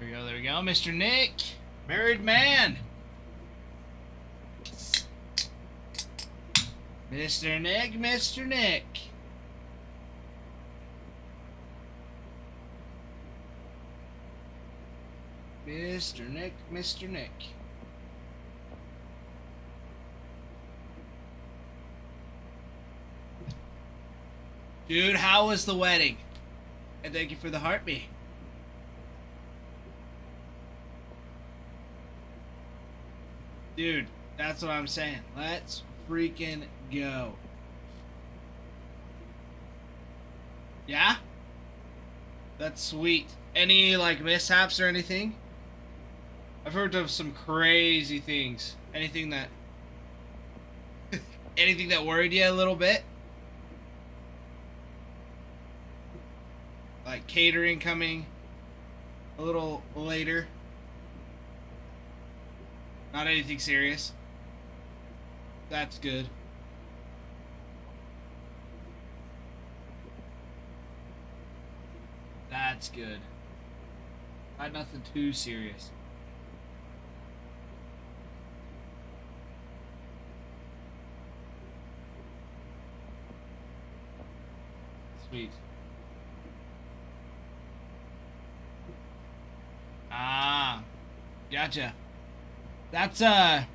There we go. Mr. Nick. Married man. Mr. Nick, Mr. Nick. Mr. Nick, Mr. Nick. Dude, how was the wedding? And thank you for the heartbeat. Dude, that's what I'm saying. Let's freaking go. Yeah? That's sweet. Any, like, mishaps or anything? I've heard of some crazy things. Anything that... anything that worried you a little bit? Like catering coming a little later? Not anything serious? That's good. That's good. Not nothing too serious. Sweet. Ah, gotcha. That's that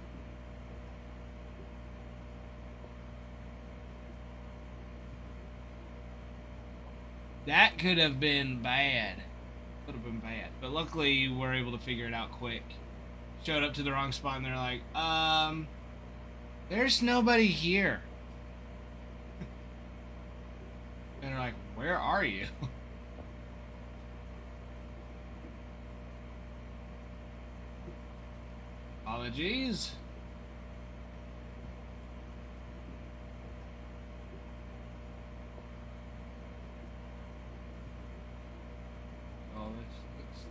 could have been bad. Could have been bad. But luckily you were able to figure it out quick. Showed up to the wrong spot and they're like, there's nobody here. And they're like, where are you? Apologies. Oh, this.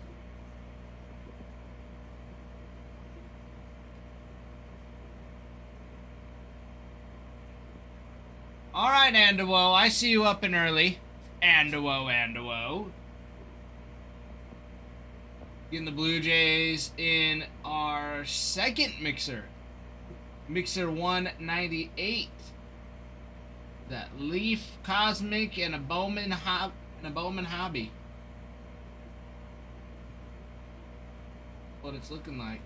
All right, Andowo, I see you up and early. Andowo. Getting the Blue Jays in our second mixer. Mixer 198. That Leaf Cosmic and a Bowman Hobby. What it's looking like.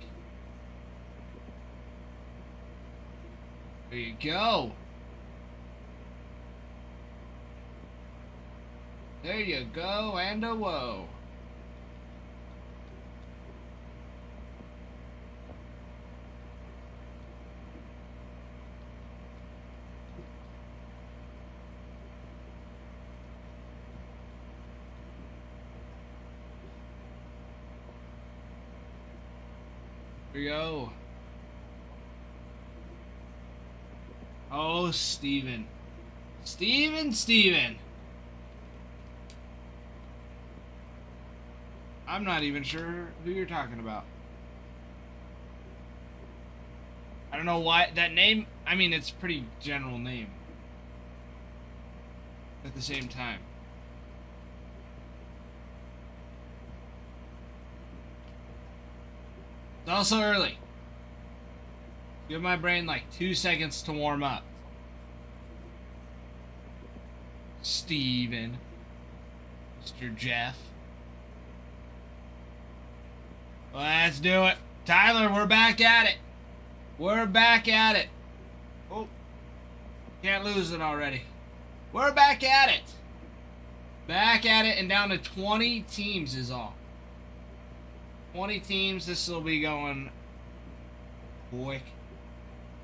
There you go. There you go, and a whoa. Here we go. Oh, Steven. Steven. I'm not even sure who you're talking about. I don't know why that name, I mean, it's a pretty general name. At the same time. It's also early. Give my brain like 2 seconds to warm up. Steven. Mr. Jeff. Let's do it. Tyler, we're back at it. Oh. Can't lose it already. We're back at it. And down to 20 teams is all. 20 teams. This will be going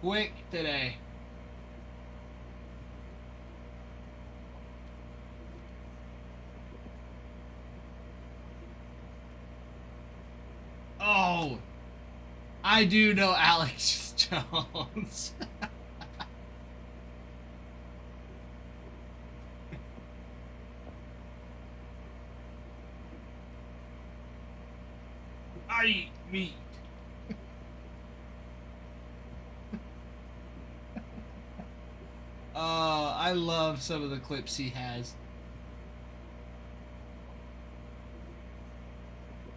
quick today. Oh, I do know Alex Jones. I eat meat. I love some of the clips he has.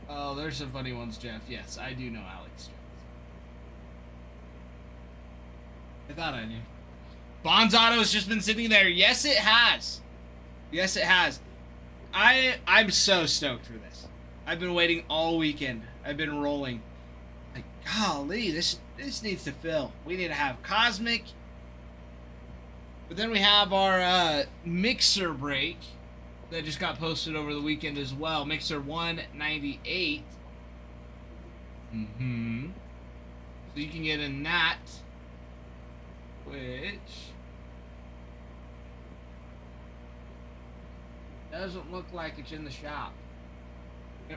Oh, there's some funny ones, Jeff. Yes, I do know Alex Jones. I thought I knew. Bonds Auto has just been sitting there. Yes, it has. Yes, it has. I'm so stoked for this. I've been waiting all weekend. I've been rolling. Like, golly, this needs to fill. We need to have Cosmic. But then we have our Mixer break that just got posted over the weekend as well. Mixer 198. So you can get in that, which doesn't look like it's in the shop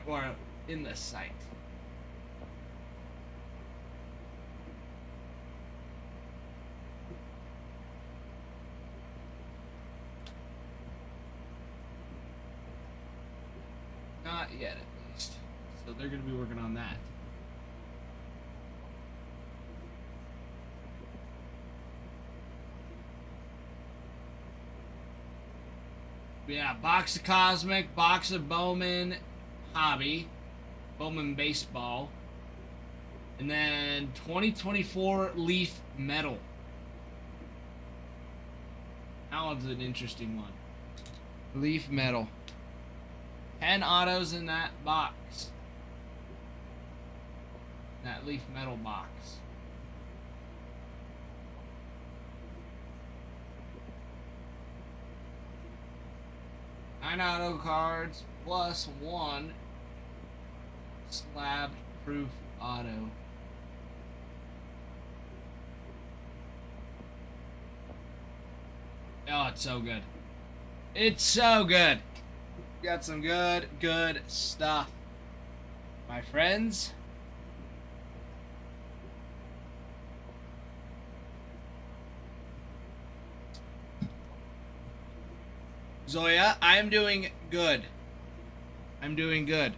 or in the site. Not yet, at least. So they're going to be working on that. Yeah, box of Cosmic, box of Bowman Hobby, Bowman Baseball, and then 2024 Leaf Metal. That one's an interesting one. Leaf Metal. 10 autos in that box. That Leaf Metal box. Nine auto cards plus one slab proof auto. Oh, it's so good. It's so good. Got some good stuff, my friends. Zoya, I'm doing good. I'm doing good.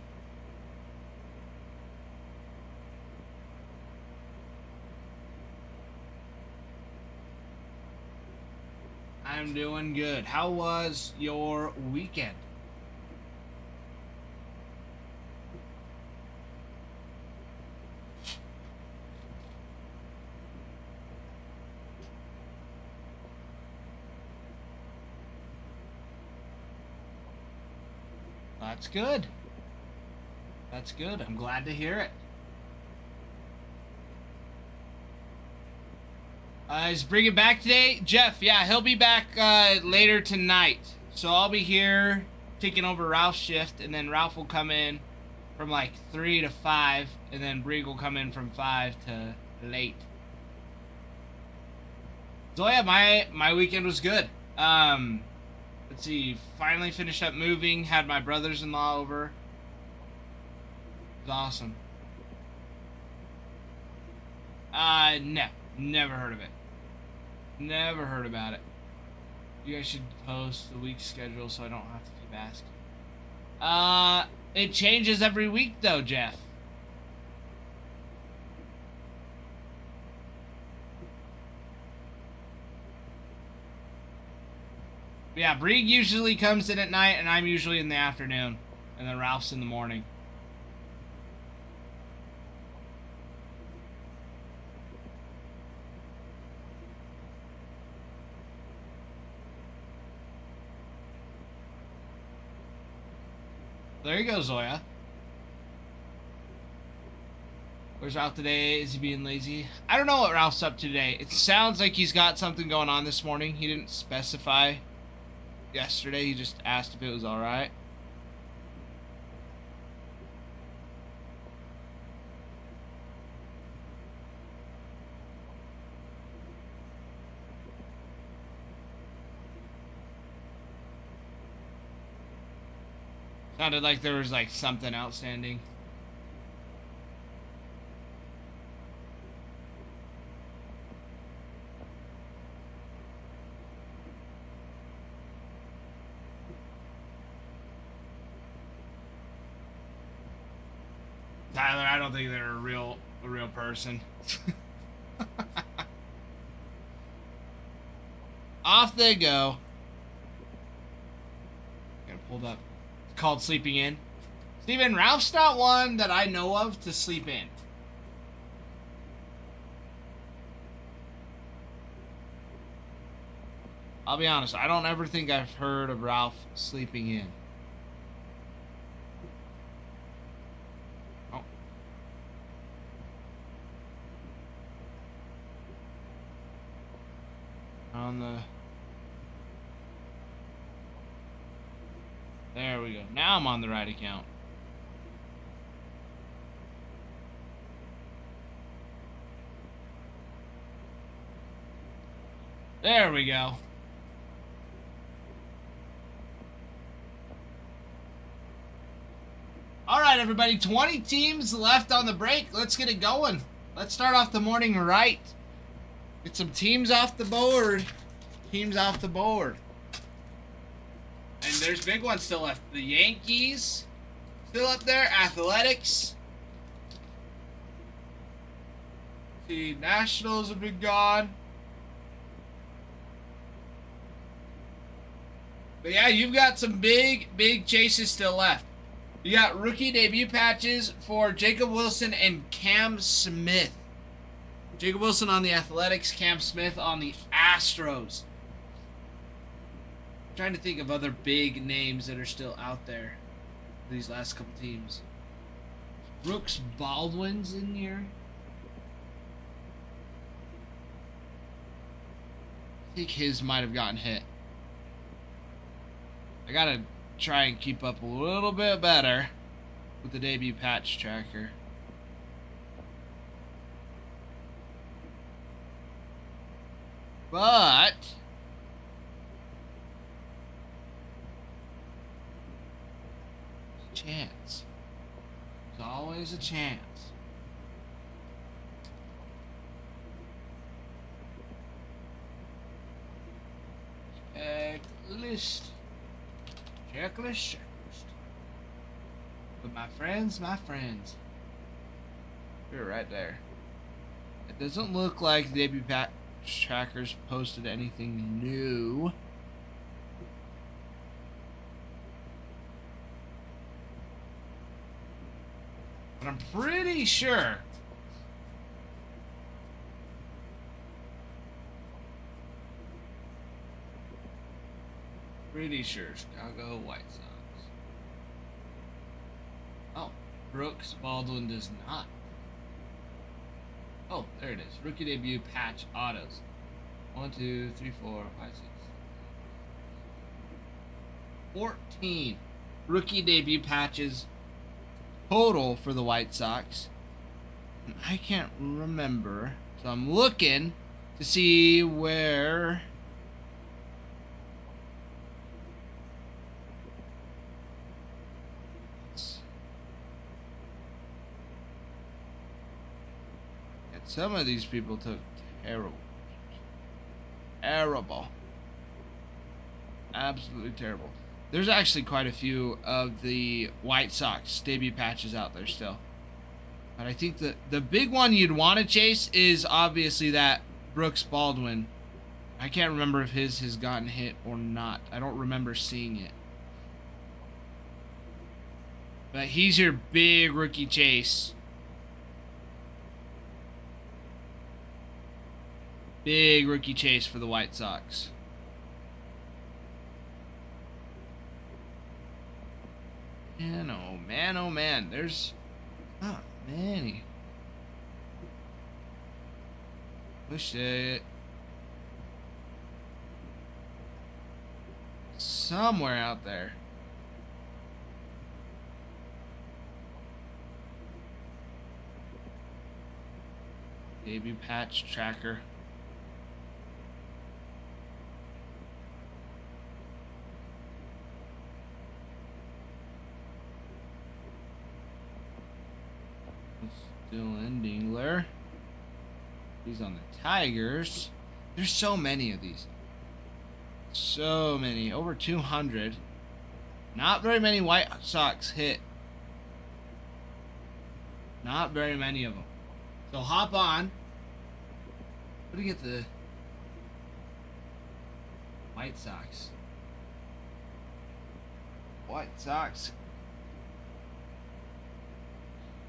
I'm doing good. How was your weekend? That's good. That's good. I'm glad to hear it. Is Brigham back today? Jeff, yeah, he'll be back later tonight. So I'll be here taking over Ralph's shift, and then Ralph will come in from like 3 to 5, and then Brig will come in from 5 to late. So yeah, my weekend was good. Let's see, finally finished up moving, had my brothers-in-law over. It was awesome. No, never heard of it. Never heard about it. You guys should post the week's schedule so I don't have to keep asking. It changes every week though, Jeff. Yeah, Brig usually comes in at night, and I'm usually in the afternoon. And then Ralph's in the morning. There you go, Zoya. Where's Ralph today? Is he being lazy? I don't know what Ralph's up to today. It sounds like he's got something going on this morning. He didn't specify yesterday. He just asked if it was alright. Sounded like there was like something outstanding. Tyler, I don't think they're a real person. Off they go. Got pulled up. It's called sleeping in. Steven, Ralph's not one that I know of to sleep in. I'll be honest, I don't ever think I've heard of Ralph sleeping in. Oh. On the... There we go. Now I'm on the right account. There we go. All right, everybody. 20 teams left on the break. Let's get it going. Let's start off the morning right. Get some teams off the board. Teams off the board. And there's big ones still left. The Yankees still up there. Athletics. The Nationals have been gone. But yeah, you've got some big chases still left. You got rookie debut patches for Jacob Wilson and Cam Smith. Jacob Wilson on the Athletics, Cam Smith on the Astros. I'm trying to think of other big names that are still out there. These last couple teams. Brooks Baldwin's in here. I think his might have gotten hit. I gotta try and keep up a little bit better with the debut patch tracker. But chance. There's always a chance. Checklist. Checklist. But my friends, you're right there. It doesn't look like the debut patch trackers posted anything new. But I'm pretty sure Chicago White Sox. Oh, Brooks Baldwin does not. Oh, there it is. Rookie debut patch autos. 1, 2, 3, 4, 5, 6, 14 rookie debut patches total for the White Sox. I can't remember, so I'm looking to see where. Some of these people took terrible. Absolutely terrible. There's actually quite a few of the White Sox debut patches out there still. But I think the big one you'd want to chase is obviously that Brooks Baldwin. I can't remember if his has gotten hit or not. I don't remember seeing it. But he's your big rookie chase. Big rookie chase for the White Sox. Man, oh man. There's not many. Push it. Somewhere out there. Debut patch tracker. Dylan Dingler. He's on the Tigers. There's so many of these. So many. Over 200. Not very many White Sox hit. Not very many of them. So hop on. What do you get the White Sox? White Sox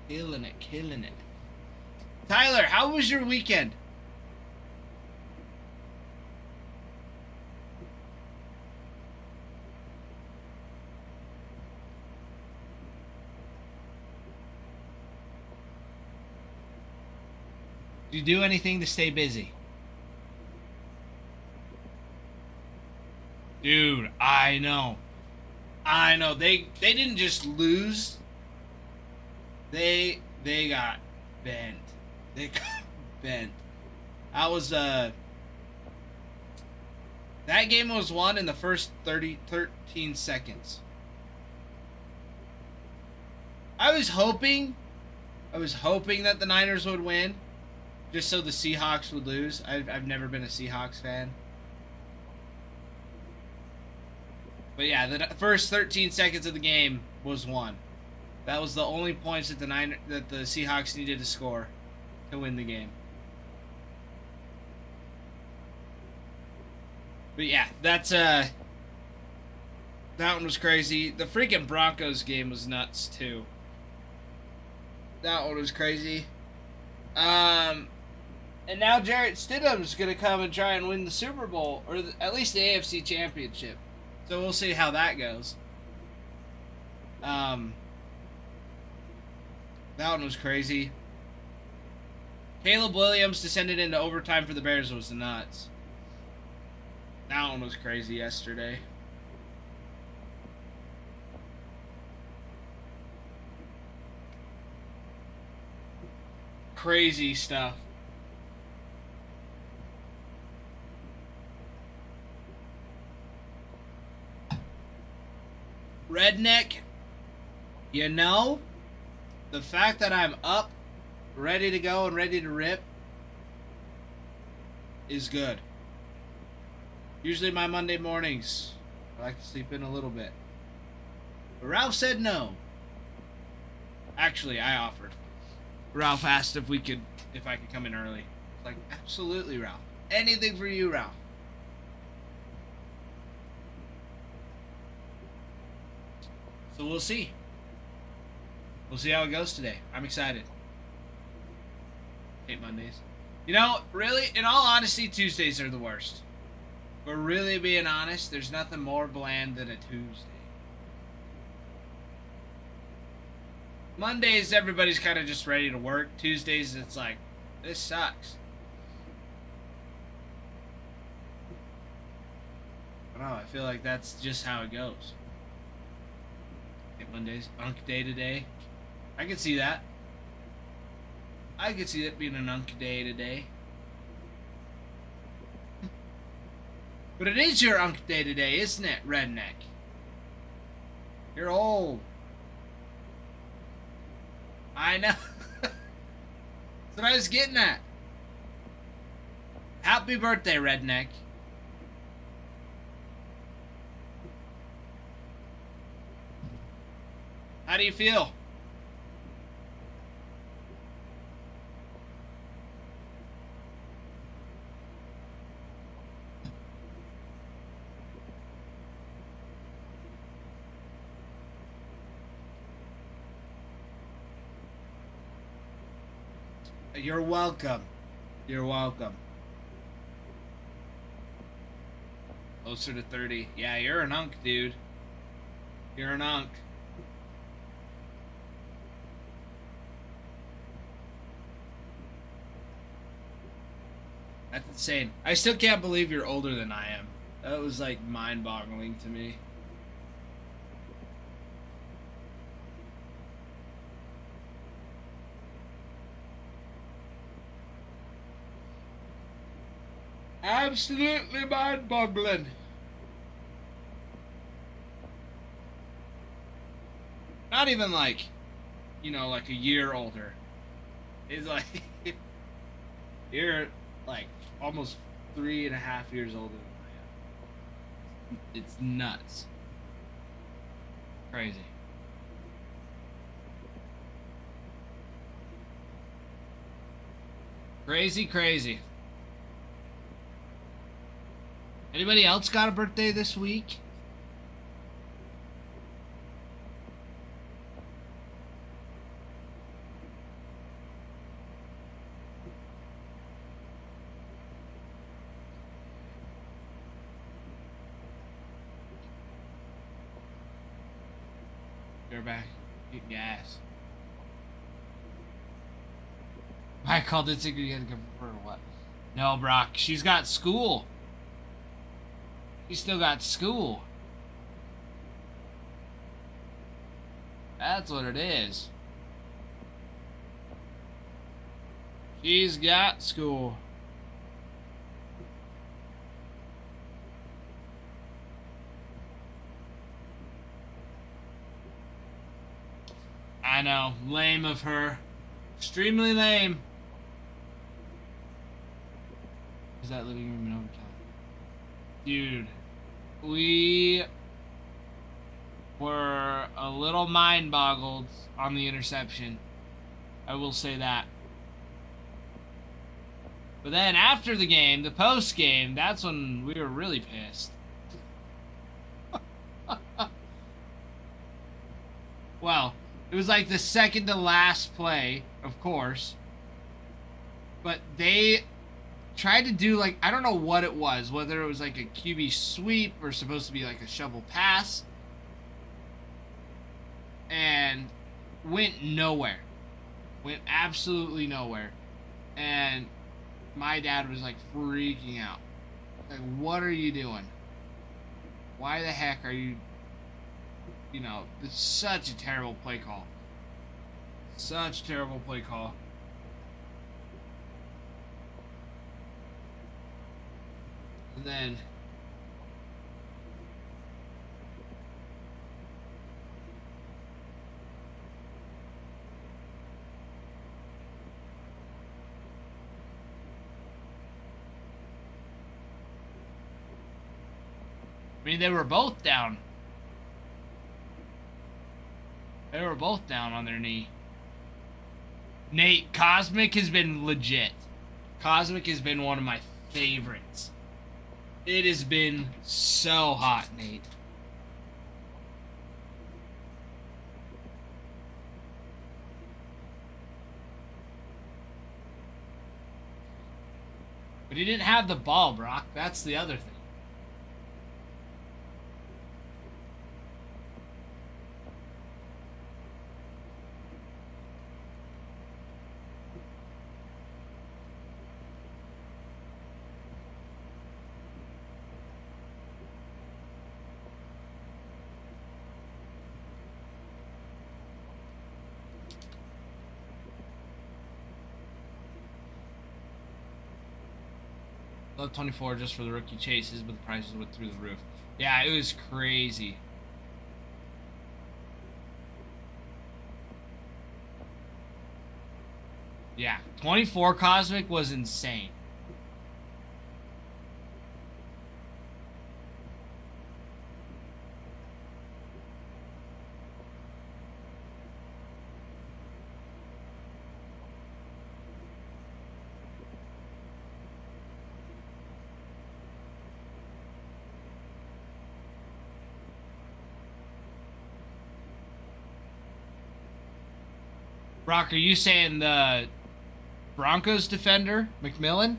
Killing it, killing it. Tyler, how was your weekend? Did you do anything to stay busy? Dude, I know. I know. They didn't just lose. They got bent. They got bent. I was that game was won in the first 13 seconds. I was hoping that the Niners would win, just so the Seahawks would lose. I've never been a Seahawks fan. But yeah, the first 13 seconds of the game was won. That was the only points that the Seahawks needed to score to win the game. But yeah, that one was crazy. The freaking Broncos game was nuts too. That one was crazy. And now Jarrett Stidham's gonna come and try and win the Super Bowl, or at least the AFC Championship. So we'll see how that goes. That one was crazy. Caleb Williams descended into overtime for the Bears was nuts. That one was crazy yesterday. Crazy stuff. Redneck, you know, the fact that I'm up, ready to go and ready to rip is good. Usually my Monday mornings, I like to sleep in a little bit. But Ralph said no. Actually, I offered. Ralph asked if I could come in early. Like, absolutely, Ralph. Anything for you, Ralph. So we'll see. We'll see how it goes today. I'm excited. Hate Mondays. You know, really, in all honesty, Tuesdays are the worst. But really being honest, there's nothing more bland than a Tuesday. Mondays, everybody's kind of just ready to work. Tuesdays, it's like, this sucks. I don't know, I feel like that's just how it goes. Mondays, Unk Day today. I can see that. I could see that being an Unk Day today. But it is your Unk Day today, isn't it, Redneck? You're old. I know. That's what I was getting at. Happy birthday, Redneck. How do you feel? You're welcome. You're welcome. Closer to 30. Yeah, you're an unk, dude. You're an unk. That's insane. I still can't believe you're older than I am. That was like mind-boggling to me. Absolutely mind-boggling. Not even like, you know, like a year older. It's like you're like almost 3.5 years older than I am. It's nuts. Crazy. Crazy, crazy. Anybody else got a birthday this week? They're back. Get gas. I called it Tigger. You had to come for what? No, Brock. She's got school. She's still got school. That's what it is. She's got school. I know. Lame of her. Extremely lame. Is that living room in overtime? Dude, we were a little mind boggled on the interception. I will say that. But then after the game, the post game, that's when we were really pissed. Well, it was like the second to last play, of course. But they tried to do like, I don't know what it was, whether it was like a QB sweep or supposed to be like a shovel pass. And went nowhere. Went absolutely nowhere. And my dad was like freaking out. Like, what are you doing? Why the heck are you, it's such a terrible play call. Such a terrible play call. And then I mean, they were both down. They were both down on their knee. Nate, Cosmic has been legit. Cosmic has been one of my favorites. It has been so hot, Nate. But he didn't have the ball, Brock. That's the other thing. Love 24 just for the rookie chases, but the prices went through the roof. Yeah, it was crazy. Yeah, 24 Cosmic was insane. Brock, are you saying the Broncos defender, McMillan?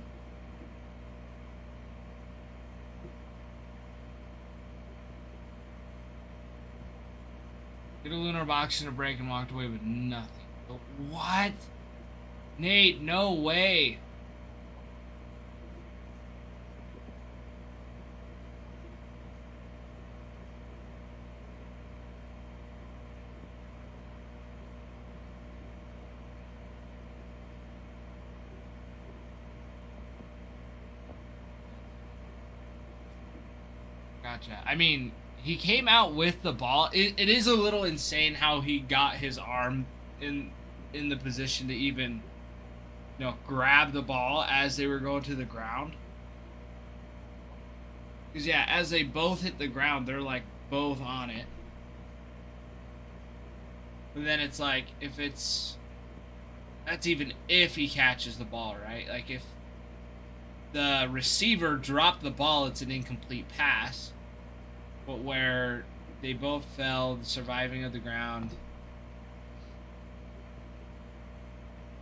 Did a lunar box in a break and walked away with nothing. What? Nate, no way. Gotcha. I mean, he came out with the ball. It is a little insane how he got his arm in the position to even, grab the ball as they were going to the ground. Because, yeah, as they both hit the ground, they're, like, both on it. And then it's like, that's even if he catches the ball, right? Like, if the receiver dropped the ball, it's an incomplete pass. But where they both fell, the surviving of the ground,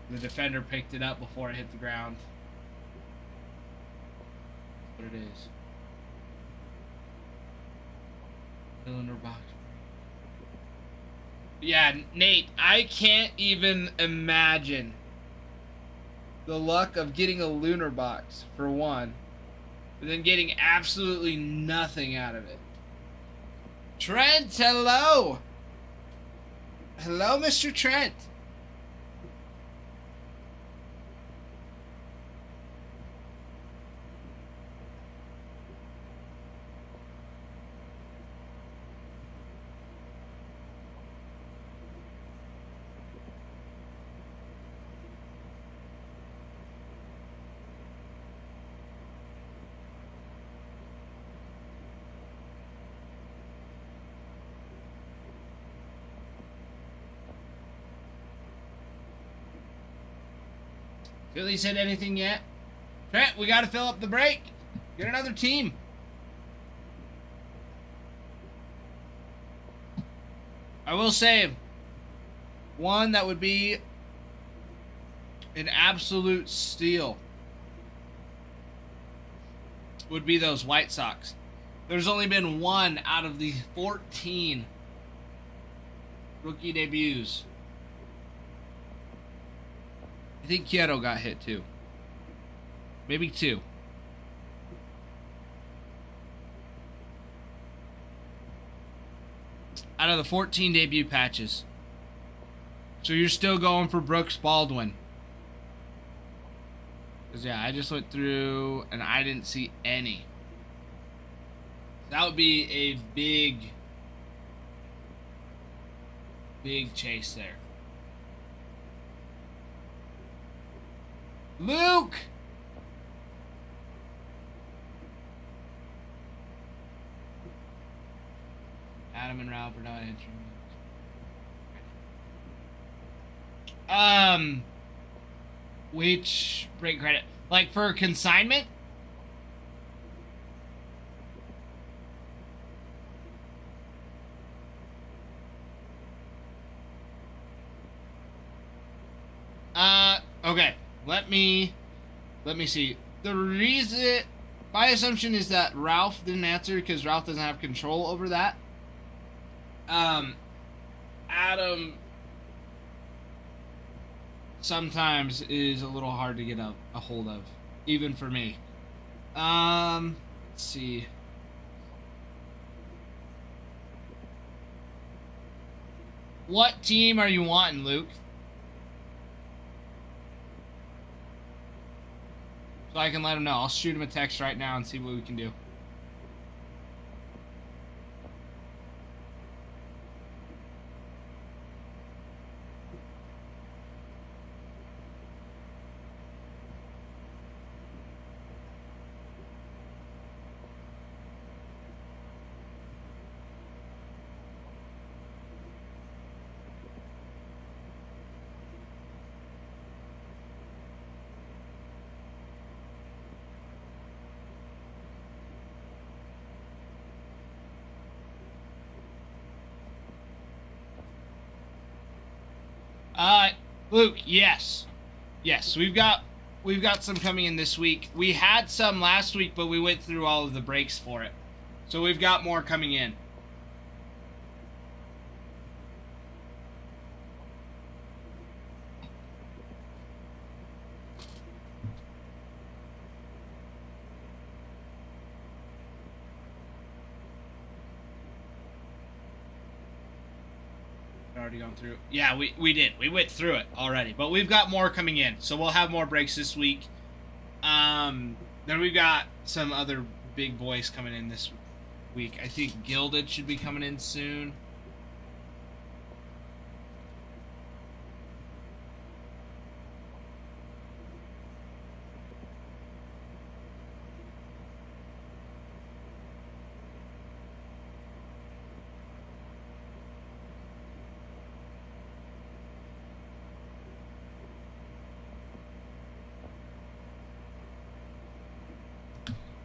the defender picked it up before it hit the ground. That's what it is. Cylinder box. Yeah, Nate, I can't even imagine the luck of getting a lunar box, for one, but then getting absolutely nothing out of it. Trent, hello! Hello, Mr. Trent. Philly said anything yet? Trent, we gotta fill up the break. Get another team. I will say, one that would be an absolute steal would be those White Sox. There's only been one out of the 14 rookie debuts. I think Quieto got hit too. Maybe two. Out of the 14 debut patches. So you're still going for Brooks Baldwin. Because, yeah, I just went through and I didn't see any. That would be a big chase there. Luke! Adam and Ralph are not answering. Which break credit? Like for consignment? Okay. Let me see. The reason, my assumption is that Ralph didn't answer because Ralph doesn't have control over that. Adam sometimes is a little hard to get a hold of, even for me. Let's see. What team are you wanting, Luke? So I can let him know. I'll shoot him a text right now and see what we can do. Luke, yes. Yes, we've got some coming in this week. We had some last week, but we went through all of the breaks for it. So we've got more coming in. Already gone through. Yeah, we did. We went through it already, but we've got more coming in, so we'll have more breaks this week. Then we've got some other big boys coming in this week. I think Gilded should be coming in soon.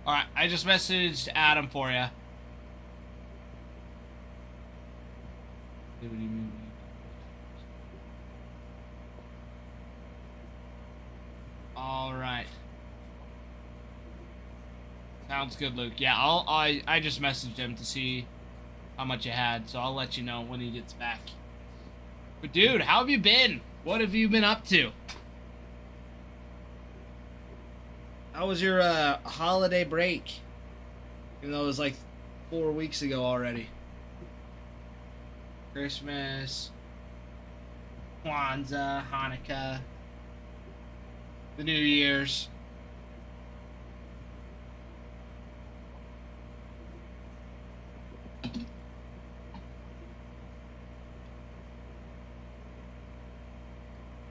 Alright, I just messaged Adam for you. Alright. Sounds good, Luke. Yeah, I just messaged him to see how much you had, so I'll let you know when he gets back. But dude, how have you been? What have you been up to? How was your holiday break? Even though it was like 4 weeks ago already. Christmas, Kwanzaa, Hanukkah, the New Year's.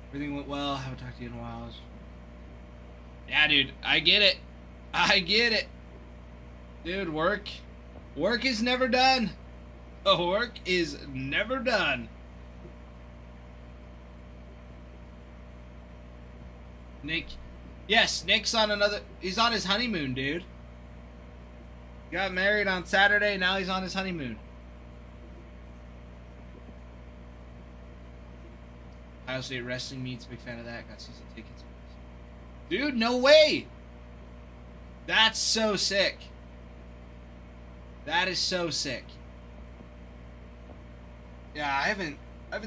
Everything went well. Haven't talked to you in a while. Yeah, dude, I get it. I get it. Dude, work is never done. Work is never done. Nick, yes, Nick's on he's on his honeymoon, dude. He got married on Saturday, now he's on his honeymoon. Ohio State Wrestling Meets, big fan of that. Got season tickets. Dude, no way! That's so sick. That is so sick. Yeah, I haven't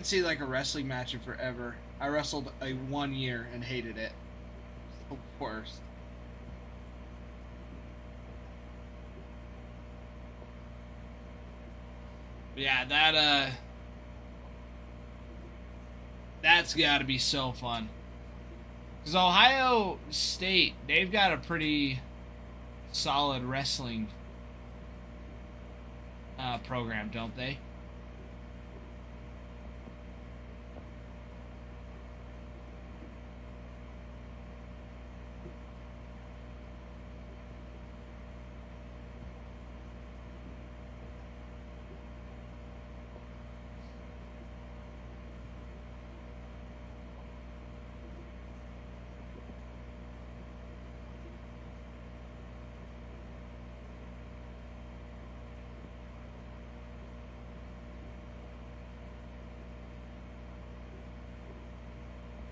seen like a wrestling match in forever. I wrestled 1 year and hated it. It's the worst. But yeah, that's gotta be so fun. Because Ohio State, they've got a pretty solid wrestling program, don't they?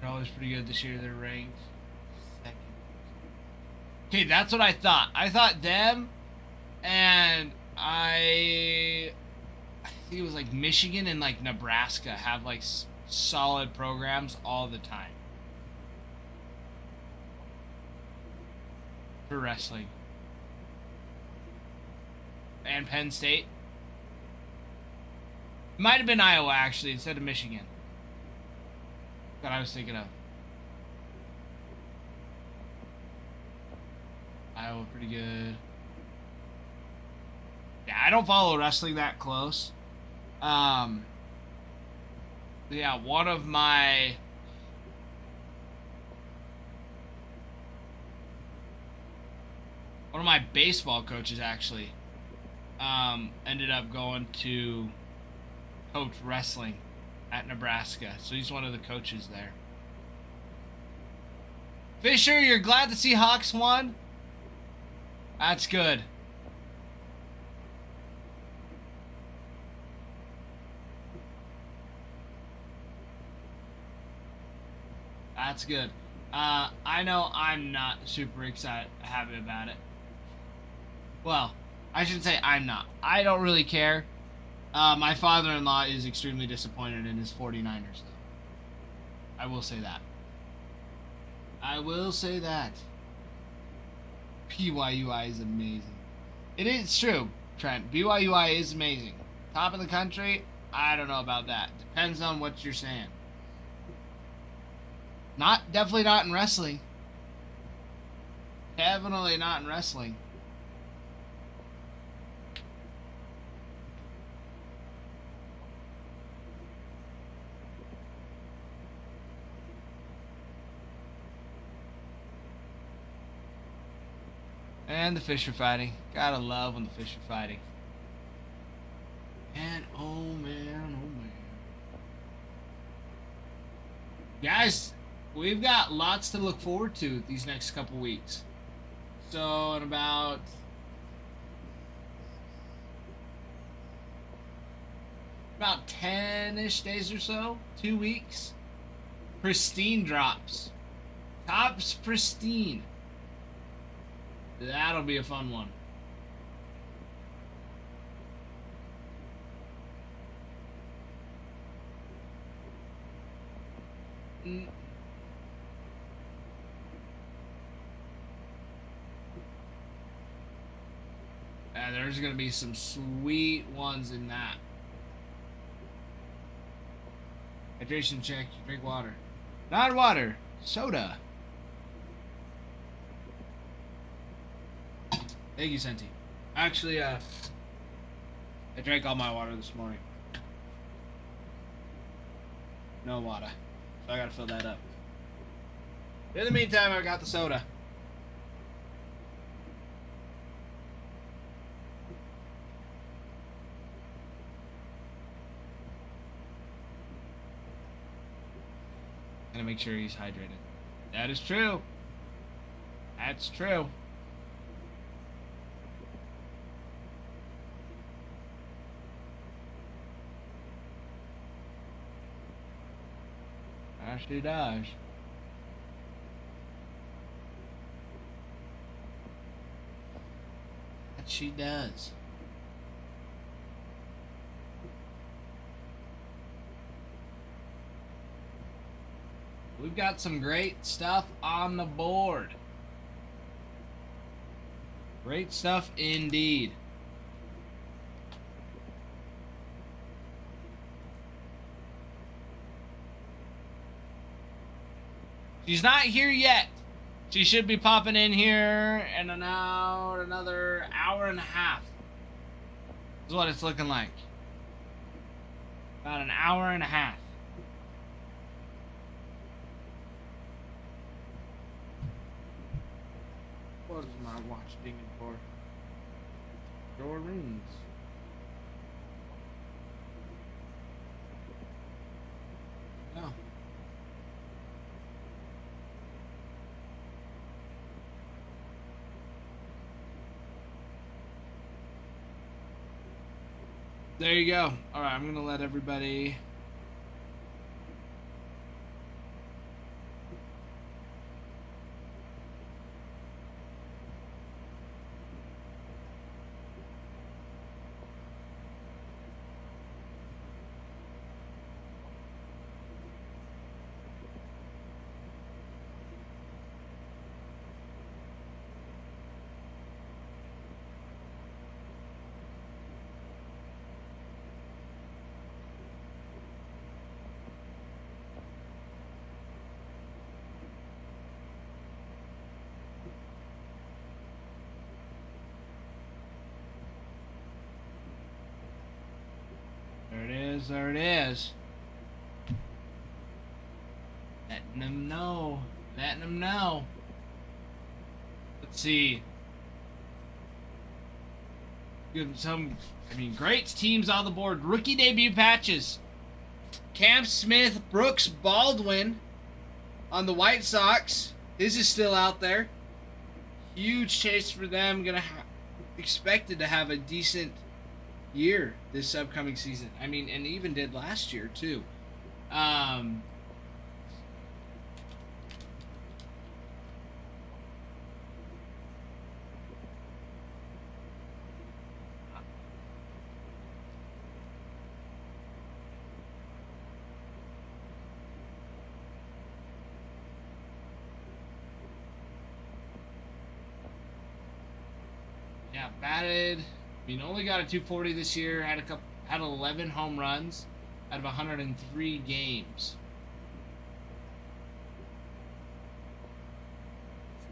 They're always pretty good this year. They're ranked second. Okay, that's what I thought. I thought them and I think it was like Michigan and like Nebraska have like solid programs all the time for wrestling. And Penn State. Might have been Iowa actually instead of Michigan. That I was thinking of. Iowa pretty good. Yeah, I don't follow wrestling that close. Yeah, one of my baseball coaches actually ended up going to coach wrestling at Nebraska. So he's one of the coaches there. Fisher, you're glad the Seahawks won? That's good. That's good. I know I'm not super excited, happy about it. Well, I shouldn't say I'm not. I don't really care. My father-in-law is extremely disappointed in his 49ers, though. I will say that. I will say that. BYUI is amazing. It is true, Trent. BYUI is amazing. Top of the country? I don't know about that. Depends on what you're saying. Definitely not in wrestling. Definitely not in wrestling. And the fish are fighting. Gotta love when the fish are fighting. And oh man, oh man. Guys, we've got lots to look forward to these next couple weeks. So in about about 10-ish days or so, 2 weeks, Pristine drops. Topps Pristine. That'll be a fun one. There's gonna be some sweet ones in that. Hydration check. Drink water. Not water. Soda. Thank you, Senti. Actually, I drank all my water this morning. No water. So I gotta fill that up. In the meantime, I got the soda. Gotta make sure he's hydrated. That is true. That's true. She does. That she does. We've got some great stuff on the board. Great stuff indeed. She's not here yet. She should be popping in here in another hour and a half. Is what it's looking like. About an hour and a half. What is my watch dinging for? Door rings. Oh. There you go. Alright, I'm gonna let everybody... There it is. Letting them know. Letting them know. Let's see. Great teams on the board. Rookie debut patches. Cam Smith, Brooks Baldwin on the White Sox. His is still out there. Huge chase for them. Expected to have a decent year this upcoming season. And even did last year too. Yeah, batted. Only got a 240 this year. Had 11 home runs out of 103 games.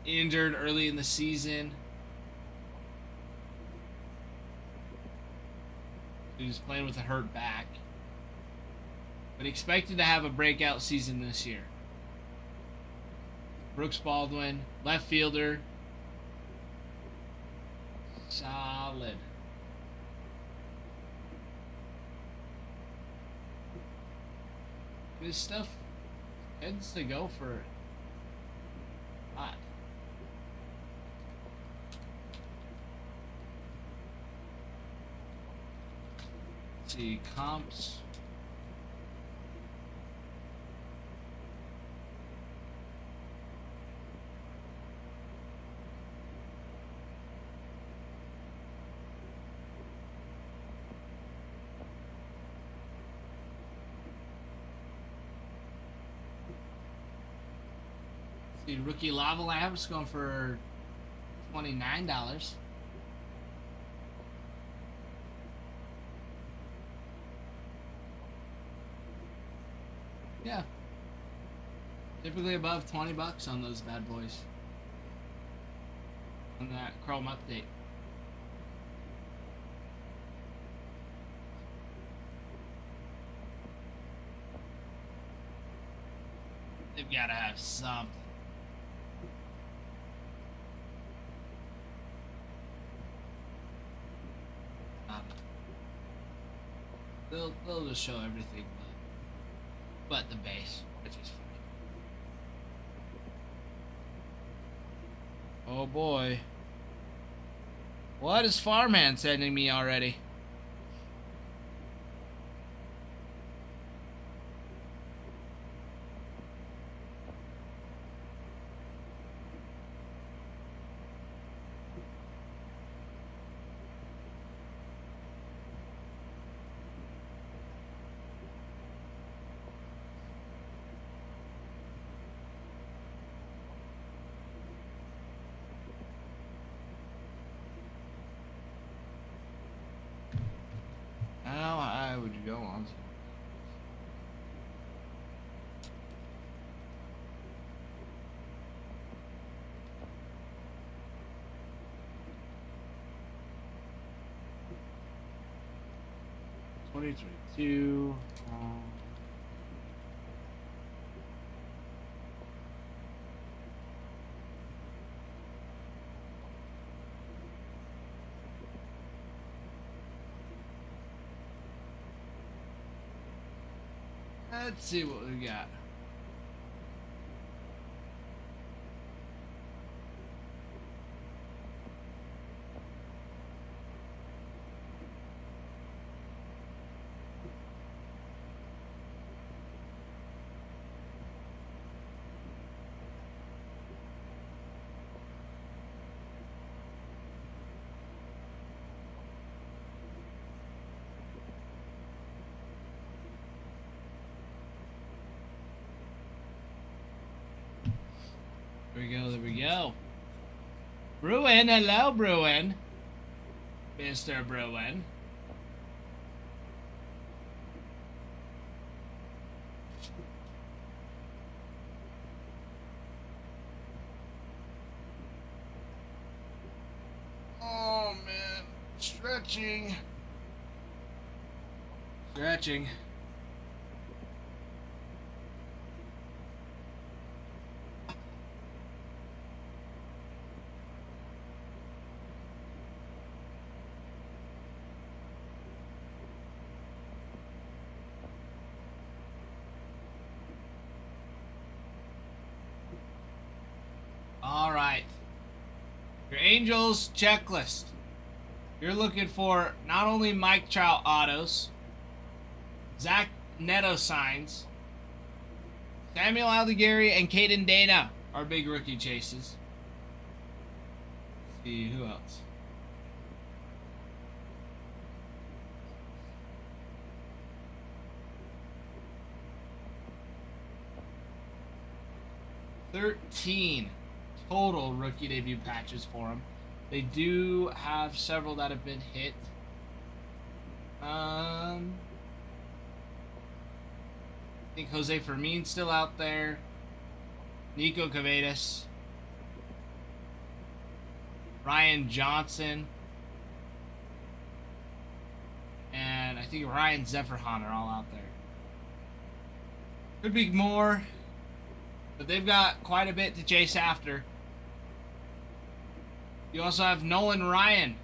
Injured early in the season. He was playing with a hurt back. But expected to have a breakout season this year. Brooks Baldwin, left fielder. Solid. This stuff tends to go for hot. Let's see, comps. The rookie Lava Lamp is going for $29. Yeah. Typically above 20 bucks on those bad boys. On that Chrome update. They've got to have something. They'll just show everything but the base, which is funny. Oh boy. What is Farmhand sending me already? How high would you go on? $23.2. Let's see what we got. There we go. Bruin, hello, Bruin. Mr. Bruin. Oh, man. Stretching. Stretching. All right. Your Angels checklist. You're looking for not only Mike Trout autos, Zach Neto signs, Samuel Aldegari and Caden Dana are big rookie chases. Let's see who else. $13 total rookie debut patches for him. They do have several that have been hit. I think Jose Fermin's still out there. Nico Cavadas. Ryan Johnson. And I think Ryan Zephyrhan are all out there. Could be more, but they've got quite a bit to chase after. You also have Nolan Ryan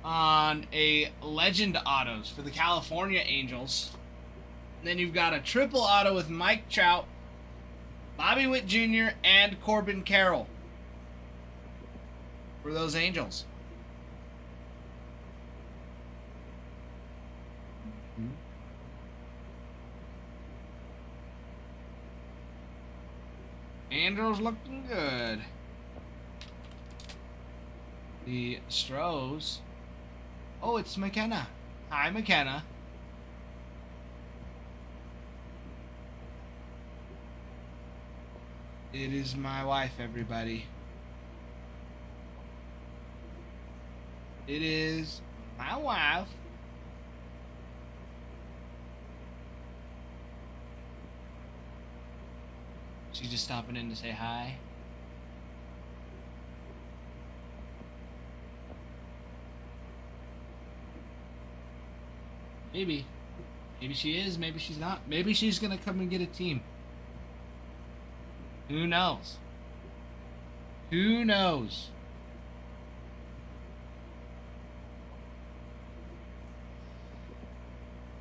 on a Legend Autos for the California Angels. And then you've got a triple auto with Mike Trout, Bobby Witt Jr., and Corbin Carroll for those Angels. Andrews looking good. The Stros. Oh, it's McKenna. Hi, McKenna. It is my wife, everybody. It is my wife. She's just stopping in to say hi. Maybe. Maybe she is, maybe she's not. Maybe she's gonna come and get a team. Who knows? Who knows?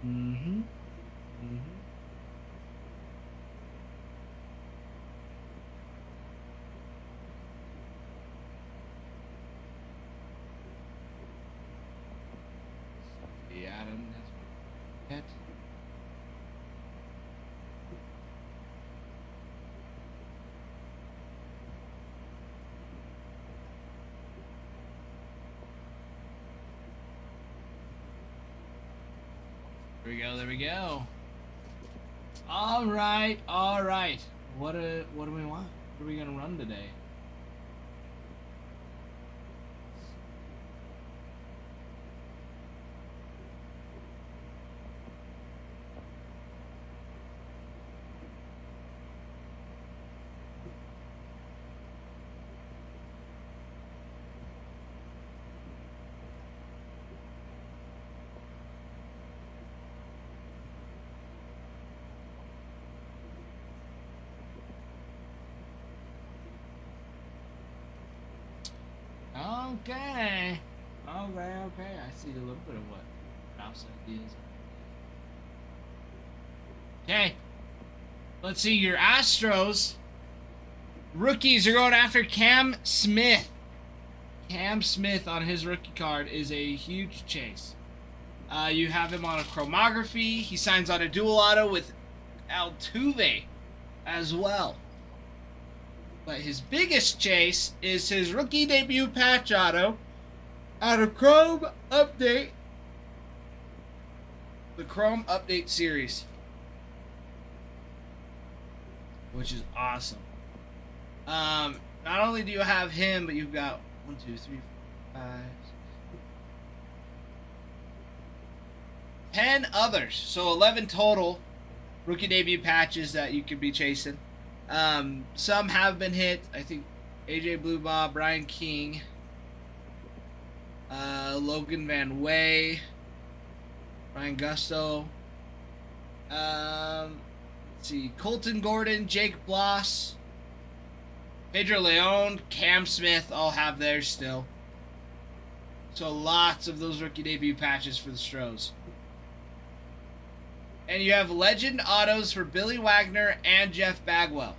Mm-hmm. Mm-hmm. The Adam has pet. There we go, there we go. Alright, alright. What do we want? What are we gonna run today? Okay. Okay. I see a little bit of what Ralph's ideas are. Okay. Let's see. Your Astros rookies are going after Cam Smith. Cam Smith on his rookie card is a huge chase. You have him on a chromography. He signs on a dual auto with Altuve as well. But his biggest chase is his rookie debut patch auto out of Chrome Update. The Chrome Update series. Which is awesome. Not only do you have him, but you've got 1, 2, 3, 4, 5, 10 others. So 11 total rookie debut patches that you could be chasing. Some have been hit. I think AJ Bluebaugh, Brian King, Logan Van Way, Ryan Gusto. Let's see, Colton Gordon, Jake Bloss, Pedro Leon, Cam Smith all have theirs still. So lots of those rookie debut patches for the Stros. And you have legend autos for Billy Wagner and Jeff Bagwell.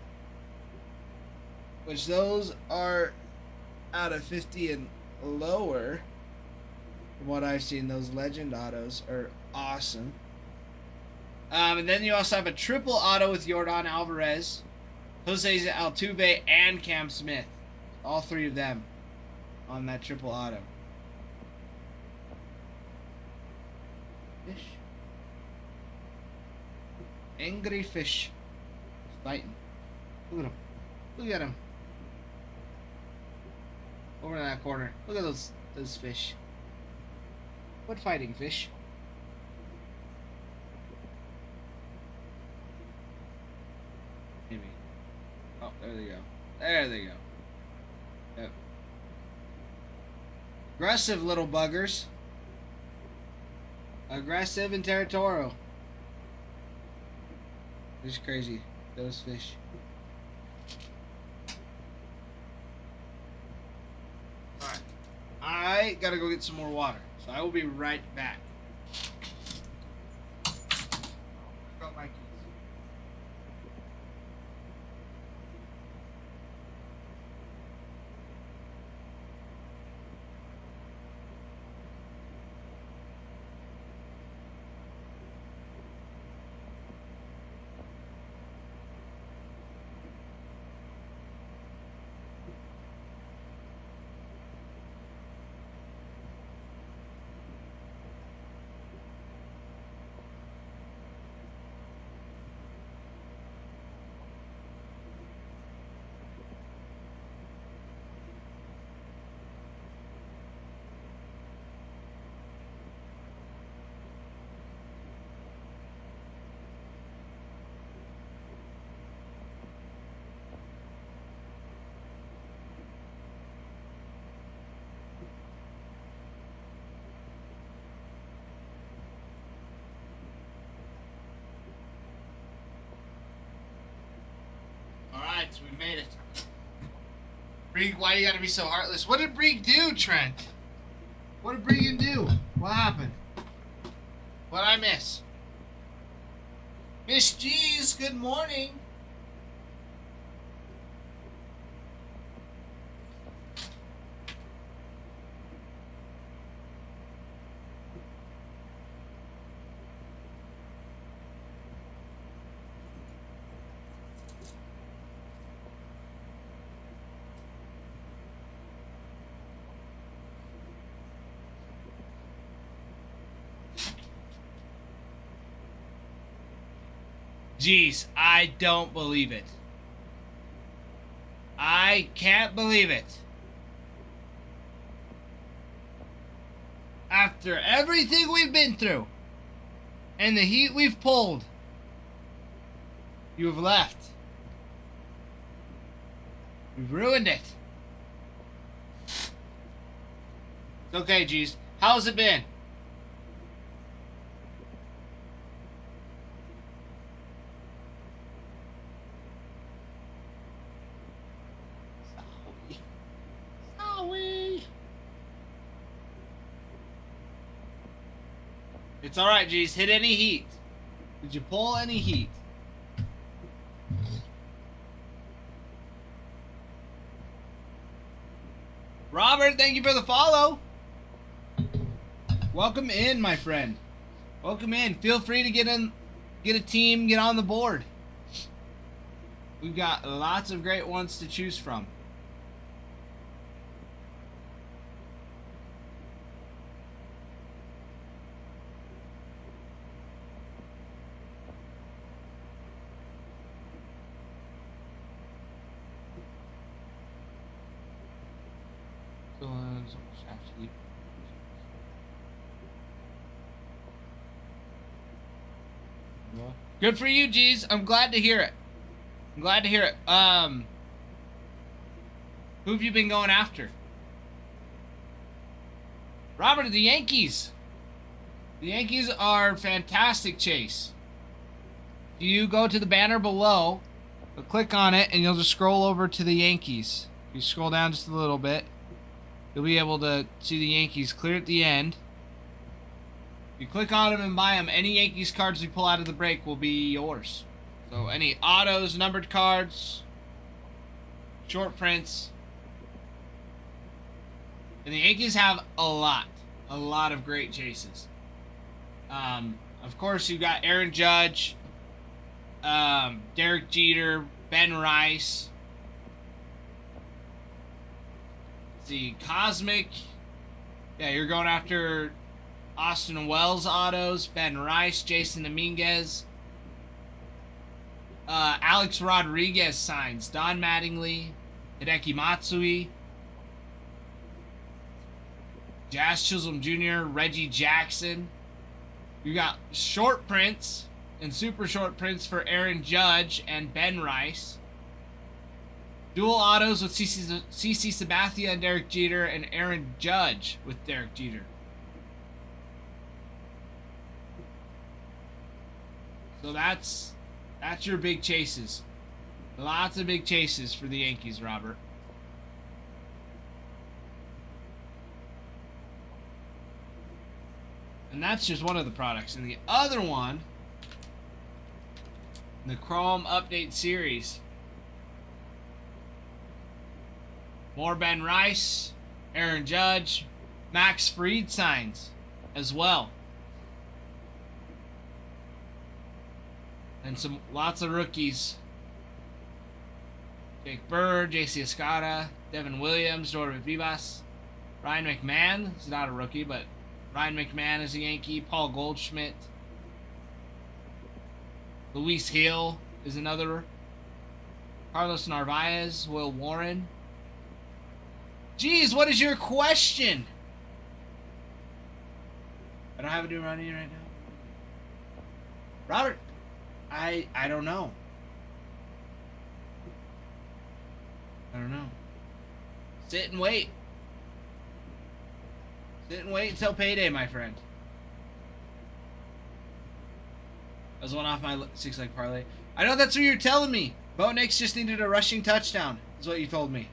Which those are out of 50 and lower. From what I've seen, those legend autos are awesome. And then you also have a triple auto with Yordan Alvarez, Jose Altuve, and Cam Smith. All three of them on that triple auto. Fish. Angry fish. Fighting. Look at him. Look at him. Over in that corner. Look at those fish. What fighting fish? Maybe. Oh, there they go. There they go. Yep. Aggressive little buggers. Aggressive and territorial. It's crazy. Those fish. Alright. I gotta go get some more water. So I will be right back. Got my keys. made it. Brieg, why you gotta be so heartless? What did Brieg do, Trent? What did Brieg do? What happened? What'd I miss? Miss G's, good morning. Jeez, I don't believe it. I can't believe it. After everything we've been through and the heat we've pulled, you have left. You've ruined it. It's okay, Jeez. How's it been? It's alright, G's. Hit any heat. Did you pull any heat? Robert, thank you for the follow. Welcome in, my friend. Welcome in. Feel free to get a team, get on the board. We've got lots of great ones to choose from. Good for you, G's. I'm glad to hear it. I'm glad to hear it. Who have you been going after? Robert, the Yankees. The Yankees are fantastic, Chase. You go to the banner below, click on it, and you'll just scroll over to the Yankees. If you scroll down just a little bit, you'll be able to see the Yankees clear at the end. You click on them and buy them. Any Yankees cards you pull out of the break will be yours. So any autos, numbered cards, short prints. And the Yankees have a lot of great chases. Of course, you got Aaron Judge, Derek Jeter, Ben Rice. Let's see, Cosmic. Yeah, you're going after Austin Wells autos, Ben Rice, Jason Dominguez, Alex Rodriguez signs, Don Mattingly, Hideki Matsui, Jazz Chisholm Jr., Reggie Jackson. You got short prints and super short prints for Aaron Judge and Ben Rice. Dual autos with CC Sabathia and Derek Jeter, and Aaron Judge with Derek Jeter. So that's your big chases. Lots of big chases for the Yankees, Robert. And that's just one of the products. And the other one, the Chrome Update Series. More Ben Rice, Aaron Judge, Max Fried signs as well. And lots of rookies. Jake Bird, JC Escada, Devin Williams, Jordan Vivas. Ryan McMahon is not a rookie, but Ryan McMahon is a Yankee. Paul Goldschmidt. Luis Hill is another. Carlos Narvaez, Will Warren. Geez, what is your question? I don't have it around here right now. Robert, I don't know. I don't know. Sit and wait. Sit and wait until payday, my friend. I was one off my 6-leg parlay. I know that's what you're telling me. Bo Nix just needed a rushing touchdown, is what you told me.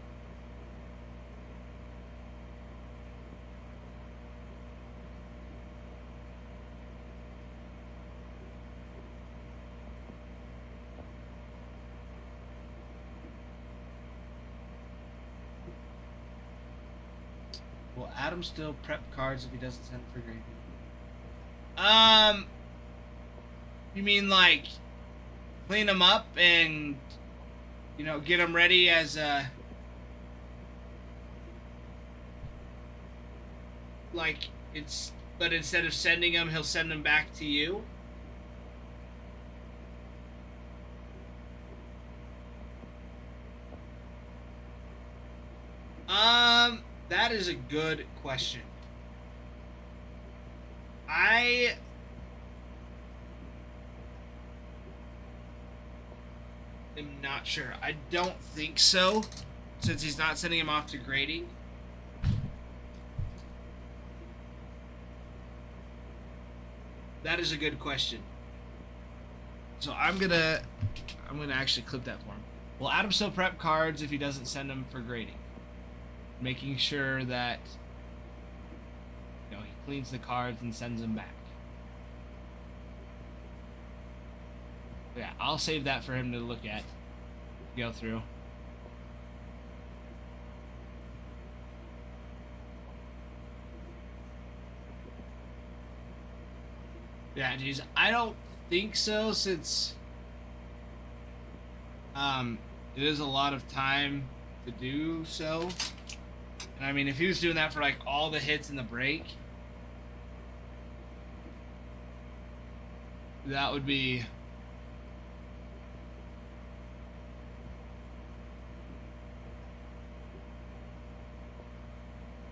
Will Adam still prep cards if he doesn't send it for grading? You mean like clean them up and, you know, get them ready as a, like, it's, but instead of sending them, he'll send them back to you? That is a good question. I am not sure. I don't think so, since he's not sending him off to grading. That is a good question. So I'm gonna actually clip that for him. Will Adam still prep cards if he doesn't send them for grading? Making sure that, you know, he cleans the cards and sends them back. Yeah, I'll save that for him to look at, go through. Yeah, geez, I don't think so, since it is a lot of time to do so. And I mean, if he was doing that for like all the hits in the break, that would be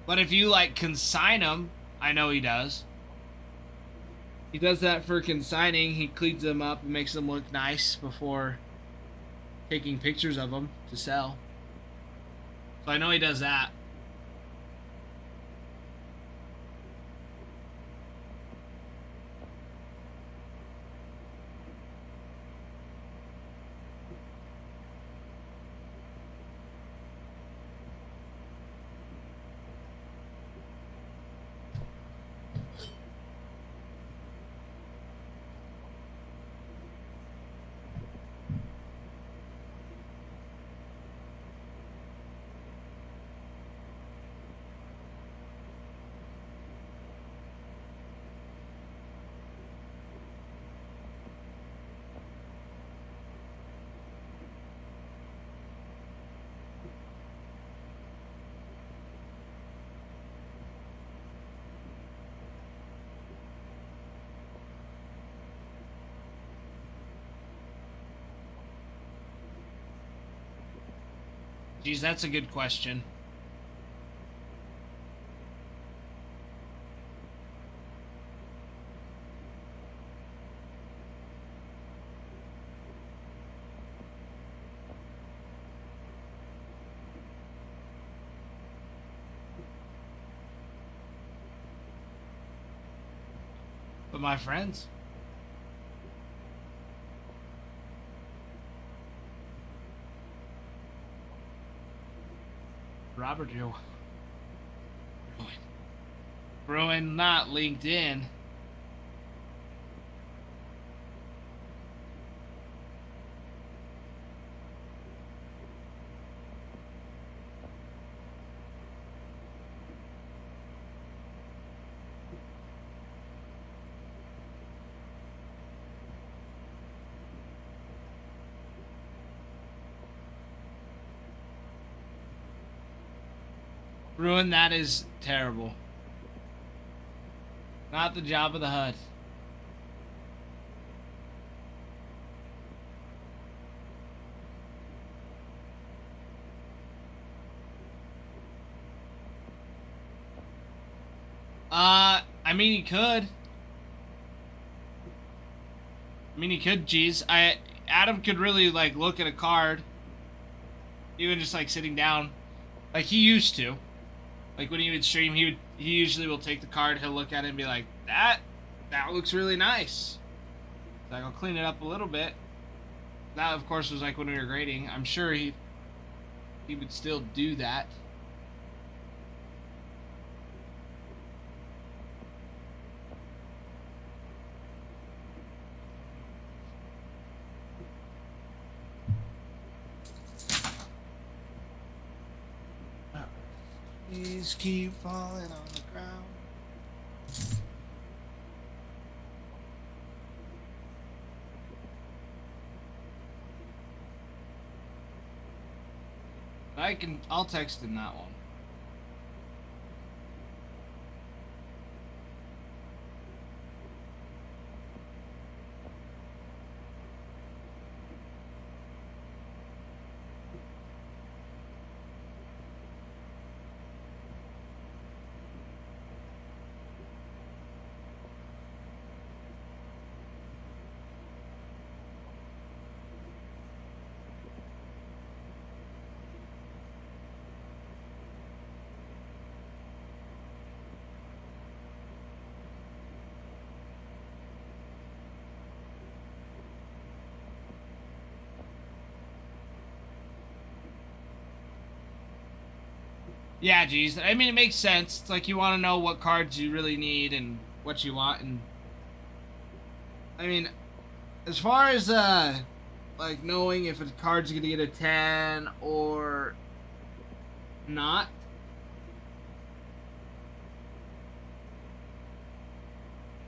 but if you like consign them, I know he does. He does that for consigning. He cleans them up and makes them look nice before taking pictures of them to sell. So I know he does that. Geez, that's a good question. But my friends, Robert Joe. Bruin, not LinkedIn. Bruin, that is terrible. Not the job of the Hutt. I mean, he could. Geez. Adam could really, like, look at a card. Even just, like, sitting down. Like, he used to. Like, when he would stream, he usually will take the card, he'll look at it and be like, that looks really nice. Like, I'll clean it up a little bit. That, of course, was like when we were grading. I'm sure he would still do that. Please keep falling on the ground. I'll text him that one. Yeah, geez. I mean, it makes sense. It's like you want to know what cards you really need and what you want, and I mean, as far as like knowing if a card's gonna get a 10 or not.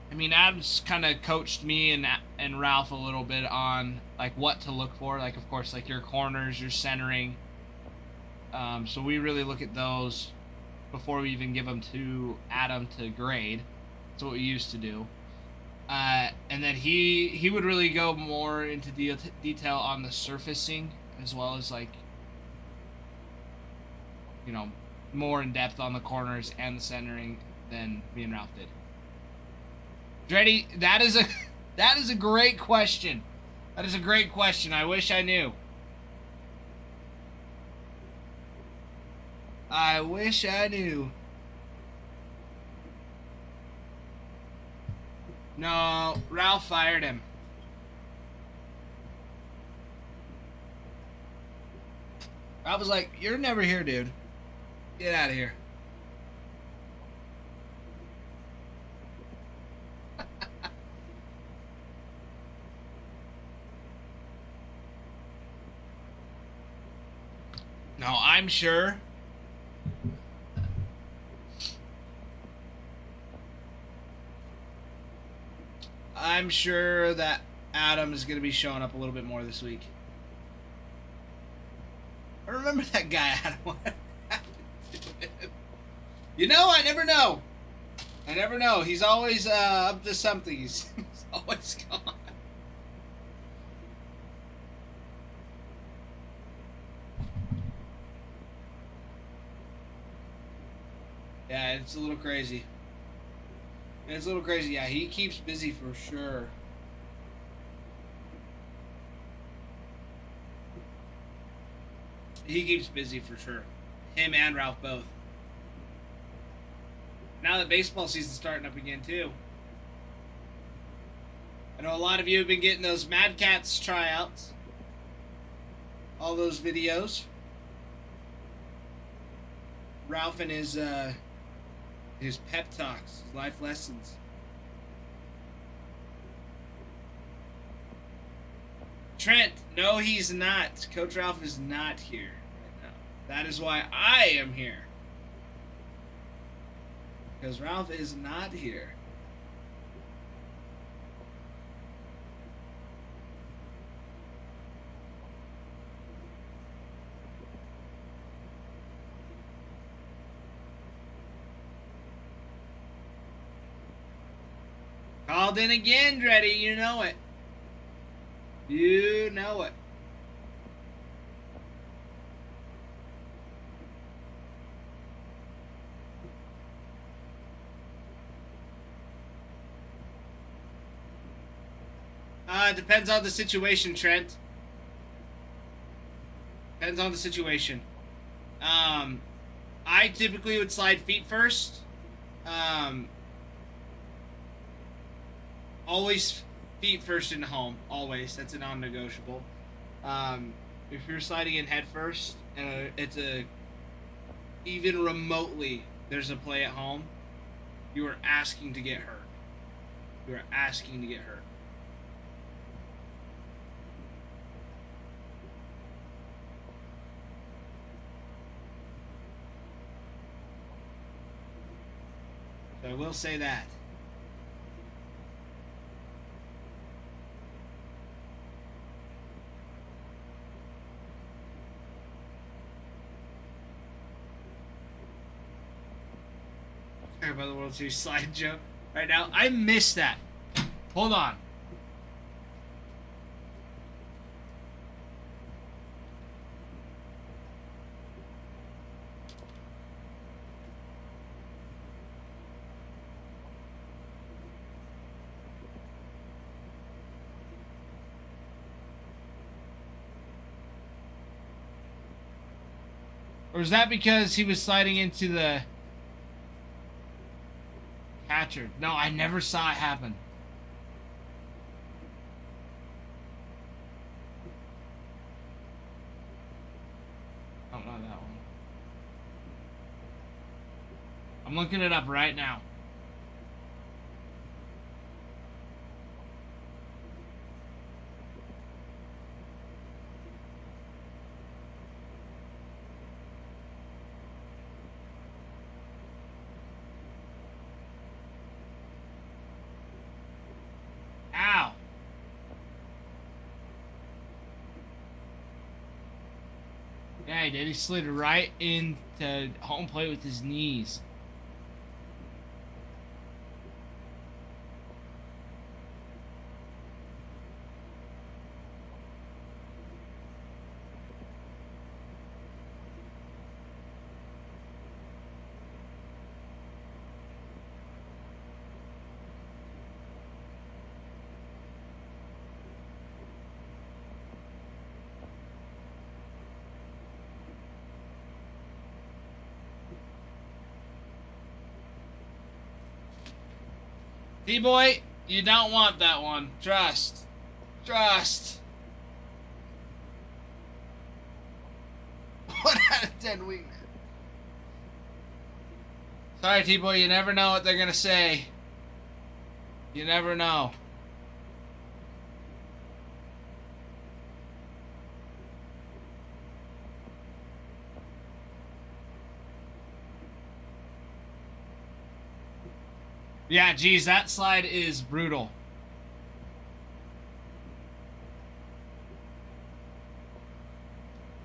I mean, Adam's kind of coached me and Ralph a little bit on like what to look for. Like, of course, like your corners, your centering. So we really look at those before we even give them to Adam to grade. That's what we used to do. And then he would really go more into detail on the surfacing as well as like, you know, more in depth on the corners and the centering than me and Ralph did. Dreddy, that is a great question. That is a great question. I wish I knew. I wish I knew. No, Ralph fired him. I was like, "You're never here, dude. Get out of here." No, I'm sure. I'm sure that Adam is going to be showing up a little bit more this week. I remember that guy, Adam. You know, I never know. I never know. He's always up to something. He's always gone. Yeah, it's a little crazy. It's a little crazy. Yeah, he keeps busy for sure. He keeps busy for sure. Him and Ralph both. Now that baseball season's starting up again too. I know a lot of you have been getting those Mad Cats tryouts. All those videos. Ralph and his pep talks, his life lessons. Trent, no, he's not. Coach Ralph is not here right now. That is why I am here. Because Ralph is not here. Called in again, Dreddy. You know it. You know it. Depends on the situation, Trent. Depends on the situation. I typically would slide feet first. Always feet first in home. Always. That's a non-negotiable. If you're sliding in head first and it's a even remotely there's a play at home, you are asking to get hurt. You are asking to get hurt. So I will say that. About the World Series slide jump right now. I missed that. Hold on. Or is that because he was sliding into the catcher? No, I never saw it happen. I don't know that one. I'm looking it up right now. Yeah, he did. He slid right into home plate with his knees. D-boy, you don't want that one. Trust. Trust. 1 out of 10 weakness. Sorry, T-boy, you never know what they're gonna say. You never know. Yeah, geez, that slide is brutal.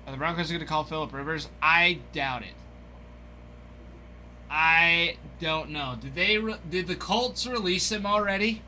Are the Broncos going to call Phillip Rivers? I doubt it. I don't know. Did the Colts release him already?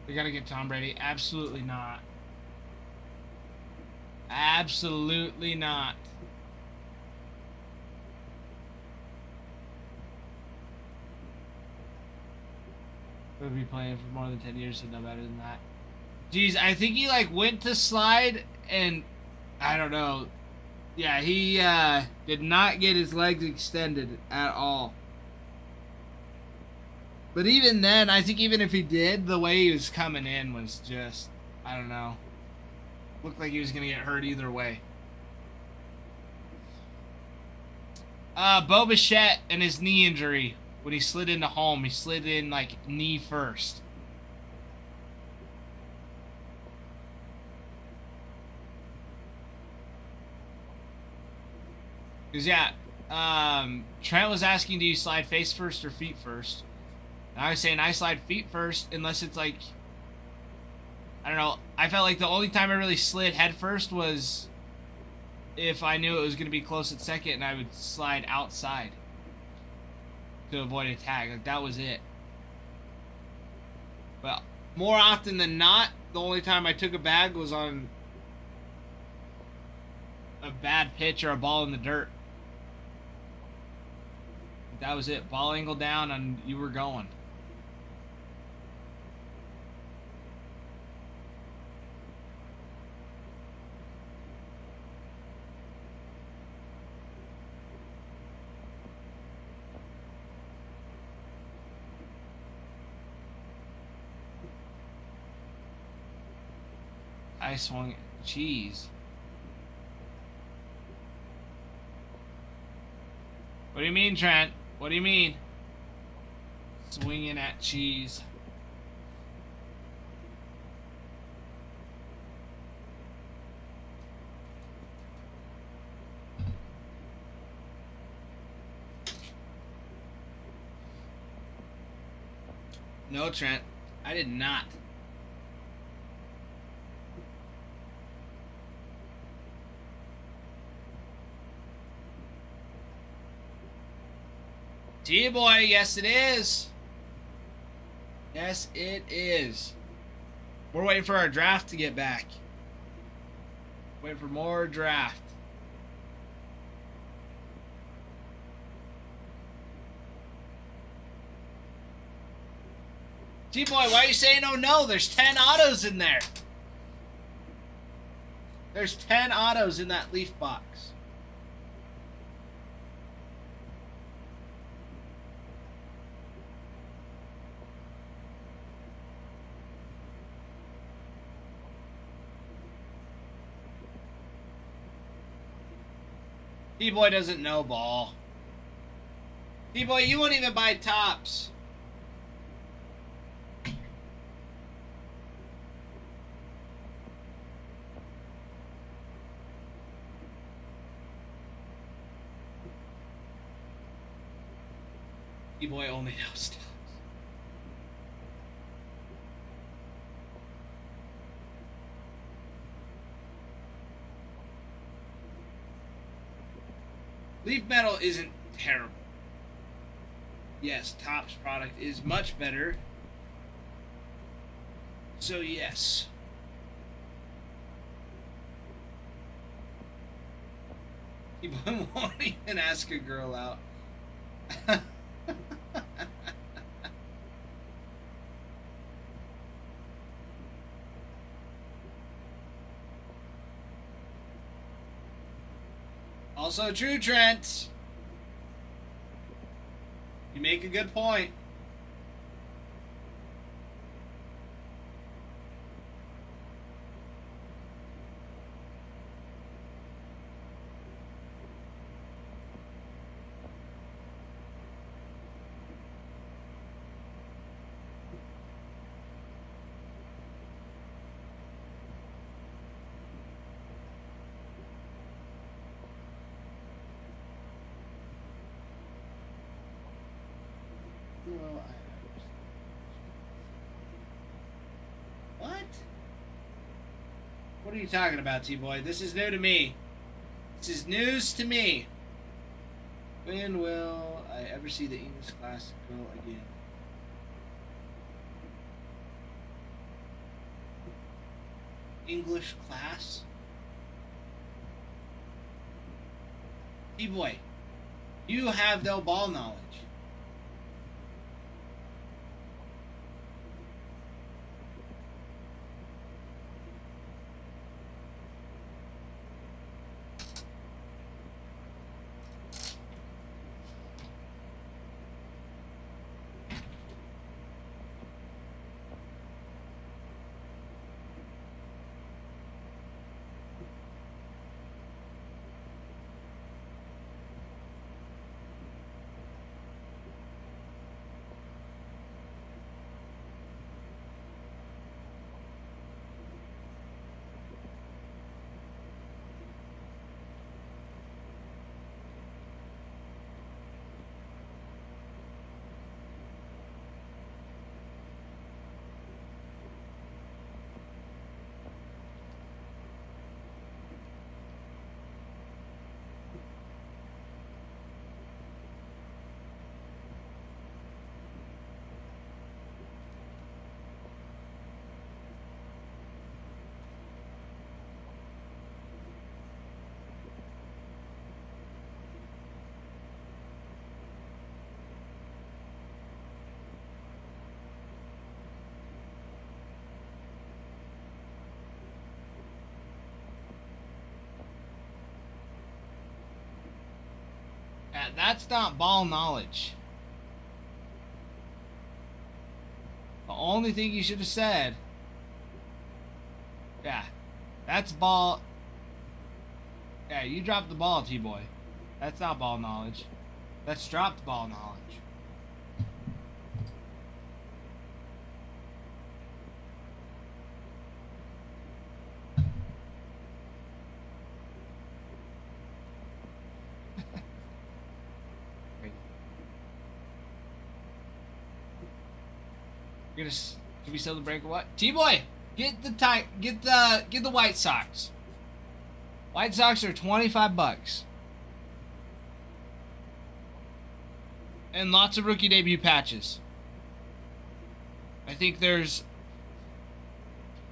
We gotta get Tom Brady. Absolutely not. Absolutely not. We'll be playing for more than 10 years, so no better than that. Jeez, I think he like went to slide and I don't know. Yeah, he did not get his legs extended at all. But even then, I think even if he did, the way he was coming in was just, I don't know. Looked like he was going to get hurt either way. Bo Bichette and his knee injury, when he slid into home, he slid in like knee first. Because, yeah, Trent was asking, do you slide face first or feet first? And I was saying I slide feet first unless it's like, I don't know. I felt like the only time I really slid head first was if I knew it was going to be close at second, and I would slide outside to avoid a tag. Like, that was it. Well, more often than not, the only time I took a bag was on a bad pitch or a ball in the dirt. That was it. Ball angle down and you were going. I swung. Jeez. What do you mean, Trent? What do you mean? Swinging at cheese. No, Trent. I did not. T-boy, yes it is. Yes it is. We're waiting for our draft to get back. Waiting for more draft. T-boy, why are you saying oh no? There's 10 autos in there. There's 10 autos in that leaf box. T-boy doesn't know ball. T-boy, you won't even buy tops. T-boy only knows tops. Leaf metal isn't terrible. Yes, Topps product is much better. So yes. People won't even ask a girl out. Also true, Trent. You make a good point. What? What are you talking about, T-boy? This is new to me. This is news to me. When will I ever see the English class go again? English class? T-boy, you have no ball knowledge. Yeah, that's not ball knowledge. The only thing you should have said. Yeah, that's ball. Yeah, you dropped the ball, T-Boy. That's not ball knowledge. That's dropped ball knowledge. You're gonna. Can we sell the break or what? T-Boy, get the White Sox. White Sox are $25. And lots of rookie debut patches. I think there's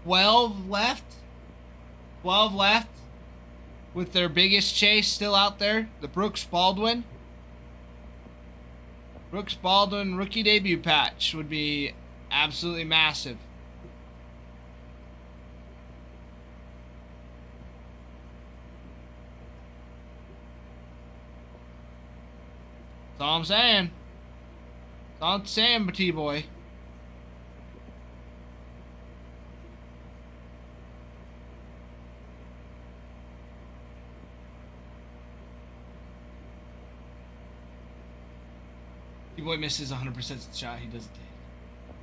12 left. 12 left. With their biggest chase still out there. The Brooks Baldwin. Brooks Baldwin rookie debut patch would be absolutely massive. That's all I'm saying. That's all I'm saying, T-Boy. T-Boy misses 100% of the shot he doesn't take.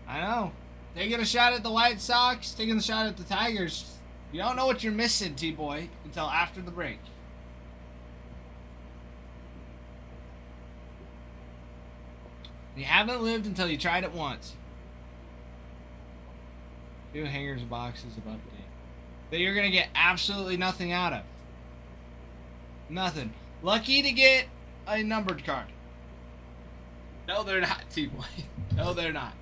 I know. Taking a shot at the White Sox, taking a shot at the Tigers. You don't know what you're missing, T-Boy, until after the break. You haven't lived until you tried it once. 2 hangers boxes above game that you're gonna get absolutely nothing out of. Nothing. Lucky to get a numbered card. No, they're not, T-Boy. No, they're not.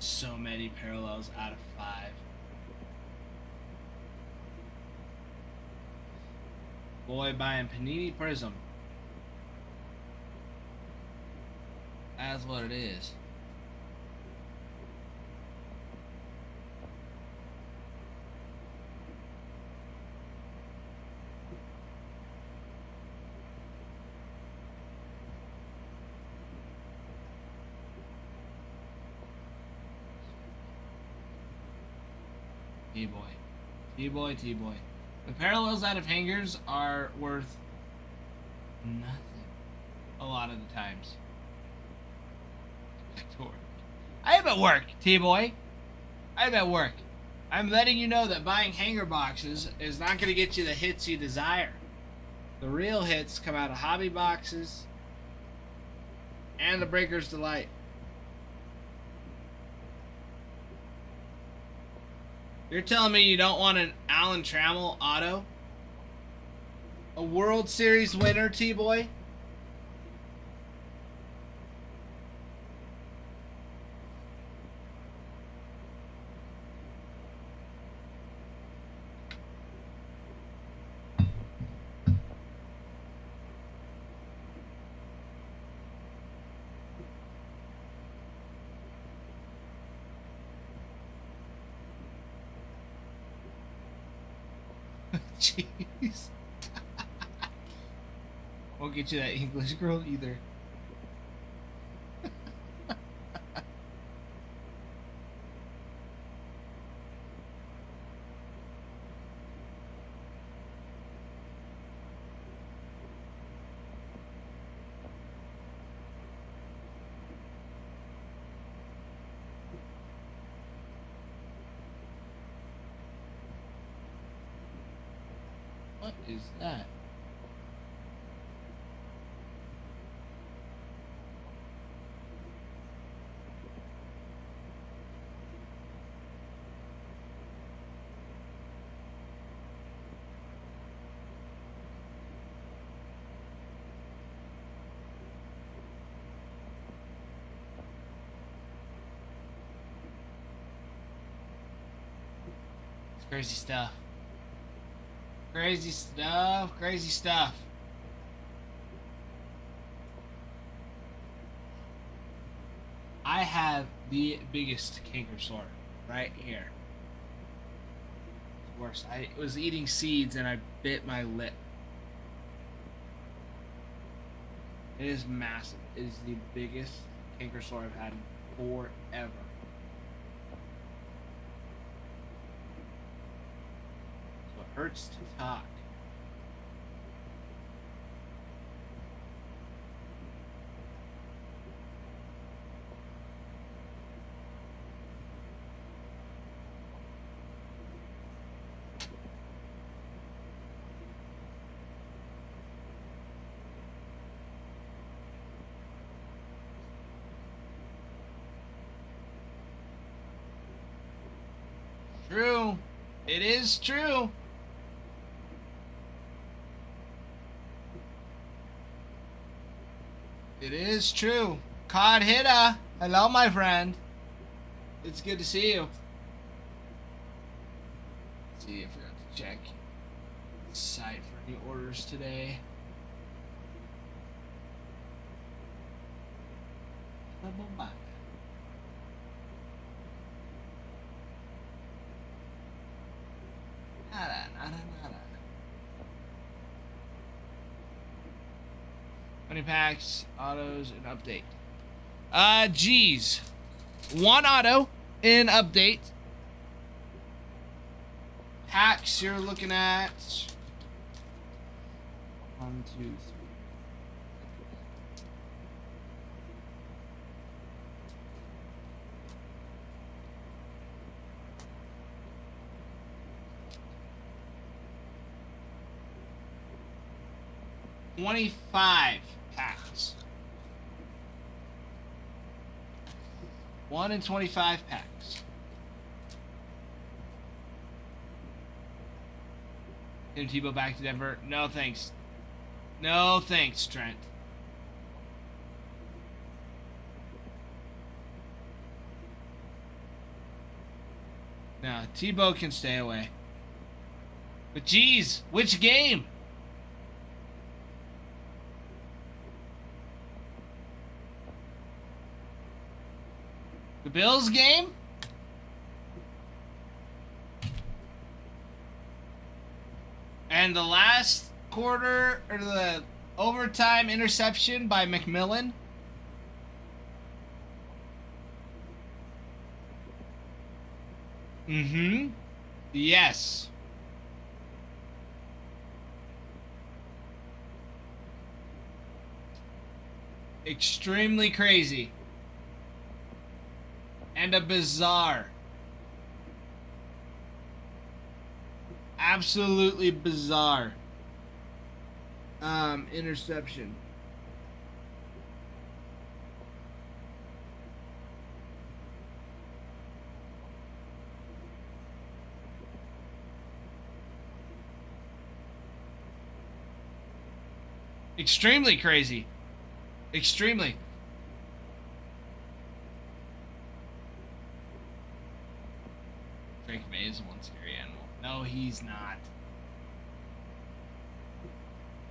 So many parallels out of 5. Boy buying Panini Prism. That's what it is. T-Boy. T-Boy, T-Boy. The parallels out of hangers are worth nothing. A lot of the times. I am at work, T-Boy. I am at work. I'm letting you know that buying hanger boxes is not going to get you the hits you desire. The real hits come out of hobby boxes and the Breaker's Delight. You're telling me you don't want an Alan Trammell auto? A World Series winner, T-Boy? Jeez. Won't get you that English girl either. What is that? It's crazy stuff. Crazy stuff. Crazy stuff. I have the biggest canker sore right here. It's worse. I was eating seeds and I bit my lip. It is massive. It is the biggest canker sore I've had forever. So it hurts to talk. True. It is true. It is true. Cod Hitta. Hello, my friend. It's good to see you. Let's see, I forgot to check the site for any orders today. Bye-bye. Nada. 20 packs, autos, and update. Geez. One auto in update. Packs you're looking at. 1, 2, 3. $25 packs. 1 in 25 packs. Tim Tebow back to Denver. No thanks. No thanks, Trent. No, Tebow can stay away. But geez, which game? The Bills game? And the last quarter, or the overtime interception by McMillan? Mm-hmm. Yes. Extremely crazy. And a bizarre. Absolutely bizarre. Interception. Extremely crazy. Extremely. Drake May is one scary animal. No, he's not.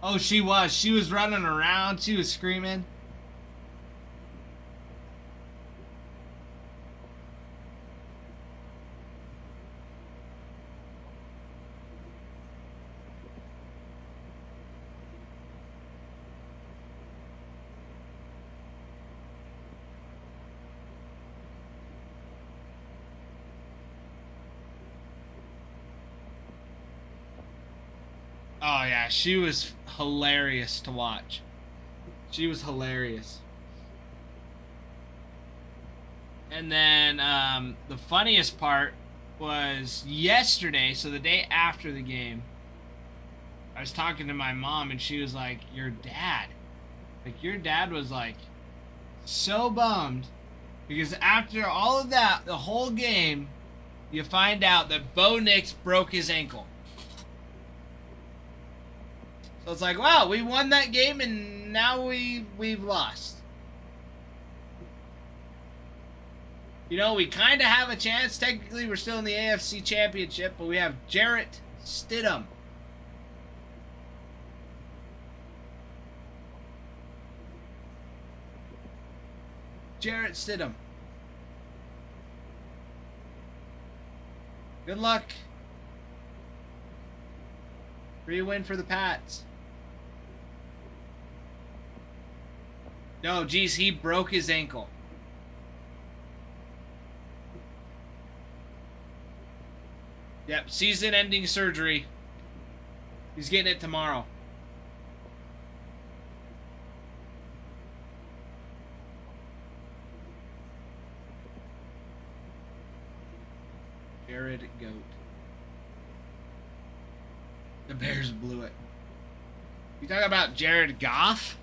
Oh, she was. She was running around. She was screaming. Oh, yeah, she was hilarious to watch. She was hilarious. And then the funniest part was yesterday, so the day after the game, I was talking to my mom and she was like, your dad. Like, your dad was like so bummed because after all of that, the whole game, you find out that Bo Nix broke his ankle. So it's like, wow, we won that game and now we've lost. You know, we kind of have a chance. Technically, we're still in the AFC Championship, but we have Jarrett Stidham Jarrett Stidham. Good luck. Free win for the Pats. No, geez, he broke his ankle. Yep, season-ending surgery. He's getting it tomorrow. Jared Goat. The Bears blew it. You talking about Jared Goff?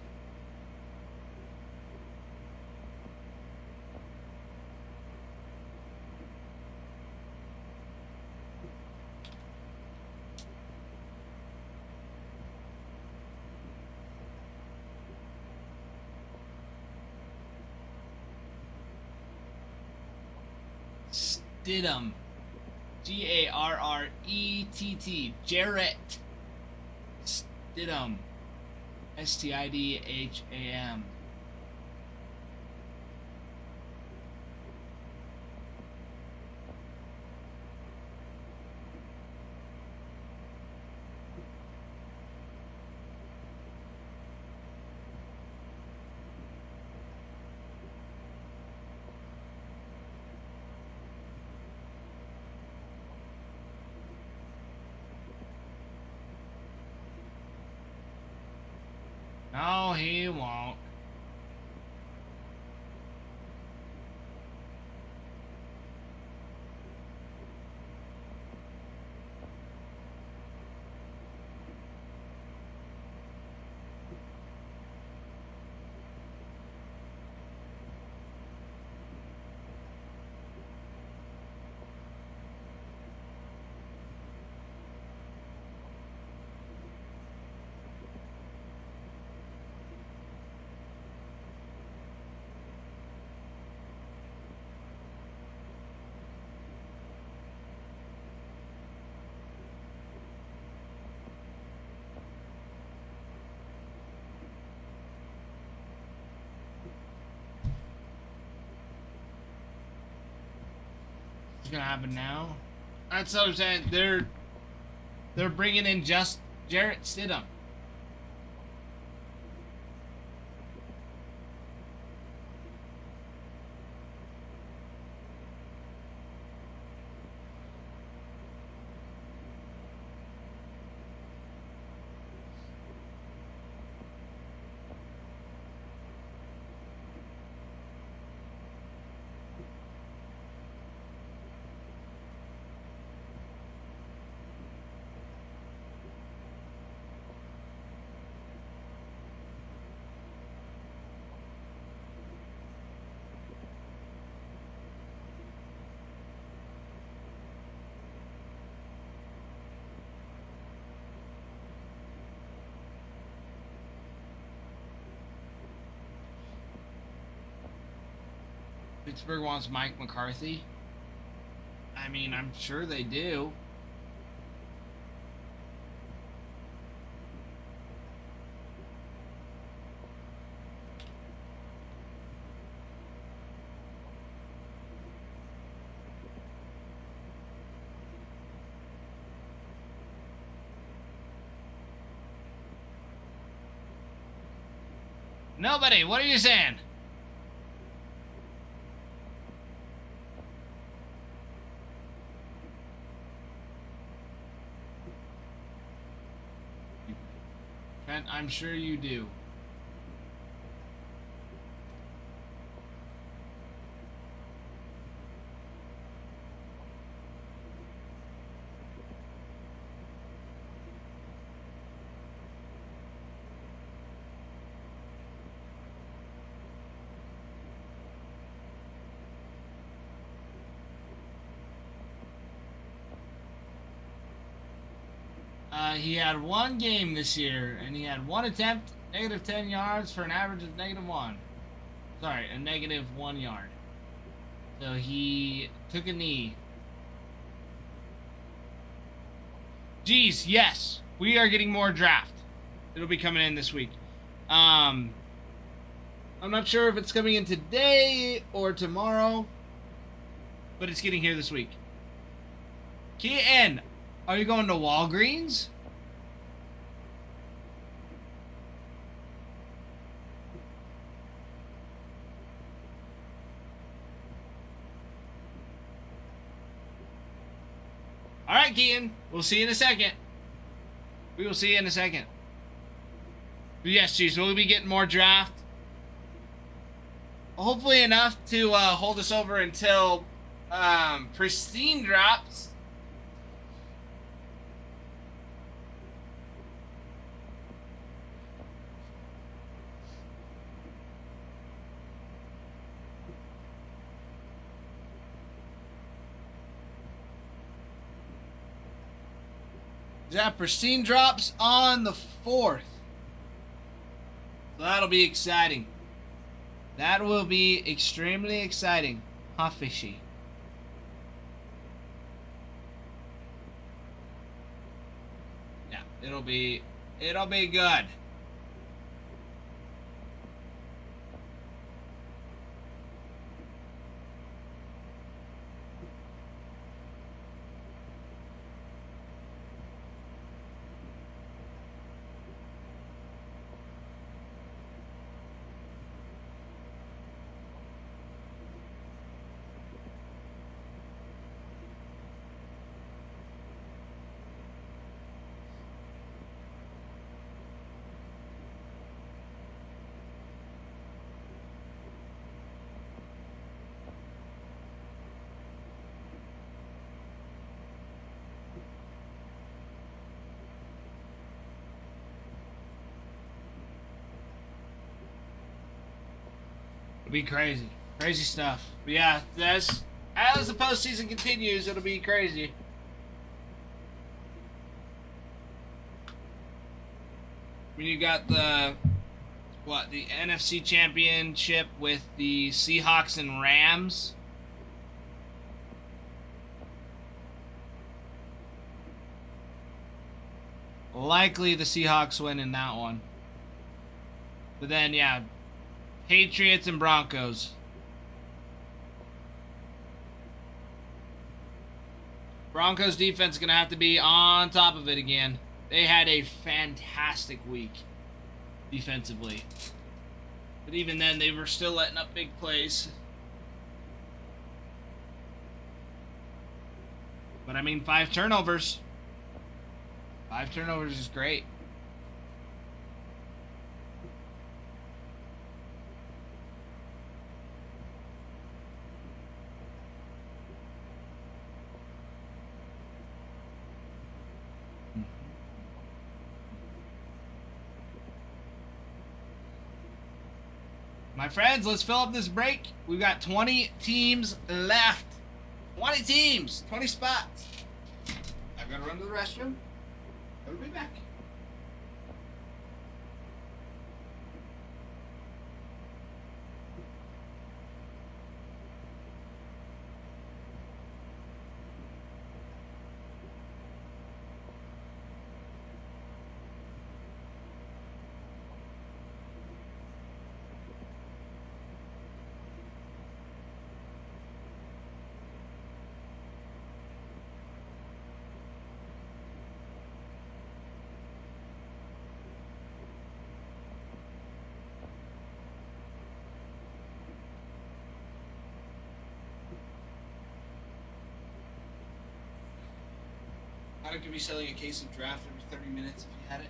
Stidham. Garrett. Jarrett Stidham. Stidham. No, he won't. What's gonna happen now? That's what I'm saying. They're bringing in just Jarrett Stidham. Pittsburgh wants Mike McCarthy. I mean, I'm sure they do. Nobody, what are you saying? I'm sure you do. He had one game this year, and he had one attempt, negative 10 yards for an average of -1. Sorry, a -1 yard. So he took a knee. Geez, yes, we are getting more draft. It'll be coming in this week. I'm not sure if it's coming in today or tomorrow, but it's getting here this week. Keaton, are you going to Walgreens? All right, Keaton. We'll see you in a second. We will see you in a second. But yes, geez, we'll be getting more draft. Hopefully enough to hold us over until Pristine drops. Yeah, Pristine drops on the 4th. So that'll be exciting. That will be extremely exciting. Huh, Fishy? Yeah, it'll be good. It'll be crazy. Crazy stuff. But yeah, as the postseason continues, it'll be crazy. When you got the NFC Championship with the Seahawks and Rams. Likely the Seahawks win in that one. But then, yeah, Patriots and Broncos. Broncos defense is going to have to be on top of it again. They had a fantastic week defensively. But even then, they were still letting up big plays. But I mean, 5 turnovers. 5 turnovers is great. My friends, let's fill up this break. We've got 20 teams left. 20 teams, 20 spots. I've got to run to the restroom. I'll be back. How could be selling a case of draft every 30 minutes if you had it?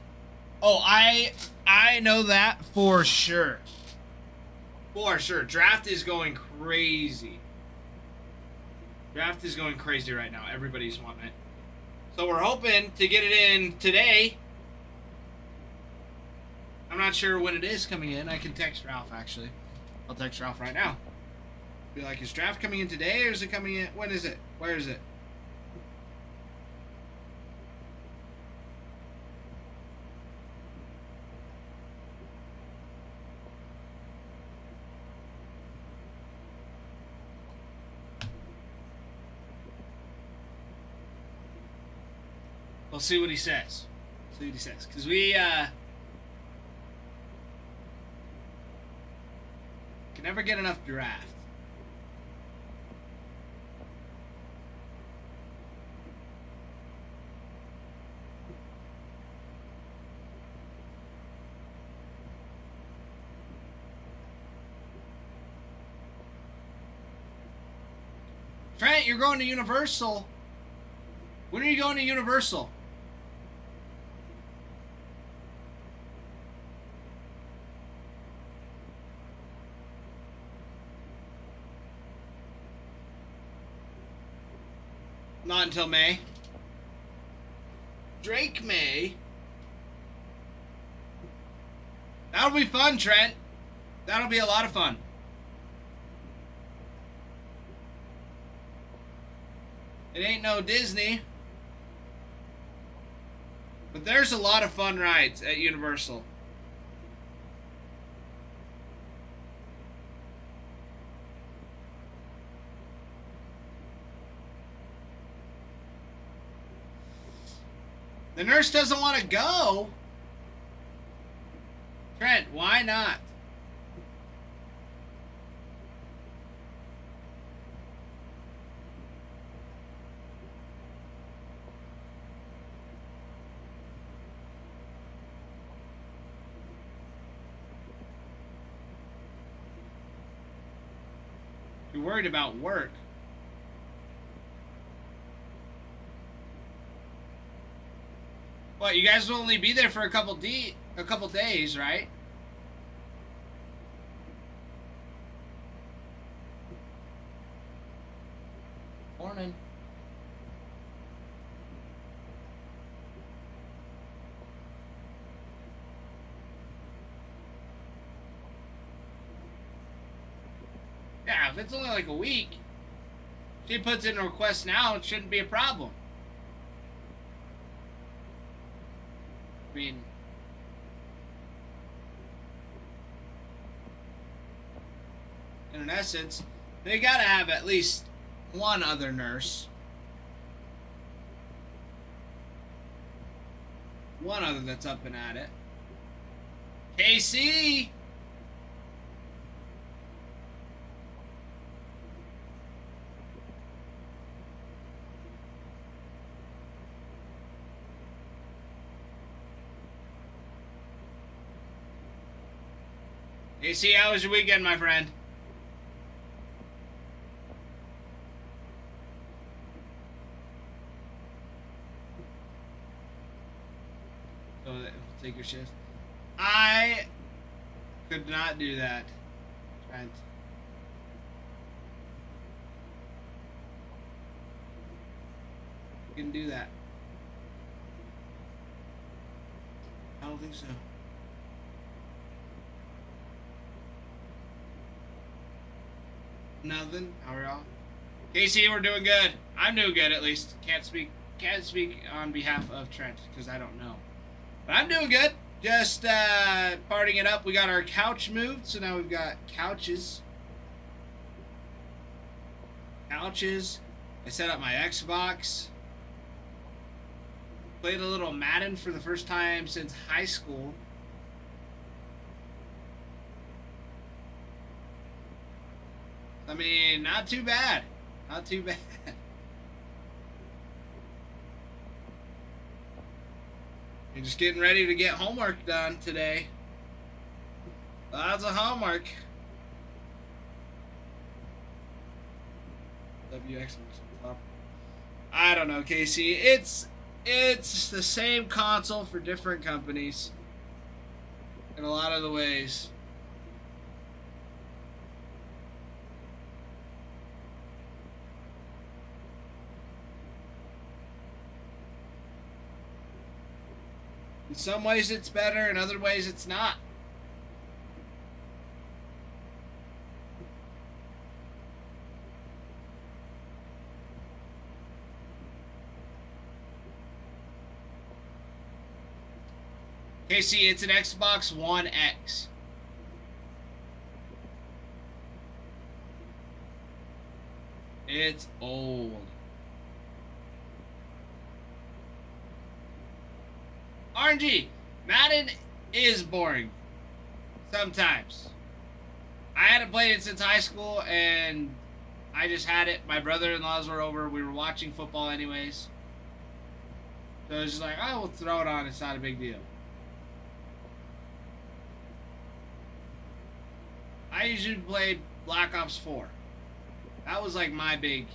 Oh, I know that for sure. For sure. Draft is going crazy. Draft is going crazy right now. Everybody's wanting it. So we're hoping to get it in today. I'm not sure when it is coming in. I can text Ralph, actually. I'll text Ralph right now. Be like, is draft coming in today or is it coming in? When is it? Where is it? We'll see what he says. See what he says. Because Never get enough draft. Trent, you're going to Universal. When are you going to Universal? Not until May. Drake May. That'll be fun, Trent. That'll be a lot of fun. It ain't no Disney. But there's a lot of fun rides at Universal. The nurse doesn't want to go. Trent, why not? You're worried about work. What, you guys will only be there for a couple days, right? Morning. Yeah, if it's only like a week, she puts in a request now, it shouldn't be a problem. I mean, in essence, they gotta have at least one other nurse. One other that's up and at it. KC! KC, how was your weekend, my friend? So, take your shift. I could not do that, Trent. You can do that. I don't think so. Nothing. How are y'all? Casey, we're doing good. I'm doing good, at least. Can't speak on behalf of Trent because I don't know. But I'm doing good. Just partying it up. We got our couch moved, so now we've got couches. Couches. I set up my Xbox. Played a little Madden for the first time since high school. I mean, not too bad. Not too bad. You're just getting ready to get homework done today. Lots of homework. WX on top. I don't know, Casey. It's the same console for different companies. In a lot of the ways. In some ways it's better, in other ways it's not. Casey, it's an Xbox One X. It's old. RNG, Madden is boring. Sometimes. I hadn't played it since high school, and I just had it. My brother-in-laws were over. We were watching football anyways. So it's just like, oh, we'll throw it on. It's not a big deal. I usually play Black Ops 4. That was like my big...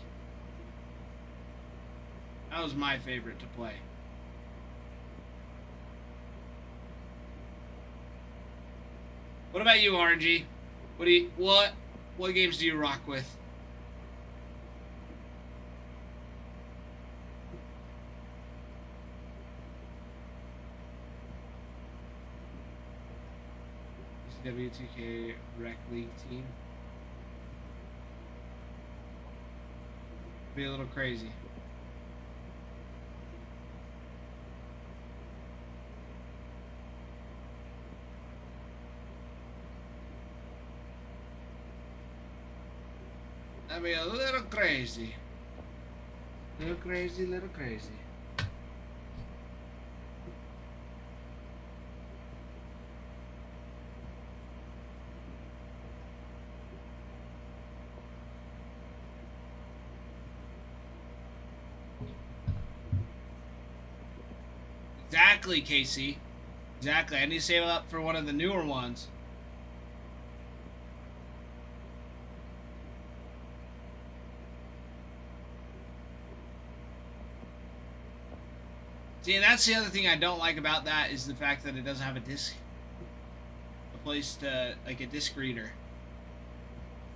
That was my favorite to play. What about you, RNG? What games do you rock with? WTK Rec League team. Be a little crazy. That'd be a little crazy. Little crazy, little crazy. Exactly, Casey. Exactly. I need to save up for one of the newer ones. See, and that's the other thing I don't like about that is the fact that it doesn't have a disc. A place to, like a disc reader.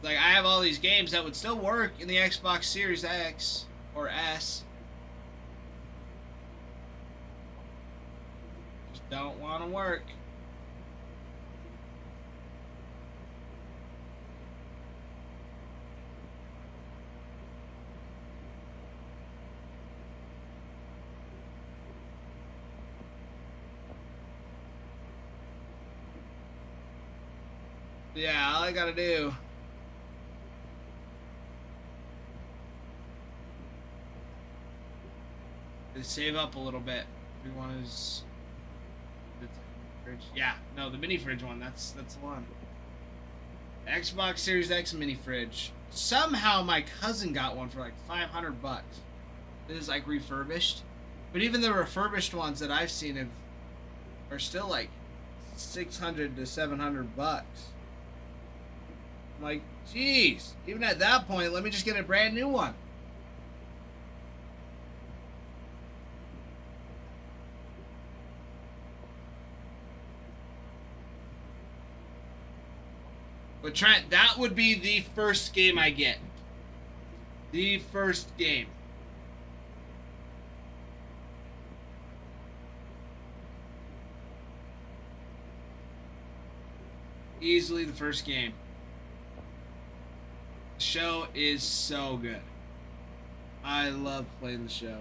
Like, I have all these games that would still work in the Xbox Series X or S. Just don't want to work. Yeah, all I gotta do is save up a little bit. Everyone is the fridge. Yeah, no, the mini fridge one. That's the one. Xbox Series X mini fridge. Somehow my cousin got one for like $500. It is like refurbished, but even the refurbished ones that I've seen are still like $600 to $700. I'm like, geez, even at that point, let me just get a brand new one. But Trent, that would be the first game I get. The first game. Easily the first game. The show is so good. I love playing the show.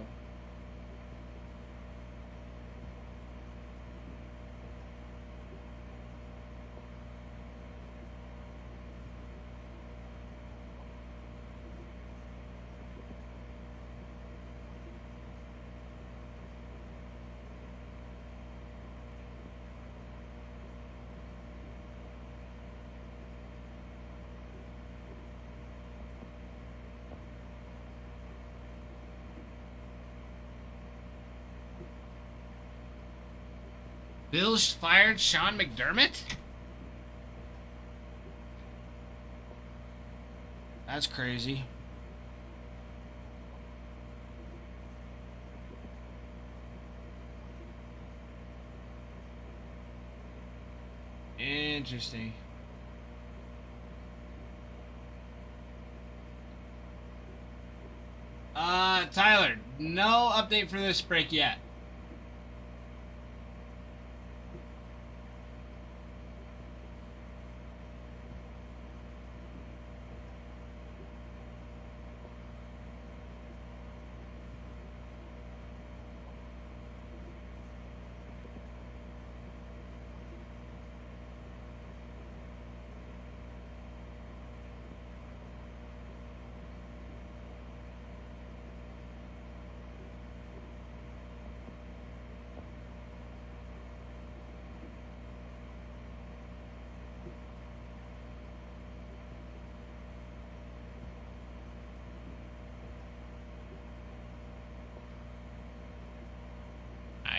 Bills fired Sean McDermott? That's crazy. Interesting. Tyler, no update for this break yet.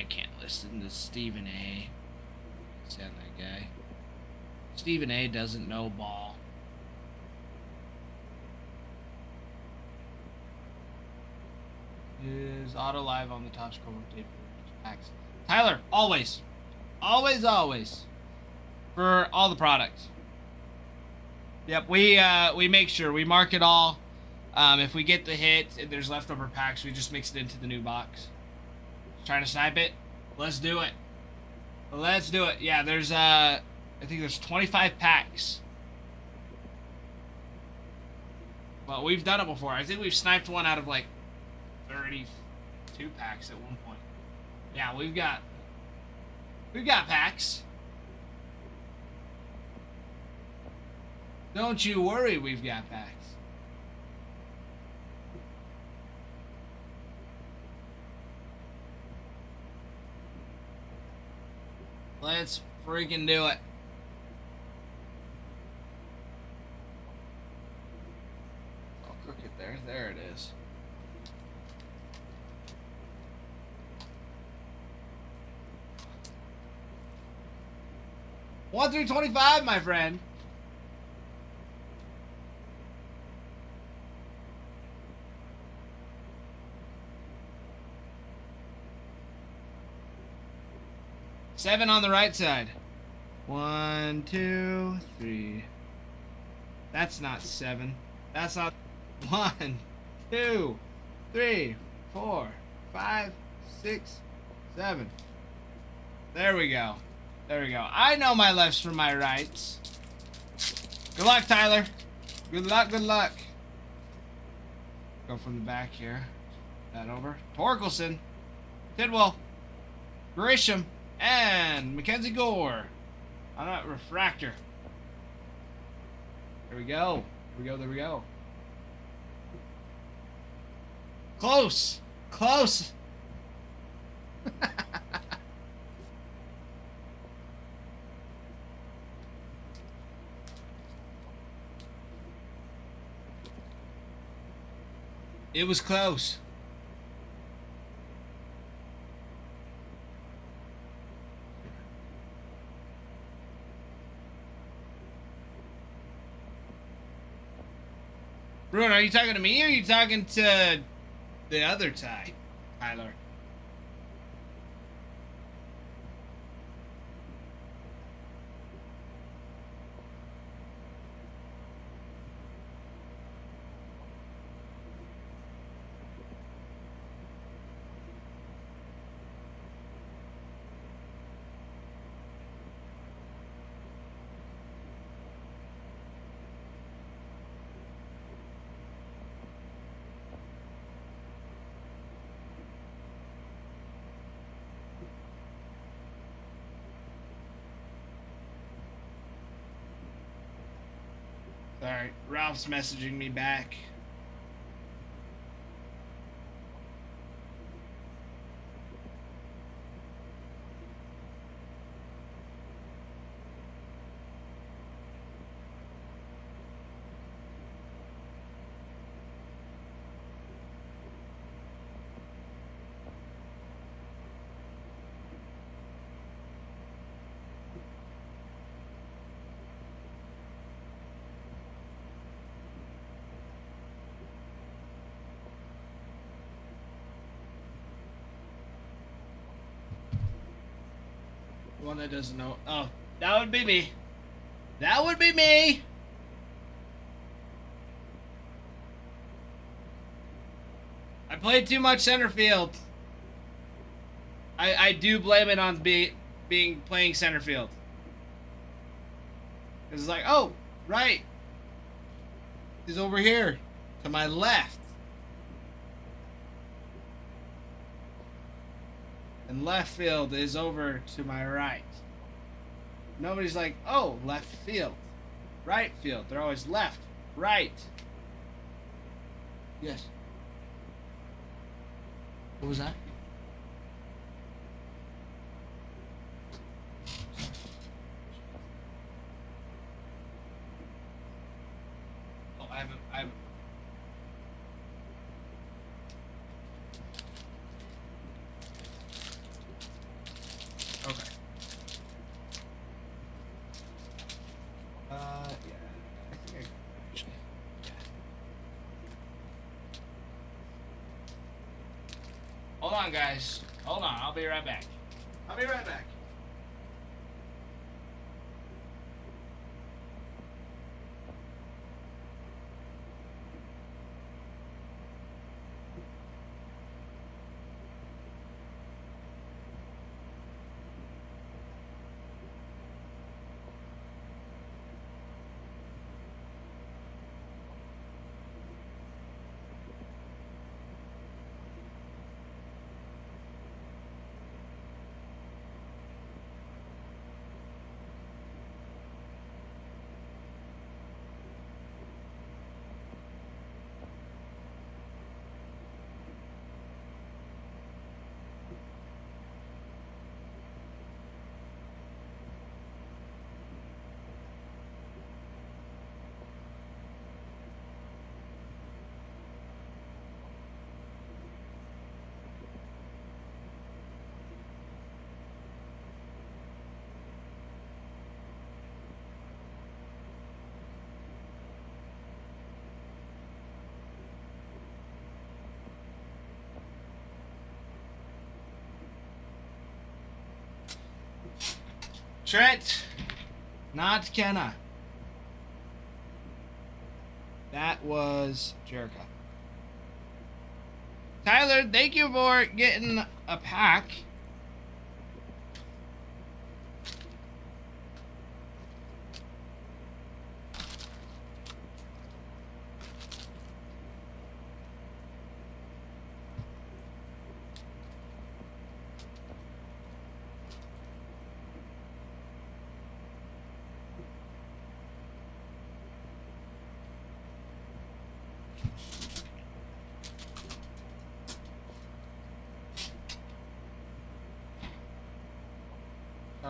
I can't listen to Stephen A. Send that guy. Stephen A. doesn't know ball. Is Auto Live on the top score tape for packs? Tyler, always. Always, always. For all the products. Yep, we make sure. We mark it all. If we get the hit, if there's leftover packs, we just mix it into the new box. Trying to snipe it? Let's do it. Let's do it. Yeah, there's, I think there's 25 packs. Well, we've done it before. I think we've sniped one out of, like, 32 packs at one point. Yeah, we've got packs. Don't you worry, we've got packs. Let's freaking do it. I'll crook it there. There it is. One through 25, my friend. Seven on the right side. 1, 2, 3. That's not 7. That's not 1, 2, 3, 4, 5, 6, 7. There we go. There we go. I know my lefts from my rights. Good luck, Tyler. Good luck, good luck. Go from the back here. That over. Torkelson. Tidwell. Grisham. And Mackenzie Gore. On that refractor. There we go. There we go, there we go. Close. Close. It was close. Bruno, are you talking to me or are you talking to the other Tyler? Alright, Ralph's messaging me back. One that doesn't know. Oh, that would be me. That would be me. I played too much center field. I do blame it on playing center field. It's like, oh, right. He's over here to my left. And left field is over to my right. Nobody's like, oh, left field. Right field. They're always left, right. Yes. What was that? Oh, I haven't. on, guys. Hold on. I'll be right back. I'll be right back. Trent, not Kenna. That was Jericho. Tyler, thank you for getting a pack.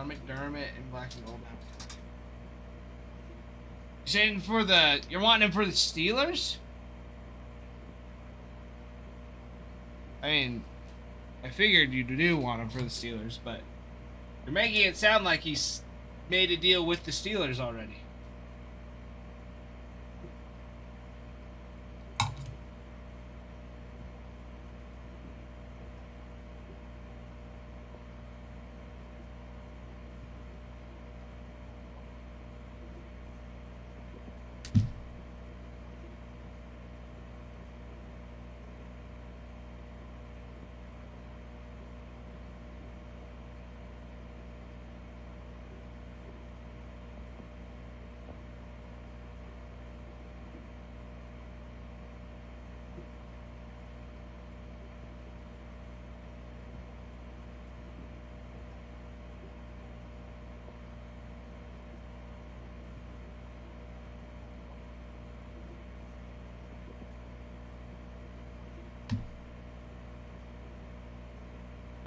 McDermott and black and gold now. You're saying you're wanting him for the Steelers? I mean, I figured you do want him for the Steelers, but you're making it sound like he's made a deal with the Steelers already.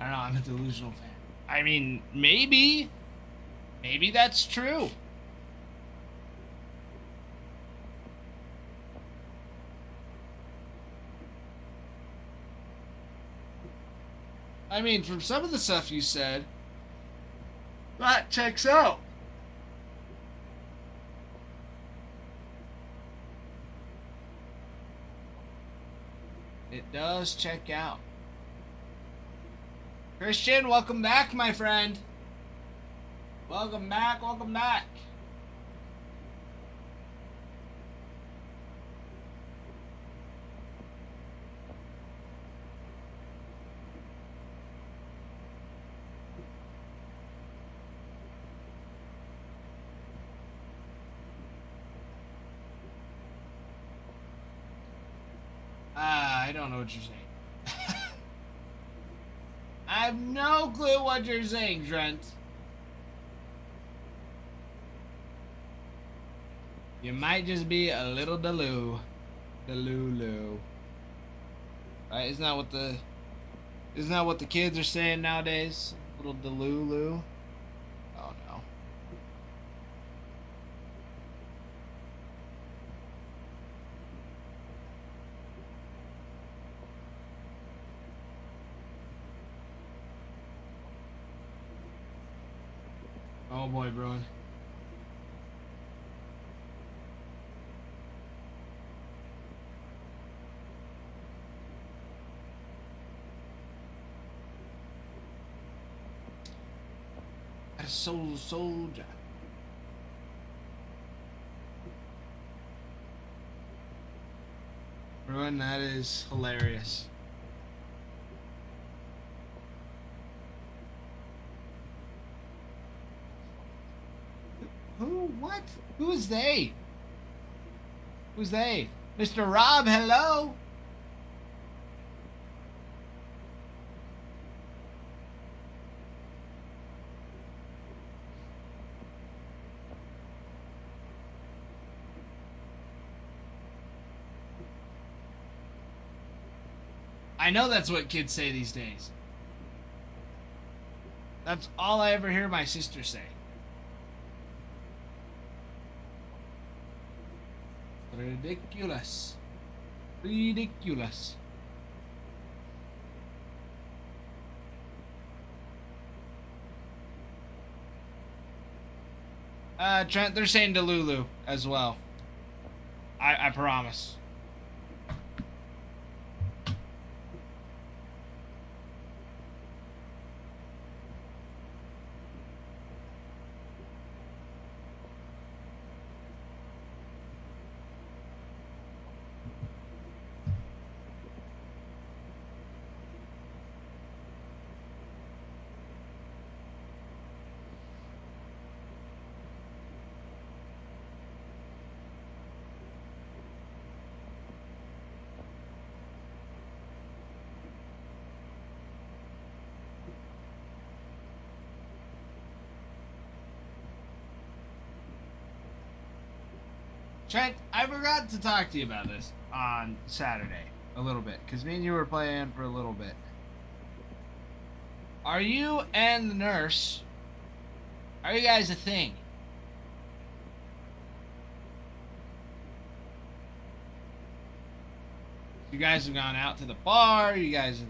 I don't know, I'm a delusional fan. I mean, maybe that's true. I mean, from some of the stuff you said, that checks out. It does check out. Christian, welcome back, my friend. Welcome back, welcome back. I don't know what you're saying. I have no clue what you're saying, Trent. You might just be a little Delulu. Delulu. Right? Isn't that what the kids are saying nowadays? Little Delulu. Oh no. Oh boy, Bruin. Soldier. Everyone, that is hilarious. Who? What? Who is they? Who's they? Mr. Rob, hello? I know that's what kids say these days. That's all I ever hear my sister say. Ridiculous. Ridiculous. Trent, they're saying Delulu as well. I promise. Trent, I forgot to talk to you about this on Saturday a little bit, because me and you were playing for a little bit. Are you and the nurse, are you guys a thing? You guys have gone out to the bar, you guys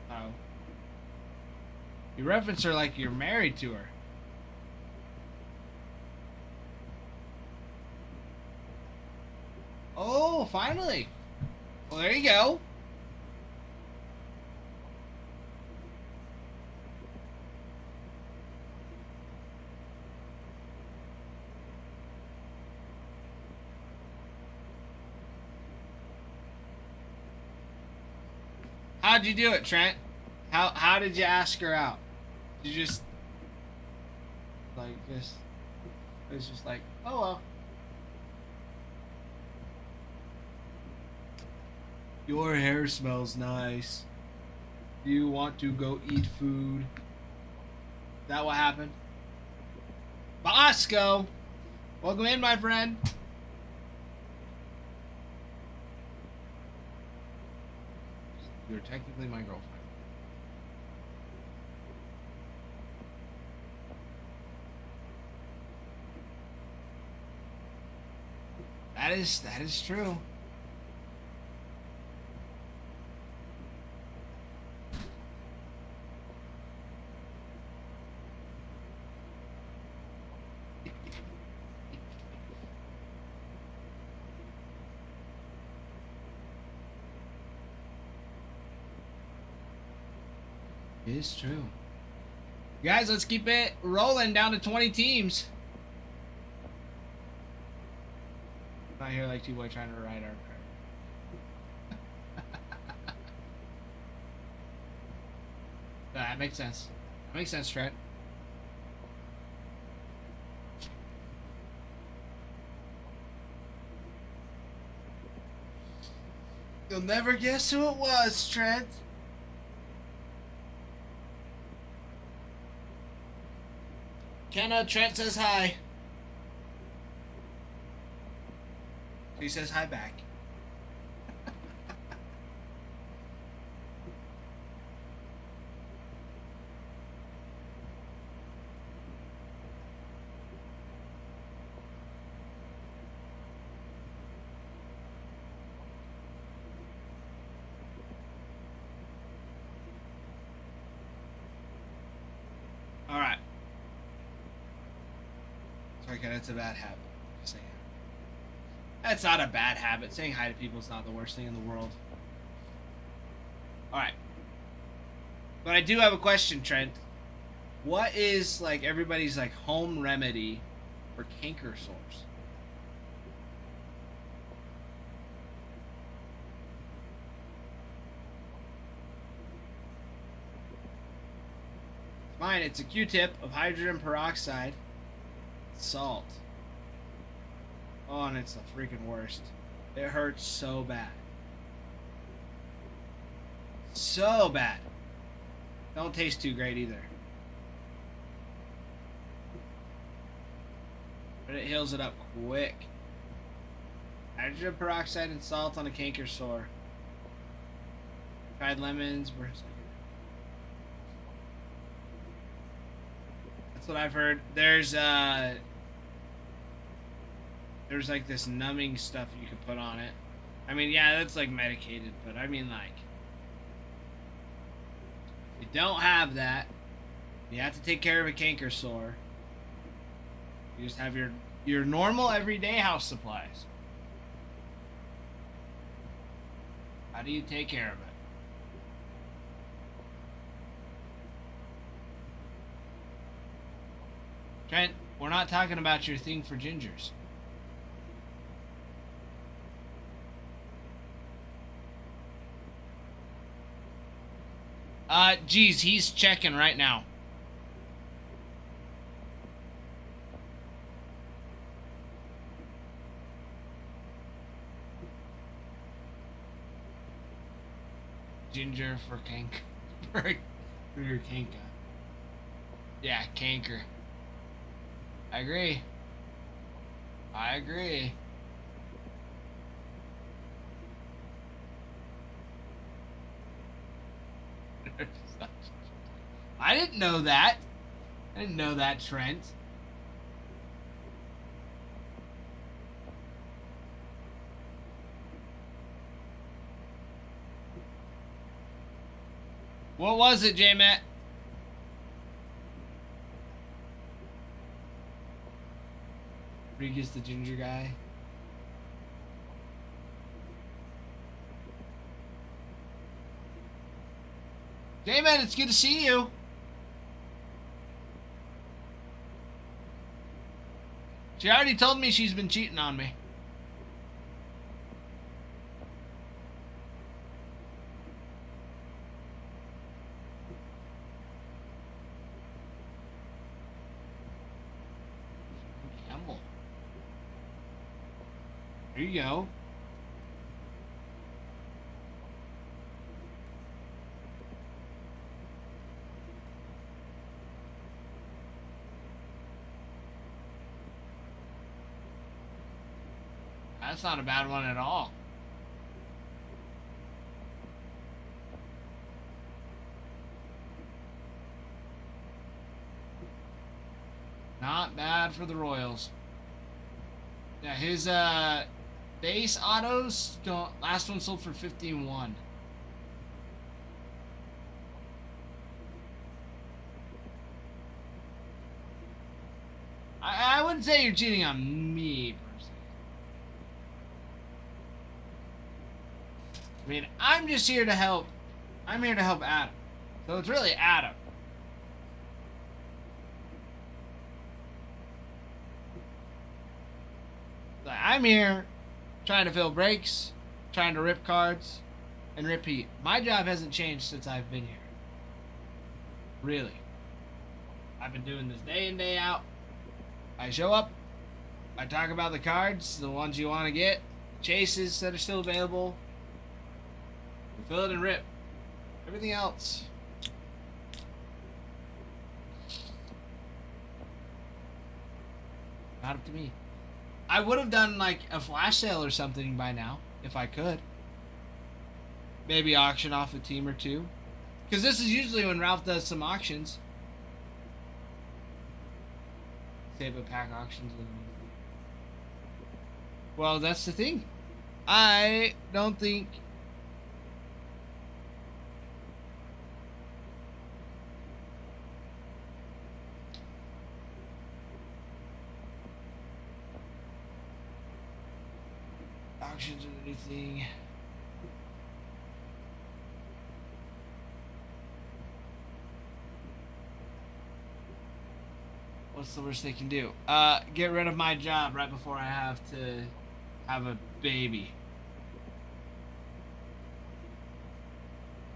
have... You reference her like you're married to her. Oh, finally. Well, there you go. How'd you do it, Trent? How did you ask her out? You just it was just like, oh well. Your hair smells nice. Do you want to go eat food? Is that what happened? Bosco! Welcome in, my friend. You're technically my girlfriend. That is true. It is true. Guys, let's keep it rolling down to 20 teams. Not here like T-Boy trying to ride our car. That makes sense. That makes sense, Trent. You'll never guess who it was, Trent. Kenna, Trent says hi. He says hi back. Alright. Sorry, Ken, it's a bad habit. Just saying. That's not a bad habit. Saying hi to people is not the worst thing in the world. Alright. But I do have a question, Trent. What is like everybody's like home remedy for canker sores? Mine, it's a Q-tip of hydrogen peroxide, salt. Oh, and it's the freaking worst. It hurts so bad. So bad. Don't taste too great either. But it heals it up quick. Hydrogen peroxide and salt on a canker sore. Tried lemons. That's what I've heard. There's like this numbing stuff you can put on it. I mean, yeah, that's like medicated, but I mean like if you don't have that, you have to take care of a canker sore. You just have your normal everyday house supplies. How do you take care of it? Trent, we're not talking about your thing for gingers. Geez, he's checking right now. Ginger for canker. for your canker. Yeah, canker. I agree. I agree. I didn't know that. I didn't know that, Trent. What was it, J-Matt? Rodriguez, the ginger guy. J-Man, it's good to see you. She already told me she's been cheating on me. Campbell. There you go. That's not a bad one at all. Not bad for the Royals. Yeah, his base autos last one sold for 15-1. I wouldn't say you're cheating on me per se. I mean, I'm just here to help. I'm here to help Adam. So it's really Adam. I'm here trying to fill breaks, trying to rip cards, and repeat. My job hasn't changed since I've been here. Really. I've been doing this day in, day out. I show up, I talk about the cards, the ones you want to get, chases that are still available. We fill it and rip. Everything else. Not up to me. I would have done like a flash sale or something by now, if I could. Maybe auction off a team or two. Because this is usually when Ralph does some auctions. Save a pack auctions. Well, that's the thing. I don't think... auctions or anything. What's the worst they can do? Get rid of my job right before I have to have a baby.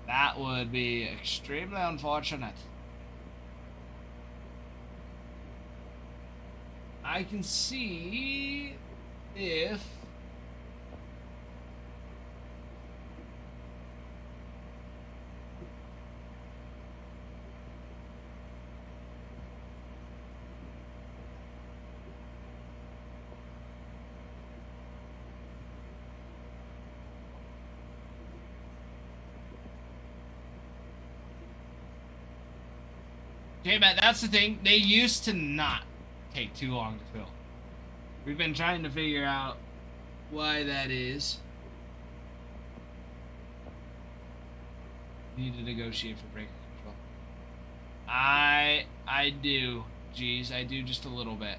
That would be extremely unfortunate. I can see if... Okay, Matt, that's the thing. They used to not take too long to fill. We've been trying to figure out why that is. Need to negotiate for break control. I do. Geez, I do just a little bit.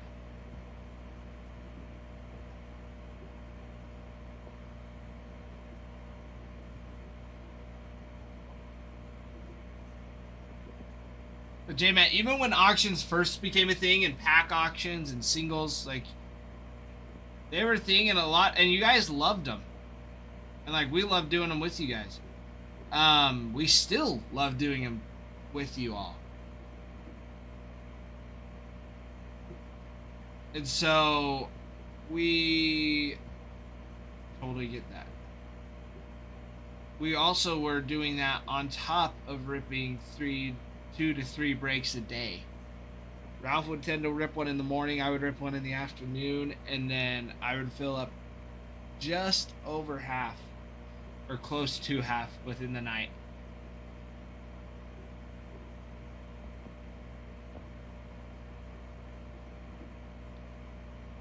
But J-Man, even when auctions first became a thing, and pack auctions and singles, like, they were a thing and a lot, and you guys loved them. And, like, we love doing them with you guys. We still love doing them with you all. And so, we totally get that. We also were doing that on top of ripping 2 to 3 breaks a day. Ralph would tend to rip one in the morning, I would rip one in the afternoon, and then I would fill up just over half, or close to half, within the night.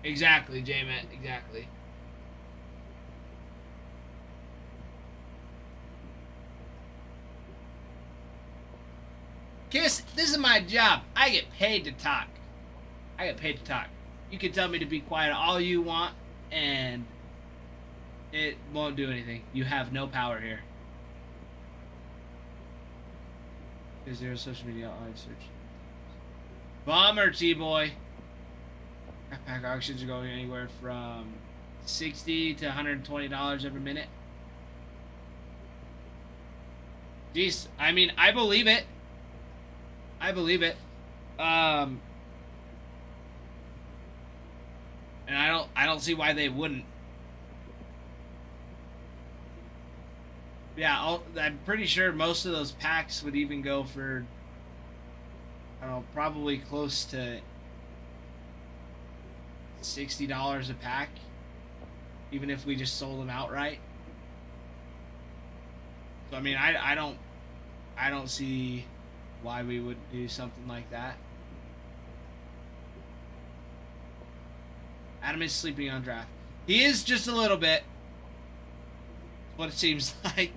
Exactly, J-Man, exactly. Kiss, this is my job. I get paid to talk. I get paid to talk. You can tell me to be quiet all you want, and it won't do anything. You have no power here. Is there a social media live search? Bummer, T-Boy. Pack auctions are going anywhere from $60 to $120 every minute. Jeez, I mean, I believe it. I believe it. And I don't see why they wouldn't. Yeah, I'm pretty sure most of those packs would even go for, I don't know, probably close to $60 a pack, even if we just sold them outright. So I mean, I don't see why we would do something like that. Adam is sleeping on draft. He is just a little bit. What it seems like.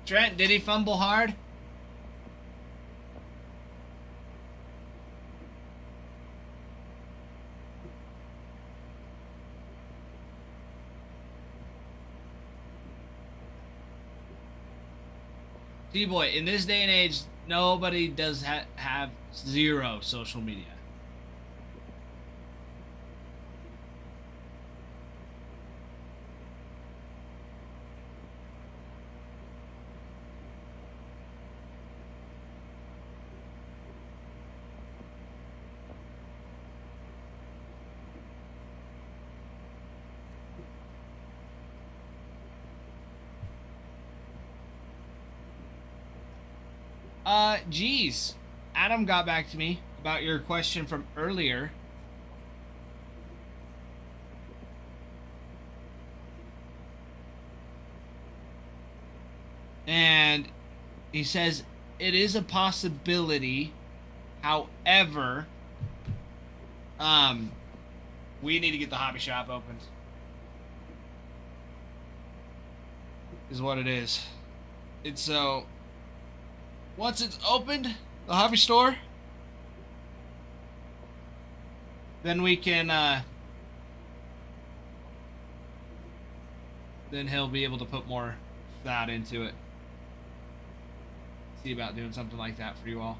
Trent, did he fumble hard? D-Boy, in this day and age, nobody does have zero social media. Geez. Adam got back to me about your question from earlier. And he says it is a possibility. However, we need to get the hobby shop opened. Is what it is. It's so once it's opened, the hobby store, then we can then he'll be able to put more thought into it. See about doing something like that for you all.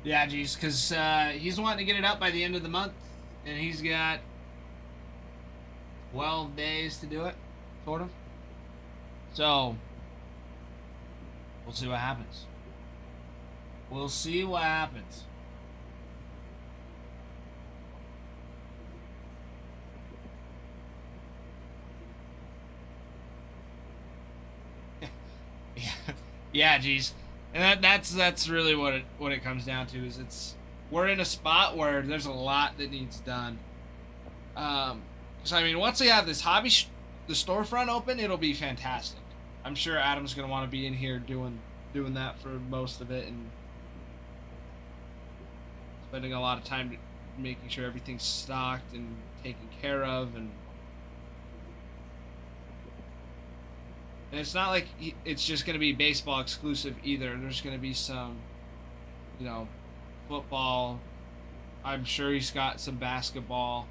Yeah, geez, because he's wanting to get it up by the end of the month, and he's got 12 days to do it, sort of. So, we'll see what happens. We'll see what happens. Yeah, geez. And that's really what it comes down to is we're in a spot where there's a lot that needs done. So I mean, once we have this the storefront open, it'll be fantastic. I'm sure Adam's gonna want to be in here doing that for most of it and spending a lot of time making sure everything's stocked and taken care of and it's not like it's just going to be baseball exclusive either. There's going to be some, football. I'm sure he's got some basketball.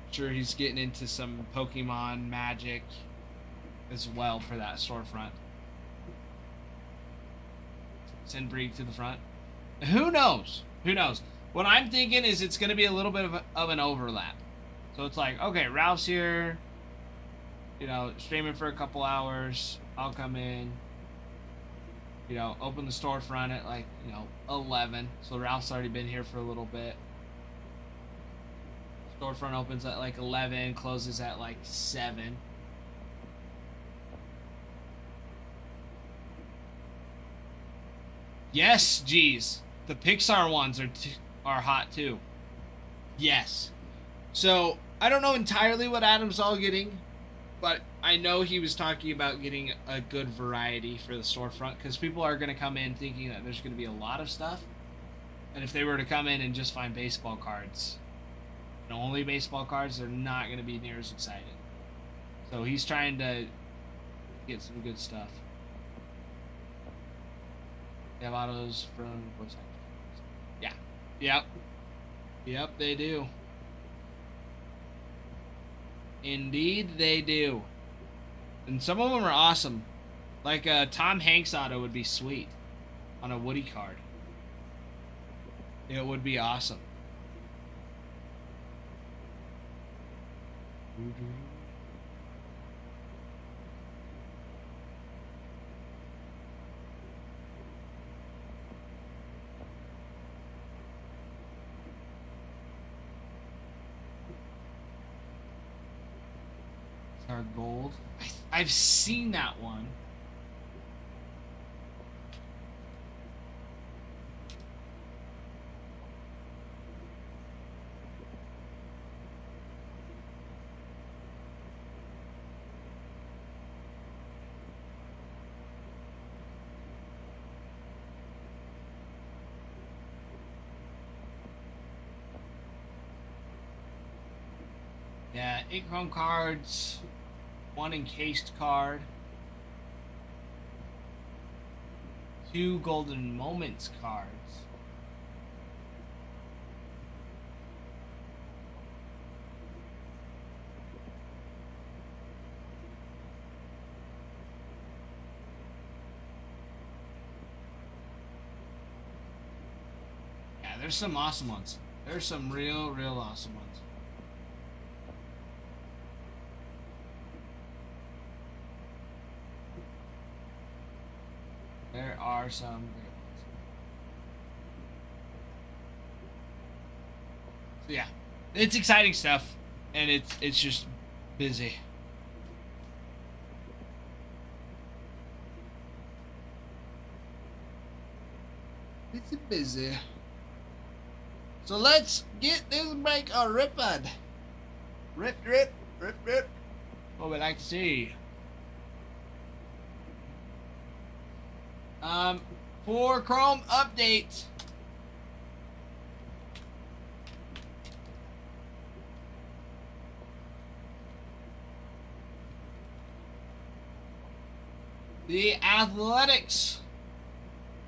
I'm sure he's getting into some Pokemon Magic as well for that storefront. Send Breed to the front. Who knows? Who knows? What I'm thinking is it's going to be a little bit of an overlap. So it's like, okay, Ralph's here. Streaming for a couple hours. I'll come in. Open the storefront at 11. So Ralph's already been here for a little bit. Storefront opens at 11, closes at 7. Yes, geez. The Pixar ones are hot too. Yes. So I don't know entirely what Adam's all getting. But I know he was talking about getting a good variety for the storefront because people are going to come in thinking that there's going to be a lot of stuff. And if they were to come in and just find baseball cards, and only baseball cards, they're not going to be near as excited. So he's trying to get some good stuff. They have autos from both sides. Yeah. Yep. Yep, they do. Indeed, they do. And some of them are awesome. Like a Tom Hanks auto would be sweet on a Woody card. It would be awesome. Our gold. I've seen that one. Yeah, 8 chrome cards. 1 encased card, 2 golden moments cards, yeah, there's some awesome ones. There's some real awesome ones. There are some great ones. So yeah, it's exciting stuff, and it's just busy. busy. So let's get this break a rippin'. Rip, rip, rip, rip. What would we like to see? For Chrome update. The Athletics.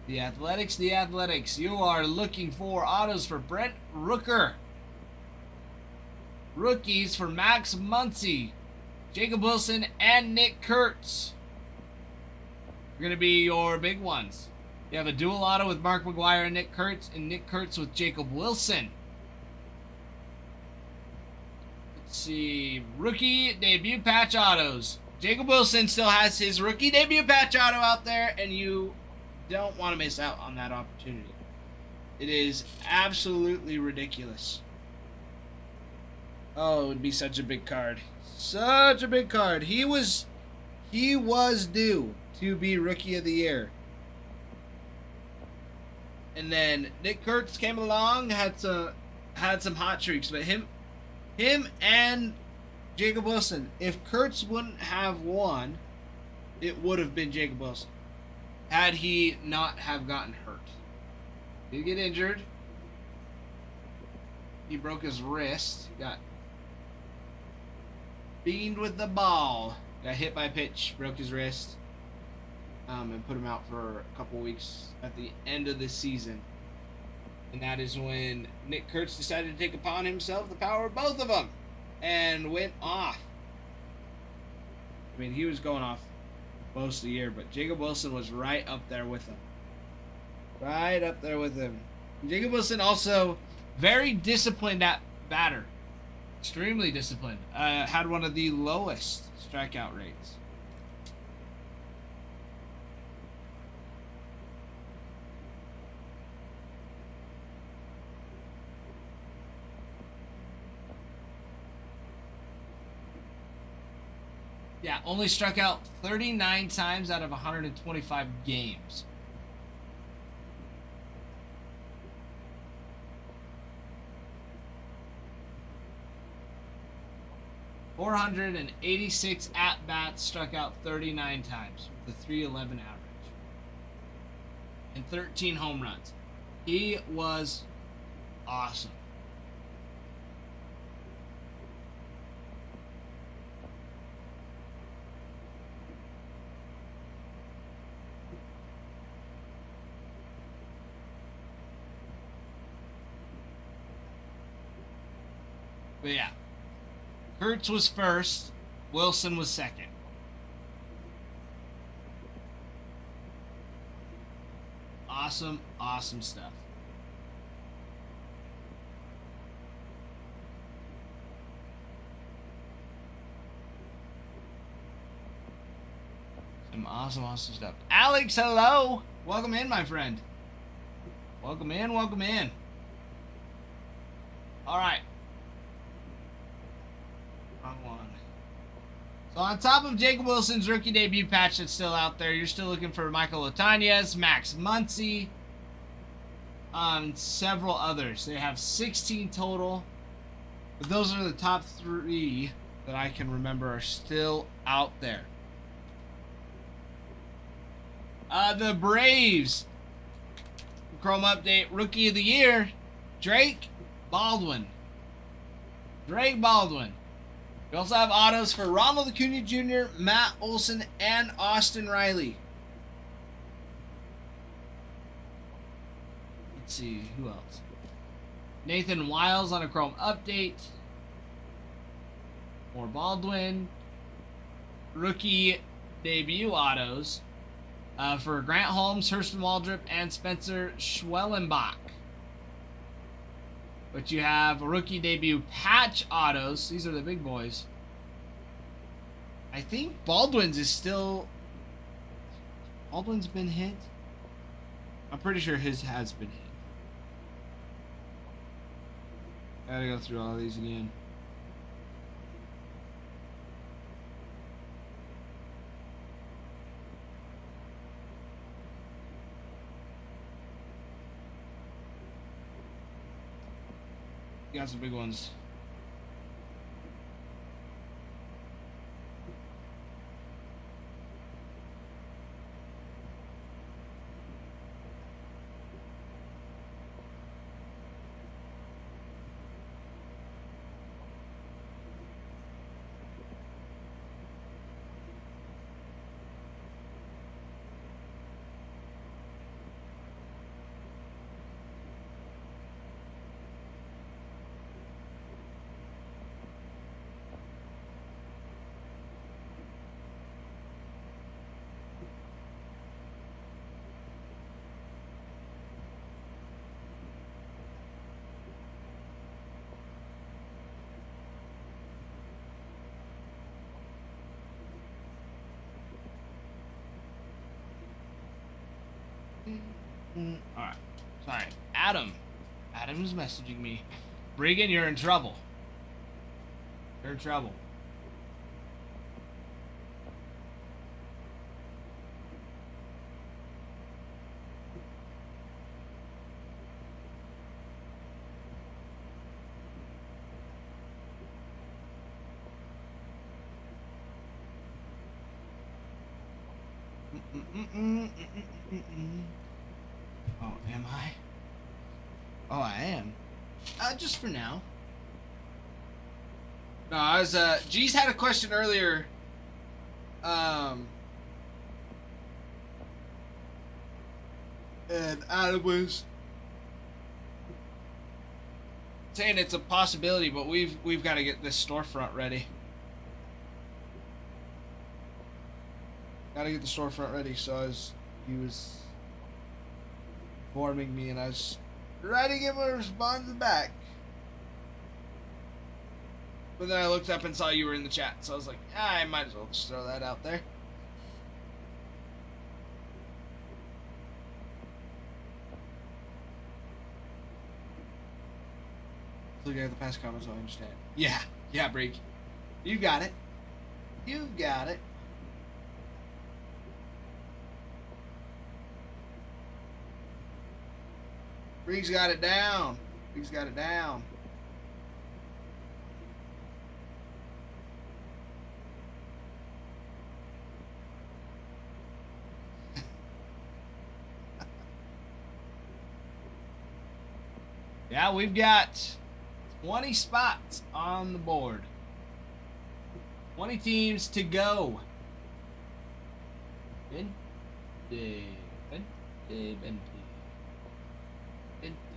The Athletics. You are looking for autos for Brent Rooker. Rookies for Max Muncy, Jacob Wilson, and Nick Kurtz. Are going to be your big ones. You have a dual auto with Mark McGwire and Nick Kurtz with Jacob Wilson. Let's see. Rookie debut patch autos. Jacob Wilson still has his rookie debut patch auto out there, and you don't want to miss out on that opportunity. It is absolutely ridiculous. Oh, it would be such a big card. Such a big card. He was due to be Rookie of the Year. And then Nick Kurtz came along, had some hot streaks, but him and Jacob Wilson, if Kurtz wouldn't have won, it would have been Jacob Wilson. Had he not have gotten hurt. He did get injured. He broke his wrist. Got beamed with the ball. Got hit by a pitch. Broke his wrist. And put him out for a couple weeks at the end of the season. And that is when Nick Kurtz decided to take upon himself the power of both of them. And went off. I mean, he was going off most of the year, but Jacob Wilson was right up there with him. Right up there with him. Jacob Wilson also very disciplined at batter. Extremely disciplined. Had one of the lowest strikeout rates. Yeah, only struck out 39 times out of 125 games. .486 at-bats, struck out 39 times with a .311 average. And 13 home runs. He was awesome. But yeah, Kurtz was first, Wilson was second. Awesome, awesome stuff. Some awesome stuff. Alex, hello! Welcome in, my friend. Welcome in. Alright. Wrong one. So on top of Jacob Wilson's rookie debut patch that's still out there, you're still looking for Michael Otanez, Max Muncy, several others. They have 16 total. But those are the top 3 that I can remember are still out there. The Braves. Chrome update, Rookie of the Year, Drake Baldwin. We also have autos for Ronald Acuna Jr., Matt Olson, and Austin Riley. Let's see, who else? Nathan Wiles on a Chrome update. More Baldwin. Rookie debut autos for Grant Holmes, Hurston Waldrop, and Spencer Schwellenbach. But you have rookie debut patch autos. These are the big boys. I think Baldwin's been hit. I'm pretty sure his has been hit. Gotta go through all these again. You got some big ones. Alright. Sorry. Adam. Adam's messaging me. Regan, you're in trouble. You're in trouble. Oh, am I? Oh, I am. Just for now. No, I was, G's had a question earlier. And Adam was saying it's a possibility, but we've got to get this storefront ready. Gotta get the storefront ready, so he was informing me, and I was ready to give him a response back. But then I looked up and saw you were in the chat, so I was like, I might as well just throw that out there. Looking at the past comments, I understand. Yeah, Break. You got it. You got it. Bree's got it down. Bree's got it down. Yeah, we've got 20 spots on the board. 20 teams to go. 20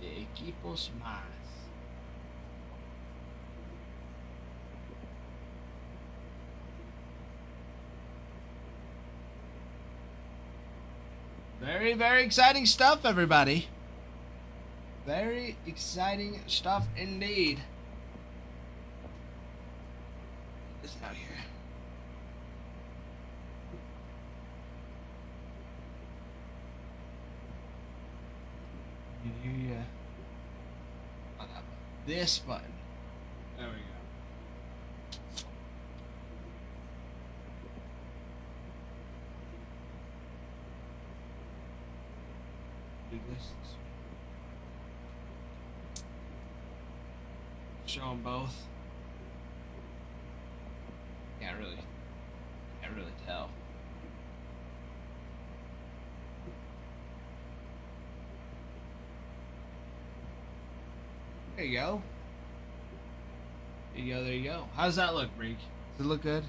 equipos más. Very, very exciting stuff, everybody. Very exciting stuff indeed. This out here. This button. There we go. Do this. Show them both. Can't really tell. There you go. There you go, there you go. How does that look, Breek? Does it look good?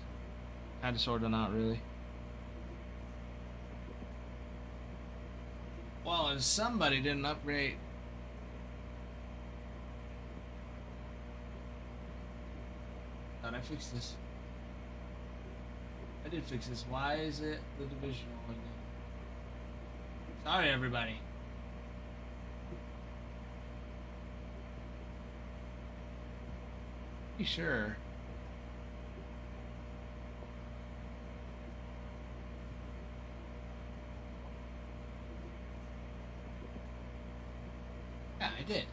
Kinda, sorta, not really. Well, and somebody didn't upgrade. Thought I fixed this. I did fix this. Why is it the divisional again? Sorry, everybody. Sure. Yeah, I did.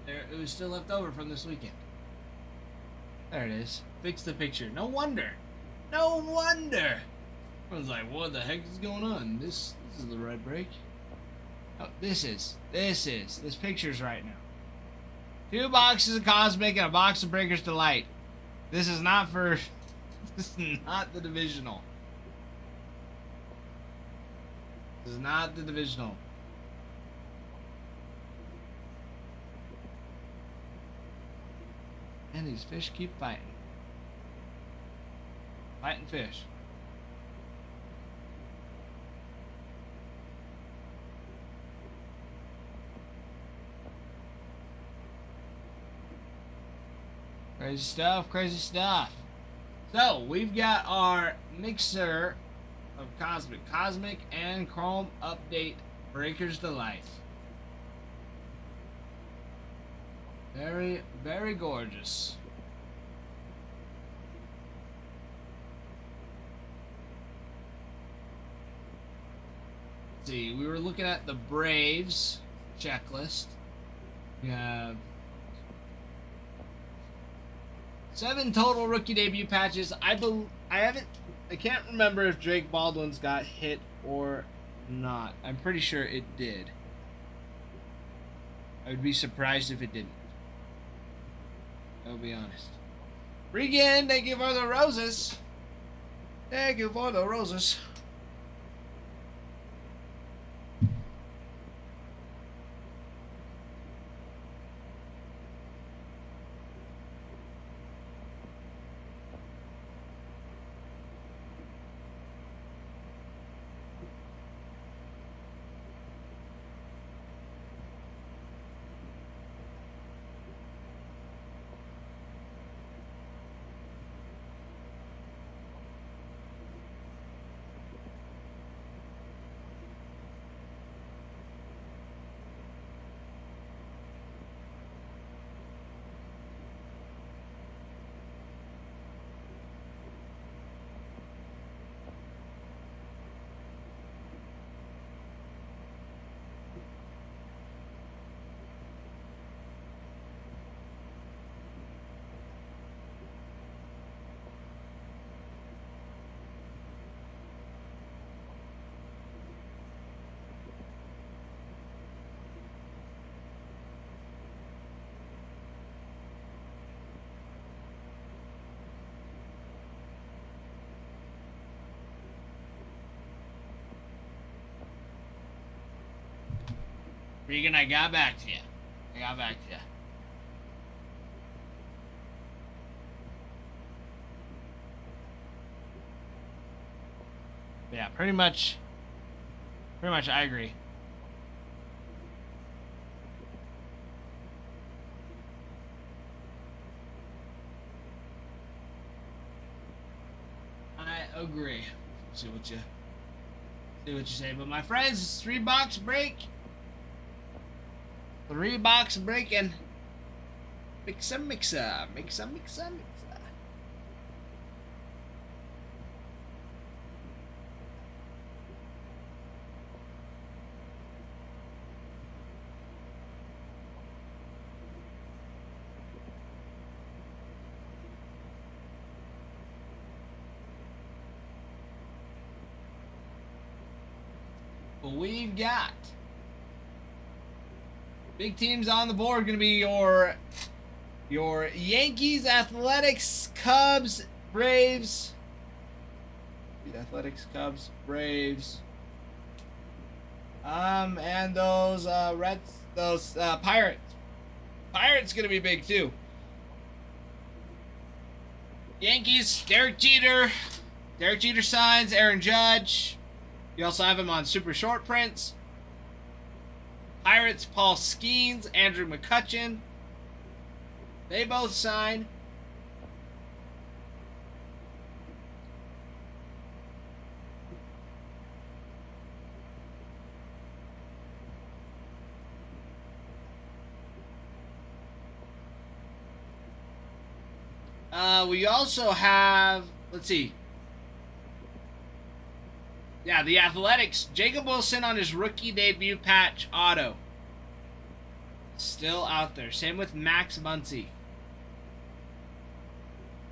It was still left over from this weekend. There it is. Fix the picture. No wonder. No wonder. I was like, what the heck is going on? This is the right break. Oh, this picture's right now. 2 boxes of Cosmic and a box of Breakers Delight. This is not for... This is not the divisional. This is not the divisional. And these fish keep fighting. Fighting fish. Crazy stuff, crazy stuff. So, we've got our mixer of Cosmic and Chrome Update Breakers Delight. Very, very gorgeous. Let's see, we were looking at the Braves checklist. We have 7 total rookie debut patches. I can't remember if Drake Baldwin's got hit or not. I'm pretty sure it did. I would be surprised if it didn't. I'll be honest. Regan, thank you for the roses. Thank you for the roses. Regan, I got back to you. Yeah, pretty much I agree. I agree. See what you say. But my friends, it's 3 box break. 3 box break and mixer. But we've got big teams on the board. Going to be your Yankees, Athletics, Cubs, Braves. Athletics, Cubs, Braves. And those Pirates. Pirates going to be big too. Yankees, Derek Jeter. Derek Jeter signs. Aaron Judge. You also have him on super short prints. Pirates, Paul Skeens, Andrew McCutchen. They both signed. We also have, let's see. Yeah, the Athletics. Jacob Wilson on his rookie debut patch auto. Still out there. Same with Max Muncy.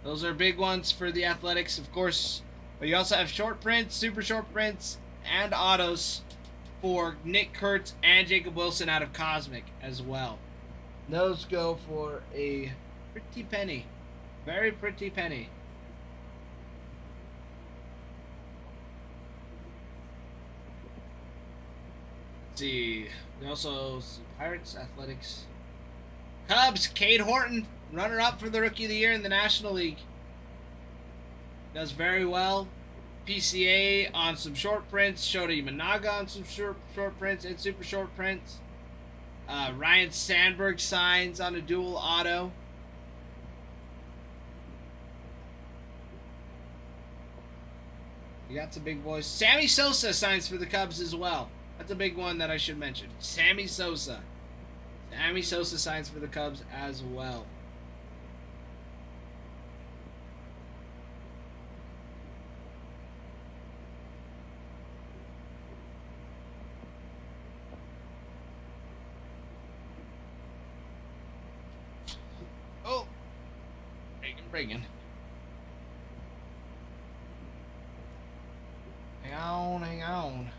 Those are big ones for the Athletics, of course. But you also have short prints, super short prints, and autos for Nick Kurtz and Jacob Wilson out of Cosmic as well. Those go for a pretty penny. Very pretty penny. Let's see. We also see Pirates, Athletics. Cubs, Cade Horton, runner-up for the Rookie of the Year in the National League. Does very well. PCA on some short prints. Shota Imanaga on some short prints and super short prints. Ryan Sandberg signs on a dual auto. You got some big boys. Sammy Sosa signs for the Cubs as well. That's a big one that I should mention. Sammy Sosa. Sammy Sosa signs for the Cubs as well. Oh, Reagan. Hang on.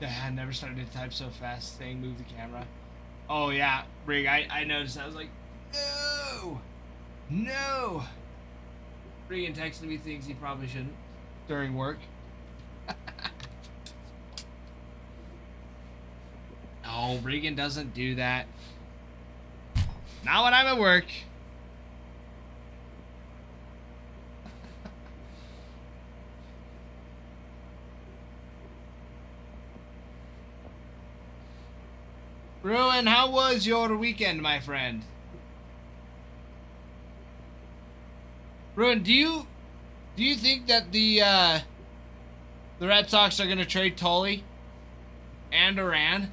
I never started to type so fast saying move the camera. Oh yeah, Brig, I noticed. I was like, no. Regan texted me things he probably shouldn't during work. No, Regan doesn't do that. Not when I'm at work. Ruin, how was your weekend, my friend? Ruin, do you think that the Red Sox are gonna trade Tully and Duran?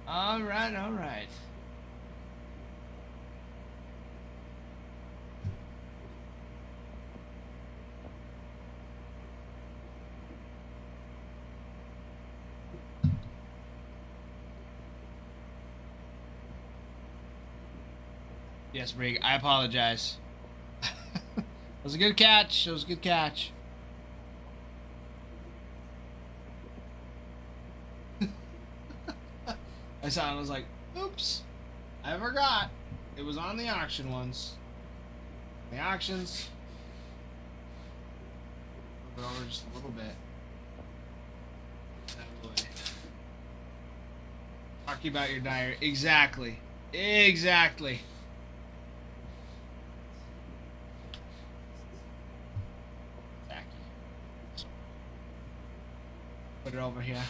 All right. Yes, Brig, I apologize. It was a good catch. I saw it and I was like, oops. I forgot. It was on the auction once. The auctions. Move it over just a little bit. That way. Talking about your diary. Exactly. Put it over here.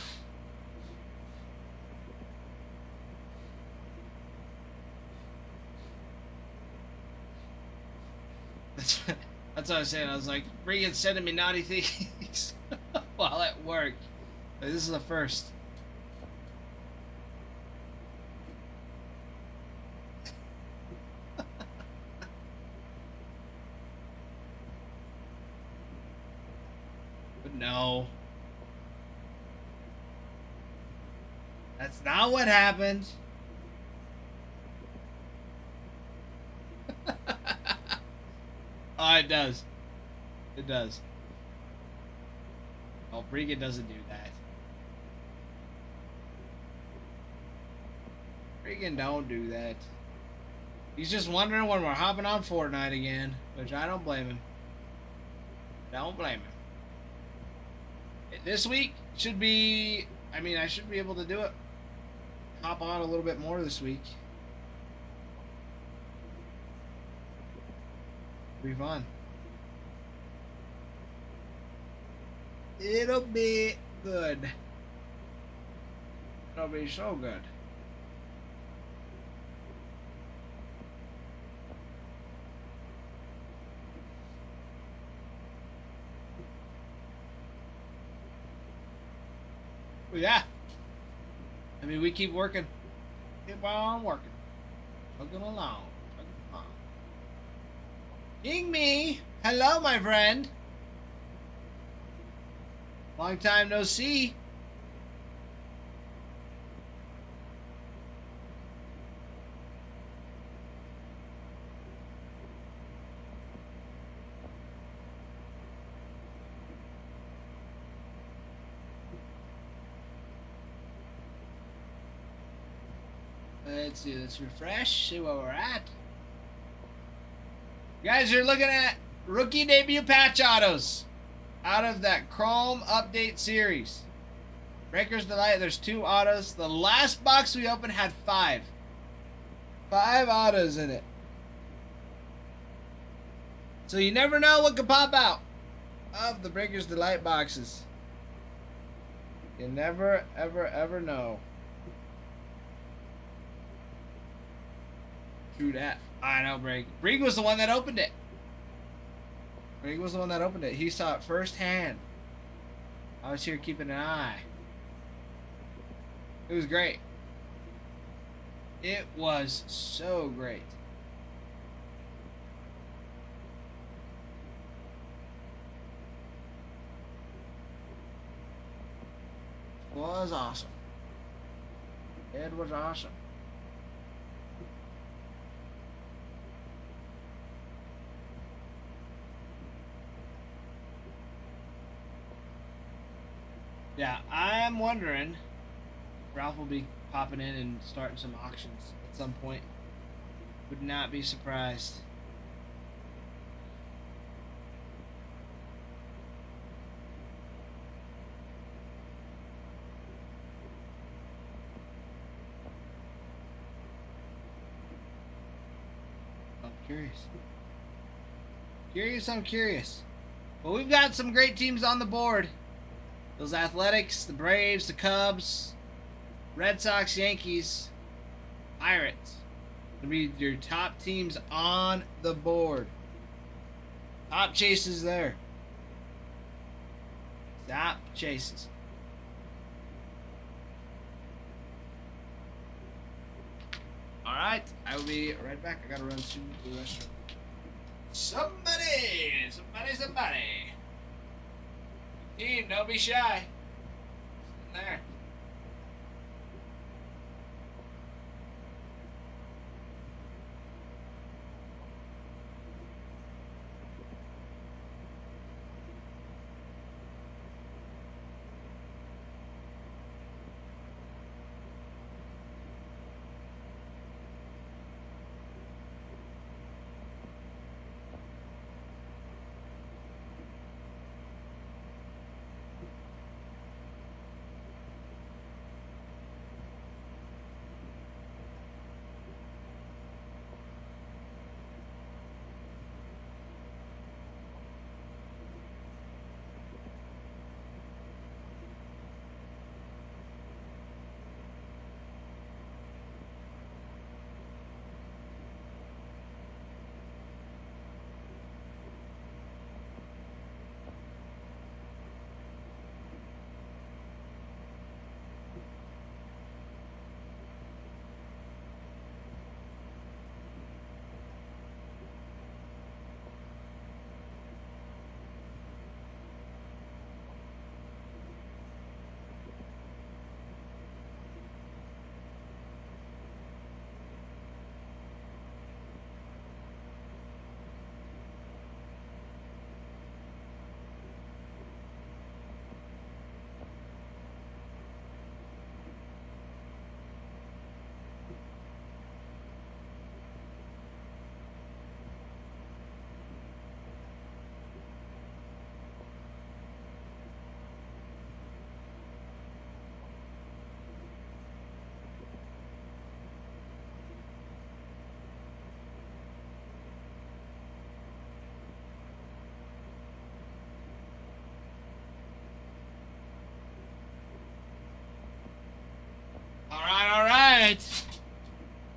That's what I was saying. I was like, Regan's sending me naughty things while at work. Like, this is the first. But no. That's not what happened. Oh, it does. It does. Oh, Bregan doesn't do that. Bregan don't do that. He's just wondering when we're hopping on Fortnite again, which I don't blame him. Don't blame him. This week should be... I mean, I should be able to do it. Hop on a little bit more this week. Be fun. It'll be good. It'll be so good. Well, yeah. I mean, we keep working. Keep on working. Chugging along. Chugging along. King me. Hello, my friend. Long time no see. Let's see, let's refresh, see where we're at. You guys are looking at rookie debut patch autos out of that Chrome update series. Breakers Delight, there's 2 autos. The last box we opened had 5. 5 autos in it. So you never know what could pop out of the Breakers Delight boxes. You never, ever, ever know. True that. I know, Brig. Brig was the one that opened it. Brig was the one that opened it. He saw it firsthand. I was here keeping an eye. It was great. It was so great. It was awesome. It was awesome. Yeah, I'm wondering if Ralph will be popping in and starting some auctions at some point. Would not be surprised. I'm curious. I'm curious. Well, we've got some great teams on the board. Those Athletics, the Braves, the Cubs, Red Sox, Yankees, Pirates. Gonna be your top teams on the board. Top chases there. Top chases. Alright, I will be right back. I gotta run to the restroom. Somebody! Team, don't be shy. In there.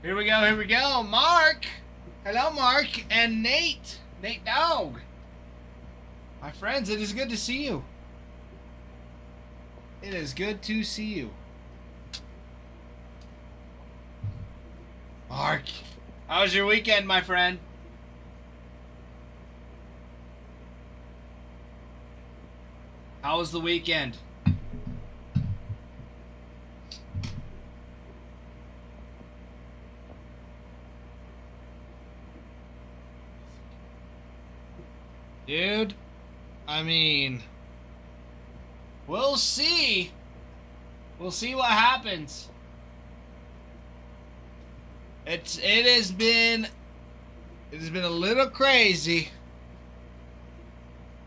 Here we go. Here we go. Mark. Hello, Mark and Nate. Nate Dog. My friends, it is good to see you. It is good to see you. Mark, how was your weekend, my friend? How was the weekend? Dude, I mean, we'll see. We'll see what happens. It has been a little crazy.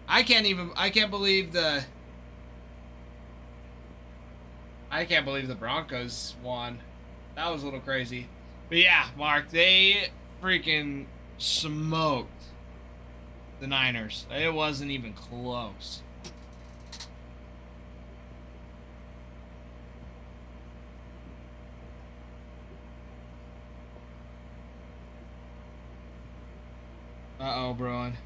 I can't believe the Broncos won. That was a little crazy. But yeah, Mark, they freaking smoked the Niners. It wasn't even close. Uh-oh, Bruin.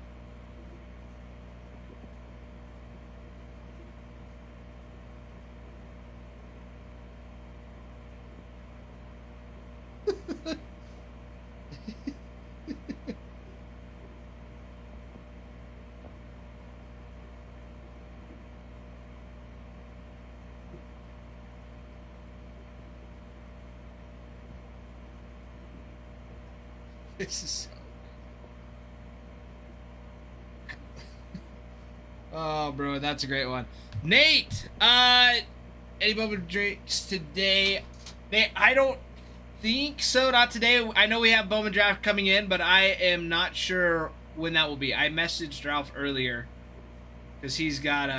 This is so... Oh, bro, that's a great one. Nate, any Bowman drinks today? I don't think so, not today. I know we have Bowman draft coming in, but I am not sure when that will be. I messaged Ralph earlier because he's got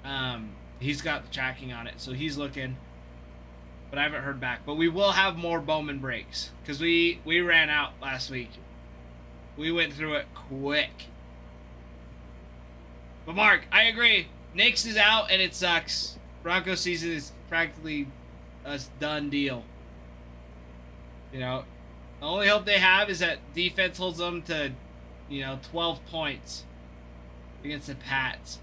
the tracking on it, so he's looking. But I haven't heard back. But we will have more Bowman breaks because we ran out last week. We went through it quick. But Mark, I agree. Nix is out and it sucks. Broncos season is practically a done deal. You know, the only hope they have is that defense holds them to, 12 points against the Pats.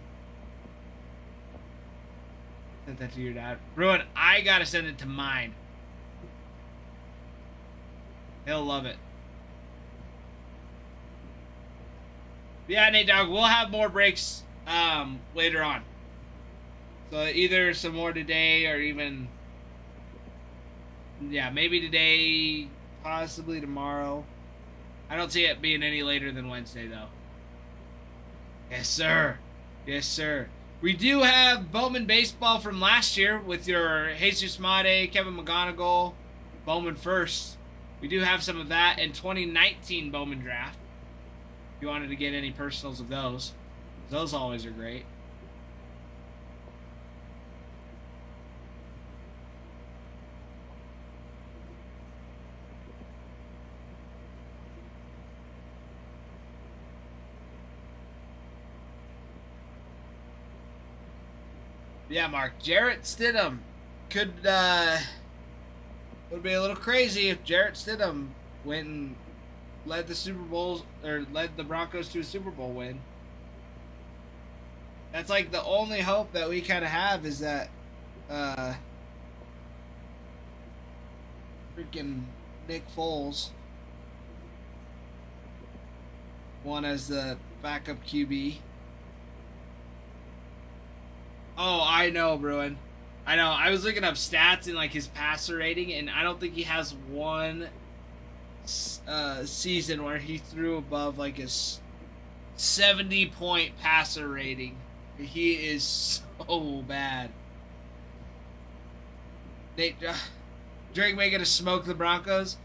Send that to your dad. Ruin, I gotta send it to mine. He'll love it. Yeah, Nate Dog, we'll have more breaks later on. So either some more today or even, maybe today, possibly tomorrow. I don't see it being any later than Wednesday, though. Yes, sir. Yes, sir. We do have Bowman baseball from last year with your Jesus Mate, Kevin McGonigal, Bowman first. We do have some of that in 2019 Bowman draft. If you wanted to get any personals of those always are great. Yeah, Mark, Jarrett Stidham would be a little crazy if Jarrett Stidham went and led the Super Bowls or led the Broncos to a Super Bowl win. That's like the only hope that we kind of have is that freaking Nick Foles won as the backup QB. Oh, I know, Bruin. I know. I was looking up stats and like his passer rating, and I don't think he has one season where he threw above like his 70-point passer rating. He is so bad. Drake May gonna smoke the Broncos.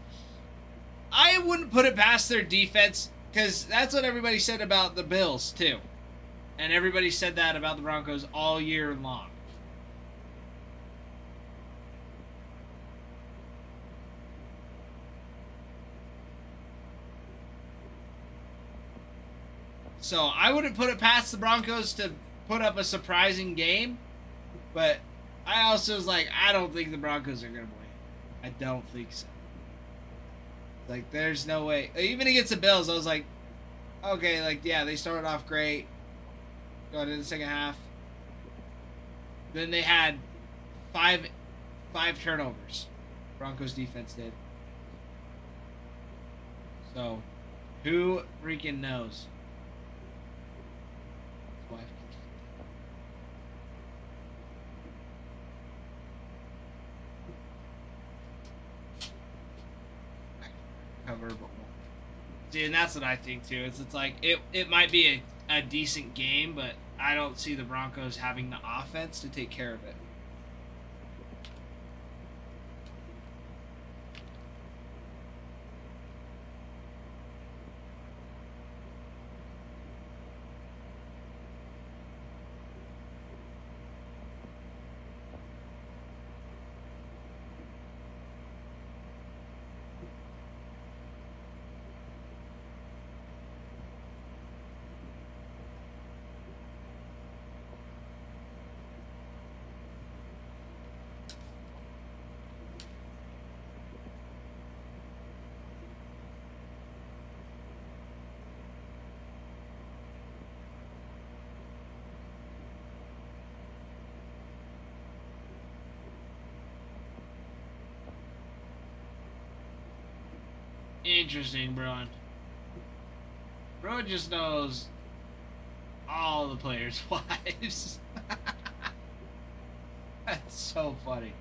I wouldn't put it past their defense because that's what everybody said about the Bills too. And everybody said that about the Broncos all year long. So I wouldn't put it past the Broncos to put up a surprising game. But I also was like, I don't think the Broncos are going to win. I don't think so. Like, there's no way. Even against the Bills, I was like, okay, like, yeah, they started off great. Going into the second half. Then they had five turnovers. Broncos defense did. So, who freaking knows? Cover, but see, and that's what I think too. It's like it might be a decent game, but I don't see the Broncos having the offense to take care of it. Interesting, bro. Bro just knows all the players' wives. That's so funny.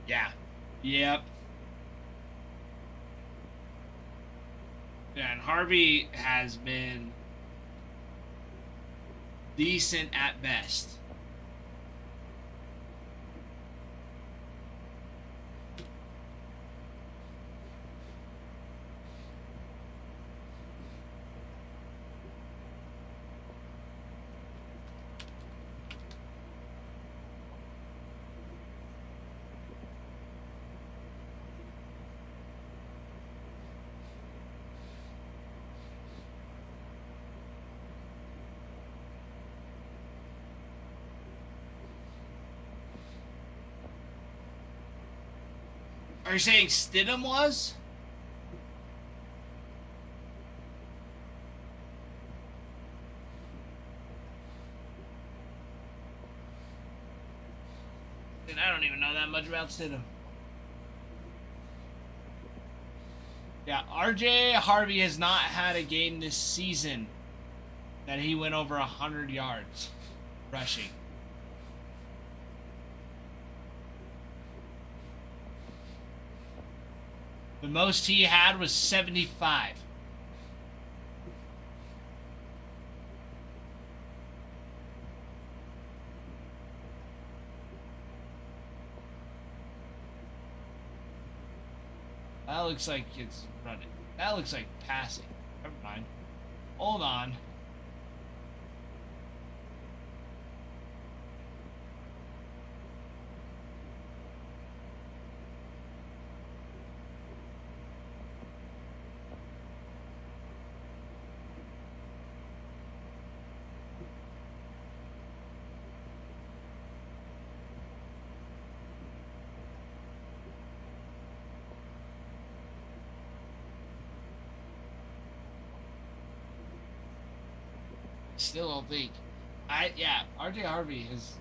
Yeah. Yep. Yeah, and Harvey has been decent at best. Are you saying Stidham was? And I don't even know that much about Stidham. Yeah, RJ Harvey has not had a game this season that he went over 100 yards rushing. The most he had was 75. That looks like it's running. That looks like passing. Never mind. Hold on. Still don't think. RJ Harvey has.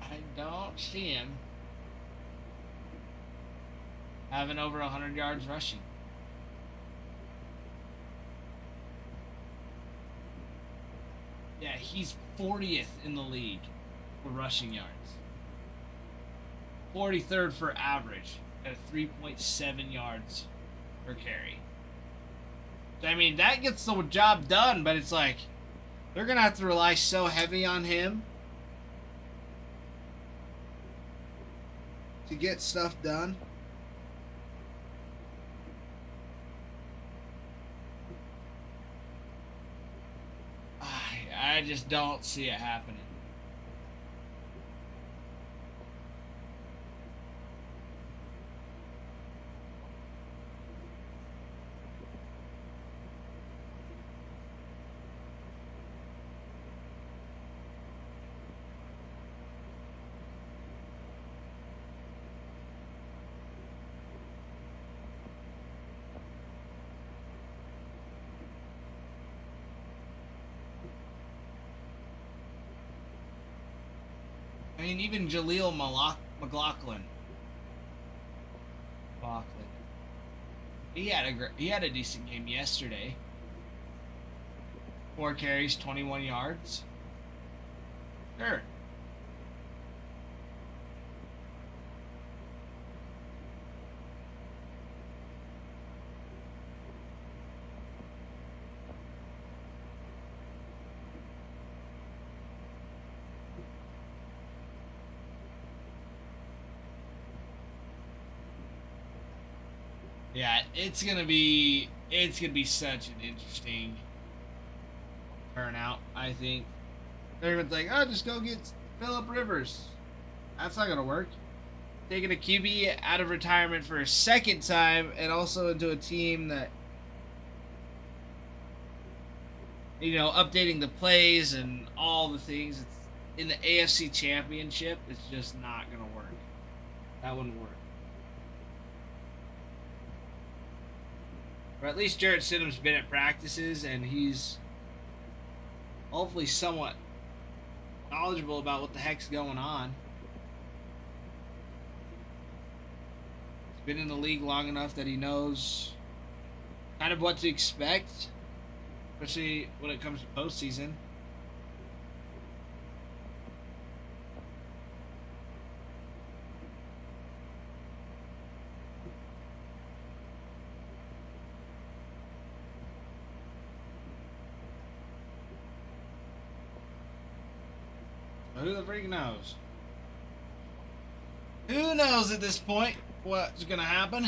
I don't see him having over 100 yards rushing. Yeah, he's 40th in the league. for rushing yards. 43rd for average at 3.7 yards per carry. So, I mean, that gets the job done, but it's like they're going to have to rely so heavy on him to get stuff done. I just don't see it happening. I mean, even Jaleel McLaughlin. He had a decent game yesterday. 4 carries, 21 yards. Sure. Yeah, it's gonna be such an interesting turnout. I think everyone's like, "Oh, just go get Phillip Rivers." That's not gonna work. Taking a QB out of retirement for a second time, and also into a team that, updating the plays and all the things. It's in the AFC Championship. It's just not gonna work. That wouldn't work. Or at least Jarrett Stidham's been at practices, and he's hopefully somewhat knowledgeable about what the heck's going on. He's been in the league long enough that he knows kind of what to expect, especially when it comes to postseason. Who the freak knows? Who knows at this point what's gonna happen?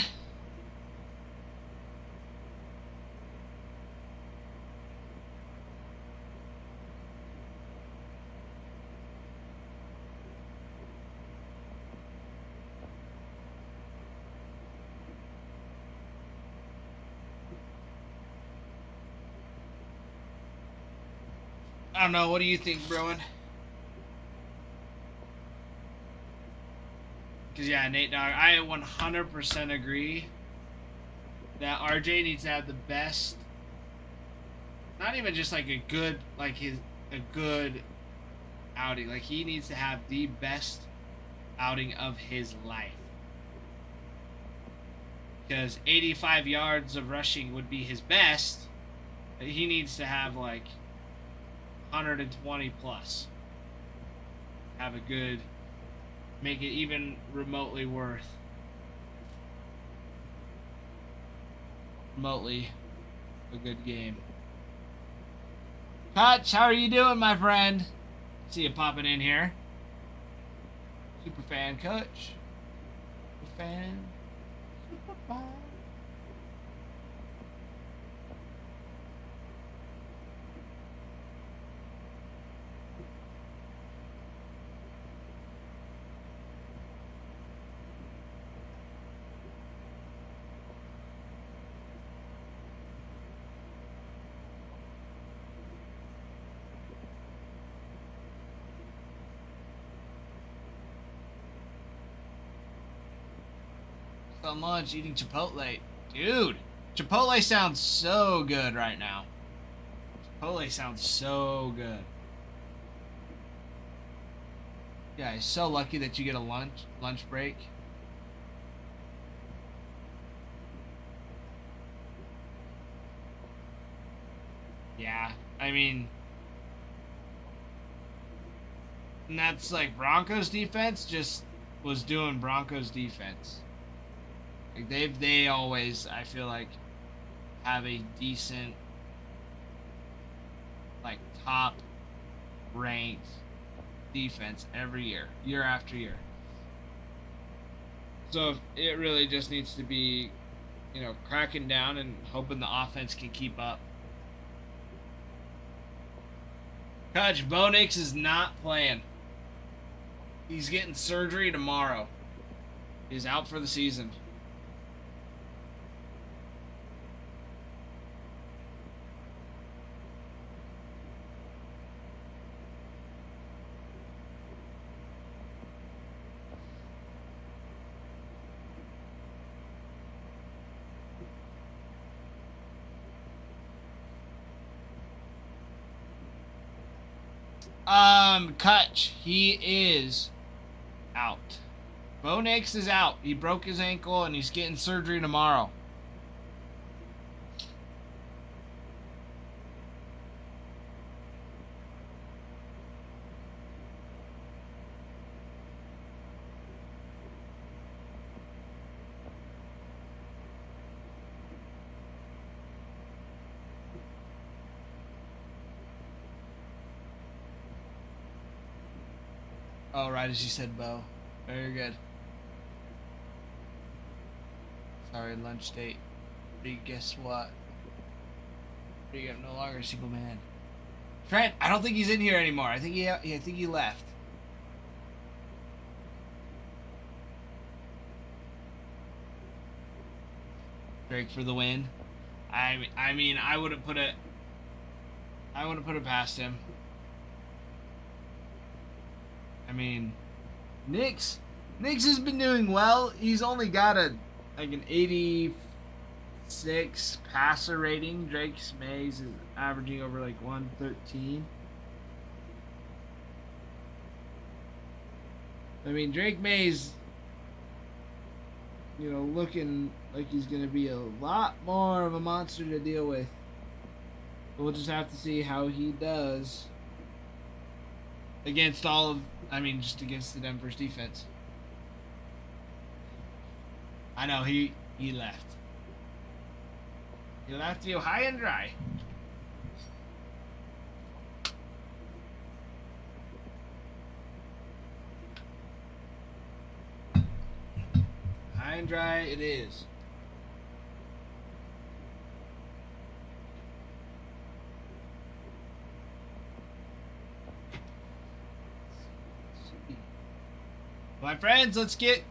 I don't know. What do you think, Broen? Because, yeah, Nate Dogg, I 100% agree that RJ needs to have the best, not even just like a good outing. Like, he needs to have the best outing of his life. Because 85 yards of rushing would be his best. But he needs to have like 120 plus. Have a good, make it even remotely a good game. Hutch, how are you doing, my friend? See you popping in here. Super fan, Coach. Super fan. Super fan. On lunch eating Chipotle. Dude, Chipotle sounds so good right now. Chipotle sounds so good. Yeah, it's so lucky that you get a lunch break. Yeah, I mean, And that's like Broncos defense just was doing Broncos defense. Like they always, I feel like, have a decent, like, top ranked defense every year, year after year. So it really just needs to be, cracking down and hoping the offense can keep up. Coach, Bo Nix is not playing. He's getting surgery tomorrow. He's out for the season. Kutch, he is out. Bo Nix is out. He broke his ankle and he's getting surgery tomorrow. Oh, right as you said, Bo. Very good. Sorry, lunch date. But guess what? I'm no longer a single man. Trent, I don't think he's in here anymore. I think he left. Drake for the win. I mean, I wouldn't put it past him. I mean, Nix has been doing well. He's only got an 86 passer rating. Drake Mays is averaging over 113. I mean, Drake Mays, looking like he's going to be a lot more of a monster to deal with. But we'll just have to see how he does against just against the Denver's defense. I know he left. He left you high and dry. High and dry it is. My friends, let's keep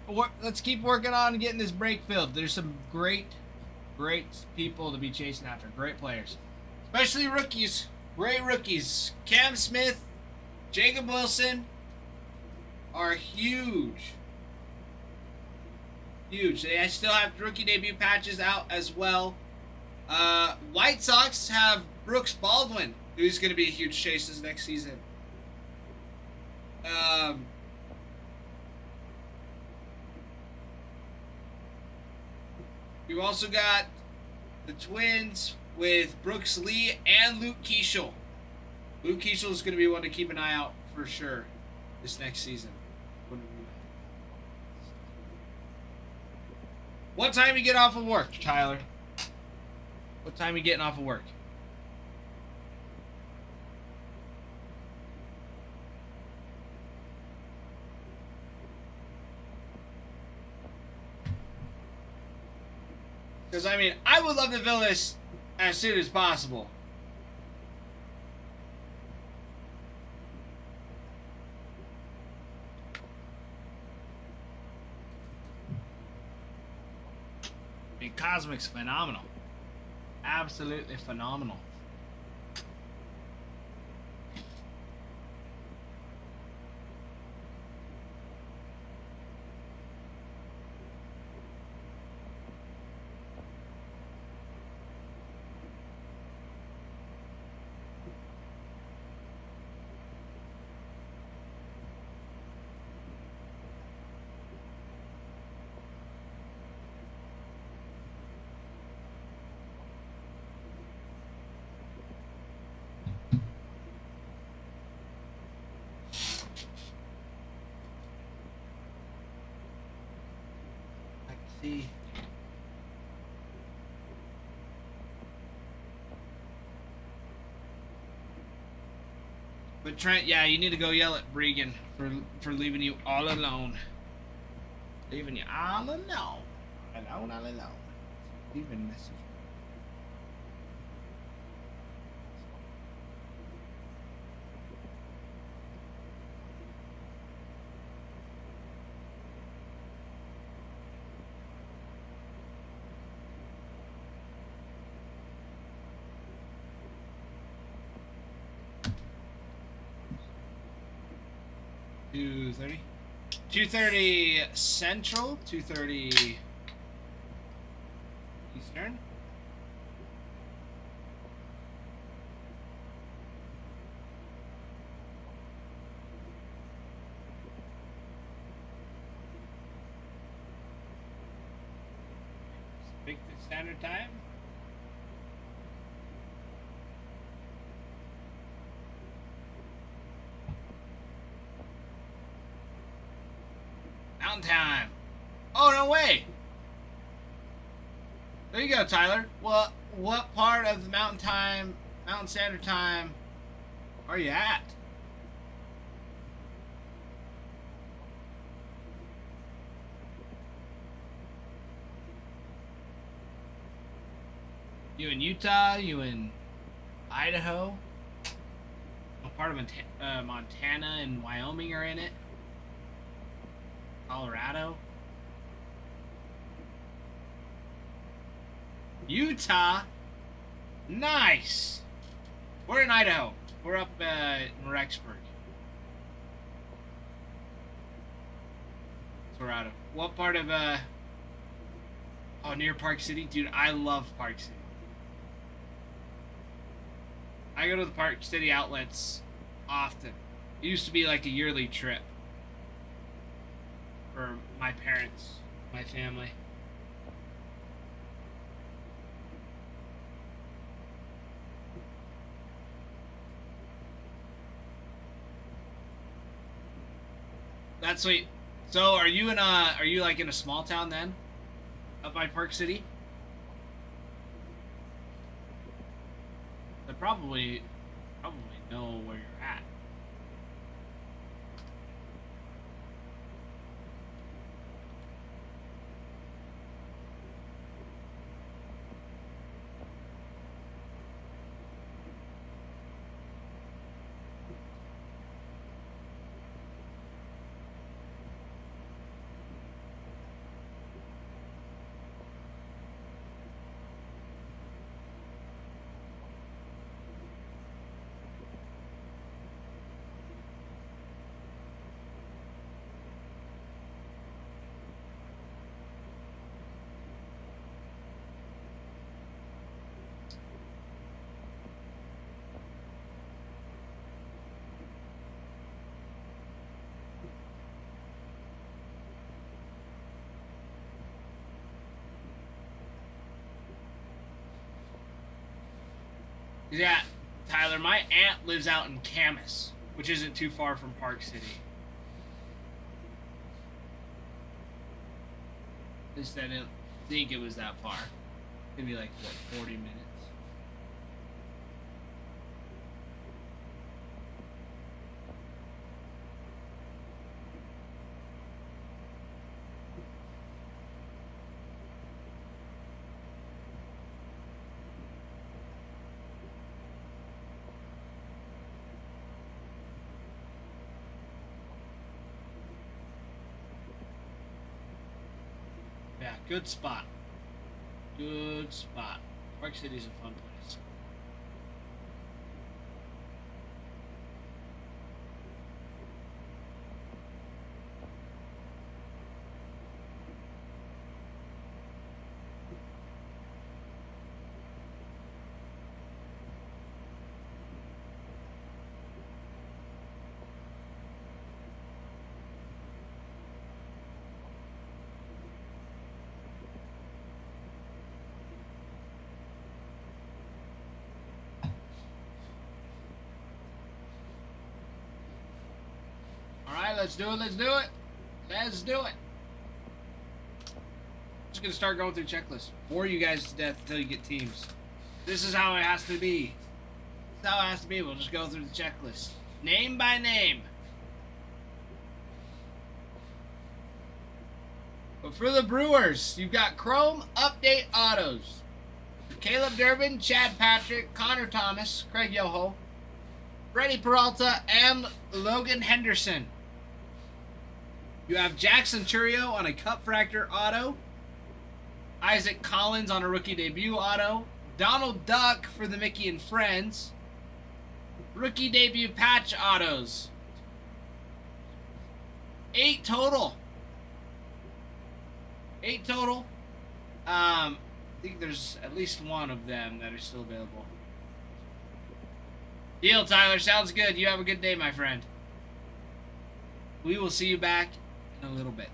working on getting this break filled. There's some great people to be chasing after. Great players, especially rookies. Great rookies. Cam Smith, Jacob Wilson are huge. Huge. They still have rookie debut patches out as well. White Sox have Brooks Baldwin, who's going to be a huge chase this next season. We've also got the Twins with Brooks Lee and Luke Keeschel. Luke Keeschel is going to be one to keep an eye out for sure this next season. What time you get off of work, Tyler? What time you getting off of work? Because, I would love to fill this as soon as possible. Cosmic's phenomenal. Absolutely phenomenal. see. But Trent, yeah, you need to go yell at Bregan for leaving you all alone. Leaving you all alone. Alone, all alone. Leaving message. $2:30. 2:30 Central. 2:30 Eastern. Pick the standard time. Mountain time. Oh, no way. There you go, Tyler. What part of the Mountain Standard Time are you at? You in Utah? You in Idaho? What part of Montana and Wyoming are in it? Colorado? Utah? Nice! We're in Idaho. We're up in Rexburg. So we're out of... What part of, Oh, near Park City? Dude, I love Park City. I go to the Park City outlets often. It used to be like a yearly trip for my parents, my family. That's sweet. So, are you like in a small town then? Up by Park City? I probably know where you're at. Yeah, Tyler, my aunt lives out in Camas, which isn't too far from Park City. At least I didn't think it was that far. Maybe like, what, 40 minutes? Yeah, good spot. Good spot. Park City's a fun place. Alright, let's do it, let's do it. Let's do it. Let's just gonna start going through checklists. Bore you guys to death until you get teams. This is how it has to be. This is how it has to be. We'll just go through the checklist. Name by name. But for the Brewers, you've got Chrome Update Autos. Caleb Durbin, Chad Patrick, Connor Thomas, Craig Yoho, Freddie Peralta, and Logan Henderson. You have Jackson Churio on a Cup Fractor auto. Isaac Collins on a rookie debut auto. Donald Duck for the Mickey and Friends. Rookie debut patch autos. 8 total. 8 total. I think there's at least one of them that are still available. Deal, Tyler. Sounds good. You have a good day, my friend. We will see you back in a little bit.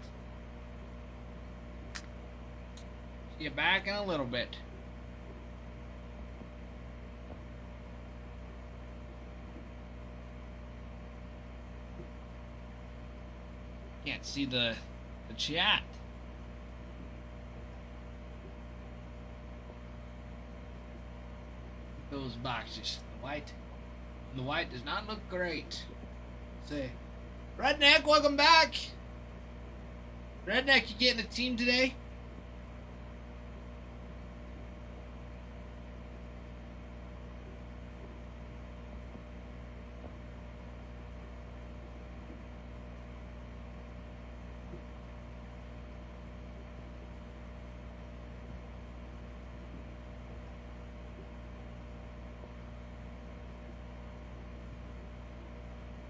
See you back in a little bit. Can't see the chat. Those boxes. The white does not look great. Say, Redneck, welcome back. Redneck, you getting a team today?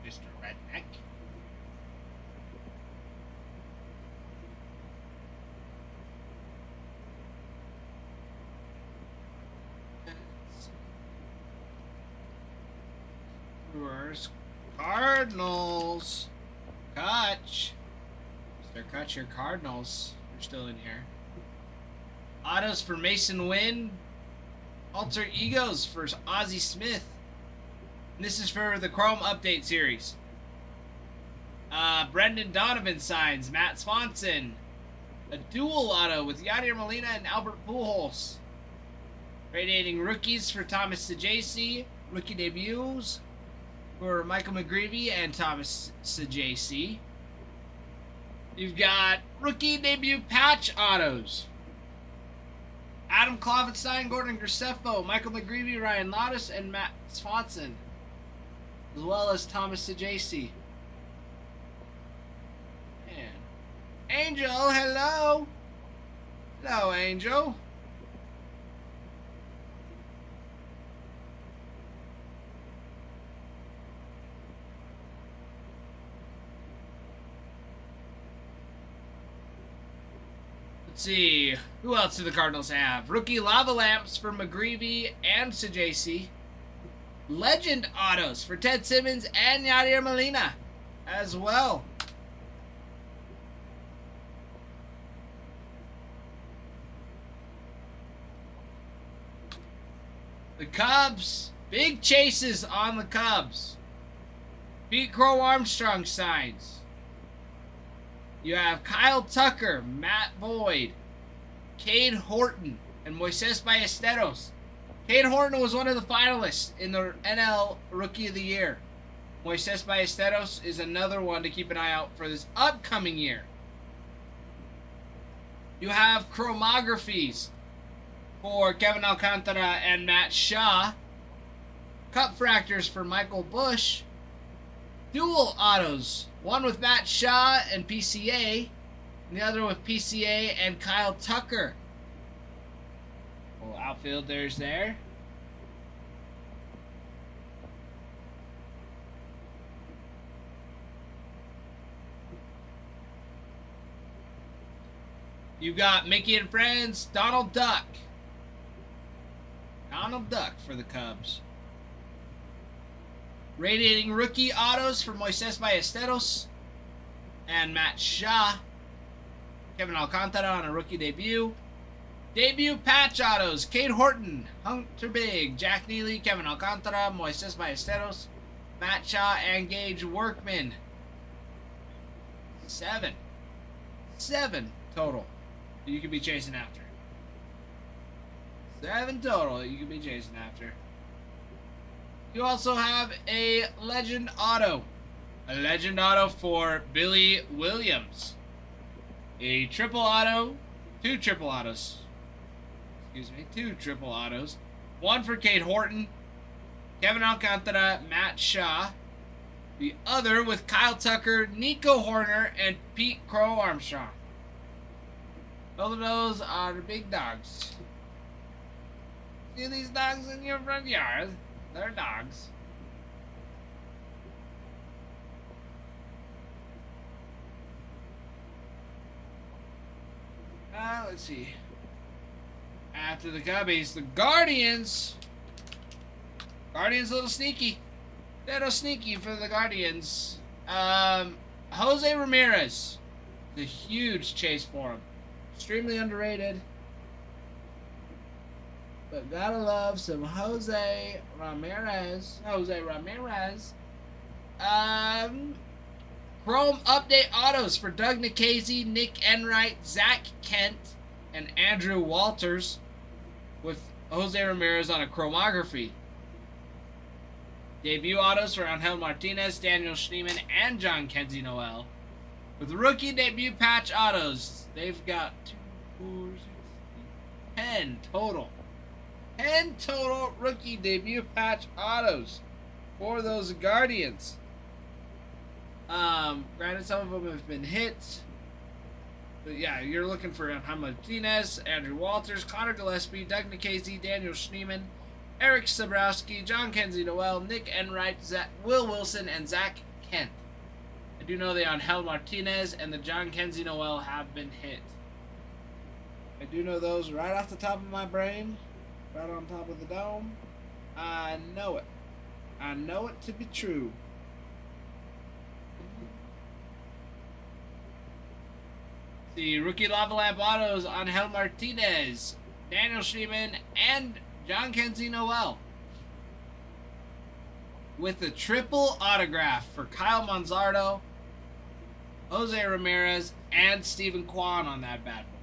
Mr. Redneck. Brewers, Cardinals. Kutch. Mr. Kutch, your Cardinals are still in here. Autos for Mason Wynn. Alter Egos for Ozzie Smith. And this is for the Chrome Update Series. Brendan Donovan signs Matt Swanson. A dual auto with Yadier Molina and Albert Pujols. Radiating rookies for Thomas Sajaci. Rookie debuts for Michael McGreevy and Thomas Sajaci. You've got rookie debut patch autos. Adam Kloffenstein, Gordon Graceffo, Michael McGreevy, Ryan Lottis, and Matt Swanson. As well as Thomas Sajaci. Man. Angel, hello. Hello, Angel. Let's see. Who else do the Cardinals have? Rookie lava lamps for McGreevy and Sajaci. Legend autos for Ted Simmons and Yadier Molina as well. The Cubs. Big chases on the Cubs. Pete Crow Armstrong signs. You have Kyle Tucker, Matt Boyd, Cade Horton, and Moises Ballesteros. Cade Horton was one of the finalists in the NL Rookie of the Year. Moises Ballesteros is another one to keep an eye out for this upcoming year. You have chromographies for Kevin Alcantara and Matt Shaw. Cup fractors for Michael Busch. Dual autos. One with Matt Shaw and PCA. And the other with PCA and Kyle Tucker. Well, outfielders there. You got Mickey and Friends, Donald Duck. Donald Duck for the Cubs. Radiating rookie autos for Moises Ballesteros and Matt Shaw. Kevin Alcantara on a rookie debut. Debut patch autos, Cade Horton, Hunter Big, Jack Neely, Kevin Alcantara, Moises Ballesteros, Matt Shaw, and Gage Workman. 7 total. you could be chasing after. 7 total you could be chasing after. You also have a legend auto. A legend auto for Billy Williams. A triple auto. 2 triple autos. Excuse me. 2 triple autos. 1 for Cade Horton, Kevin Alcantara, Matt Shaw. The other with Kyle Tucker, Nico Horner, and Pete Crow Armstrong. Both of those are the big dogs. See these dogs in your front yard? They're dogs. Let's see. After the Cubbies, the Guardians. Guardians a little sneaky. Little sneaky for the Guardians. Jose Ramirez. The huge chase for him. Extremely underrated. But gotta love some Jose Ramirez. Jose Ramirez. Chrome update autos for Doug Nikhazy, Nick Enright, Zach Kent, and Andrew Walters, with Jose Ramirez on a chromography. Debut autos for Angel Martinez, Daniel Schneemann, and John Kenzie Noel. With rookie debut patch autos, they've got 2, 4, 6, 10 total. 10 total rookie debut patch autos for those Guardians. Granted, some of them have been hit. But yeah, you're looking for Angel Martinez, Andrew Walters, Connor Gillespie, Doug Nikhazy, Daniel Schneemann, Eric Sabrowski, John Kenzie Noel, Nick Enright, Will Wilson, and Zach Kent. I do know the Angel Martinez and the John Kenzie Noel have been hit. I do know those right off the top of my brain, right on top of the dome. I know it. I know it to be true. The rookie Lava Lamp autos on Angel Martinez, Daniel Schneemann, and John Kenzie Noel. With the triple autograph for Kyle Manzardo, Jose Ramirez, and Stephen Kwan on that bad boy.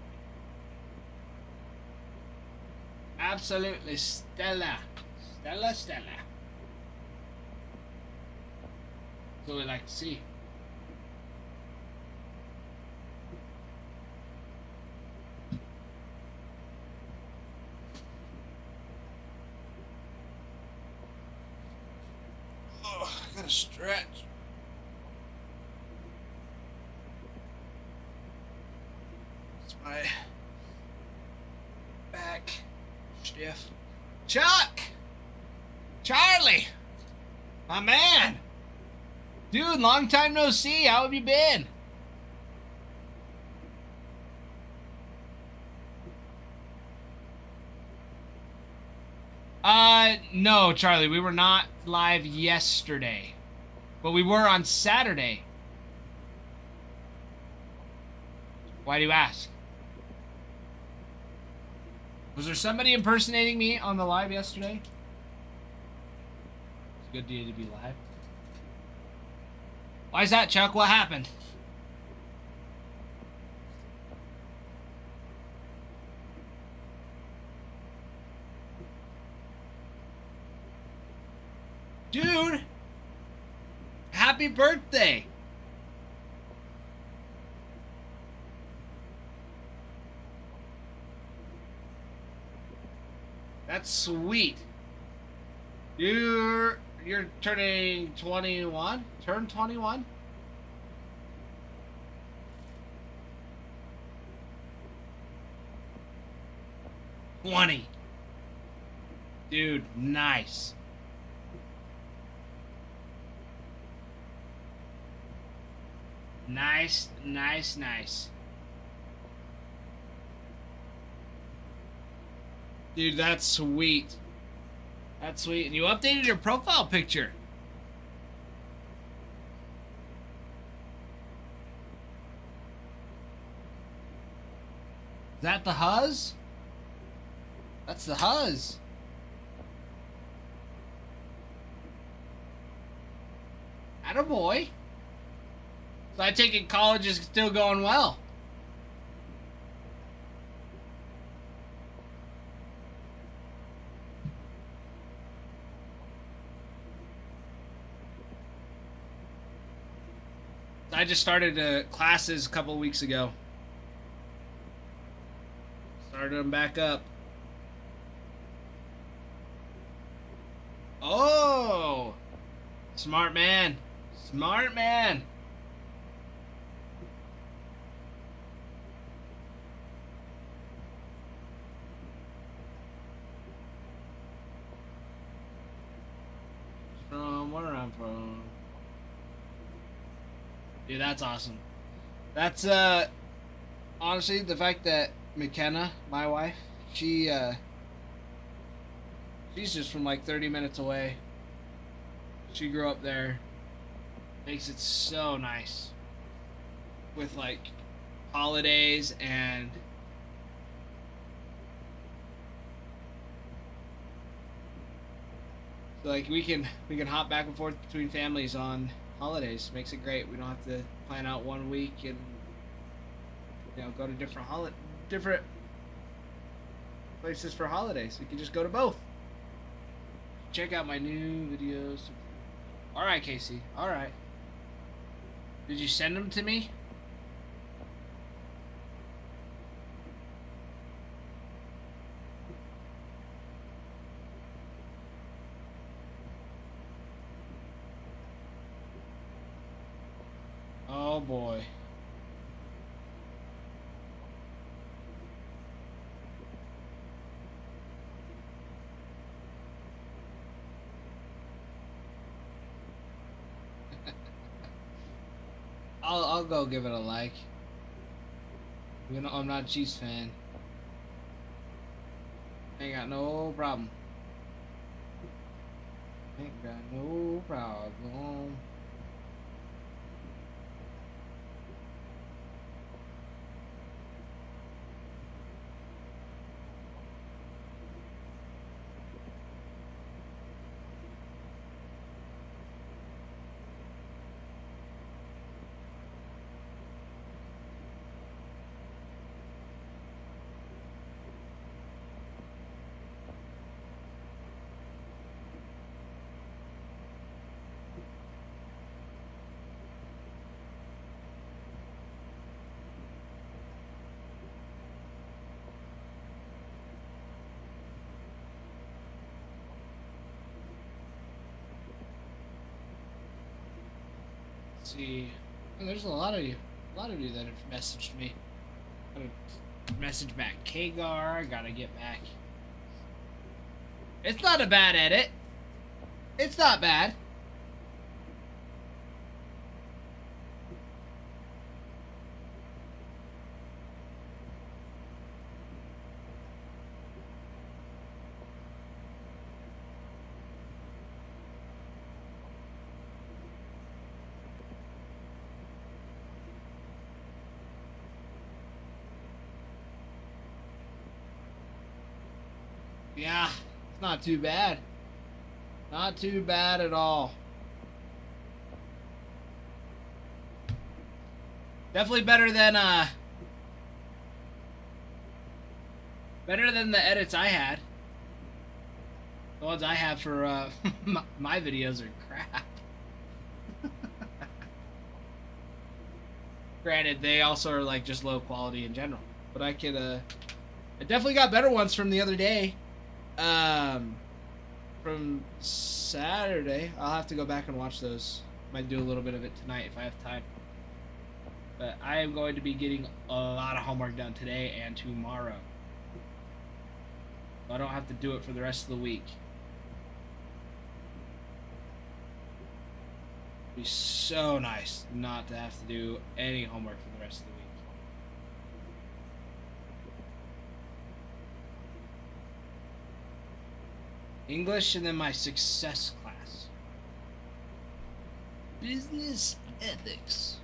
Absolutely stellar. Stella. That's what we like to see. I gotta stretch. It's my back stiff. Chuck! Charlie! My man! Dude, long time no see. How have you been? No, Charlie, we were not live yesterday, but we were on Saturday. Why do you ask? Was there somebody impersonating me on the live yesterday? It's a good day to be live. Why is that, Chuck? What happened? Dude, happy birthday. That's sweet. You're turning 21? Turn 21? Dude, nice. Nice. Dude, that's sweet. That's sweet. And you updated your profile picture. Is that the Huzz? That's the Huzz. Attaboy. So I take it college is still going well. I just started classes a couple weeks ago. Started them back up. Oh! Smart man. Smart man. From where I'm from. Dude, that's awesome. That's honestly the fact that McKenna, my wife, she's just from like 30 minutes away. She grew up there. Makes it so nice. With like holidays and so like we can hop back and forth between families on holidays. Makes it great. We don't have to plan out one week and go to different places for holidays. We can just go to both. Check out my new videos. All right, Casey. All right. Did you send them to me? Oh boy. I'll go give it a like. I'm not a Chiefs fan. Ain't got no problem. Ain't got no problem. See, there's a lot of you that have messaged me. Gotta message back Kagar. Gotta get back. It's not a bad edit. It's not bad. Yeah, it's not too bad. Not too bad at all. Definitely better than the edits I had. The ones I have for my videos are crap. Granted, they also are like just low quality in general. But I definitely got better ones from the other day. From Saturday. I'll have to go back and watch those. Might do a little bit of it tonight if I have time. But I am going to be getting a lot of homework done today and tomorrow. So I don't have to do it for the rest of the week. It'd be so nice not to have to do any homework for the rest of the week. English and then my success class. Business ethics.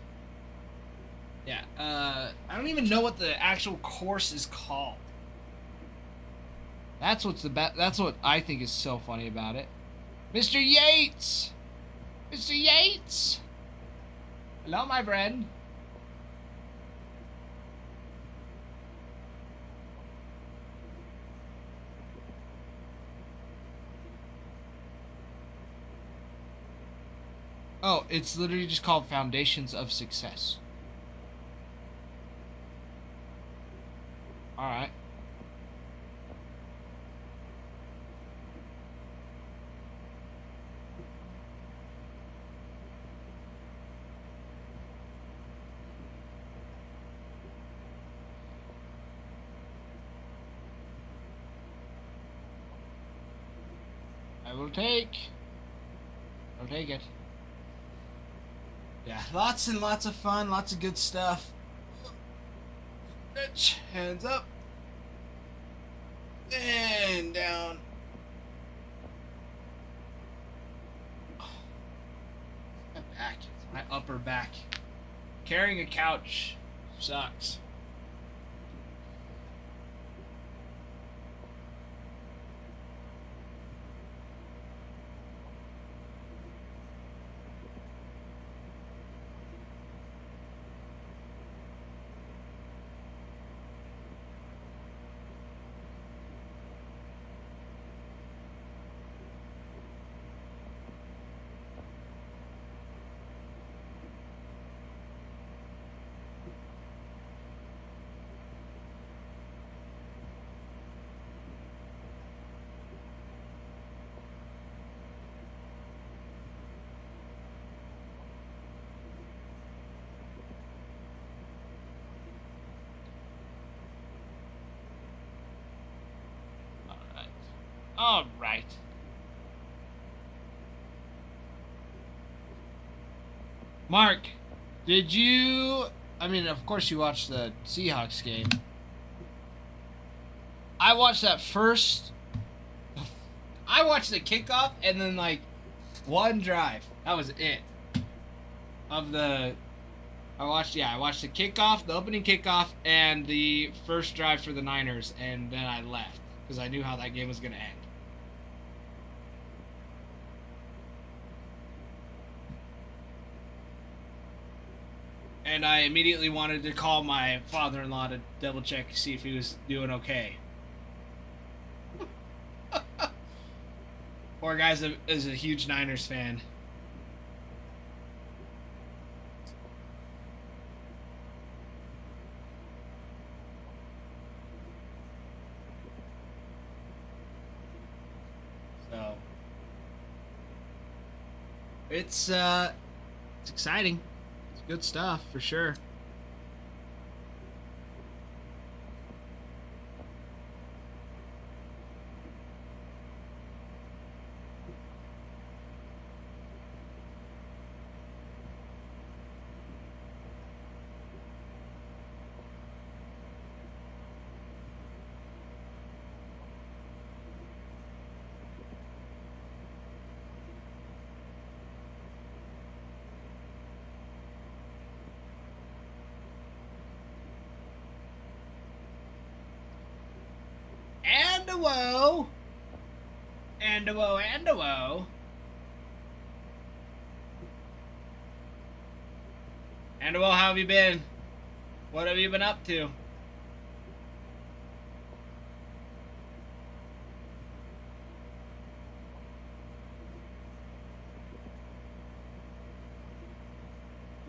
Yeah, I don't even know what the actual course is called. That's what I think is so funny about it. Mr. Yates! Mr. Yates! Hello, my friend. Oh, it's literally just called Foundations of Success. All right. I'll take it. Yeah, lots and lots of fun, lots of good stuff. Hands up. And down. My back. My upper back. Carrying a couch sucks. All right. Mark, did you... I mean, of course you watched the Seahawks game. I watched that first... I watched the kickoff and then, like, one drive. That was it. Of the... I watched the kickoff, the opening kickoff, and the first drive for the Niners, and then I left. Because I knew how that game was going to end. And I immediately wanted to call my father-in-law to double check, see if he was doing okay. Poor guy's is a huge Niners fan. So it's exciting. Good stuff, for sure. And a woe. And a woe, and a woe. And a woe, how have you been? What have you been up to?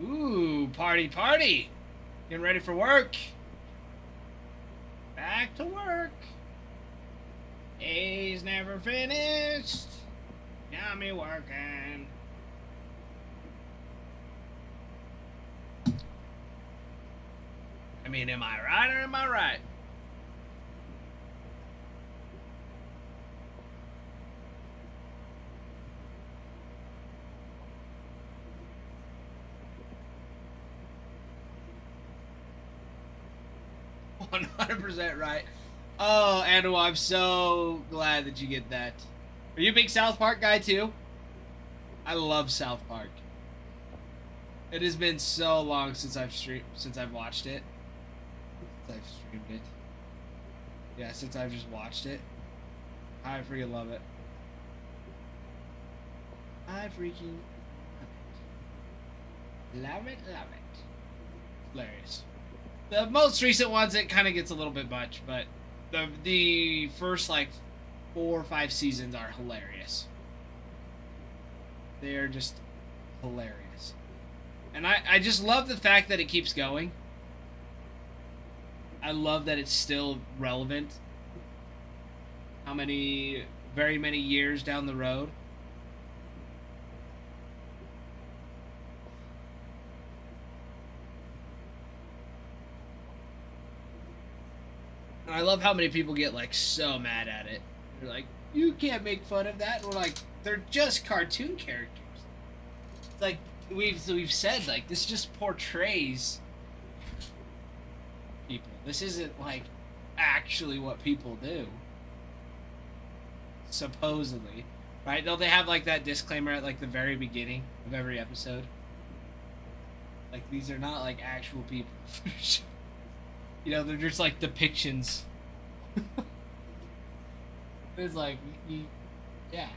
Ooh, party, party. Getting ready for work. Back to work. Day's never finished. Got me working. I mean, am I right or am I right? %100% right. Oh, Animal, I'm so glad that you get that. Are you a big South Park guy too? I love South Park. It has been so long since I've watched it. Since I've streamed it. Yeah, since I've just watched it. I freaking love it. I freaking love it. Love it. Hilarious. The most recent ones, it kind of gets a little bit much, but the first like 4 or 5 seasons are hilarious. They are just hilarious. And I just love the fact that it keeps going. I love that it's still relevant. Very many years down the road. And I love how many people get like so mad at it. They're like, you can't make fun of that. And we're like, they're just cartoon characters. It's like we've said, like, this just portrays people. This isn't like actually what people do. Supposedly. Right? Don't they have like that disclaimer at like the very beginning of every episode? Like, these are not like actual people. You know, they're just like depictions. It's like, yeah.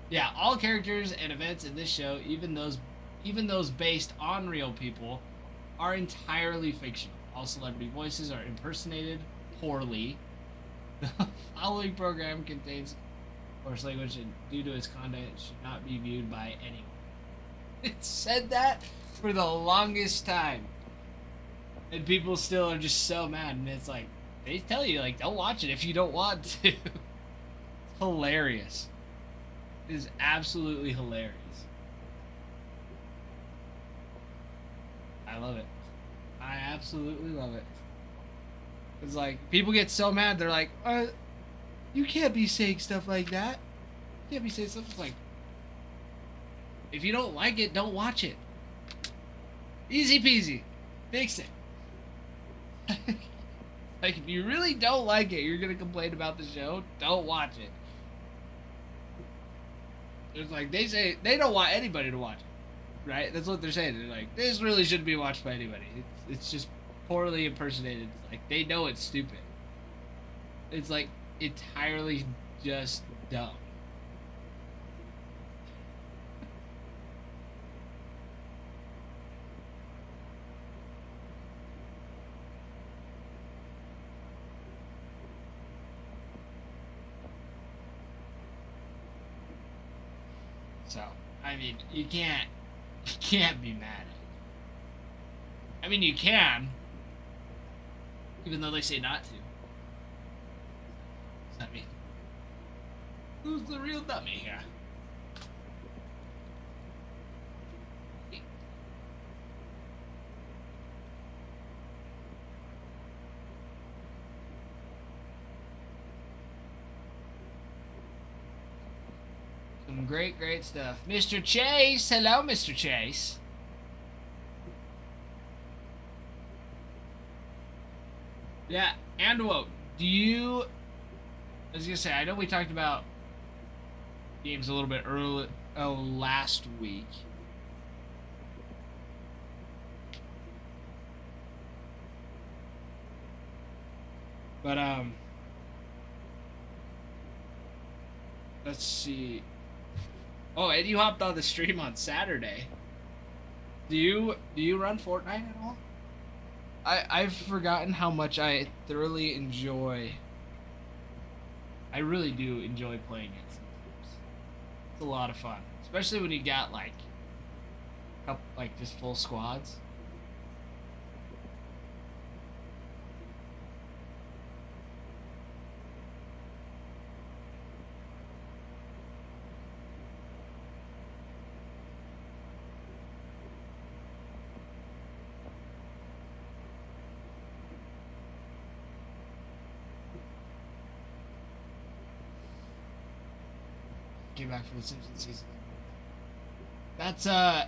Yeah, all characters and events in this show, even those based on real people, are entirely fictional. All celebrity voices are impersonated poorly. The following program contains coarse language and due to its content it should not be viewed by anyone. It said that for the longest time. And people still are just so mad, and it's like, they tell you, like, don't watch it if you don't want to. It's hilarious. It is absolutely hilarious. I love it. I absolutely love it. It's like, people get so mad, they're like, you can't be saying stuff like that. You can't be saying stuff. It's like, if you don't like it, don't watch it. Easy peasy. Fix it. Like, if you really don't like it, you're gonna complain about the show, don't watch it. It's like, they say they don't want anybody to watch it, right? That's what they're saying. They're like, this really shouldn't be watched by anybody. It's just poorly impersonated. It's like, they know it's stupid. It's like entirely just dumb. So, I mean, you can't be mad at it. I mean, you can, even though they say not to. I mean, who's the real dummy here? Some great stuff. Mr. Chase! Hello, Mr. Chase. Yeah, and what? I was gonna say, I know we talked about games a little bit early, last week. But, let's see. Oh, and you hopped on the stream on Saturday. Do you run Fortnite at all? I've forgotten how much I thoroughly enjoy. I really do enjoy playing it sometimes. It's a lot of fun, especially when you got like just full squads. Came back for the Simpsons season. That's the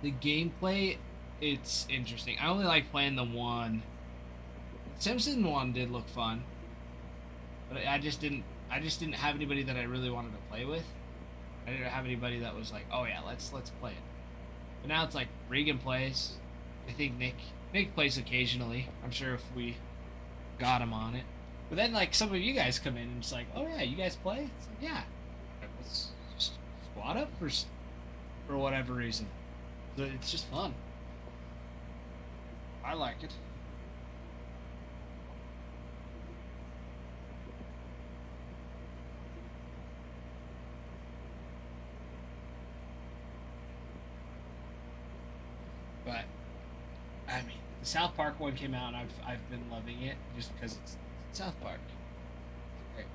gameplay. It's interesting. I only like playing the one. Simpsons one did look fun, but I just didn't have anybody that I really wanted to play with. I didn't have anybody that was like, oh yeah, let's play it. But now it's like Regan plays. I think Nick plays occasionally. I'm sure if we got him on it. But then, like, some of you guys come in and it's like, oh yeah, you guys play? It's like, yeah. Let's just squad up for whatever reason. So it's just fun. I like it. But I mean, the South Park one came out, and I've been loving it just because it's South Park. It's great.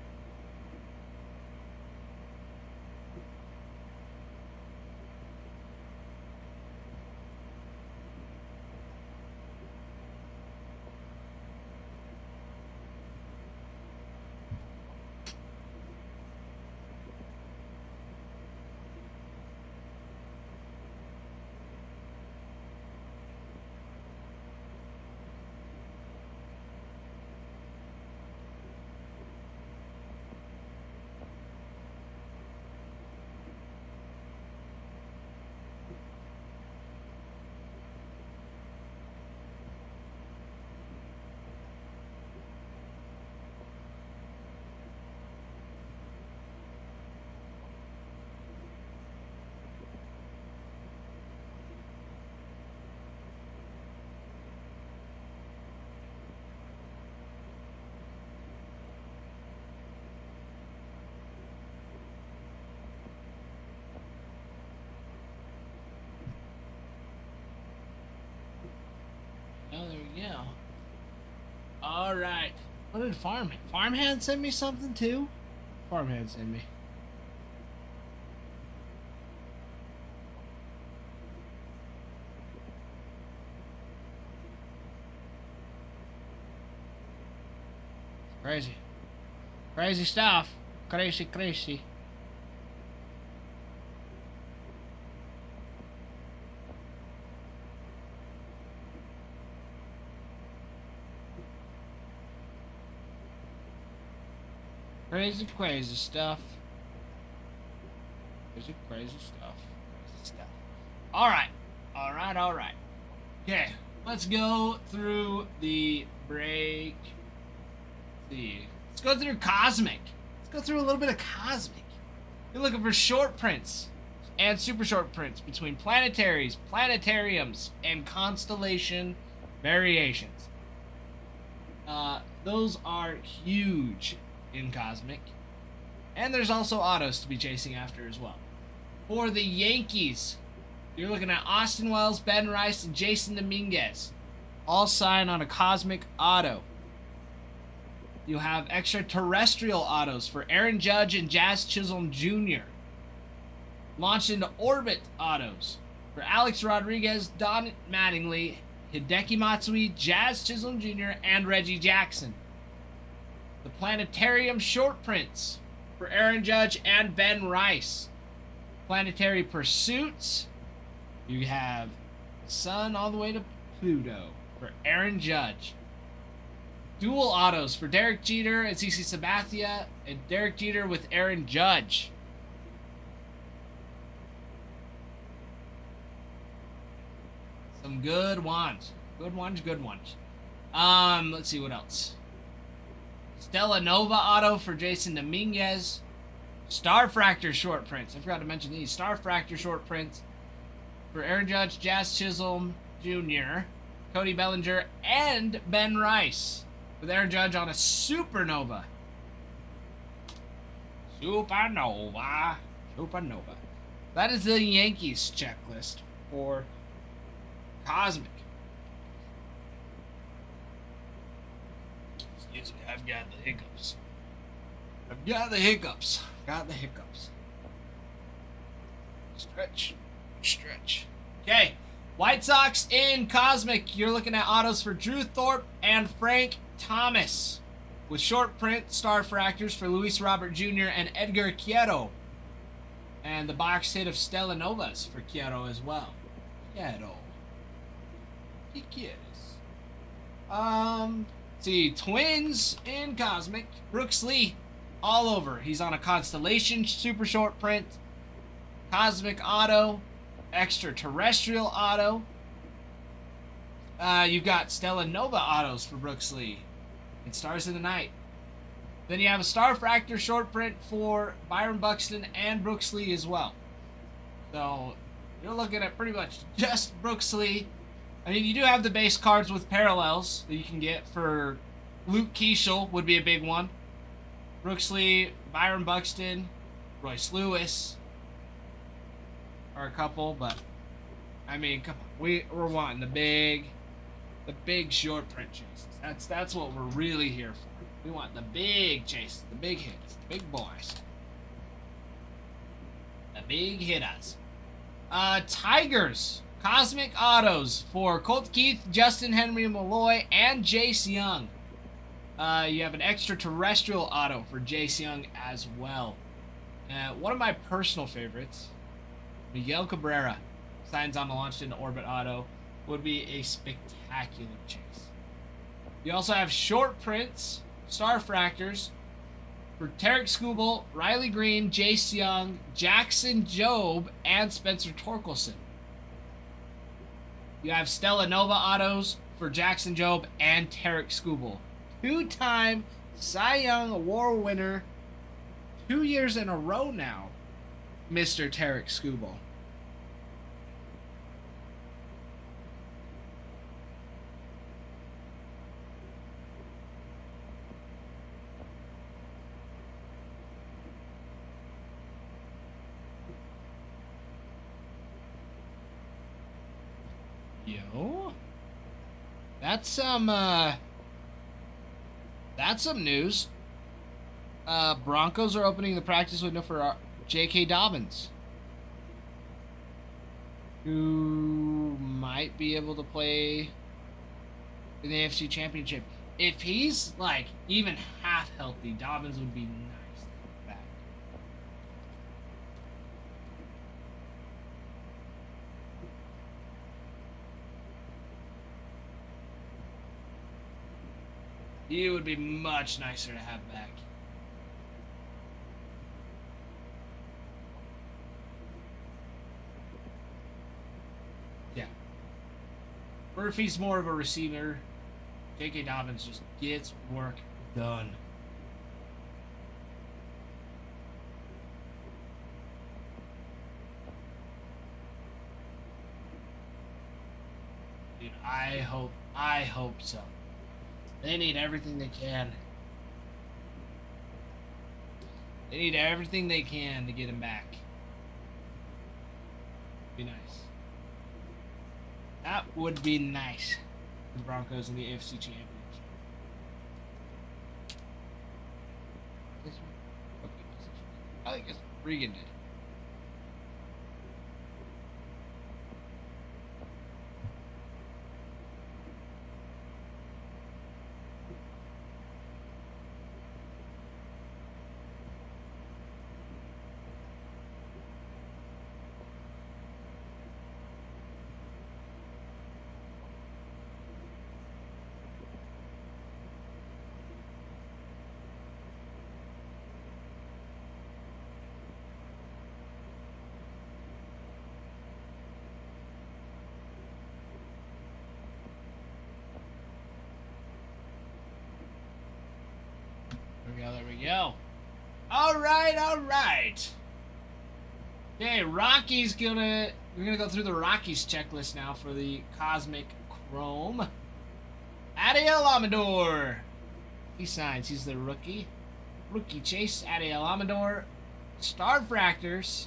Oh, there we go. All right. What did Farmhand send me something too? Farmhand sent me. Crazy. Crazy stuff. Crazy, crazy. Crazy, crazy stuff. Crazy, crazy stuff. Crazy stuff. Alright. Alright, alright. Okay. Let's go through the break. Let's see. Let's go through Cosmic. Let's go through a little bit of Cosmic. You're looking for short prints and super short prints between planetaries, planetariums, and constellation variations. Those are huge in Cosmic. And there's also autos to be chasing after as well. For the Yankees, you're looking at Austin Wells, Ben Rice, and Jason Dominguez. All signed on a Cosmic auto. You have extraterrestrial autos for Aaron Judge and Jazz Chisholm Jr. Launched into orbit autos for Alex Rodriguez, Don Mattingly, Hideki Matsui, Jazz Chisholm Jr., and Reggie Jackson. The Planetarium short prints for Aaron Judge and Ben Rice. Planetary Pursuits. You have the Sun all the way to Pluto for Aaron Judge. Dual autos for Derek Jeter and CC Sabathia, and Derek Jeter with Aaron Judge. Some good ones. Good ones, good ones. Let's see what else. Stella Nova auto for Jason Dominguez. Starfractor short prints. I forgot to mention these. Starfractor short prints for Aaron Judge, Jazz Chisholm Jr., Cody Bellinger, and Ben Rice. With Aaron Judge on a Supernova. Supernova. Supernova. That is the Yankees checklist for Cosmic. Excuse me, I've got the hiccups. I've got the hiccups. Got the hiccups. Stretch. Stretch. Okay. White Sox in Cosmic. You're looking at autos for Drew Thorpe and Frank Thomas. With short print Starfractors for Luis Robert Jr. and Edgar Quero. And the box hit of Stella Novas for Quero as well. Quero. He quieres. See, Twins in Cosmic. Brooks Lee all over. He's on a Constellation super short print. Cosmic auto. Extraterrestrial auto. You've got Stella Nova autos for Brooks Lee. It Stars in the Night. Then you have a Starfractor short print for Byron Buxton and Brooks Lee as well. So you're looking at pretty much just Brooks Lee. I mean, you do have the base cards with parallels that you can get for Luke Keeschel would be a big one. Brooks Lee, Byron Buxton, Royce Lewis are a couple, but I mean, come on, we're wanting the big short print chases. That's what we're really here for. We want the big chases, the big hits, the big boys, the big hitters. Tigers Cosmic Autos for Colt Keith, Justin Henry Malloy, and Jace Young. You have an extraterrestrial auto for Jace Young as well. One of my personal favorites, Miguel Cabrera, signs on the launched into orbit auto, would be a spectacular chase. You also have short prints, Starfractors, for Tarek Skubal, Riley Green, Jace Young, Jackson Jobe, and Spencer Torkelson. You have Stella Nova autos for Jackson Jobe and Tarek Skubal. Two-time Cy Young Award winner, 2 years in a row now, Mr. Tarek Skubal. Yo, that's some news. Broncos are opening the practice window for J.K. Dobbins, who might be able to play in the AFC Championship. If he's like even half healthy, Dobbins would be nice back. He would be much nicer to have back. Yeah. Or if he's more of a receiver, J.K. Dobbins just gets work done. Dude, I hope so. They need everything they can. They need everything they can to get him back. Be nice. That would be nice for the Broncos in the AFC Championship. I think it's Regan did. There we go. All right. Okay, we're gonna go through the Rockies checklist now for the Cosmic Chrome. Adiel Amador. He signs. He's the rookie. Rookie Chase, Adiel Amador. Starfractors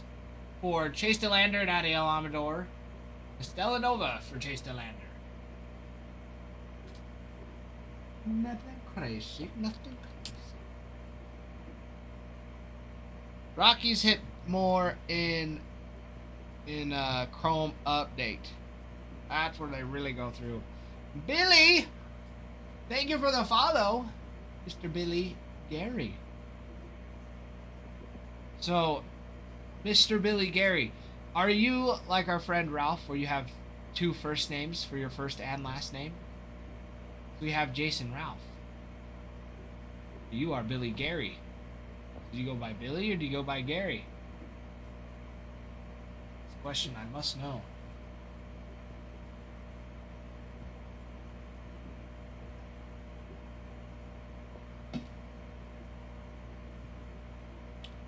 for Chase DeLander and Adiel Amador. Stella Nova for Chase DeLander. Nothing crazy. Rockies hit more in Chrome update. That's where they really go through. Billy, thank you for the follow, Mr. Billy Gary. So, Mr. Billy Gary, are you like our friend Ralph, where you have two first names for your first and last name? We have Jason Ralph. You are Billy Gary. Do you go by Billy or do you go by Gary? It's a question I must know.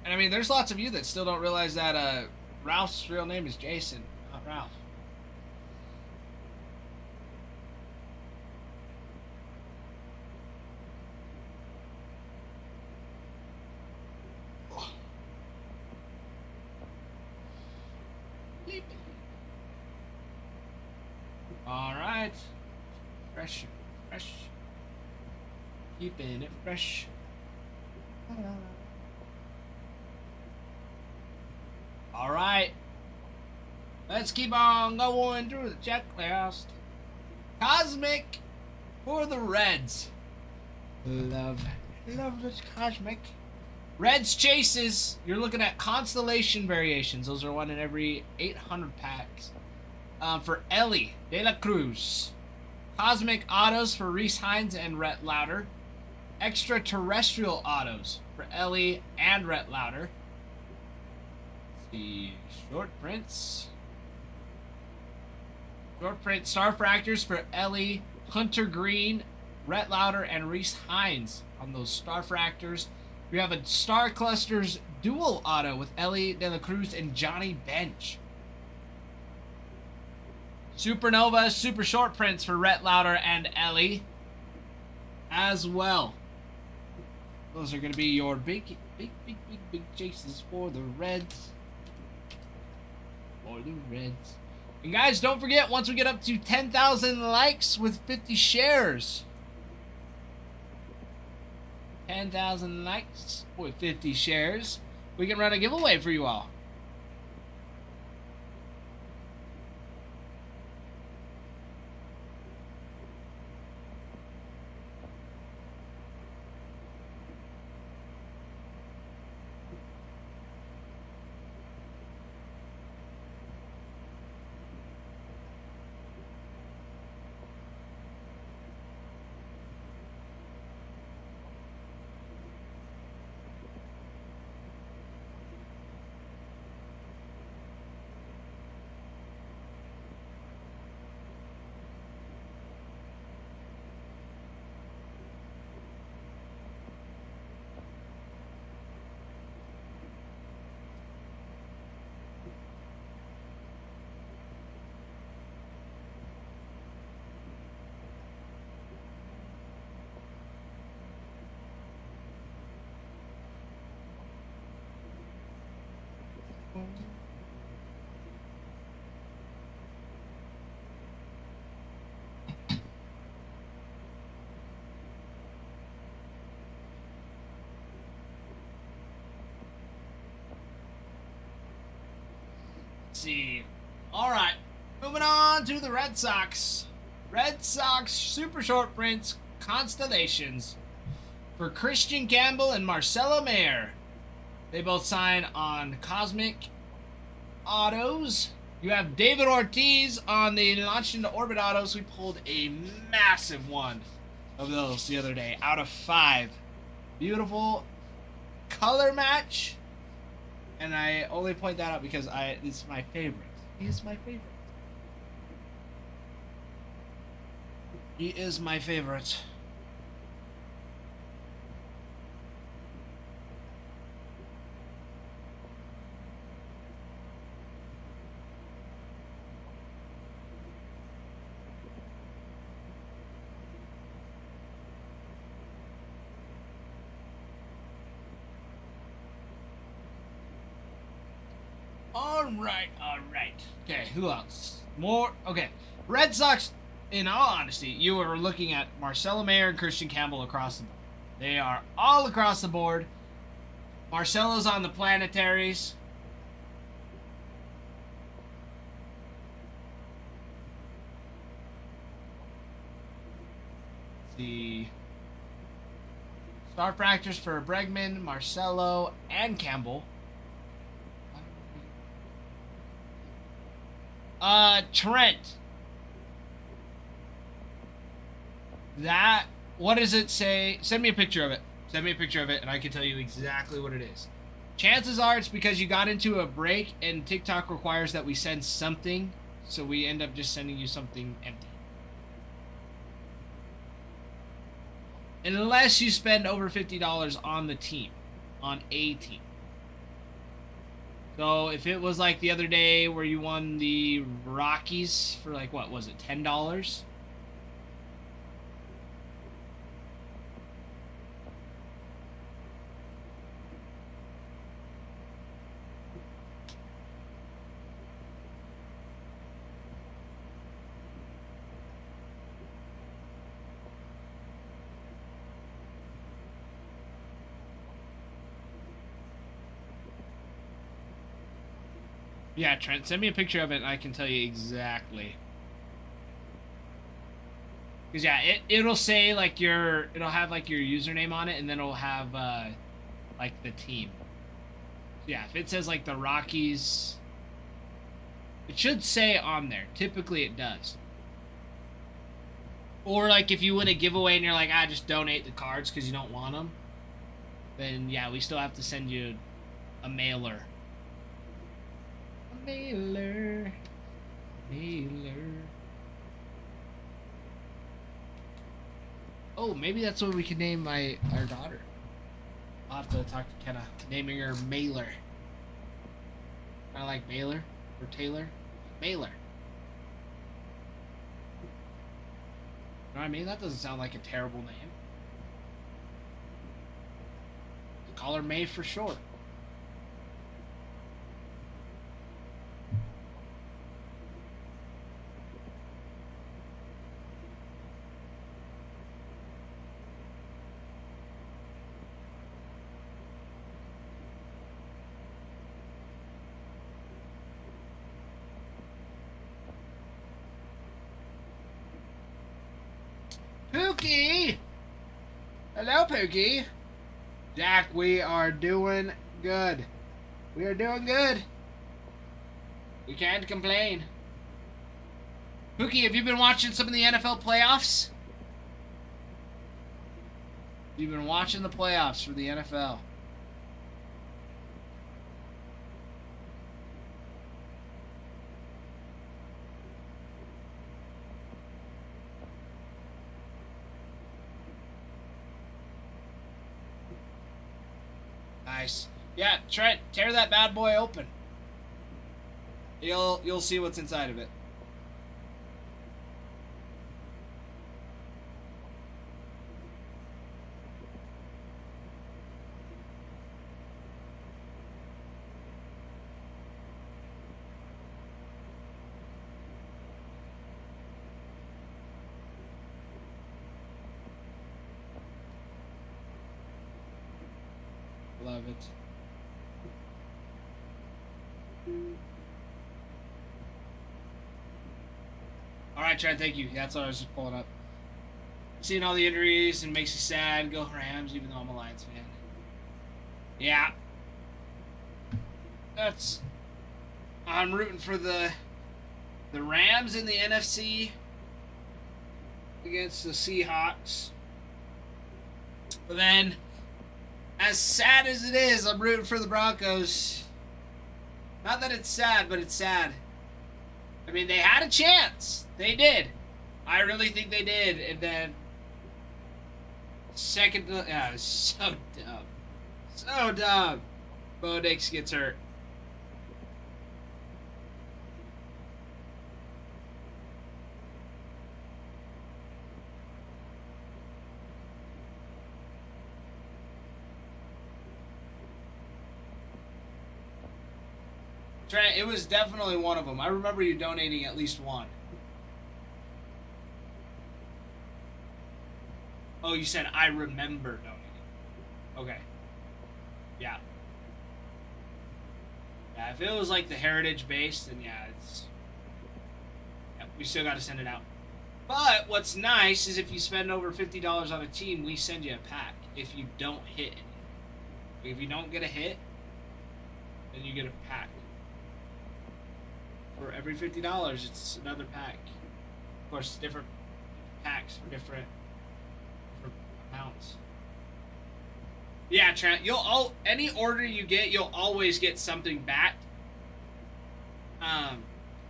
And I mean, there's lots of you that still don't realize that Ralph's real name is Jason, not Ralph. All right, fresh, keeping it fresh. All right, let's keep on going through the checklist. Cosmic for the Reds. Love this Cosmic. Reds chases. You're looking at constellation variations. Those are one in every 800 packs. For Ellie De La Cruz. Cosmic autos for Rhys Hines and Rhett Lauder. Extraterrestrial autos for Ellie and Rhett Lauder. The short prints. Short print Starfractors for Ellie, Hunter Green, Rhett Lauder, and Rhys Hines on those Starfractors. We have a Star Clusters dual auto with Ellie De La Cruz and Johnny Bench. Supernova super short prints for Rhett Lauder and Ellie as well. Those are going to be your big chases for the Reds. And guys, don't forget, once we get up to 10,000 likes with 50 shares. 10,000 likes with 50 shares. We can run a giveaway for you all. See. All right. Moving on to the Red Sox. Red Sox super short prints constellations for Christian Campbell and Marcelo Mayer. They both sign on Cosmic autos. You have David Ortiz on the Launched into Orbit autos. We pulled a massive one of those the other day out of 5. Beautiful color match. And I only point that out because it's my favorite. He is my favorite. He is my favorite. All right. Okay, who else? More. Okay, Red Sox. In all honesty, you are looking at Marcelo Mayer and Christian Campbell across the board. They are all across the board. Marcelo's on the planetaries. The Starfractors for Bregman, Marcelo, and Campbell. Trent. That, what does it say? Send me a picture of it. Send me a picture of it and I can tell you exactly what it is. Chances are it's because you got into a break and TikTok requires that we send something, so we end up just sending you something empty. Unless you spend over $50 on the team, on a team. So if it was like the other day where you won the Rockies for like, what was it, $10? Yeah, Trent, send me a picture of it and I can tell you exactly. Because, yeah, it'll say, like, it'll have, like, your username on it, and then it'll have, like, the team. Yeah, if it says, like, the Rockies, it should say on there. Typically, it does. Or, like, if you win a giveaway and you're like, just donate the cards because you don't want them, then, yeah, we still have to send you a mailer. Mailer. Oh, maybe that's what we can name our daughter. I'll have to talk to Kenna. Naming her Mailer. Kind of like Mailer or Taylor. Mailer. You know what I mean? That doesn't sound like a terrible name. Call her May for short. Pookie! Hello, Pookie. Jack, we are doing good. We are doing good. We can't complain. Pookie, have you been watching some of the NFL playoffs? You've been watching the playoffs for the NFL. Nice. Yeah, Trent, tear that bad boy open. You'll see what's inside of it. Love it. Alright, Trent, thank you. That's what I was just pulling up. Seeing all the injuries and makes you sad. Go Rams, even though I'm a Lions fan. Yeah. I'm rooting for the Rams in the NFC against the Seahawks. But then, as sad as it is, I'm rooting for the Broncos. Not that it's sad, but it's sad. I mean, they had a chance. They did. I really think they did. And then, it was so dumb. So dumb. Bo Nix gets hurt. Trent, it was definitely one of them. I remember you donating at least one. Oh, you said I remember donating. Okay. Yeah. Yeah, if it was like the heritage base, then yeah, we still got to send it out. But what's nice is if you spend over $50 on a team, we send you a pack. If you don't hit anything. If you don't get a hit, then you get a pack. For every $50, it's another pack. Of course, different packs for different amounts. Yeah, Trent. Any order you get, you'll always get something back.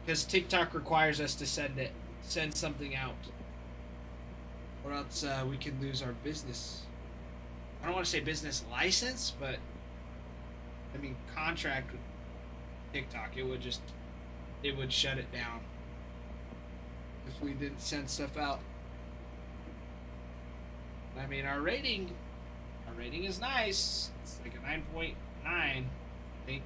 Because TikTok requires us to send something out, or else we can lose our business. I don't want to say business license, but I mean contract TikTok. It would shut it down if we didn't send stuff out. I mean, our rating is nice. It's like a 9.9, I think.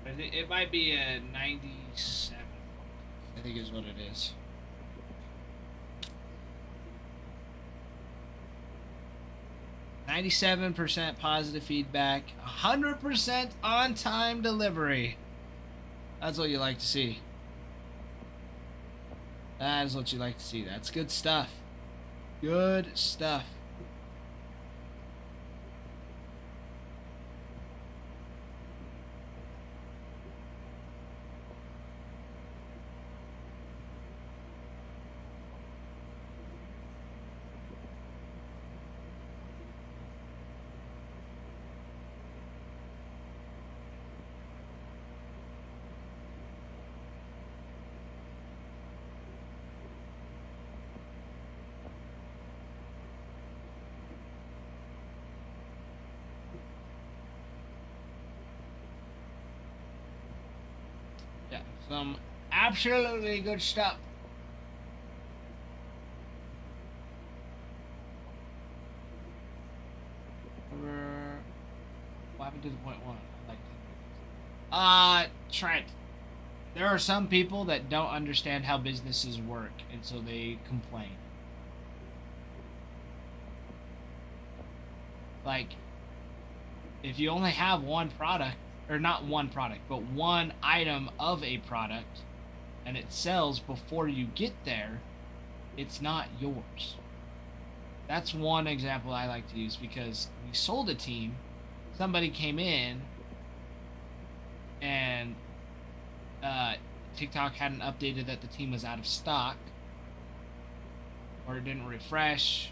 But it might be a 97, I think is what it is. %, positive feedback, 100% on-time delivery. That's what you like to see. That is what you like to see. That's good stuff. Good stuff. Yeah, some absolutely good stuff. What happened to the point one? Trent. There are some people that don't understand how businesses work, and so they complain. Like, if you only have one product, or not one product, but one item of a product, and it sells before you get there, it's not yours. That's one example I like to use, because we sold a team, somebody came in, and TikTok hadn't updated that the team was out of stock, or it didn't refresh.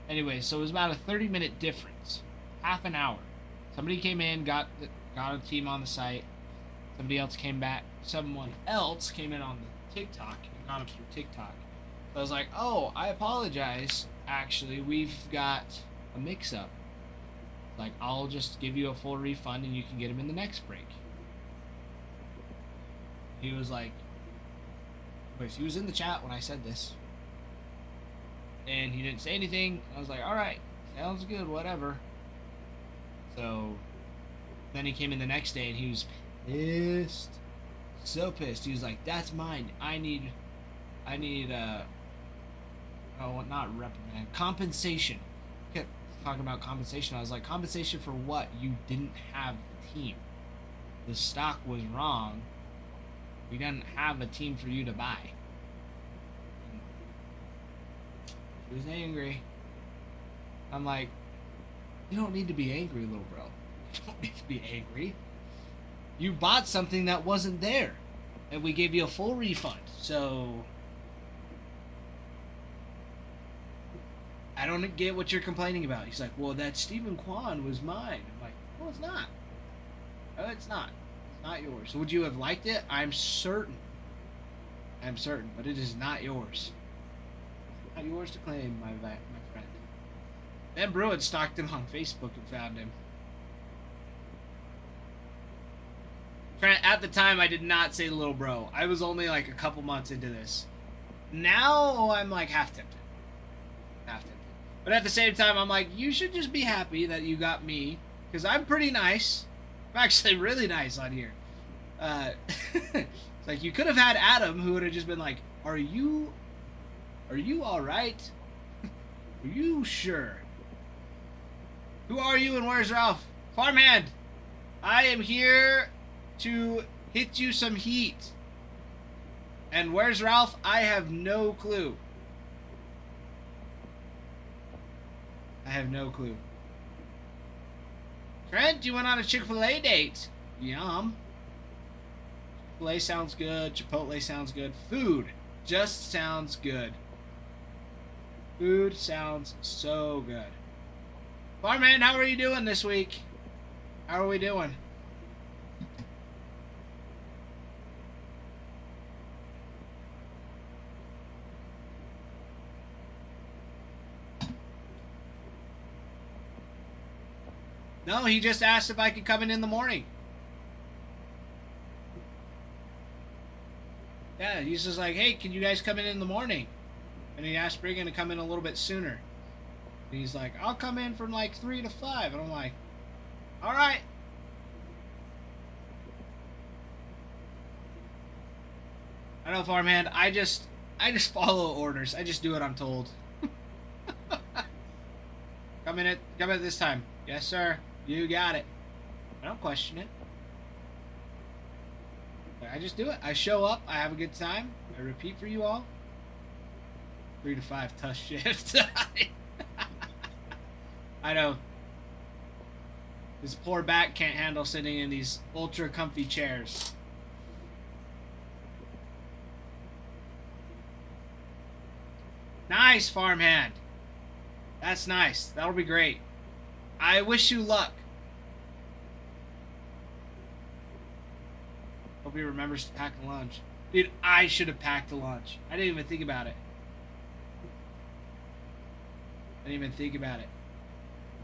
Anyway, so it was about a 30-minute difference, half an hour. Somebody came in, got a team on the site. Someone else came in on the TikTok and got them through TikTok. So I was like, oh, I apologize. Actually, we've got a mix-up. Like, I'll just give you a full refund and you can get them in the next break. He was like, he was in the chat when I said this. And he didn't say anything. I was like, alright, sounds good, whatever. So then he came in the next day and he was pissed. So pissed. He was like, that's mine. I need not reprimand, compensation. He kept talking about compensation. I was like, compensation for what? You didn't have the team. The stock was wrong. We didn't have a team for you to buy. He was angry. I'm like, you don't need to be angry, little bro. You don't need to be angry. You bought something that wasn't there, and we gave you a full refund. So I don't get what you're complaining about. He's like, well, that Stephen Kwan was mine. I'm like, well, it's not. No, it's not. It's not yours. Would you have liked it? I'm certain, but it is not yours. It's not yours to claim, my friend. Ben Bruin stalked him on Facebook and found him. At the time, I did not say little bro. I was only like a couple months into this. Now, I'm like half tempted. But at the same time, I'm like, you should just be happy that you got me, because I'm pretty nice. I'm actually really nice on here. It's like, you could have had Adam, who would have just been like, are you all right? Are you sure? Who are you and where's Ralph? Farmhand, I am here to hit you some heat. And where's Ralph? I have no clue. Trent, you went on a Chick-fil-A date. Yum. Chick-fil-A sounds good. Chipotle sounds good. Food just sounds good. Food sounds so good. Farmhand, how are you doing this week? How are we doing? No, he just asked if I could come in the morning. Yeah, he's just like, hey, can you guys come in the morning? And he asked Brigham to come in a little bit sooner. And he's like, I'll come in from like 3 to 5. And I'm like, all right. I know, farmhand. I just follow orders. I just do what I'm told. Come in at this time. Yes, sir. You got it. I don't question it. I just do it. I show up. I have a good time. I repeat for you all. 3 to 5 tough shift. I know. His poor back can't handle sitting in these ultra comfy chairs. Nice, farmhand. That's nice. That'll be great. I wish you luck. Hope he remembers to pack a lunch. Dude, I should have packed a lunch. I didn't even think about it. I didn't even think about it.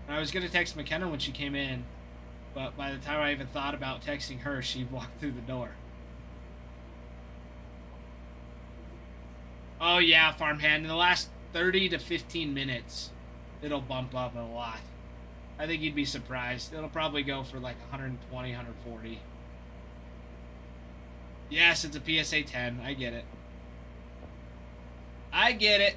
I was going to text McKenna when she came in, but by the time I even thought about texting her, she walked through the door. Oh yeah, farmhand. In the last 30 to 15 minutes, it'll bump up a lot. I think you'd be surprised. It'll probably go for like 120, 140. Yes, it's a PSA 10. I get it. I get it.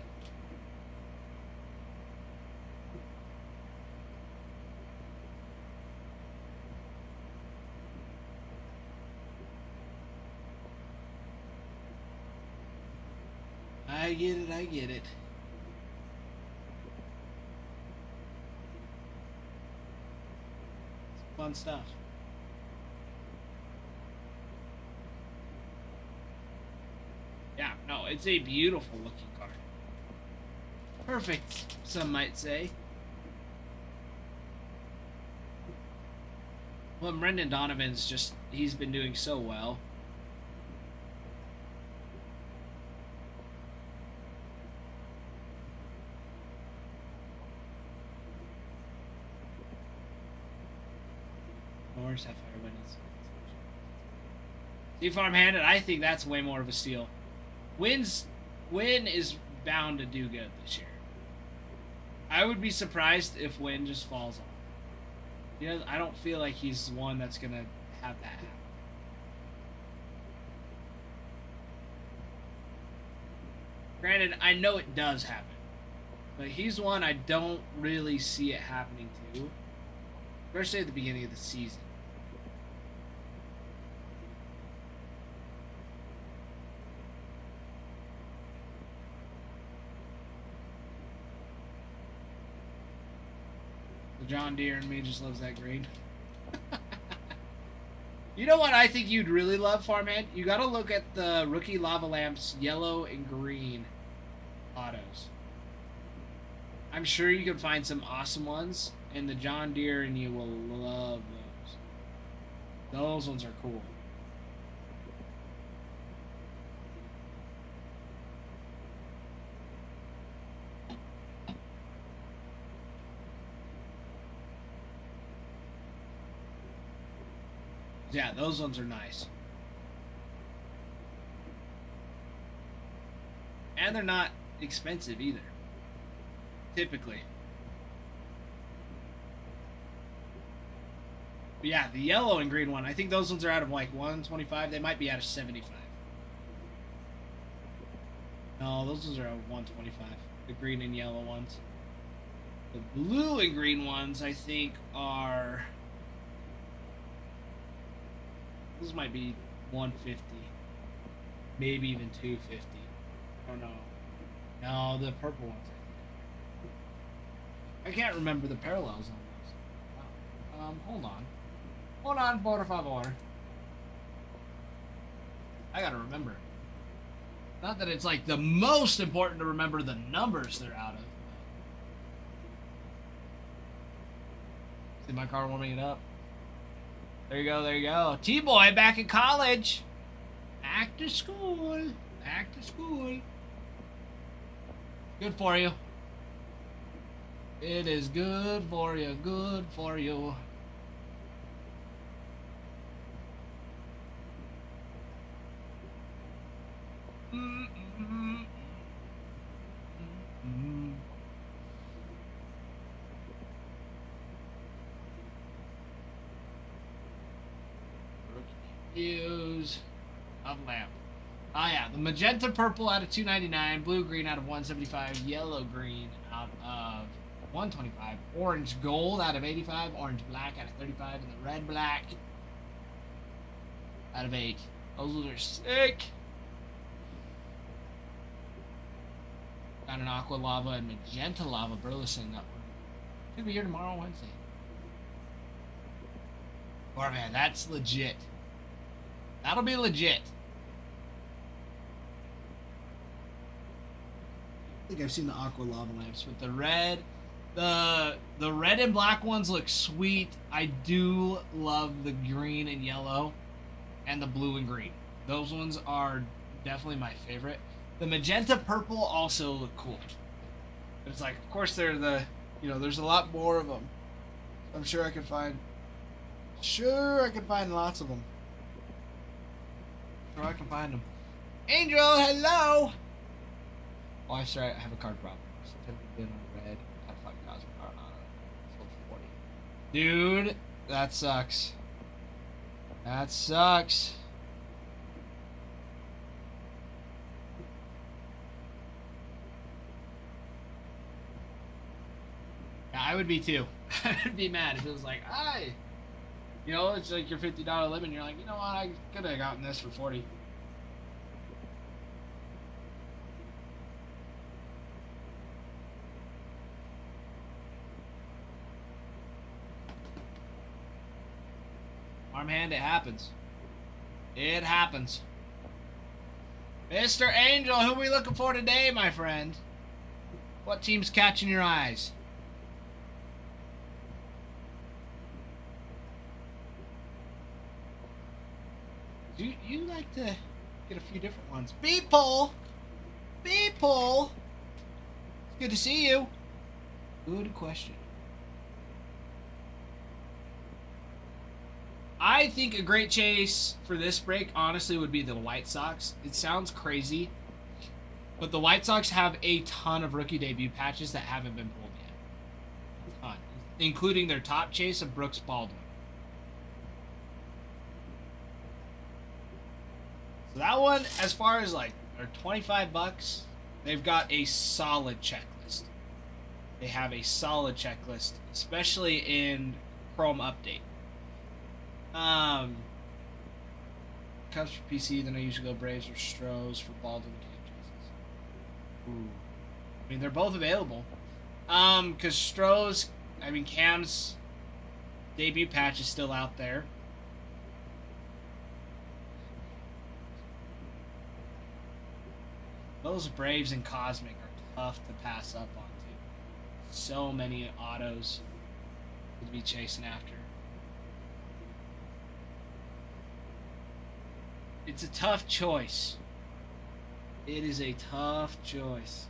I get it, I get it. It's fun stuff. Yeah, no, it's a beautiful looking card. Perfect, some might say. Well, Brendan Donovan's just, he's been doing so well. Sapphire Wins. See, farmhanded, I think that's way more of a steal. Win is bound to do good this year. I would be surprised if Win just falls off. You know, I don't feel like he's one that's gonna have that happen. Granted, I know it does happen, but he's one I don't really see it happening to, especially at the beginning of the season. John Deere and me just loves that green. You know what I think you'd really love, farmhand? You gotta look at the Rookie Lava Lamps yellow and green autos. I'm sure you can find some awesome ones, and the John Deere and you will love those. Those ones are cool. Yeah, those ones are nice. And they're not expensive either. Typically. But yeah, the yellow and green one, I think those ones are out of like 125. They might be out of 75. No, those ones are out of 125. The green and yellow ones. The blue and green ones, I think, are... This might be 150, maybe even 250. I don't know. No, the purple ones. I can't remember the parallels on those. Hold on, por favor. I gotta remember. Not that it's like the most important to remember the numbers they're out of. See my car warming it up. There you go, there you go. T-Boy back in college. Back to school. Back to school. Good for you. It is good for you. Good for you. Use of lamp. Oh yeah, the magenta purple out of 299, blue green out of 175, yellow green out of 125, orange gold out of 85, orange black out of 35, and the red black out of 8. Those are sick. Got an aqua lava and magenta lava burleson that one. Should be here tomorrow, Wednesday. Oh man, that's legit. That'll be legit. I think I've seen the aqua lava lamps, but the red and black ones look sweet. I do love the green and yellow and the blue and green. Those ones are definitely my favorite. The magenta purple also look cool. But it's like, of course, they're the, there's a lot more of them. I'm sure I can find lots of them. Sure I can find them. Angel, hello! Oh, I'm sorry, I have a card problem. Been on red. I fuck Cosmic Card on it. Sold for 40. Dude, that sucks. That sucks. Yeah, I would be too. I would be mad if it was like, hey, it's like your $50 limit, and you're like, you know what, I could have gotten this for 40. Armhand, it happens. It happens. Mr. Angel, who are we looking for today, my friend? What team's catching your eyes? Do you like to get a few different ones? Beeple! Beeple! It's good to see you. Good question. I think a great chase for this break, honestly, would be the White Sox. It sounds crazy, but the White Sox have a ton of rookie debut patches that haven't been pulled yet. A ton. Including their top chase of Brooks Baldwin. So that one, as far as like, they're $25, they've got a solid checklist. They have a solid checklist, especially in Chrome Update. Cubs for PC, then I usually go Braves or Stros for Baldwin camp chases. Ooh. I mean, they're both available. Because Stros, Cam's debut patch is still out there. Those Braves and Cosmic are tough to pass up on, too. So many autos to be chasing after. It's a tough choice. It is a tough choice.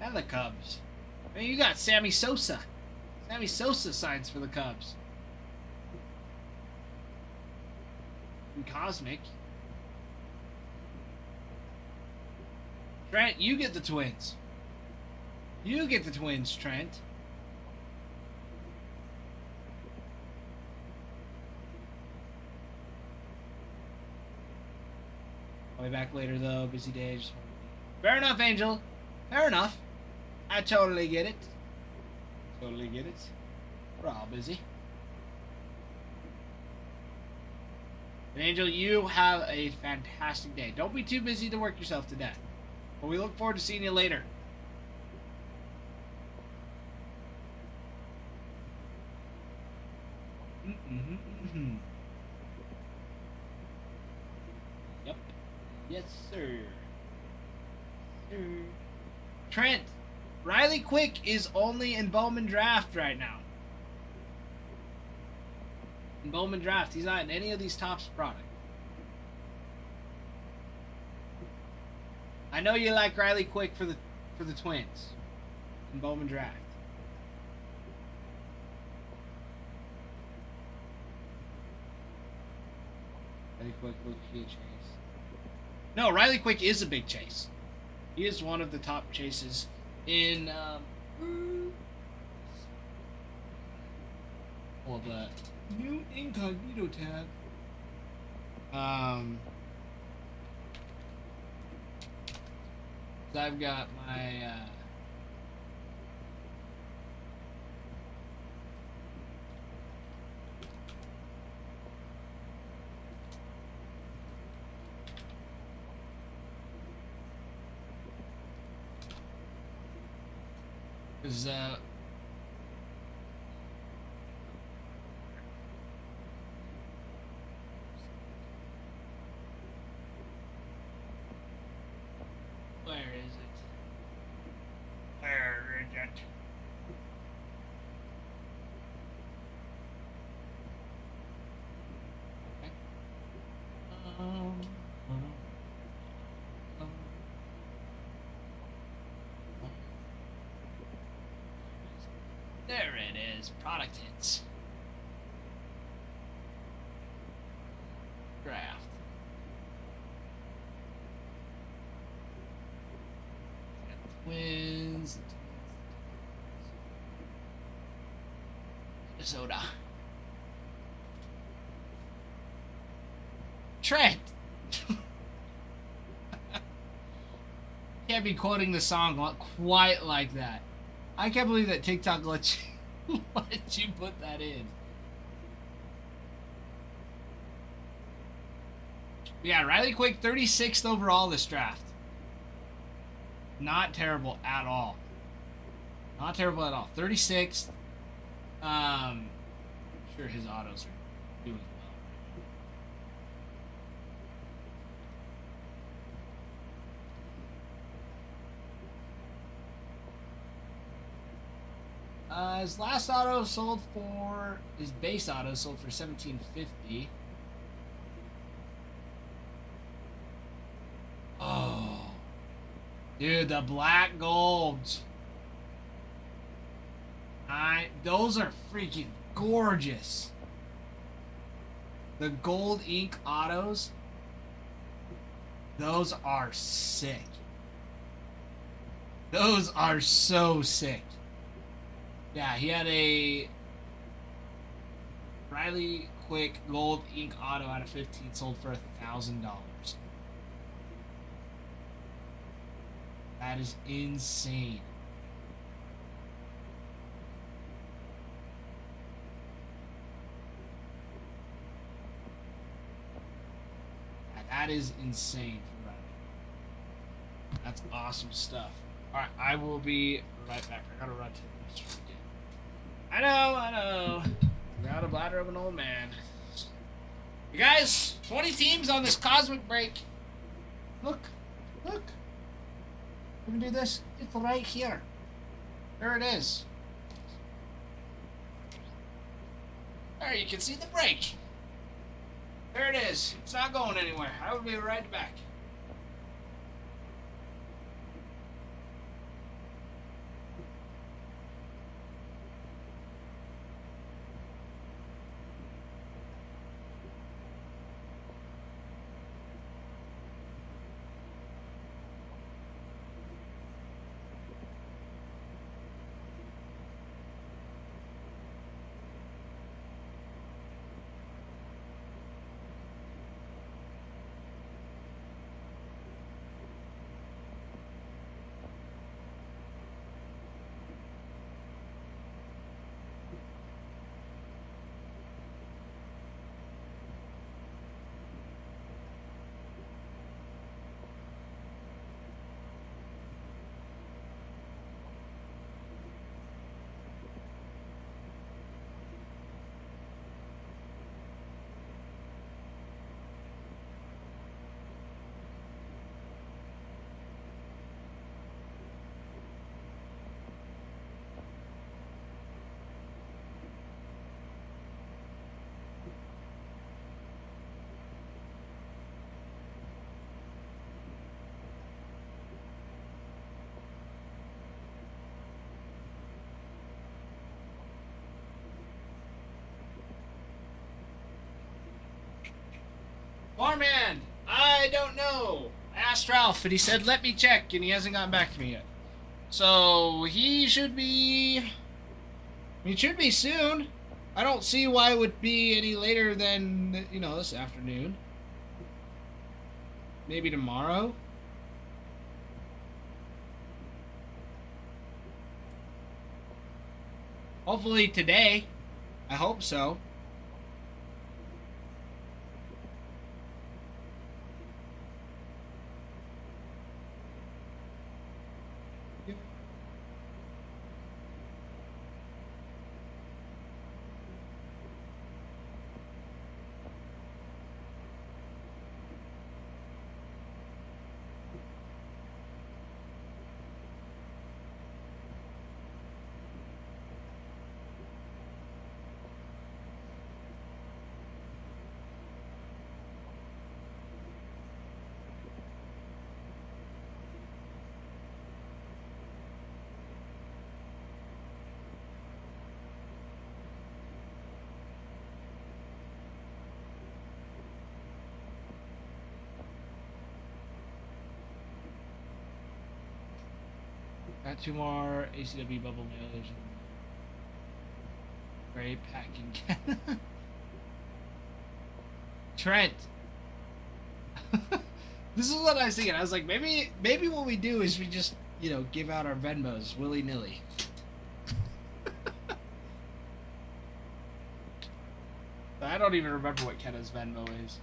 And the Cubs. I mean, you got Sammy Sosa. Sammy Sosa signs for the Cubs. And Cosmic. Trent, you get the Twins. You get the Twins, Trent. I'll be back later, though. Busy day. Just fair enough, Angel. Fair enough. I totally get it. Totally get it. We're all busy. And Angel, you have a fantastic day. Don't be too busy to work yourself to death. But we look forward to seeing you later. Yep. Yes, sir. Trent, Riley Quick is only in Bowman Draft right now. In Bowman Draft, he's not in any of these Topps products. I know you like Riley Quick for the Twins in Bowman Draft. Riley Quick will be a chase. No, Riley Quick is a big chase. He is one of the top chases in well, the new incognito tab. So I've got my because where is it? Where is it? Okay. There it is. Product hits. Draft. Twins. Minnesota. Trent. Can't be quoting the song quite like that. I can't believe that TikTok let you put that in. Yeah, Riley Quick, 36th overall this draft. Not terrible at all. Not terrible at all. 36th. I'm sure his autos are doing well. His last auto sold for his base auto sold for $17.50. Oh, dude, the black golds. Those are freaking gorgeous. The gold ink autos. Those are sick. Those are so sick. Yeah, he had a Riley Quick gold ink auto out of 15 sold for $1,000. That is insane. That is insane for Riley. That's awesome stuff. Alright, I will be right back. I gotta run to this again. I know. Got a bladder of an old man. You guys, 20 teams on this cosmic break. Look. We can do this. It's right here. There it is. There, you can see the break. There it is. It's not going anywhere. I will be right back. Farmhand, I don't know. I asked Ralph, and he said, let me check, and he hasn't gotten back to me yet. So, he should be... I mean, it should be soon. I don't see why it would be any later than, you know, this afternoon. Maybe tomorrow? Hopefully today. I hope so. Got 2 more ACW bubble mailers. Great packing. Trent. This is what I was thinking. I was like, maybe what we do is we just, you know, give out our Venmos willy-nilly. I don't even remember what Kenna's Venmo is.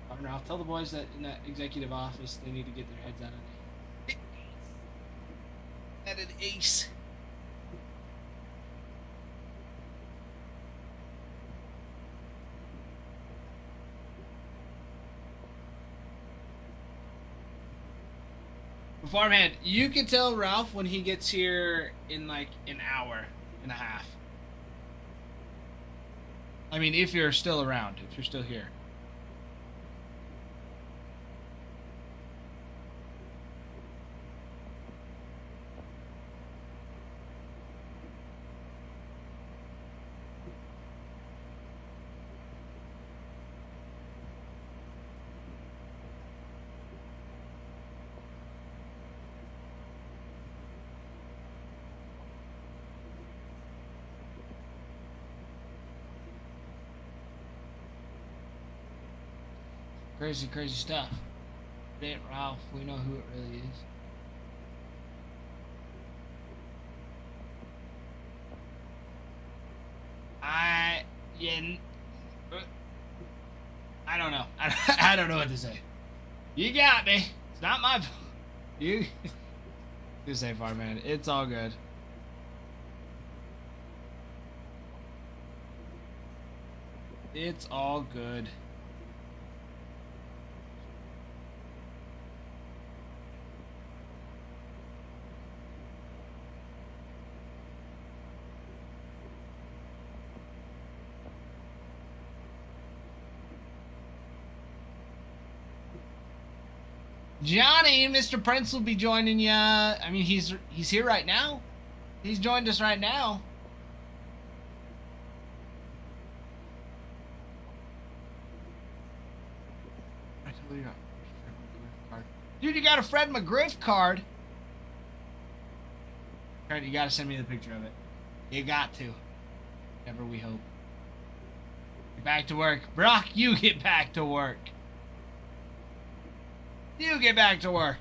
I don't know. I'll tell the boys that in that executive office they need to get their heads on it. At an ace. Farmhand, you can tell Ralph when he gets here in like an hour and a half. I mean, if you're still around, if you're still here. Crazy, crazy stuff. It ain't Ralph. We know who it really is. I don't know. I don't know what to say. You got me. It's not my fault. You say, Farmhand. It's all good. It's all good. Johnny, Mr. Prince will be joining you. I mean, he's here right now. He's joined us right now. I totally got card. Dude, you got a Fred McGriff card. Alright, you gotta send me the picture of it. You got to. Ever we hope. Get back to work. Brock, you get back to work. You get back to work.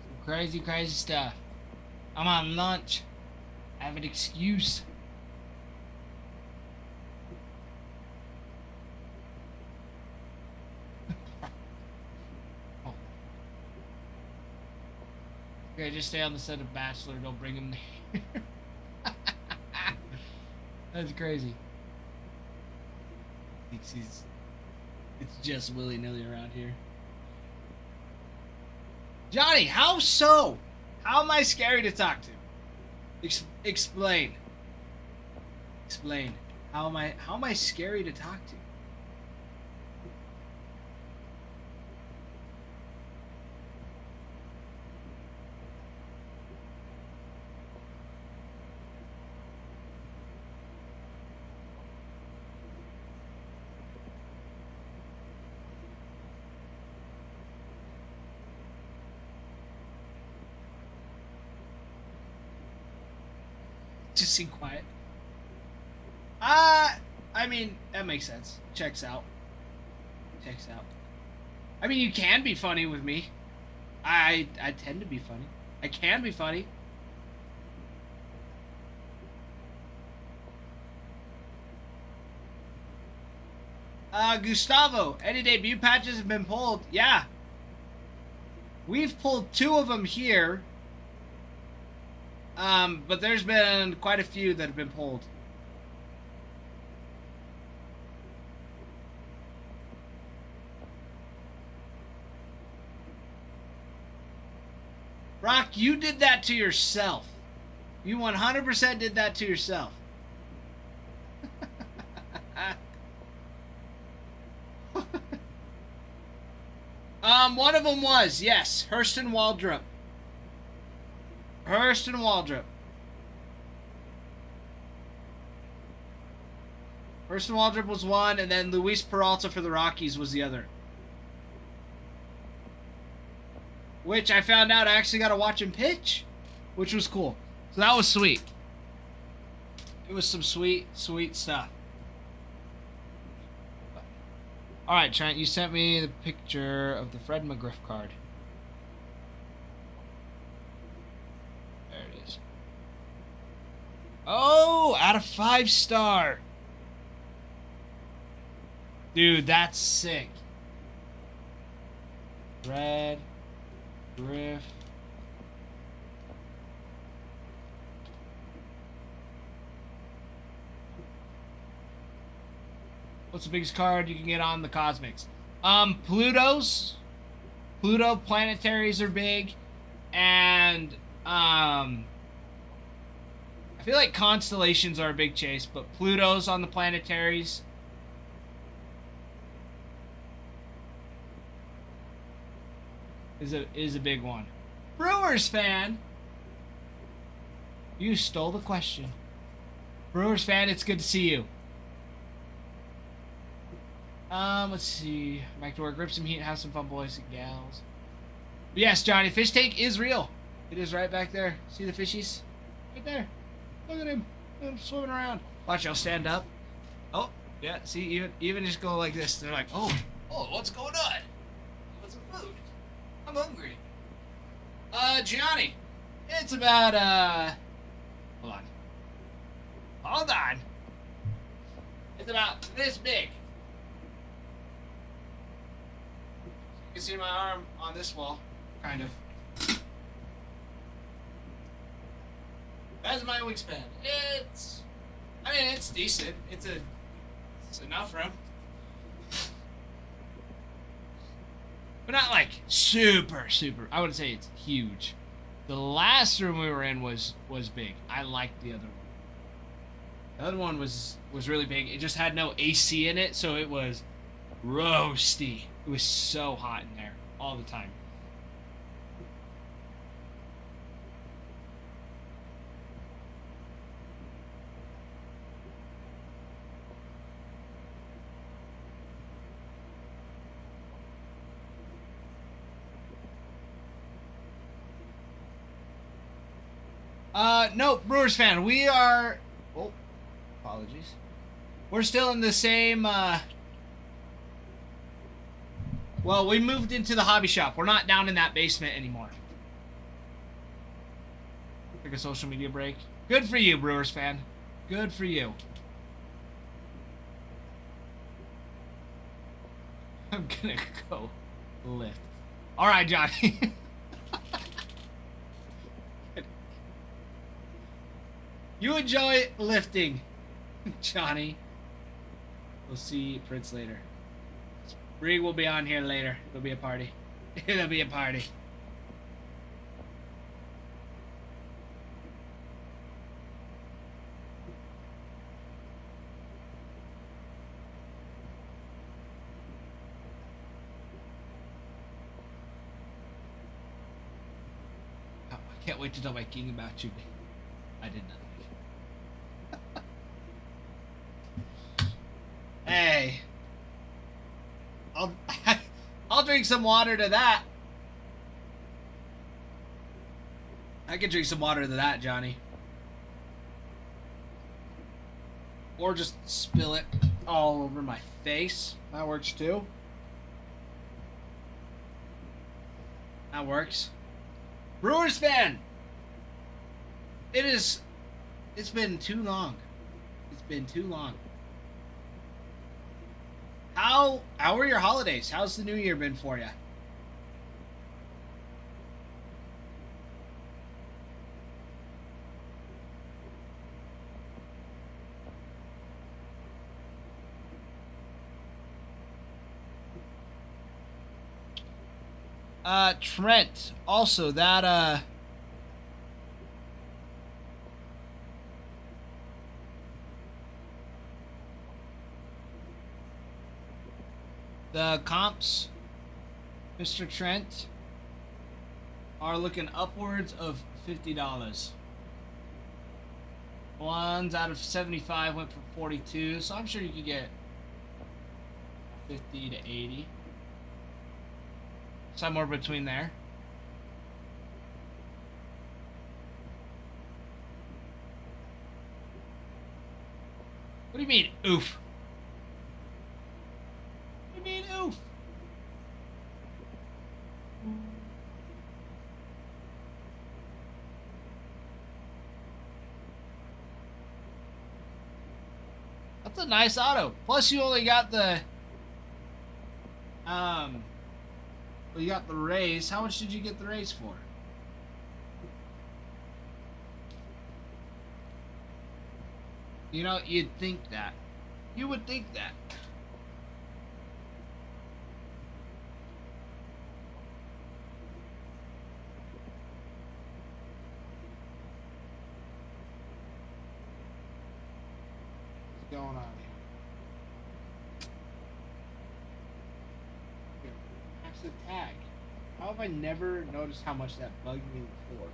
Some crazy, crazy stuff. I'm on lunch. I have an excuse. Oh. Okay, just stay on the set of Bachelor. Don't bring him here. That's crazy. It's just willy-nilly around here. Johnny, how so? How am I scary to talk to? Explain. Explain. How am I scary to talk to? Just seem quiet. I mean, that makes sense. Checks out. Checks out. I mean, you can be funny with me. I tend to be funny. I can be funny. Gustavo, any debut patches have been pulled. Yeah. We've pulled 2 of them here. But there's been quite a few that have been pulled. Rock, you did that to yourself. You 100% did that to yourself. One of them was, yes, Hurston Waldrop. Hurston Waldrop. Hurston Waldrop was one, and then Luis Peralta for the Rockies was the other. Which I found out I actually got to watch him pitch, which was cool. So that was sweet. It was some sweet, sweet stuff. Alright, Trent, you sent me the picture of the Fred McGriff card. There it is. Oh, out of 5-star. Dude, that's sick. Fred McGriff. What's the biggest card you can get on the Cosmics? Pluto's. Pluto planetaries are big. And, I feel like constellations are a big chase, but Pluto's on the planetaries. Is a big one. Brewers fan. You stole the question. Brewers fan, it's good to see you. Let's see. Back to work. Rip some heat. Have some fun, boys and gals. But yes, Johnny, fish tank is real. It is right back there. See the fishies? Right there. Look at him. Look at him swimming around. Watch, I'll stand up. Oh, yeah. See, even just go like this. They're like, oh, what's going on? What's some food? I'm hungry. Johnny, it's about, hold on. It's about this big. You can see my arm on this wall, kind of. That's my wingspan. It's decent. It's enough room. But not like super. I wouldn't say it's huge. The last room we were in was big. I liked the other one. The other one was really big. It just had no AC in it, so it was roasty. It was so hot in there all the time. No, Brewers fan. We are... Oh, apologies. We're still in the same, Well, we moved into the hobby shop. We're not down in that basement anymore. Take a social media break. Good for you, Brewers fan. Good for you. I'm gonna go lift. Alright, Johnny. You enjoy lifting, Johnny. We'll see Prince later. Brig will be on here later. It'll be a party. It'll be a party. Can't wait to tell my king about you. I did nothing. Hey. I'll I'll drink some water to that. I could drink some water to that, Johnny. Or just spill it all over my face. That works too. That works. Brewers fan! It's been too long. It's been too long. How were your holidays? How's the new year been for you? Trent, also that the comps, Mr. Trent, are looking upwards of $50. Ones out of 75 went for 42, so I'm sure you could get 50 to 80. Somewhere between there. What do you mean, oof? What do you mean, oof? That's a nice auto. Plus, you only got the well, you got the raise. How much did you get the raise for? You know, you'd think that. You would think that. What's going on here? Massive tag. How have I never noticed how much that bugged me before?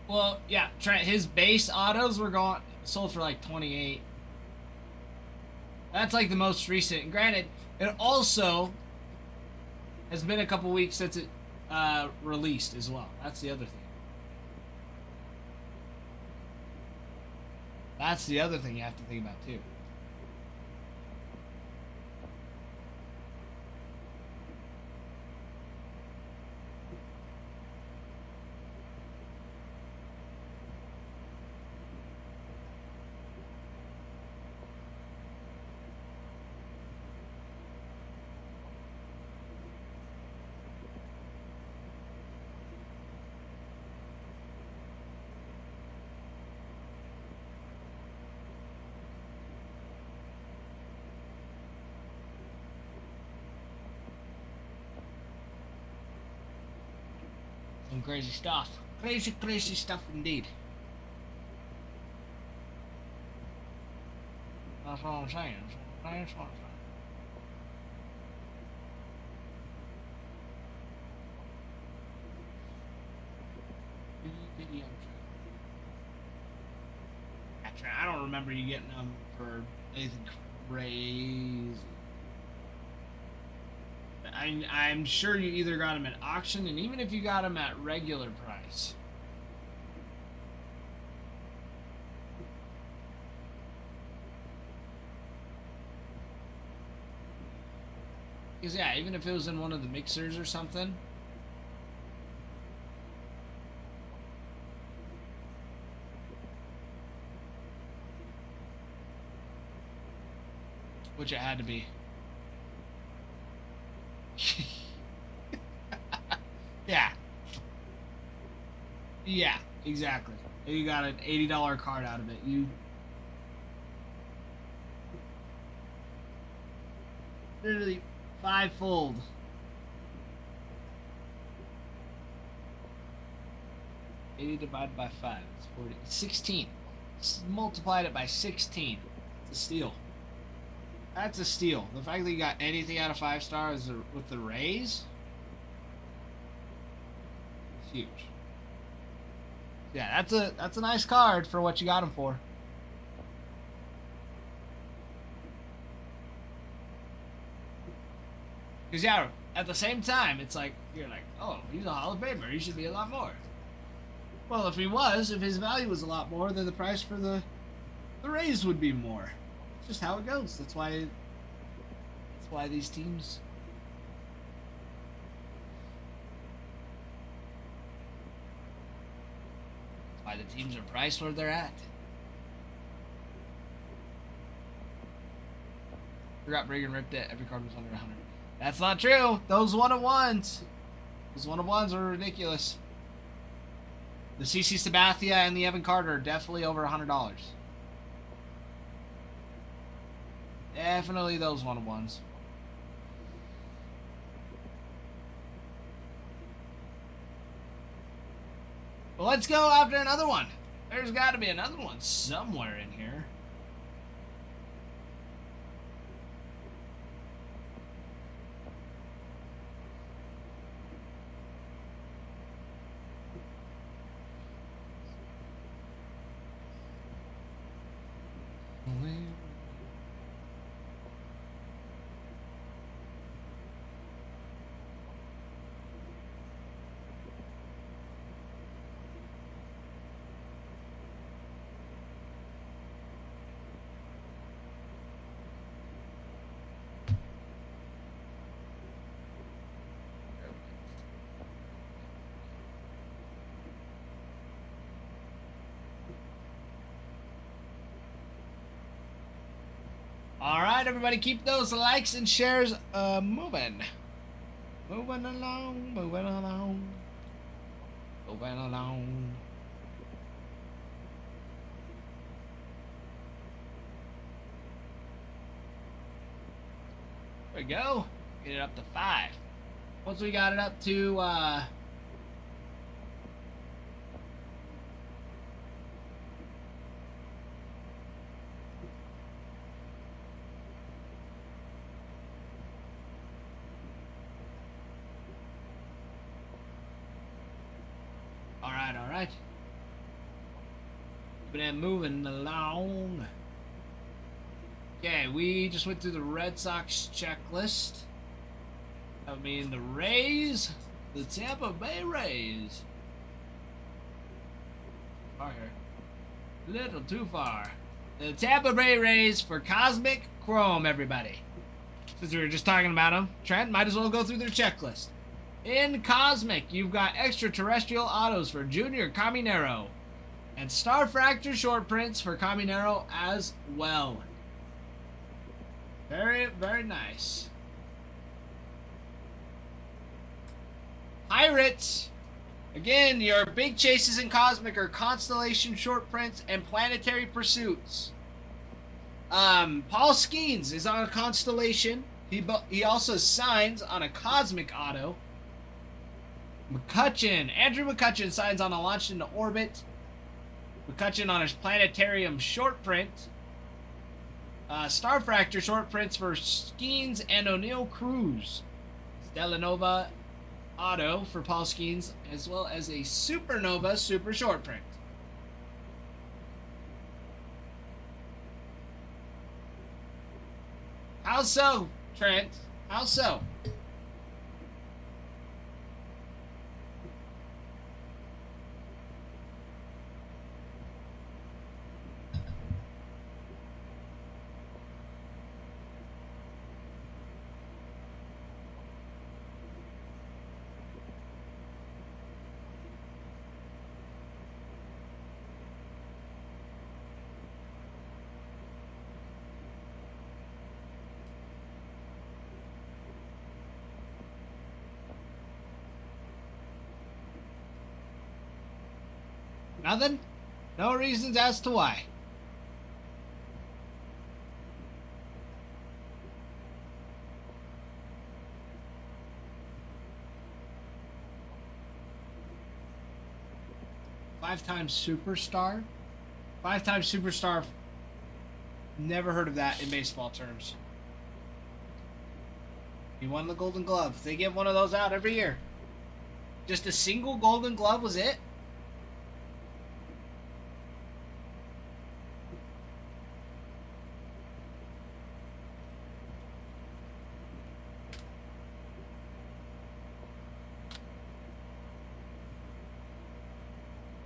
Well, yeah, Trent, his base autos were sold for like 28. That's like the most recent. Granted, it also has been a couple weeks since it released as well. That's the other thing. That's the other thing you have to think about too. Some crazy stuff. Crazy, crazy stuff indeed. That's what I'm saying. That's what I'm saying. I don't remember you getting them for anything crazy. I'm sure you either got them at auction, and even if you got them at regular price. Because, yeah, even if it was in one of the mixers or something. Which it had to be. Yeah. Yeah, exactly. You got an $80 card out of it. You literally fivefold. 80 divided by 5. It's 40. 16. Multiplied it by 16. It's a steal. That's a steal. The fact that you got anything out of 5 stars with the Rays is huge. Yeah, that's a nice card for what you got him for. Because yeah, at the same time, it's like you're like, oh, he's a Hall of Famer. He should be a lot more. Well, if his value was a lot more, then the price for the Rays would be more. It's just how it goes. That's why these teams. That's why the teams are priced where they're at. Forgot Brigham ripped it. Every card was under 100. That's not true. Those one-of-ones. Those one-of-ones are ridiculous. The CC Sabathia and the Evan Carter are definitely over $100. Definitely those one-of-ones. Well, let's go after another one. There's got to be another one somewhere in here. Alright, everybody, keep those likes and shares moving. Moving along, moving along. Moving along. There we go. Get it up to 5. Once we got it up to, Alright. Been moving along. Okay, we just went through the Red Sox checklist. I mean, the Rays. The Tampa Bay Rays. Far here. Little too far. The Tampa Bay Rays for Cosmic Chrome, everybody. Since we were just talking about them, Trent, might as well go through their checklist. In Cosmic, you've got extraterrestrial autos for Junior Caminero and Star Fracture short prints for Caminero as well. Very, very nice. Pirates. Again, your big chases in Cosmic are Constellation short prints and Planetary Pursuits. Paul Skeens is on a Constellation. He also signs on a Cosmic auto. McCutcheon. Andrew McCutcheon signs on a Launched into Orbit. McCutcheon on his Planetarium short print. Starfractor short prints for Skeens and O'Neill Cruz. Stellanova auto for Paul Skeens, as well as a Supernova super short print. How so, Trent? How so? Nothing? No reasons as to why. Five-time superstar? Five-time superstar. Never heard of that in baseball terms. He won the Golden Glove. They give one of those out every year. Just a single Golden Glove was it?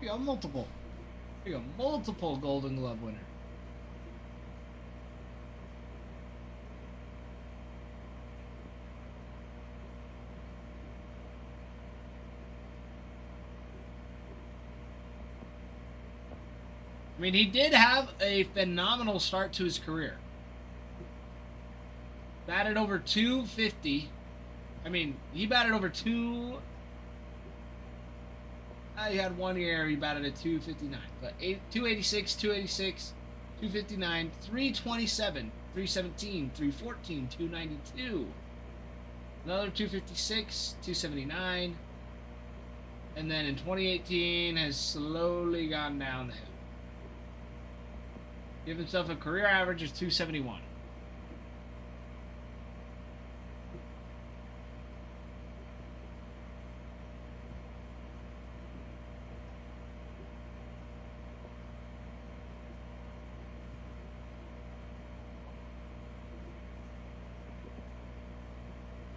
You got multiple. You got multiple Golden Glove winner. I mean, he did have a phenomenal start to his career. Batted over 250. I mean, he batted over he had 1 year he batted at 259, but 286, 286, 259, 327, 317, 314, 292. Another 256, 279. And then in 2018 has slowly gone down the hill. Give himself a career average of 271.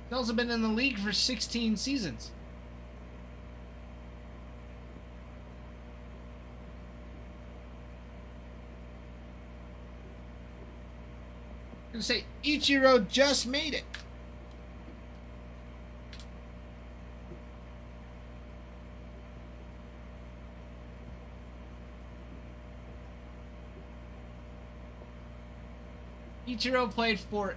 He's also been in the league for 16 seasons. I'm gonna say Ichiro just made it. Ichiro played for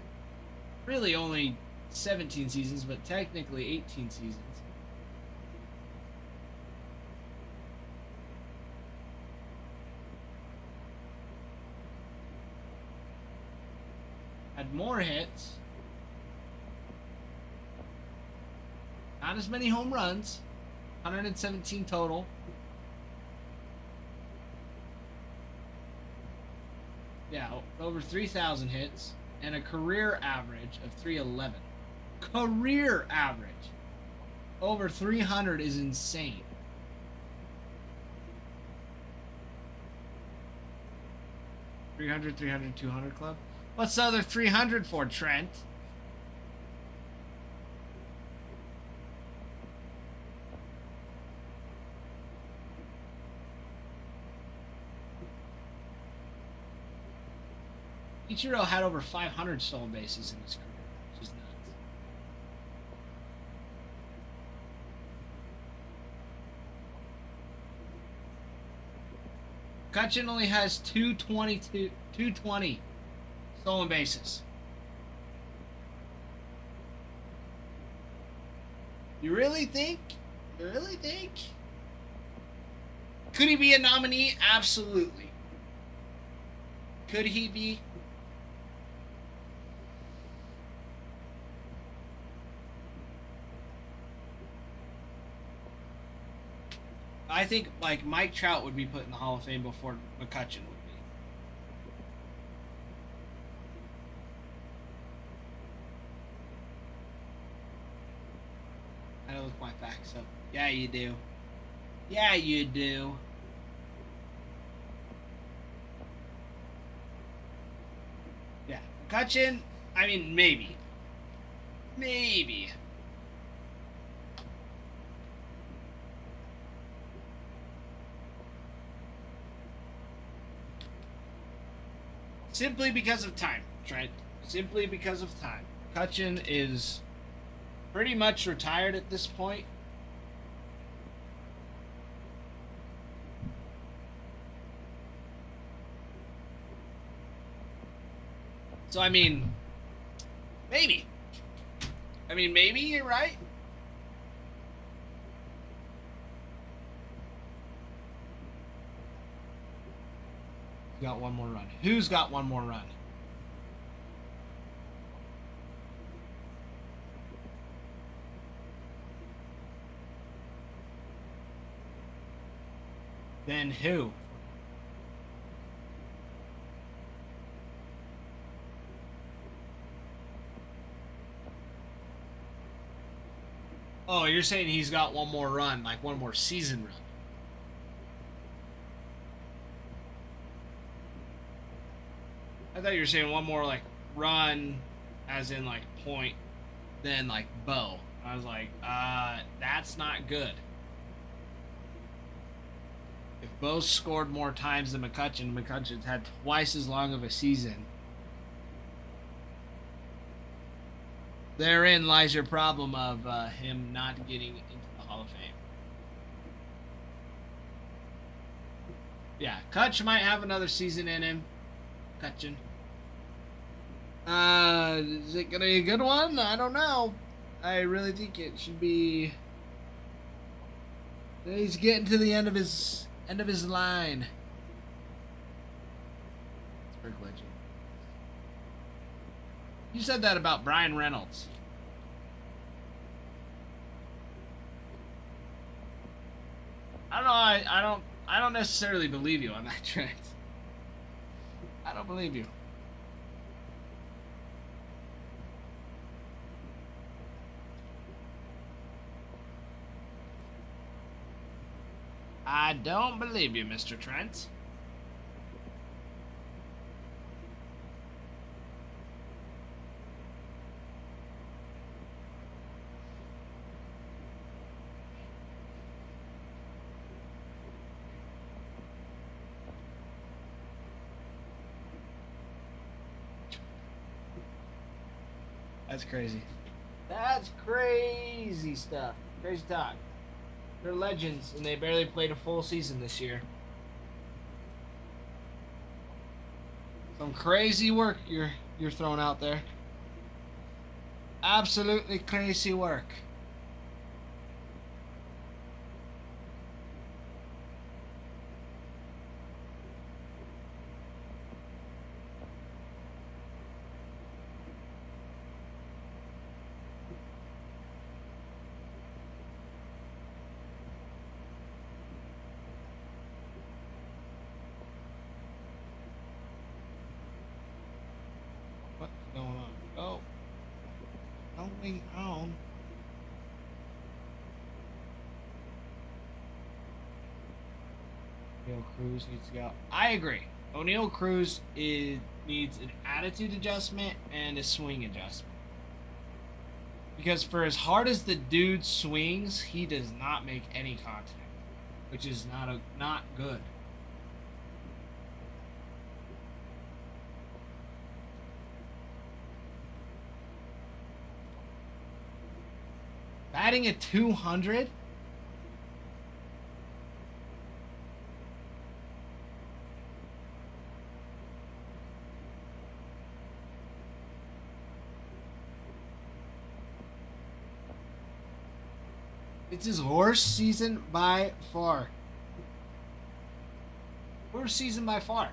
really only 17 seasons, but technically 18 seasons. Had more hits. Not as many home runs. 117 total. Yeah, over 3,000 hits. And a career average of 311. Career average. Over 300 is insane. $300, 300, 200 club. What's the other 300 for, Trent? Ichiro had over 500 stolen bases in his career, which is nuts. McCutchen only has 220 stolen bases. You really think? You really think? Could he be a nominee? Absolutely. Could he be? I think like Mike Trout would be put in the Hall of Fame before McCutchen would be. I don't look my facts up. Yeah, you do. Yeah, you do. Yeah, McCutchen. I mean, maybe. Maybe. Simply because of time, Trent. Simply because of time. McCutchen is pretty much retired at this point. So, I mean, maybe. I mean, maybe you're right. Got one more run. Who's got one more run? Then who? Oh, you're saying he's got one more run, like one more season run. I thought you were saying one more like run, as in like point, then like Bo. I was like, that's not good. If Bo scored more times than McCutcheon's had twice as long of a season. Therein lies your problem of him not getting into the Hall of Fame. Yeah, Kutch might have another season in him. Cutchin. Is it gonna be a good one? I don't know. I really think it should be. He's getting to the end of his line. Legend. You said that about Brian Reynolds. I don't know. I don't necessarily believe you on that, Trent. I don't believe you. I don't believe you, Mr. Trent. That's crazy. That's crazy stuff. Crazy talk. They're legends, and they barely played a full season this year. Some crazy work you're throwing out there. Absolutely crazy work. What's going on? Oh. Going on. Oneil Cruz needs to go. I agree. Oneil Cruz needs an attitude adjustment and a swing adjustment. Because for as hard as the dude swings, he does not make any contact, which is not good. Batting at 200? It's his worst season by far. Worst season by far.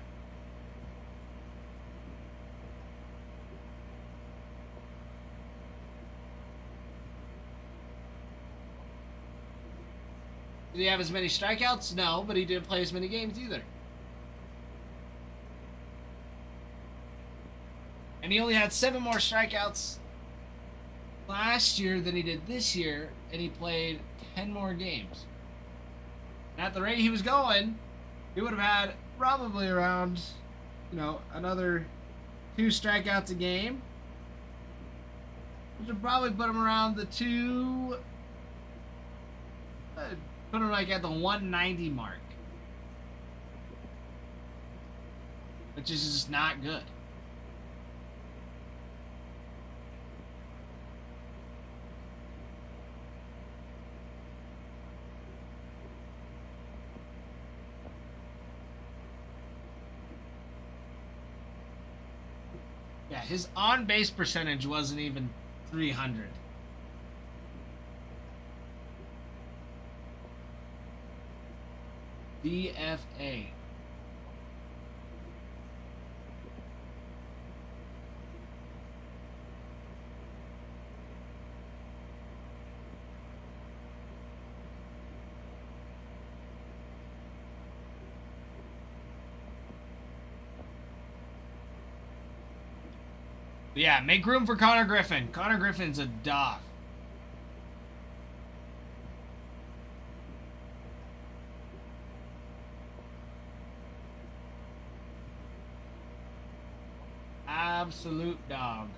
Did he have as many strikeouts? No, but he didn't play as many games either. And he only had 7 more strikeouts last year than he did this year, and he played 10 more games. And at the rate he was going, he would have had probably around, another 2 strikeouts a game, which would probably put him around the put him like at the 190 mark, which is just not good. Yeah, his on-base percentage wasn't even 300. DFA. Yeah, make room for Connor Griffin. Connor Griffin's a dog. Absolute dog.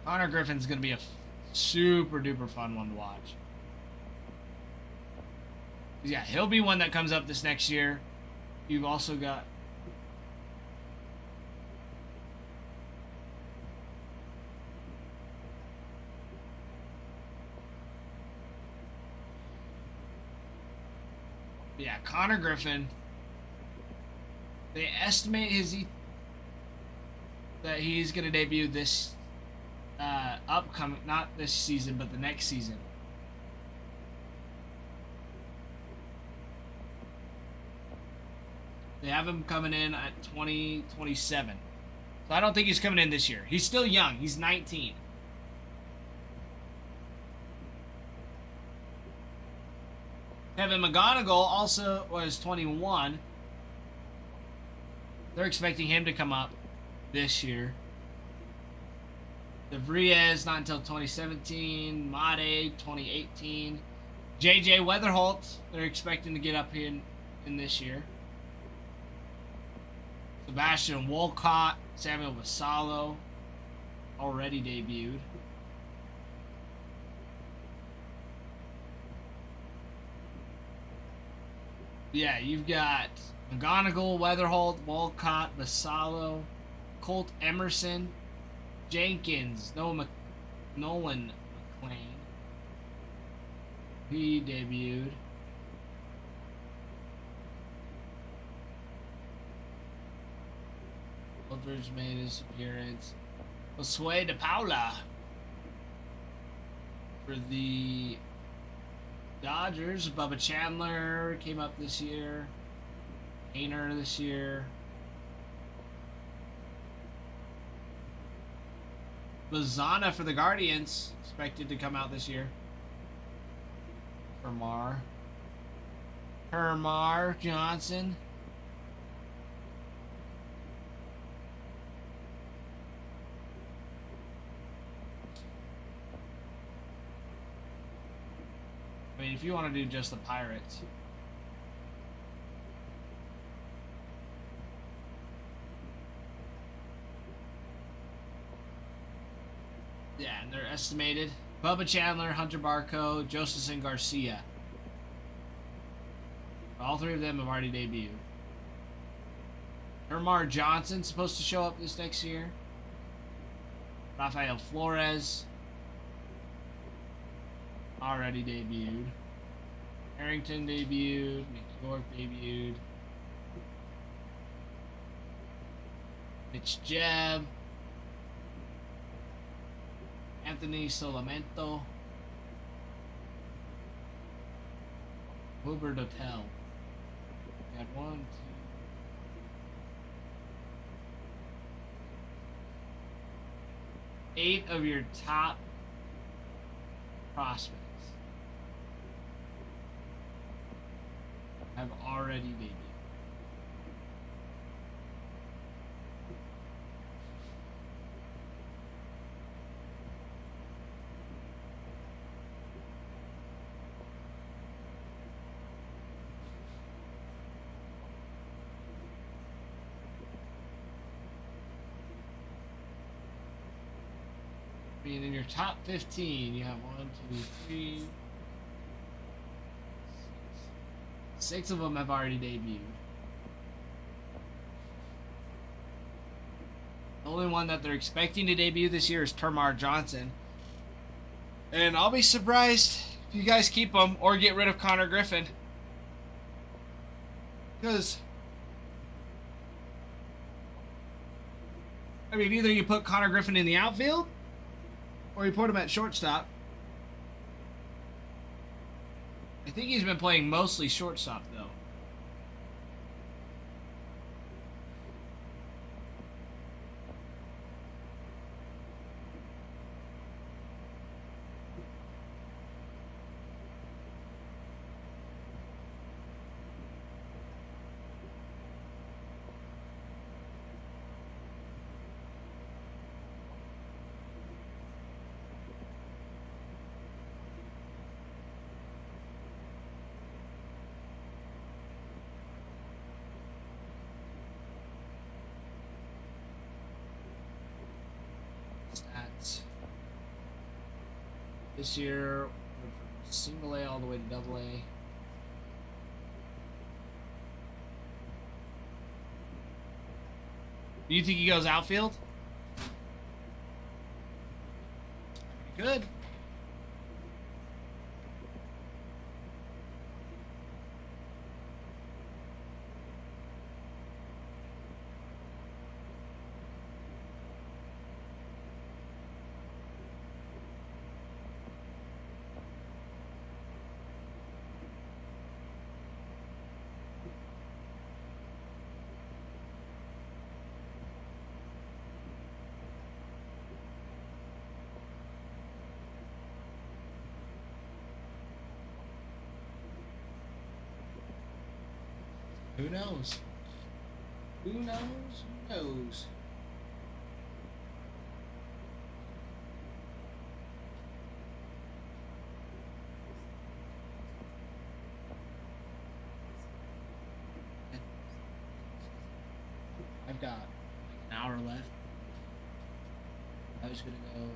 Connor Griffin's going to be a super duper fun one to watch. Yeah, he'll be one that comes up this next year. You've also got... Yeah, Connor Griffin. They estimate that he's going to debut this upcoming, not this season, but the next season. They have him coming in at 2027. So I don't think he's coming in this year. He's still young. He's 19. Kevin McGonigal also was 21. They're expecting him to come up this year. DeVries, not until 2017. Made, 2018. J.J. Weatherholt, they're expecting to get up in this year. Sebastian Wolcott, Samuel Vassallo, already debuted. Yeah, you've got McGonigal, Weatherholt, Wolcott, Vassallo, Colt Emerson, Jenkins, Nolan McLean. He debuted. Eldridge made his appearance. Josue De Paula for the Dodgers. Bubba Chandler came up this year. Hayner this year. Lozana for the Guardians, expected to come out this year. Hermar Johnson. I mean, if you want to do just the Pirates. Yeah, and they're estimated. Bubba Chandler, Hunter Barco, Josefson Garcia. All three of them have already debuted. Hermar Johnson supposed to show up this next year. Rafael Flores already debuted. Harrington debuted. McYork debuted. Mitch Jebb. Anthony Solamento. Hubert Hotel. We had 1, 2. Eight of your top prospects have already debuted. I mean, in your top 15, you have 1, 2, 3, 6 of them have already debuted. The only one that they're expecting to debut this year is Termarr Johnson. And I'll be surprised if you guys keep him or get rid of Connor Griffin. Because, I mean, either you put Connor Griffin in the outfield or you put him at shortstop. I think he's been playing mostly shortstop, though. This year, from single A all the way to double A. Do you think he goes outfield? Good. Who knows? Who knows? Who knows? I've got like an hour left. I was gonna go.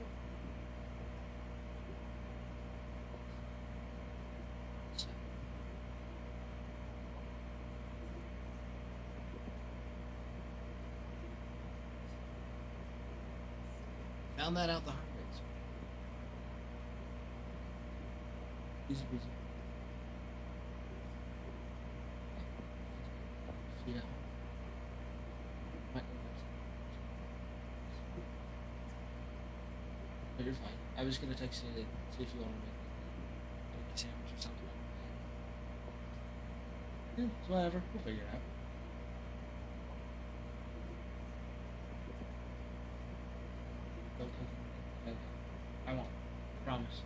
Found that out the hard way. Easy peasy. Yeah. But you're fine. I was gonna text you to see if you want to make a sandwich or something. Yeah, it's whatever. We'll figure it out. I won't. Promise.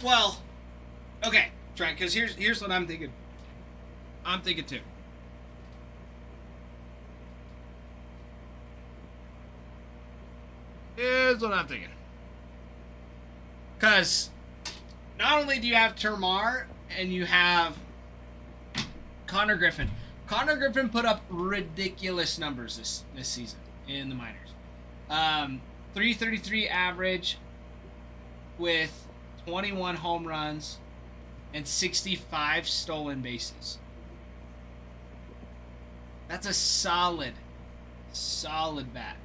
Well, okay, Trent, because here's what I'm thinking. I'm thinking too. Here's what I'm thinking. Because not only do you have Termarr and you have Connor Griffin. Connor Griffin put up ridiculous numbers this season in the minors. 333 average with 21 home runs and 65 stolen bases. That's a solid bat.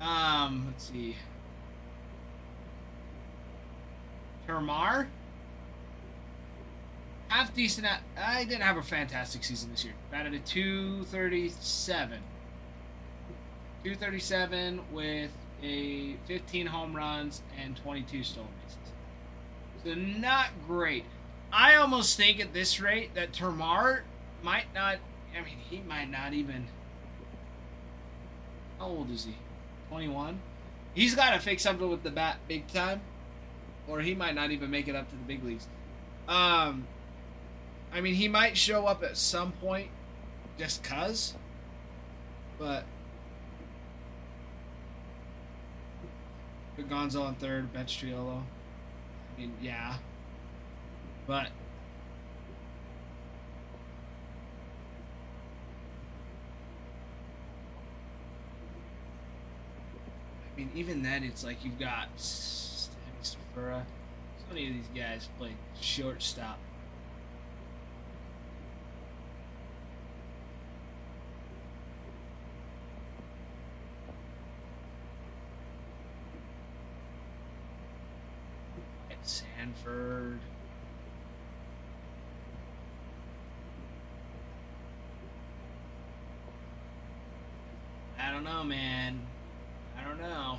Let's see. Termarr, half decent. I didn't have a fantastic season this year. Batted a 237. 237 with a 15 home runs and 22 stolen bases. So not great. I almost think at this rate that Termarr might not. I mean, he might not even. How old is he? 21. He's got to fix something with the bat big time, or he might not even make it up to the big leagues. I mean, he might show up at some point, just cause. But Gonzo on third, bench Triolo. mean, yeah. But I mean, even then, it's like you've got Sammy Stafura. So many of these guys play shortstop. Sanford. I don't know, man. I don't know.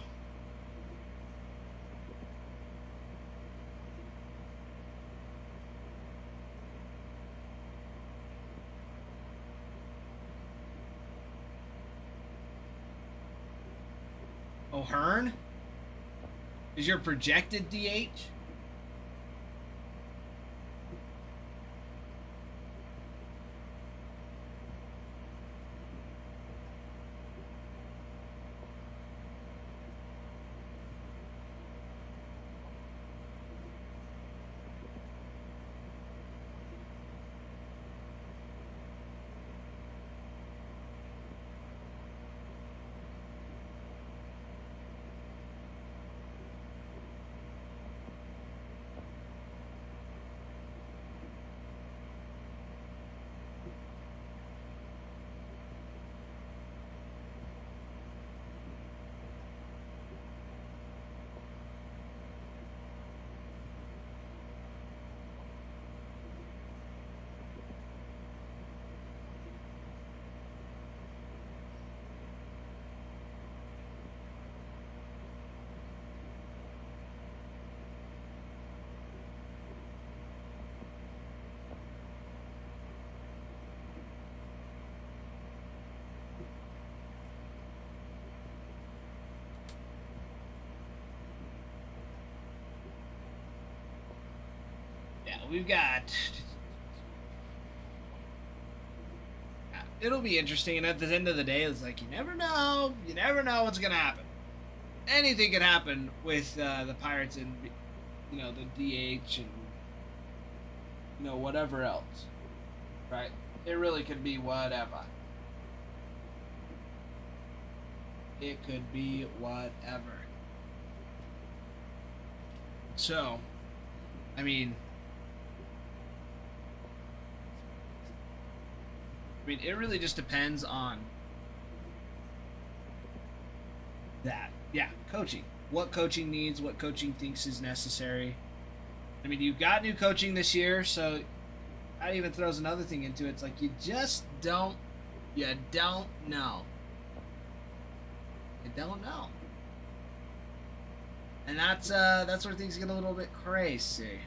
O'Hearn is your projected DH? Yeah, we've got. It'll be interesting, and at the end of the day, it's like you never know. You never know what's gonna happen. Anything could happen with the Pirates and the DH and whatever else, right? It really could be whatever. It could be whatever. So, I mean, it really just depends on that. Yeah, coaching. What coaching needs, what coaching thinks is necessary. I mean, you've got new coaching this year, so that even throws another thing into it. It's like you just don't know. You don't know. And that's where things get a little bit crazy.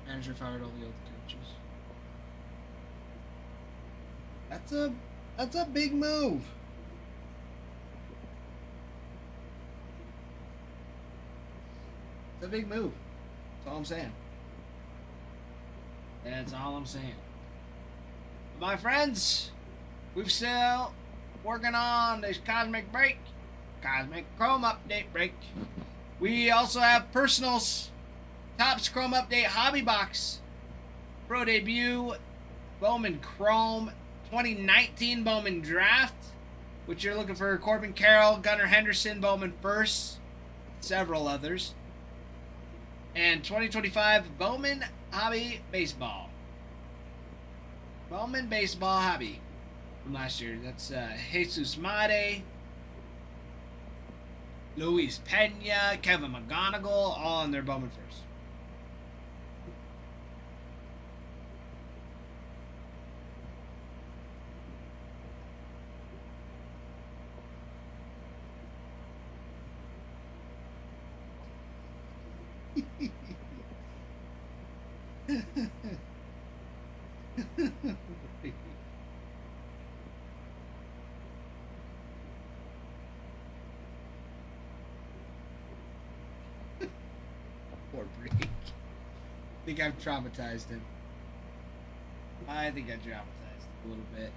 Manager fired all the old coaches. That's a big move. It's a big move. That's all I'm saying. That's all I'm saying. My friends, we've still working on this Cosmic Break. Cosmic Chrome Update Break. We also have Personals. Topps Chrome Update Hobby Box. Pro Debut. Bowman Chrome. 2019 Bowman Draft. Which you're looking for Corbin Carroll, Gunnar Henderson, Bowman First. Several others. And 2025 Bowman Hobby Baseball. Bowman Baseball Hobby from last year. That's Jesus Made, Luis Pena, Kevin McGonigal, all on their Bowman First. Poor Break. I think I've traumatized him. I think I traumatized him a little bit.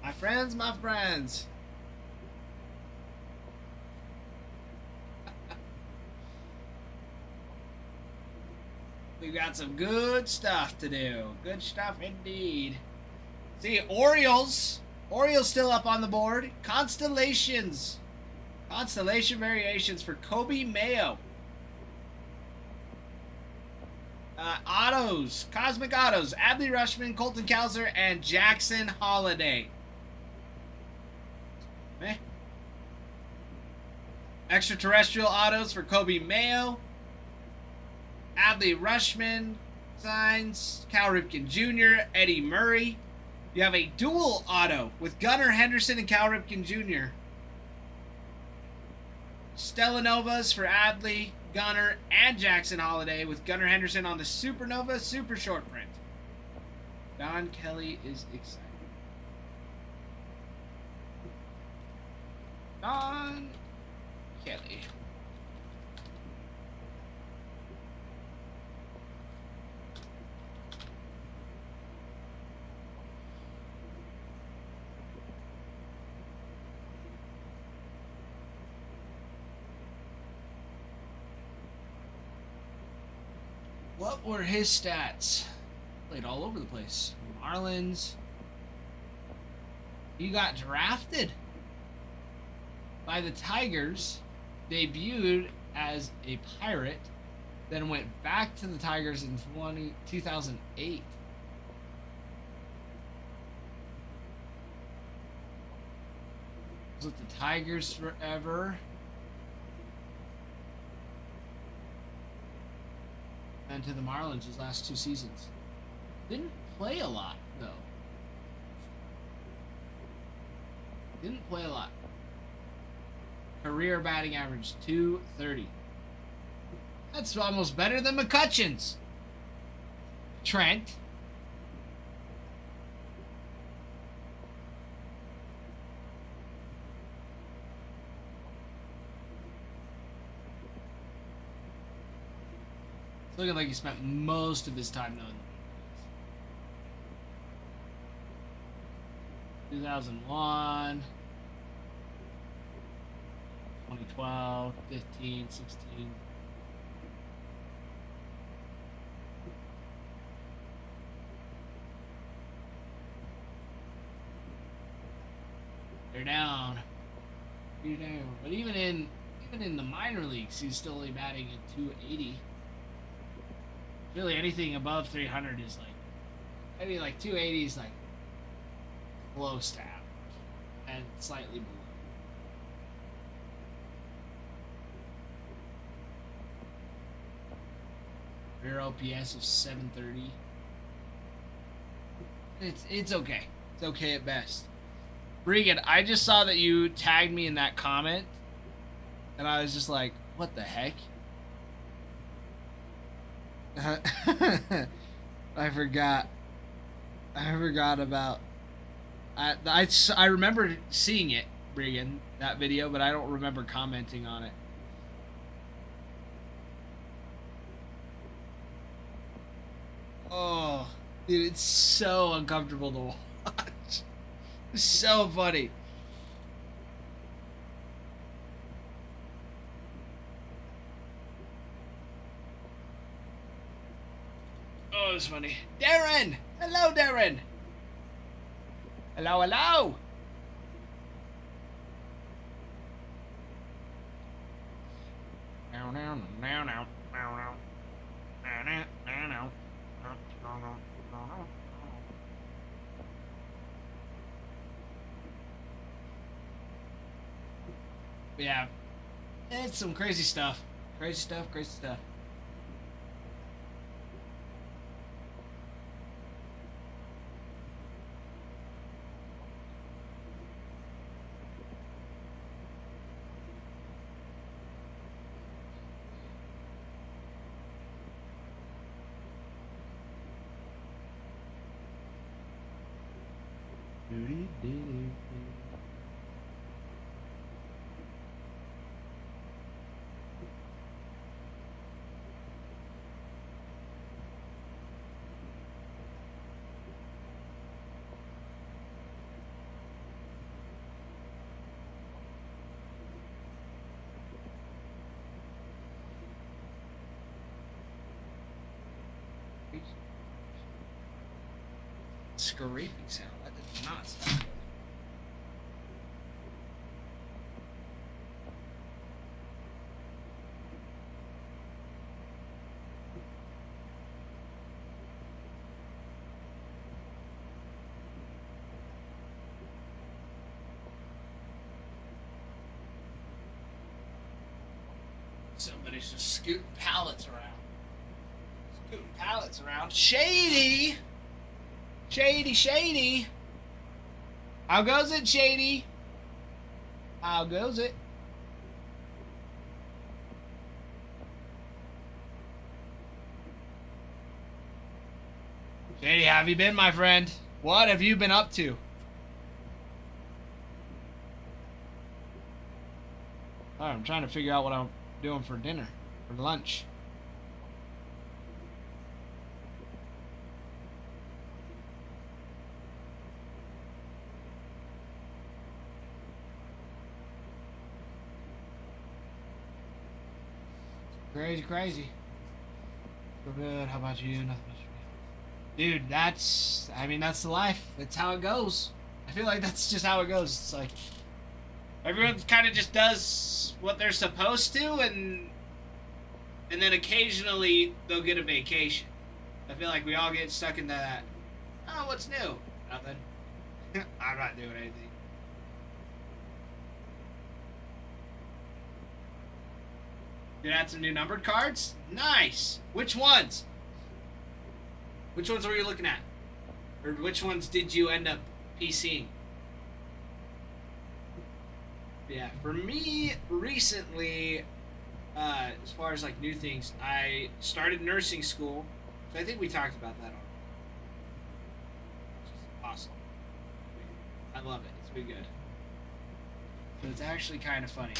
My friends. We've got some good stuff to do. Good stuff indeed. See, Orioles. Orioles still up on the board. Constellations. Constellation variations for Kobe Mayo. Autos. Cosmic Autos. Adley Rushman, Colton Cowser, and Jackson Holiday. Okay. Extraterrestrial Autos for Kobe Mayo. Adley Rushman signs. Cal Ripken Jr., Eddie Murray. You have a dual auto with Gunnar Henderson and Cal Ripken Jr. Stellanovas for Adley, Gunnar, and Jackson Holiday with Gunnar Henderson on the Supernova Super Short Print. Don Kelly is excited. Don Kelly. What were his stats? Played all over the place. Marlins. He got drafted by the Tigers, debuted as a Pirate, then went back to the Tigers in 2008. Was with the Tigers forever. And to the Marlins his last 2 seasons. Didn't play a lot, though. Didn't play a lot. Career batting average, .230. That's almost better than McCutcheon's. Trent. It's looking like he spent most of his time knowing. 2001, 2012, 15, 16. They're down. You're down. But even in the minor leagues, he's still only batting at 280. Really, anything above 300 is like, maybe like 280 is like close to average and slightly below. Rear OPS of 730. It's okay. It's okay at best. Regan, I just saw that you tagged me in that comment, and I was just like, what the heck? I forgot about. I remember seeing it, Regan, that video, but I don't remember commenting on it. Oh, dude, it's so uncomfortable to watch. It's so funny. Oh, it's funny. Darren! Hello, Darren! Hello, hello! Now, now, now, now, now, now, now, now, now, now. Yeah, it's some crazy stuff. Crazy stuff, crazy stuff. Scraping sound. That did not sound good. Somebody's just scooting pallets around. Scooting pallets around. Shady! Shady, shady! How goes it, Shady? How goes it? Shady, how have you been, my friend? What have you been up to? Alright, I'm trying to figure out what I'm doing for dinner, for lunch. Crazy, crazy. So good. How about you? Nothing much. Dude, that's the life. That's how it goes. I feel like that's just how it goes. It's like everyone kind of just does what they're supposed to, and then occasionally they'll get a vacation. I feel like we all get stuck into that. Oh, what's new? Nothing. I'm not doing anything. Did add some new numbered cards? Nice. Which ones? Which ones were you looking at? Or which ones did you end up PCing? Yeah, for me, recently, as far as like new things, I started nursing school. So I think we talked about that already. Which is awesome. I love it. It's been good. So it's actually kind of funny.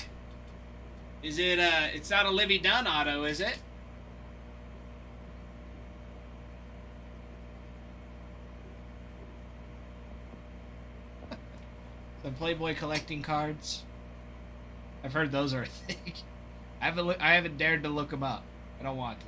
Is it, it's not a Livy Dunn auto, is it? The Playboy collecting cards. I've heard those are a thing. I haven't dared to look them up. I don't want to.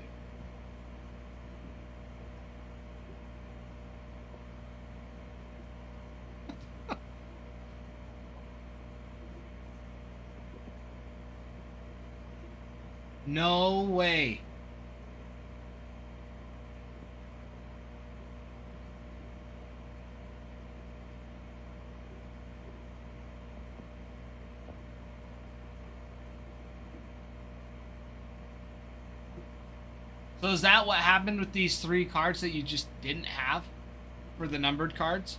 No way. So is that what happened with these 3 cards that you just didn't have for the numbered cards?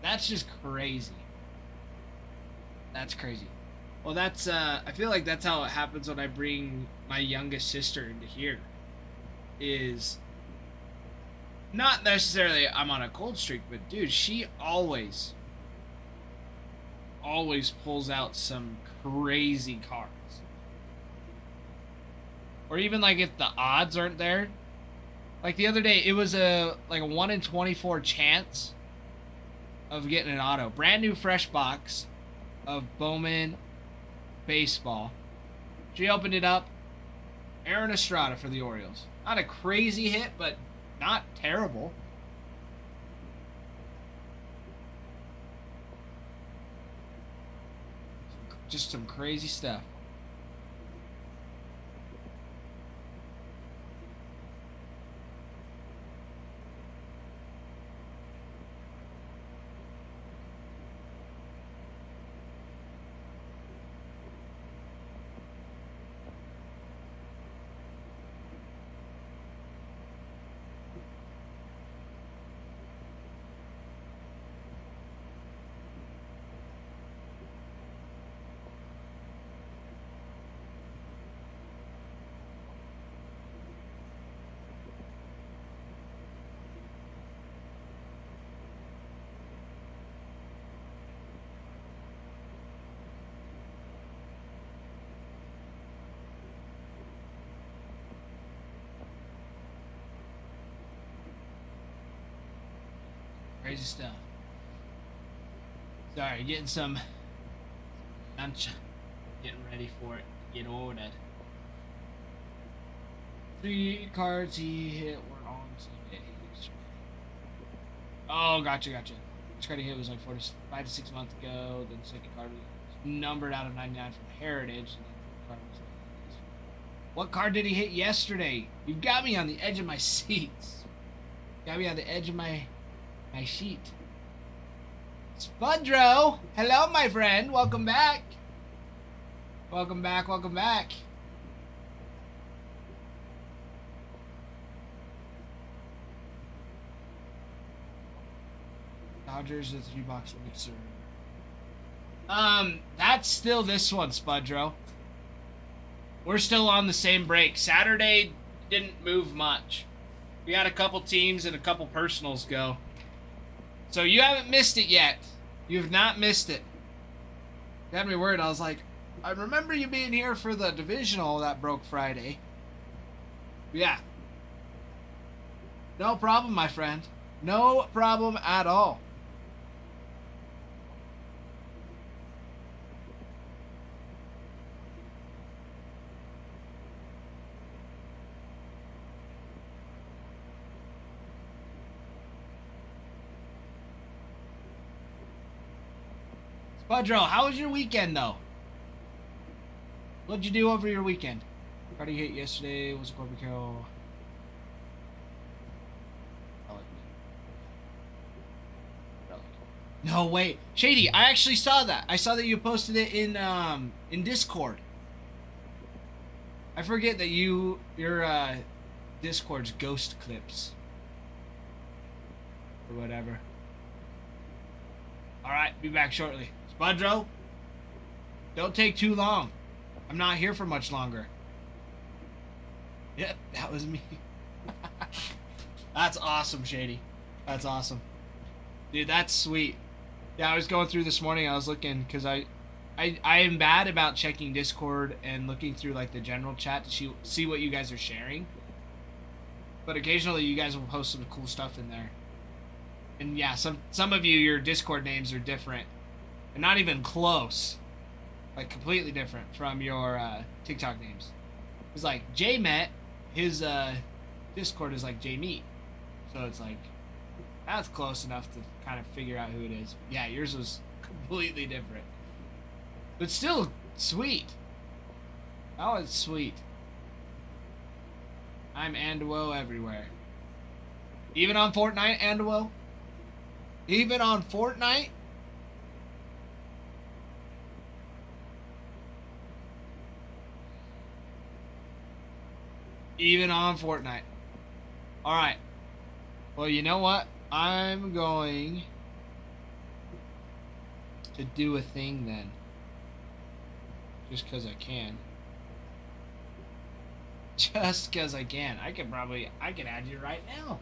That's just crazy. That's crazy. Well, that's I feel like that's how it happens when I bring my youngest sister into here. Is not necessarily I'm on a cold streak, but dude, she always pulls out some crazy cards. Or even like if the odds aren't there. Like the other day, it was a 1 in 24 chance of getting an auto. Brand new fresh box of Bowman baseball. She opened it up. Aaron Estrada for the Orioles. Not a crazy hit, but not terrible. Just some crazy stuff. Crazy stuff. Sorry, getting some lunch. Getting ready for it to get ordered. 3 cards he hit were on Sunday. Oh, gotcha. Each card he hit was like 5 to 6 months ago. Then the second card was numbered out of 99 from Heritage. And then the card was what card did he hit yesterday? You've got me on the edge of my seats. Got me on the edge of my sheet. Spudro! Hello, my friend. Welcome back. Welcome back. Dodgers, the 3-box mixer. That's still this one, Spudro. We're still on the same break. Saturday didn't move much. We had a couple teams and a couple personals go. So you haven't missed it yet. You have not missed it. Got me worried. I was like, I remember you being here for the divisional that broke Friday. Yeah. No problem, my friend. No problem at all. Budro, how was your weekend, though? What'd you do over your weekend? Party hit yesterday. Was a corporate kill. No, wait. Shady, I actually saw that. I saw that you posted it in Discord. I forget that your Discord's ghost clips. Or whatever. Alright, be back shortly. Spudro, don't take too long. I'm not here for much longer. Yep, that was me. That's awesome, Shady. That's awesome. Dude, that's sweet. Yeah, I was going through this morning. I was looking because I am bad about checking Discord and looking through like the general chat to see what you guys are sharing. But occasionally you guys will post some cool stuff in there. And yeah, some of you, your Discord names are different. And not even close. Like completely different from your TikTok names. It's like JMet, his Discord is like JMeat. So it's like that's close enough to kind of figure out who it is. Yeah, yours was completely different. But still sweet. That was sweet. I'm Anduo everywhere. Even on Fortnite, Anduo? Even on Fortnite? Even on Fortnite. Alright. Well, you know what? I'm going to do a thing then. Just because I can. Just because I can. I can add you right now.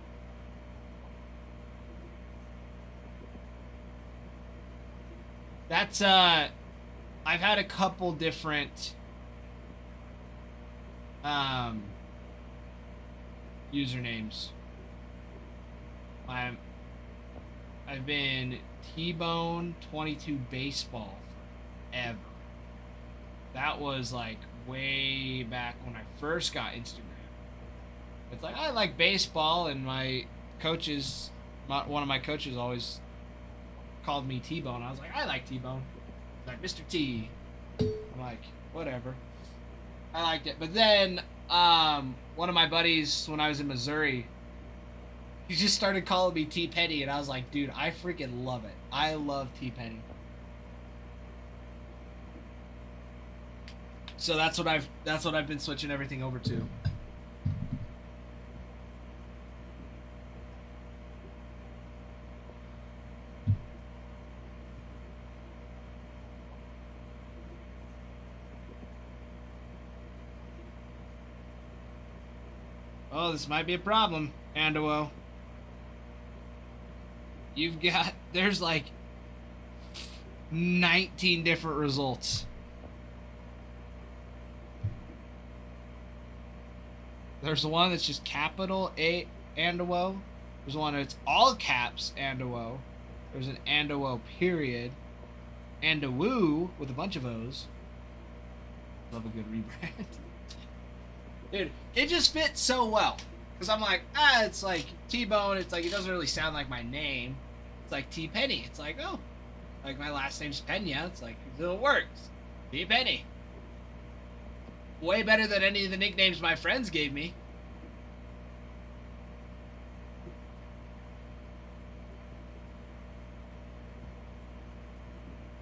That's, I've had a couple different, usernames. I've been T-Bone 22 Baseball forever. That was like way back when I first got Instagram. It's like I like baseball, and my coaches, one of my coaches always called me T-Bone. I was like, I like T-Bone. Like Mr. T. I'm like, whatever. I liked it, but then one of my buddies when I was in Missouri, he just started calling me T-Penny, and I was like, dude, I freaking love it. I love T-Penny. So that's what I've been switching everything over to. Oh, this might be a problem, Anduo. There's like 19 different results. There's the one that's just capital A Anduo. There's one that's all caps Andawoo. There's an Andawoo period. Andawoo with a bunch of O's. Love a good rebrand. Dude, it just fits so well. Because I'm like, it's like T-Bone. It's like, it doesn't really sound like my name. It's like T-Penny. It's like, oh, like my last name's Pena. It's like, it still works. T-Penny. Way better than any of the nicknames my friends gave me.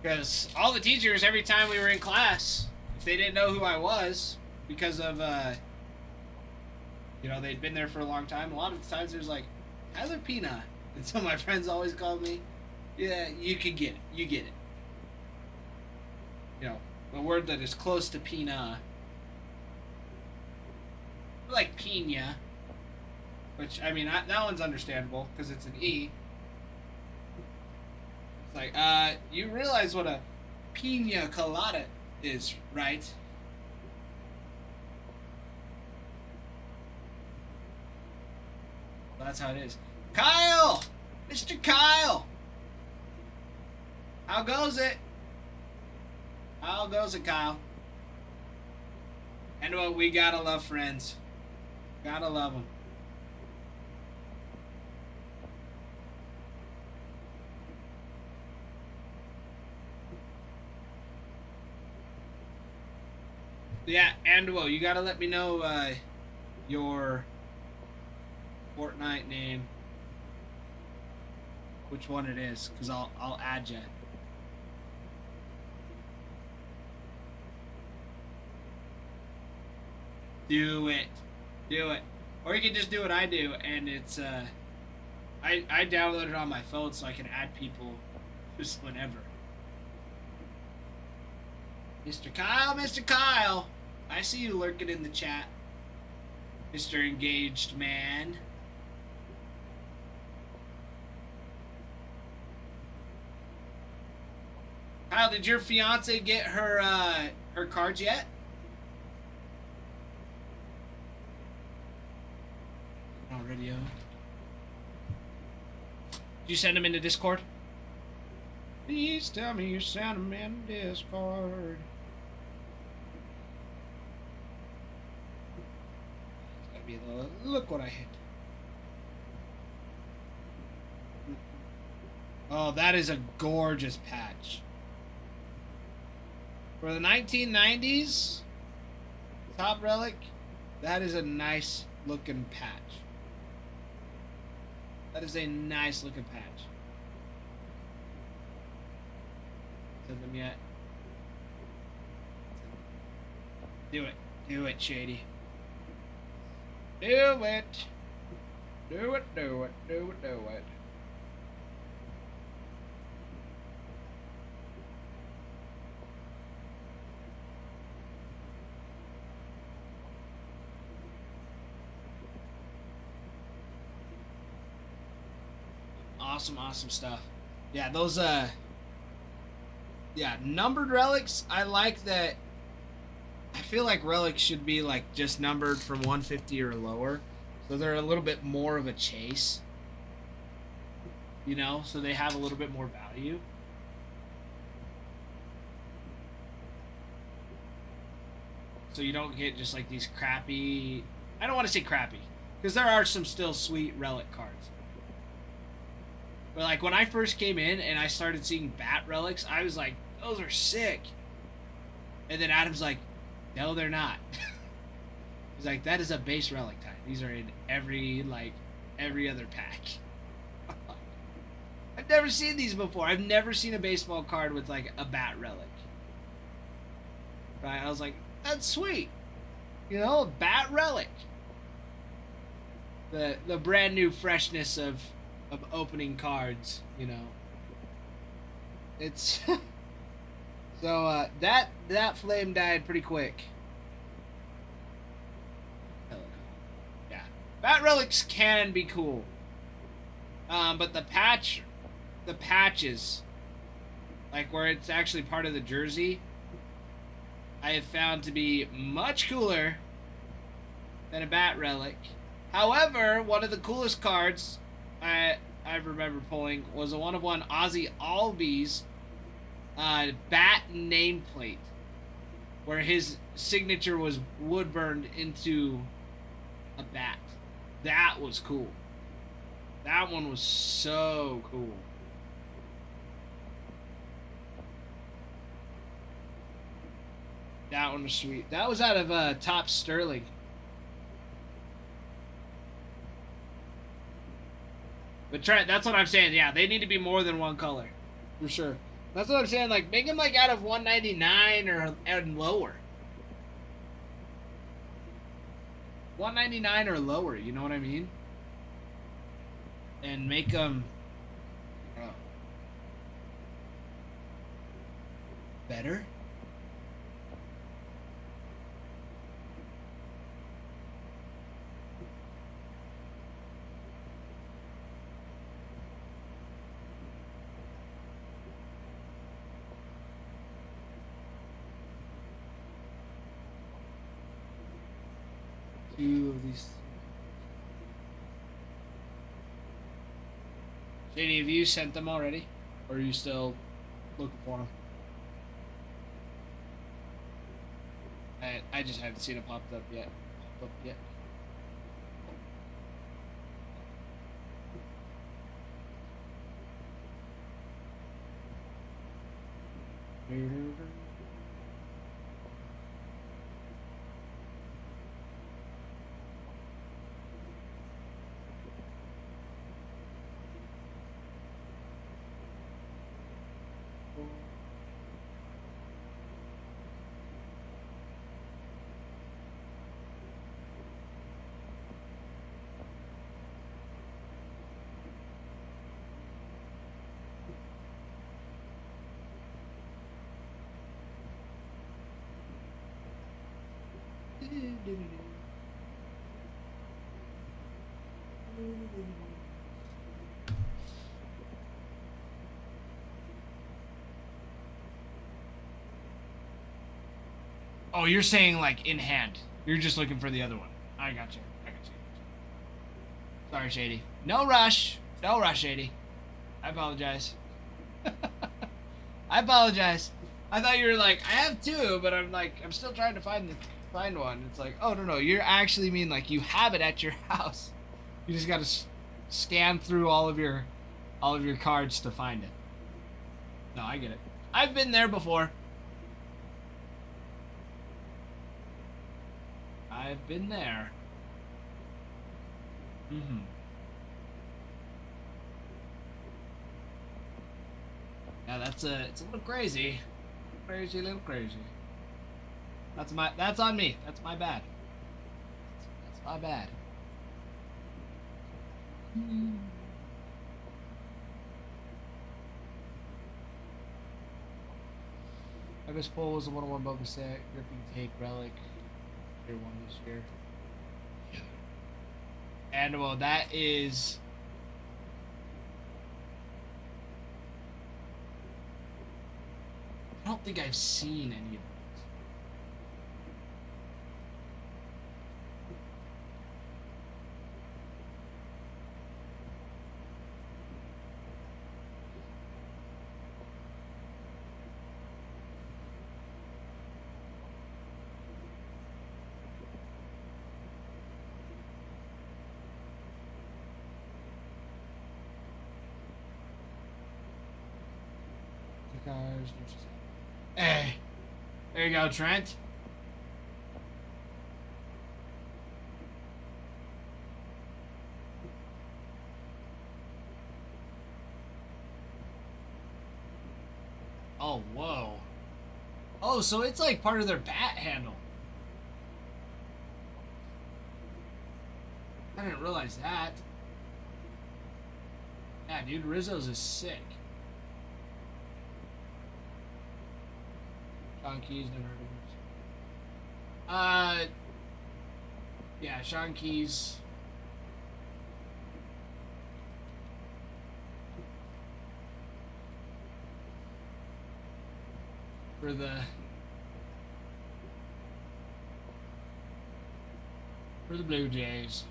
Because all the teachers, every time we were in class, if they didn't know who I was, because of, you know, they'd been there for a long time, a lot of the times there's like, Tyler Pena. And so my friends always called me, yeah, you can get it. You get it. You know, a word that is close to Pena. Like Pina. Which, I mean, that one's understandable, because it's an E. Like, you realize what a pina colada is, right? Well, that's how it is. Kyle! Mr. Kyle! How goes it? How goes it, Kyle? And what we gotta love friends. Gotta love them. Yeah, and well, you gotta let me know your Fortnite name, which one it is, because I'll add you. Do it, or you can just do what I do, and it's I downloaded it on my phone so I can add people just whenever. Mr. Kyle, I see you lurking in the chat. Mr. Engaged Man. Kyle, did your fiance get her cards yet? Already on. Did you send them into Discord? Please tell me you sent them in Discord. Look what I hit. Oh, that is a gorgeous patch. For the 1990s, Top Relic, that is a nice looking patch. That is a nice looking patch. Send them yet? Do it, Shady. Do it. Do it. Awesome stuff. Yeah, those yeah, numbered relics, I like that. I feel like relics should be like just numbered from 150 or lower, so they're a little bit more of a chase, you know, so they have a little bit more value. So you don't get just like these crappy, I don't want to say crappy, because there are some still sweet relic cards. But like when I first came in and I started seeing bat relics, I was like, those are sick. And then Adam's like, no, they're not. He's like, that is a base relic type. These are in every other pack. I've never seen these before. I've never seen a baseball card with like a bat relic. Right? I was like, that's sweet. You know, a bat relic. The brand new freshness of opening cards, you know. It's so that flame died pretty quick. Yeah, bat relics can be cool, but the patches, like where it's actually part of the jersey, I have found to be much cooler than a bat relic. However, one of the coolest cards I remember pulling was a 1 of 1 Ozzy Albies bat nameplate, where his signature was wood burned into a bat. That was cool. That one was so cool. That one was sweet. That was out of Top Sterling. But Trent, that's what I'm saying. Yeah, they need to be more than one color, for sure. That's what I'm saying. Like, make them like out of 199 or and lower. 199 or lower. You know what I mean? And make them better. Two of these. Shady, have you sent them already? Or are you still looking for them? I just haven't seen it popped up yet. Oh, you're saying like in hand. You're just looking for the other one. I got you. Sorry, Shady. No rush. No rush, Shady. I apologize. I apologize. I thought you were like, I have two, but I'm still trying to find one. It's like, oh no, you actually mean like you have it at your house. You just got to scan through all of your cards to find it. No, I get it. I've been there before. I've been there. Mm-hmm. Yeah, it's a little crazy. Little crazy. That's on me. That's my bad. That's my bad. My best pull was the 101 Boba Set, Gripping Take Relic. Year 1 this year. And well, that is. I don't think I've seen any of those. Cars, hey, there you go, Trent. Oh, whoa. Oh, so it's like part of their bat handle. I didn't realize that. Yeah, dude, Rizzo's is sick. Sean Keys, never heard of him. Yeah, Sean Keys. For the Blue Jays.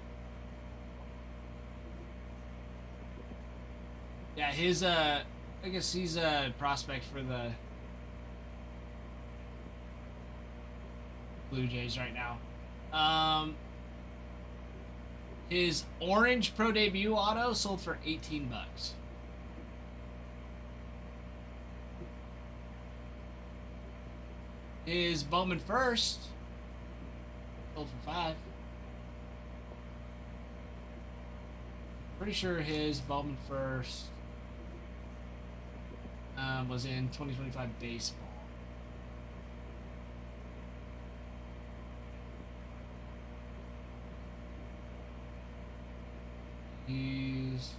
Yeah, his I guess he's a prospect for the Blue Jays right now. His orange pro debut auto sold for $18. His Bowman first sold for $5. Pretty sure his Bowman first was in 2025 baseball. He's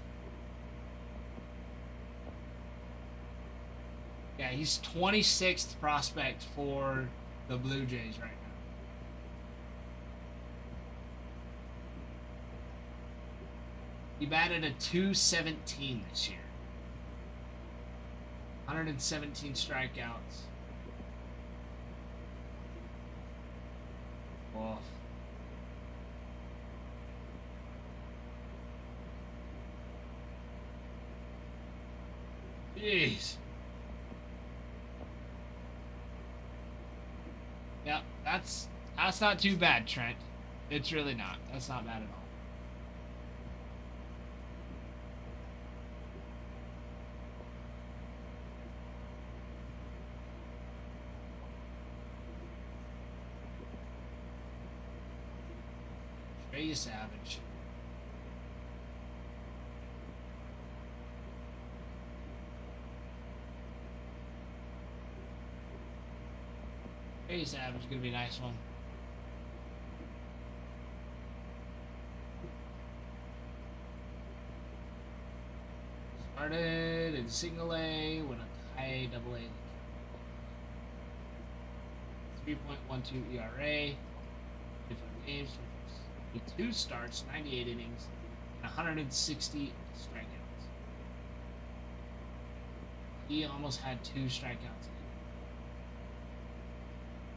26th prospect for the Blue Jays right now. He batted a .217 this year. 117 strikeouts. Off. Jeez. Yeah, that's not too bad, Trent. It's really not. That's not bad at all. Trey Savage. Trey Savage is gonna be a nice one. Started in single A, went up to high double A. 3.12 ERA. Different games. 2 starts, 98 innings, and 160 strikeouts. He almost had 2 strikeouts.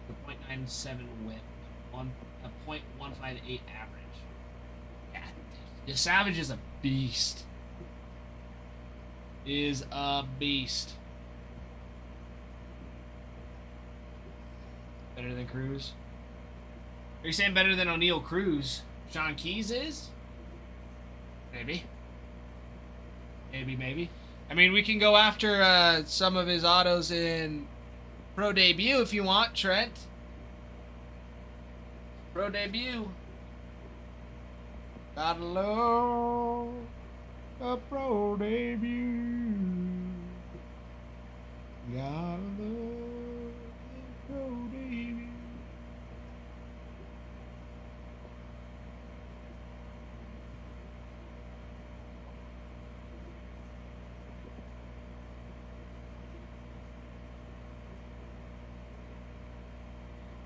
A .97 whip, a .158 average. Yeah, Savage is a beast. Is a beast. Better than Cruz? Are you saying better than O'Neal Cruz? Sean Keys is? Maybe. Maybe. I mean, we can go after some of his autos in pro debut if you want, Trent. Pro debut. Gotta love a pro debut. Gotta love a pro debut.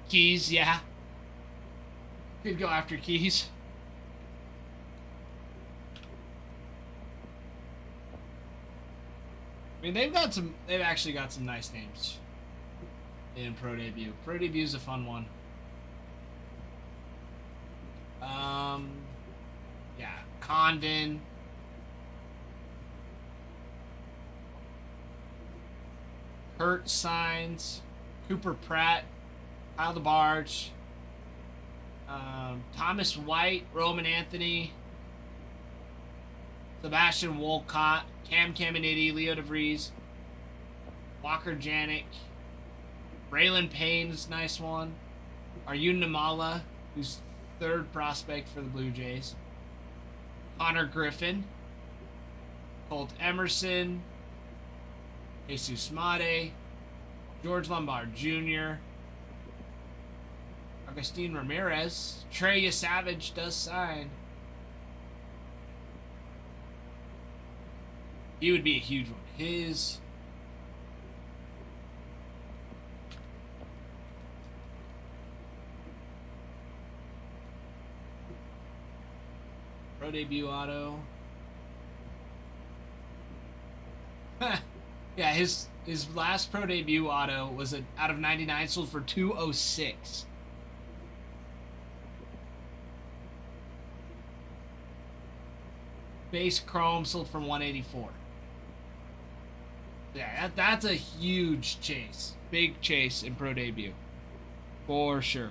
Keys, yeah. Could go after Keys. I mean, they've actually got some nice names in Pro Debut. Pro Debu's a fun one. Yeah, Condon. Kurt Signs, Cooper Pratt, Kyle DeBarge, Thomas White, Roman Anthony, Sebastian Wolcott, Cam Caminiti, Leo DeVries, Walker Janik, Braylon Payne's nice one, Arjun Namala, who's 3rd prospect for the Blue Jays, Connor Griffin, Colt Emerson, Jesus Mate, George Lombard Jr., Agustin Ramirez. Trey Savage does sign. He would be a huge one. His pro debut auto. Yeah, his last pro debut auto was out of 99, sold for $206. Base chrome sold for $184. Yeah, that's a huge chase. Big chase in pro debut. For sure.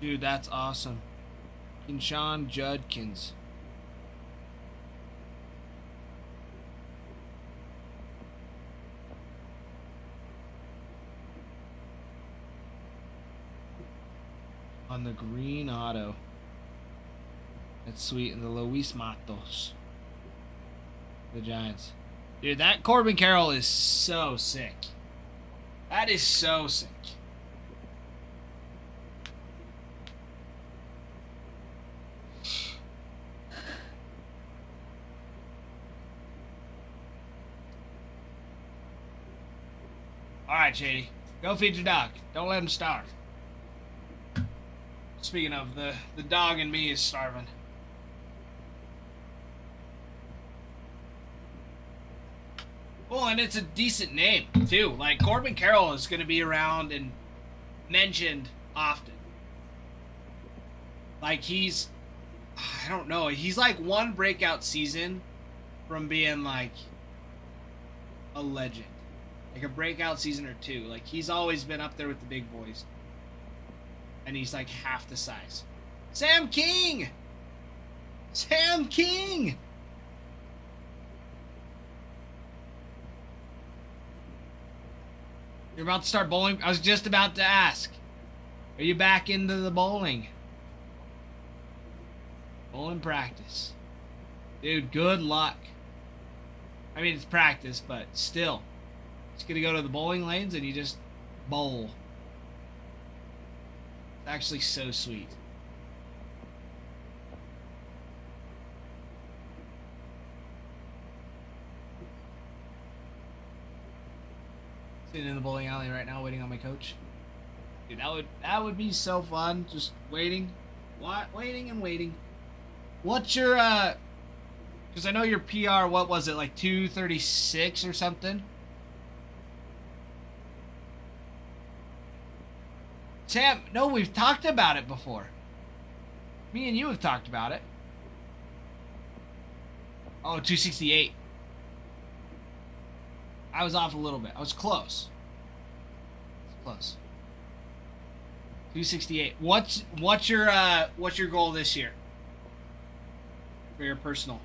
Dude, that's awesome. Kinshawn Judkins. On the green auto. That's sweet. And the Luis Matos. The Giants. Dude, that Corbin Carroll is so sick. That is so sick. Alright, Shady. Go feed your dog. Don't let him starve. Speaking of, the dog and me is starving. Well, and it's a decent name, too. Like, Corbin Carroll is going to be around and mentioned often. Like, he's... I don't know. He's like one breakout season from being, like, a legend. Like, a breakout season or two. Like, he's always been up there with the big boys. And he's, like, half the size. Sam King! Sam King! You're about to start bowling? I was just about to ask. Are you back into the bowling? Bowling practice. Dude, good luck. I mean, it's practice, but still. Just gonna go to the bowling lanes and you just bowl. It's actually so sweet. Sitting in the bowling alley right now, waiting on my coach. Dude, that would be so fun. Just waiting, waiting and waiting. What's your Because I know your PR. What was it, like 236 or something? Sam, no, we've talked about it before. Me and you have talked about it. Oh, 268. I was off a little bit. I was close. Close. 268. What's your goal this year? For your personal.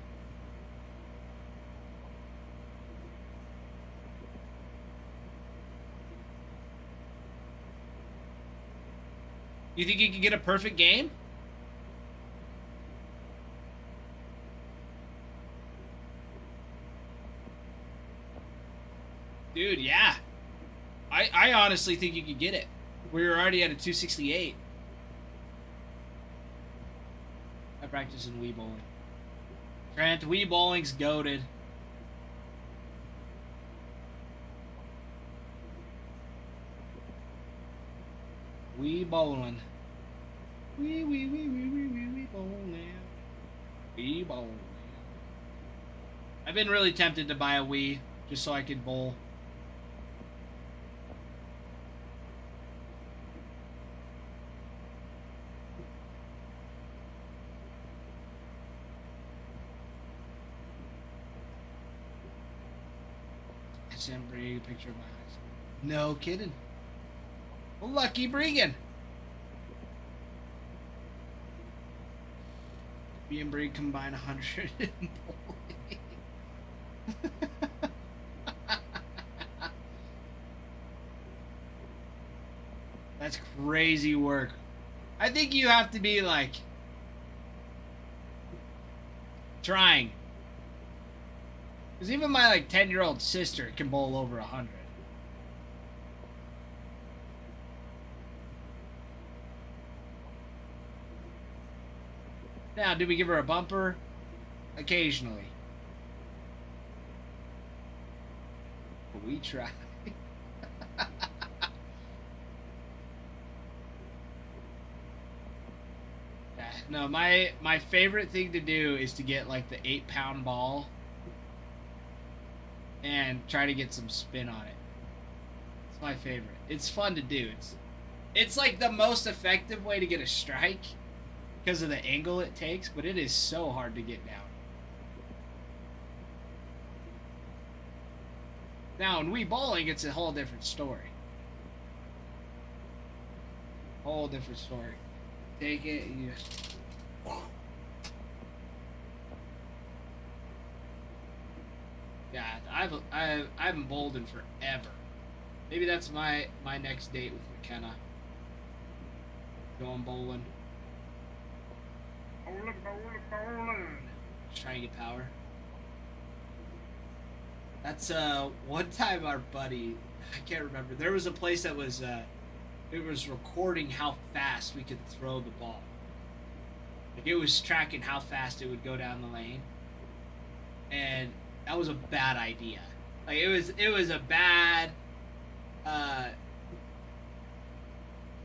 You think you can get a perfect game? Dude, yeah. I honestly think you could get it. We're already at a 268. I practice in Wii Bowling. Trent, Wii Bowling's goated. Wii Bowling. Wii Bowling. Wii Bowling. I've been really tempted to buy a Wii just so I could bowl. Sam Brigg, picture of my eyes. No kidding. Well, lucky Bregan. Me and Brigg combine 100 in bowling. That's crazy work. I think you have to be like trying. Because even my like 10-year-old sister can bowl over 100. Now, do we give her a bumper? Occasionally. But we try. No, my favorite thing to do is to get like the 8-pound ball and try to get some spin on it. It's my favorite. It's fun to do. It's like the most effective way to get a strike because of the angle it takes, but it is so hard to get down. Now in Wii Bowling, it's a whole different story. Whole different story. Take it. You... Yeah, I haven't bowled in forever. Maybe that's my next date with McKenna. Going bowling. Bowling. Just trying to get power. That's one time our buddy, I can't remember. There was a place that was it was recording how fast we could throw the ball. Like it was tracking how fast it would go down the lane. And that was a bad idea. Like it was a bad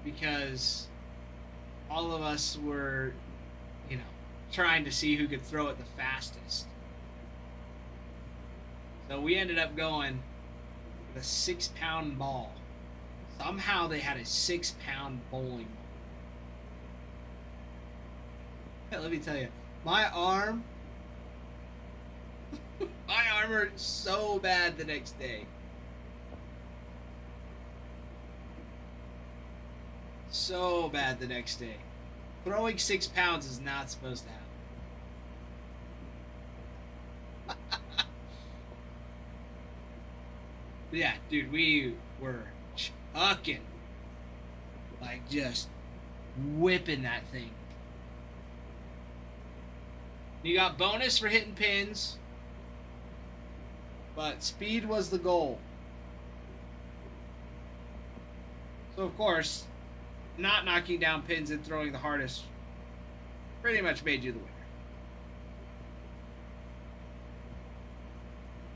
because all of us were, you know, trying to see who could throw it the fastest. So we ended up going with a 6-pound ball. Somehow they had a 6-pound bowling ball. Let me tell you, my arm hurt so bad the next day. So bad the next day. Throwing 6 pounds is not supposed to happen. Yeah, dude, we were chucking. Like, just whipping that thing. You got bonus for hitting pins, but speed was the goal. So, of course, not knocking down pins and throwing the hardest pretty much made you the winner.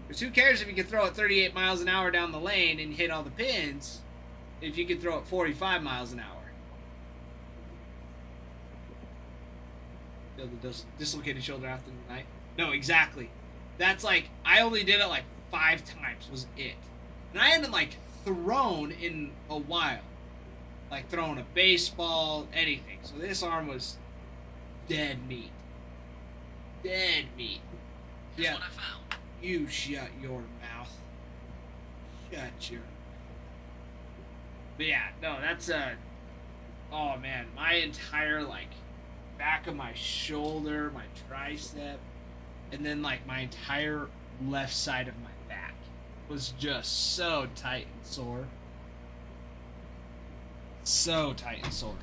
Because who cares if you can throw it 38 miles an hour down the lane and hit all the pins if you can throw it 45 miles an hour? Feel the dislocated shoulder after the night? No, exactly. That's like, I only did it like 5 times was it. And I hadn't like thrown in a while. Like throwing a baseball, anything. So this arm was dead meat. Dead meat. Here's Yeah. what I found. You shut your mouth. Shut your... But yeah, no, that's oh man, my entire like back of my shoulder, my tricep, and then like my entire left side of my back was just so tight and sore. So tight and sore.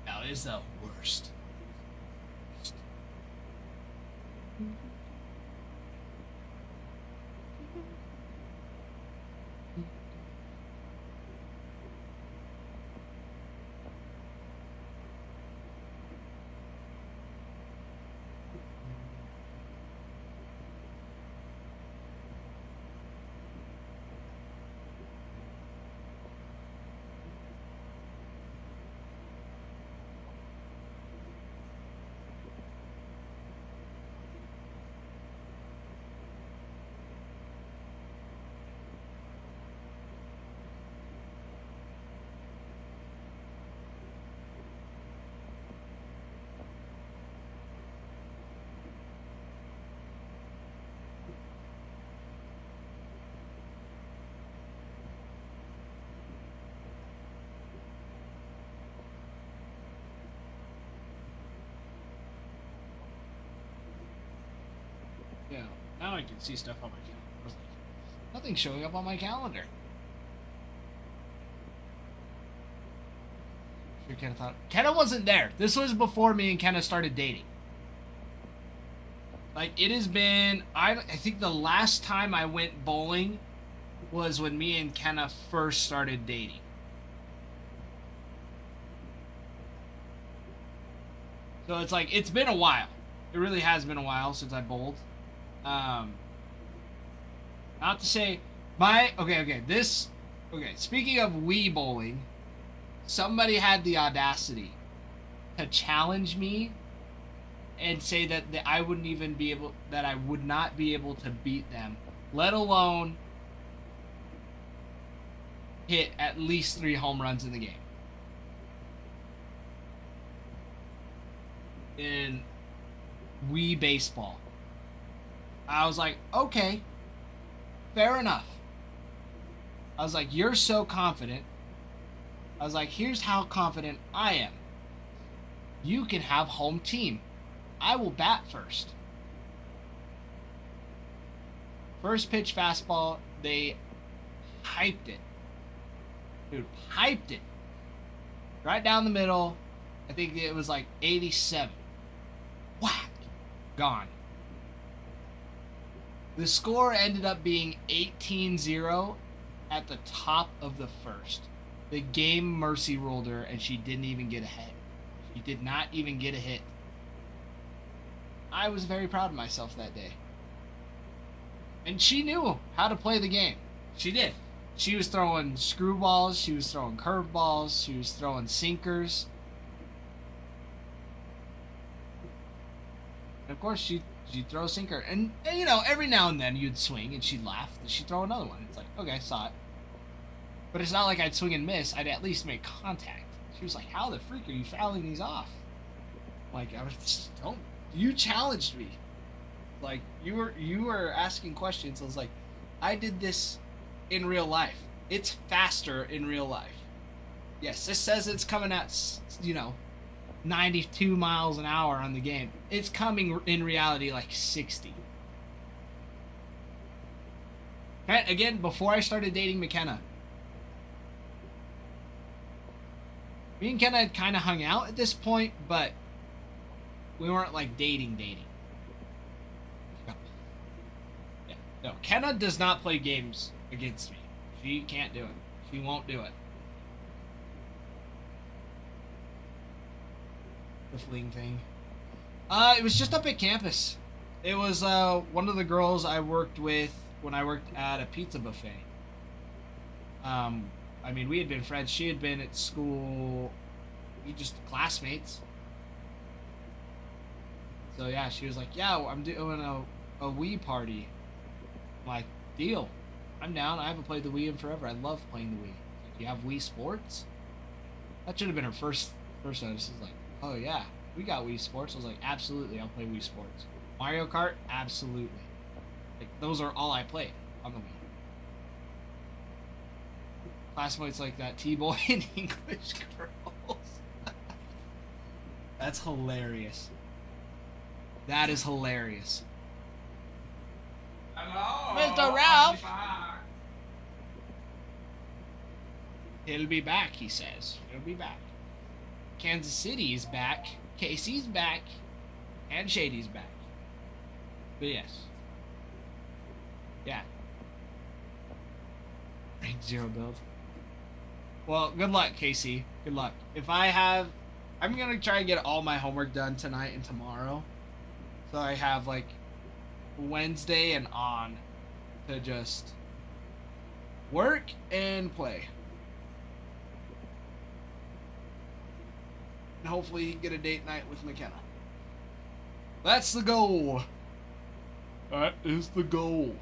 Now it is the worst. Yeah, now I can see stuff on my calendar. I was like, nothing's showing up on my calendar. Sure, Kenna thought Kenna wasn't there. This was before me and Kenna started dating. Like it has been, I think the last time I went bowling was when me and Kenna first started dating. So it's like, it's been a while. It really has been a while since I bowled. Not to say speaking of Wii bowling, somebody had the audacity to challenge me and say that I wouldn't even be able, that I would not be able to beat them, let alone hit at least 3 home runs in the game. In Wii baseball. I was like, okay, fair enough. I was like, you're so confident. I was like, here's how confident I am. You can have home team. I will bat first. First pitch fastball, they hyped it. Dude, hyped it. Right down the middle. I think it was like 87. Whack. Gone. The score ended up being 18-0 at the top of the first. The game mercy ruled her, and she didn't even get a hit. She did not even get a hit. I was very proud of myself that day. And she knew how to play the game. She did. She was throwing screwballs. She was throwing curveballs. She was throwing sinkers. And of course, she'd throw a sinker. And, you know, every now and then you'd swing and she'd laugh and she'd throw another one. It's like, okay, saw it. But it's not like I'd swing and miss. I'd at least make contact. She was like, how the freak are you fouling these off? Like, I was just, don't. You challenged me. Like, you were asking questions. I was like, I did this in real life. It's faster in real life. Yes, this says it's coming at, 92 miles an hour on the game. It's coming in reality like 60. And again, before I started dating McKenna, me and Kenna had kind of hung out at this point, but we weren't like dating. Yeah, no, Kenna does not play games against me. She can't do it. She won't do it. The fling thing. It was just up at campus. It was one of the girls I worked with when I worked at a pizza buffet. I mean, we had been friends. She had been at school. We just classmates. So yeah, she was like, "Yeah, I'm doing a Wii party." I'm like, deal. I'm down. I haven't played the Wii in forever. I love playing the Wii. Like, you have Wii Sports? That should have been her first notice. She's like, oh yeah, we got Wii Sports. I was like, absolutely, I'll play Wii Sports. Mario Kart, absolutely. Like, those are all I played on the Wii. Classmates like that, T-Boy and English Girls. That's hilarious. That is hilarious. Hello, Mr. Ralph. back. He'll be back, he says. He'll be back. Kansas City is back. Casey's back. And Shady's back. But yes. Yeah. Rank 0 build. Well, good luck, Casey. Good luck. I'm gonna try and get all my homework done tonight and tomorrow. So I have like Wednesday and on to just work and play. And hopefully get a date night with McKenna. That's the goal. That is the goal.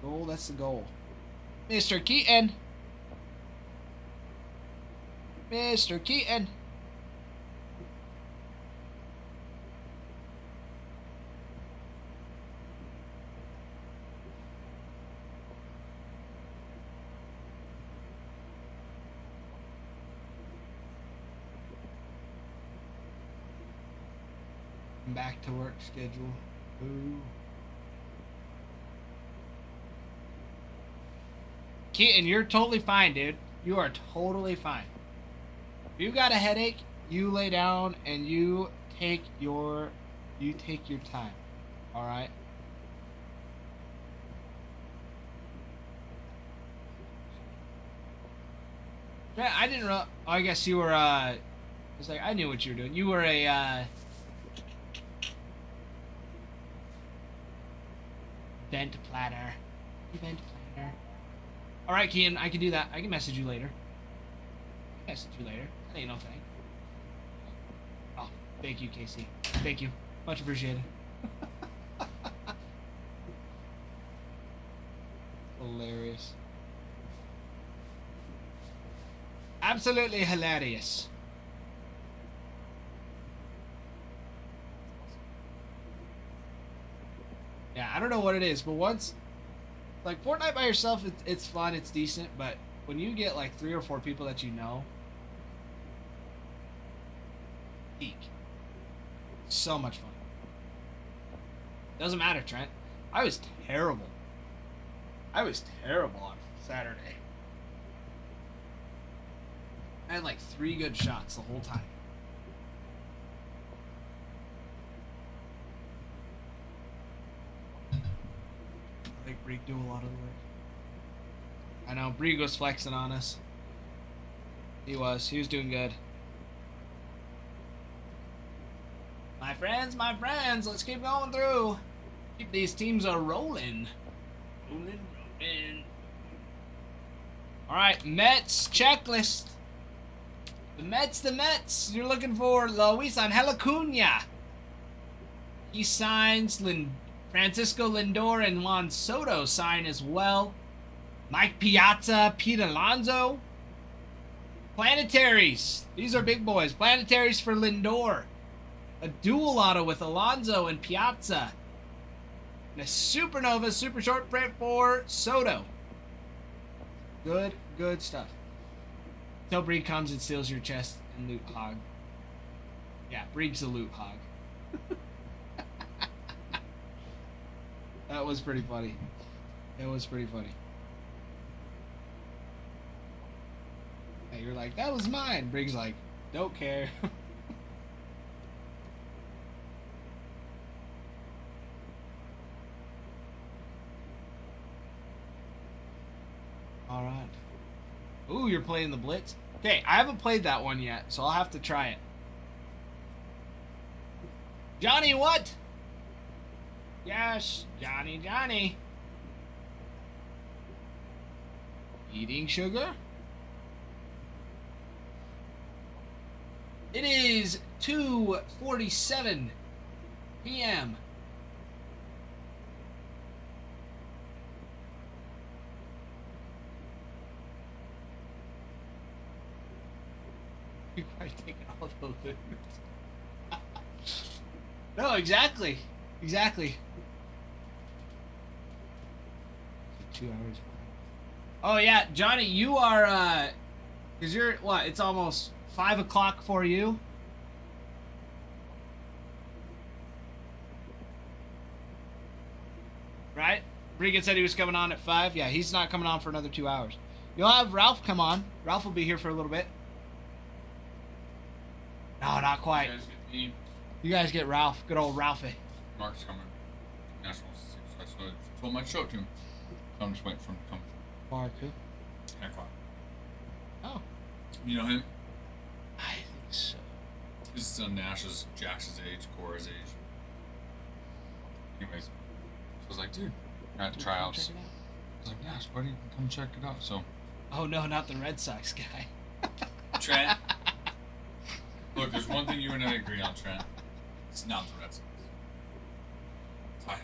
That's the goal. Mr. Keaton. Mr. Keaton. Back to work schedule. Ooh. Keaton, you're totally fine, dude. You are totally fine. If you got a headache, you lay down and you take your time. All right? I didn't know. Oh, I guess you were. It's like I knew what you were doing. You were a event planner. Event planner. All right, Kian, I can do that. I can message you later. Message you later. That ain't no thing. Oh, thank you, Casey. Thank you. Much appreciated. Hilarious. Absolutely hilarious. Yeah, I don't know what it is, but once, like, Fortnite by yourself, it's fun, it's decent, but when you get like 3 or 4 people that you know, peak. So much fun. Doesn't matter, Trent. I was terrible. I was terrible on Saturday. I had like 3 good shots the whole time. I think Breek do a lot of the work. I know, Breek was flexing on us. He was doing good. My friends, let's keep going through. Keep these teams a rolling. Rolling. Alright, Mets checklist. The Mets. You're looking for Luis Angel Acuna. He signs. Francisco Lindor and Juan Soto sign as well. Mike Piazza, Pete Alonso. Planetaries. These are big boys. Planetaries for Lindor. A dual auto with Alonso and Piazza. And a Supernova super short print for Soto. Good stuff. Until Breed comes and steals your chest and loot hog. Yeah, Breed's a loot hog. That was pretty funny. It was pretty funny. Hey, you're like, that was mine. Briggs like, don't care. All right. Ooh, you're playing the Blitz? Okay, I haven't played that one yet, so I'll have to try it. Johnny, what? Yes, Johnny. Eating sugar? It is 2:47 p.m. You're probably taking all the loot. No, exactly. 2 hours. Oh yeah, Johnny, you are cause you're what? It's almost 5 o'clock for you. Right? Regan said he was coming on at 5. Yeah, he's not coming on for another 2 hours. You'll have Ralph come on. Ralph will be here for a little bit. No, not quite. You guys get me. You guys get Ralph. Good old Ralphie. Mark's coming. National 6. So I told him I'd show it to him. So I'm just waiting for him to come. Mark who? Hancock. Oh. You know him? I think so. His son Nash's, Jax's age, Cora's age. Anyways, so I was like, dude, I had tryouts. I was like, Nash, buddy, come check it out. So. Oh no, not the Red Sox guy. Trent. Look, there's one thing you and I agree on, Trent. It's not the Red Sox. Fine.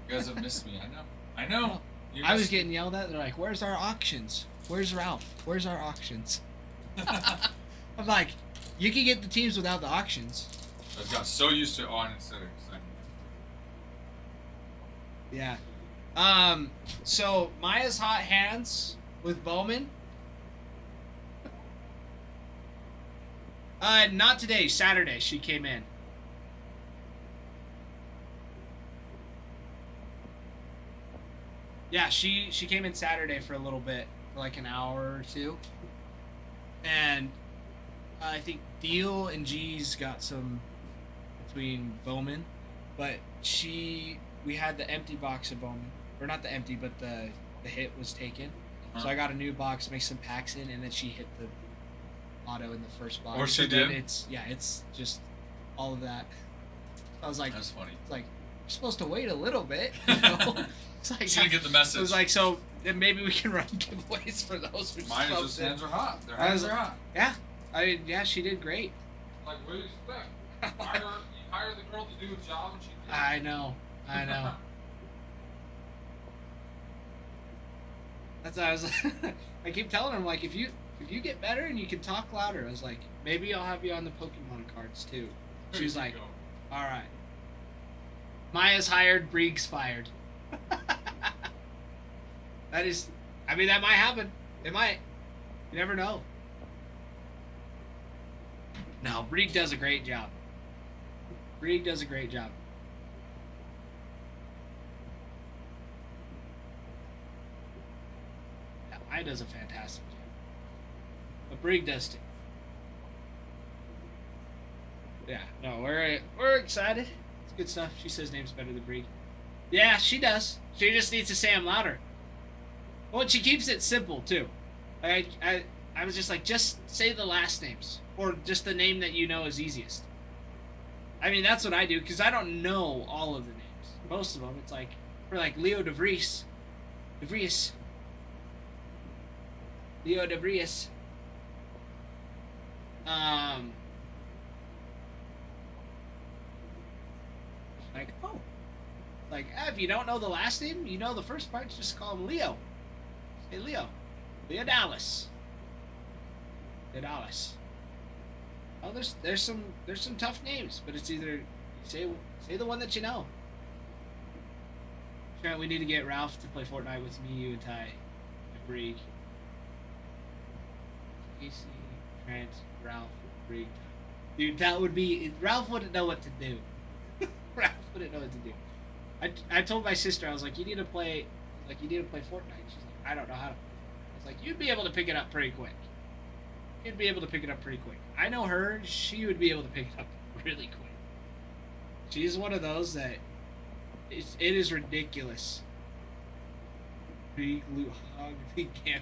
You guys have missed me. I know. I was getting yelled at. They're like, "Where's our auctions? Where's Ralph? Where's our auctions?" I'm like, "You can get the teams without the auctions." I got so used to on instead of Yeah. So Maya's hot hands with Bowman. Not today. Saturday she came in. Yeah, she came in Saturday for a little bit, for like an hour or two, and I think Deal and G's got some between Bowman, but we had the empty box of Bowman, or not the empty, but the hit was taken. So I got a new box, mixed some packs in, and then she hit the auto in the first box. Or she So then did? It's just all of that. I was like, That's funny. it's like you're supposed to wait a little bit. You know? It's like She didn't get the message. It was like, so then maybe we can run giveaways for those. Mine is just hands are hot. Their I hands was- are hot. Yeah, she did great. Like, what do you expect? You hire the girl to do a job and she did. I know. That's why I was. I keep telling her, I'm like, if you get better and you can talk louder, I was like, maybe I'll have you on the Pokemon cards too. She was There you like, go. all right. Maya's hired, Brieg's fired. That is, I mean, that might happen. It might. You never know. No, Brieg does a great job. Brieg does a great job. Yeah, Maya does a fantastic job. But Brieg does too. Yeah, no, we're excited. It's good stuff. She says name's better than Brieg. Yeah, she does. She just needs to say them louder. Well, she keeps it simple too. I was just like, just say the last names or just the name that you know is easiest. I mean, that's what I do because I don't know all of the names. Most of them, it's like we're like Leo DeVries, Leo DeVries. Like, oh. Like, if you don't know the last name, you know the first part, just call him Leo. Say Leo. Leo Dallas. Leo Dallas. Oh, there's some tough names, but it's either say the one that you know. Trent, we need to get Ralph to play Fortnite with me, you, and Ty, and Brieg. Casey, Trent, Ralph, Brieg. Dude, that would be. Ralph wouldn't know what to do. Ralph wouldn't know what to do. I told my sister, I was like, you need to play Fortnite. She's like, I don't know how to play Fortnite. I was like, you'd be able to pick it up pretty quick. I know her, she would be able to pick it up really quick. She's one of those that it is ridiculous. Big Luhog, the Gambi.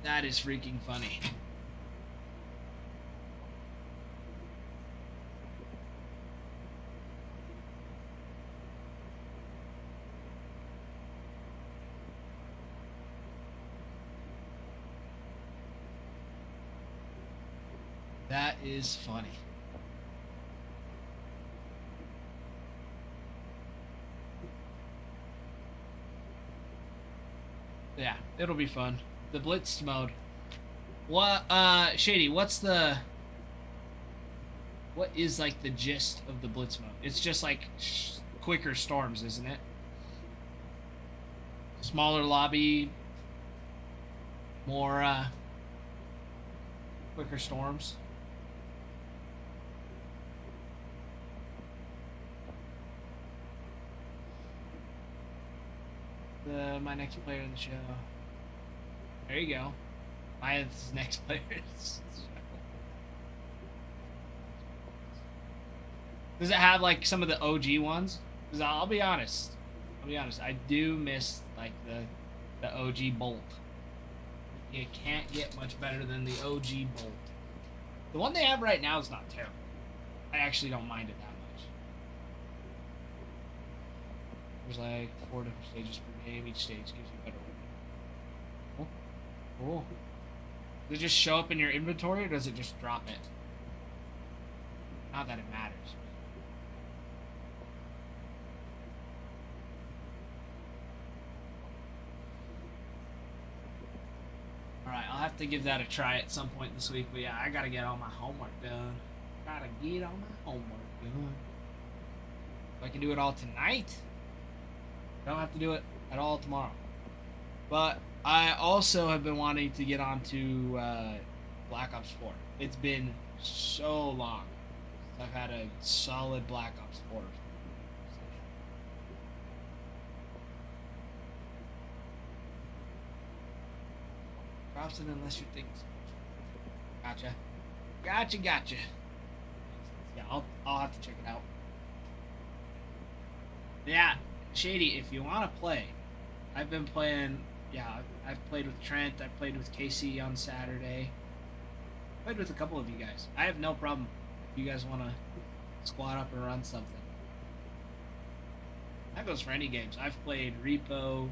That is freaking funny. That is funny. Yeah, it'll be fun. The blitzed mode. What, Shady, what is, like, the gist of the blitz mode? It's just, like, quicker storms, isn't it? Smaller lobby, more, quicker storms. My next player in the show. There you go. My next player. Does it have like some of the OG ones? Because I'll be honest. I do miss like the OG Bolt. You can't get much better than the OG Bolt. The one they have right now is not terrible. I actually don't mind it that much. There's like 4 different stages per game. Each stage gives you better weapon. Cool. Does it just show up in your inventory or does it just drop it? Not that it matters. Alright, I'll have to give that a try at some point this week, but yeah, I gotta get all my homework done. If I can do it all tonight, I don't have to do it at all tomorrow. But I also have been wanting to get onto Black Ops 4. It's been so long since I've had a solid Black Ops 4. Robson, unless you think so. Gotcha. Yeah, I'll have to check it out. Yeah, Shady, if you want to play, I've been playing. Yeah, I've played with Trent. I've played with Casey on Saturday. Played with a couple of you guys. I have no problem if you guys want to squat up and run something. That goes for any games. I've played Repo.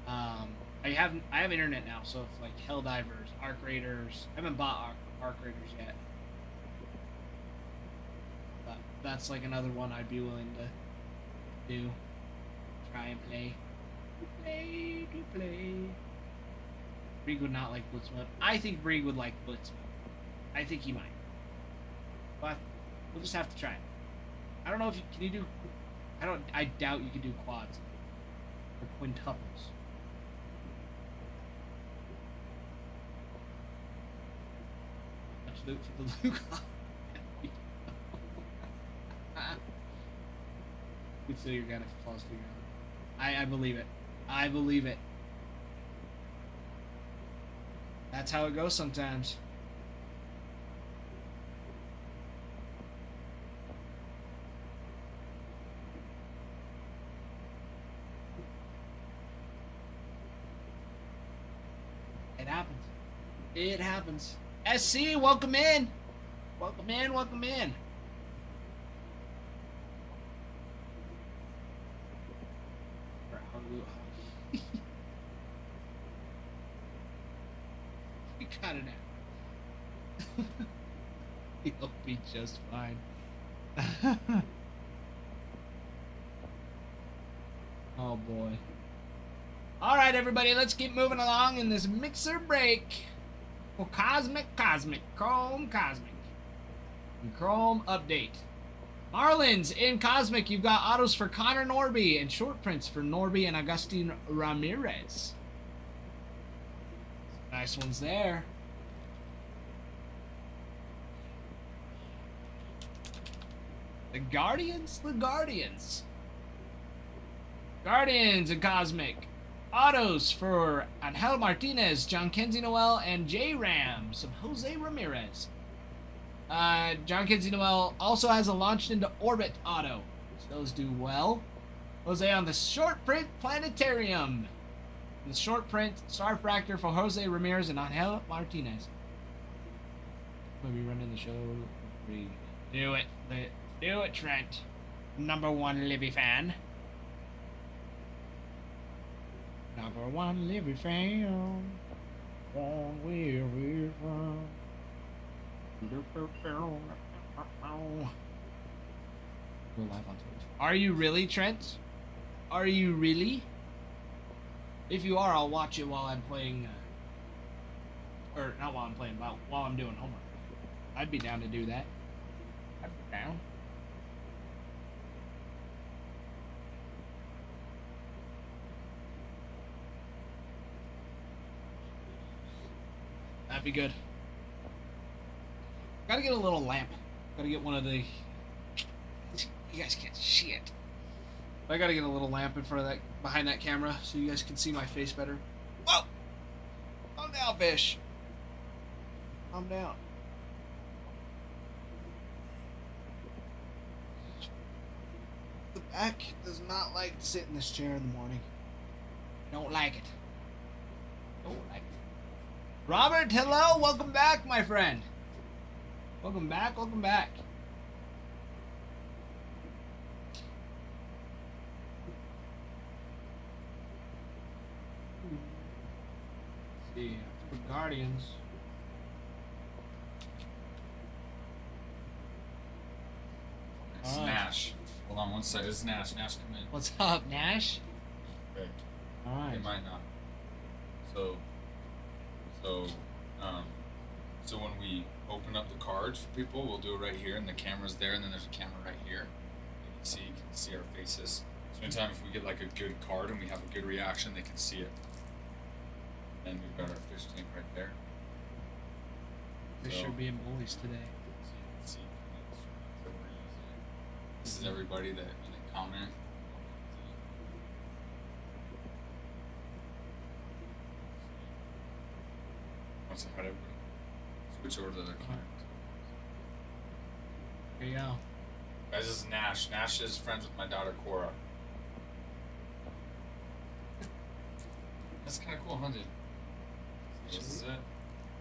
I have internet now, so if like Helldivers, Arc Raiders, I haven't bought Arc Raiders yet. But that's like another one I'd be willing to do. Try and play. Play. Brig would not like Blitz mode. I think Brig would like Blitz mode. I think he might. But we'll just have to try it. I don't know if can you do. I doubt you can do quads or quintuples. Much loot for the Luke. We'd still your gun if it falls to the ground. I believe it. I believe it. That's how it goes sometimes. It happens. It happens. SC, welcome in. Welcome in, welcome in. You got it out. He'll be just fine. Oh boy. Alright everybody, let's keep moving along in this mixer break. For Chrome Cosmic. And Chrome update. Marlins in Cosmic, you've got autos for Connor Norby and short prints for Norby and Agustin Ramirez. Nice ones there. The Guardians in Cosmic. Autos for Angel Martinez, John Kenzie Noel, and J-Ram. Some Jose Ramirez. John Kenzie Noel also has a launched into orbit auto. So those do well. Jose on the short print Planetarium. The short print Star Fractor for Jose Ramirez and Angel Martinez. We'll be running the show. Do it. Do it, Trent. Number one Libby fan. Number one Libby fan. On where we're from. We're live on Twitch. Are you really, Trent? Are you really? If you are, I'll watch it while I'm playing. Or not while I'm playing, but while I'm doing homework. I'd be down to do that. I'd be down. That'd be good. Gotta get a little lamp. Gotta get one of the. You guys can't see it. I gotta get a little lamp in front of that, behind that camera, so you guys can see my face better. Whoa! Calm down, fish. Calm down. The back does not like to sit in this chair in the morning. Don't like it. Don't like it. Robert, hello, welcome back, my friend. Welcome back, welcome back. Let's see, for Guardians. It's Nash. Hold on one second. This is Nash. Nash, come in. What's up, Nash? Okay. Alright. It might not. So when we open up the cards for people, we'll do it right here, and the camera's there, and then there's a camera right here. You can see our faces. So anytime if we get like a good card and we have a good reaction, they can see it. And we've got our fish tank right there. Fish are being bullies today. So you can see that we're using. This is everybody that when they comment. Once I had everybody switch over to the comment. There you go. Guys, this is Nash. Nash is friends with my daughter Cora. That's kind of cool, huh, dude? This is it.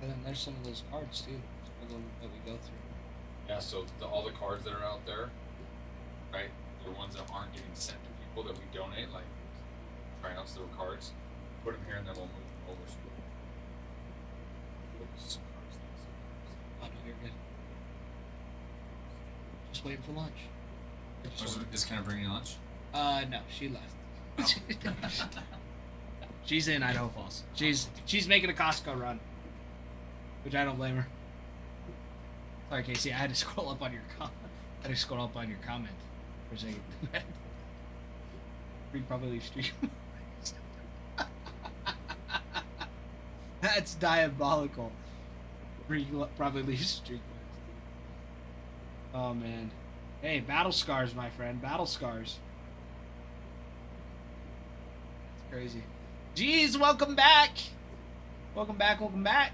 And then there's some of those cards too. Some of them that we go through. Yeah, so all the cards that are out there, right? The ones that aren't getting sent to people that we donate, like tryouts, little cards. Put them here and then we'll move them over. So some cards, Oh, no, you're good. Just waiting for lunch. I just Oh, wanted- is kind of bringing lunch? No, she left. She's in Idaho Falls. She's making a Costco run, which I don't blame her. Sorry, Casey. I had to scroll up on your comment for a second. We probably stream. That's diabolical. We probably leave stream. Oh man. Hey, battle scars, my friend. Battle scars. That's crazy. Jeez, welcome back. Welcome back, welcome back.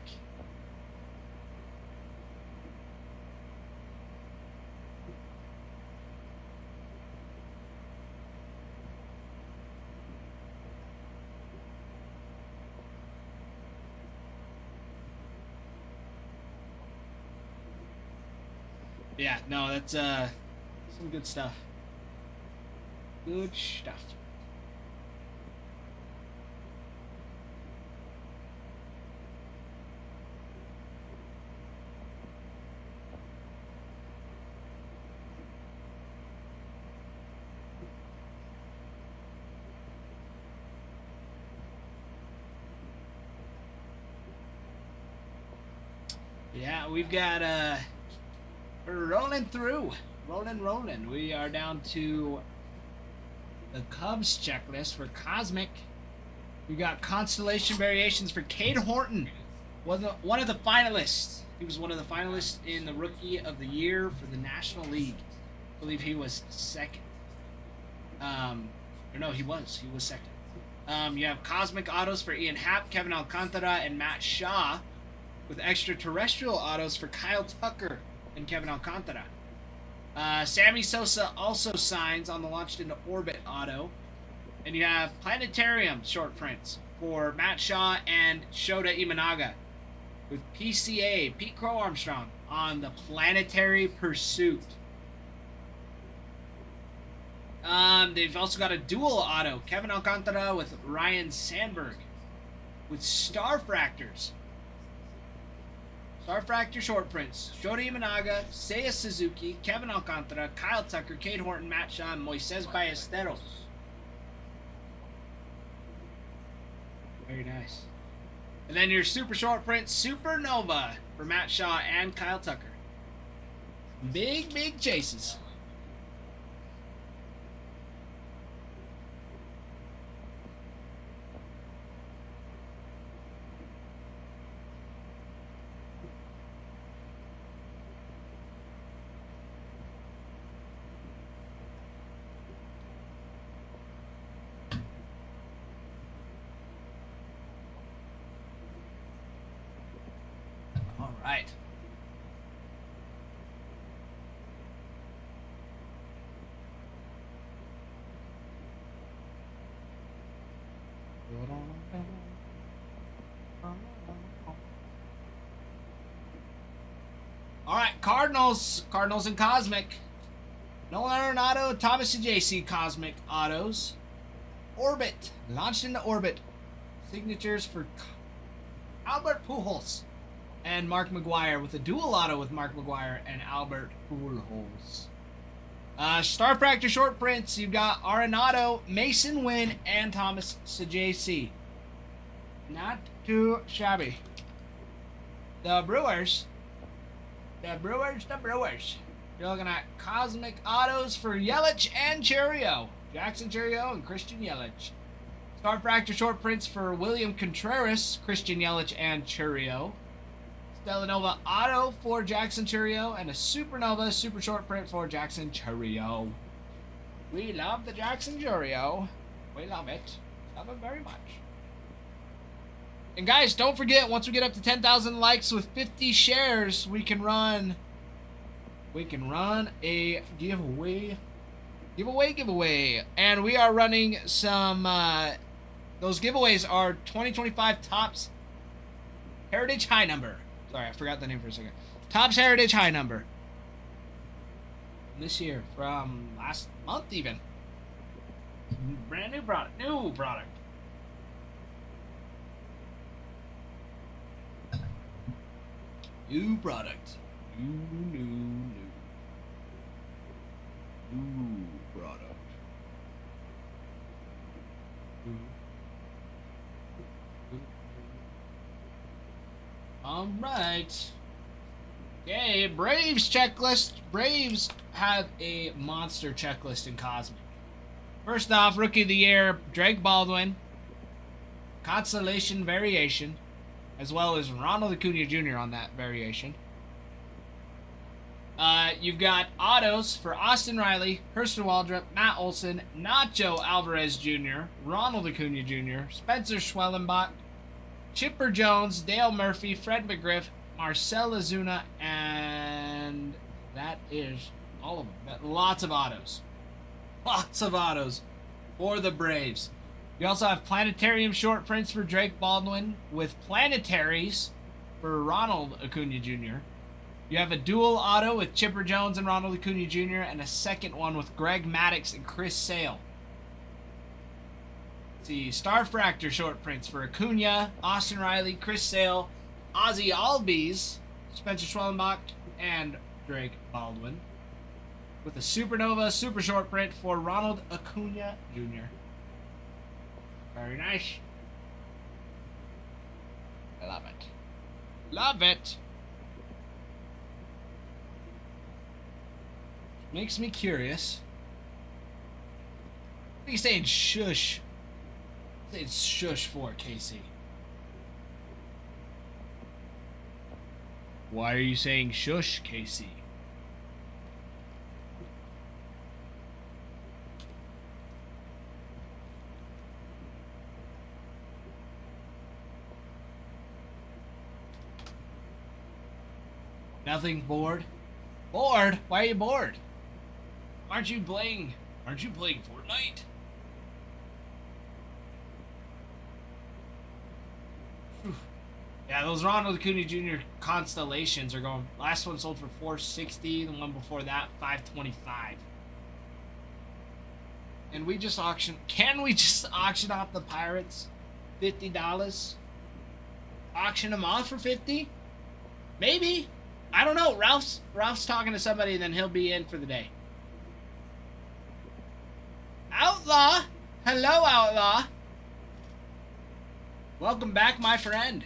Yeah, no, that's some good stuff. Good stuff. Yeah, we've got we're rolling through. Rolling. We are down to the Cubs checklist for Cosmic. We got Constellation Variations for Cade Horton. Was one of the finalists. He was one of the finalists in the Rookie of the Year for the National League. I believe he was second. Or no, he was second. You have Cosmic Autos for Ian Happ, Kevin Alcantara, and Matt Shaw, with extraterrestrial autos for Kyle Tucker and Kevin Alcantara. Sammy Sosa also signs on the Launched into Orbit auto. And you have Planetarium short prints for Matt Shaw and Shota Imanaga, with PCA, Pete Crow Armstrong, on the Planetary Pursuit. They've also got a dual auto, Kevin Alcantara with Ryan Sandberg, with Starfractors. Starfractor short prints, Shota Imanaga, Seiya Suzuki, Kevin Alcantara, Kyle Tucker, Cade Horton, Matt Shaw, and Moises Ballesteros. Very nice. And then your super short print, Supernova, for Matt Shaw and Kyle Tucker. Big chases. All right. All right, Cardinals and Cosmic. Nolan Arenado, Thomas and JC Cosmic Autos. Orbit, launched into Orbit. Signatures for Albert Pujols and Mark McGwire, with a dual auto with Mark McGwire and Albert Pujols. Starfractor short prints, you've got Arenado, Mason Wynn, and Thomas Sajaci. Not too shabby. The Brewers. You're looking at Cosmic Autos for Yelich and Churio. Jackson Churio and Christian Yelich. Starfractor short prints for William Contreras, Christian Yelich, and Churio. Stellanova Auto for Jackson Churio, and a Supernova super short print for Jackson Churio. We love the Jackson Churio. We love it. Love it very much. And guys, don't forget, once we get up to 10,000 likes with 50 shares, we can run we can run a giveaway. Giveaway. And we are running some, those giveaways are 2025 Topps Heritage High Number. Sorry, I forgot the name for a second. Topps Heritage High Number. This year, from last month even. Brand new product. New product. New product. New product. All right. Okay, Braves checklist. Braves have a monster checklist in Cosmic. First off, Rookie of the Year, Drake Baldwin. Constellation variation, as well as Ronald Acuna Jr. on that variation. You've got autos for Austin Riley, Hurston Waldrop, Matt Olson, Nacho Alvarez Jr., Ronald Acuna Jr., Spencer Schwellenbach, Chipper Jones, Dale Murphy, Fred McGriff, Marcell Ozuna, and that is all of them. Lots of autos. Lots of autos for the Braves. You also have Planetarium short prints for Drake Baldwin with planetaries for Ronald Acuna Jr. You have a dual auto with Chipper Jones and Ronald Acuna Jr. and a second one with Greg Maddux and Chris Sale. Let's see, Starfractor short prints for Acuna, Austin Riley, Chris Sale, Ozzy Albies, Spencer Schwellenbach, and Drake Baldwin. With a Supernova super short print for Ronald Acuna Jr. Very nice. I love it. Love it. Makes me curious. What are you saying shush? Saying shush for, Casey? Why are you saying shush, Casey? Nothing. Bored? Bored? Why are you bored? Aren't you playing Fortnite? Whew. Yeah, those Ronald Acuna Jr. Constellations are going. Last one sold for $460. The one before that, $525. And we just auction. Can we just auction off the Pirates? $50. Auction them off for $50? Maybe. I don't know. Ralph's talking to somebody, and then he'll be in for the day. Outlaw! Hello, Outlaw! Welcome back, my friend.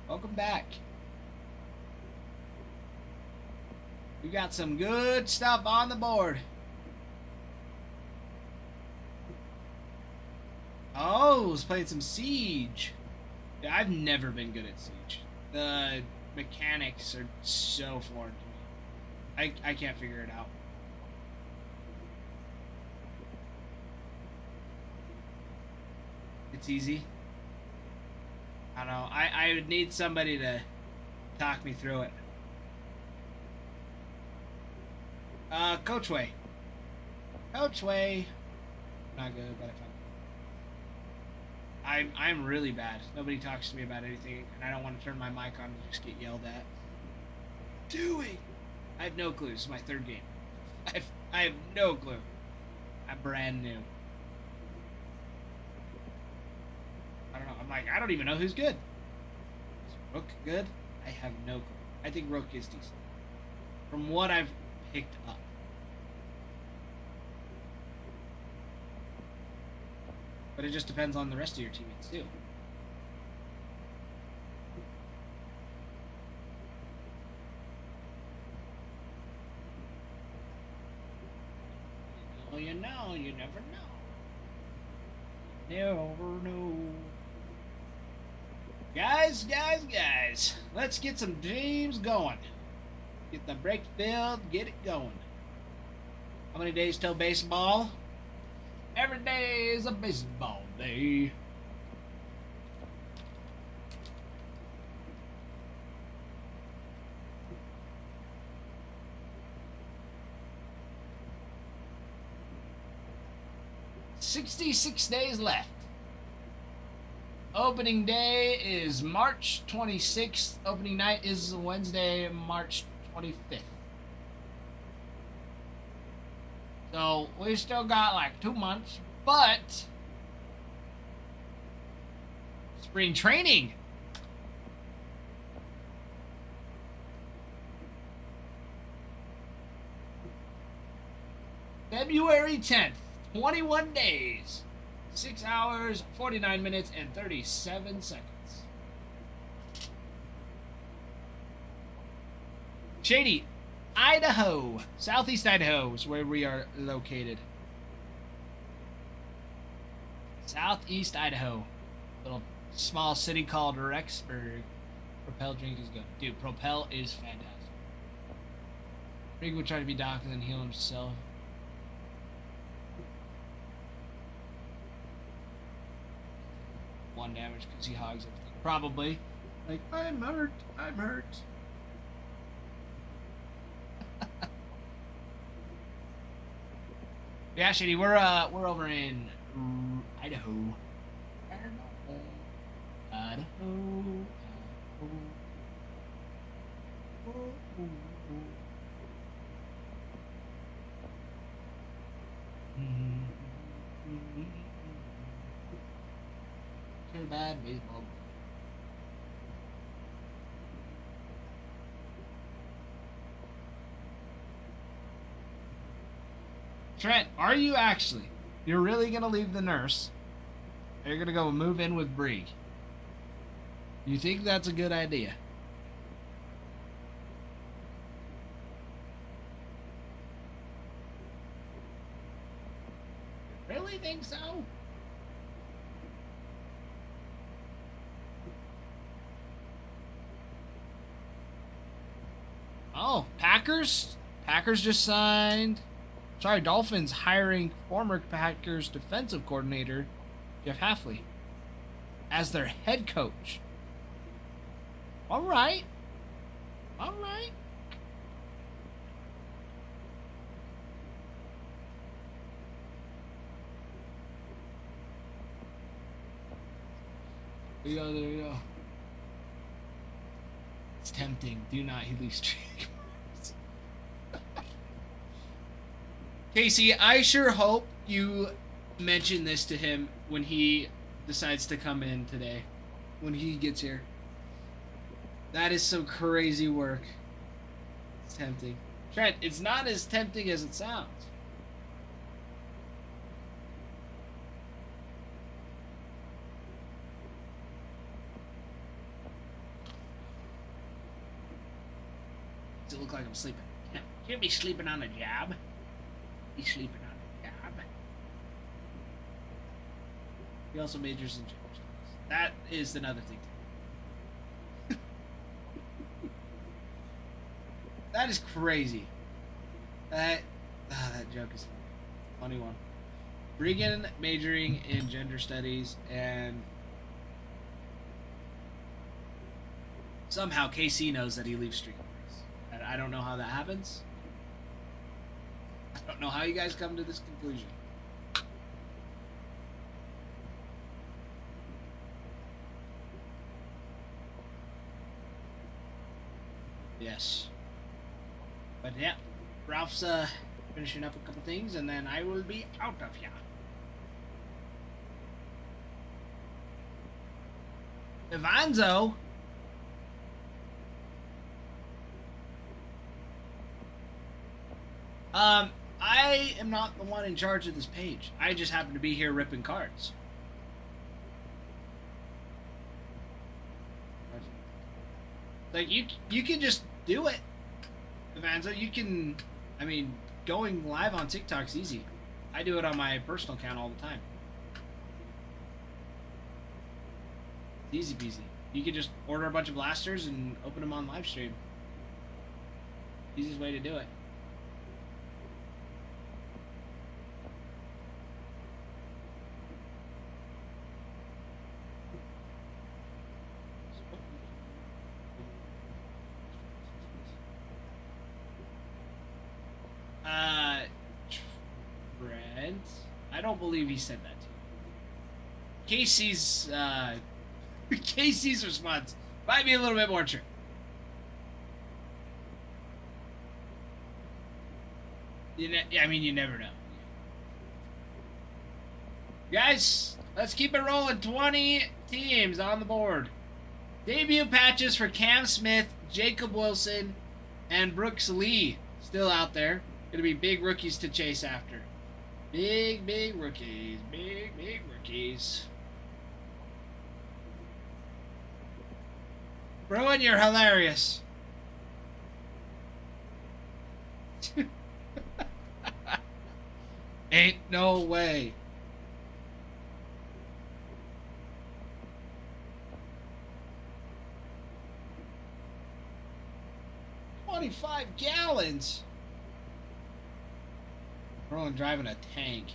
Welcome back. We got some good stuff on the board. Oh, was playing some Siege. Yeah, I've never been good at Siege. The mechanics are so foreign to me. I can't figure it out. It's easy. I don't know. I would need somebody to talk me through it. Coach Way. Coach Way. Not good, but I'm really bad. Nobody talks to me about anything, and I don't want to turn my mic on and just get yelled at. Doing. I have no clue. This is my third game. I have no clue. I'm brand new. I don't know. I'm like, I don't even know who's good. Is Rook good? I have no clue. I think Rook is decent. From what I've picked up. But it just depends on the rest of your teammates, too. Well, you know, you never know. Never know. Guys, let's get some teams going. Get the break filled, get it going. How many days till baseball? Every day is a baseball day. 66 days left. Opening day is March 26th. Opening night is Wednesday, March 25th. So we still got like 2 months, but spring training. February 10th, 21 days, 6 hours, 49 minutes, and 37 seconds. Shady, Idaho. Southeast Idaho is where we are located. Southeast Idaho. Little small city called Rexburg. Propel drink is good. Dude, Propel is fantastic. Rig would try to be Doc and then heal himself. One damage because he hogs everything. Probably. Like, I'm hurt. I'm hurt. Yeah, Shady, we're over in Idaho. Idaho. Too bad baseball. Trent, are you actually? You're really gonna leave the nurse? You're gonna go move in with Brig? You think that's a good idea? Really think so? Oh, Packers? Packers just signed. Sorry, Dolphins hiring former Packers defensive coordinator Jeff Hafley as their head coach. All right. All right. There you go, there you go. It's tempting. Do not he leaves streak. Casey, I sure hope you mention this to him when he decides to come in today. When he gets here. That is some crazy work. It's tempting. Trent, it's not as tempting as it sounds. Does it look like I'm sleeping? Can't be sleeping on a job. Be sleeping on a job. He also majors in gender studies. That is another thing. That is crazy. That joke is funny. Funny one. Regan majoring in gender studies, and somehow KC knows that he leaves streak points. And I don't know how that happens. I don't know how you guys come to this conclusion. Yes. But yeah, Ralph's finishing up a couple things, and then I will be out of here. Ivanzo. I am not the one in charge of this page. I just happen to be here ripping cards. Like, you can just do it, Ivanzo. You can, I mean, going live on TikTok's easy. I do it on my personal account all the time. Easy peasy. You can just order a bunch of blasters and open them on live stream. Easiest way to do it. Trent, I I don't believe he said that to you. Casey's Casey's response might be a little bit more true. I mean, you never know. Guys, let's keep it rolling. 20 teams on the board. Debut patches for Cam Smith, Jacob Wilson, and Brooks Lee still out there. Gonna be big rookies to chase after. Big rookies. Big rookies. Bruin, you're hilarious. Ain't no way. $25 gallons. Bruin driving a tank.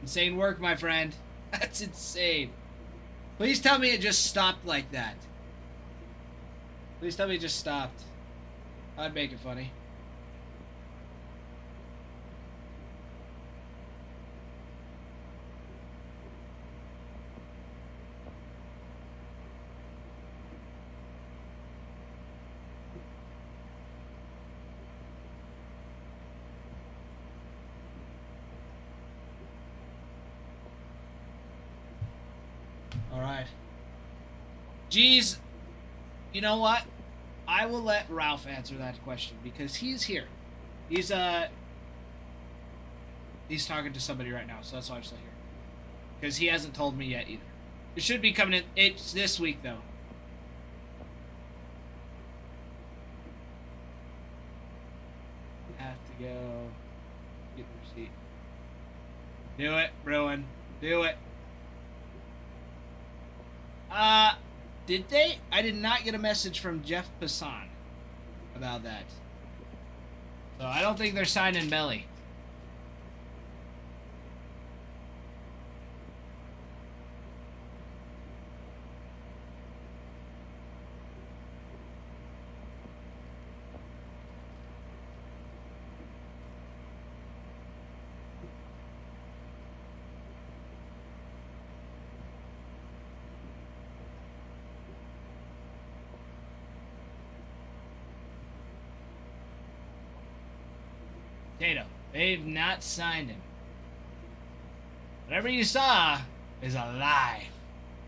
Insane work, my friend. That's insane. Please tell me it just stopped like that. Please tell me it just stopped. I'd make it funny. Alright. Geez, you know what? I will let Ralph answer that question because he's here. He's talking to somebody right now, so that's why I'm still here. Because he hasn't told me yet either. It should be coming in. It's this week though. Have to go get the receipt. Do it, Bruin. Do it. Did they? I did not get a message from Jeff Passan about that. So I don't think they're signing Melly. Tato, they've not signed him. Whatever you saw is a lie.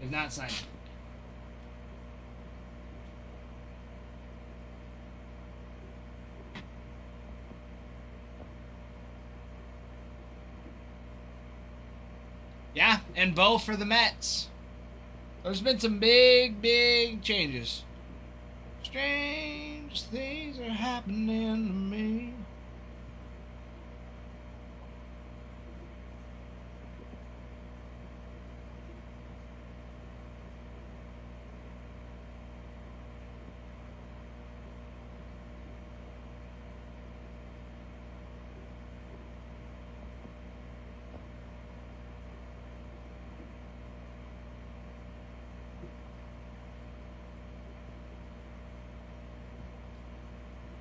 They've not signed him. Yeah, and Bo for the Mets. There's been some big changes. Strange things are happening to me.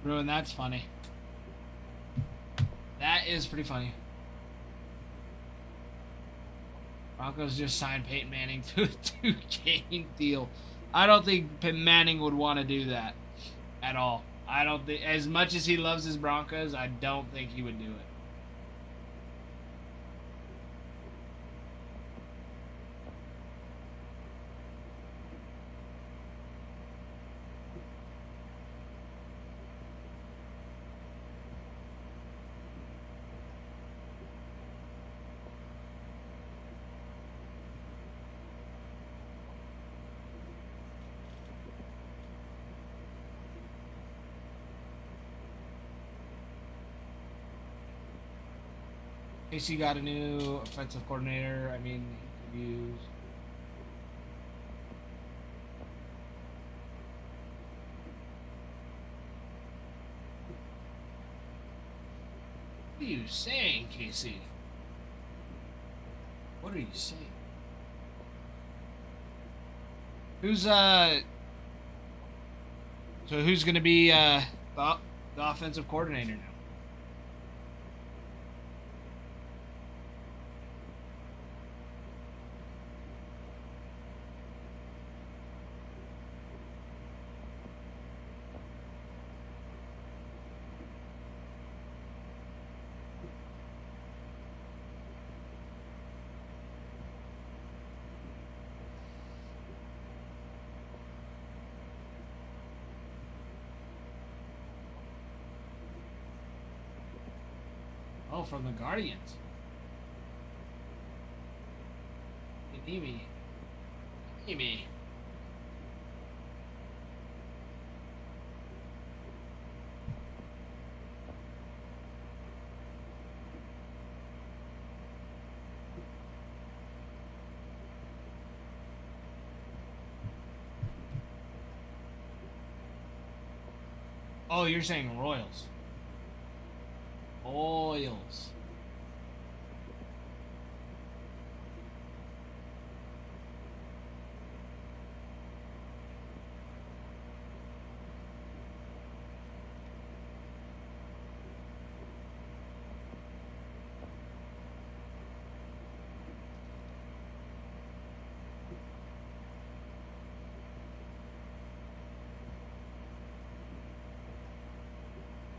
Ruin, that's funny. That is pretty funny. Broncos just signed Peyton Manning to a 2-game deal. I don't think Manning would want to do that at all. I don't think, as much as he loves his Broncos, I don't think he would do it. KC got a new offensive coordinator. I mean, he could use. What are you saying, KC? What are you saying? Who's So who's gonna be the offensive coordinator now? Oh, from the Guardians. Amy. Amy. Oh, you're saying Royals. Oils.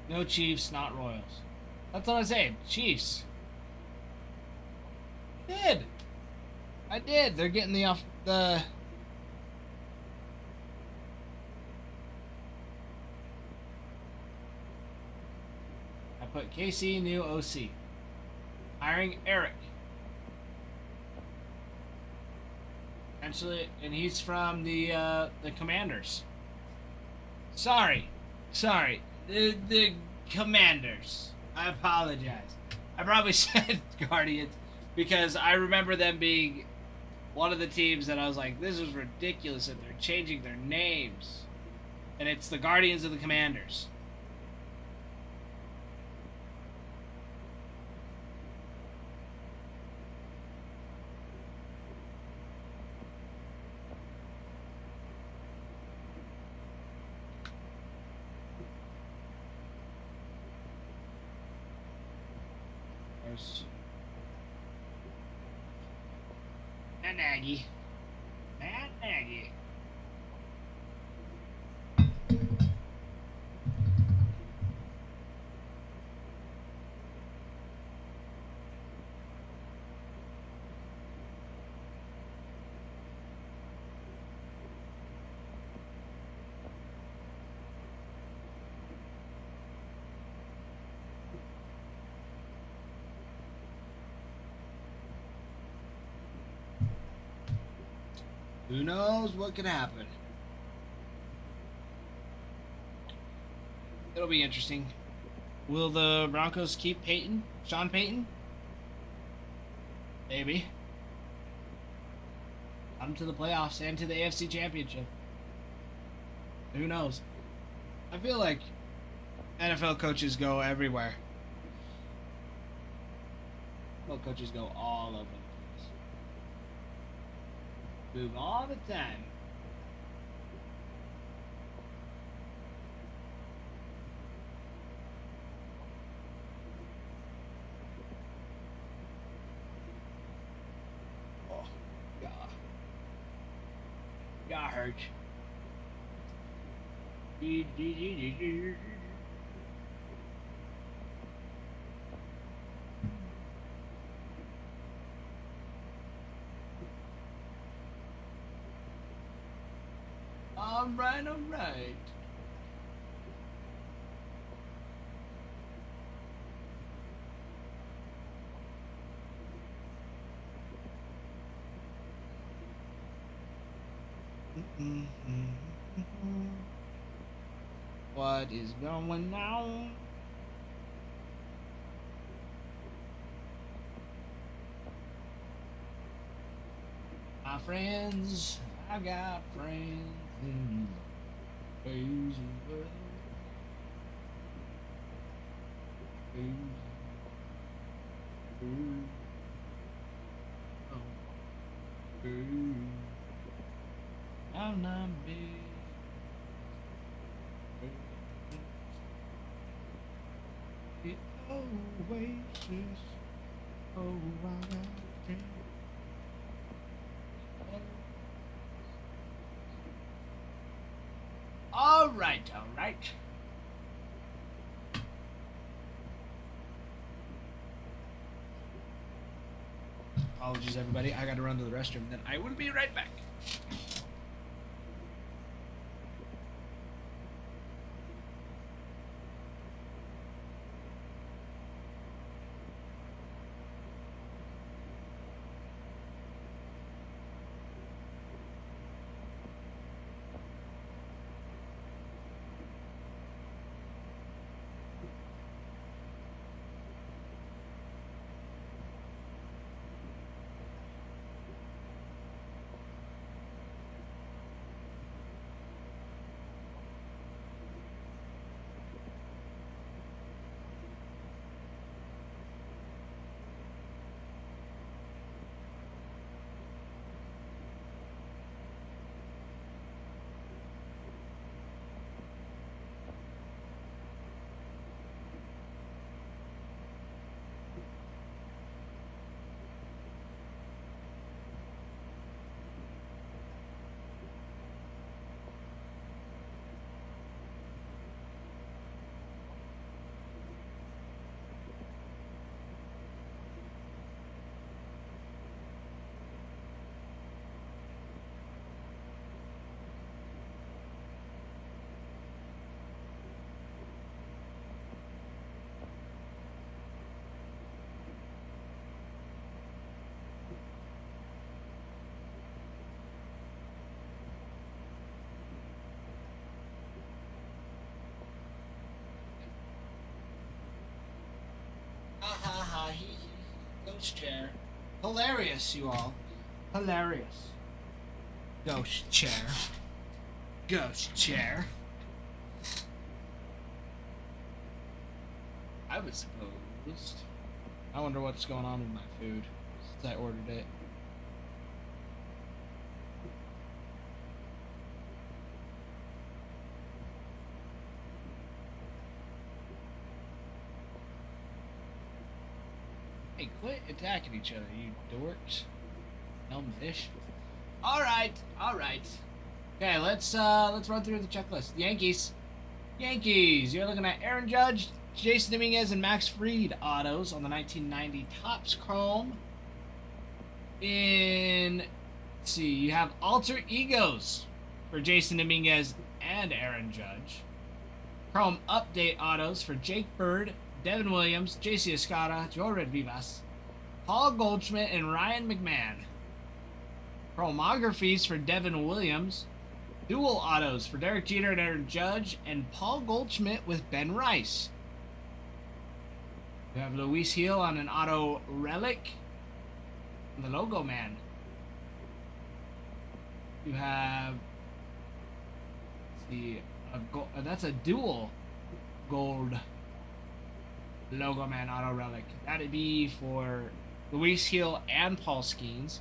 No Chiefs, not Royals. That's what I say. Chiefs. I did. They're getting the I put KC new OC. Hiring Eric. Actually, and he's from the Commanders. Sorry. The Commanders. I apologize. I probably said Guardians because I remember them being one of the teams that I was like, this is ridiculous that they're changing their names. And it's the Guardians of the Commanders. Matt Nagy. Matt Nagy. Who knows what could happen? It'll be interesting. Will the Broncos keep Peyton? Sean Payton? Maybe. Come to the playoffs and to the AFC Championship. Who knows? I feel like NFL coaches go everywhere. NFL coaches go all over the place. Move all the time. Oh, God. Got hurt. All right, all right. What is going on? My friends, I got friends in the crazy world. Crazy world. Oh, crazy. I'm not big. The oasis. Oh, I got friends. All right, all right. Apologies, everybody. I got to run to the restroom. Then I will be right back. Ghost chair. Hilarious, you all. Hilarious. Ghost chair. Ghost chair. I was supposed. I wonder what's going on with my food since I ordered it. Hey, quit attacking each other, you dorks. Dumb fish. Alright. Okay, let's run through the checklist. Yankees. You're looking at Aaron Judge, Jason Dominguez, and Max Fried autos on the 1990 Topps Chrome. Let's see, you have alter egos for Jason Dominguez and Aaron Judge. Chrome update autos for Jake Bird, Devin Williams, JC Escada, Jorge Vivas, Paul Goldschmidt, and Ryan McMahon. Chromographies for Devin Williams. Dual autos for Derek Jeter and Aaron Judge, and Paul Goldschmidt with Ben Rice. You have Luis Gil on an auto relic. The Logo Man. You have, that's a dual gold Logo Man auto relic. That'd be for Luis Gil and Paul Skeens.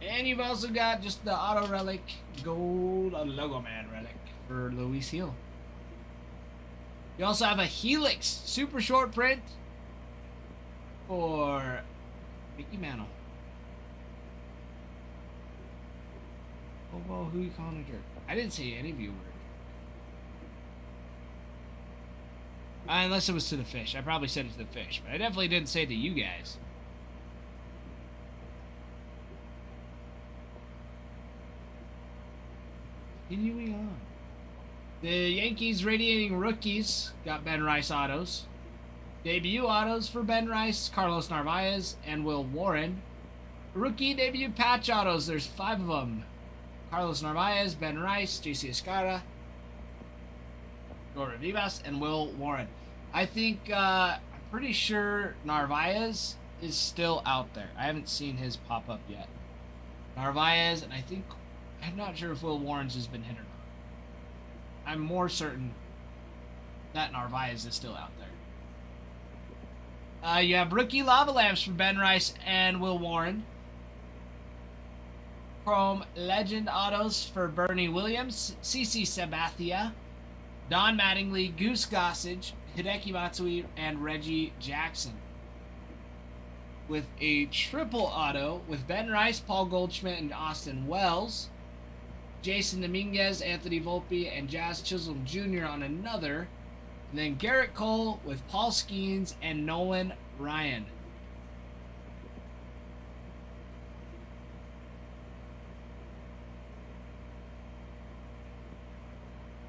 And you've also got just the auto relic gold Logo Man relic for Luis Gil. You also have a Helix super short print for Mickey Mantle. Oh, whoa, who you calling a jerk? I didn't say any of you were. Unless it was to the fish. I probably said it to the fish, but I definitely didn't say it to you guys. Continuing on. The Yankees radiating rookies got Ben Rice autos. Debut autos for Ben Rice, Carlos Narvaez, and Will Warren. Rookie debut patch autos, there's 5 of them. Carlos Narvaez, Ben Rice, JC Escada, Jorge Vivas, and Will Warren. I think, I'm pretty sure Narvaez is still out there. I haven't seen his pop up yet. Narvaez, and I'm not sure if Will Warren's has been hit or not. I'm more certain that Narvaez is still out there. You have rookie lava lamps for Ben Rice and Will Warren. Chrome Legend autos for Bernie Williams, CC Sabathia, Don Mattingly, Goose Gossage, Hideki Matsui, and Reggie Jackson. With a triple auto with Ben Rice, Paul Goldschmidt, and Austin Wells. Jason Dominguez, Anthony Volpe, and Jazz Chisholm Jr. on another. And then Garrett Cole with Paul Skeens and Nolan Ryan.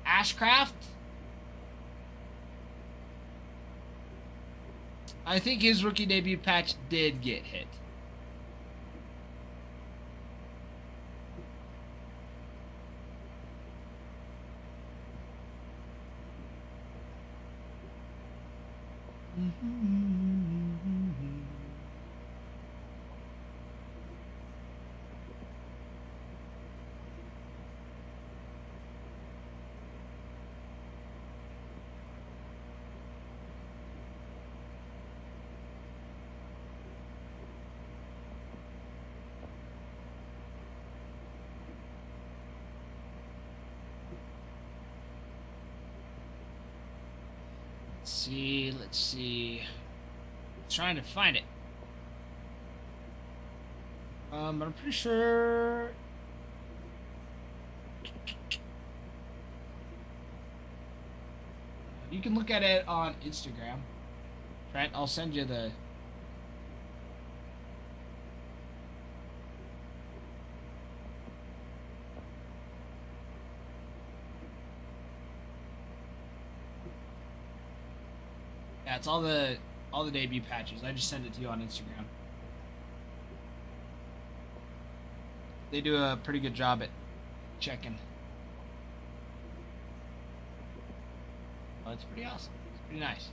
Ashcraft. I think his rookie debut patch did get hit. Let's see. Trying to find it. I'm pretty sure. You can look at it on Instagram. Trent, I'll send you the. Yeah, it's all the debut patches. I just sent it to you on Instagram. They do a pretty good job at checking. Well, it's pretty awesome. It's pretty nice.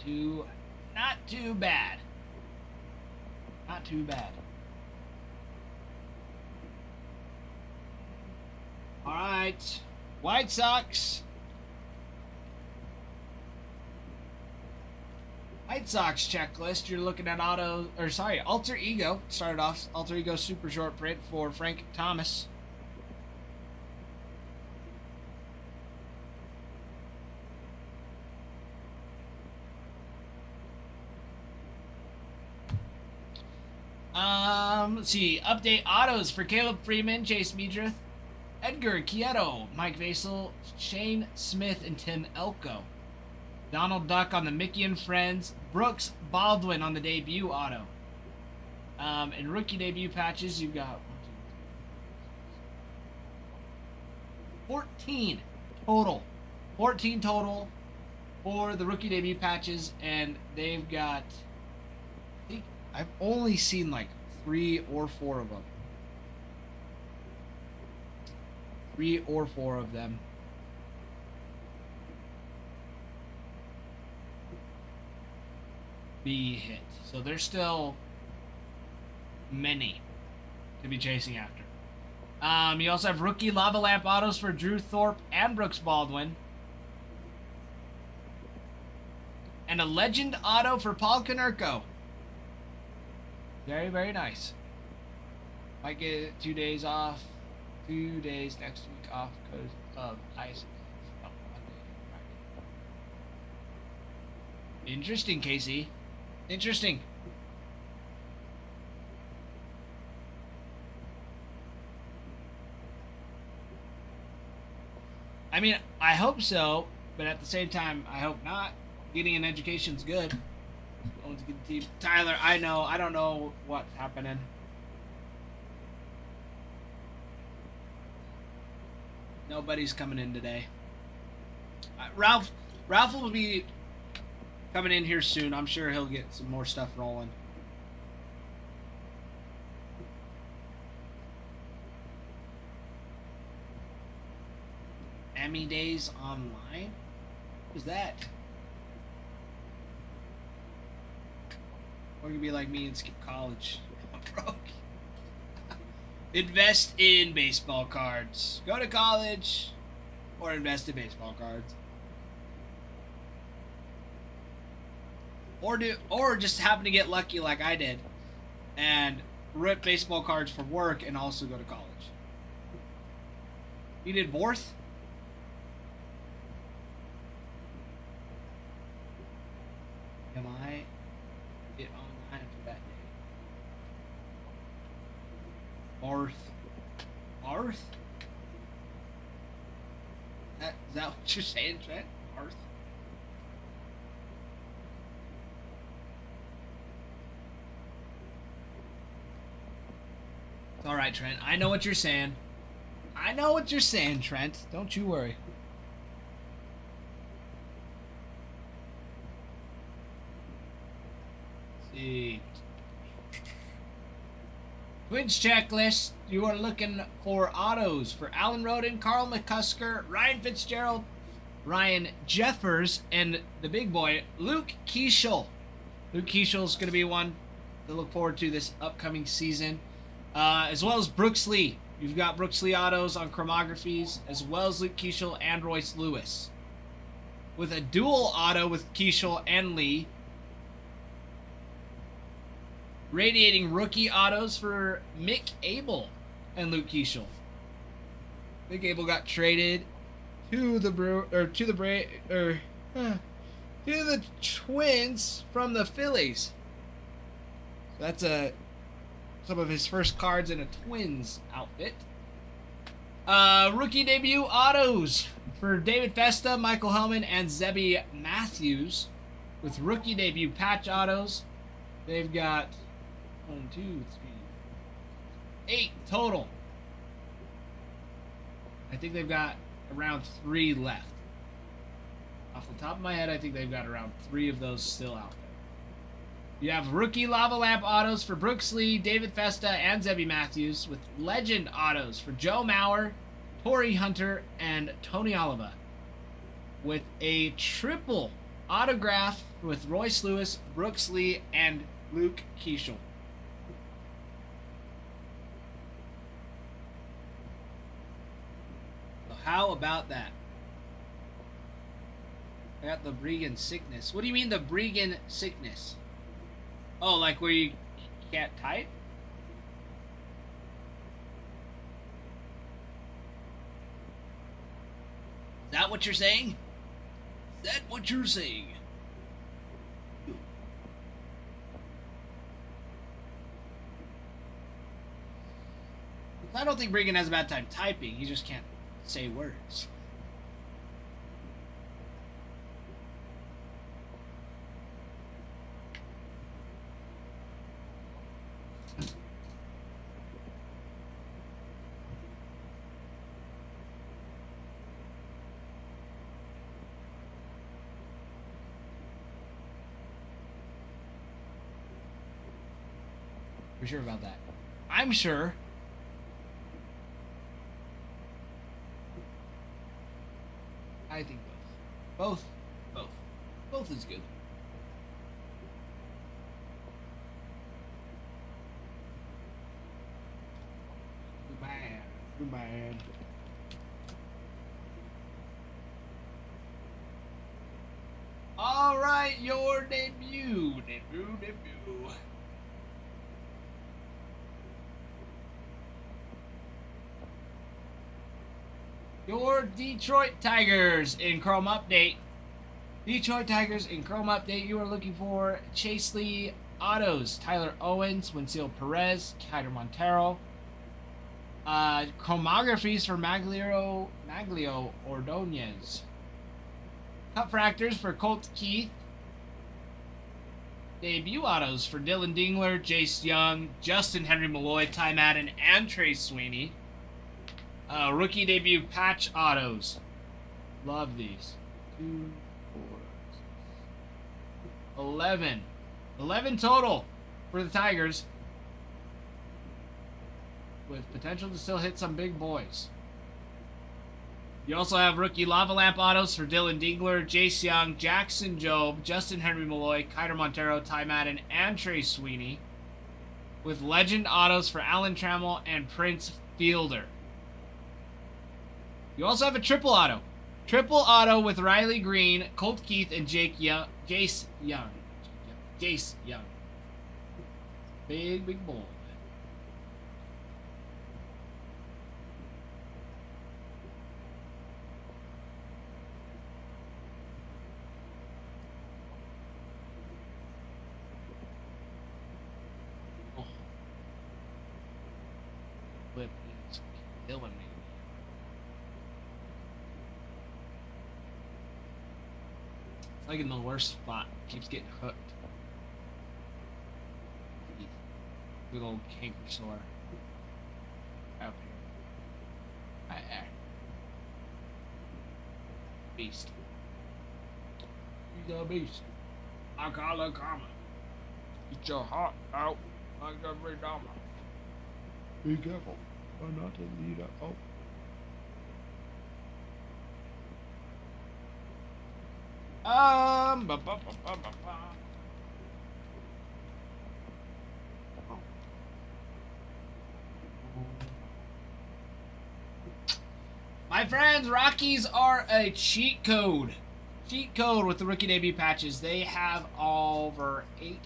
too bad. Not too bad. All right, White Sox. White Sox checklist. You're looking at Alter Ego. Started off Alter Ego super short print for Frank Thomas. Let's see. Update autos for Caleb Freeman, Chase Meadrith, Edgar Quieto, Mike Vasel, Shane Smith, and Tim Elko. Donald Duck on the Mickey and Friends. Brooks Baldwin on the debut auto. And rookie debut patches, you've got 14 total. 14 total for the rookie debut patches, and they've got, I think I've only seen like 3 or 4 of them. 3 or 4 of them. Be hit. So there's still many to be chasing after. You also have rookie lava lamp autos for Drew Thorpe and Brooks Baldwin. And a legend auto for Paul Konerko. Very, very nice. Might get 2 days off. 2 days next week off because of ice. Interesting, Casey. Interesting. I mean, I hope so, but at the same time, I hope not. Getting an education's good. Going to get the team. Tyler, I don't know what's happening. Nobody's coming in today. Ralph will be coming in here soon. I'm sure he'll get some more stuff rolling. Emmy Days Online? What is that? Or you can be like me and skip college. I'm broke. Invest in baseball cards. Go to college or invest in baseball cards. Or just happen to get lucky like I did and rip baseball cards for work and also go to college. You did both? Am I get online for that day? Arth? Is that what you're saying, Trent? Arth? It's alright, Trent. I know what you're saying. Trent. Don't you worry. Let's see. Twins checklist. You are looking for autos for Alan Roden, Carl McCusker, Ryan Fitzgerald, Ryan Jeffers, and the big boy, Luke Keeschel. Luke Keeschel's going to be one to look forward to this upcoming season. As well as Brooks Lee. You've got Brooks Lee autos on chromographies, as well as Luke Keeschel and Royce Lewis. With a dual auto with Keeschel and Lee. Radiating rookie autos for Mick Abel and Luke Keeschel. Mick Abel got traded to the Twins from the Phillies. So that's some of his first cards in a Twins outfit. Rookie debut autos for David Festa, Michael Hellman, and Zebby Matthews. With rookie debut patch autos, they've got 8 total. I think they've got around 3 left. Off the top of my head, I think they've got around 3 of those still out there. You have rookie lava lamp autos for Brooks Lee, David Festa, and Zebby Matthews, with legend autos for Joe Mauer, Torrey Hunter, and Tony Oliva. With a triple Autograph with Royce Lewis, Brooks Lee, and Luke Keeschel. So how about that? I got the Bregan sickness. What do you mean the Bregan sickness? Oh, like where you can't type? Is that what you're saying? Is that what you're saying? I don't think Bregan has a bad time typing. He just can't say words. We're sure about that. I'm sure. I think both. Both is good. Too bad. All right, your debut. Your Detroit Tigers in Chrome Update. Detroit Tigers in Chrome Update. You are looking for Chase Lee autos. Tyler Owens, Winfield Perez, Kyder Montero. Chromographies for Maglio Ordonez. Cut fractors for Colt Keith. Debut autos for Dylan Dingler, Jace Young, Justin Henry Malloy, Ty Madden, and Trey Sweeney. Rookie debut patch autos. Love these. 2, 4, 6, 11. 11 total for the Tigers. With potential to still hit some big boys. You also have rookie lava lamp autos for Dylan Dingler, Jace Young, Jackson Jobe, Justin Henry Malloy, Kyder Montero, Ty Madden, and Trey Sweeney. With legend autos for Alan Trammell and Prince Fielder. You also have a triple auto. Triple auto with Riley Green, Colt Keith, and Jace Young. Jace Young. Big boy. Oh. Flip is killing me. Like in the worst spot, keeps getting hooked. Good old canker sore. Out here. Right there. Beast. He's a beast. I call it karma. Get your heart out like every drama. Be careful. Try not to lead up. Oh. Ba, ba, ba, ba, ba, ba. My friends, Rockies are a cheat code. Cheat code with the rookie debut patches. They have over 18.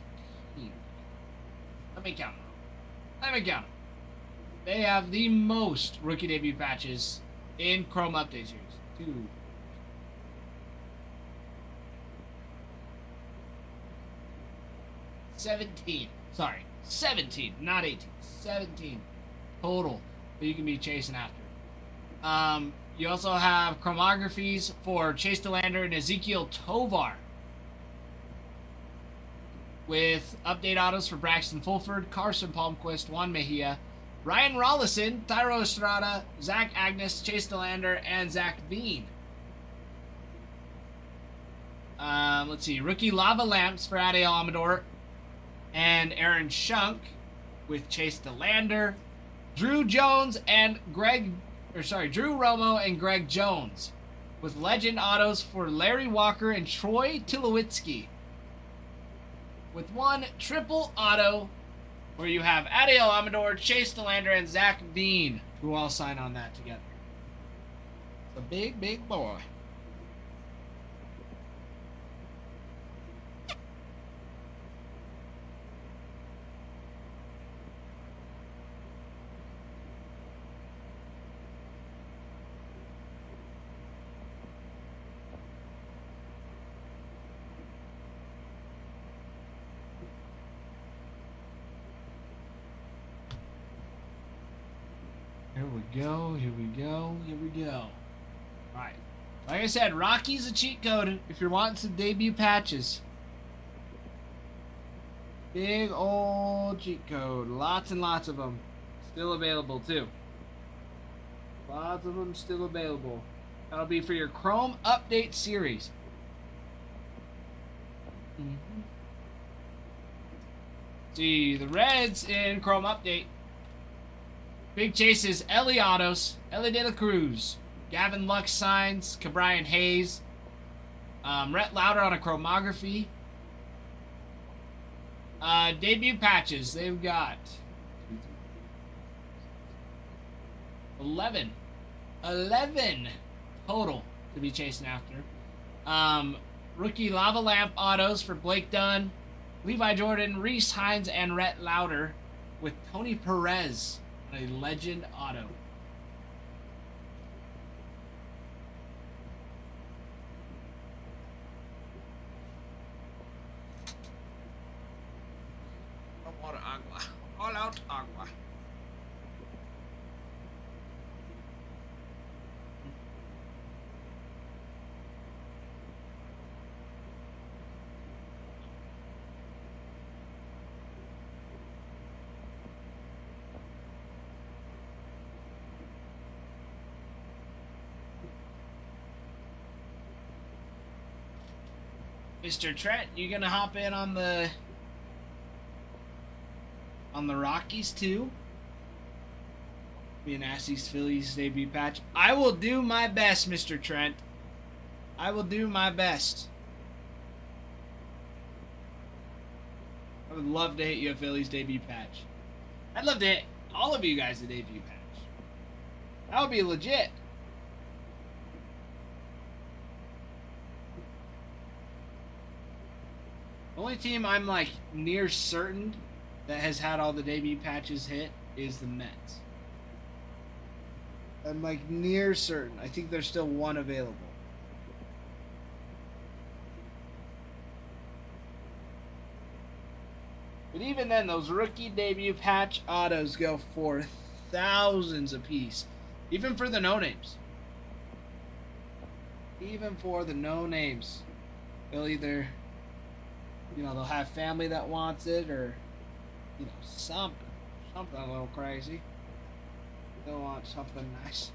Let me count them. They have the most rookie debut patches in Chrome Update Series. 2, 17. Sorry, 17, not 18. 17 total that you can be chasing after. You also have chromographies for Chase DeLander and Ezekiel Tovar. With update autos for Braxton Fulford, Carson Palmquist, Juan Mejia, Ryan Rollison, Tyro Estrada, Zach Agnes, Chase DeLander, and Zach Bean. Let's see. Rookie lava lamps for Ade Amador and Aaron Shunk with Chase DeLander, Drew Romo and Greg Jones with legend autos for Larry Walker and Troy Tulowitzki. With one triple auto where you have Adiel Amador, Chase DeLander, and Zach Bean, who all sign on that together. It's a big, big boy. Here we go, here we go, here we go. Alright. Like I said, Rocky's a cheat code if you're wanting some debut patches. Big old cheat code. Lots and lots of them. Still available too. Lots of them still available. That'll be for your Chrome Update series. See, the Reds in Chrome Update. Big chases, Ellie Autos, Ellie De La Cruz, Gavin Lux signs, Cabrian Hayes, Rhett Lauder on a chromography. Debut patches, they've got 11 total to be chasing after. Rookie Lava Lamp autos for Blake Dunn, Levi Jordan, Reese Hines, and Rhett Lauder with Tony Perez. A legend auto. Water agua. All out agua. Mr. Trent, you gonna hop in on the Rockies too? Be an Asties Phillies debut patch. I will do my best, Mr. Trent. I will do my best. I would love to hit you a Phillies debut patch. I'd love to hit all of you guys a debut patch. That would be legit. The only team I'm like near certain that has had all the debut patches hit is the Mets. I'm like near certain. I think there's still one available. But even then, those rookie debut patch autos go for thousands a piece. Even for the no-names. Even for the no-names. They'll either, they'll have family that wants it, or, something a little crazy. They'll want something nice.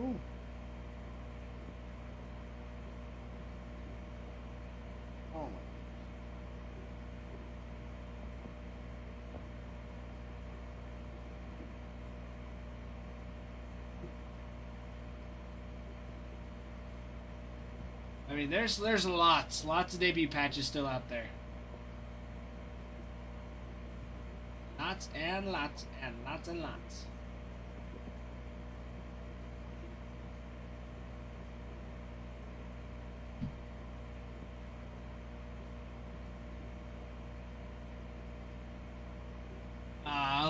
Ooh. Oh my. I mean, there's lots of debut patches still out there. Lots and lots and lots and lots.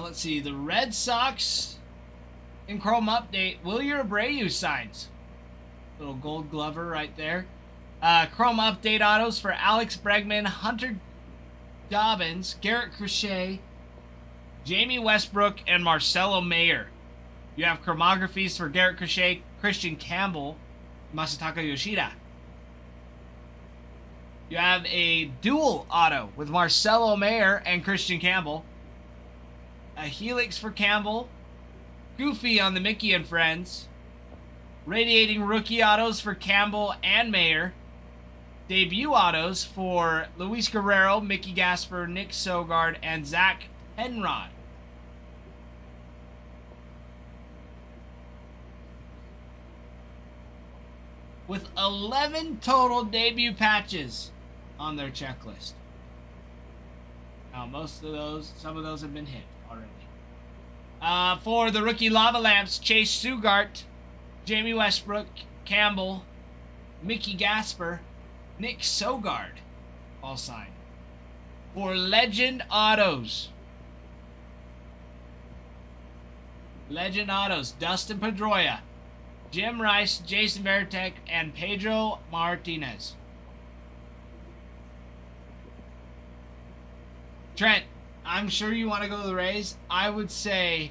Let's see. The Red Sox in Chrome Update. Wilyer Abreu signs. Little Gold Glover right there. Chrome Update autos for Alex Bregman, Hunter Dobbins, Garrett Crochet, Jamie Westbrook, and Marcelo Mayer. You have chromographies for Garrett Crochet, Christian Campbell, Masataka Yoshida. You have a dual auto with Marcelo Mayer and Christian Campbell. A Helix for Campbell. Goofy on the Mickey and Friends. Radiating rookie autos for Campbell and Mayer. debut autos for Luis Guerrero, Mickey Gasper, Nick Sogard, and Zach Penrod. With 11 total debut patches on their checklist. Now, some of those have been hit already. For the rookie Lava Lamps, Chase Sugart, Jamie Westbrook, Campbell, Mickey Gasper, Nick Sogard, all signed. For Legend Autos, Dustin Pedroia, Jim Rice, Jason Veritek, and Pedro Martinez. Trent, I'm sure you want to go to the Rays. I would say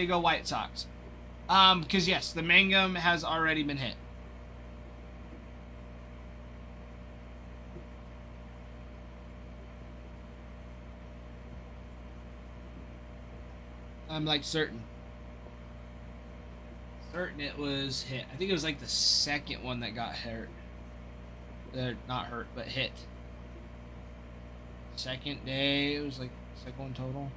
go White Sox. Because yes, the Mangum has already been hit. I'm like certain it was hit. I think it was like the second one that got hurt. Not hurt, but hit. Second day, it was like second one total.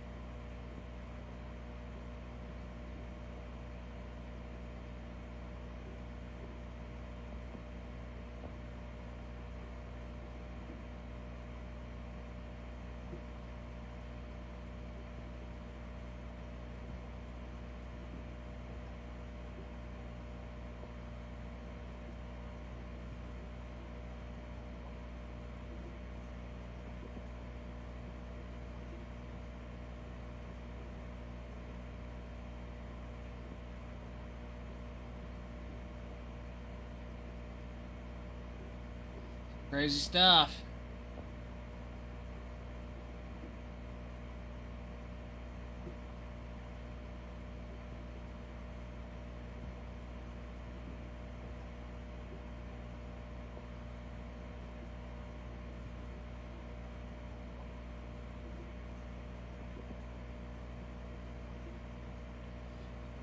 Crazy stuff.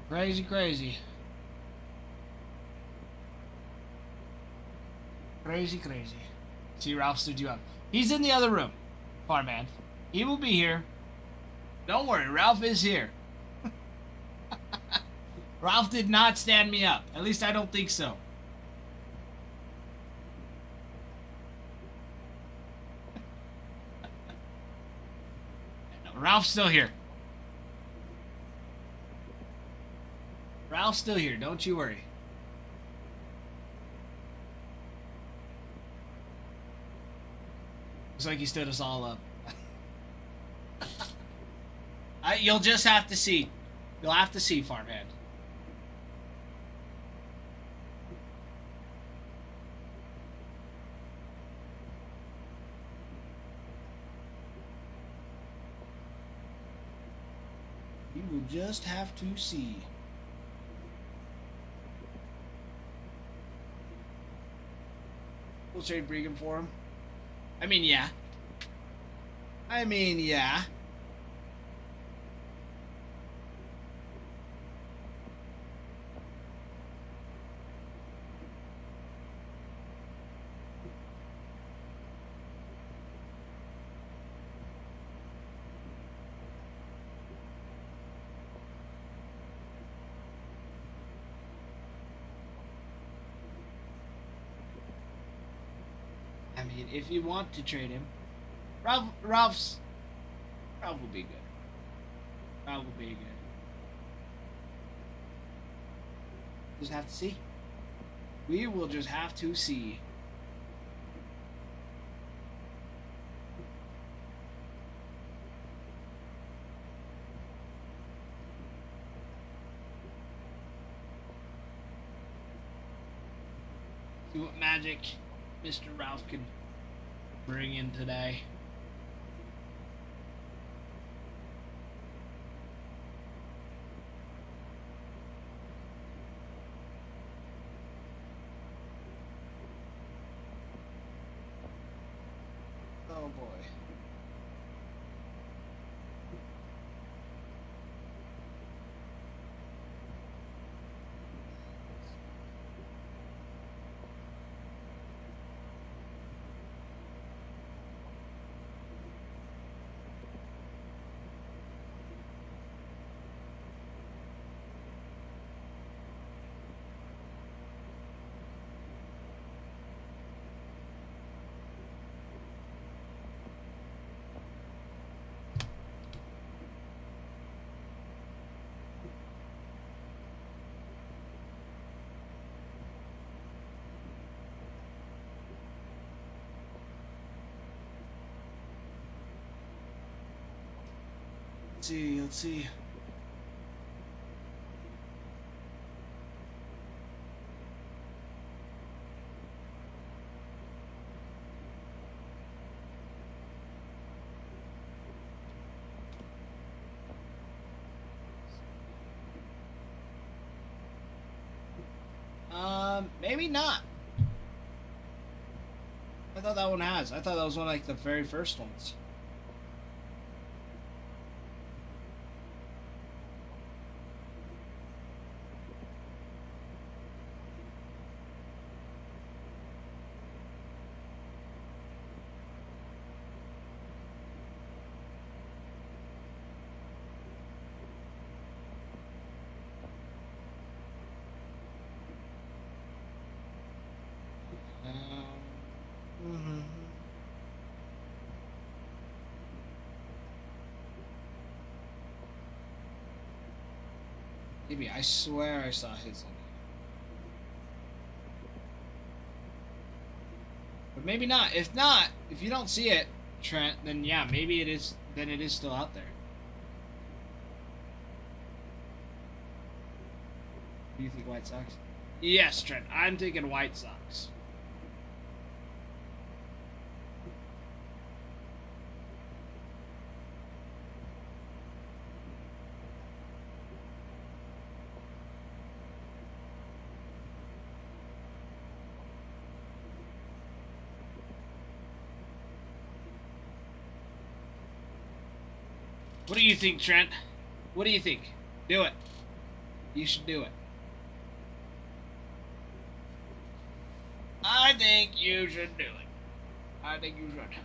Crazy, crazy. Crazy, crazy. See, Ralph stood you up. He's in the other room, Farman. He will be here. Don't worry, Ralph is here. Ralph did not stand me up. At least I don't think so. Ralph's still here. Ralph's still here. Don't you worry. Looks like he stood us all up. You'll just have to see. You'll have to see, Farmhand. You will just have to see. We'll trade Bregan for him. I mean, yeah. I mean, if you want to trade him, Ralph will be good. Ralph will be good. Just have to see. We will just have to see. See what magic Mr. Ralph can bring in today. Oh boy. see. Let's see. Maybe not. I thought that one has. I thought that was one of, like, the very first ones. Mhm. Maybe I swear I saw his on here. But maybe not. If not, if you don't see it, Trent, then yeah, maybe it is. Then it is still out there. Do you think White Sox? Yes, Trent. I'm thinking White Sox. What do you think, Trent? What do you think? Do it. You should do it. I think you should do it. I think you should.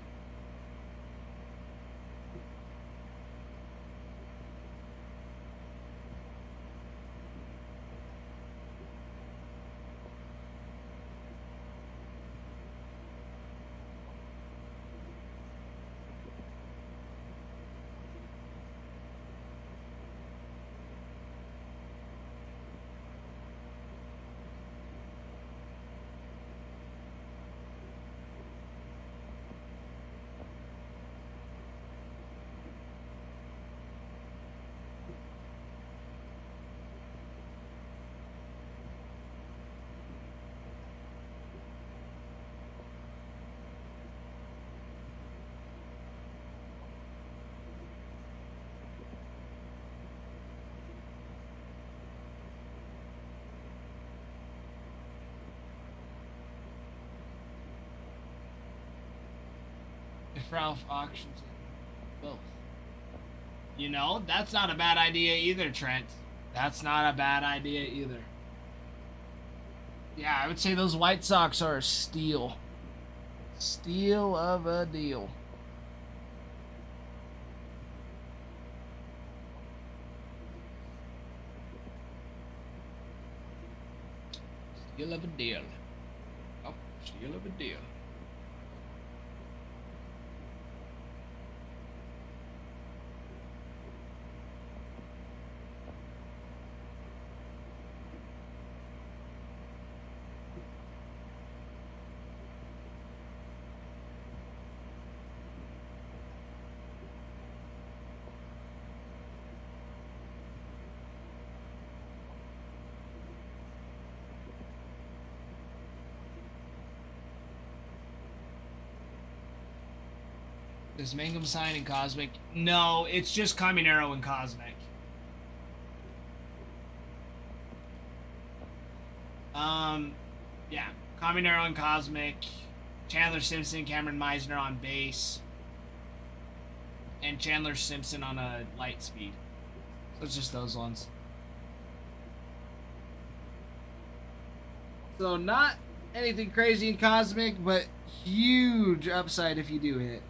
If Ralph auctions it, both. You know, that's not a bad idea either, Trent. That's not a bad idea either. Yeah, I would say those White Sox are a steal. Steal of a deal. Steal of a deal. Oh, steal of a deal. Is Mangum sign in Cosmic? No, it's just Caminero and Cosmic. Yeah. Caminero and Cosmic. Chandler Simpson, Cameron Meisner on base. And Chandler Simpson on a light speed. So it's just those ones. So not anything crazy in Cosmic, but huge upside if you do hit.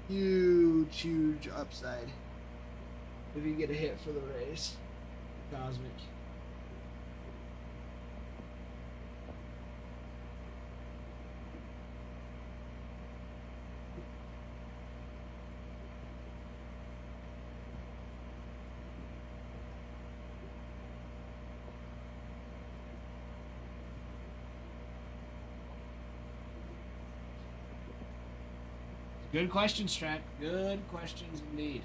Huge upside if you get a hit for the Rays. Cosmic. Good questions, Trent. Good questions indeed.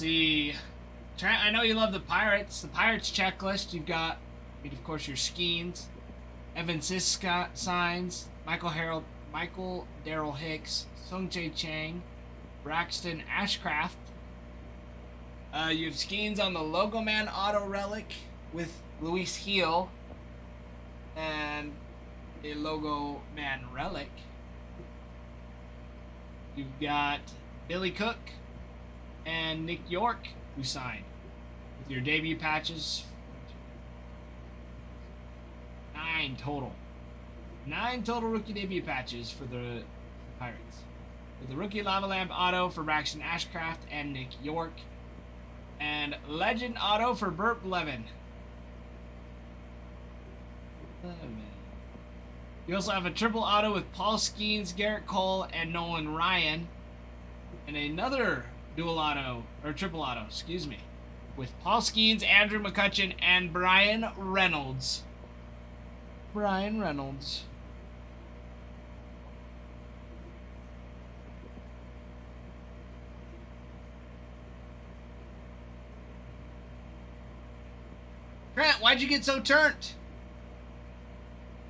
see. Trent, I know you love the Pirates. The Pirates checklist. You've got, of course, your Skeens, Evan Siska signs, Michael Darrell Hicks, Sung Jae Chang, Braxton Ashcraft. You have Skeens on the Logo Man auto relic with Luis Heel and a Logo Man relic. You've got Billy Cook and Nick York who signed with your debut patches. 9 total. 9 total rookie debut patches for the Pirates. With the rookie Lava Lamp auto for Braxton Ashcraft and Nick York. And Legend auto for Burt Levin. You also have a triple auto with Paul Skeens, Garrett Cole, and Nolan Ryan. And another dual auto, or triple auto, excuse me, with Paul Skeens, Andrew McCutchen, and Brian Reynolds. Brian Reynolds. Grant, why'd you get so turned?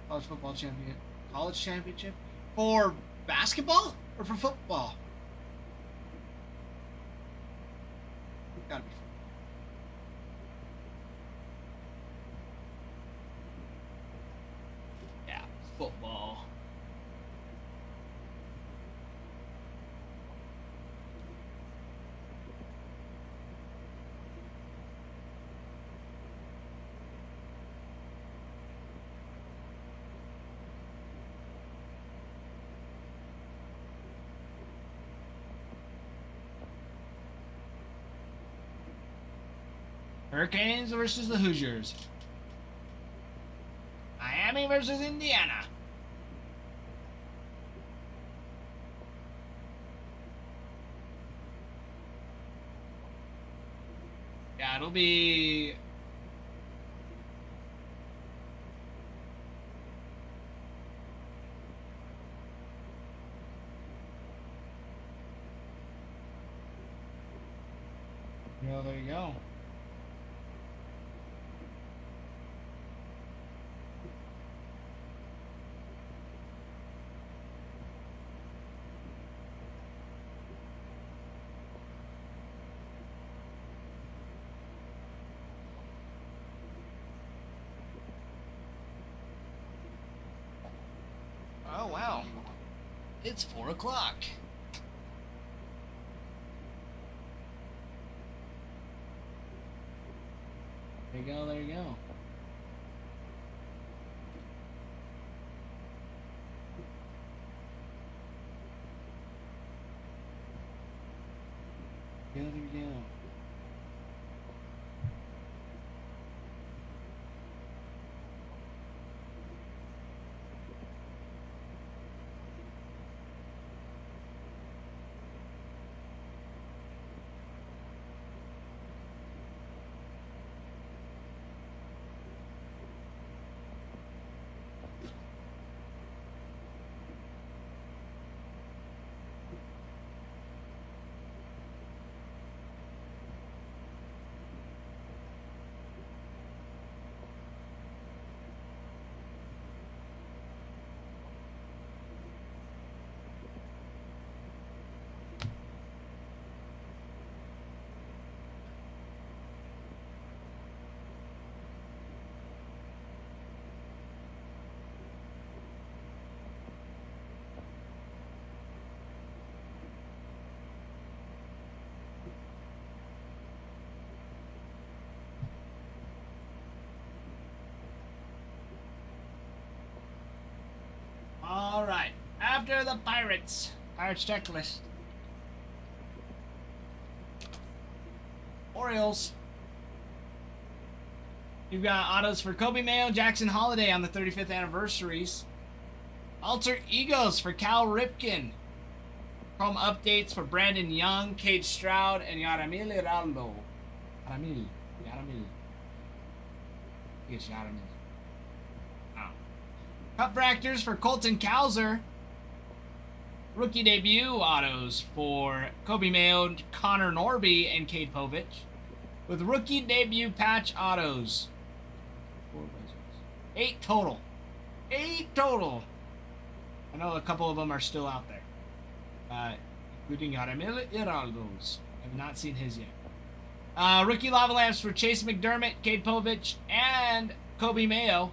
College football champion. College championship? For basketball or for football? Gotta be football. Yeah, football. Hurricanes versus the Hoosiers. Miami versus Indiana. Yeah, it'll be... Well, there you go. Oh, wow. It's 4 o'clock. There you go, there you go. There you go. All right. After the Pirates checklist. Orioles. You've got autos for Kobe Mayo, Jackson Holiday on the 35th anniversaries. Alter Egos for Cal Ripken. Chrome updates for Brandon Young, Cade Stroud, and Yaramil Heraldo. Yaramil. I guess Yaramil. Oh. Cup Fractors for Colton Cowser. Rookie debut autos for Kobe Mayo, Connor Norby, and Cade Povich. With rookie debut patch autos. 8 total. 8 total. I know a couple of them are still out there. Including Jaramil Heraldos. I have not seen his yet. Rookie lava lamps for Chase McDermott, Cade Povich, and Kobe Mayo.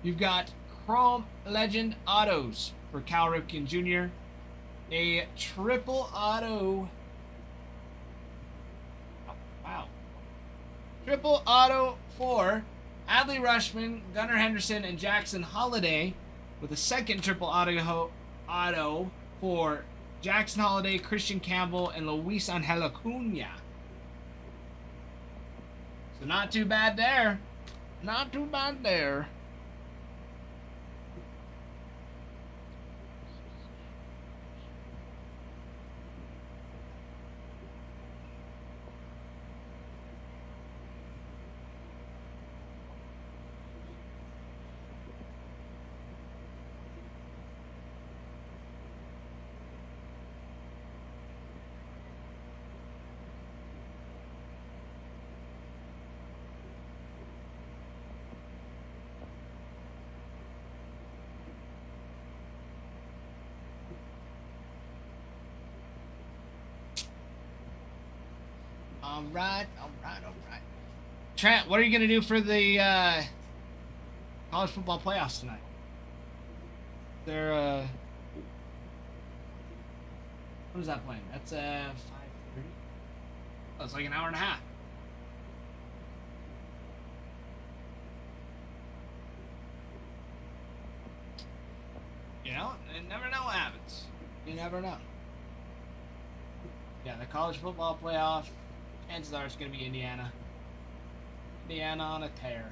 You've got Chrome Legend autos for Cal Ripken Jr. A triple auto. Oh, wow. Triple auto for Adley Rushman, Gunnar Henderson, and Jackson Holiday. With a second triple auto for Jackson Holiday, Christian Campbell, and Luis Angel Acuna. So not too bad there. Not too bad there. All right. Trent, what are you going to do for the college football playoffs tonight? They're, what is that playing? That's 5:30. Oh, it's like an hour and a half. You know, you never know what happens. You never know. Yeah, the college football playoff. Chances are it's going to be Indiana. Indiana on a tear.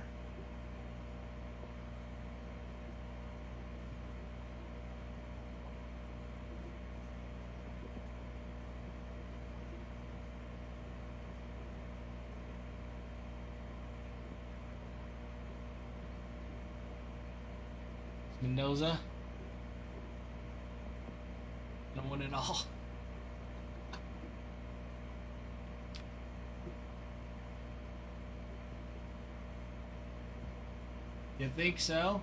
Mendoza. Gonna win it all. You think so?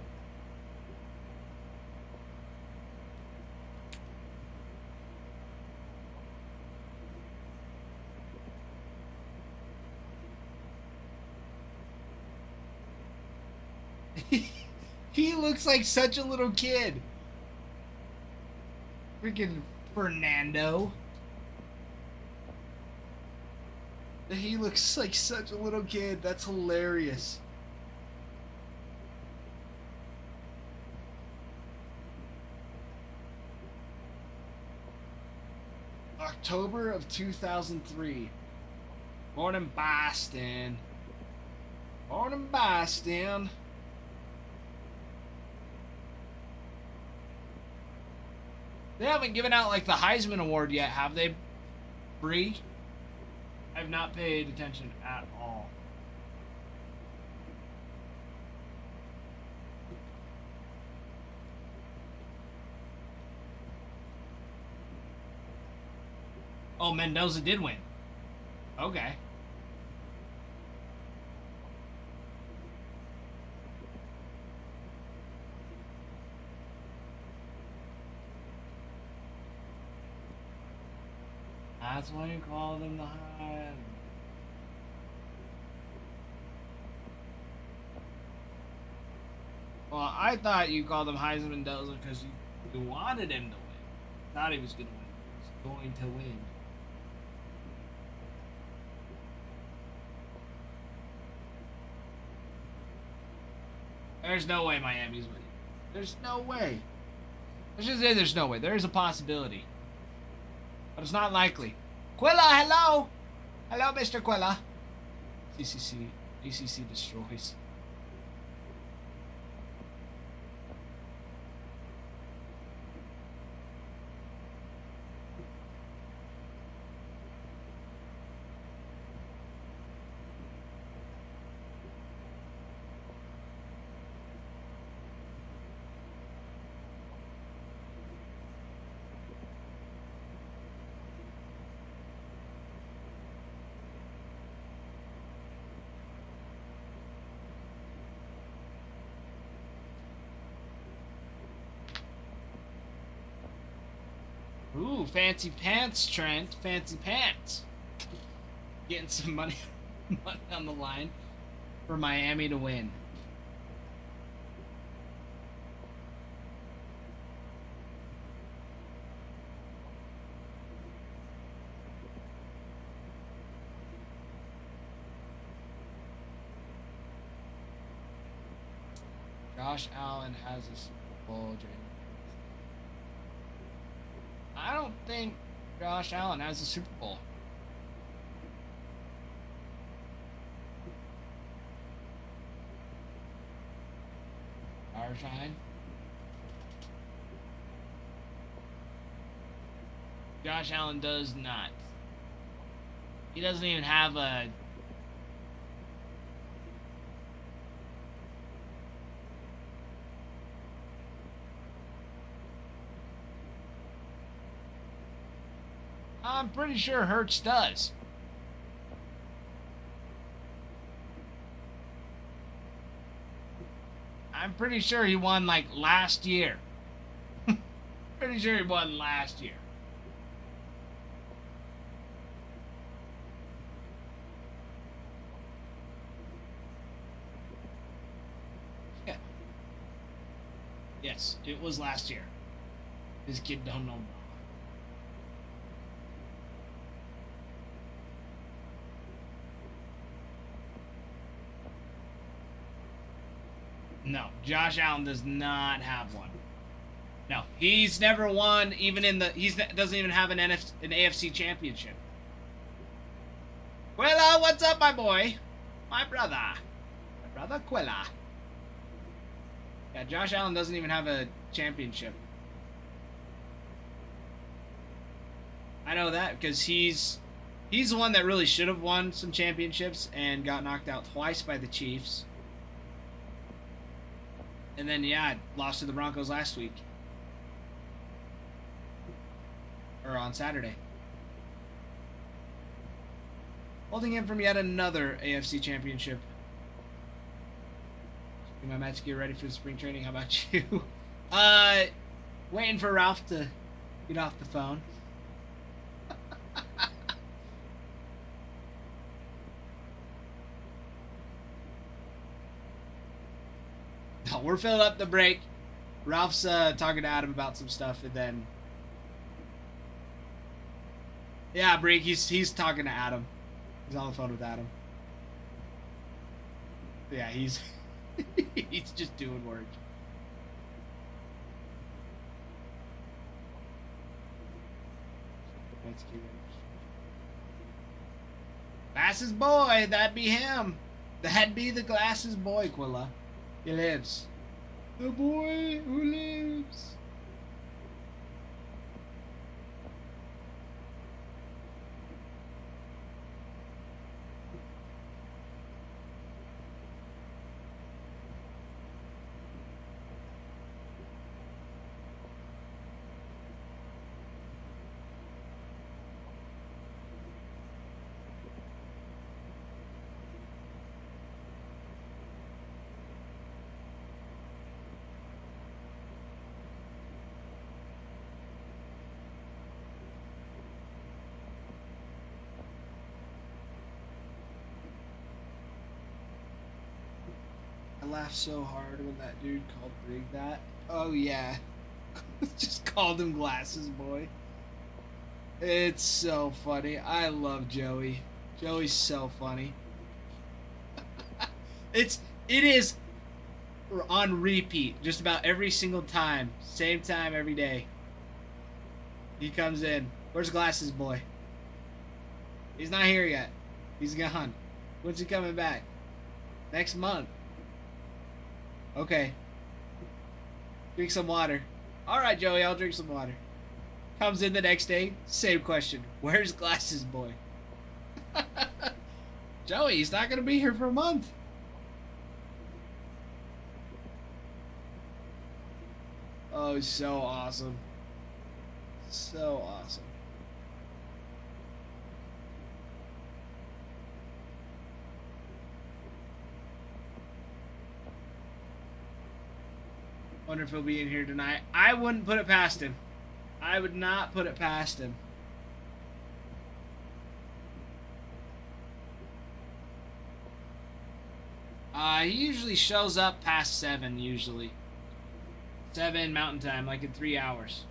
He looks like such a little kid. Freaking Fernando. He looks like such a little kid. That's hilarious. October of 2003. Born in Boston. Born in Boston. They haven't given out like the Heisman Award yet, have they, Bree? I've not paid attention at all. Oh, Mendoza did win. Okay. That's why you call them the high. Well, I thought you called him Heisman Mendoza because you wanted him to win. Thought he was going to win. He was going to win. There's no way Miami's winning. There's no way. Let's just say there's no way. There is a possibility. But it's not likely. Quilla, hello! Hello, Mr. Quilla. ACC destroys. Ooh, fancy pants, Trent. Fancy pants. Getting some money, money on the line for Miami to win. Josh Allen has a Super Bowl. I don't think Josh Allen has a Super Bowl. Arshine. Josh Allen does not. He doesn't even have a... I'm pretty sure Hurts does. I'm pretty sure he won like last year. Pretty sure he won last year. Yeah. Yes, it was last year. This kid don't know. No, Josh Allen does not have one. No, he's never won. Even in the, doesn't even have an AFC championship. Quilla, what's up, my boy? My brother, Quilla. Yeah, Josh Allen doesn't even have a championship. I know that because he's the one that really should have won some championships and got knocked out twice by the Chiefs. And then, yeah, lost to the Broncos last week. Or on Saturday. Holding him from yet another AFC championship. My match to get ready for the spring training. How about you? Waiting for Ralph to get off the phone. No, we're filling up the break. Ralph's talking to Adam about some stuff, and then yeah, break. He's talking to Adam. He's on the phone with Adam. Yeah, he's he's just doing work. Glasses boy, that'd be him. That'd be the glasses boy, Quilla. He lives. The boy who lives. I laughed so hard when that dude called Brig that. Oh yeah. Just called him Glasses Boy. It's so funny. I love Joey. Joey's so funny. It is on repeat just about every single time. Same time every day. He comes in. Where's Glasses Boy? He's not here yet. He's gone. When's he coming back? Next month. Okay. Drink some water. Alright, Joey, I'll drink some water. Comes in the next day, same question. Where's Glasses Boy? Joey, he's not going to be here for a month. Oh, so awesome. So awesome. Wonder if he'll be in here tonight. I wouldn't put it past him. I would not put it past him. He usually shows up past 7, usually. 7 Mountain Time, like in 3 hours.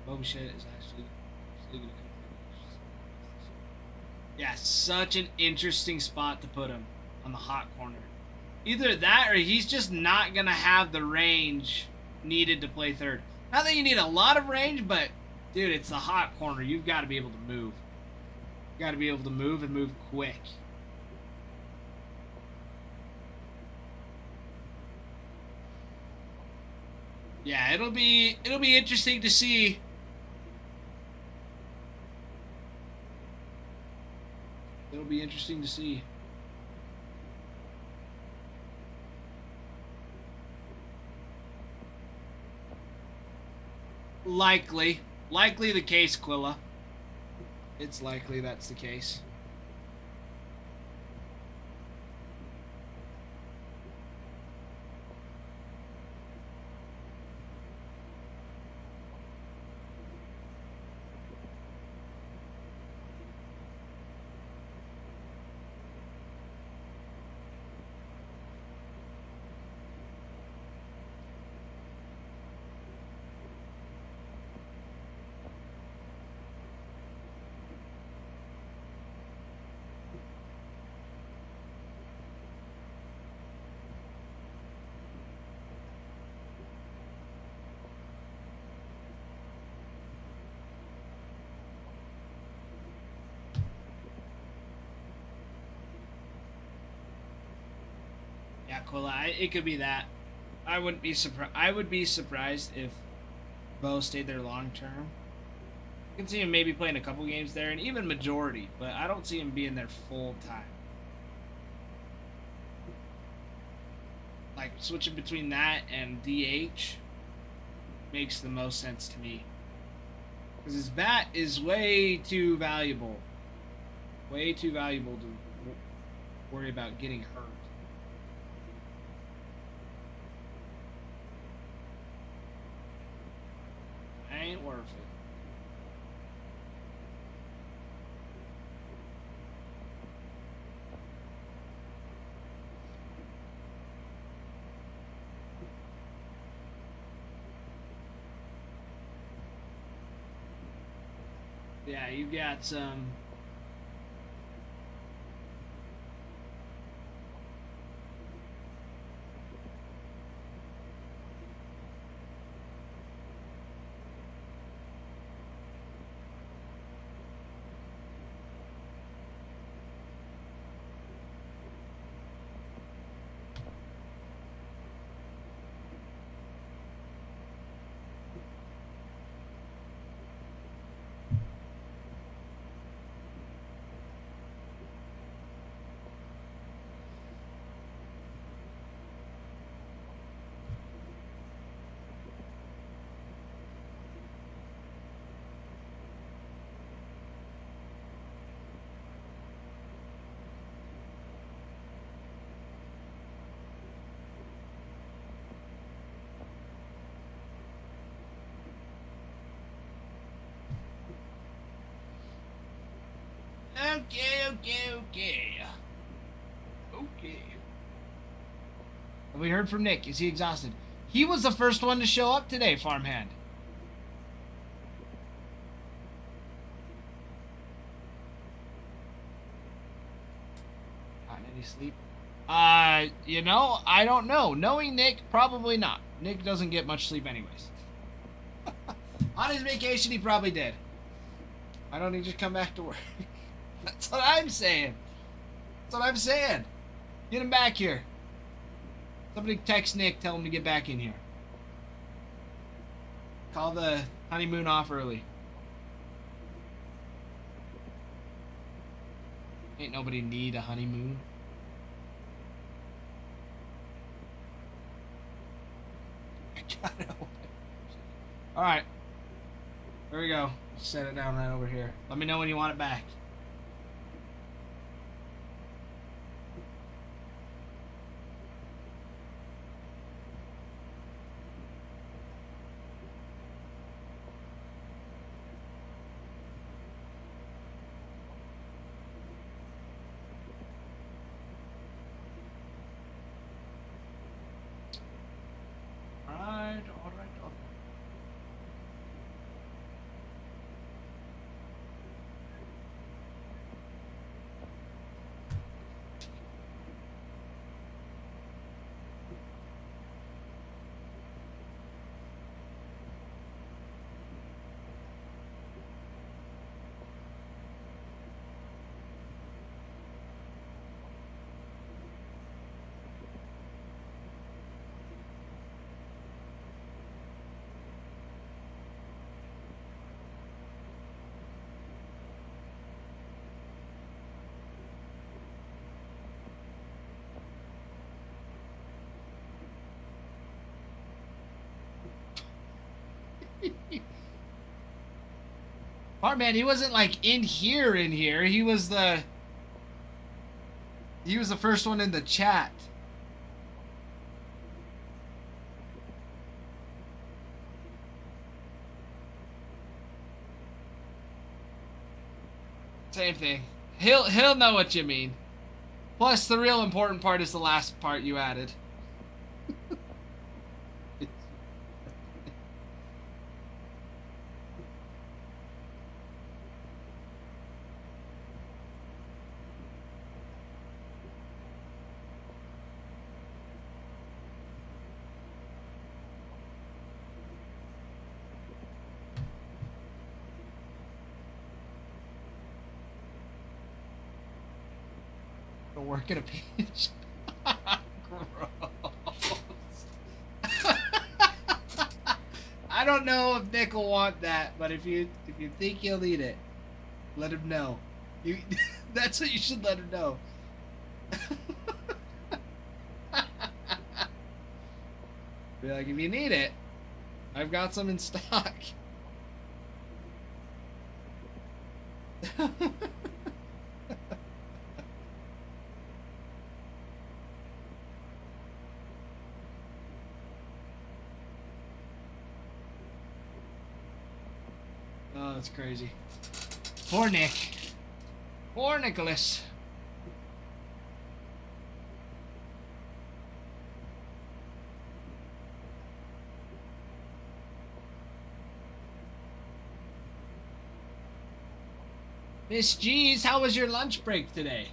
Boba Fett is actually going to come. Yeah, such an interesting spot to put him on the hot corner. Either that or he's just not going to have the range needed to play third. Not that you need a lot of range, but dude, it's the hot corner. You've got to be able to move. You got to be able to move and move quick. Yeah, it'll be interesting to see. It'll be interesting to see. Likely the case, Quilla. It's likely that's the case. Yeah, Quilla, it could be that. I wouldn't be surprised. I would be surprised if Bo stayed there long term. I can see him maybe playing a couple games there, and even majority, but I don't see him being there full time. Like switching between that and DH makes the most sense to me. Because his bat is way too valuable. Way too valuable to worry about getting hurt. Ain't worth it. Yeah, you got some. Okay. Have we heard from Nick? Is he exhausted? He was the first one to show up today, Farmhand. Gotten any sleep? You know, I don't know. Knowing Nick, probably not. Nick doesn't get much sleep anyways. On his vacation, he probably did. Why don't he just come back to work? That's what I'm saying. That's what I'm saying. Get him back here. Somebody text Nick, tell him to get back in here. Call the honeymoon off early. Ain't nobody need a honeymoon. Alright. There we go. Set it down right over here. Let me know when you want it back. Alright. Part man, he wasn't like in here. He was the first one in the chat. Same thing. He'll know what you mean. Plus the real important part is the last part you added. Work at a page. Gross. I don't know if Nick will want that, but if you think he'll need it, let him know. That's what you should let him know. Be like, if you need it, I've got some in stock. Oh, that's crazy. Poor Nick. Poor Nicholas. Miss G's, how was your lunch break today?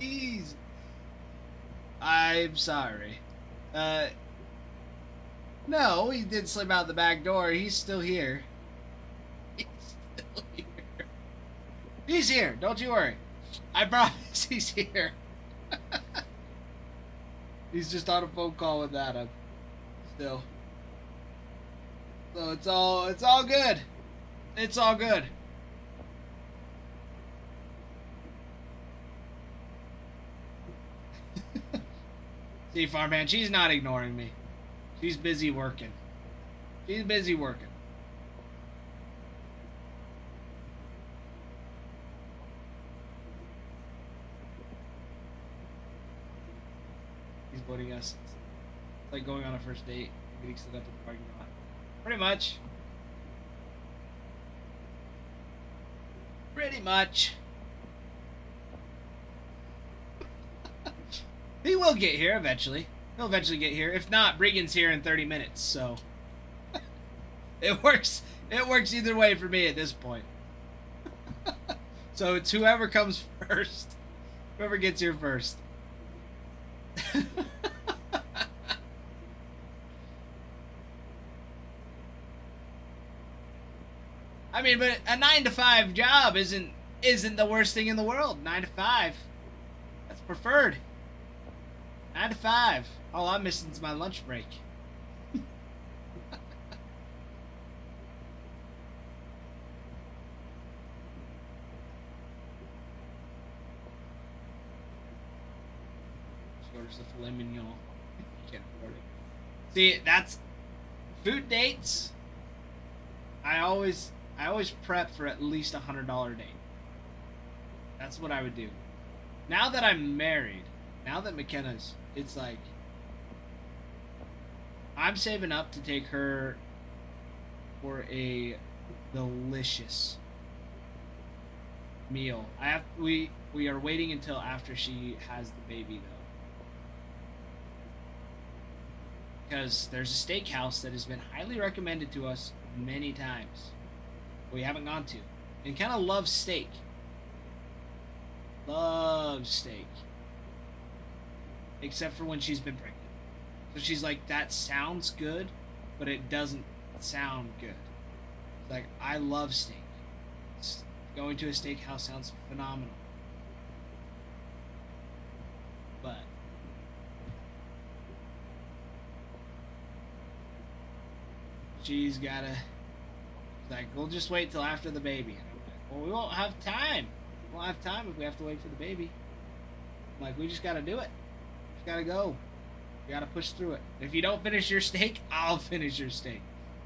Jeez. I'm sorry. No, he did slip out the back door. He's still here. He's still here. He's here. Don't you worry. I promise he's here. He's just on a phone call with Adam. Still. So it's all good. It's all good. See, Farman, she's not ignoring me. She's busy working. She's busy working. quoting us. It's like going on a first date, getting stood up in the parking lot. Pretty much. Pretty much. He will get here eventually. He'll eventually get here. If not, Bregan's here in 30 minutes, so it works. It works either way for me at this point. So it's whoever comes first. Whoever gets here first. I mean, but a 9-to-5 job isn't the worst thing in the world. 9 to 5. That's preferred. 9 to 5. All I'm missing is my lunch break. Orders the filet mignon. You can't afford it. See, that's food dates. I always prep for at least $100 date. That's what I would do. Now that I'm married, now that McKenna's, it's like I'm saving up to take her for a delicious meal. We are waiting until after she has the baby though. Because there's a steakhouse that has been highly recommended to us many times. We haven't gone to. And kind of loves steak. Loves steak. Except for when she's been pregnant. So she's like, that sounds good, but it doesn't sound good. Like, I love steak. Going to a steakhouse sounds phenomenal. But she's gotta, like, we'll just wait till after the baby. And I'm like, well, we won't have time. We won't have time if we have to wait for the baby. I'm like, we just gotta do it. Just gotta go. You gotta push through it. If you don't finish your steak, I'll finish your steak.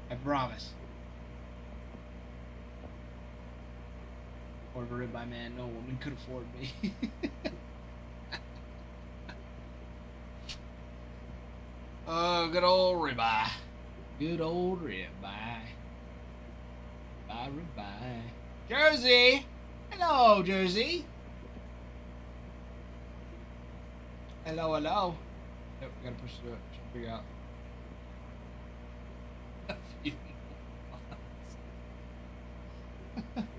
I promise. Or a ribeye man, no woman could afford me. Oh, good old ribeye. Good old ribeye. Ribeye. Jersey! Hello, Jersey! Hello, hello. Yep, we gotta push through it. Should figure out. A few months.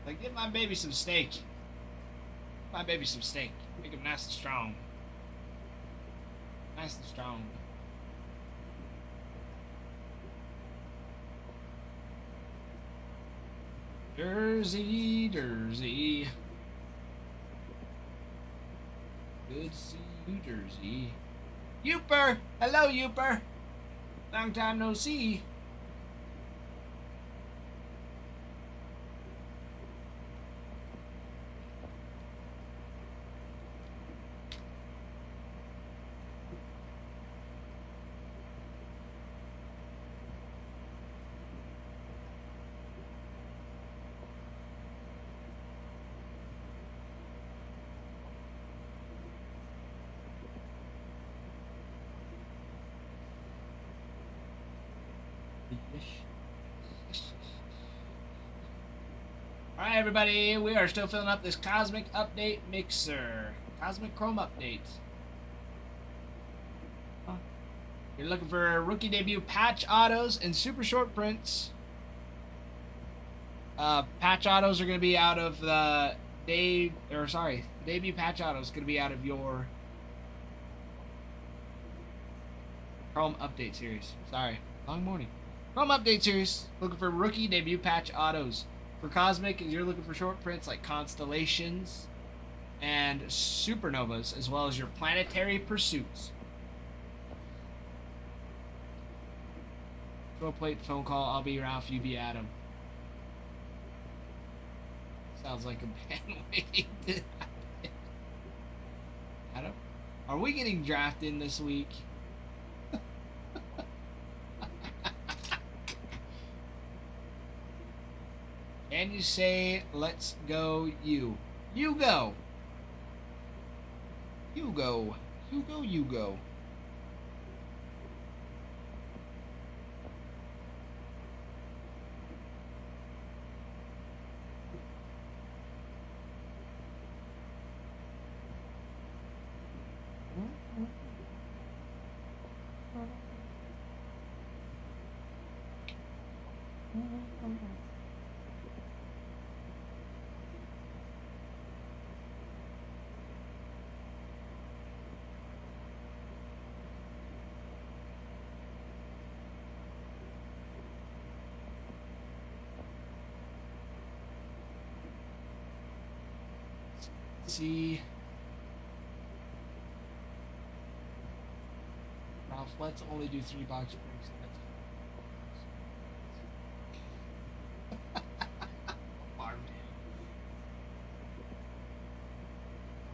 Like, give my baby some steak. Give my baby some steak. Make him nice and strong. Nice and strong. Jersey, Jersey. Good to see you, Jersey. Youper! Hello, Youper! Long time no see. Alright, everybody, we are still filling up this Cosmic Update Mixer. Cosmic Chrome Update. You're looking for rookie debut patch autos and super short prints. Patch autos are going to be out of the debut patch auto is going to be out of your Chrome Update series. Sorry, long morning. Chrome Update series, looking for rookie debut patch autos. For Cosmic, you're looking for short prints like Constellations and Supernovas, as well as your Planetary Pursuits. Throw plate, phone call, I'll be Ralph, you be Adam. Sounds like a band waiting to happen. Adam, are we getting drafted in this week? And you say, let's go you. You go. Hugo. Hugo, Hugo. See, Ralph, let's only do 3 box breaks at a time. Farm day.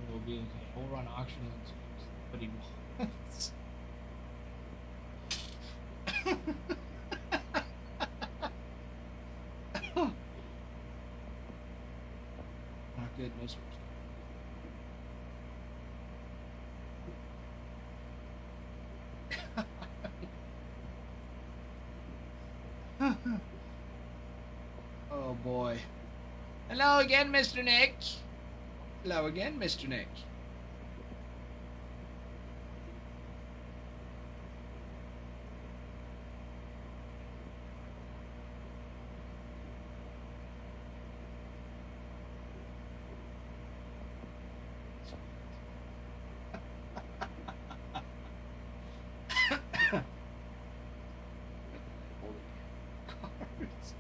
It'll be okay. We'll run auctions but he wants. Not good, no switch. Oh boy. Hello again, Mr. Nick. Hello again, Mr. Nick. Cards.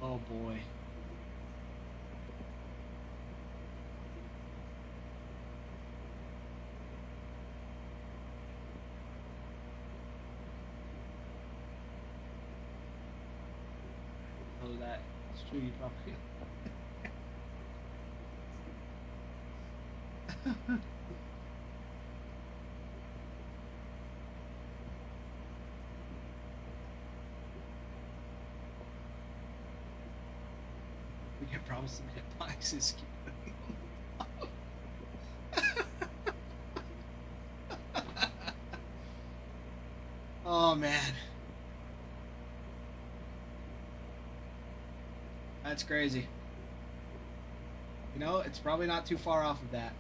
Oh boy. Oh, that's true. You probably. We get problems to hit boxes. Oh man. That's crazy. You know, it's probably not too far off of that.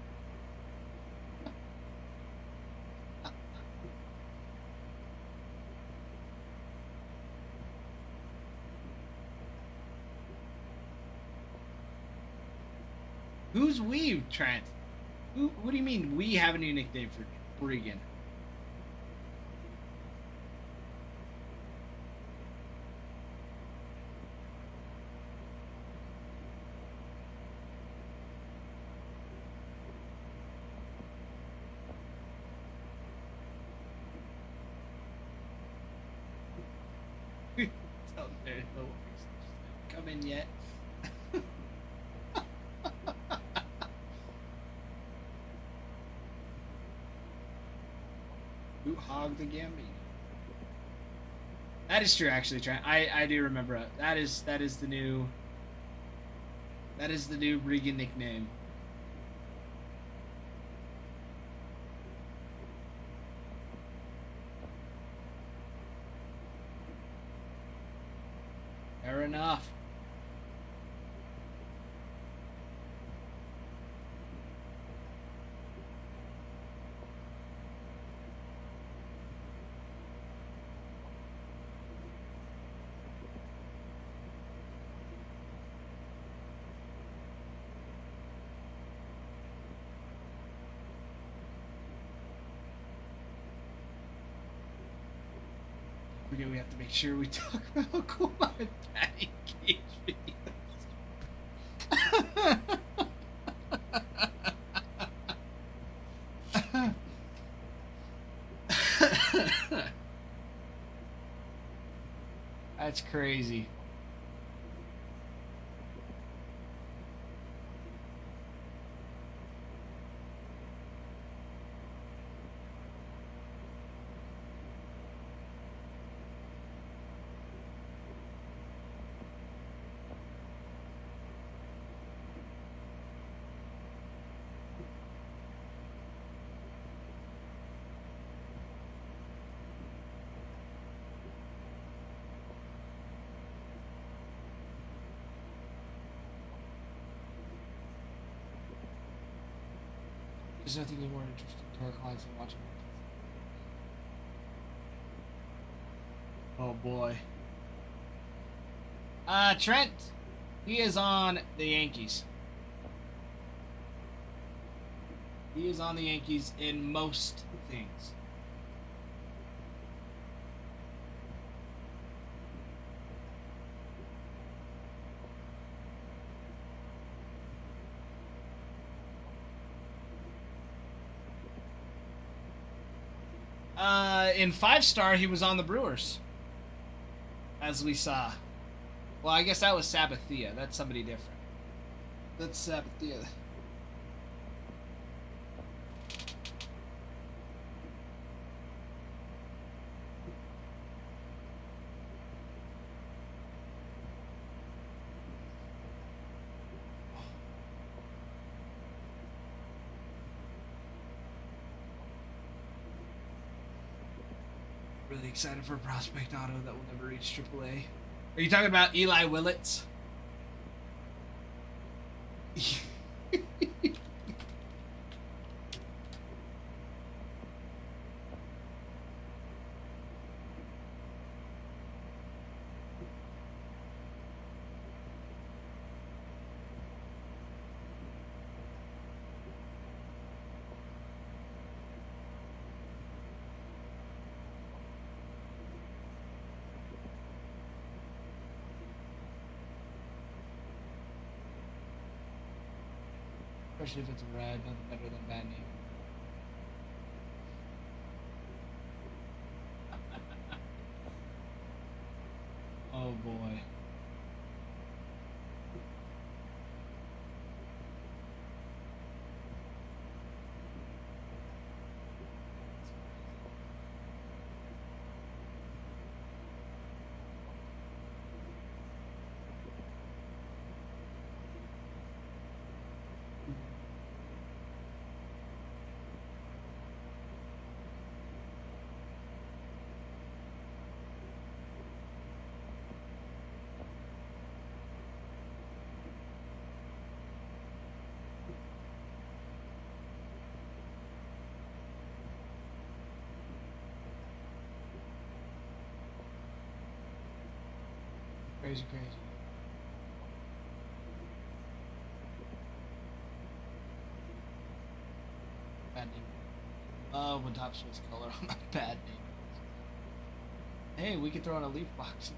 Who's we, Trent? Who? What do you mean we have a new nickname for Bregan? Tell Derek no worries. Come in yet? Who hogged the Gambino? That is true, actually, Trent. I do remember it. That is the new Bregan nickname. Fair enough. We have to make sure we talk about Kuma and Patty Cage videos. That's crazy. There's nothing more interesting to our clients than watching. Oh boy. Trent. He is on the Yankees. He is on the Yankees in most things. In 5-star, he was on the Brewers. As we saw. Well, I guess that was Sabathia. That's somebody different. That's Sabathia. Really excited for a prospect auto that will never reach AAA. Are you talking about Eli Willits? Especially if it's a red, nothing better than bad name. Oh boy. Crazy. Bad name. Love when top switch color on my bad name. Hey, we could throw in a leaf box.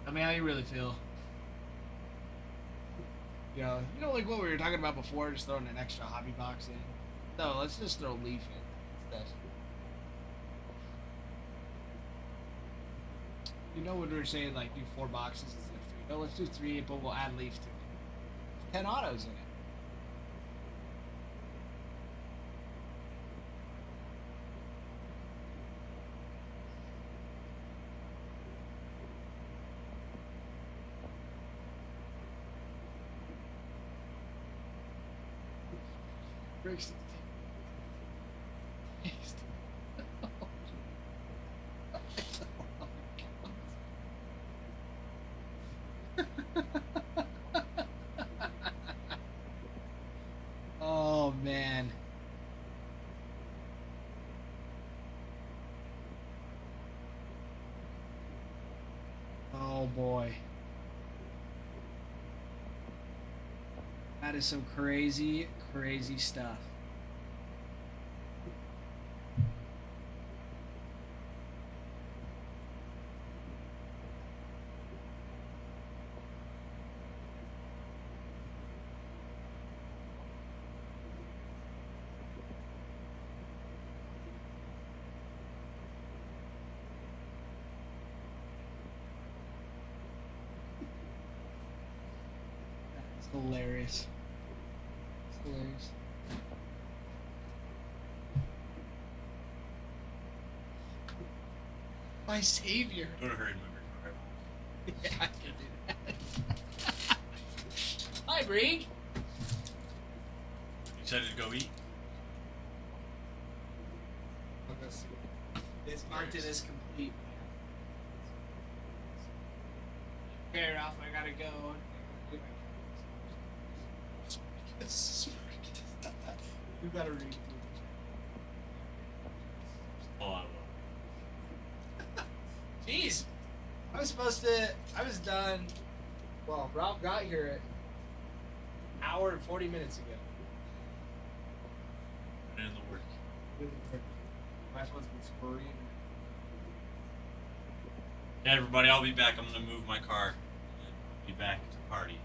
I mean, how you really feel? You know, like what we were talking about before, just throwing an extra hobby box in. No, let's just throw leaf in instead. You know when we were saying like do 4 boxes instead of 3? No, let's do 3, but we'll add leaf to it. 10 autos in it. Breaks the taste. Oh man. Oh boy. That is some crazy stuff. That's hilarious. It's hilarious. My savior. Go to hurry movie. Yeah, I can do that. Hi, Brig. Excited to go eat? This content is complete, man. Fair off, I gotta go. You gotta read. Oh, I will. Jeez, I was done. Well, Ralph got here at an hour and 40 minutes ago. Put in the work. My phone's been scurrying. Yeah, everybody, I'll be back. I'm gonna move my car and be back to the party.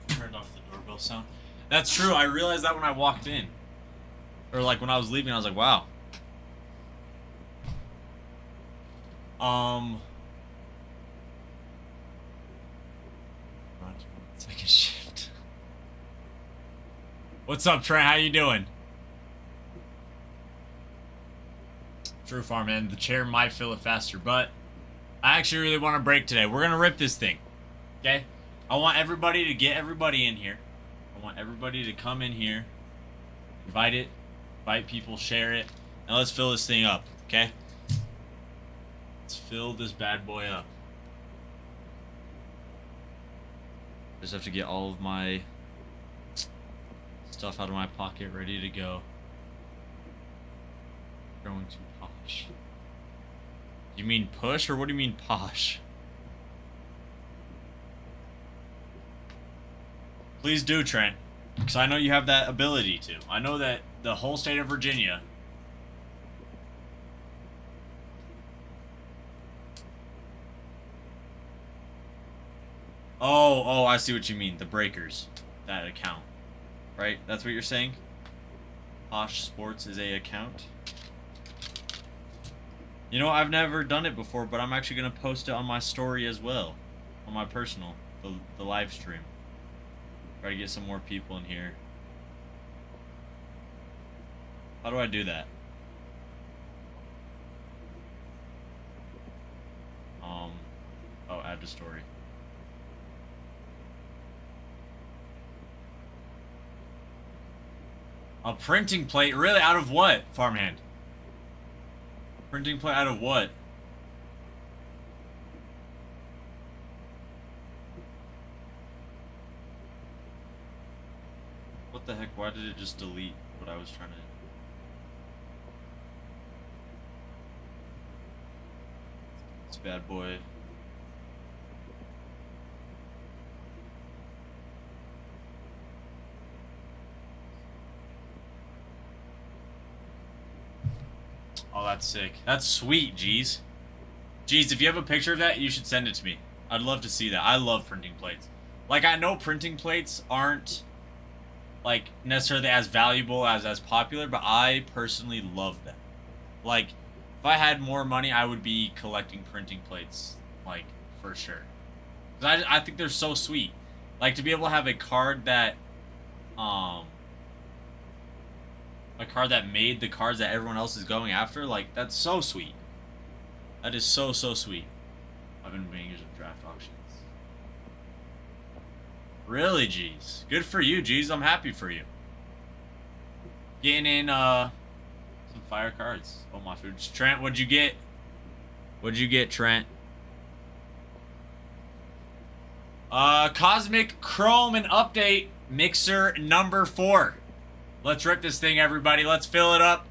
Turned off the doorbell sound. That's true. I realized that when I walked in. Or like when I was leaving, I was like, wow. Second shift. What's up, Trey? How you doing? True farm, man. The chair might fill it faster, but I actually really want to break today. We're gonna rip this thing. Okay? I want everybody to get everybody in here. I want everybody to come in here. Invite people, share it. Now let's fill this thing up, okay? Let's fill this bad boy up. Just have to get all of my stuff out of my pocket ready to go. Going to posh. You mean push or what do you mean posh? Please do, Trent. Because I know you have that ability to. I know that the whole state of Virginia. Oh, I see what you mean. The breakers. That account. Right? That's what you're saying? Posh Sports is a account. You know, I've never done it before, but I'm actually going to post it on my story as well. On my personal. The live stream. Try to get some more people in here. How do I do that? Oh, add to story. A printing plate? Really? Out of what, farmhand? Printing plate out of what? What the heck? Why did it just delete what I was trying to... This bad boy. Oh, that's sick. That's sweet, Jeez. Jeez, if you have a picture of that, you should send it to me. I'd love to see that. I love printing plates. Like, I know printing plates aren't, like, necessarily as valuable as popular, but I personally love them. Like, if I had more money, I would be collecting printing plates, like, for sure. 'Cause I think they're so sweet. Like, to be able to have a card that, made the cards that everyone else is going after, like, that's so sweet. That is so sweet. I've been bangers of draft auctions. Really, geez. Good for you, geez. I'm happy for you. Getting in some fire cards. Oh, my food. Trent, what'd you get? What'd you get, Trent? Cosmic Chrome and update mixer number 4. Let's rip this thing, everybody. Let's fill it up.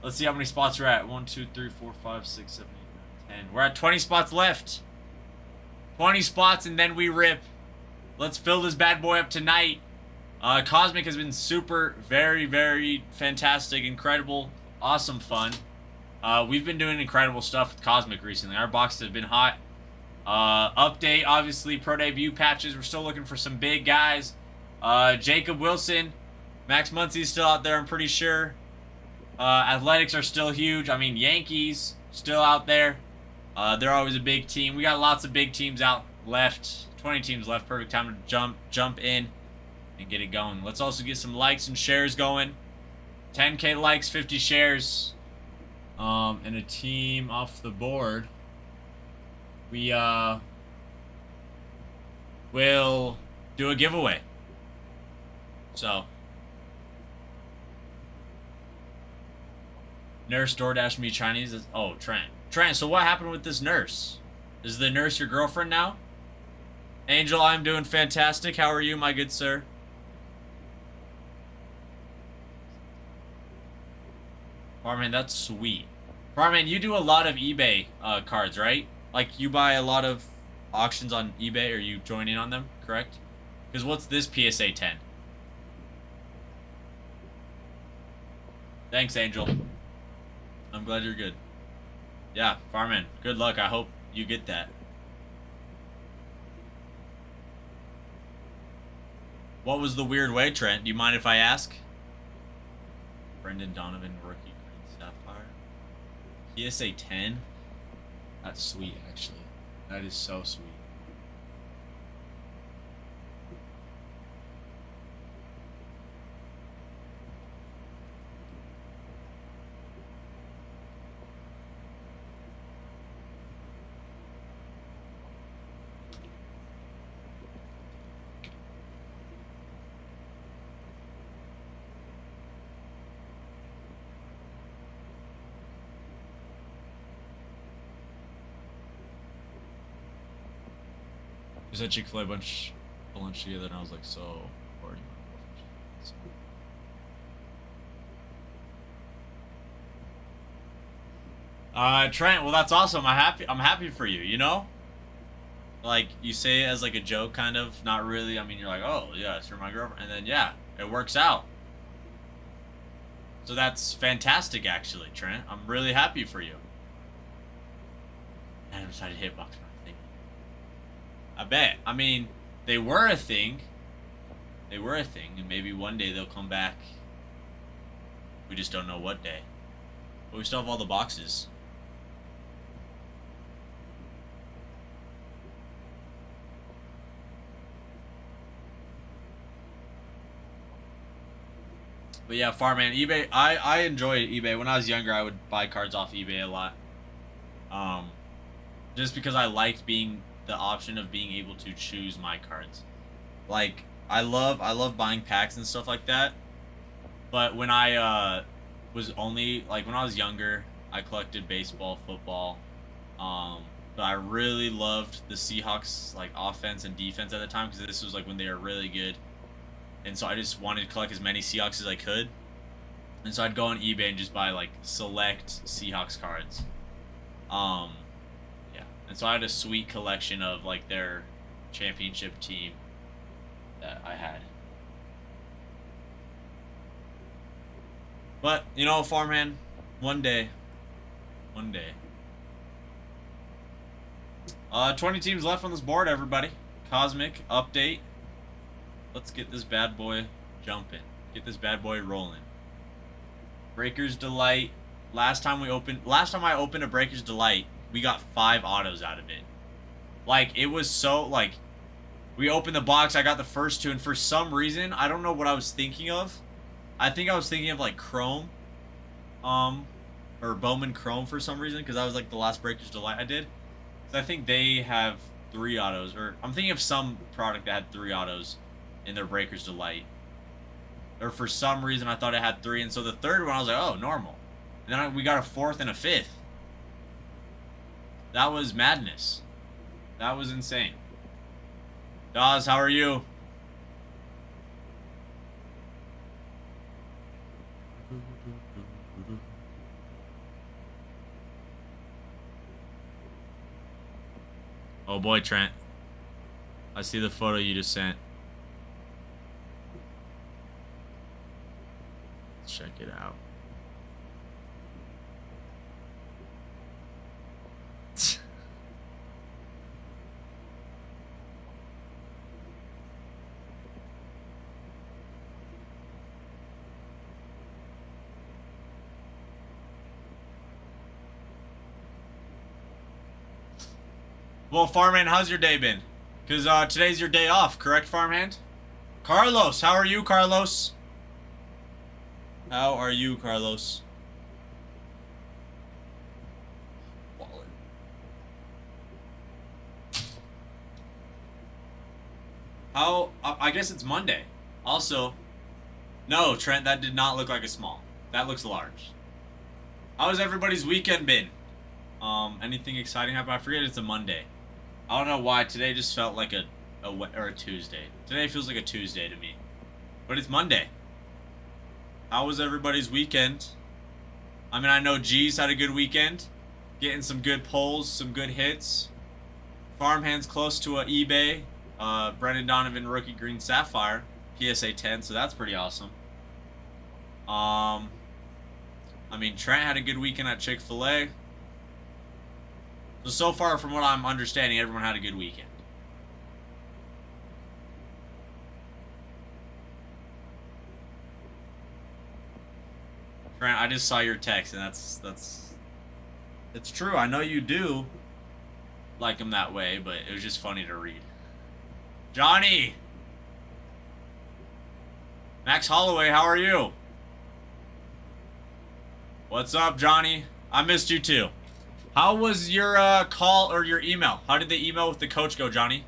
Let's see how many spots we're at. 1, 2, 3, 4, 5, 6, 7, 8, 9, 10. We're at 20 spots left. 20 spots and then we rip. Let's fill this bad boy up tonight. Cosmic has been super, very, very fantastic, incredible, awesome fun. We've been doing incredible stuff with Cosmic recently. Our boxes have been hot. Update, obviously, pro debut patches. We're still looking for some big guys. Jacob Wilson, Max Muncy's still out there, I'm pretty sure. Athletics are still huge. I mean, Yankees still out there. They're always a big team. We got lots of big teams out left. 20 teams left. Perfect time to jump in and get it going. Let's also get some likes and shares going. 10K likes, 50 shares, and a team off the board. We will do a giveaway. So, nurse DoorDash me Chinese. Oh, Trent, so what happened with this nurse? Is the nurse your girlfriend now? Angel, I'm doing fantastic. How are you, my good sir? Farman, that's sweet. Farman, you do a lot of eBay cards, right? Like, you buy a lot of auctions on eBay, or you join in on them, correct? Because what's this PSA 10? Thanks, Angel. I'm glad you're good. Yeah, Farman, good luck. I hope you get that. What was the weird way, Trent? Do you mind if I ask? Brendan Donovan, rookie, green sapphire. PSA 10? That's sweet, actually. That is so sweet. We said Chick-fil-A bunch for lunch together, and I was like, so bored. Trent, well, that's awesome. I'm happy for you. You know, like you say it as like a joke, kind of. Not really. I mean, you're like, oh yes, you're my girlfriend, and then yeah, it works out. So that's fantastic, actually, Trent. I'm really happy for you. And I decided to hitbox. I bet. I mean, they were a thing. They were a thing, and maybe one day they'll come back. We just don't know what day. But we still have all the boxes. But yeah, Farman, eBay, I enjoy eBay. When I was younger, I would buy cards off eBay a lot. Just because I liked being the option of being able to choose my cards. Like, I love buying packs and stuff like that. But when I was only, like, when I was younger, I collected baseball, football. But I really loved the Seahawks, like, offense and defense at the time, because this was like when they were really good. And so I just wanted to collect as many Seahawks as I could. And so I'd go on eBay and just buy, like, select Seahawks cards. Yeah. And so I had a sweet collection of, like, their championship team that I had. But, you know, Farmhand, one day. 20 teams left on this board, everybody. Cosmic update. Let's get this bad boy jumping. Get this bad boy rolling. Breaker's Delight. Last time I opened a Breaker's Delight, we got 5 autos out of it. Like, it was so, like, we opened the box, I got the first 2, and for some reason, I don't know what I was thinking of. I think I was thinking of, like, Chrome. Or Bowman Chrome for some reason, because that was, like, the last Breaker's Delight I did. So I think they have 3 autos, or I'm thinking of some product that had 3 autos in their Breaker's Delight. Or for some reason I thought it had 3, and so the third one I was like, oh, normal. And then we got a 4th and a 5th. That was madness. That was insane. Dawes, how are you? Oh boy, Trent. I see the photo you just sent. Let's check it out. Well, Farmhand, how's your day been? Because today's your day off, correct, Farmhand? Carlos, how are you, Carlos? How are you, Carlos? How? I guess it's Monday. Also, no, Trent, that did not look like a small. That looks large. How has everybody's weekend been? Anything exciting happen? I forget it's a Monday. I don't know why today just felt like a Tuesday. Today feels like a Tuesday to me, but it's Monday. How was everybody's weekend? I mean, I know G's had a good weekend, getting some good pulls, some good hits. Farmhand's close to a eBay. Brendan Donovan rookie green sapphire, PSA 10, so that's pretty awesome. I mean, Trent had a good weekend at Chick-fil-A. So far, from what I'm understanding, everyone had a good weekend. Trent, I just saw your text, and it's true. I know you do like him that way, but it was just funny to read. Johnny! Max Holloway, how are you? What's up, Johnny? I missed you too. How was your call or your email? How did the email with the coach go, Johnny?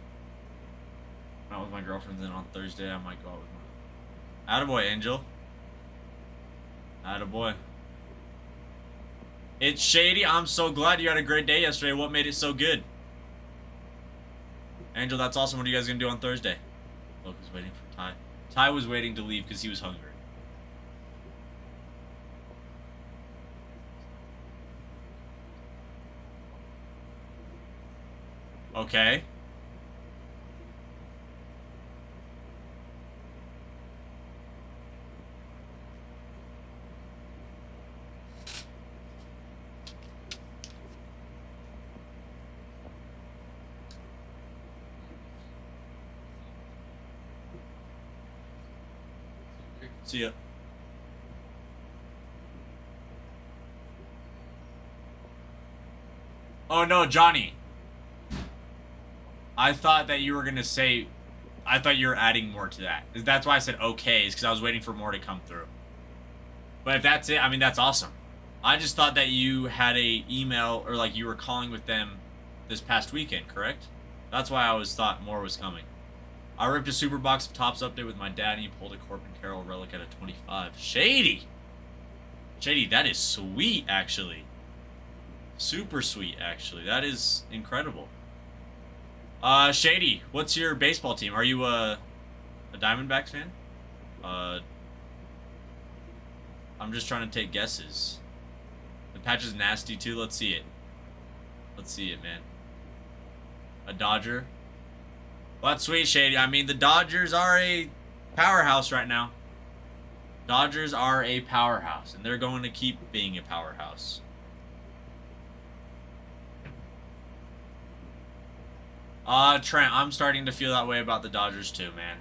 I'm out with my girlfriend, then on Thursday I might go out with my... Attaboy, Angel. Attaboy. It's Shady. I'm so glad you had a great day yesterday. What made it so good? Angel, that's awesome. What are you guys going to do on Thursday? Look, he's waiting for Ty. Ty was waiting to leave because he was hungry. Okay. See ya. Oh no, Johnny. I thought that you were gonna say, I thought you were adding more to that. That's why I said okay, is because I was waiting for more to come through. But if that's it, I mean, that's awesome. I just thought that you had a email, or like you were calling with them this past weekend, correct? That's why I always thought more was coming. I ripped a super box of Topps update with my dad, and he pulled a Corbin Carroll relic at a 25. Shady! Shady, that is sweet, actually. Super sweet, actually. That is incredible. Shady, what's your baseball team? Are you a Diamondbacks fan? I'm just trying to take guesses. The patch is nasty too. Let's see it. Let's see it, man. A Dodger. Well, that's sweet, Shady. I mean, the Dodgers are a powerhouse right now. Dodgers are a powerhouse, and they're going to keep being a powerhouse. Trent, I'm starting to feel that way about the Dodgers too, man.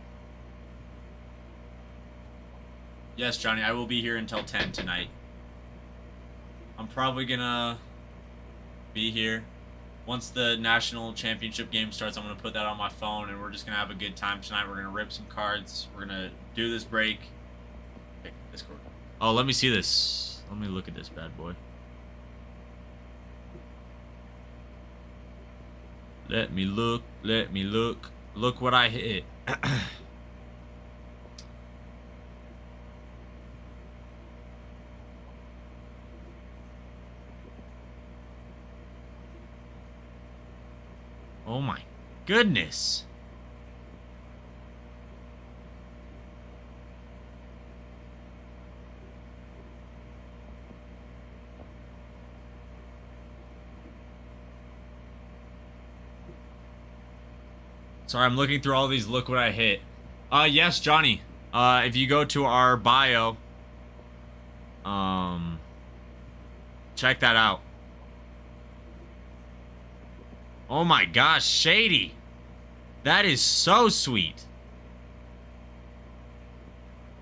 Yes, Johnny, I will be here until 10 tonight. I'm probably gonna be here. Once the national championship game starts, I'm gonna put that on my phone, and we're just gonna have a good time tonight. We're gonna rip some cards. We're gonna do this break. Okay, Discord. Oh, let me see this. Let me look at this bad boy. Let me look. Let me look. Look what I hit. Oh my goodness. Sorry, I'm looking through all these. Look what I hit. Yes, Johnny. If you go to our bio, check that out. Oh my gosh, Shady. That is so sweet.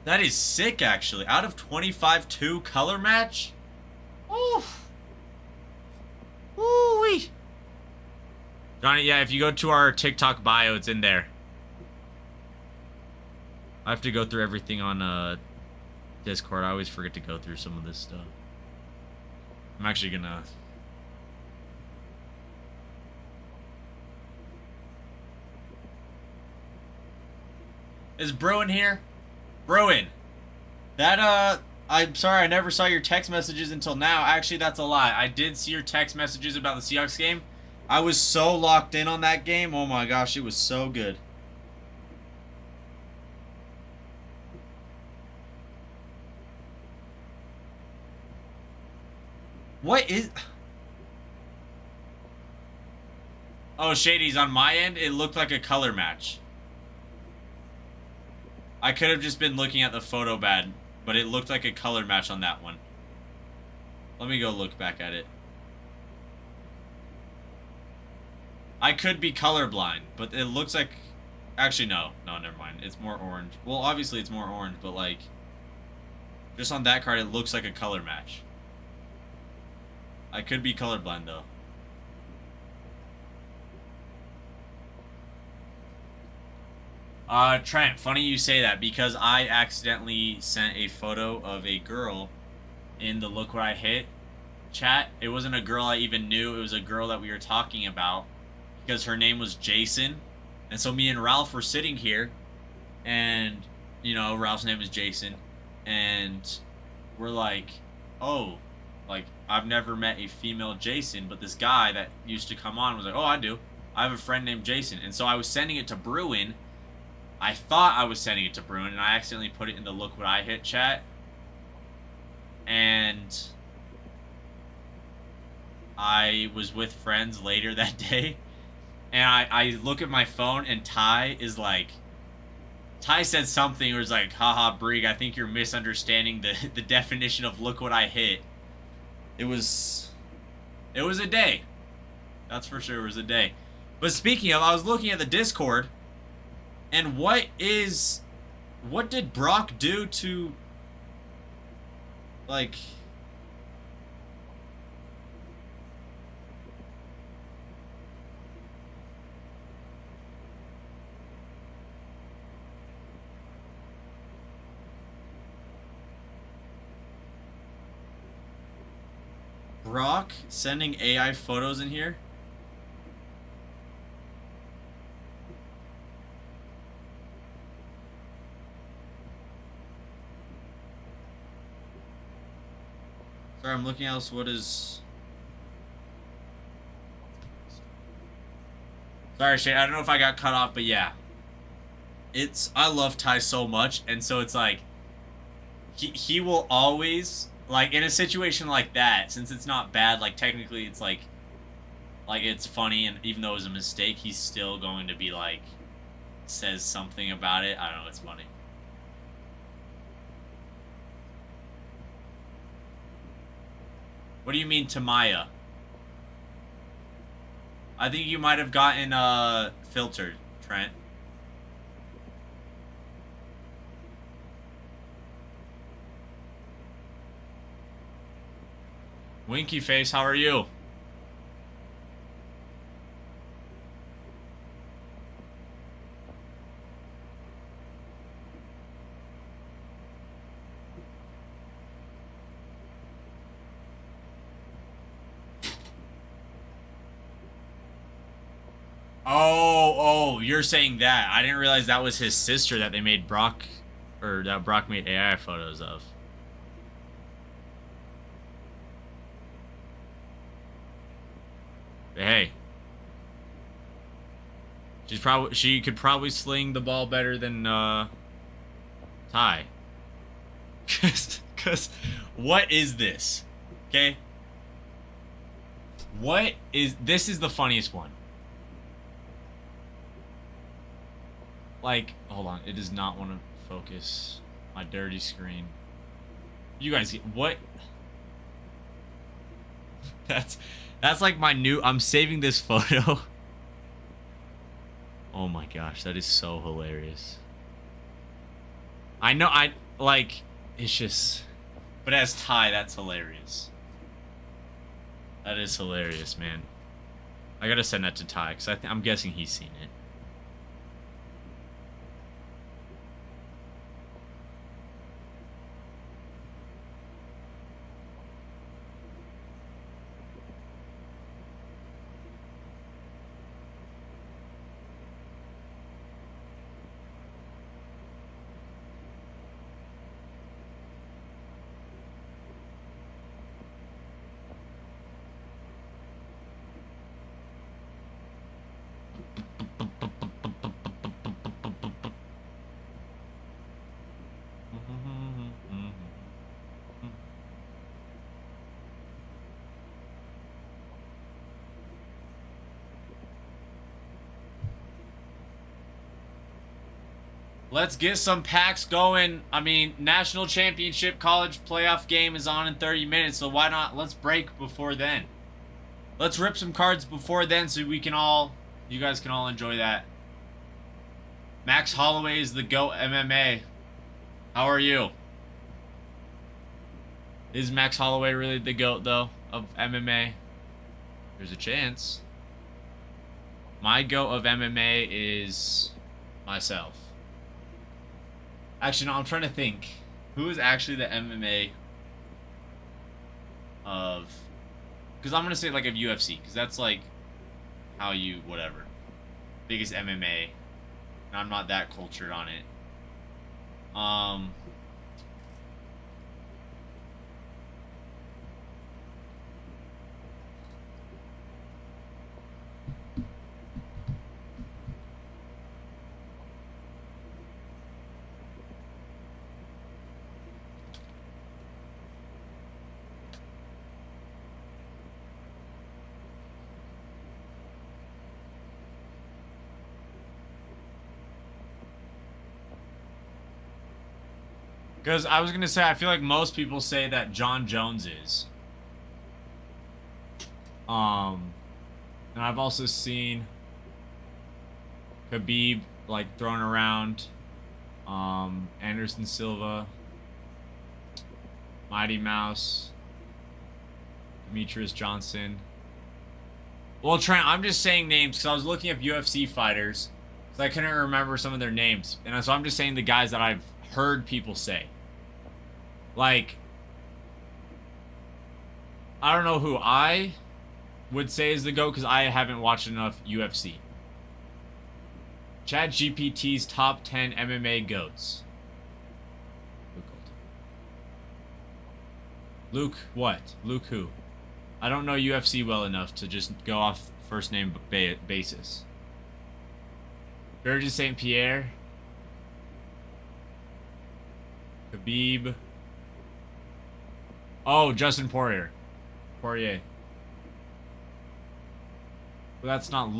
That is sick, actually. Out of 25, 2 color match? Oof. Ooh-wee. Johnny, yeah, if you go to our TikTok bio, it's in there. I have to go through everything on Discord. I always forget to go through some of this stuff. I'm actually gonna... Is Bruin here? Bruin. That, I'm sorry I never saw your text messages until now. Actually, that's a lie. I did see your text messages about the Seahawks game. I was so locked in on that game. Oh my gosh, it was so good. What is... Oh, Shady's on my end. It looked like a color match. I could have just been looking at the photo bad, but it looked like a color match on that one. Let me go look back at it. I could be colorblind, but it looks like... Actually, no. No, never mind. It's more orange. Well, obviously it's more orange, but like... Just on that card, it looks like a color match. I could be colorblind, though. Trent, funny you say that, because I accidentally sent a photo of a girl in the Look What I Hit chat. It wasn't a girl I even knew. It was a girl that we were talking about, because her name was Jason. And so me and Ralph were sitting here, and, you know, Ralph's name is Jason, and we're like, oh, like, I've never met a female Jason, but this guy that used to come on was like, oh, I do. I have a friend named Jason. And so I was sending it to Bruin. I thought I was sending it to Bruin, and I accidentally put it in the Look What I Hit chat. And I was with friends later that day, and I look at my phone, and Ty is like... Ty said something where it's like, haha, Brig, I think you're misunderstanding the definition of Look What I Hit. It was a day. That's for sure, it was a day. But speaking of, I was looking at the Discord, and what did Brock do to, like... Brock sending AI photos in here? Sorry, I'm looking else. What is... Sorry, Shane. I don't know if I got cut off, but yeah. I love Ty so much, and so it's like... He will always... Like, in a situation like that, since it's not bad, like, technically it's like it's funny, and even though it was a mistake, he's still going to be, like, says something about it. I don't know, it's funny. What do you mean, Tamaya? I think you might have gotten, filtered, Trent. Winky Face, how are you? Oh, you're saying that. I didn't realize that was his sister that they made Brock, or that Brock made AI photos of. But hey. She could probably sling the ball better than Ty. Cause what is this? Okay? This is the funniest one. Like, hold on, it does not want to focus my dirty screen. You guys get what? That's like my new, I'm saving this photo. Oh my gosh, that is so hilarious. I know, it's just, but as Ty, that's hilarious. That is hilarious, man. I gotta send that to Ty, because I'm guessing he's seen it. Let's get some packs going. I mean, national championship college playoff game is on in 30 minutes, so why not? Let's break before then. Let's rip some cards before then so we can all, you guys can all enjoy that. Max Holloway is the GOAT MMA. How are you? Is Max Holloway really the GOAT, though, of MMA? There's a chance. My GOAT of MMA is myself. Actually, no, I'm trying to think. Who is actually the MMA of... Because I'm going to say, like, of UFC. Because that's, like, how you... Whatever. Biggest MMA. And I'm not that cultured on it. Because I was going to say, I feel like most people say that John Jones is. And I've also seen Khabib, like, thrown around. Anderson Silva. Mighty Mouse. Demetrius Johnson. Well, Trent, I'm just saying names because I was looking up UFC fighters. Because I couldn't remember some of their names. And so I'm just saying the guys that I've heard people say. Like, I don't know who I would say is the GOAT because I haven't watched enough UFC. ChatGPT's top 10 MMA GOATs. Luke what? Luke who? I don't know UFC well enough to just go off first name basis. Georges St. Pierre. Khabib. Oh, Justin Poirier. Well, that's not...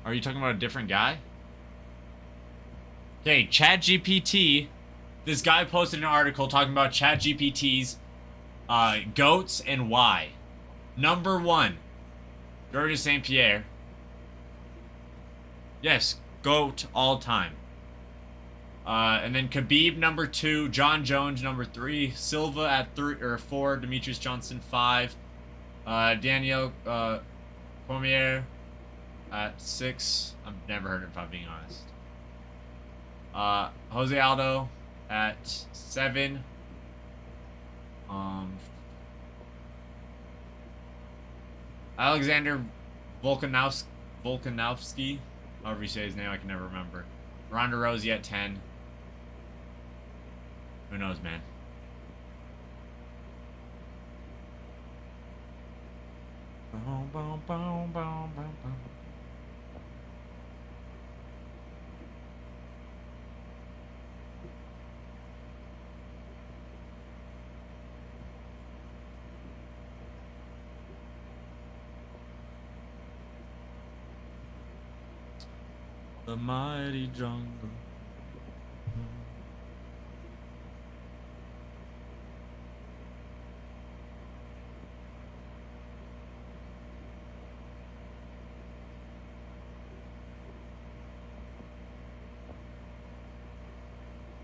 Are you talking about a different guy? Okay, ChatGPT. This guy posted an article talking about ChatGPT's GOATs and why. Number 1, Georges St. Pierre. Yes, GOAT all time. And then Khabib number 2, John Jones number 3, Silva at 3 or 4, Demetrius Johnson 5, Daniel Cormier at 6. I've never heard of him, if I'm being honest. Jose Aldo at 7. Alexander Volkanovski. Volkanovski, however you say his name, I can never remember. Ronda Rousey at 10. Who knows, man? Boom, boom, boom, boom, boom, boom. The mighty jungle.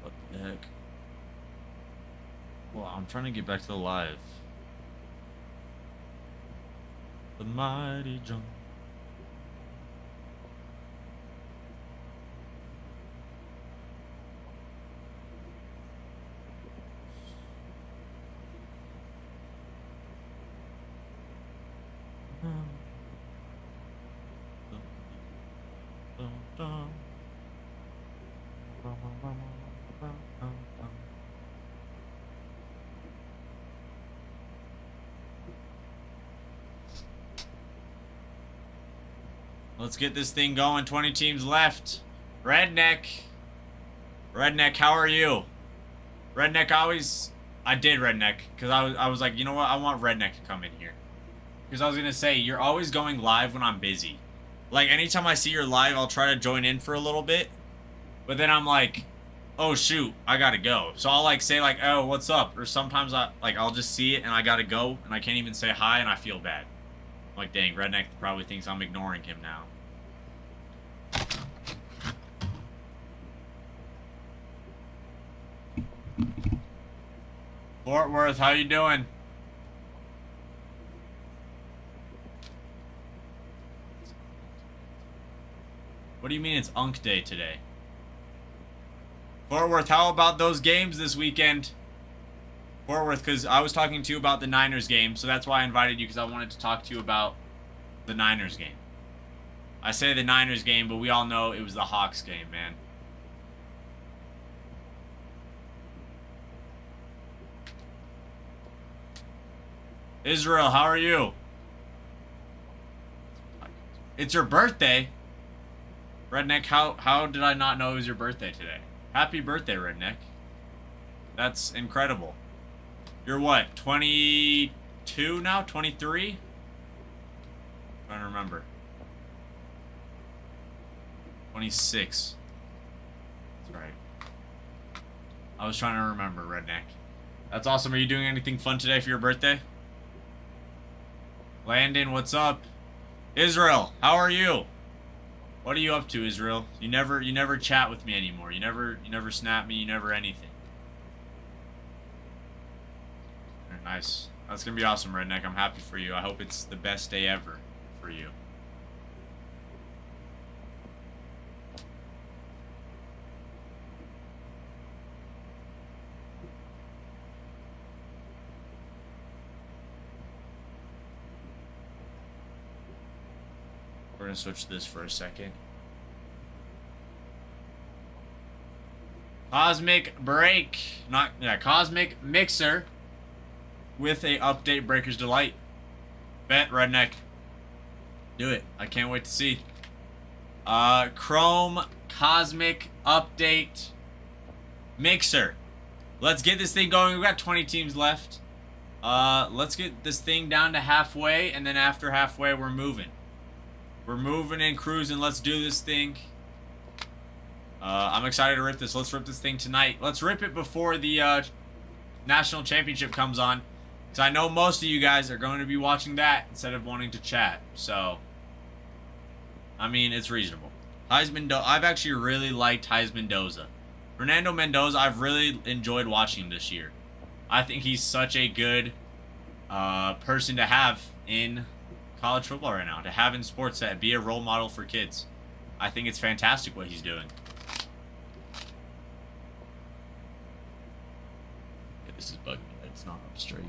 What the heck? Well, I'm trying to get back to the live. The mighty jungle. Let's get this thing going. 20 teams left. Redneck. Redneck, how are you? Redneck I did Redneck because I was like, you know what? I want Redneck to come in here. Because I was going to say, you're always going live when I'm busy. Like, anytime I see you're live, I'll try to join in for a little bit. But then I'm like, oh, shoot, I got to go. So I'll, like, say, like, oh, what's up? Or sometimes, I'll just see it and I got to go. And I can't even say hi and I feel bad. I'm like, dang, Redneck probably thinks I'm ignoring him now. Fort Worth, how you doing? What do you mean it's Unk Day today? Fort Worth, how about those games this weekend? Fort Worth, because I was talking to you about the Niners game, so that's why I invited you, because I wanted to talk to you about the Niners game. I say the Niners game, but we all know it was the Hawks game, man. Israel, how are you? It's your birthday? Redneck, how did I not know it was your birthday today? Happy birthday, Redneck. That's incredible. You're what, 22 now? 23? I'm trying to remember. 26. That's right. I was trying to remember, Redneck. That's awesome. Are you doing anything fun today for your birthday? Landon, what's up? Israel, how are you? What are you up to, Israel? You never chat with me anymore. You never snap me, you never anything. Very nice. That's gonna be awesome, Redneck. I'm happy for you. I hope it's the best day ever for you. We're gonna switch this for a second. Cosmic Break, Cosmic Mixer with a update Breaker's Delight. Bet, Redneck. Do it. I can't wait to see. Chrome Cosmic Update Mixer. Let's get this thing going. We've got 20 teams left. Let's get this thing down to halfway, and then after halfway, we're moving. We're moving and cruising. Let's do this thing. I'm excited to rip this. Let's rip this thing tonight. Let's rip it before the national championship comes on. Because I know most of you guys are going to be watching that instead of wanting to chat. So, I mean, it's reasonable. I've actually really liked Heisman Mendoza. Fernando Mendoza, I've really enjoyed watching this year. I think he's such a good person to have in college football right now, to have in sports, that be a role model for kids. I think it's fantastic what he's doing. Yeah, this is bugging me. It's not up straight.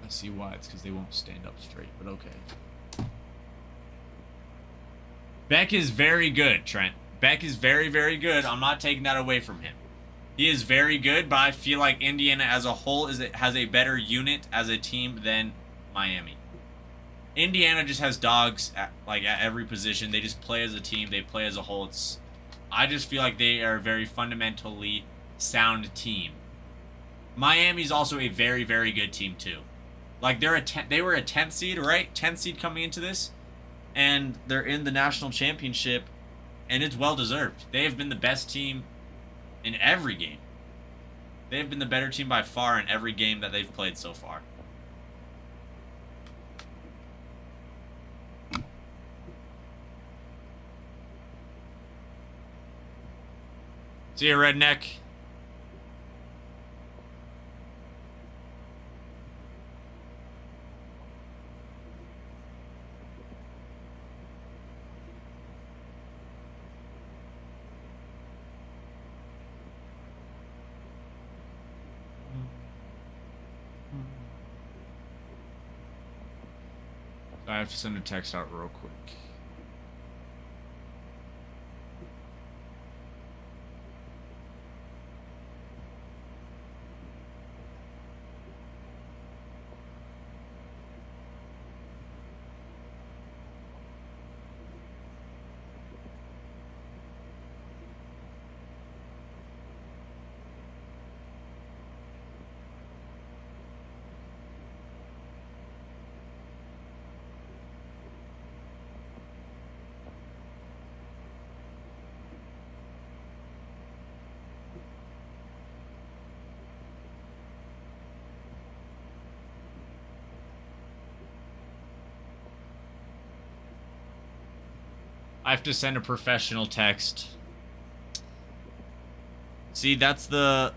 I see why. It's because they won't stand up straight, but okay. Beck is very good, Trent. Beck is very, very good. I'm not taking that away from him. He is very good, but I feel like Indiana as a whole has a better unit as a team than Miami. Indiana just has dogs at every position. They just play as a team. They play as a whole. I just feel like they are a very fundamentally sound team. Miami's also a very, very good team too. Like they were a 10th seed, right? 10th seed coming into this, and they're in the national championship, and it's well deserved. They have been the best team in every game. They have been the better team by far in every game that they've played so far. See you, redneck. I have to send a text out real quick. I have to send a professional text. See, that's the...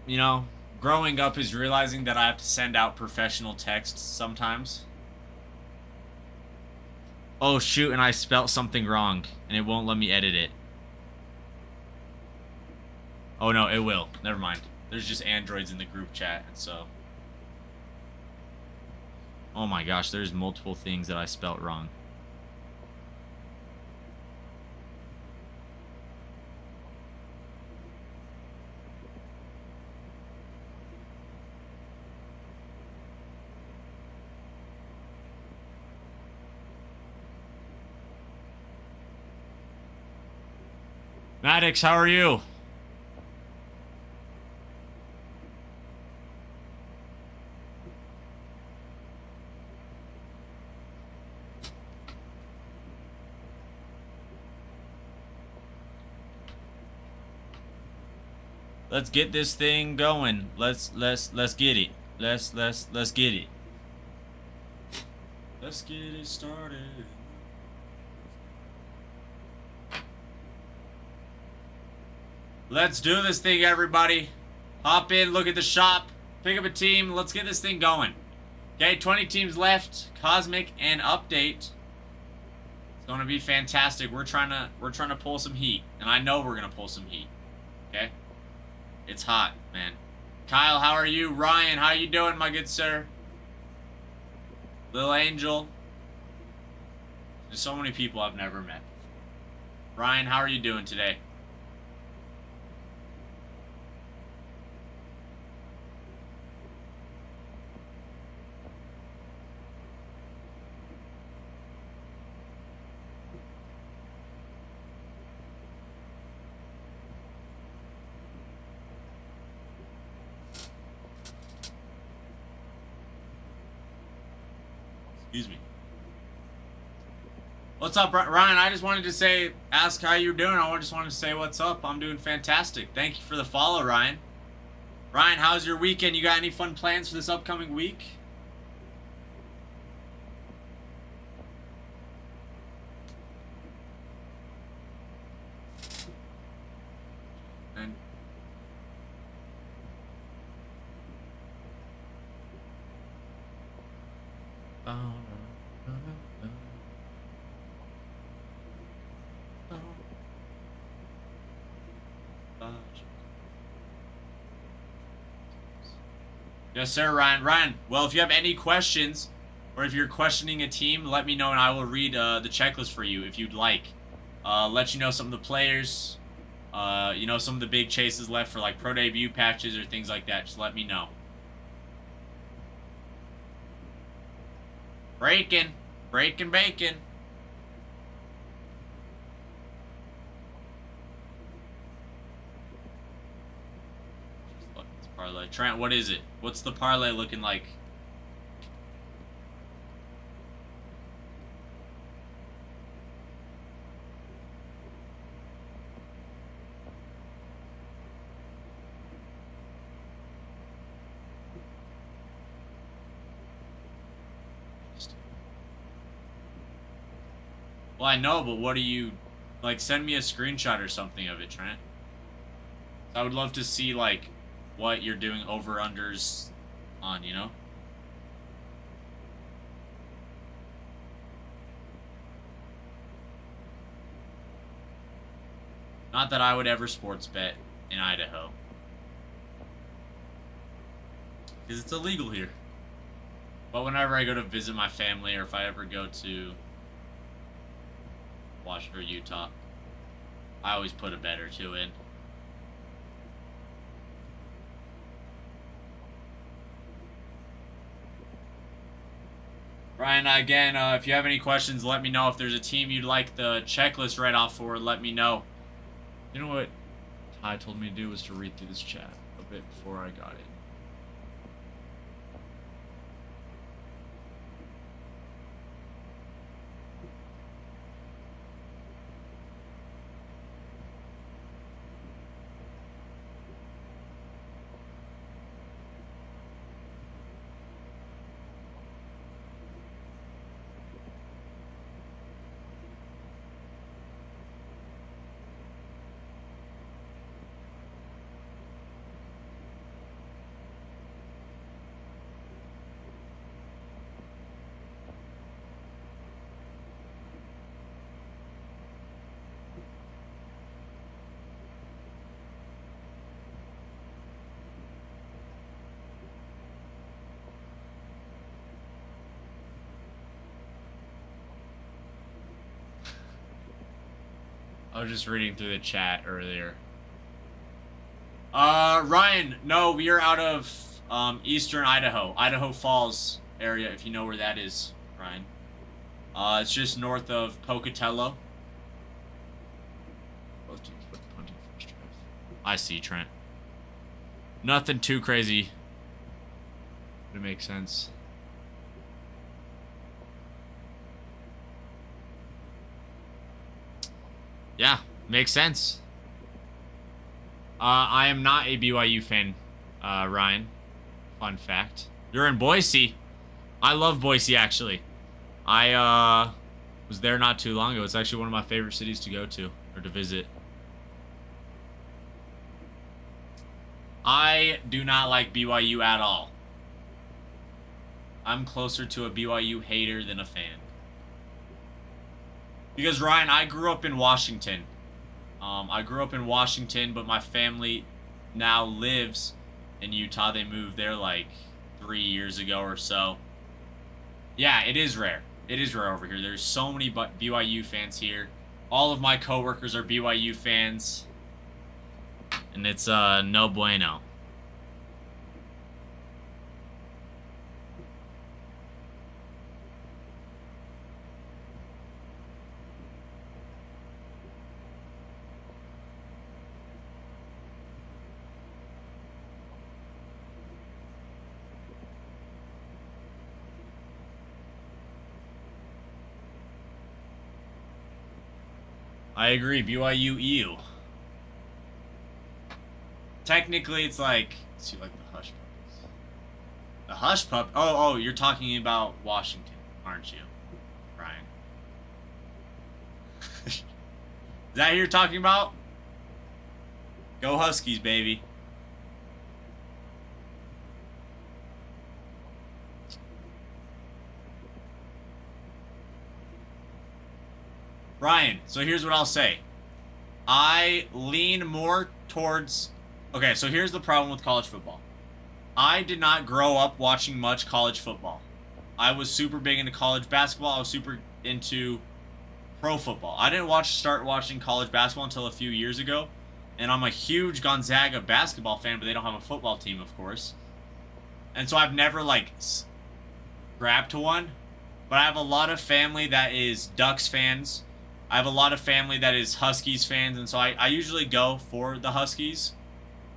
You know, growing up is realizing that I have to send out professional texts sometimes. Oh, shoot, and I spelt something wrong, and it won't let me edit it. Oh, no, it will. Never mind. There's just androids in the group chat, and so... Oh my gosh, there's multiple things that I spelt wrong. Maddox, how are you? Let's get this thing going. Let's get it. Let's get it. Let's get it started. Let's do this thing, everybody. Hop in, look at the shop, pick up a team. Let's get this thing going. Okay, 20 teams left. Cosmic and Update. It's gonna be fantastic. We're trying to pull some heat, and I know we're gonna pull some heat. Okay, it's hot, man. Kyle, how are you? Ryan, how you doing, my good sir? Little Angel. There's so many people I've never met. Ryan, how are you doing today? Excuse me. What's up, Ryan? I just wanted to ask how you're doing. I just wanted to say what's up. I'm doing fantastic. Thank you for the follow, Ryan. Ryan, how's your weekend? You got any fun plans for this upcoming week? And Yes, sir, Ryan. Ryan, well, if you have any questions, or if you're questioning a team, let me know and I will read the checklist for you if you'd like. Let you know some of the players, some of the big chases left for like pro debut patches or things like that. Just let me know. Breaking bacon. Parlay. Trent, what is it? What's the parlay looking like? Well, I know, but what do you... Like, send me a screenshot or something of it, Trent. I would love to see, like, what you're doing over-unders on, you know? Not that I would ever sports bet in Idaho. Because it's illegal here. But whenever I go to visit my family, or if I ever go to Washington or Utah, I always put a bet or two in. Ryan, again, if you have any questions, let me know. If there's a team you'd like the checklist read off for, let me know. You know what Ty told me to do was to read through this chat a bit before I got it. I was just reading through the chat earlier. Ryan, no, we are out of eastern Idaho. Idaho Falls area, if you know where that is, Ryan. It's just north of Pocatello. Both teams put the punting first drive. I see, Trent. Nothing too crazy. It makes sense. Yeah, makes sense. I am not a BYU fan, Ryan. Fun fact. You're in Boise. I love Boise, actually. I was there not too long ago. It's actually one of my favorite cities to go to or to visit. I do not like BYU at all. I'm closer to a BYU hater than a fan. Because, Ryan, I grew up in Washington. But my family now lives in Utah. They moved there like 3 years ago or so. Yeah, it is rare. It is rare over here. There's so many BYU fans here. All of my coworkers are BYU fans. And it's no bueno. I agree, BYU EU. Technically, it's like, let's see, like the Hush Puppies. The Hush Pup. Oh, you're talking about Washington, aren't you, Ryan? Is that who you're talking about? Go Huskies, baby. Ryan, so here's what I'll say. I lean more towards... Okay, so here's the problem with college football. I did not grow up watching much college football. I was super big into college basketball. I was super into pro football. I didn't start watching college basketball until a few years ago. And I'm a huge Gonzaga basketball fan, but they don't have a football team, of course. And so I've never, like, grabbed to one. But I have a lot of family that is Ducks fans. I have a lot of family that is Huskies fans. And so I usually go for the Huskies.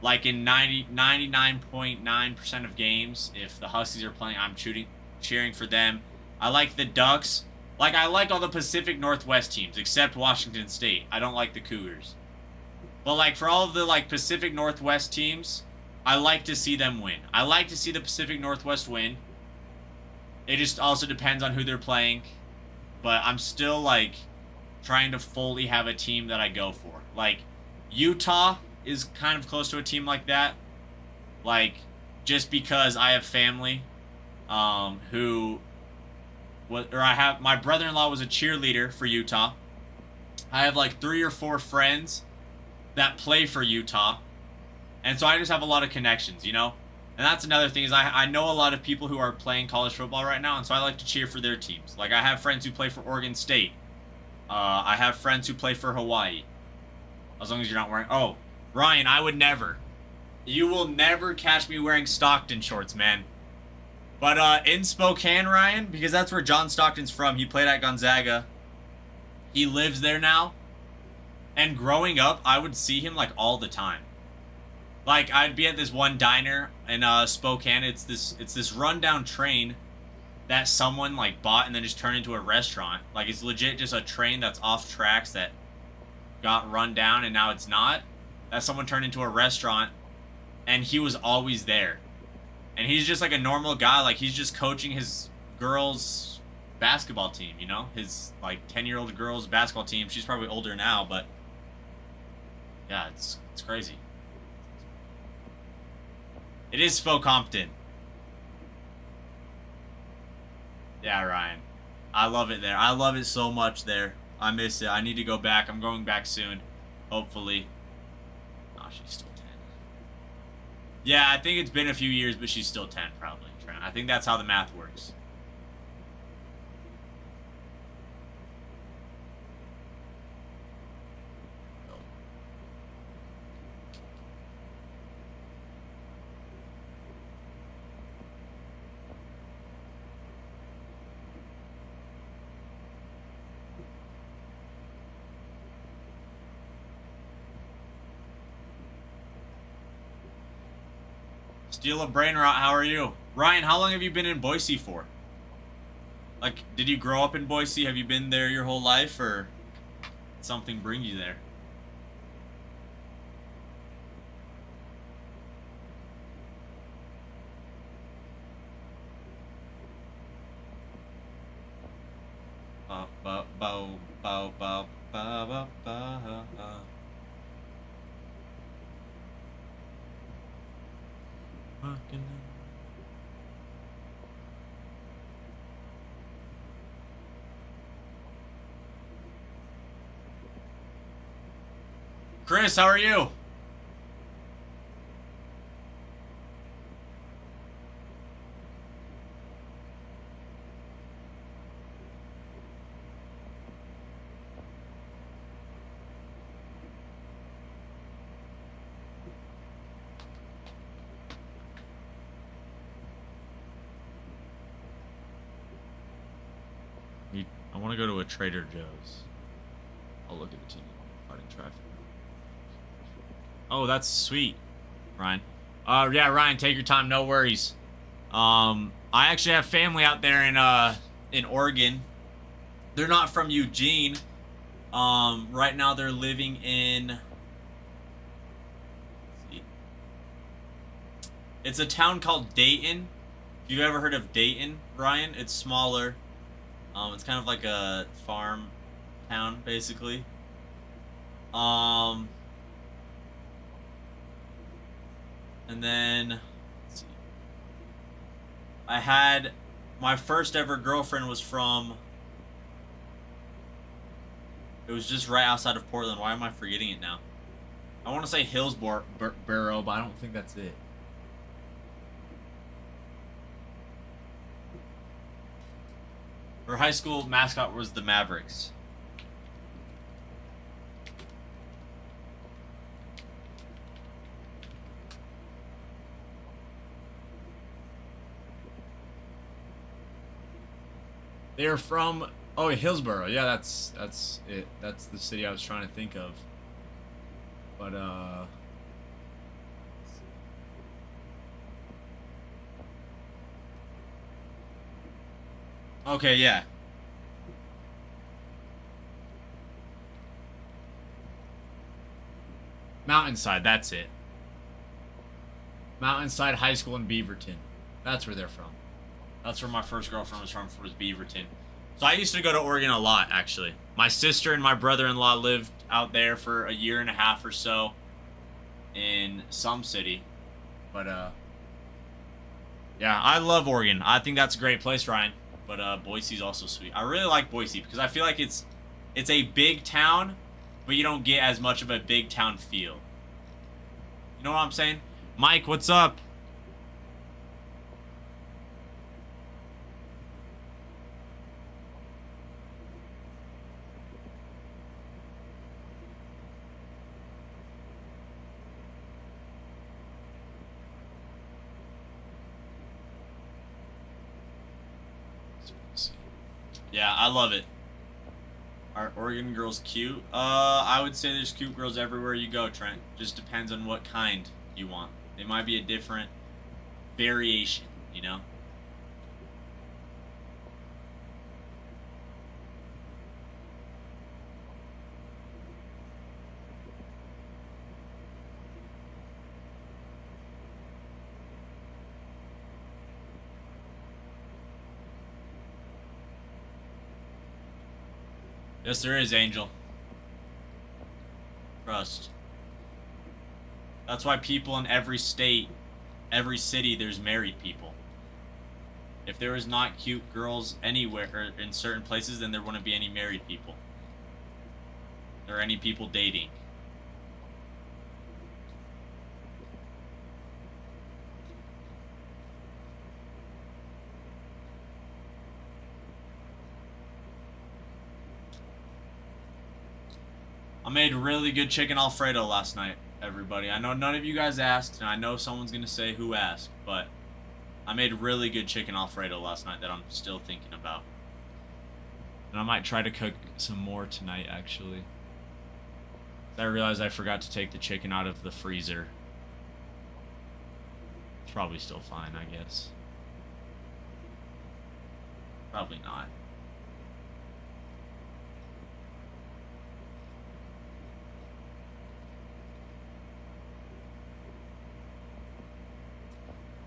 Like in 99.9% of games, if the Huskies are playing, I'm cheering for them. I like the Ducks. Like, I like all the Pacific Northwest teams, except Washington State. I don't like the Cougars. But, like, for all of the, like, Pacific Northwest teams, I like to see them win. I like to see the Pacific Northwest win. It just also depends on who they're playing. But I'm still, like, trying to fully have a team that I go for. Like, Utah is kind of close to a team like that. Like, just because I have family my brother-in-law was a cheerleader for Utah. I have like 3 or 4 friends that play for Utah. And so I just have a lot of connections, you know? And that's another thing is I know a lot of people who are playing college football right now, and so I like to cheer for their teams. Like, I have friends who play for Oregon State. I have friends who play for Hawaii. As long as you're not wearing... Oh, Ryan, I would never. You will never catch me wearing Stockton shorts, man. But in Spokane, Ryan, because that's where John Stockton's from. He played at Gonzaga. He lives there now. And growing up, I would see him, like, all the time. Like, I'd be at this one diner in Spokane. It's this rundown train that someone, like, bought and then just turned into a restaurant. Like, it's legit just a train that's off tracks that got run down and now it's not. That someone turned into a restaurant. And he was always there. And he's just like a normal guy. Like, he's just coaching his girls' basketball team, you know? His, like, 10-year-old girls' basketball team. She's probably older now, but... yeah, it's crazy. It is Spokompton. Yeah, Ryan. I love it there. I love it so much there. I miss it. I need to go back. I'm going back soon. Hopefully. Oh, she's still 10. Yeah, I think it's been a few years, but she's still 10, probably. I think that's how the math works. Steal a brain rot, how are you? Ryan, how long have you been in Boise for? Like, did you grow up in Boise? Have you been there your whole life, or did something bring you there? Chris, how are you? I want to go to a Trader Joe's. I'll look at the TV fighting traffic. Oh, that's sweet, Ryan. Yeah, Ryan, take your time, no worries. I actually have family out there in Oregon. They're not from Eugene. Right now they're living in... let's see. It's a town called Dayton. If you've ever heard of Dayton, Ryan, it's smaller. It's kind of like a farm town, basically. And then, let's see. I had my first ever girlfriend was from... it was just right outside of Portland. Why am I forgetting it now? I want to say Hillsborough, but I don't think that's it. Her high school mascot was the Mavericks. They're from Hillsborough. Yeah, that's it. That's the city I was trying to think of. But okay, yeah. Mountainside, that's it. Mountainside High School in Beaverton. That's where they're from. That's where my first girlfriend was from, was Beaverton. So I used to go to Oregon a lot, actually. My sister and my brother-in-law lived out there for a year and a half or so in some city. But, yeah, I love Oregon. I think that's a great place, Ryan. But, Boise's also sweet. I really like Boise because I feel like it's a big town, but you don't get as much of a big town feel. You know what I'm saying? Mike, what's up? Yeah, I love it. Are Oregon girls cute? I would say there's cute girls everywhere you go, Trent. Just depends on what kind you want. It might be a different variation, you know? Yes, there is, Angel. Trust. That's why people in every state, every city, there's married people. If there was not cute girls anywhere, or in certain places, then there wouldn't be any married people. Or any people dating. I made really good chicken Alfredo last night, everybody. I know none of you guys asked, and I know someone's going to say who asked, but I made really good chicken Alfredo last night that I'm still thinking about. And I might try to cook some more tonight, actually. I realized I forgot to take the chicken out of the freezer. It's probably still fine, I guess. Probably not.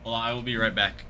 Well, I will be right back.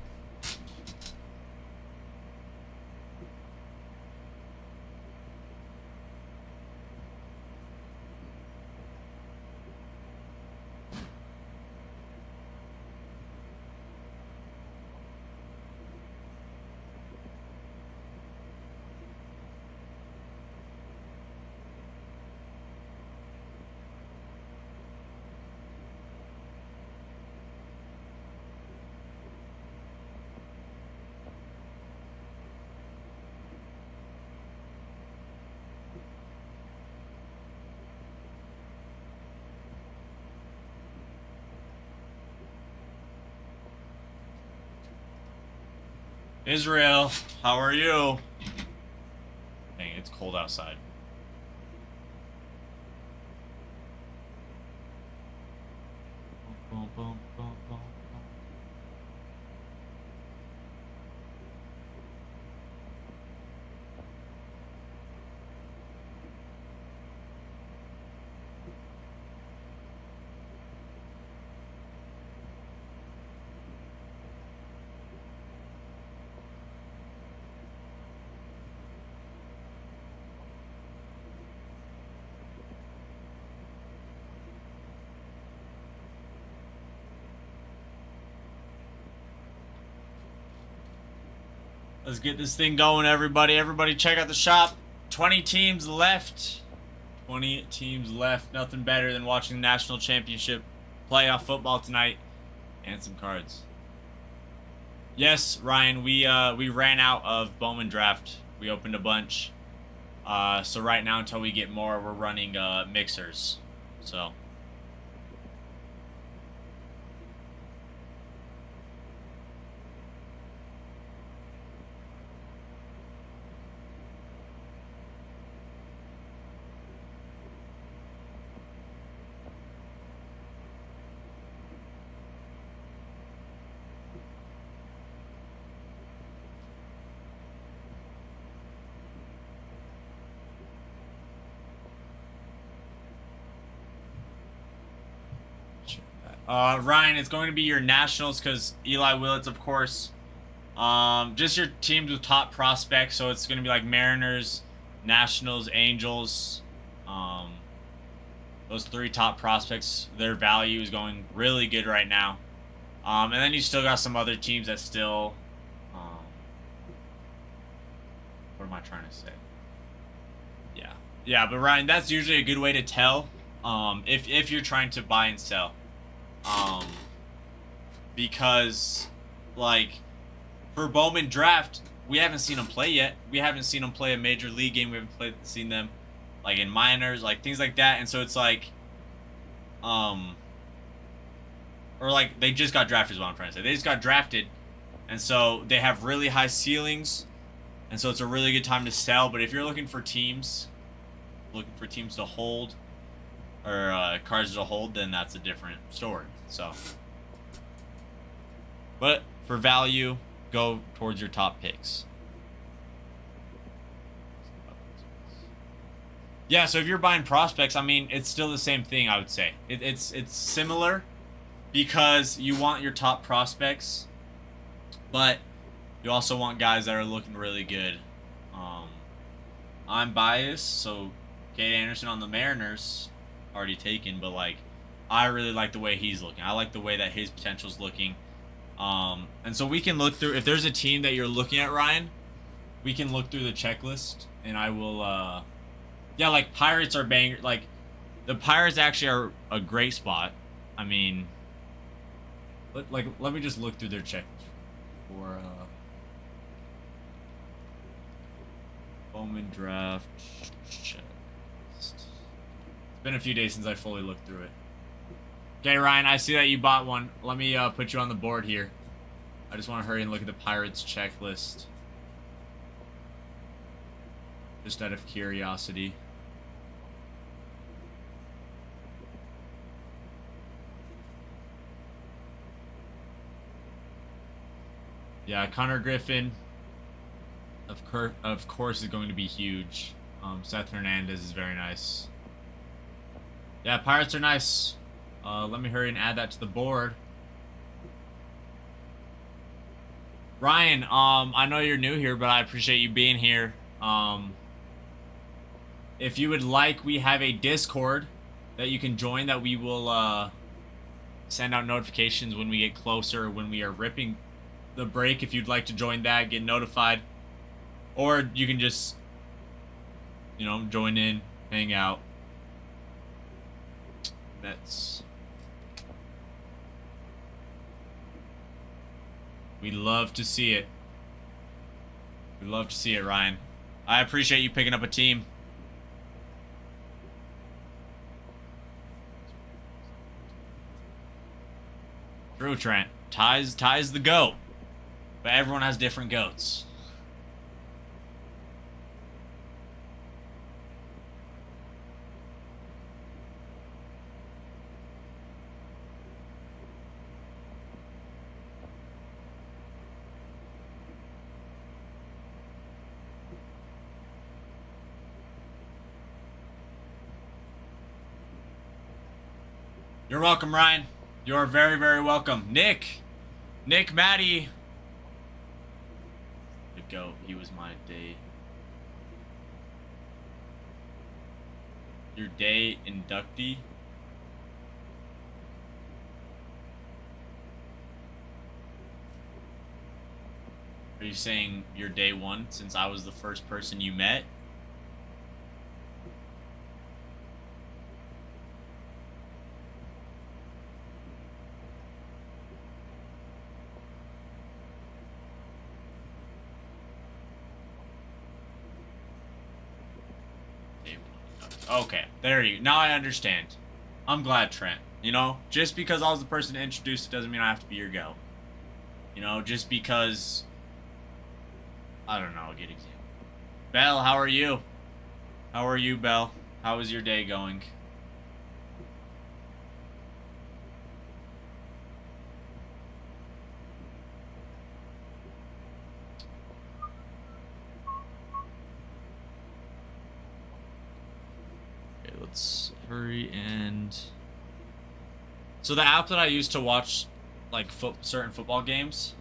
Israel, how are you? Dang, it's cold outside. Boom, boom, boom, boom, boom. Let's get this thing going, everybody. Everybody check out the shop. 20 teams left. 20 teams left. Nothing better than watching the national championship playoff football tonight. And some cards. Yes, Ryan, we ran out of Bowman Draft We opened a bunch. So right now, until we get more, we're running mixers. So. Ryan, it's going to be your nationals because Eli Willits, of course. Just your teams with top prospects. So it's going to be like Mariners, Nationals, Angels. Those 3 top prospects, their value is going really good right now. And then you still got some other teams that still. What am I trying to say? Yeah, but Ryan, that's usually a good way to tell. If you're trying to buy and sell. Because, like, for Bowman Draft, we haven't seen them play yet. We haven't seen them play a major league game. We haven't seen them, like, in minors, like, things like that. And so it's like, or, like, they just got drafted is what I'm trying to say. They just got drafted, and so they have really high ceilings, and so it's a really good time to sell. But if you're looking for teams to hold, or cards to hold, then that's a different story. So, but for value, go towards your top picks. Yeah, so if you're buying prospects, I mean, it's still the same thing, I would say. It's similar because you want your top prospects, but you also want guys that are looking really good. I'm biased, so Cade Anderson on the Mariners already taken, but like I really like the way he's looking. I like the way that his potential's looking. And so we can look through, if there's a team that you're looking at, Ryan, we can look through the checklist, and I will yeah, like Pirates are banger. Like the Pirates actually are a great spot. I mean, let me just look through their checklist for Bowman Draft checklist. It's been a few days since I fully looked through it. Okay, Ryan, I see that you bought one. Let me put you on the board here. I just want to hurry and look at the Pirates checklist. Just out of curiosity. Yeah, Connor Griffin, of course, is going to be huge. Seth Hernandez is very nice. Yeah, Pirates are nice. Let me hurry and add that to the board. Ryan, I know you're new here, but I appreciate you being here. If you would like, we have a Discord that you can join that we will send out notifications when we get closer, when we are ripping the break. If you'd like to join that, get notified. Or you can just, you know, join in, hang out. We love to see it. We love to see it, Ryan. I appreciate you picking up a team. True, Trent. Ty's the goat. But everyone has different goats. You're welcome, Ryan. You're very, very welcome. Nick, Maddie. The goat. He was my day. Your day inductee. Are you saying your day one since I was the first person you met? Okay, there you. Now I understand. I'm glad, Trent. You know, just because I was the person to introduce it doesn't mean I have to be your go. You know, just because. I don't know. Get example. Belle, how are you? How are you, Belle? How is your day going? Okay, let's hurry and. So the app that I use to watch, like, certain football games,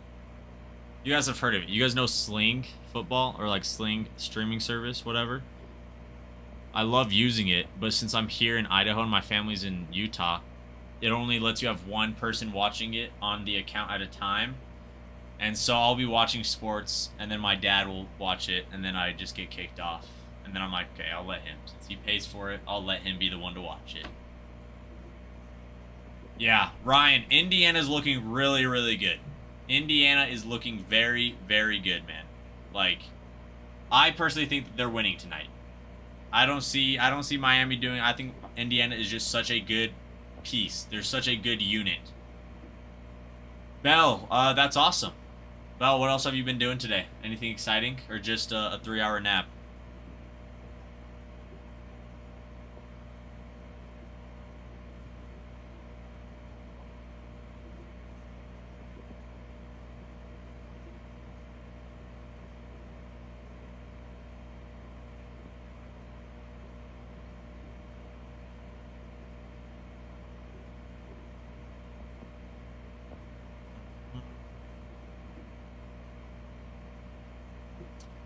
you guys have heard of it. You guys know Sling Football, or like Sling streaming service, whatever. I love using it, but since I'm here in Idaho and my family's in Utah, it only lets you have one person watching it on the account at a time. And so I'll be watching sports, and then my dad will watch it, and then I just get kicked off. And then I'm like, okay, I'll let him. Since he pays for it, I'll let him be the one to watch it. Yeah, Ryan, Indiana's looking really, really good. Indiana is looking very, very good, man. Like, I personally think that they're winning tonight. I don't see Miami doing. I think Indiana is just such a good piece. They're such a good unit. Bell, that's awesome. Bell, what else have you been doing today? Anything exciting, or just a 3-hour nap?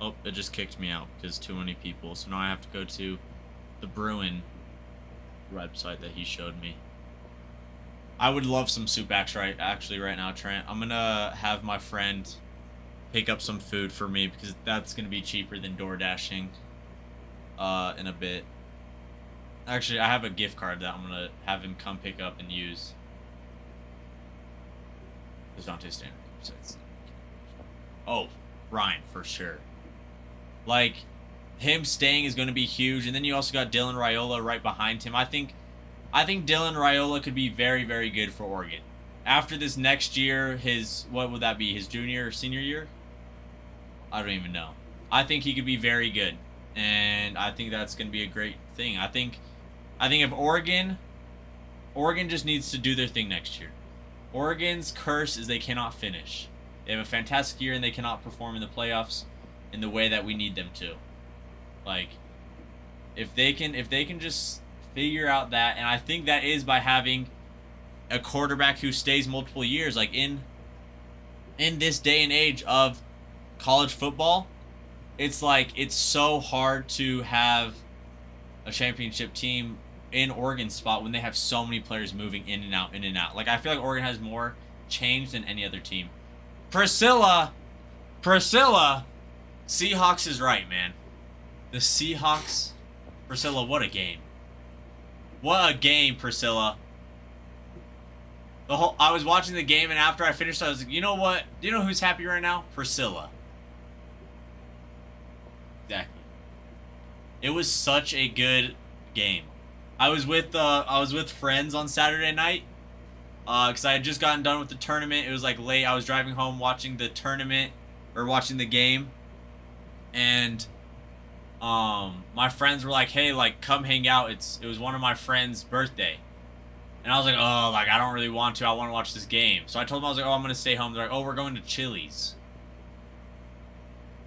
Oh, it just kicked me out because too many people. So now I have to go to the Bruin website that he showed me. I would love some soup actually right now, Trent. I'm gonna have my friend pick up some food for me because that's gonna be cheaper than door dashing in a bit. Actually, I have a gift card that I'm gonna have him come pick up and use. There's Dante standard websites. Oh, Ryan, for sure. Like, him staying is going to be huge, and then you also got Dylan Raiola right behind him. I think Dylan Raiola could be very, very good for Oregon. After this next year, what would that be? His junior or senior year? I don't even know. I think he could be very good, and I think that's going to be a great thing. I think if Oregon just needs to do their thing next year. Oregon's curse is they cannot finish. They have a fantastic year and they cannot perform in the playoffs in the way that we need them to. Like, if they can just figure out that, and I think that is by having a quarterback who stays multiple years. Like, in this day and age of college football, it's like it's so hard to have a championship team in Oregon's spot when they have so many players moving in and out, in and out. Like, I feel like Oregon has more change than any other team. Priscilla, Seahawks is right, man. The Seahawks, Priscilla, what a game. What a game, Priscilla. I was watching the game, and after I finished, I was like, you know what? Do you know who's happy right now? Priscilla. Exactly. It was such a good game. I was with friends on Saturday night, because I had just gotten done with the tournament. It was like late. I was driving home watching the tournament, or watching the game, and my friends were like, hey, like, come hang out. It was one of my friend's birthday. And I was like, oh, like, I don't really want to. I want to watch this game. So I told them, I was like, oh, I'm going to stay home. They're like, oh, we're going to Chili's.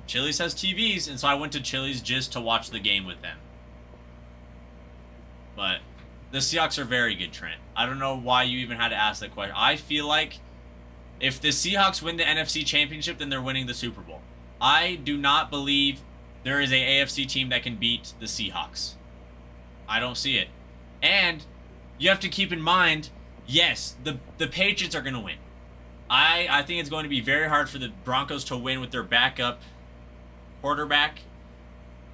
Chili's has TVs, and so I went to Chili's just to watch the game with them. But the Seahawks are very good, Trent. I don't know why you even had to ask that question. I feel like if the Seahawks win the NFC Championship, then they're winning the Super Bowl. I do not believe there is a AFC team that can beat the Seahawks. I don't see it. And you have to keep in mind, yes, the Patriots are going to win. I think it's going to be very hard for the Broncos to win with their backup quarterback.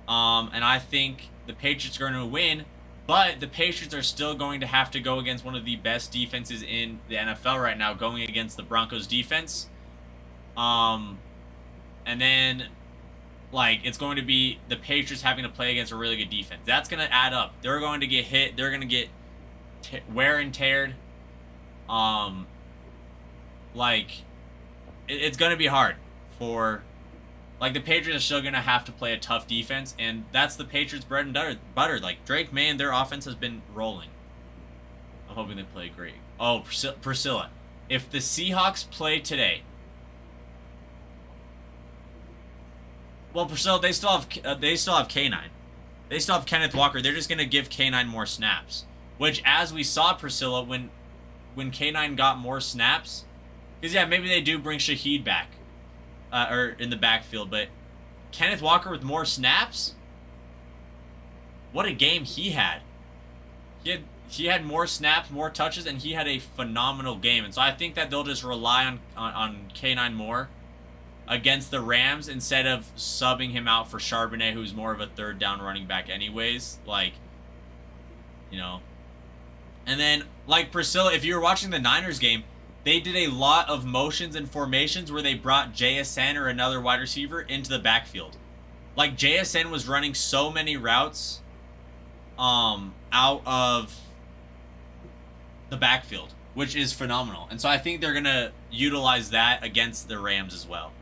And I think the Patriots are going to win, but the Patriots are still going to have to go against one of the best defenses in the NFL right now, going against the Broncos defense. And then like it's going to be the Patriots having to play against a really good defense. That's going to add up. They're going to get hit. They're going to get wear and teared. Like it's going to be hard for, like, the Patriots are still going to have to play a tough defense, and that's the Patriots' bread and butter. Like, Drake May and their offense has been rolling. I'm hoping they play great. Oh, Priscilla. If the Seahawks play today, well, Priscilla, they still have K9. They still have Kenneth Walker. They're just going to give K9 more snaps. Which, as we saw, Priscilla, when K9 got more snaps, because, yeah, maybe they do bring Shaheed back. Or in the backfield, but Kenneth Walker with more snaps? What a game he had. He had more snaps, more touches, and he had a phenomenal game. And so I think that they'll just rely on K9 more against the Rams instead of subbing him out for Charbonnet, who's more of a third down running back anyways. Like, you know. And then, like, Priscilla, if you were watching the Niners game, they did a lot of motions and formations where they brought JSN or another wide receiver into the backfield. Like, JSN was running so many routes out of the backfield, which is phenomenal. And so I think they're going to utilize that against the Rams as well.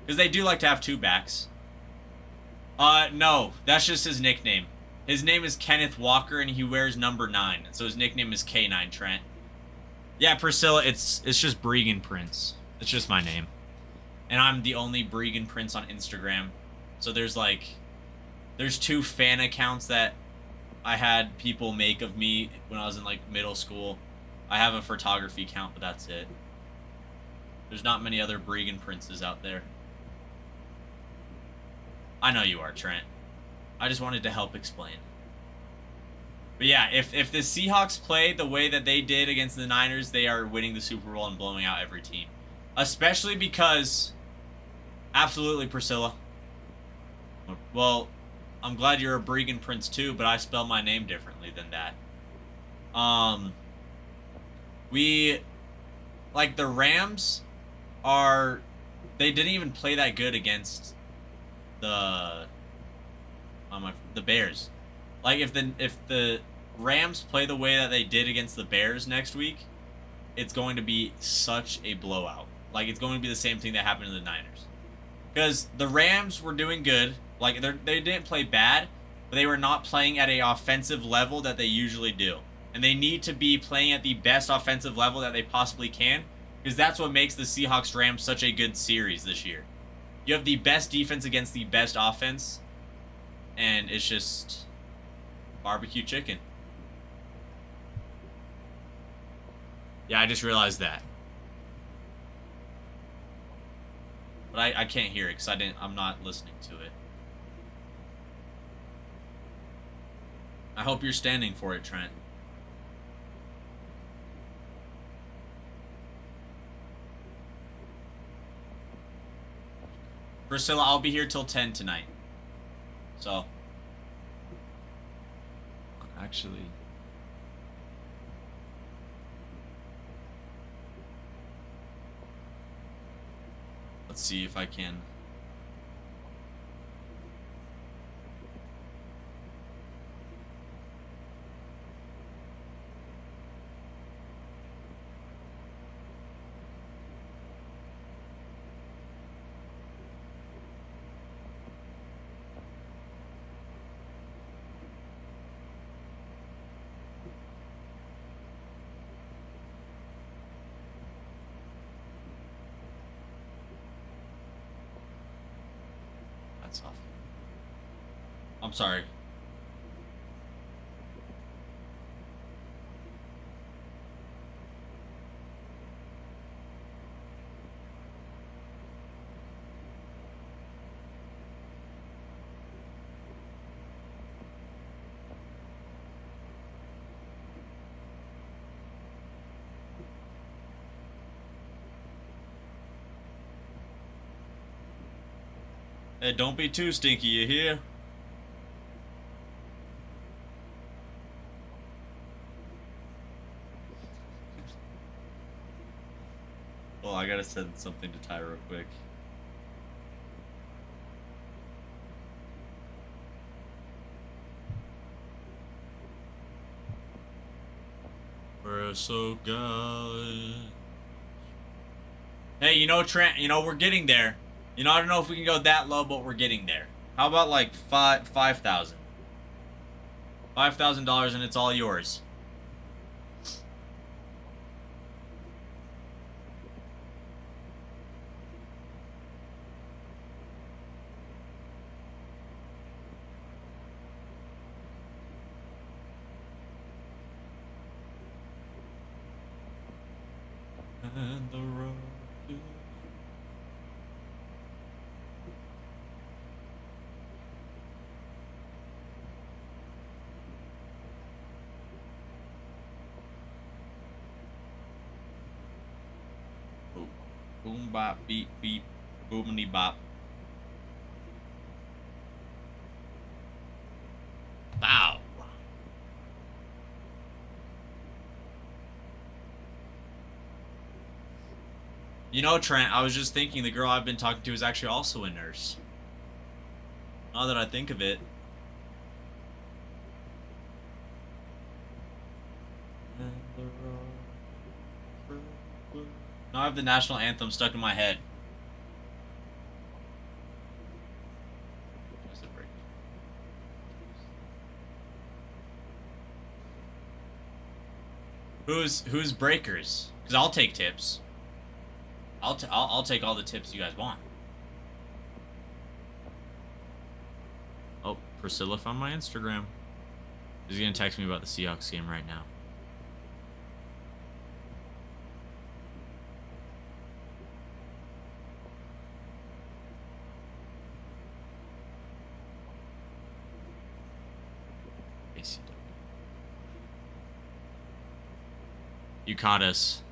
Because they do like to have two backs. No, that's just his nickname. His name is Kenneth Walker, and he wears number 9. So his nickname is K9 Trent. Yeah, Priscilla, it's just Bregan Prince. It's just my name. And I'm the only Bregan Prince on Instagram. So there's 2 fan accounts that I had people make of me when I was in, like, middle school. I have a photography account, but that's it. There's not many other Bregan Princes out there. I know you are, Trent. I just wanted to help explain. But yeah, if the Seahawks play the way that they did against the Niners, they are winning the Super Bowl and blowing out every team. Especially because... Absolutely, Priscilla. Well, I'm glad you're a Bregan Prince too, but I spell my name differently than that. Like, the Rams are... They didn't even play that good against the Bears. Like, if the Rams play the way that they did against the Bears next week, it's going to be such a blowout. Like, it's going to be the same thing that happened to the Niners. Because the Rams were doing good. Like, they didn't play bad, but they were not playing at an offensive level that they usually do. And they need to be playing at the best offensive level that they possibly can, because that's what makes the Seahawks-Rams such a good series this year. You have the best defense against the best offense, and it's just barbecue chicken. Yeah, I just realized that. But I can't hear it because I'm not listening to it. I hope you're standing for it, Trent. Priscilla, I'll be here till 10 tonight. So, actually, let's see if I can. That's off. I'm sorry. Hey, don't be too stinky, you hear? Well, I gotta send something to Ty real quick. espresso guys. Hey, you know, Trent, you know, we're getting there. You know, I don't know if we can go that low, but we're getting there. How about like $5,000? $5,000 and it's all yours. And the road is... Boom, boom, bop, beep, beep, boomity bop. Bow. You know, Trent, I was just thinking the girl I've been talking to is actually also a nurse. Now that I think of it. Now I have the national anthem stuck in my head. Who's breakers? Because I'll take tips. I'll take all the tips you guys want. Oh, Priscilla found my Instagram. She's gonna text me about the Seahawks game right now. ACW. You caught us.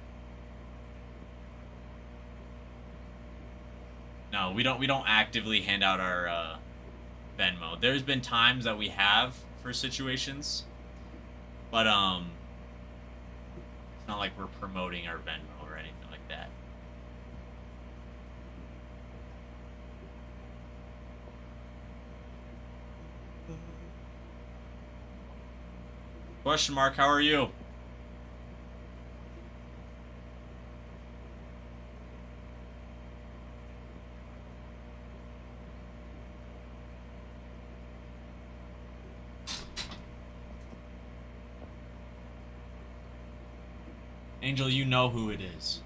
No, we don't actively hand out our Venmo. There's been times that we have for situations, but it's not like we're promoting our Venmo or anything like that. Question mark, how are you? Angel, you know who it is.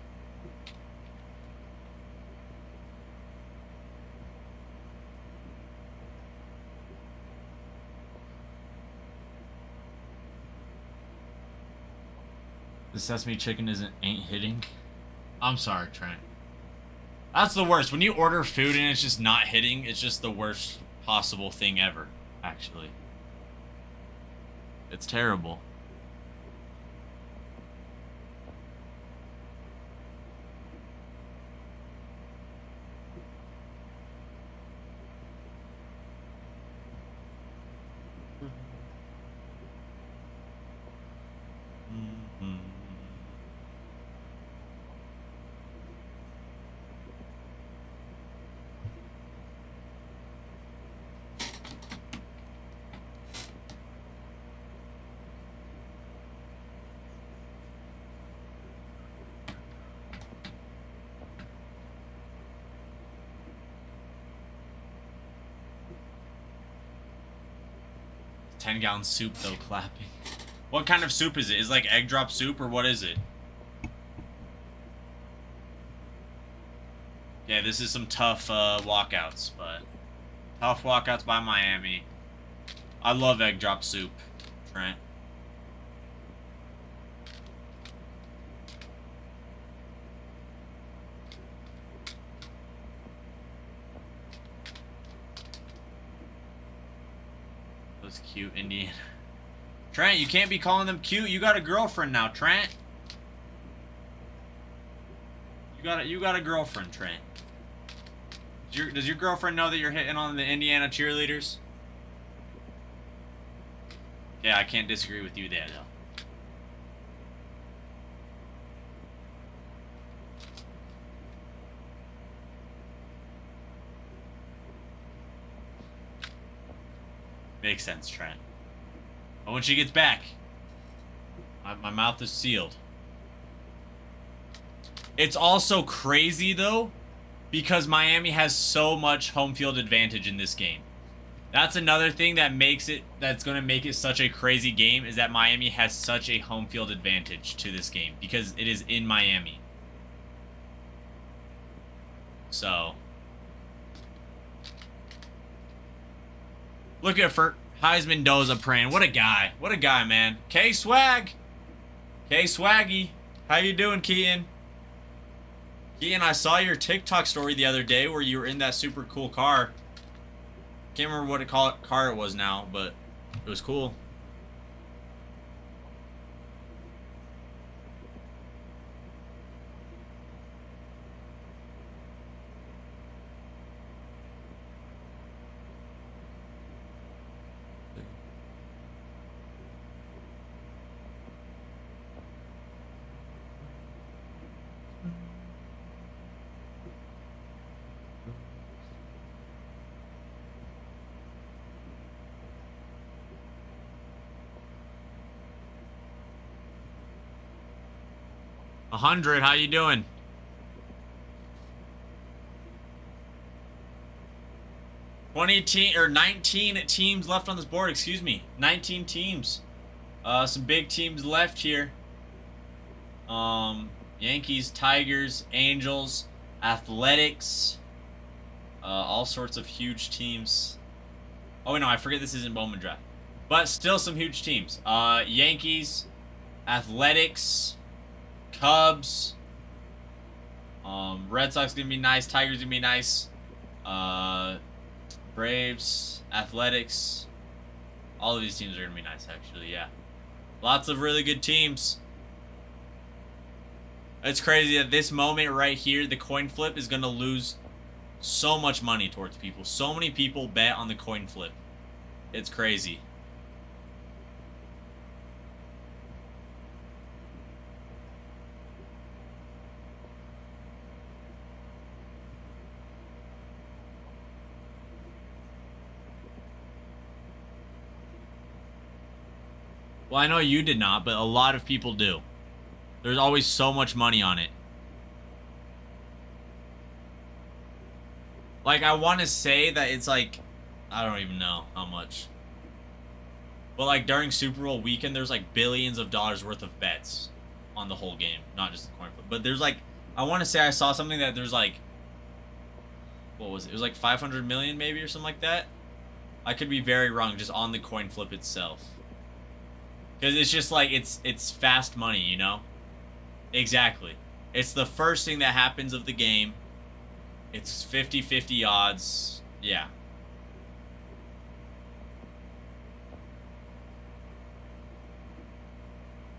The sesame chicken ain't hitting. I'm sorry, Trent. That's the worst. When you order food and it's just not hitting, it's just the worst possible thing ever, actually. It's terrible. $10-gallon soup though, clapping. What kind of soup is it? Is it like egg drop soup or what is it? Yeah, this is some tough walkouts, but tough walkouts by Miami. I love egg drop soup, Trent. Cute Indian. Trent, you can't be calling them cute. You got a girlfriend now, Trent. You got a girlfriend, Trent. Does your girlfriend know that you're hitting on the Indiana cheerleaders? Yeah, I can't disagree with you there, though. Makes sense, Trent. But when she gets back, my mouth is sealed. It's also crazy though, because Miami has so much home field advantage in this game. That's another thing that's going to make it such a crazy game, is that Miami has such a home field advantage to this game because it is in Miami. So, look at Heisman Mendoza praying. What a guy. What a guy, man. K-Swag. K-Swaggy. How you doing, Keaton? Keaton, I saw your TikTok story the other day where you were in that super cool car. Can't remember what car it was now, but it was cool. A 100, how you doing? 19 teams left on this board, excuse me. 19 teams. Some big teams left here. Yankees, Tigers, Angels, Athletics. All sorts of huge teams. Oh, no, I forget this isn't Bowman Draft. But still some huge teams. Yankees, Athletics, Cubs, Red Sox gonna be nice, Tigers gonna be nice, Braves, Athletics, all of these teams are gonna be nice actually, yeah. Lots of really good teams. It's crazy that this moment right here, the coin flip, is gonna lose so much money towards people. So many people bet on the coin flip. It's crazy. Well, I know you did not, but a lot of people do. There's always so much money on it. Like, I want to say that it's like, I don't even know how much. But like during Super Bowl weekend, there's like billions of dollars worth of bets on the whole game. Not just the coin flip. But there's like, I want to say I saw something that there's like, what was it? It was like 500 million maybe or something like that. I could be very wrong just on the coin flip itself. Because it's just like, it's fast money, you know? Exactly. It's the first thing that happens of the game. It's 50-50 odds. Yeah.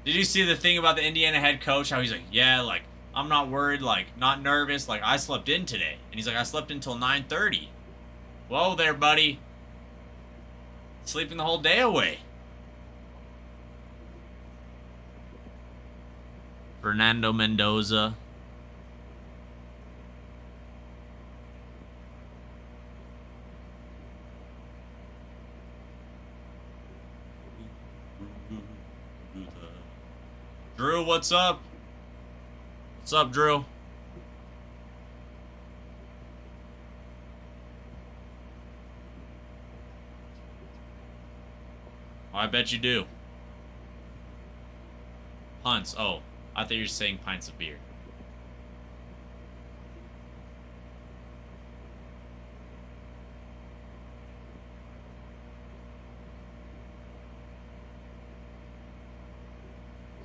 Did you see the thing about the Indiana head coach? How he's like, yeah, like, I'm not worried, like, not nervous. Like, I slept in today. And he's like, I slept until 9:30. Whoa there, buddy. Sleeping the whole day away. Fernando Mendoza. Drew, what's up? What's up, Drew? Oh, I bet you do. Punts. Oh. I thought you were saying pints of beer.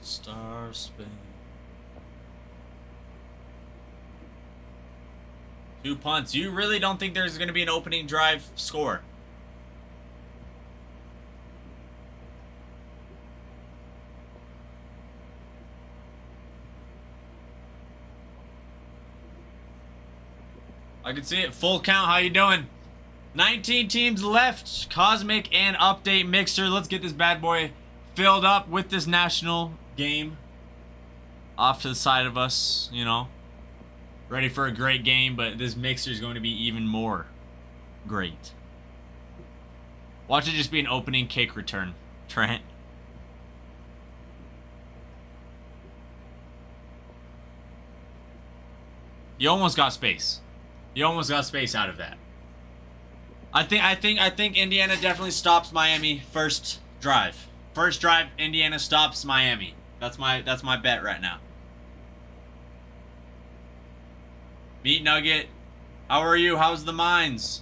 Star Spain. 2 punts. You really don't think there's going to be an opening drive score? I can see it. Full count. How you doing? 19 teams left. Cosmic and Update Mixer. Let's get this bad boy filled up with this national game. Off to the side of us, you know. Ready for a great game, but this mixer is going to be even more great. Watch it just be an opening kick return. Trent. You almost got space. You almost got space out of that. I think Indiana definitely stops Miami first drive. First drive, Indiana stops Miami. That's my bet right now. Meat Nugget, how are you? How's the mines?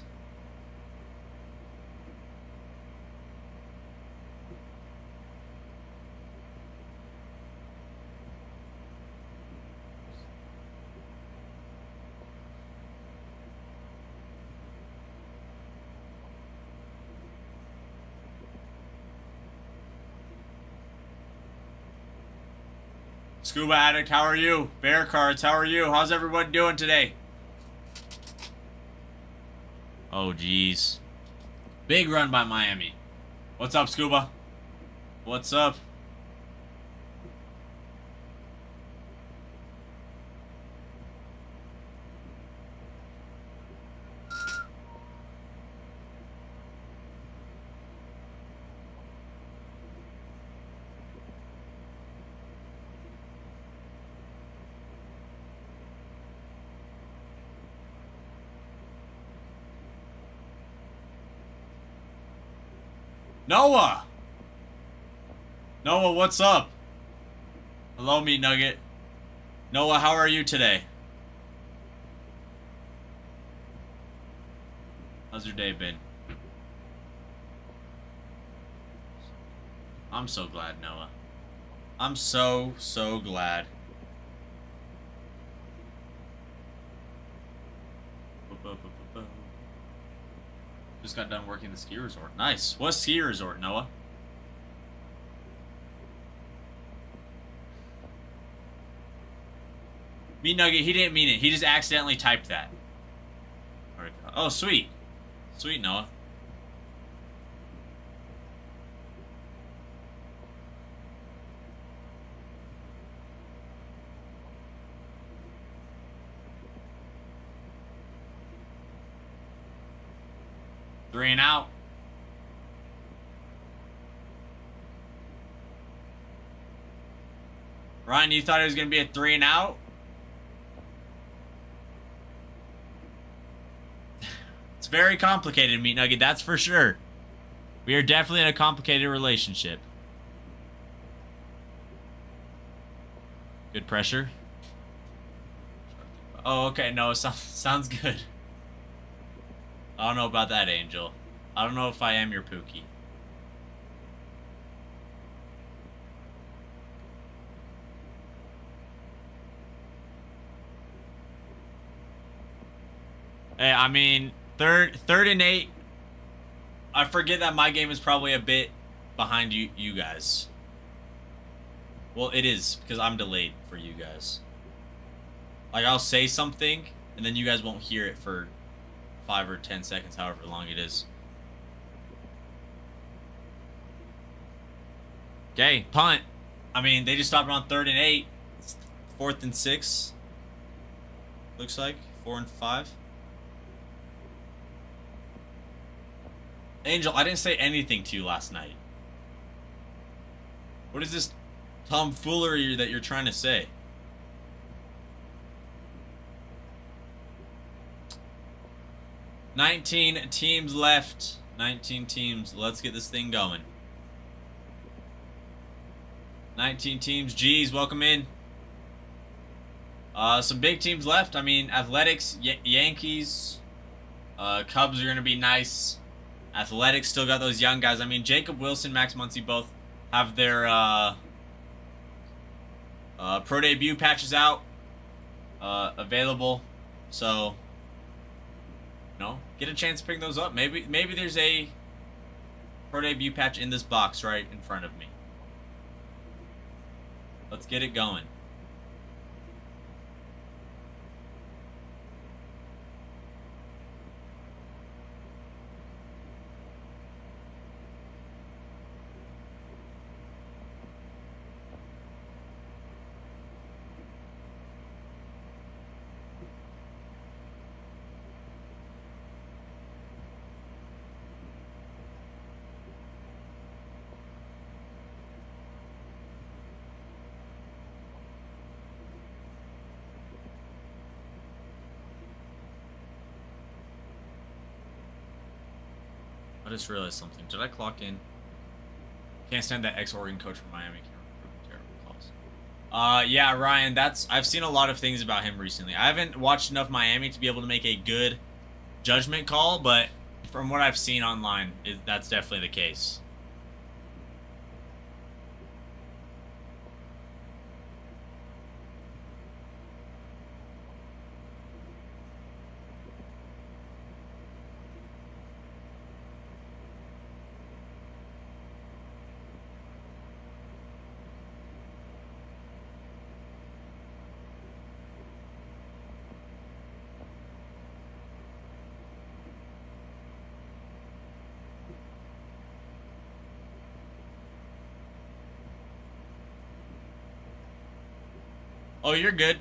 Scuba Addict, how are you? Bear Cards, how are you? How's everyone doing today? Oh, jeez. Big run by Miami. What's up, Scuba? What's up? Noah! Noah, what's up? Hello, Meat Nugget. Noah, how are you today? How's your day been? I'm so glad, Noah. I'm so glad. Just got done working the ski resort. Nice. What ski resort, Noah? Meat Nugget, he didn't mean it. He just accidentally typed that. Oh, sweet. Sweet, Noah. Three and out. Ryan, you thought it was going to be a 3 and out? It's very complicated, Meat Nugget, that's for sure. We are definitely in a complicated relationship. Good pressure. Oh, okay, no, sounds good. I don't know about that, Angel. I don't know if I am your Pookie. Hey, I mean, third and 8. I forget that my game is probably a bit behind you guys. Well, it is, because I'm delayed for you guys. Like, I'll say something, and then you guys won't hear it for 5 or 10 seconds, however long it is. Okay, punt. I mean, they just stopped on 3rd and 8. It's 4th and 6. Looks like 4 and 5. Angel, I didn't say anything to you last night. What is this tomfoolery that you're trying to say? "19 teams left. 19 teams. Let's get this thing going. 19 teams. Geez, welcome in. Some big teams left. I mean, Athletics, Yankees, Cubs are going to be nice. Athletics still got those young guys. I mean, Jacob Wilson, Max Muncy both have their pro debut patches out, available. So, get a chance to pick those up. Maybe there's a pro debut patch in this box right in front of me. Let's get it going. I just realized something. Did I clock in? Can't stand that ex-Oregon coach from Miami. Terrible calls. Yeah, Ryan, I've seen a lot of things about him recently. I haven't watched enough Miami to be able to make a good judgment call, but from what I've seen online, that's definitely the case. Oh, you're good.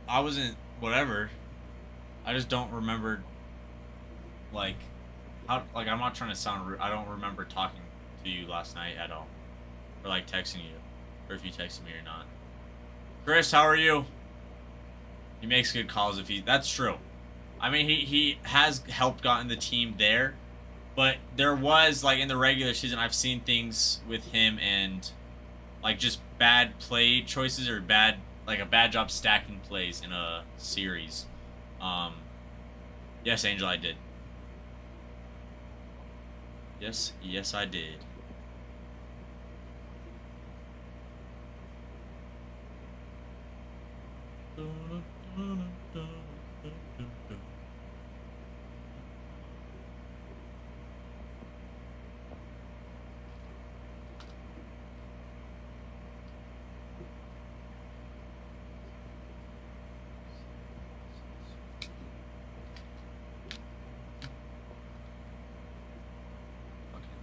I wasn't, whatever. I just don't remember, like, like, I'm not trying to sound rude. I don't remember talking to you last night at all. Or, like, texting you. Or if you texted me or not. Chris, how are you? He makes good calls if that's true. I mean, he has helped gotten the team there. But there was, like, in the regular season, I've seen things with him and, like, just bad play choices or a bad job stacking plays in a series. Yes, Angel, I did. Yes, I did.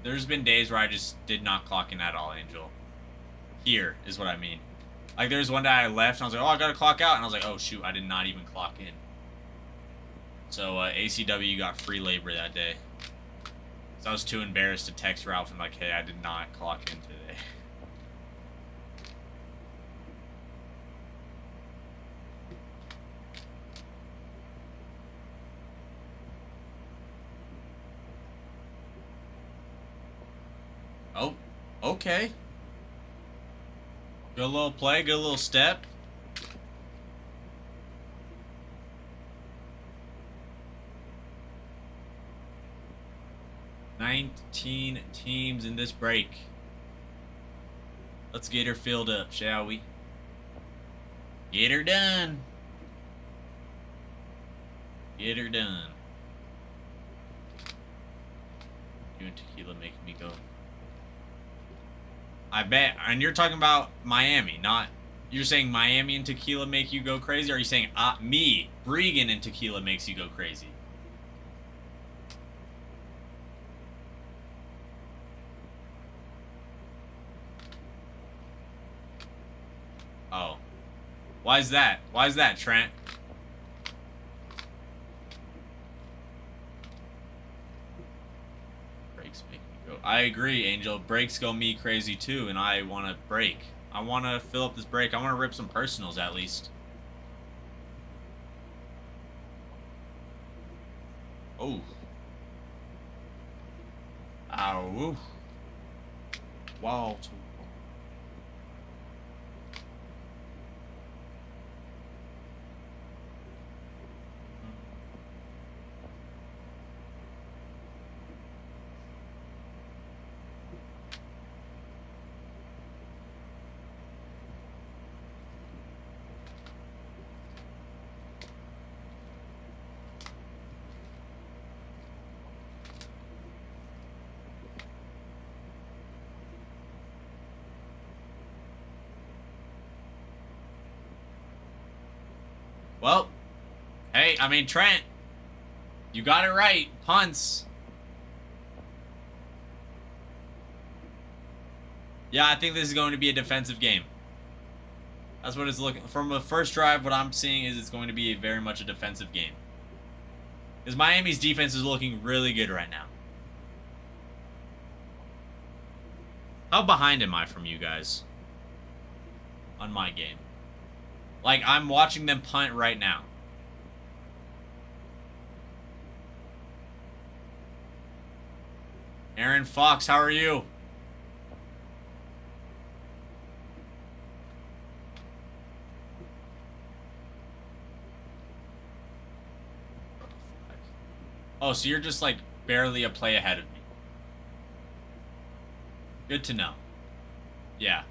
There's been days where I just did not clock in at all, Angel. Here is what I mean. Like, there's one day I left, and I was like, oh, I gotta clock out. And I was like, oh, shoot, I did not even clock in. So, ACW got free labor that day. So I was too embarrassed to text Ralph and like, hey, I did not clock in today. Oh, okay. Good little play, good little step. $19 teams in this break. Let's get her filled up, shall we? Get her done. Get her done. You and Tequila making me go. I bet. And you're talking about Miami, not... You're saying Miami and Tequila make you go crazy? Or are you saying me, Bregan, and Tequila makes you go crazy? Oh. Why is that? Why is that, Trent? Breaks make me go. I agree, Angel. Breaks go me crazy too, and I want to break. I want to fill up this break. I want to rip some personals at least. Oh. Ow. Wow. Well, hey, I mean, Trent, you got it right. Punts. Yeah, I think this is going to be a defensive game. That's what it's looking... From the first drive, what I'm seeing is it's going to be very much a defensive game. Because Miami's defense is looking really good right now. How behind am I from you guys? On my game. Like, I'm watching them punt right now. Aaron Fox, how are you? Oh, so you're just like barely a play ahead of me. Good to know. Yeah.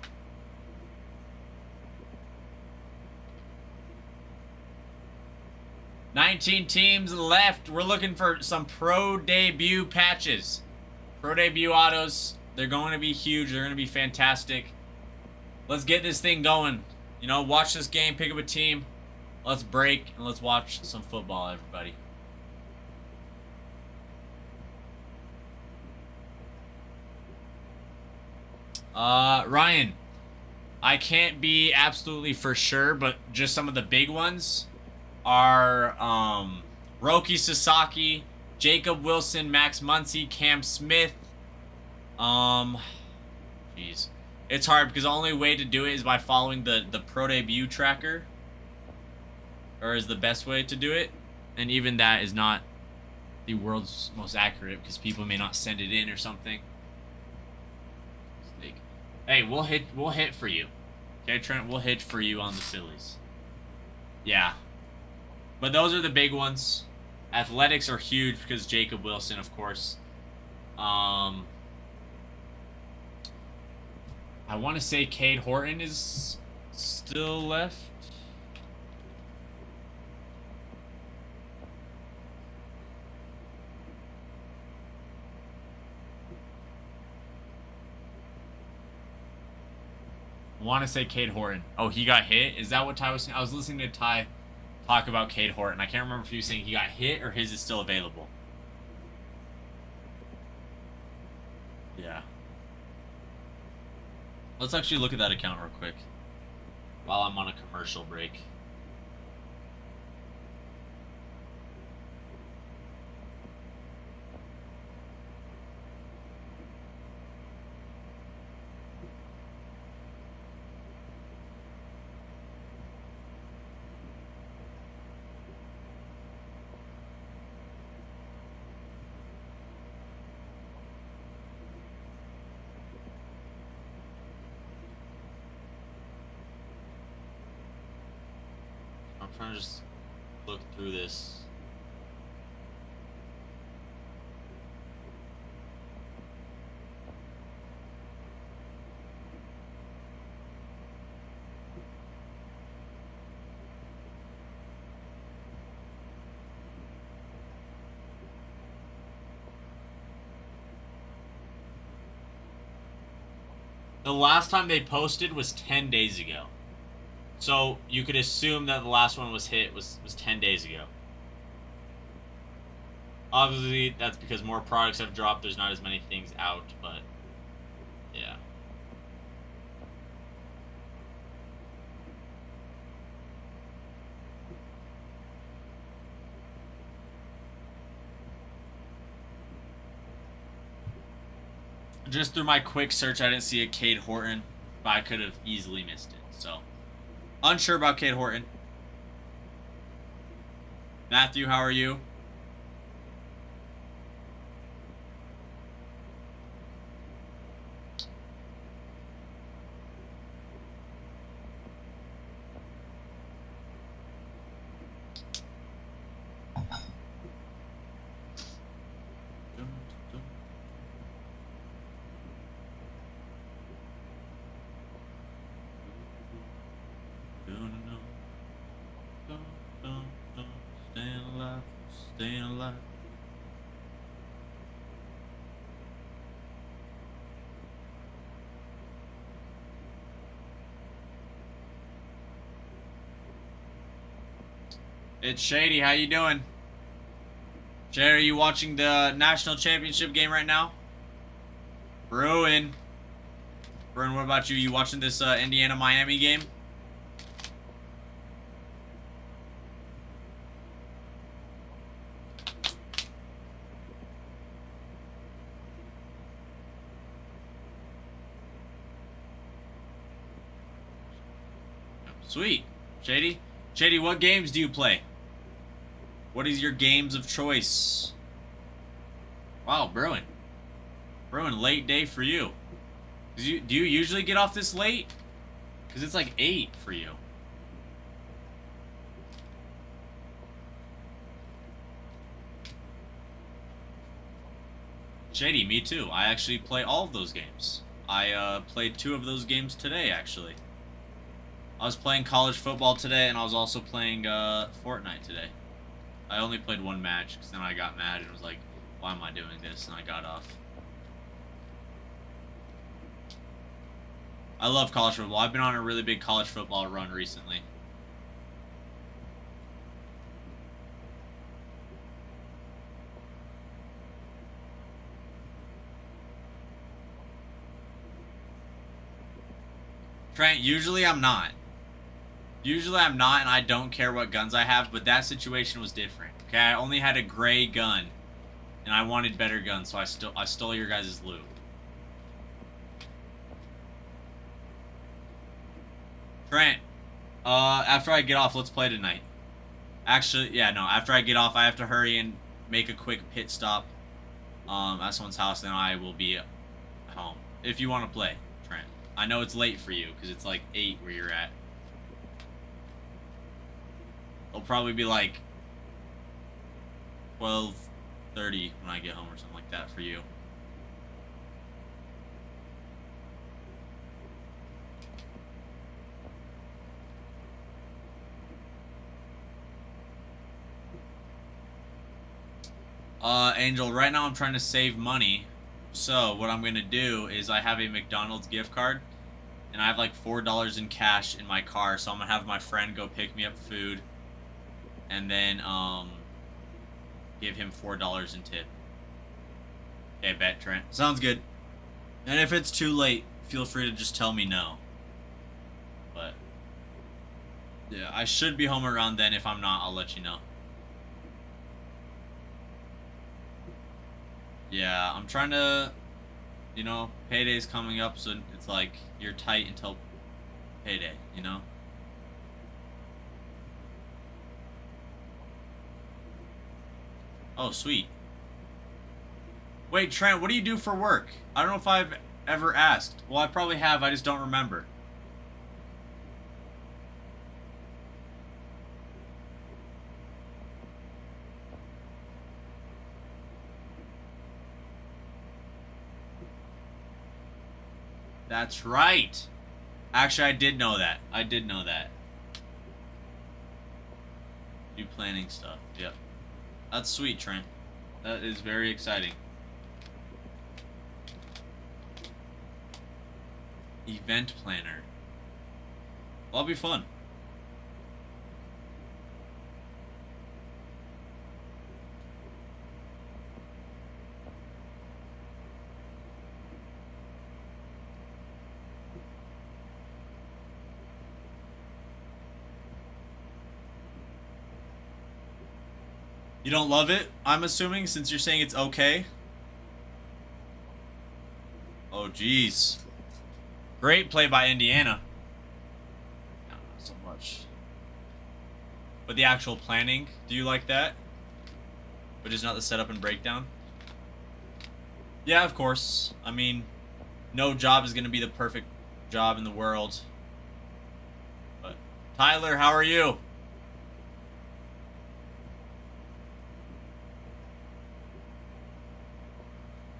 $19 teams left. We're looking for some pro debut patches. Pro debut autos. They're going to be huge. They're going to be fantastic. Let's get this thing going. You know, watch this game, pick up a team. Let's break and let's watch some football, everybody. Ryan, I can't be absolutely for sure, but just some of the big ones are Roki Sasaki, Jacob Wilson, Max Muncy, Cam Smith. Jeez. It's hard because the only way to do it is by following the pro debut tracker. Or is the best way to do it. And even that is not the world's most accurate because people may not send it in or something. Hey, we'll hit for you. Okay, Trent, we'll hit for you on the Phillies. Yeah. But those are the big ones. Athletics are huge because Jacob Wilson, of course. I want to say Cade Horton is still left. I want to say Cade Horton. Oh, he got hit? Is that what Ty was saying? I was listening to Ty talk about Cade Horton. I can't remember if he was saying he got hit or his is still available. Yeah. Let's actually look at that account real quick while I'm on a commercial break. I'm trying to just look through this. The last time they posted was 10 days ago. So you could assume that the last one was 10 days ago. Obviously, that's because more products have dropped. There's not as many things out, but yeah. Just through my quick search, I didn't see a Cade Horton, but I could have easily missed it. So, unsure about Cade Horton. Matthew, how are you? Staying alive. It's Shady. How you doing? Shady, are you watching the national championship game right now? Bruin, what about you? You watching this Indiana-Miami game? Sweet. Shady? Shady, what games do you play? What is your games of choice? Wow, Bruin. Bro, and late day for you. Do you usually get off this late? Because it's like 8 for you. Shady, me too. I actually play all of those games. I played 2 of those games today, actually. I was playing college football today, and I was also playing Fortnite today. I only played 1 match, because then I got mad and was like, why am I doing this? And I got off. I love college football. I've been on a really big college football run recently. Trent, usually I'm not. Usually I'm not, and I don't care what guns I have, but that situation was different. Okay, I only had a gray gun, and I wanted better guns, so I stole your guys' loot. Trent, after I get off, let's play tonight. Actually, yeah, no, after I get off, I have to hurry and make a quick pit stop at someone's house, then I will be home. If you want to play, Trent. I know it's late for you, because it's like 8 where you're at. It'll probably be like 12:30 when I get home or something like that for you. Angel, right now I'm trying to save money. So what I'm going to do is I have a McDonald's gift card, and I have like $4 in cash in my car, so I'm going to have my friend go pick me up food, and then give him $4 in tip. Okay, bet, Trent. Sounds good. And if it's too late, feel free to just tell me no. But yeah, I should be home around then. If I'm not, I'll let you know. Yeah, I'm trying to, you know, payday's coming up, so it's like you're tight until payday, you know? Oh, sweet. Wait, Trent, what do you do for work? I don't know if I've ever asked. Well, I probably have, I just don't remember. That's right. Actually, I did know that. I did know that. Do planning stuff. Yep. That's sweet, Trent. That is very exciting. Event planner. Well, that'll be fun. You don't love it, I'm assuming, since you're saying it's okay? Oh, jeez. Great play by Indiana. No, not so much. But the actual planning, do you like that? But just not the setup and breakdown? Yeah, of course. I mean, no job is going to be the perfect job in the world. But, Tyler, how are you?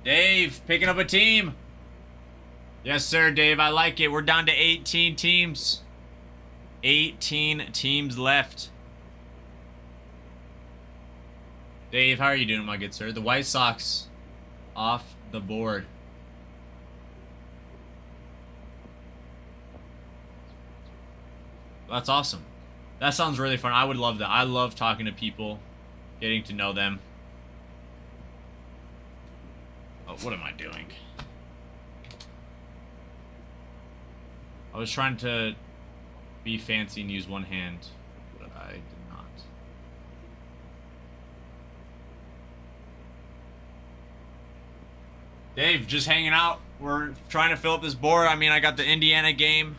Dave, picking up a team. Yes, sir, Dave. I like it. We're down to 18 teams. 18 teams left. Dave, how are you doing, my good sir? The White Sox off the board. That's awesome. That sounds really fun. I would love that. I love talking to people, getting to know them. Oh, what am I doing? I was trying to be fancy and use one hand, but I did not. Dave, just hanging out. We're trying to fill up this board. I mean, I got the Indiana game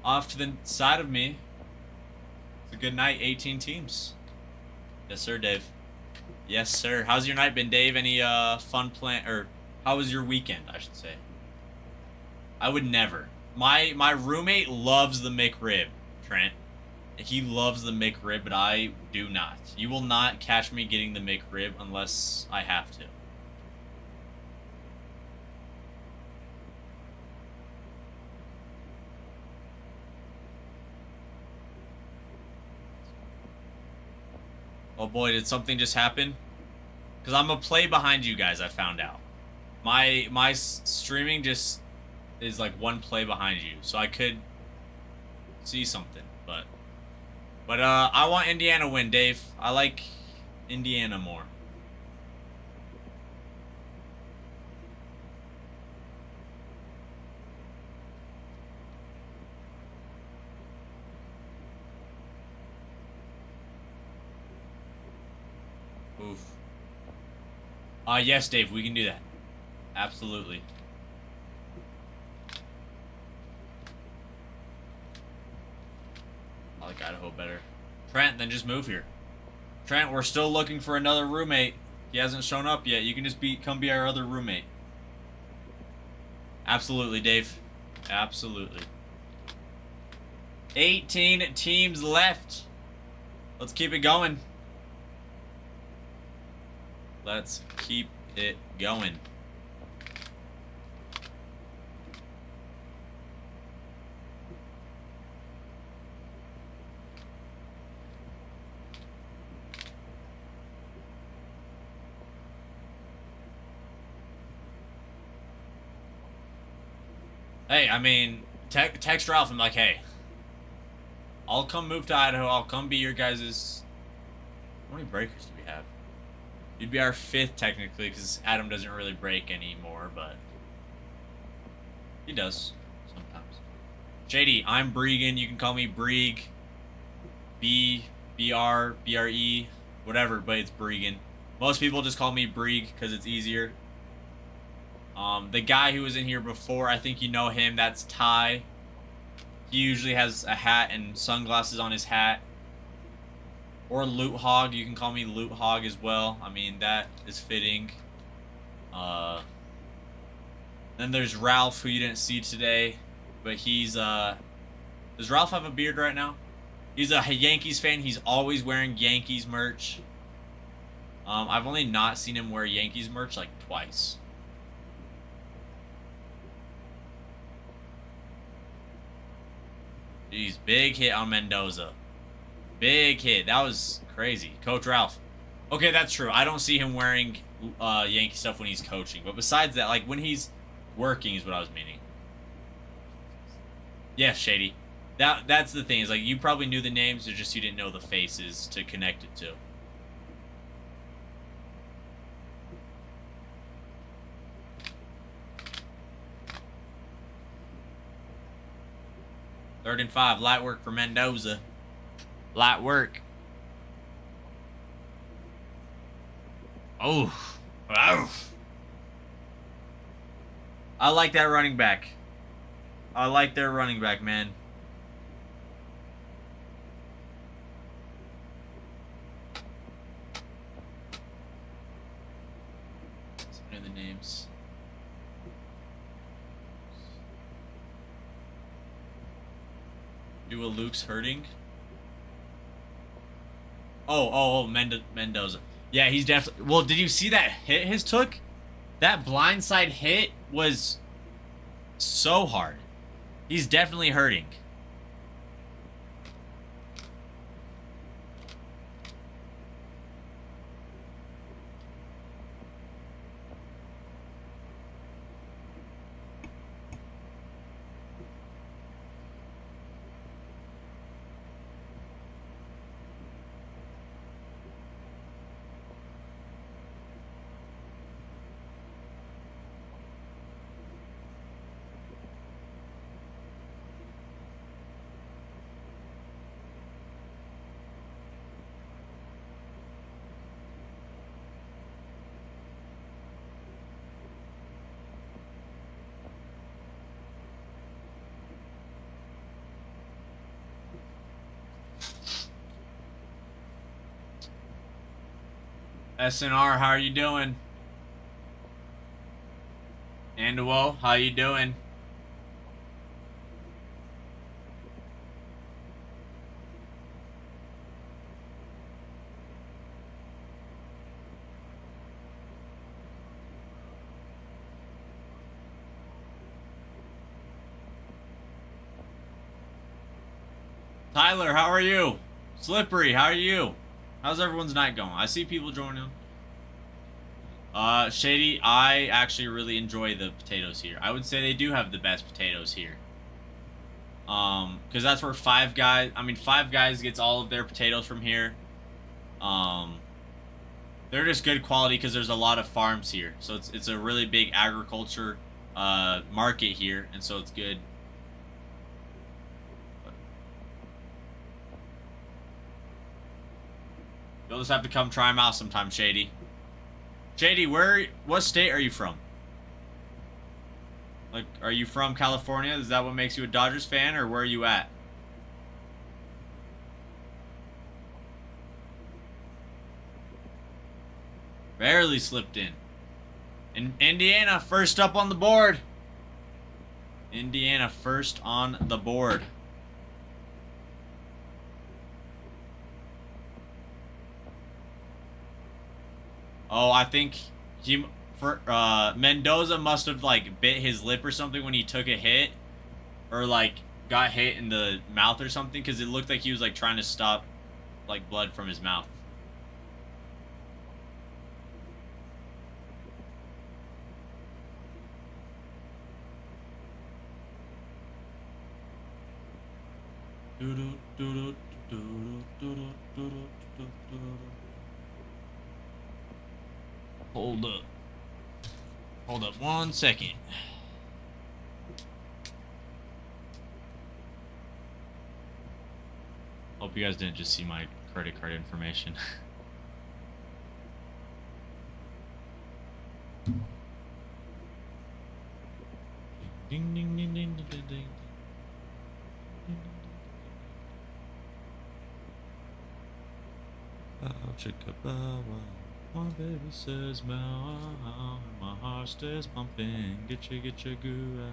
off to the side of me. It's a good night, 18 teams. Yes, sir, Dave. Yes, sir. How's your night been, Dave? Any fun plan or How was your weekend, I should say? I would never. My roommate loves the McRib, Trent. He loves the McRib, but I do not. You will not catch me getting the McRib unless I have to. Oh boy, did something just happen? Because I'm a play behind you guys, I found out. My streaming just is like one play behind you, so I could see something, but I want Indiana win, Dave. I like Indiana more. Oof. Yes, Dave, we can do that. Absolutely. I like Idaho better. Trent, then just move here. Trent, we're still looking for another roommate. He hasn't shown up yet. You can just come be our other roommate. Absolutely, Dave. Absolutely. 18 teams left. Let's keep it going. Let's keep it going. Hey, I mean, text Ralph. I'm like, hey, I'll come move to Idaho. I'll come be your guys's. How many breakers do we have? You'd be our 5th technically, because Adam doesn't really break anymore, but he does sometimes. Shady, I'm Bregan. You can call me Breeg, B-R-E, whatever, but it's Bregan. Most people just call me Breeg because it's easier. The guy who was in here before, I think you know him. That's Ty. He usually has a hat and sunglasses on his hat. Or Loot Hog. You can call me Loot Hog as well. I mean, that is fitting. Then there's Ralph, who you didn't see today. But he's, does Ralph have a beard right now? He's a Yankees fan. He's always wearing Yankees merch. I've only not seen him wear Yankees merch like twice. Jeez, big hit on Mendoza. Big hit. That was crazy. Coach Ralph. Okay, that's true. I don't see him wearing Yankee stuff when he's coaching. But besides that, like when he's working is what I was meaning. Yes, Shady. That's the thing. Is like you probably knew the names, or just you didn't know the faces to connect it to. Third and 5, light work for Mendoza. Light work. Oh. Oh. I like that running back. I like their running back, man. Some of the names. Do a Luke's hurting? Oh, Mendoza. Yeah, he's definitely... Well, did you see that hit his took? That blindside hit was so hard. He's definitely hurting. SNR, how are you doing? Anduo, how you doing? Tyler, how are you? Slippery, how are you? How's everyone's night going? I see people joining. Shady, I actually really enjoy the potatoes here. I would say they do have the best potatoes here. Because that's where Five Guys gets all of their potatoes from here. They're just good quality because there's a lot of farms here. So it's a really big agriculture market here, and so it's good. You'll just have to come try them out sometime, Shady. Shady, what state are you from? Like, are you from California? Is that what makes you a Dodgers fan, or where are you at? Barely slipped in. Indiana, first up on the board. Indiana, first on the board. Oh, I think Mendoza must have like bit his lip or something when he took a hit, or like got hit in the mouth or something, because it looked like he was like trying to stop like blood from his mouth. Hold up 1 second. Hope you guys didn't just see my credit card information. Ding ding ding ding ding ding. Bow chicka bow wow. My baby says meow, my heart stays pumping. Get your goo out.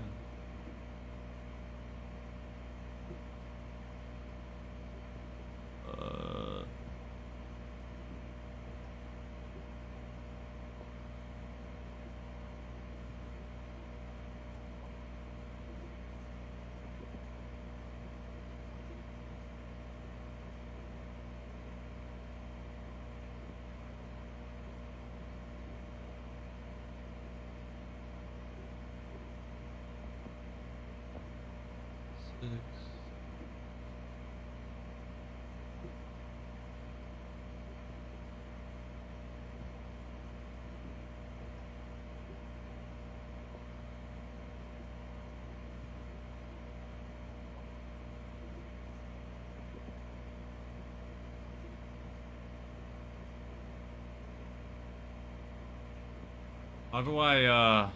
How do I,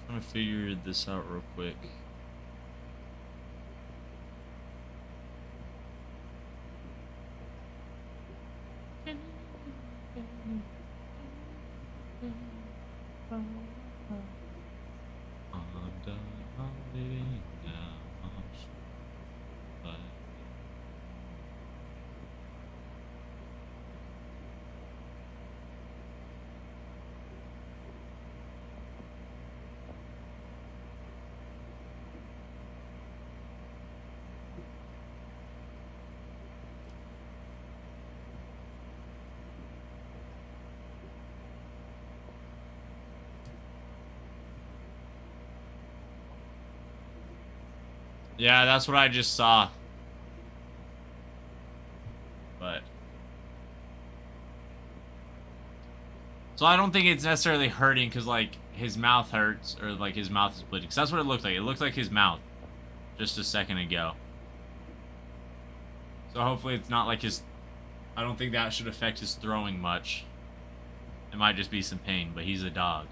Trying to figure this out real quick. Yeah, that's what I just saw. But so I don't think it's necessarily hurting because like his mouth hurts or like his mouth is bleeding. Because that's what it looked like. It looked like his mouth just a second ago. So hopefully it's not like his... I don't think that should affect his throwing much. It might just be some pain, but he's a dog.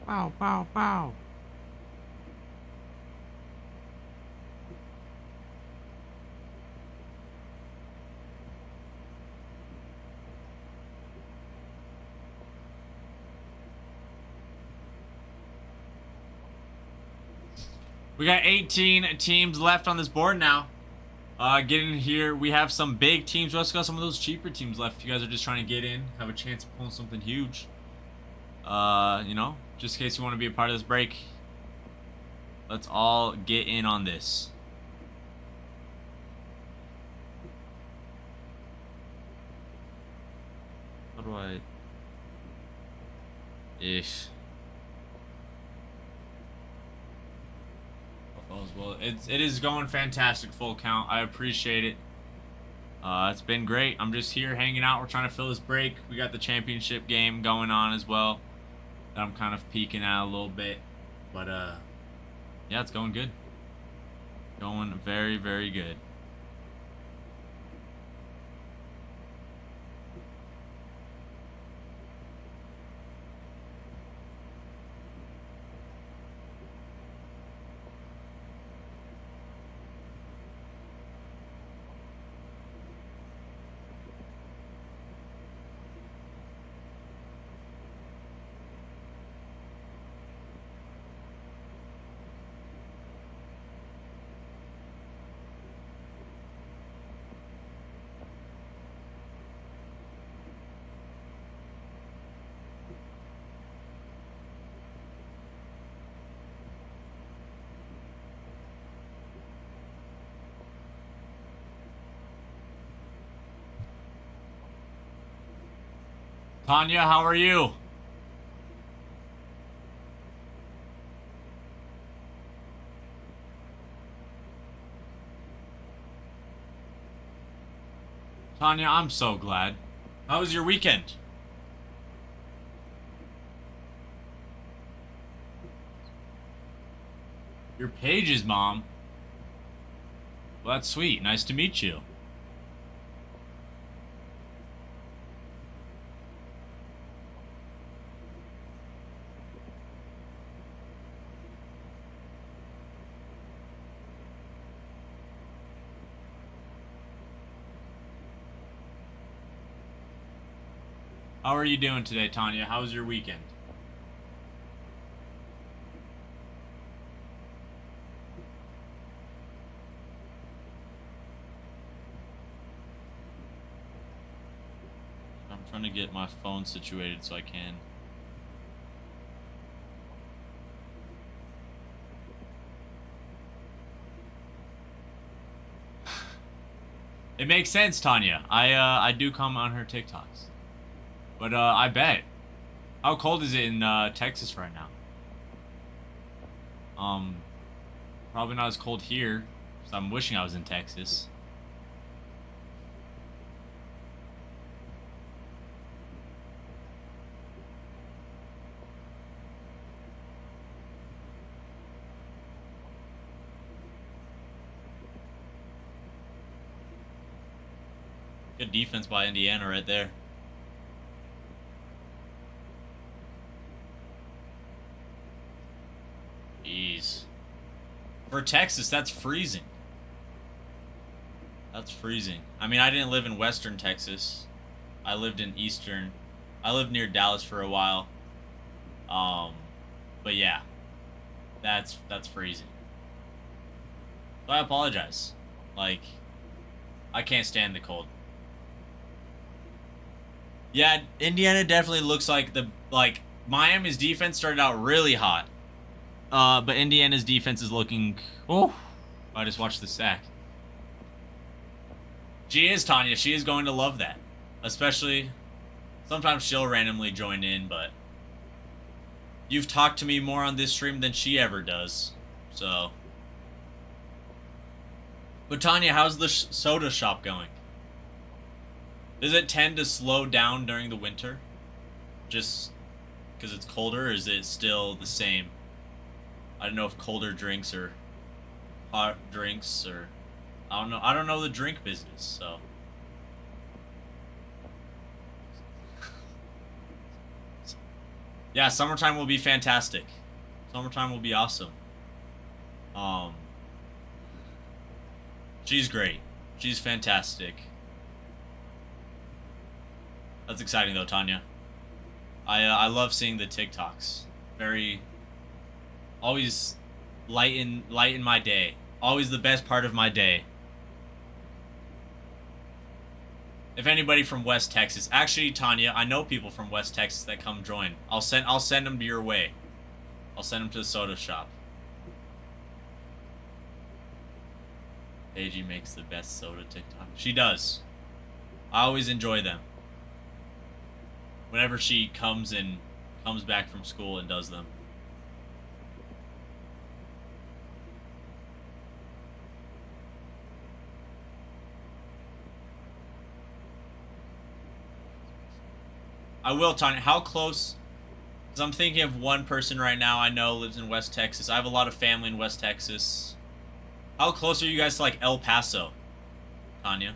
Pow, pow, pow. We got 18 teams left on this board now. Getting here, we have some big teams. We also got some of those cheaper teams left. If you guys are just trying to get in, have a chance of pulling something huge. You know, just in case you want to be a part of this break. Let's all get in on this. How do I... Ish. Well, it is going fantastic, full count. I appreciate it. It's been great. I'm just here hanging out. We're trying to fill this break. We got the championship game going on as well that I'm kind of peeking at a little bit. But, yeah, it's going good. Going very, very good. Tanya, how are you? Tanya, I'm so glad. How was your weekend? Your Paige's mom. Well, that's sweet. Nice to meet you. How are you doing today, Tanya? How was your weekend? I'm trying to get my phone situated so I can. It makes sense, Tanya. I do comment on her TikToks. But, I bet. How cold is it in, Texas right now? Probably not as cold here, so I'm wishing I was in Texas. Good defense by Indiana right there. Jeez. For Texas, that's freezing. That's freezing. I mean, I didn't live in western Texas. I lived in eastern. I lived near Dallas for a while. But yeah. That's freezing. So I apologize. Like, I can't stand the cold. Yeah, Indiana definitely looks like Miami's defense started out really hot. But Indiana's defense is looking... Oh, I just watched the sack. She is, Tanya. She is going to love that. Especially, sometimes she'll randomly join in, but... You've talked to me more on this stream than she ever does. So... But Tanya, how's the soda shop going? Does it tend to slow down during the winter? Just because it's colder, or is it still the same? I don't know if colder drinks or hot drinks or I don't know. I don't know the drink business, so. Yeah, summertime will be fantastic. Summertime will be awesome. She's great. She's fantastic. That's exciting though, Tanya. I love seeing the TikToks. Very always lighten my day. Always the best part of my day. If anybody from West Texas, actually Tanya, I know people from West Texas that come join. I'll send them to your way. I'll send them to the soda shop. Paige makes the best soda TikTok. She does. I always enjoy them. Whenever she comes back from school and does them. I will, Tanya. How close? Because I'm thinking of one person right now I know lives in West Texas. I have a lot of family in West Texas. How close are you guys to like El Paso, Tanya?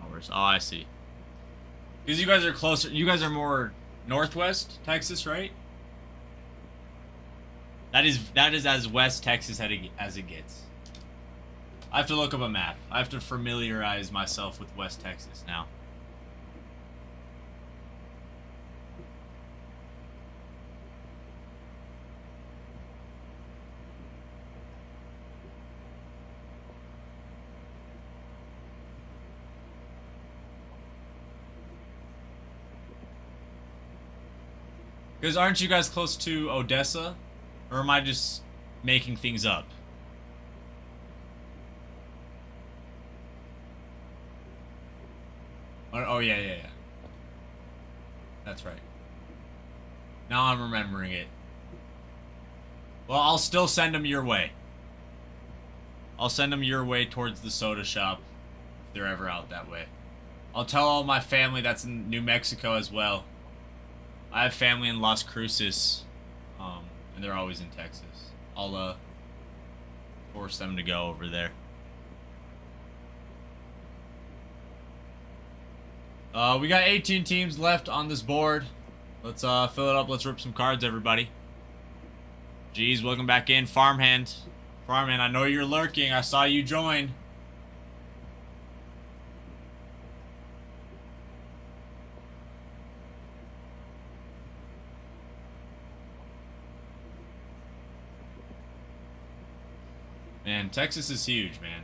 Hours. Oh, I see. Because you guys are closer. You guys are more northwest Texas, right? That is as West Texas as it gets. I have to look up a map. I have to familiarize myself with West Texas now. Because aren't you guys close to Odessa? Or am I just making things up? Oh, yeah. That's right. Now I'm remembering it. Well, I'll still send them your way. I'll send them your way towards the soda shop, if they're ever out that way. I'll tell all my family that's in New Mexico as well. I have family in Las Cruces, and they're always in Texas. I'll force them to go over there. We got 18 teams left on this board. Let's fill it up. Let's rip some cards, everybody. Jeez, welcome back in, Farmhand. Farmhand, I know you're lurking. I saw you join. Man, Texas is huge, man.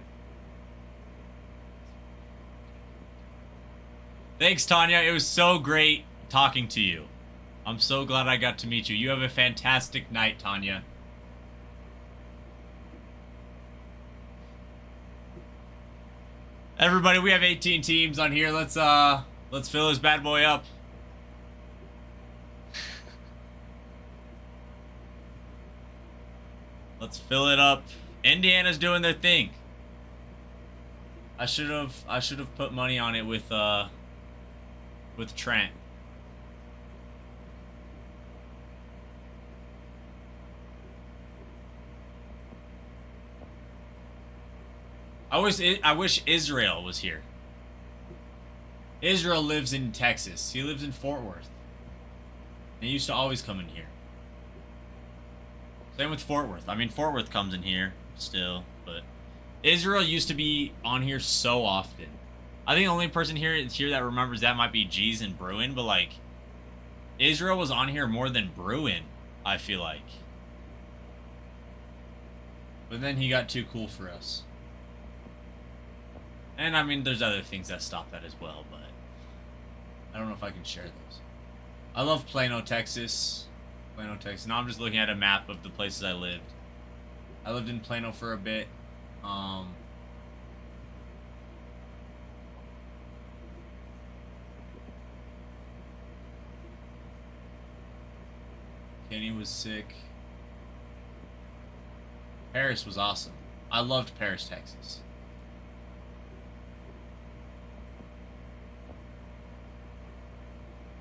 Thanks, Tanya. It was so great talking to you. I'm so glad I got to meet you. You have a fantastic night, Tanya. Everybody, we have 18 teams on here. Let's fill this bad boy up. Let's fill it up. Indiana's doing their thing. I should have put money on it with Trent. I wish Israel was here. Israel lives in Texas. He lives in Fort Worth. And he used to always come in here. Same with Fort Worth. I mean, Fort Worth comes in here still, but Israel used to be on here so often. I think the only person here that remembers that might be G's and Bruin, but like Israel was on here more than Bruin, I feel like. But then he got too cool for us. And I mean, there's other things that stop that as well, but I don't know if I can share those. I love Plano, Texas. Plano, Texas. Now I'm just looking at a map of the places I lived. I lived in Plano for a bit. Kenny was sick. Paris was awesome. I loved Paris, Texas.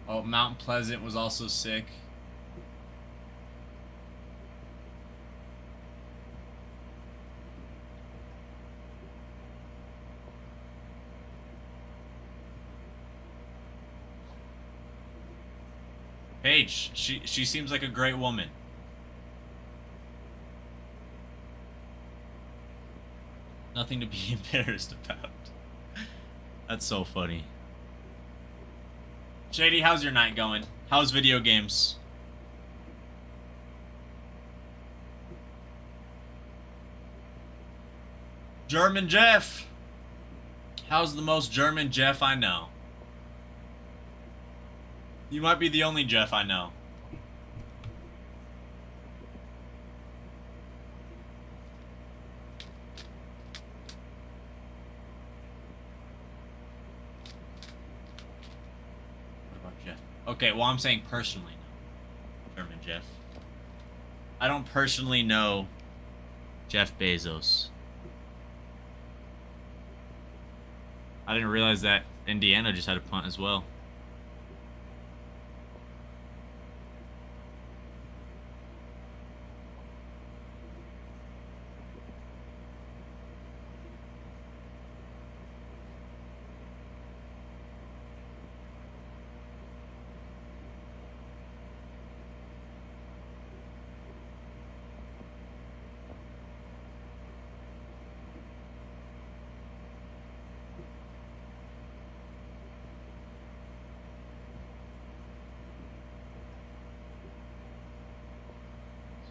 Oh, Mount Pleasant was also sick. Paige, she seems like a great woman. Nothing to be embarrassed about. That's so funny. Shady, how's your night going? How's video games? German Jeff. How's the most German Jeff I know? You might be the only Jeff I know. What about Jeff? Okay, well, I'm saying personally no. German Jeff. I don't personally know Jeff Bezos. I didn't realize that Indiana just had a punt as well.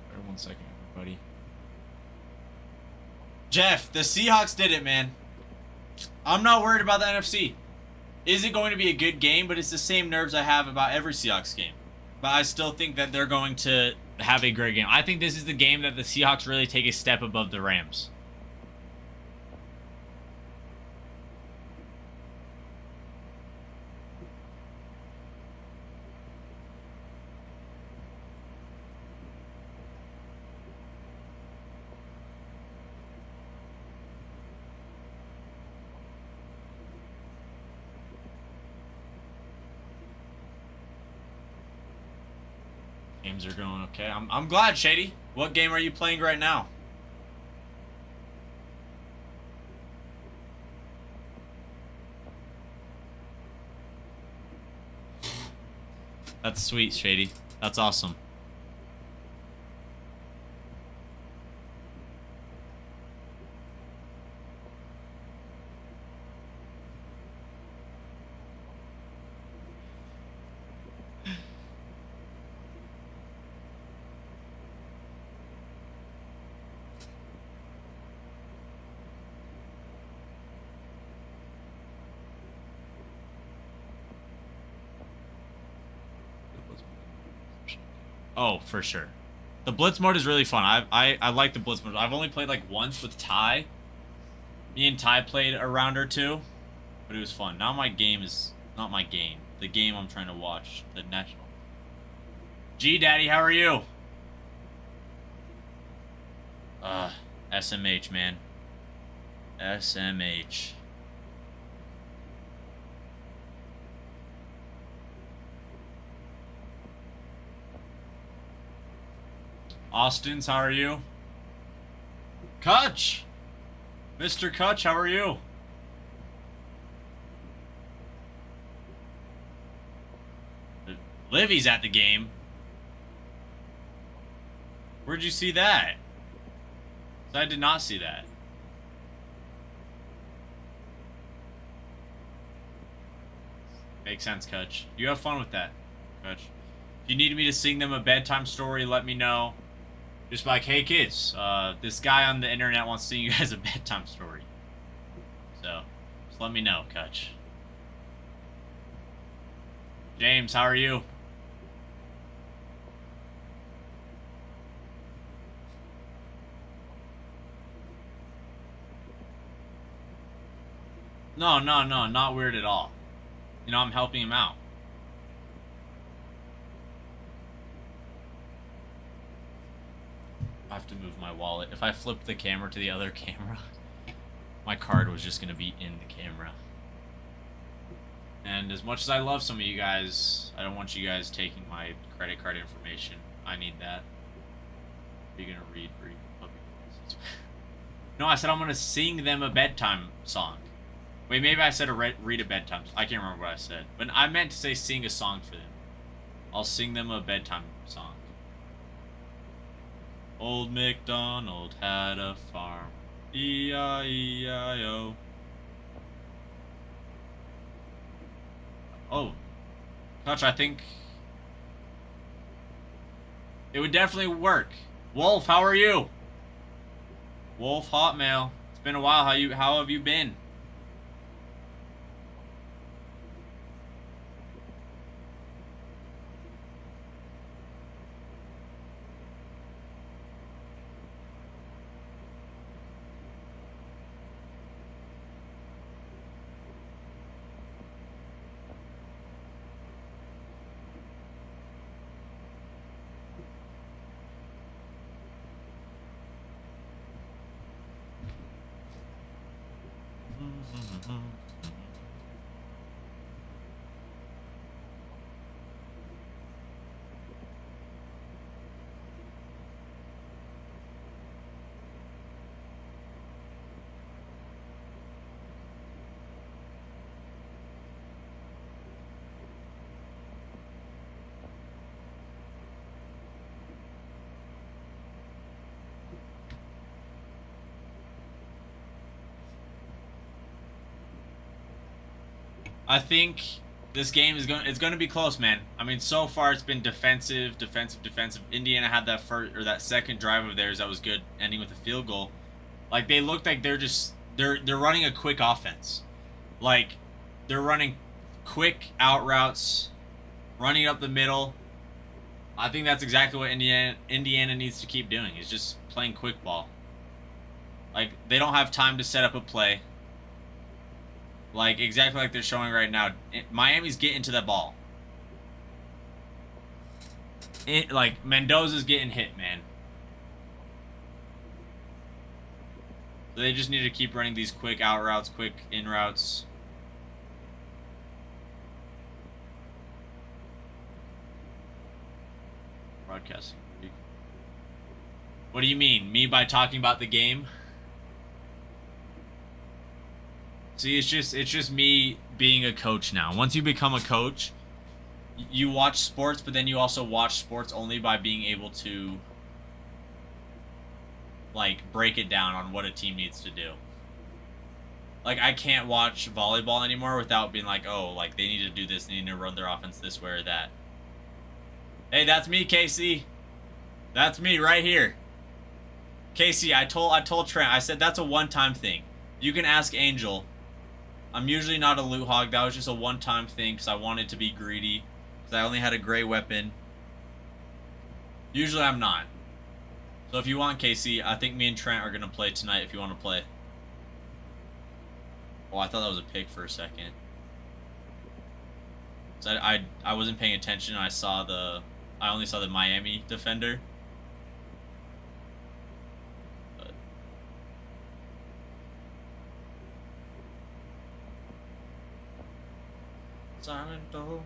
Sorry, 1 second, everybody. Jeff, the Seahawks did it, man. I'm not worried about the NFC. Is it going to be a good game? But it's the same nerves I have about every Seahawks game. But I still think that they're going to have a great game. I think this is the game that the Seahawks really take a step above the Rams. Games are going okay. I'm glad, Shady. What game are you playing right now? That's sweet, Shady. That's awesome. Oh, for sure. The Blitz mode is really fun. I like the Blitz mode. I've only played like once with Ty. Me and Ty played a round or two, but it was fun. Now my game is not my game. The game I'm trying to watch, the national. G Daddy, how are you? SMH, man. SMH. Austin's, how are you? Kutch! Mr. Kutch, how are you? Livy's at the game. Where'd you see that? I did not see that. Makes sense, Kutch. You have fun with that, Kutch. If you need me to sing them a bedtime story, let me know. Just like, hey kids, this guy on the internet wants to sing you guys a bedtime story. So, just let me know, Kutch. James, how are you? No, not weird at all. You know, I'm helping him out. I have to move my wallet. If I flipped the camera to the other camera, my card was just going to be in the camera. And as much as I love some of you guys, I don't want you guys taking my credit card information. I need that. You're going to read. No, I said I'm going to sing them a bedtime song. Wait, maybe I said read a bedtime song. I can't remember what I said. But I meant to say sing a song for them. I'll sing them a bedtime song. Old MacDonald had a farm. E-I-E-I-O. Oh. Touch, I think it would definitely work. Wolf, how are you? Wolf Hotmail. It's been a while. How have you been? I think this game is going to be close, man. I mean, so far it's been defensive. Indiana had that first or that second drive of theirs that was good, ending with a field goal. Like they looked like they're running a quick offense. Like they're running quick out routes, running up the middle. I think that's exactly what Indiana needs to keep doing. Is just playing quick ball. Like they don't have time to set up a play. Like, exactly like they're showing right now. Miami's getting to that ball. Like, Mendoza's getting hit, man. So they just need to keep running these quick out routes, quick in routes. Broadcasting. What do you mean? Me by talking about the game? See, it's just me being a coach now. Once you become a coach, you watch sports, but then you also watch sports only by being able to, like, break it down on what a team needs to do. Like, I can't watch volleyball anymore without being like, oh, like, they need to do this, they need to run their offense this way or that. Hey, that's me, Casey. That's me right here. Casey, I told Trent, I said that's a one-time thing. You can ask Angel. I'm usually not a loot hog. That was just a one-time thing because I wanted to be greedy. Because I only had a gray weapon. Usually I'm not. So if you want, Casey, I think me and Trent are going to play tonight if you want to play. Oh, I thought that was a pick for a second. So I wasn't paying attention. I only saw the Miami defender. Silento.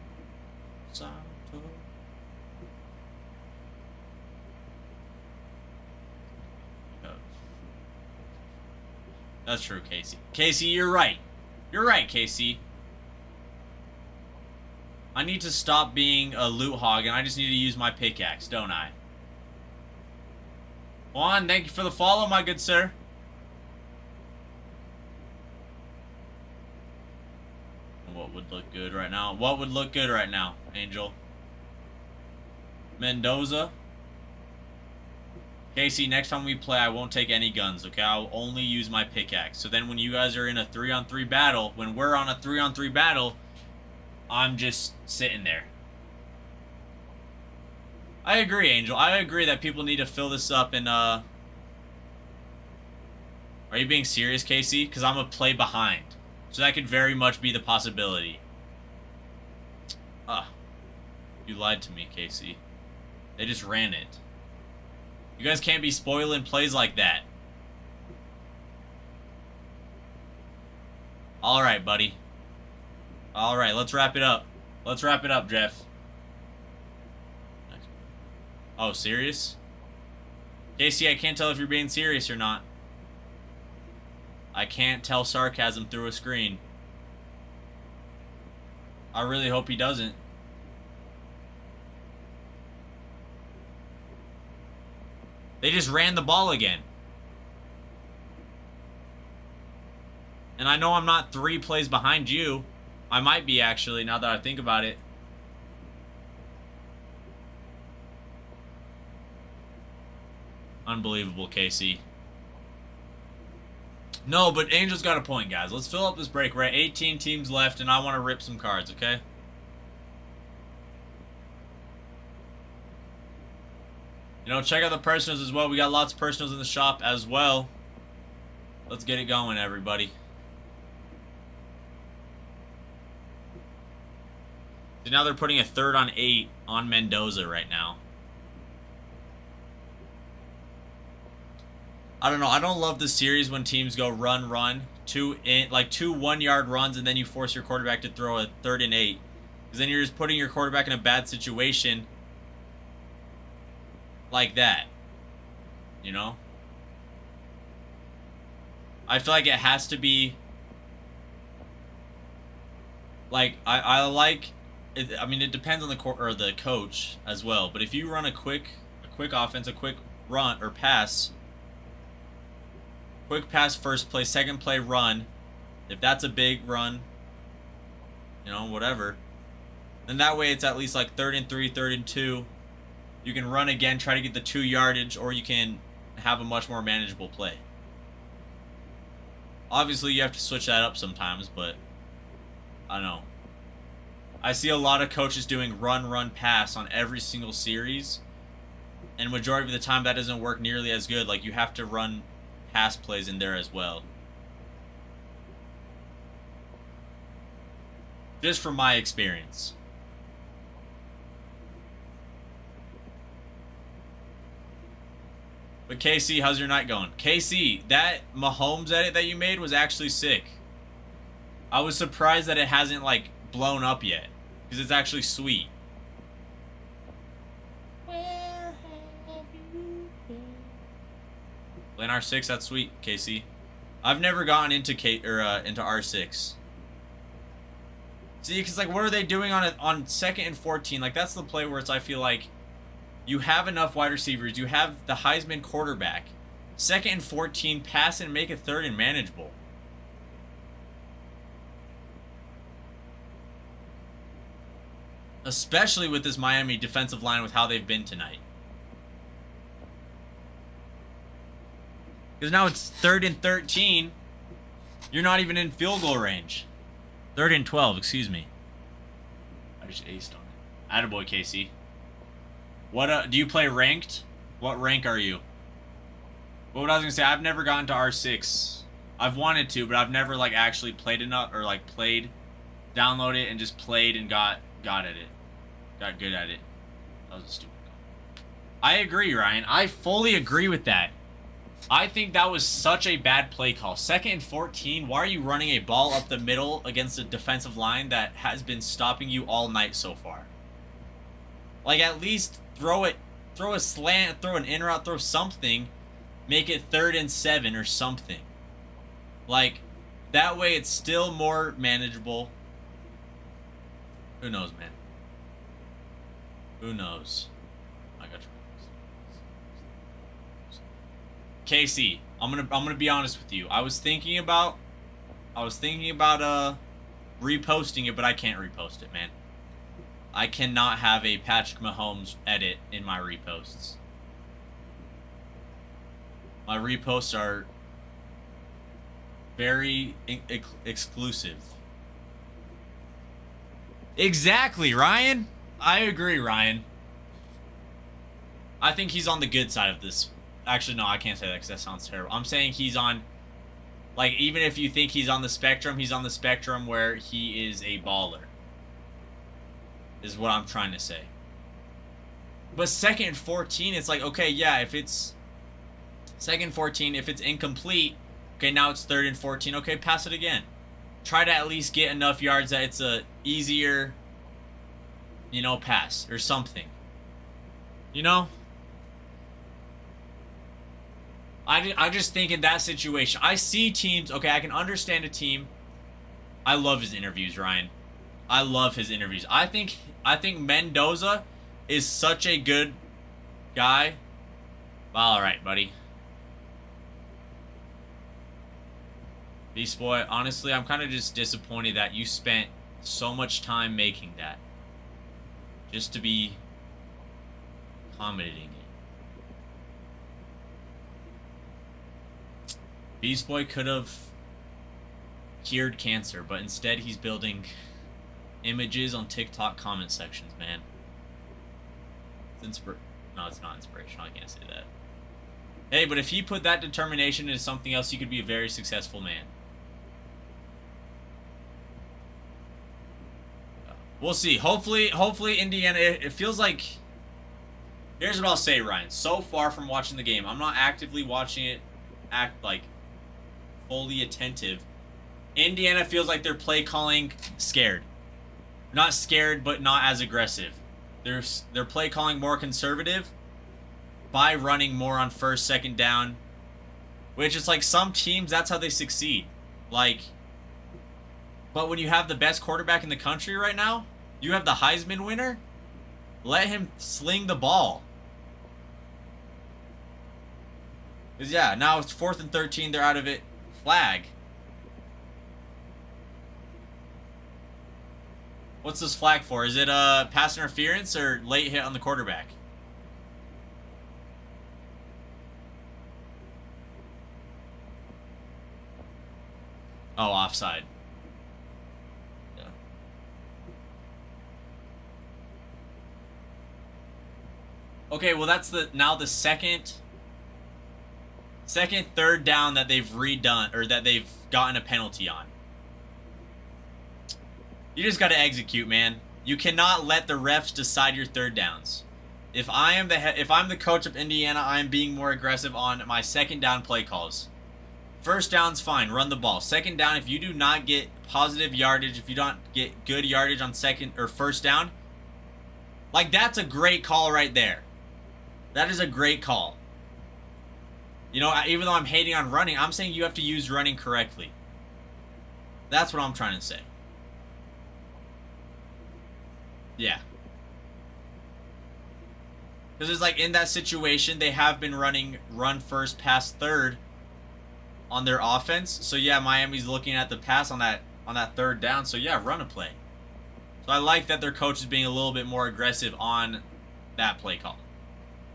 That's true, Casey. Casey, you're right. You're right, Casey. I need to stop being a loot hog, and I just need to use my pickaxe, don't I? Juan, thank you for the follow, my good sir. What would look good right now? What would look good right now, Angel? Mendoza. Casey, next time we play, I won't take any guns, okay? I'll only use my pickaxe. So then when you guys are in a 3-on-3 battle, when we're on a 3-on-3 battle, I'm just sitting there. I agree, Angel. I agree that people need to fill this up and, Are you being serious, Casey? Because I'm a play behind. So that could very much be the possibility. You lied to me, Casey. They just ran it. You guys can't be spoiling plays like that. Alright, buddy. Alright, let's wrap it up. Let's wrap it up, Jeff. Oh, serious? Casey, I can't tell if you're being serious or not. I can't tell sarcasm through a screen. I really hope he doesn't. They just ran the ball again. And I know I'm not 3 plays behind you. I might be, actually, now that I think about it. Unbelievable, KC. No, but Angel's got a point, guys. Let's fill up this break. We're at 18 teams left, and I want to rip some cards, okay? You know, check out the personals as well. We got lots of personals in the shop as well. Let's get it going, everybody. So now they're putting a 3rd on 8 on Mendoza right now. I don't know. I don't love the series when teams go run, 2 1-yard runs, and then you force your quarterback to throw a 3rd and 8. Because then you're just putting your quarterback in a bad situation like that. You know? I feel like it has to be like I like it. I mean, it depends on the the coach as well. But if you run a quick offense, a quick run or pass. Quick pass first play, second play run. If that's a big run, you know, whatever. Then that way it's at least like 3rd and 3, 3rd and 2. You can run again, try to get the 2 yardage, or you can have a much more manageable play. Obviously, you have to switch that up sometimes, but I don't know. I see a lot of coaches doing run, pass on every single series. And majority of the time that doesn't work nearly as good. Like, you have to run pass plays in there as well. Just from my experience. But KC, how's your night going? KC, that Mahomes edit that you made was actually sick. I was surprised that it hasn't, like, blown up yet. Because it's actually sweet. Lane R6, that's sweet, KC. I've never gotten into into R6. See, because like, what are they doing on 2nd and 14? Like, that's the play where it's, I feel like, you have enough wide receivers, you have the Heisman quarterback. 2nd and 14, pass and make it 3rd and manageable. Especially with this Miami defensive line with how they've been tonight. Because now it's 3rd and 13. You're not even in field goal range. 3rd and 12, excuse me. I just aced on it. Attaboy, KC. What, do you play ranked? What rank are you? What I was going to say, I've never gotten to R6. I've wanted to, but I've never, like, actually played enough, or, like, download it and just played and got at it. Got good at it. That was a stupid call. I agree, Ryan. I fully agree with that. I think that was such a bad play call. 2nd and 14, why are you running a ball up the middle against a defensive line that has been stopping you all night so far? Like, at least throw a slant, throw an in route, throw something, make it 3rd and 7 or something. Like, that way it's still more manageable. Who knows, man? Who knows? I got you. KC, I'm gonna be honest with you. I was thinking about reposting it, but I can't repost it, man. I cannot have a Patrick Mahomes edit in my reposts. My reposts are very exclusive. Exactly, Ryan. I agree, Ryan. I think he's on the good side of this. Actually, no, I can't say that because that sounds terrible. I'm saying he's on, like, even if you think he's on the spectrum, he's on the spectrum where he is a baller. Is what I'm trying to say. But 2nd and 14, it's like, okay, yeah, if it's 2nd and 14, if it's incomplete, okay, now it's 3rd and 14, okay, pass it again. Try to at least get enough yards that it's a easier, you know, pass or something. You know? I just think in that situation, I see teams, okay, I can understand a team. I love his interviews, Ryan. I love his interviews. I think Mendoza is such a good guy. Well, alright, buddy. Beast Boy, honestly, I'm kind of just disappointed that you spent so much time making that. Just to be commenting it. Beast Boy could have cured cancer, but instead he's building images on TikTok comment sections, man. It's no, it's not inspirational. I can't say that. Hey, but if he put that determination into something else, he could be a very successful man. We'll see. Hopefully Indiana. It feels like. Here's what I'll say, Ryan. So far from watching the game, I'm not actively watching it, fully attentive. Indiana feels like they're play calling scared. Not scared, but not as aggressive. They're play calling more conservative by running more on first, second down. Which is like some teams, that's how they succeed. Like, but when you have the best quarterback in the country right now, you have the Heisman winner, let him sling the ball. Because, yeah, now it's 4th and 13, they're out of it. Flag. What's this flag for? Is it pass interference or late hit on the quarterback? Oh, offside. Yeah. Okay, well that's now the second, third down that they've redone, or that they've gotten a penalty on. You just got to execute, man. You cannot let the refs decide your third downs. If I'm the coach of Indiana, I am being more aggressive on my second down play calls. First down's fine, run the ball. Second down, if you do not get positive yardage, if you don't get good yardage on second or first down, like that's a great call right there. That is a great call. You know, even though I'm hating on running, I'm saying you have to use running correctly. That's what I'm trying to say. Yeah. Because it's like in that situation, they have been running run first, pass third on their offense. So yeah, Miami's looking at the pass on that third down. So yeah, run a play. So I like that their coach is being a little bit more aggressive on that play call.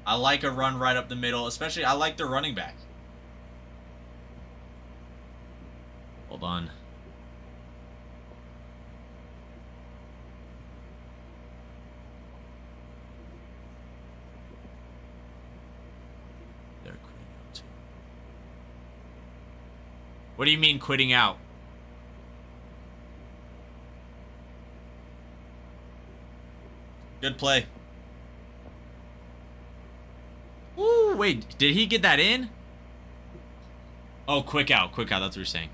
I like a run right up the middle, especially I like their running back. Hold on. They're quitting out too. What do you mean quitting out? Good play. Ooh, wait, did he get that in? Oh, quick out, that's what you're saying.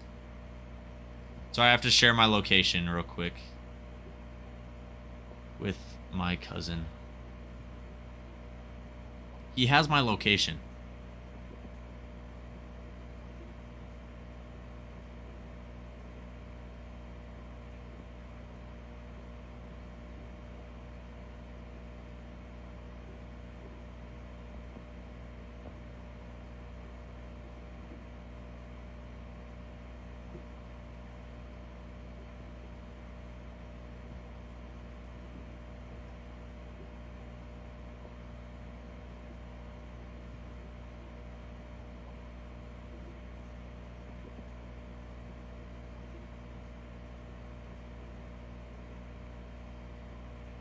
So I have to share my location real quick with my cousin. He has my location.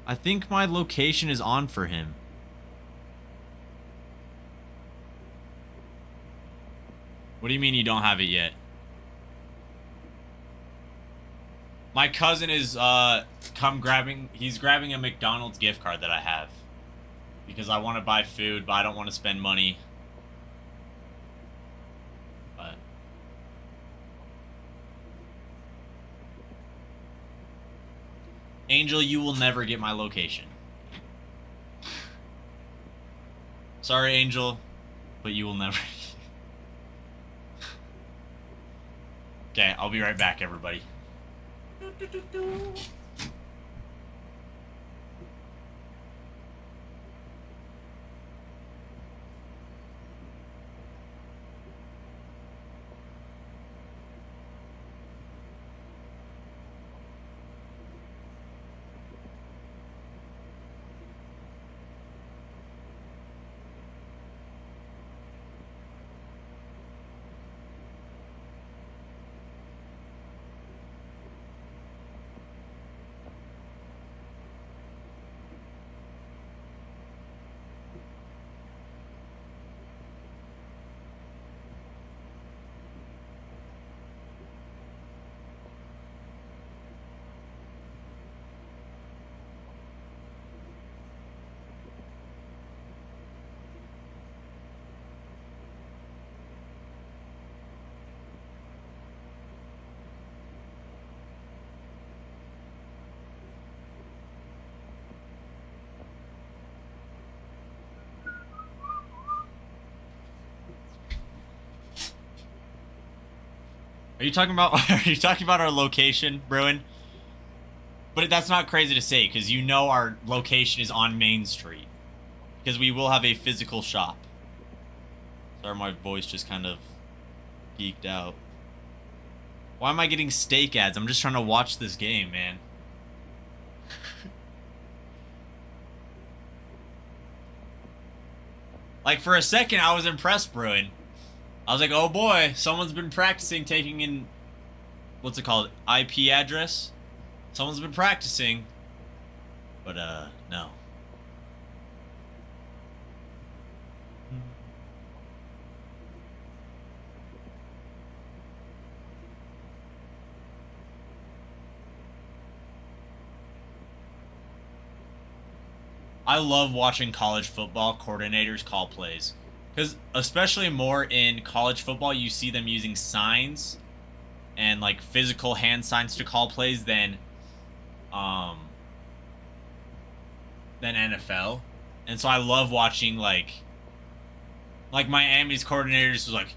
I think my location is on for him. What do you mean you don't have it yet? My cousin is he's grabbing a McDonald's gift card that I have. Because I want to buy food, but I don't want to spend money. But Angel, you will never get my location. Sorry, Angel, but you will never. Okay, I'll be right back, everybody. Are you talking about? Are you talking about our location, Bruin? But that's not crazy to say, because you know our location is on Main Street. Because we will have a physical shop. Sorry, my voice just kind of geeked out. Why am I getting steak ads? I'm just trying to watch this game, man. Like, for a second, I was impressed, Bruin. I was like, oh boy, someone's been practicing taking in... What's it called? IP address? Someone's been practicing. But, no. I love watching college football coordinators call plays. Because especially more in college football, you see them using signs and like physical hand signs to call plays than NFL. And so I love watching like Miami's coordinators was like,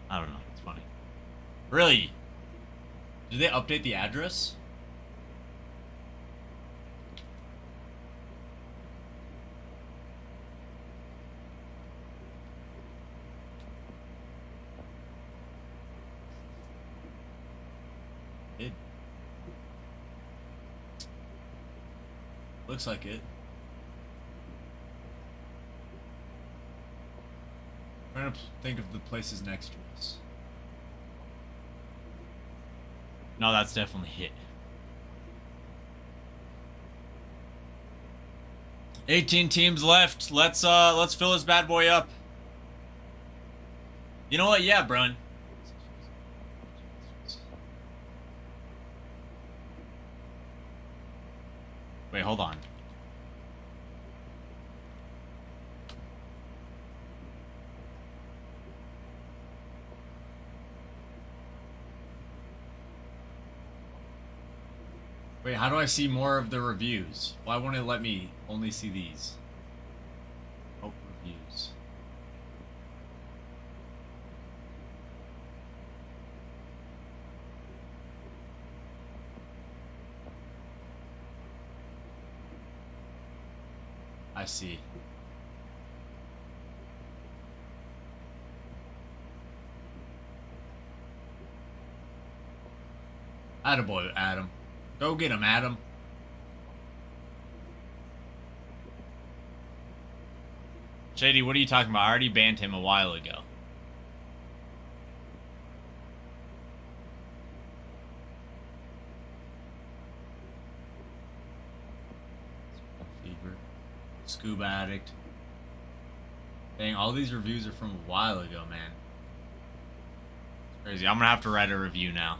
I don't know, it's funny. Really? Did they update the address? Looks like it. I'm trying to think of the places next to us. No, that's definitely hit. 18 teams left. Let's fill this bad boy up. You know what? Yeah, Brun. Wait, hold on. Wait, how do I see more of the reviews? Why won't it let me only see these? Oh, reviews. I see. Attaboy, Adam. Go get him, Adam. Shady, what are you talking about? I already banned him a while ago. Fever. Scuba Addict. Dang, all these reviews are from a while ago, man. It's crazy. I'm gonna have to write a review now.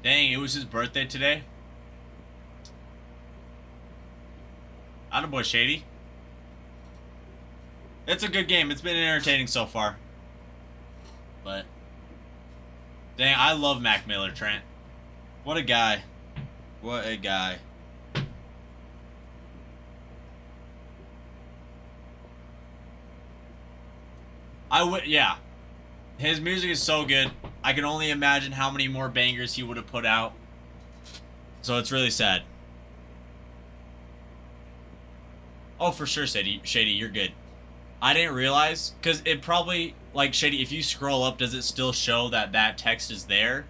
Dang, it was his birthday today? Attaboy, Shady. It's a good game. It's been entertaining so far. But... dang, I love Mac Miller, Trent. What a guy. What a guy. Yeah. His music is so good. I can only imagine how many more bangers he would have put out. So it's really sad. Oh, for sure, Shady, you're good. I didn't realize, because it probably, like, Shady, if you scroll up, does it still show that that text is there?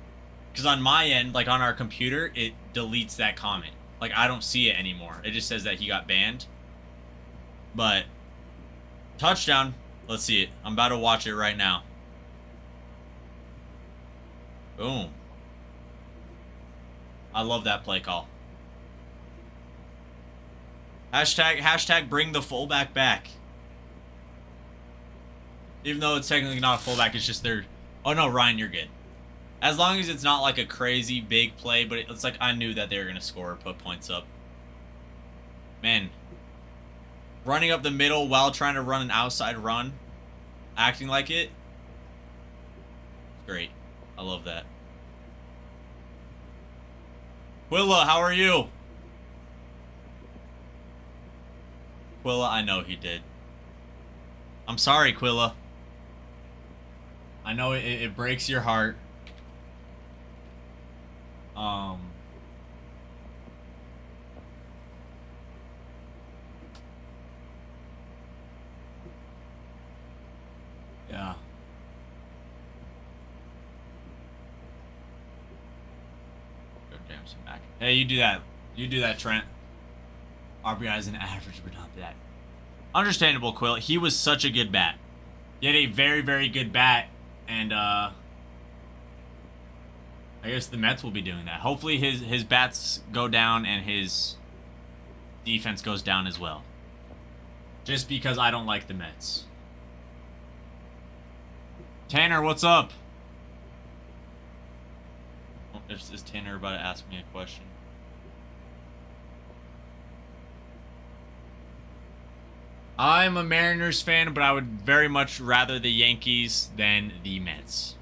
Because on my end, like, on our computer, it deletes that comment. Like, I don't see it anymore. It just says that he got banned. But, touchdown. Let's see it. I'm about to watch it right now. Boom. I love that play call. Hashtag bring the fullback back. Even though it's technically not a fullback, it's just their... oh no, Ryan, you're good. As long as it's not like a crazy big play, but it's like I knew that they were going to score or put points up. Man. Running up the middle while trying to run an outside run. Acting like it. Great. I love that. Quilla, how are you? Quilla, I know he did. I'm sorry, Quilla. I know it breaks your heart. Yeah. Go damn some back. Hey, you do that. You do that, Trent. RBI is an average, but not that. Understandable, Quill. He was such a good bat. He had a very, very good bat, and I guess the Mets will be doing that. Hopefully his bats go down and his defense goes down as well. Just because I don't like the Mets. Tanner, what's up? Oh, is Tanner about to ask me a question? I'm a Mariners fan, but I would very much rather the Yankees than the Mets.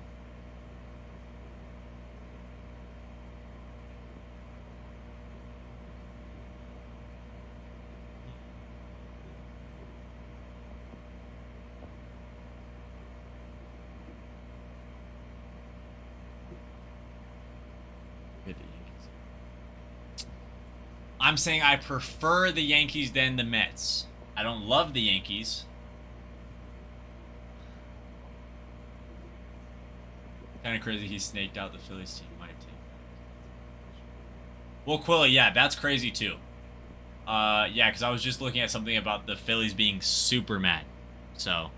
I'm saying I prefer the Yankees than the Mets. I don't love the Yankees. Kind of crazy he snaked out the Phillies team. Might take. Well, Quilla, yeah, that's crazy too. Yeah, because I was just looking at something about the Phillies being super mad. So.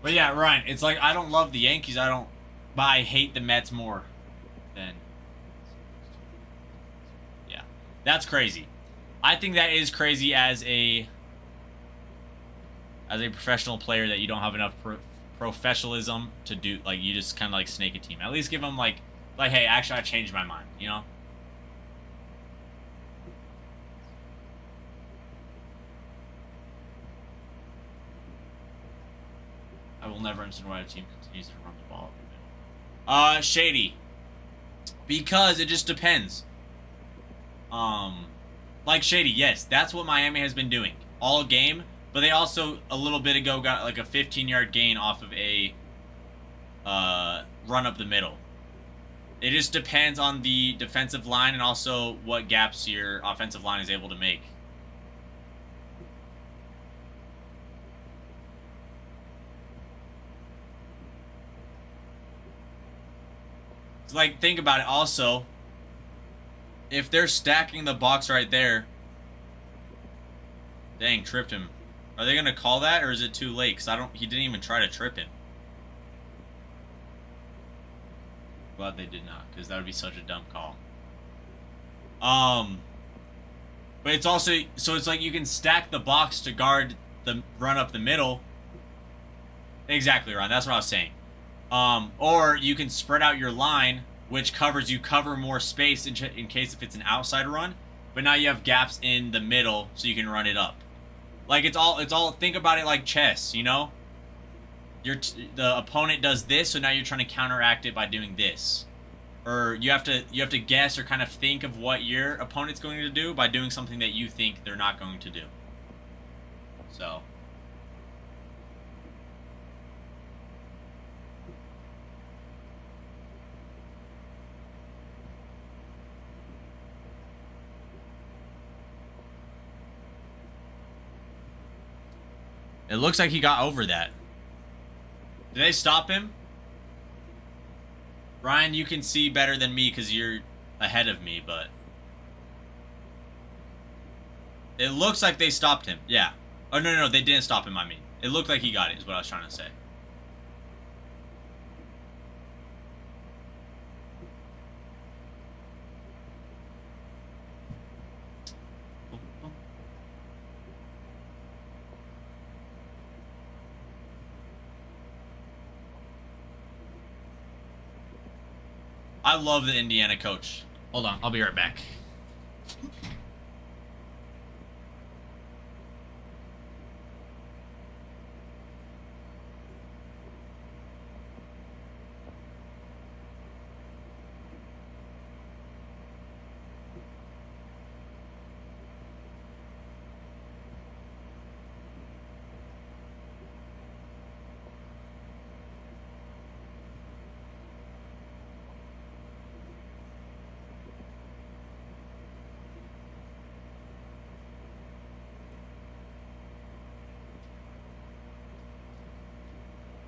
But yeah, Ryan, it's like I don't love the Yankees, but I hate the Mets more than. Yeah. That's crazy. I think that is crazy as a professional player that you don't have enough professionalism to do, like, you just kind of like snake a team. At least give them like hey, actually I changed my mind, you know? I will never understand why a team continues to run the ball. Shady. Because it just depends. Like Shady, yes, that's what Miami has been doing all game, but they also a little bit ago got like a 15-yard gain off of a run up the middle. It just depends on the defensive line and also what gaps your offensive line is able to make. Like, think about it also. If they're stacking the box right there. Dang, tripped him. Are they going to call that, or is it too late? Because he didn't even try to trip him. Glad they did not, because that would be such a dumb call. But it's also, so it's like you can stack the box to guard the run up the middle. Exactly, Ron. That's what I was saying. Or you can spread out your line, which cover more space in case if it's an outside run, but now you have gaps in the middle so you can run it up. Like it's all think about it like chess, you know? The opponent does this, so now you're trying to counteract it by doing this. Or you have to guess or kind of think of what your opponent's going to do by doing something that you think they're not going to do. So it looks like he got over that. Did they stop him? Ryan, you can see better than me because you're ahead of me, but it looks like they stopped him. Yeah. Oh, no, they didn't stop him, I mean. It looked like he got it, is what I was trying to say. I love the Indiana coach. Hold on, I'll be right back.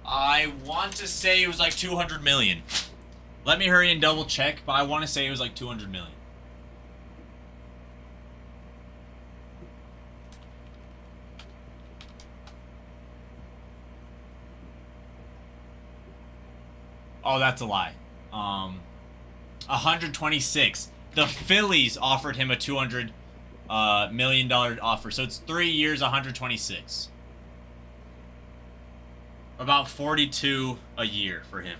I want to say it was like 200 million. Let me hurry and double check, but I want to say it was like 200 million. Oh, that's a lie. 126. The Phillies offered him a $200 million offer, so it's 3 years, 126. About 42 a year for him.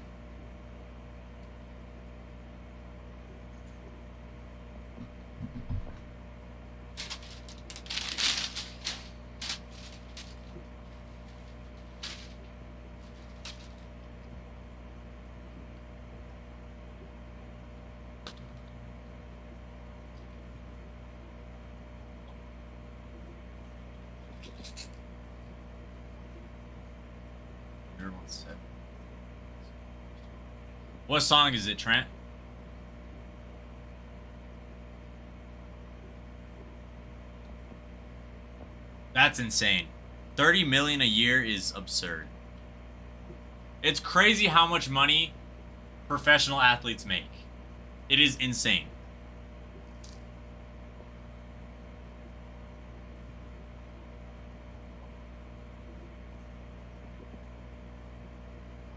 What song is it, Trent? That's insane. 30 million a year is absurd. It's crazy how much money professional athletes make. It is insane.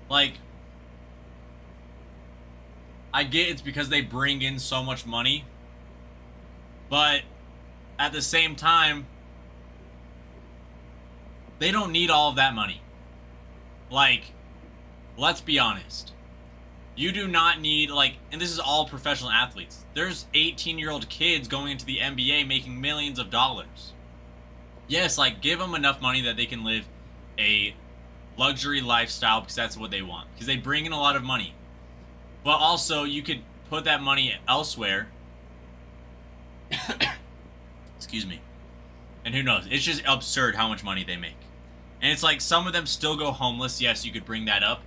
Like, I get it's because they bring in so much money, but at the same time, they don't need all of that money. Like, let's be honest. You do not need, like, and this is all professional athletes. There's 18-year-old kids going into the NBA making millions of dollars. Yes, like, give them enough money that they can live a luxury lifestyle because that's what they want. Because they bring in a lot of money. But also, you could put that money elsewhere. Excuse me. And who knows? It's just absurd how much money they make. And it's like some of them still go homeless. Yes, you could bring that up.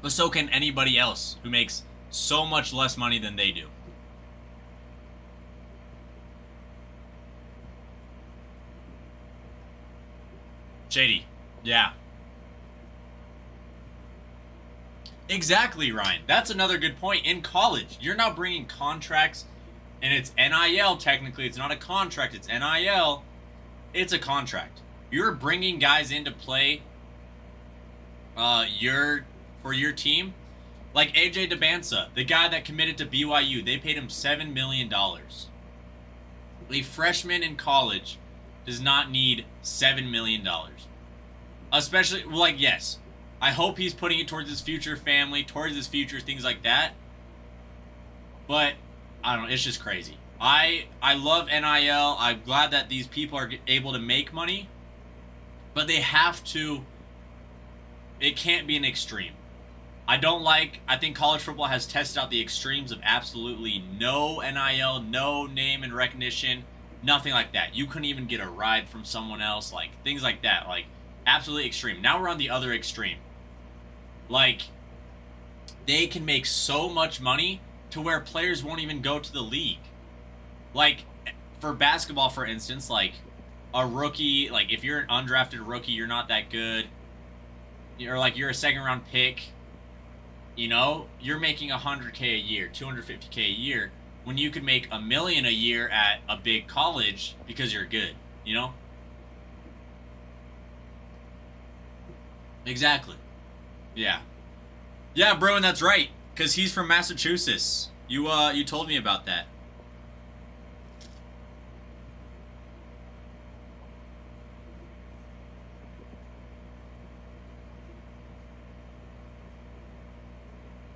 But so can anybody else who makes so much less money than they do. Shady. Yeah. Exactly, Ryan. That's another good point. In college, you're now bringing contracts, and it's NIL technically. It's not a contract, it's NIL. It's a contract. You're bringing guys in to play for your team. Like AJ DeBansa, the guy that committed to BYU, they paid him $7 million. A freshman in college does not need $7 million. Especially, like, yes, I hope he's putting it towards his future family, towards his future, things like that. But, I don't know, it's just crazy. I love NIL. I'm glad that these people are able to make money. But they have to, it can't be an extreme. I think college football has tested out the extremes of absolutely no NIL, no name and recognition, nothing like that. You couldn't even get a ride from someone else, like, things like that. Like, absolutely extreme. Now we're on the other extreme. Like, they can make so much money to where players won't even go to the league. Like, for basketball, for instance, like, a rookie, like, if you're an undrafted rookie, you're not that good, or, like, you're a second-round pick, you know, you're making $100K a year, $250K a year, when you could make $1 million a year at a big college because you're good, you know? Exactly. Yeah. Yeah, bro, and that's right, because he's from Massachusetts. You told me about that.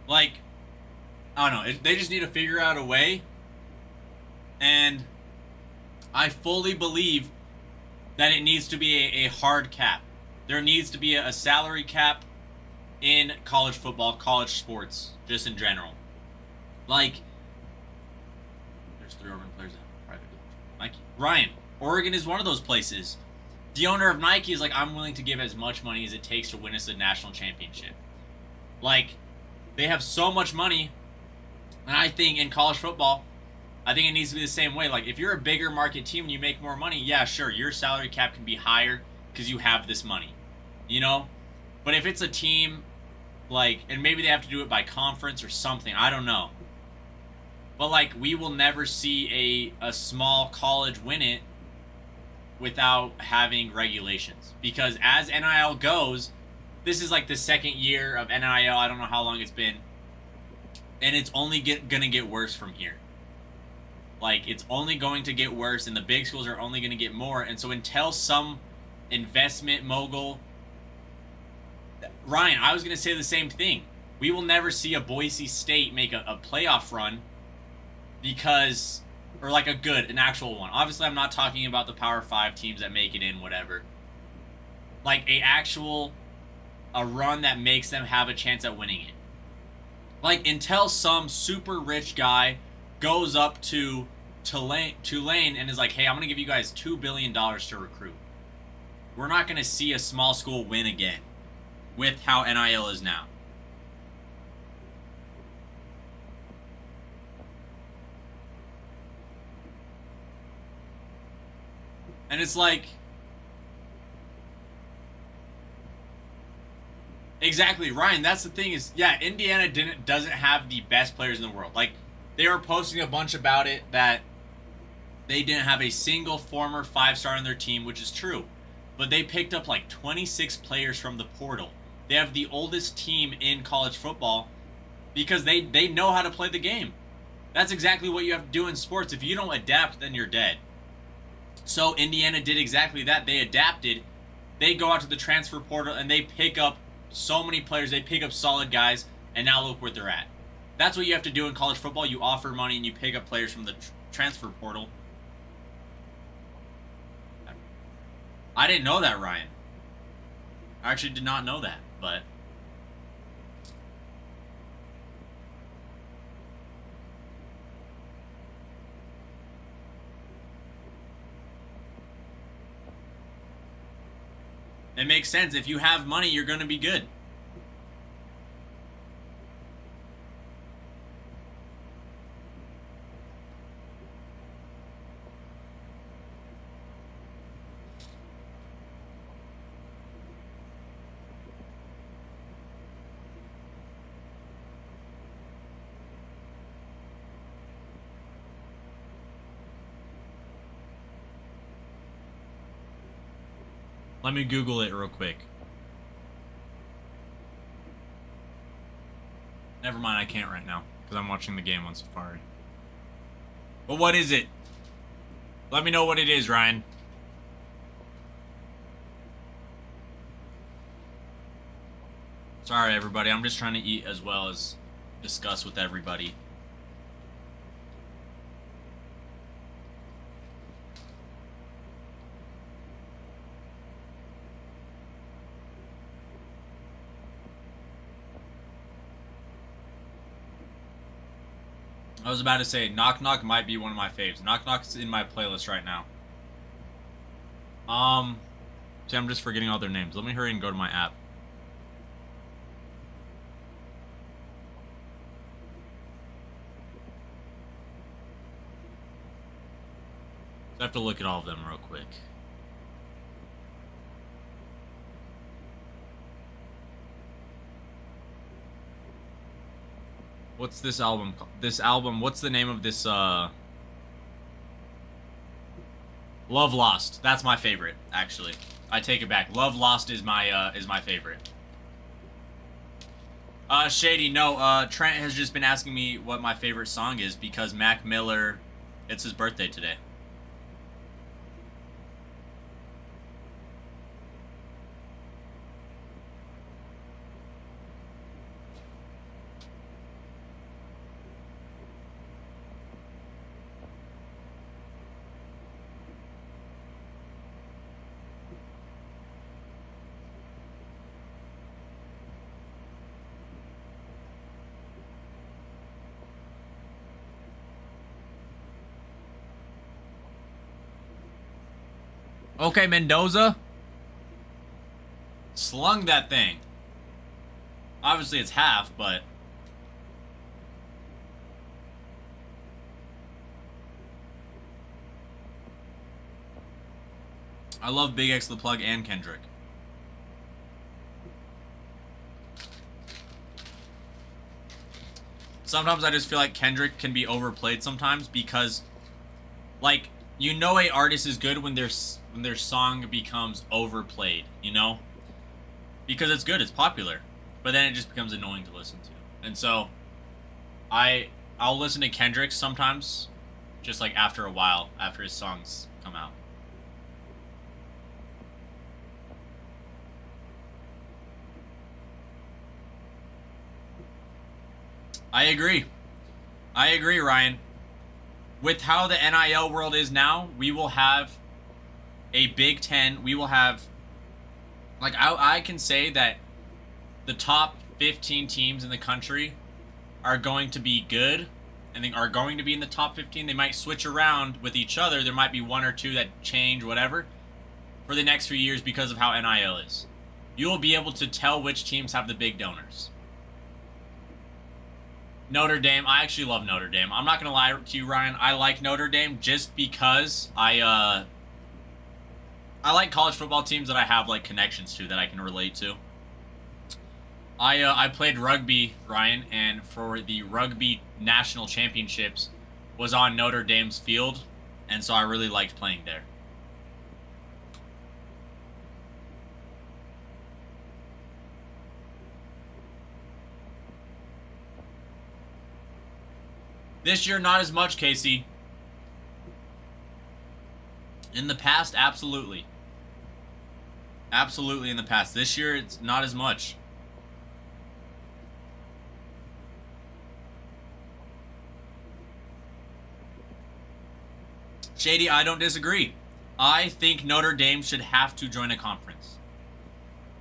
Like, I don't know. They just need to figure out a way. And I fully believe that it needs to be a hard cap. There needs to be a salary cap in college football, college sports, just in general. Like, there's 3 Oregon players in private college. Nike. Ryan, Oregon is one of those places. The owner of Nike is like, I'm willing to give as much money as it takes to win us a national championship. Like, they have so much money. And I think in college football, I think it needs to be the same way. Like, if you're a bigger market team and you make more money, yeah, sure, your salary cap can be higher because you have this money, you know? But if it's a team, like, and maybe they have to do it by conference or something, I don't know. But, like, we will never see a small college win it without having regulations. Because as NIL goes, this is like the second year of NIL. I don't know how long it's been. And it's only gonna get worse from here. Like, it's only going to get worse, and the big schools are only going to get more. And so until some investment mogul... Ryan, I was going to say the same thing. We will never see a Boise State make a playoff run because... Or like an actual one. Obviously, I'm not talking about the Power 5 teams that make it in, whatever. Like, a run that makes them have a chance at winning it. Like, until some super rich guy goes up to Tulane and is like, hey, I'm going to give you guys $2 billion to recruit. We're not going to see a small school win again with how NIL is now. And it's like... Exactly, Ryan, that's the thing is, yeah, Indiana doesn't have the best players in the world. Like, they were posting a bunch about it that they didn't have a single former 5-star on their team, which is true. But they picked up like 26 players from the portal. They have the oldest team in college football because they know how to play the game. That's exactly what you have to do in sports. If you don't adapt, then you're dead. So Indiana did exactly that. They adapted. They go out to the transfer portal and they pick up so many players. They pick up solid guys, and now look where they're at. That's what you have to do in college football. You offer money and you pick up players from the transfer portal. I didn't know that, Ryan. I actually did not know that, but... It makes sense. If you have money, you're going to be good. Let me Google it real quick. Never mind, I can't right now because I'm watching the game on Safari. But what is it? Let me know what it is, Ryan. Sorry, everybody. I'm just trying to eat as well as discuss with everybody. I was about to say, Knock Knock might be one of my faves. Knock Knock's in my playlist right now. See, I'm just forgetting all their names. Let me hurry and go to my app. I have to look at all of them real quick. What's this album called? This album, what's the name of this, Love Lost. That's my favorite, actually. I take it back. Love Lost is my favorite. Shady, no, Trent has just been asking me what my favorite song is because Mac Miller, it's his birthday today. Okay, Mendoza. Slung that thing. Obviously, it's half, but... I love Big X the Plug and Kendrick. Sometimes I just feel like Kendrick can be overplayed sometimes because, like, you know a artist is good when their song becomes overplayed, you know? Because it's good, it's popular. But then it just becomes annoying to listen to. And so, I'll listen to Kendrick sometimes, just like after a while, after his songs come out. I agree, Ryan. With how the NIL world is now, we will have a Big Ten. We will have, like, I can say that the top 15 teams in the country are going to be good, and they are going to be in the top 15. They might switch around with each other. There might be one or two that change, whatever, for the next few years because of how NIL is. You will be able to tell which teams have the big donors. Notre Dame. I actually love Notre Dame. I'm not going to lie to you, Ryan. I like Notre Dame just because I like college football teams that I have, like, connections to that I can relate to. I played rugby, Ryan, and for the rugby national championships was on Notre Dame's field, and so I really liked playing there. This year, not as much, Casey. In the past, absolutely. Absolutely in the past. This year, it's not as much. Shady, I don't disagree. I think Notre Dame should have to join a conference.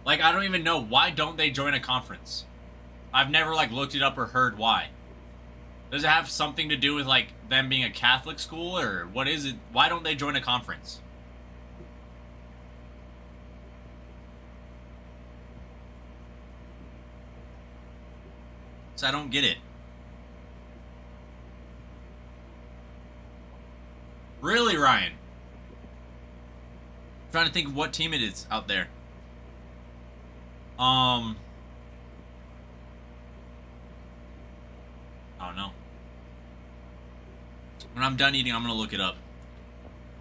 Like, I don't even know. Why don't they join a conference? I've never, like, looked it up or heard why. Does it have something to do with, like, them being a Catholic school, or what is it? Why don't they join a conference? So I don't get it. Really, Ryan? I'm trying to think of what team it is out there. I don't know. When I'm done eating, I'm going to look it up.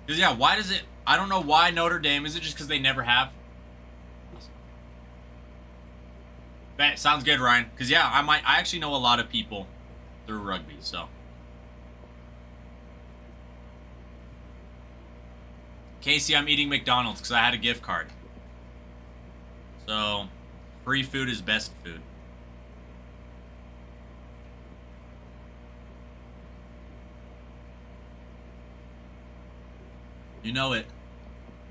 Because, yeah, why does it... I don't know why Notre Dame... Is it just because they never have? That sounds good, Ryan. Because, yeah, I actually know a lot of people through rugby, so... Casey, I'm eating McDonald's because I had a gift card. So, free food is best food. You know it.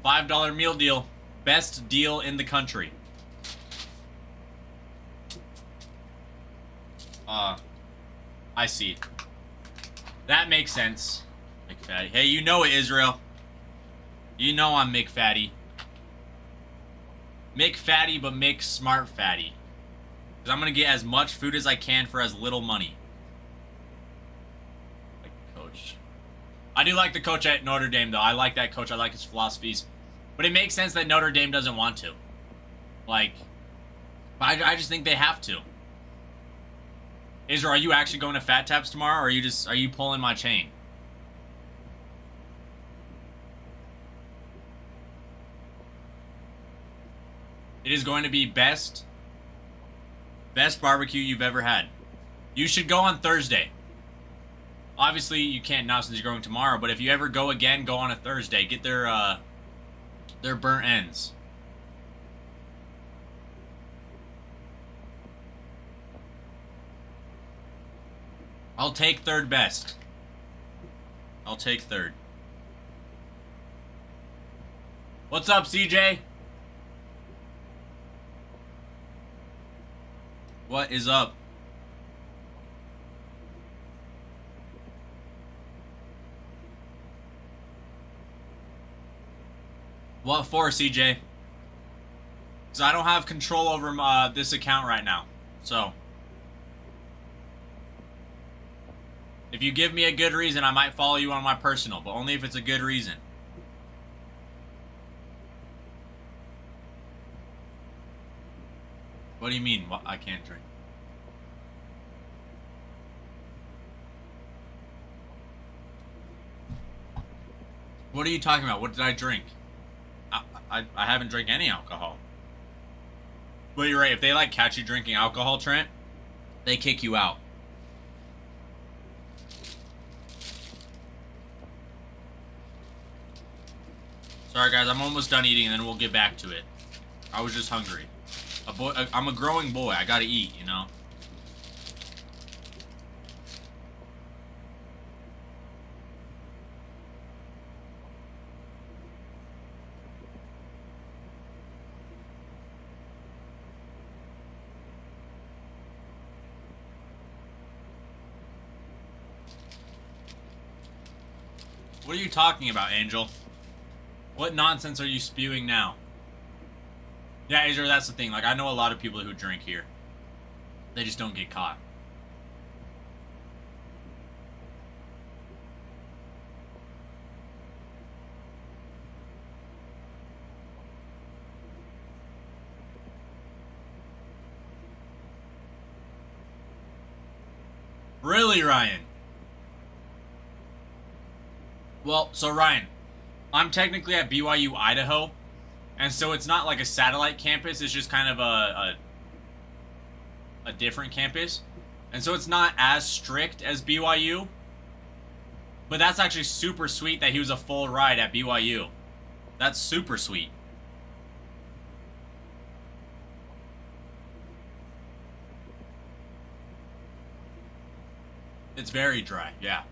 $5 meal deal. Best deal in the country. I see. That makes sense. McFatty. Hey, you know it, Israel. You know I'm McFatty. McFatty, but McSmart Fatty. Because I'm going to get as much food as I can for as little money. Like the coach. I do like the coach at Notre Dame, though. I like that coach. I like his philosophies. But it makes sense that Notre Dame doesn't want to. Like, I just think they have to. Israel, are you actually going to Fat Taps tomorrow, or are you pulling my chain? It is going to be best barbecue you've ever had. You should go on Thursday. Obviously, you can't now since you're going tomorrow, but if you ever go again, go on a Thursday. Get their burnt ends. I'll take third best. I'll take third. What's up, CJ? What is up? What for, CJ? Because I don't have control over this account right now. So, if you give me a good reason, I might follow you on my personal, but only if it's a good reason. What do you mean? What? I can't drink. What are you talking about? What did I drink? I haven't drank any alcohol. But you're right. If they like catch you drinking alcohol, Trent, they kick you out. Sorry, guys. I'm almost done eating, and then we'll get back to it. I was just hungry. I'm a growing boy. I gotta eat, you know. What are you talking about, Angel? What nonsense are you spewing now? Yeah, Azure, that's the thing. Like, I know a lot of people who drink here. They just don't get caught. Really, Ryan? Well, so Ryan, I'm technically at BYU Idaho, and so it's not like a satellite campus, it's just kind of a different campus. And so it's not as strict as BYU, but that's actually super sweet that he was a full ride at BYU. That's super sweet. It's very dry, yeah.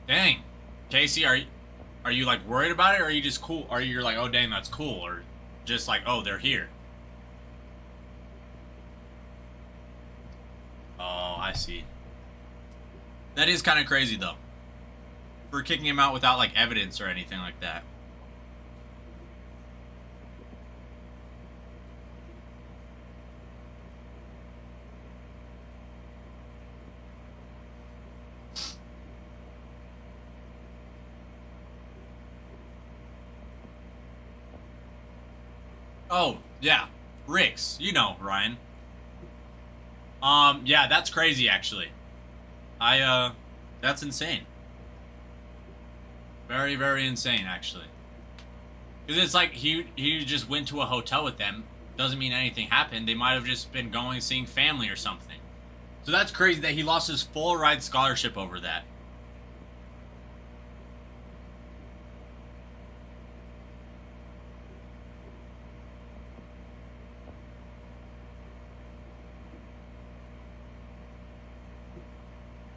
Dang. Casey, are you like worried about it, or are you just cool? Are you like, oh dang, that's cool, or just like, oh, they're here? Oh, I see. That is kind of crazy though. For kicking him out without like evidence or anything like that. Oh, yeah. Ricks. You know, Ryan. Yeah, that's crazy, actually. That's insane. Very, very insane, actually. Because it's like he just went to a hotel with them. Doesn't mean anything happened. They might have just been going seeing family or something. So that's crazy that he lost his full ride scholarship over that.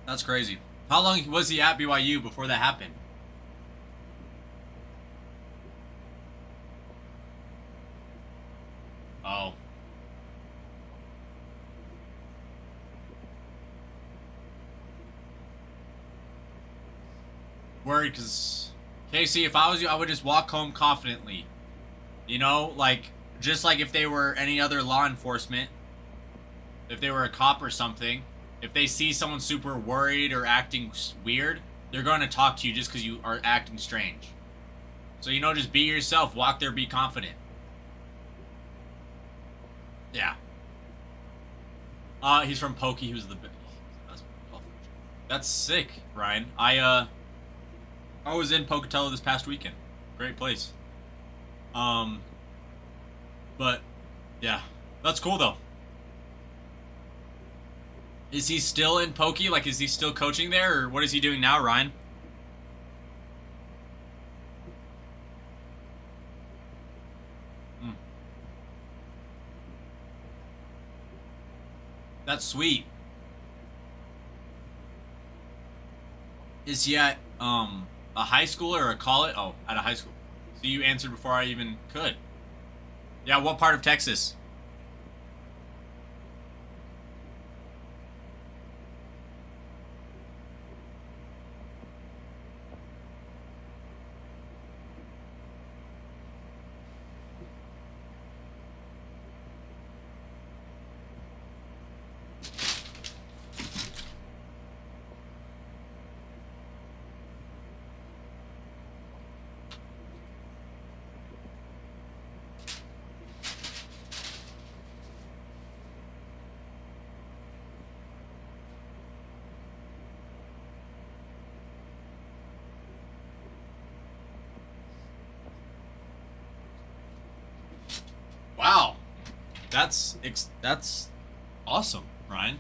That's crazy. How long was he at BYU before that happened? Oh. Worried because, Casey, if I was you, I would just walk home confidently. You know, like, just like if they were any other law enforcement, if they were a cop or something, if they see someone super worried or acting weird, they're going to talk to you just because you are acting strange. So, you know, just be yourself. Walk there, be confident. Yeah. He's from Pokey. He was the... That's sick, Ryan. I was in Pocatello this past weekend. Great place. But, yeah. That's cool, though. Is he still in Pokey? Like, is he still coaching there? Or what is he doing now, Ryan? That's sweet. Is he at, a high school or a college? Oh, at a high school. So you answered before I even could. Yeah, what part of Texas? That's awesome, Ryan.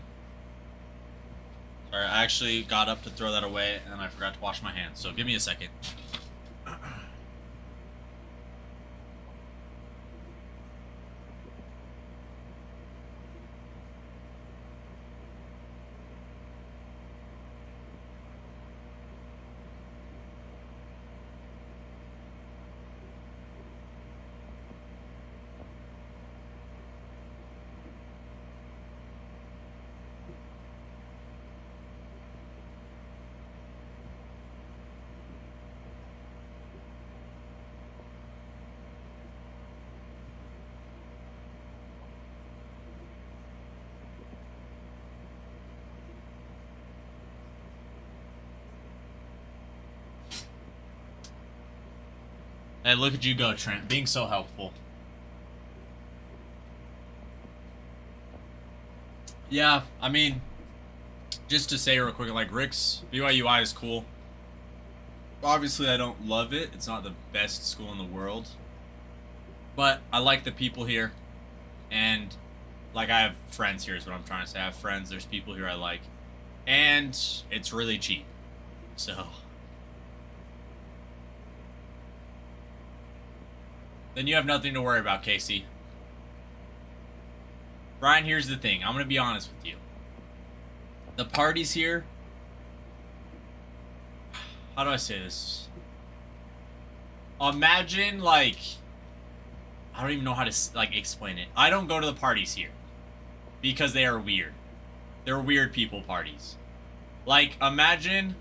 Sorry, I actually got up to throw that away and I forgot to wash my hands. So give me a second. Hey, look at you go, Trent, being so helpful. Yeah, I mean, just to say real quick, like, Rick's BYUI is cool. Obviously, I don't love it. It's not the best school in the world. But I like the people here. And, like, I have friends here is what I'm trying to say. I have friends, there's people here I like. And it's really cheap. So... then you have nothing to worry about, Casey. Brian, here's the thing. I'm going to be honest with you. The parties here... how do I say this? Imagine, like... I don't even know how to, like, explain it. I don't go to the parties here. Because they are weird. They're weird people parties. Like, imagine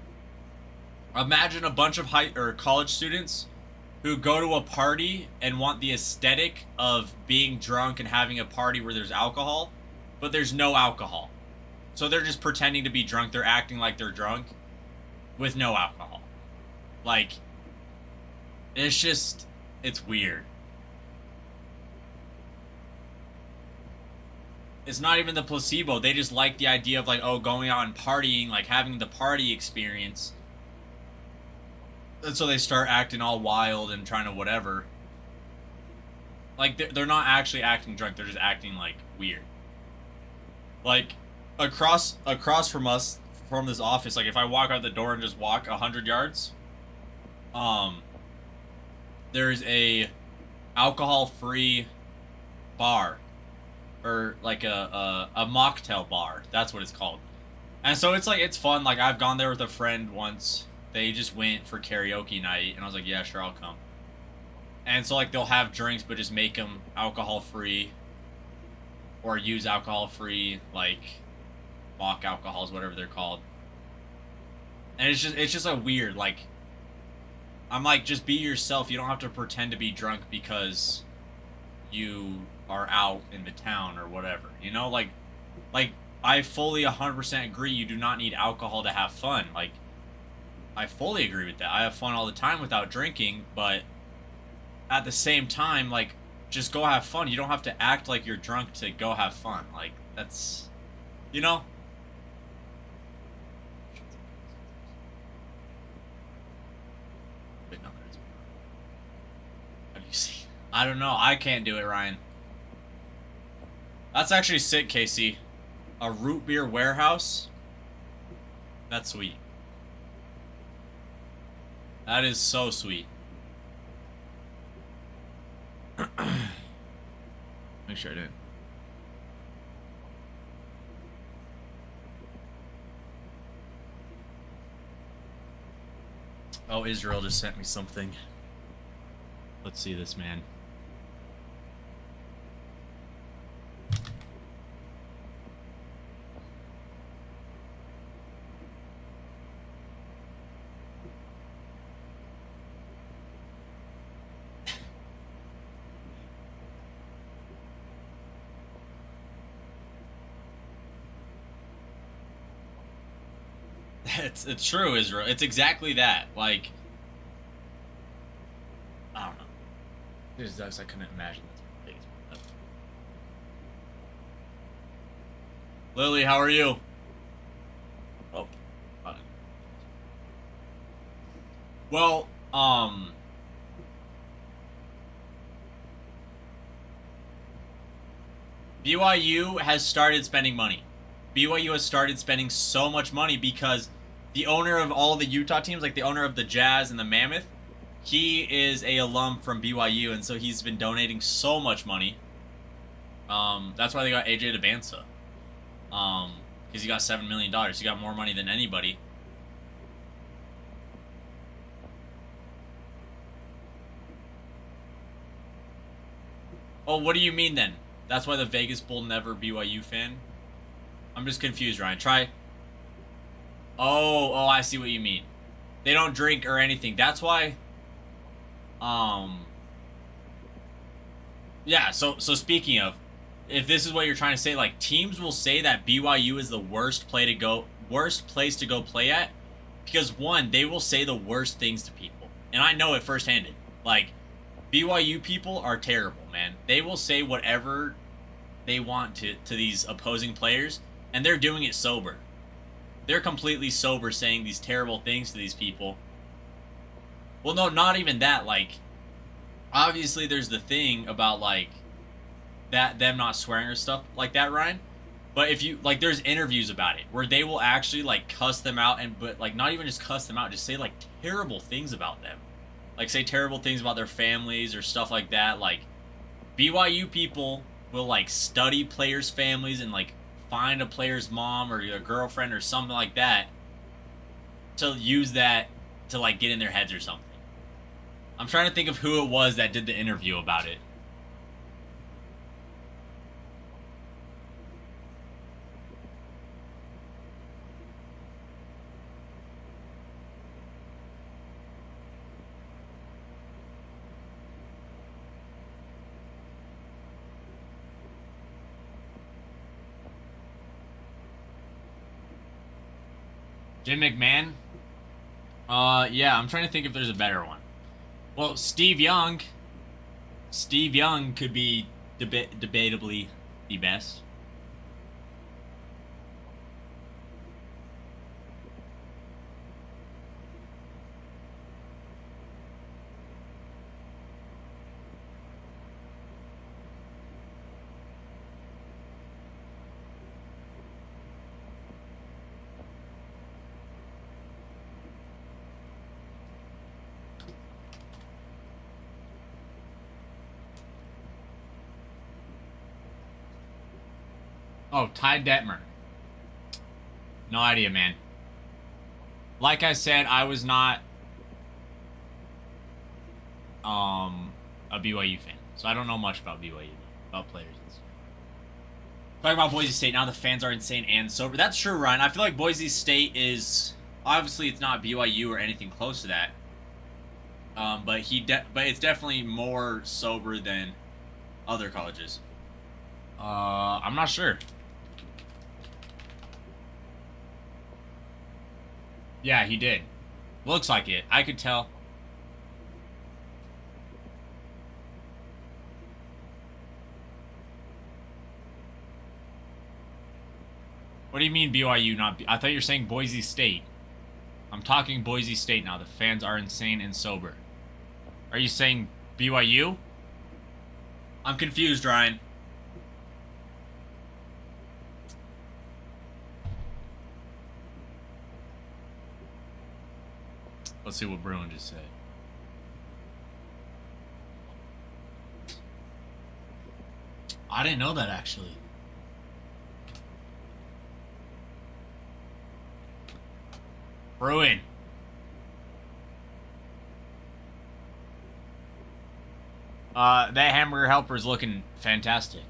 a bunch of college students who go to a party and want the aesthetic of being drunk and having a party where there's alcohol, but there's no alcohol. So they're just pretending to be drunk. They're acting like they're drunk with no alcohol. Like, it's weird. It's not even the placebo. They just like the idea of, like, oh, going out and partying, like having the party experience. And so they start acting all wild and trying to whatever. Like, they're not actually acting drunk. They're just acting, like, weird. Like, across from us, from this office, like, if I walk out the door and just walk 100 yards, there's a alcohol-free bar. Or, like, a mocktail bar. That's what it's called. And so it's, like, it's fun. Like, I've gone there with a friend once. They just went for karaoke night, and I was like, yeah, sure, I'll come. And so, like, they'll have drinks, but just make them alcohol-free. Or use alcohol-free, like, mock alcohols, whatever they're called. And it's just a weird, like... I'm like, just be yourself. You don't have to pretend to be drunk because you are out in the town or whatever. You know, like, I fully 100% agree you do not need alcohol to have fun. Like, I fully agree with that. I have fun all the time without drinking, but at the same time, like, just go have fun. You don't have to act like you're drunk to go have fun. Like, that's, you know? How do you see? I don't know. I can't do it, Ryan. That's actually sick, Casey. A root beer warehouse? That's sweet. That is so sweet. Make sure I did. Oh, Israel just sent me something. Let's see this, man. It's true, Israel. It's exactly that. Like, I don't know. There's ducks I couldn't imagine. Lily, how are you? Oh. Well, BYU has started spending money. BYU has started spending so much money because the owner of all the Utah teams, like the owner of the Jazz and the Mammoth, he is a alum from BYU, and so he's been donating so much money. That's why they got AJ DeBansa. Because he got $7 million. He got more money than anybody. Oh, what do you mean then? That's why the Vegas Bull never BYU fan? I'm just confused, Ryan. Try. Oh, I see what you mean. They don't drink or anything. That's why. Yeah, so speaking of, if this is what you're trying to say, like, teams will say that BYU is the worst place to go play at, because one, they will say the worst things to people. And I know it firsthand. Like, BYU people are terrible, man. They will say whatever they want to these opposing players, and they're doing it sober. They're completely sober saying these terrible things to these people. Well, no, not even that. Like, obviously there's the thing about, like, that them not swearing or stuff like that, Ryan. But if you, like, there's interviews about it where they will actually, like, cuss them out, but, like, not even just cuss them out, just say, like, terrible things about them. Like, say terrible things about their families or stuff like that. Like, BYU people will, like, study players' families and, like, find a player's mom or a girlfriend or something like that to use that to, like, get in their heads or something. I'm trying to think of who it was that did the interview about it. Jim McMahon? Yeah, I'm trying to think if there's a better one. Well, Steve Young. Steve Young could be debatably the best. Oh, Ty Detmer. No idea, man. Like I said, I was not a BYU fan, so I don't know much about BYU, about players and stuff. Talking about Boise State, now the fans are insane and sober. That's true, Ryan. I feel like Boise State is, obviously it's not BYU or anything close to that. But it's definitely more sober than other colleges. I'm not sure. Yeah, he did. Looks like it. I could tell. What do you mean BYU not? I thought you were saying Boise State. I'm talking Boise State now. The fans are insane and sober. Are you saying BYU? I'm confused, Ryan. Let's see what Bruin just said. I didn't know that, actually. Bruin. That hamburger helper is looking fantastic.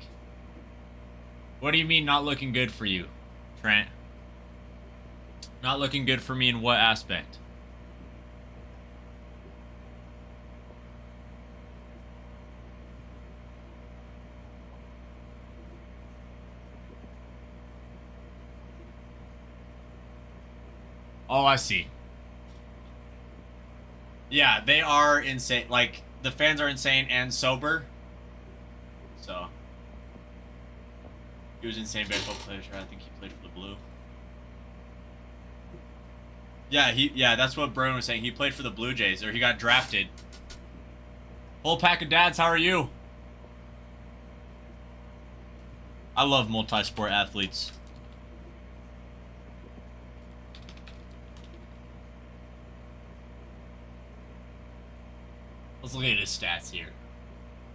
What do you mean not looking good for you, Trent? Not looking good for me in what aspect? Oh, I see. Yeah, they are insane. Like, the fans are insane and sober. So, he was insane baseball player. I think he played for the Blue. Yeah, that's what Bruin was saying. He played for the Blue Jays, or he got drafted. Whole pack of dads, how are you? I love multi-sport athletes. Let's look at his stats here,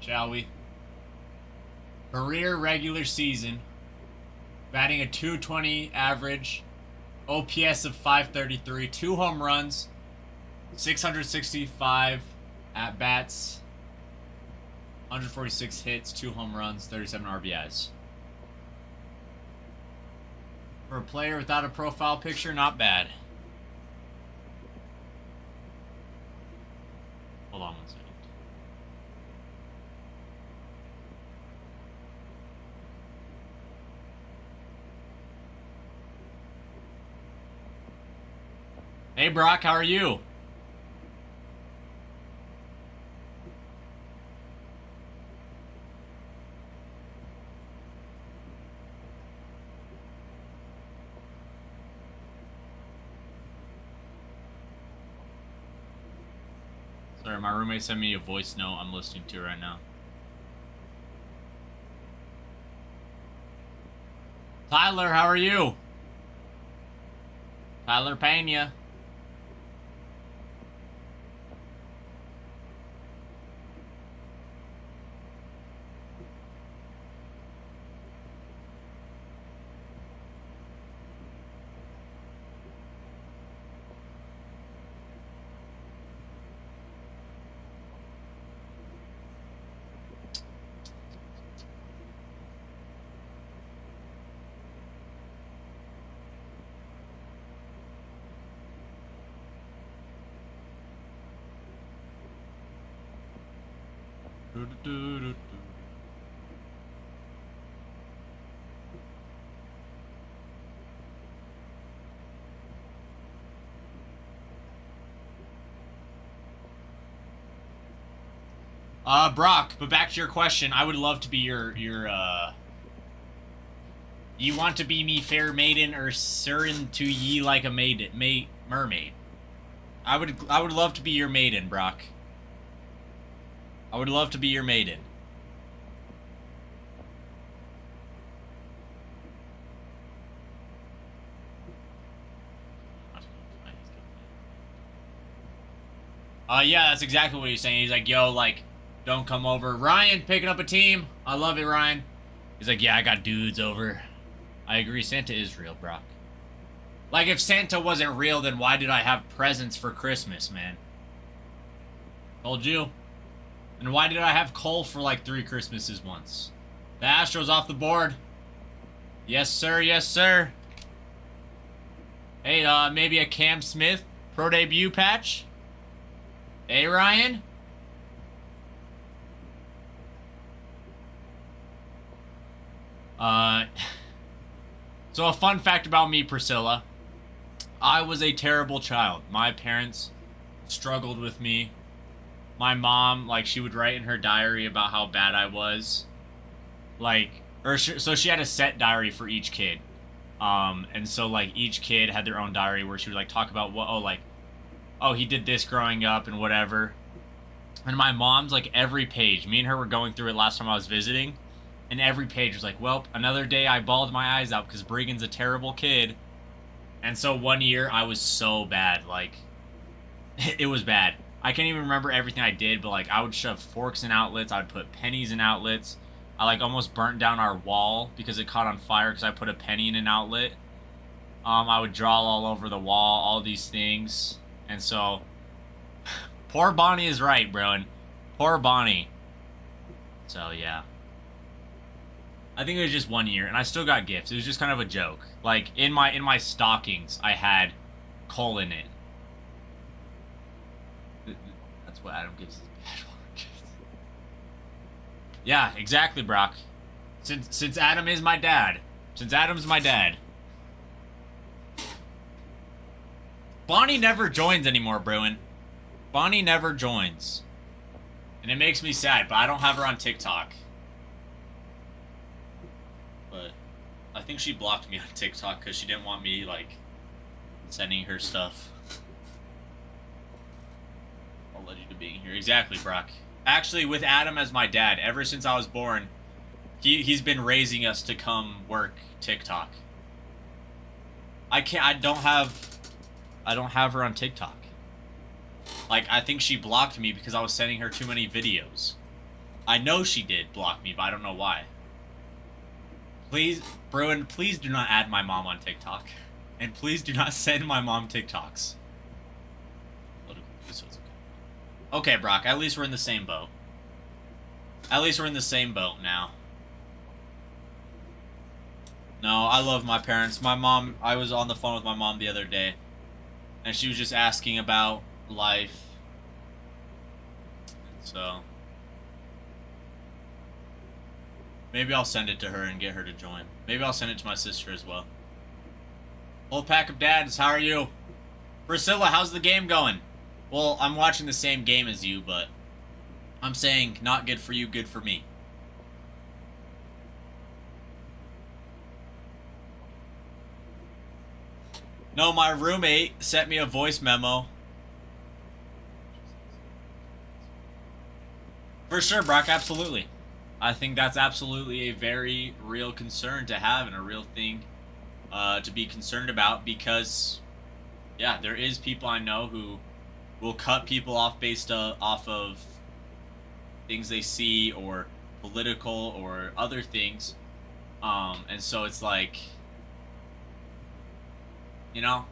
shall we? Career regular season, batting a 220 average, OPS of 533, 2 home runs, 665 at bats, 146 hits, 2 home runs, 37 RBIs. For a player without a profile picture, not bad. Hold on 1 second. Hey Brock, how are you? Sorry, my roommate sent me a voice note I'm listening to right now. Tyler, how are you? Tyler Pena. Brock, but back to your question, I would love to be your you want to be me fair maiden or certain to ye like a mermaid? I would love to be your maiden, Brock. I would love to be your maiden. Yeah, that's exactly what he's saying. He's like, yo, like, don't come over. Ryan, picking up a team. I love it, Ryan. He's like, yeah, I got dudes over. I agree, Santa is real, Brock. Like, if Santa wasn't real, then why did I have presents for Christmas, man? Told you. And why did I have coal for like 3 Christmases once? The Astros off the board. Yes, sir. Yes, sir. Hey, maybe a Cam Smith pro debut patch? Hey, Ryan? So a fun fact about me, Priscilla. I was a terrible child. My parents struggled with me. My mom, like, she would write in her diary about how bad I was. Like, so she had a set diary for each kid. And so, like, each kid had their own diary where she would, like, talk about what, oh, he did this growing up and whatever. And my mom's, like, every page, me and her were going through it last time I was visiting, and every page was like, well, another day I bawled my eyes out because Bregan's a terrible kid. And so one year I was so bad, like, it was bad. I can't even remember everything I did, but, like, I would shove forks in outlets, I would put pennies in outlets. I, like, almost burnt down our wall because it caught on fire because I put a penny in an outlet. I would draw all over the wall, all these things. And so, poor Bonnie is right, bro. And poor Bonnie. So, yeah. I think it was just 1 year, and I still got gifts. It was just kind of a joke. Like, in my stockings, I had coal in it. That's what Adam gives his bad work. Yeah, exactly, Brock. Since Adam is my dad. Since Adam's my dad. Bonnie never joins anymore, Bruin. Bonnie never joins. And it makes me sad, but I don't have her on TikTok. But I think she blocked me on TikTok because she didn't want me, like, sending her stuff. I'll let you to being here. Exactly, Brock. Actually, with Adam as my dad, ever since I was born, He's been raising us to come work TikTok. I don't have her on TikTok. Like, I think she blocked me because I was sending her too many videos. I know she did block me, but I don't know why. Please, Bruin, please do not add my mom on TikTok. And please do not send my mom TikToks. Okay, Brock, at least we're in the same boat. At least we're in the same boat now. No, I love my parents. My mom, I was on the phone with my mom the other day, and she was just asking about life. So, maybe I'll send it to her and get her to join. Maybe I'll send it to my sister as well. Whole pack of dads, how are you? Priscilla, how's the game going? Well, I'm watching the same game as you, but I'm saying not good for you, good for me. No, my roommate sent me a voice memo. For sure, Brock, absolutely. I think that's absolutely a very real concern to have and a real thing to be concerned about because, yeah, there is people I know who will cut people off based off of things they see or political or other things. And so it's like, you know,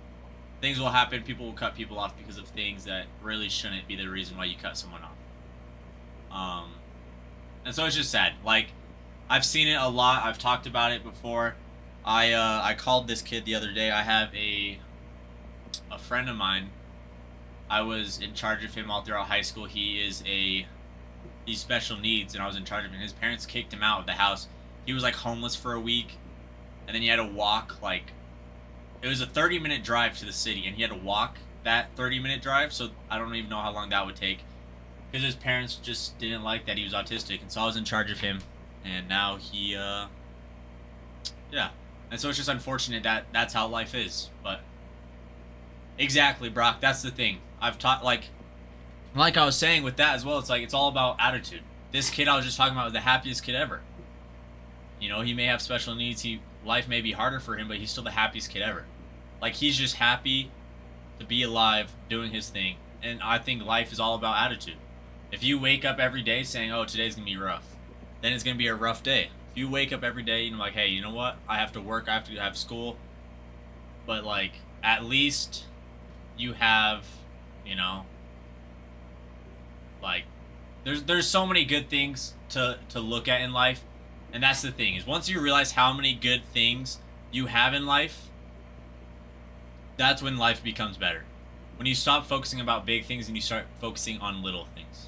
things will happen. People will cut people off because of things that really shouldn't be the reason why you cut someone off. And so it's just sad. Like, I've seen it a lot. I've talked about it before. I called this kid the other day. I have a friend of mine. I was in charge of him all throughout high school. He's special needs, and I was in charge of him. His parents kicked him out of the house. He was like homeless for a week, and then he had to walk like, it was a 30-minute drive to the city, and he had to walk that 30-minute drive. So I don't even know how long that would take, because his parents just didn't like that he was autistic, and so I was in charge of him, and now he, yeah. And so it's just unfortunate that that's how life is, but exactly, Brock, that's the thing. I've taught, like I was saying with that as well, it's like, it's all about attitude. This kid I was just talking about was the happiest kid ever. You know, he may have special needs, life may be harder for him, but he's still the happiest kid ever. Like, he's just happy to be alive, doing his thing. And I think life is all about attitude. If you wake up every day saying, oh, today's gonna be rough, then it's gonna be a rough day. If you wake up every day and you're like, hey, you know what, I have to work, I have to have school, but like, at least you have, you know, like, there's so many good things to look at in life. And that's the thing, is once you realize how many good things you have in life, that's when life becomes better. When you stop focusing about big things and you start focusing on little things.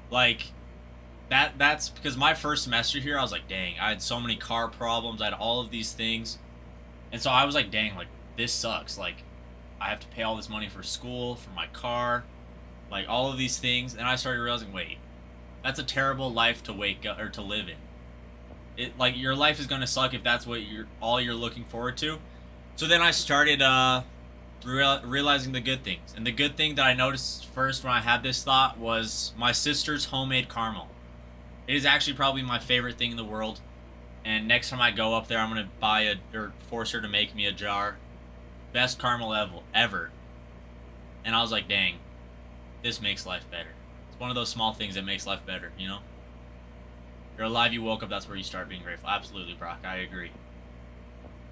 Like, that's because my first semester here, I was like, dang, I had so many car problems, I had all of these things. And so I was like, dang, like, this sucks. Like, I have to pay all this money for school, for my car, like, all of these things. And I started realizing, wait, that's a terrible life to wake up, or to live in. It, like, your life is going to suck if that's what all you're looking forward to. So then I started realizing the good things. And the good thing that I noticed first when I had this thought was my sister's homemade caramel. It is actually probably my favorite thing in the world. And next time I go up there, I'm going to buy or force her to make me a jar. Best caramel ever. And I was like, dang, this makes life better. It's one of those small things that makes life better, you know? You're alive, you woke up, that's where you start being grateful. Absolutely, Brock, I agree.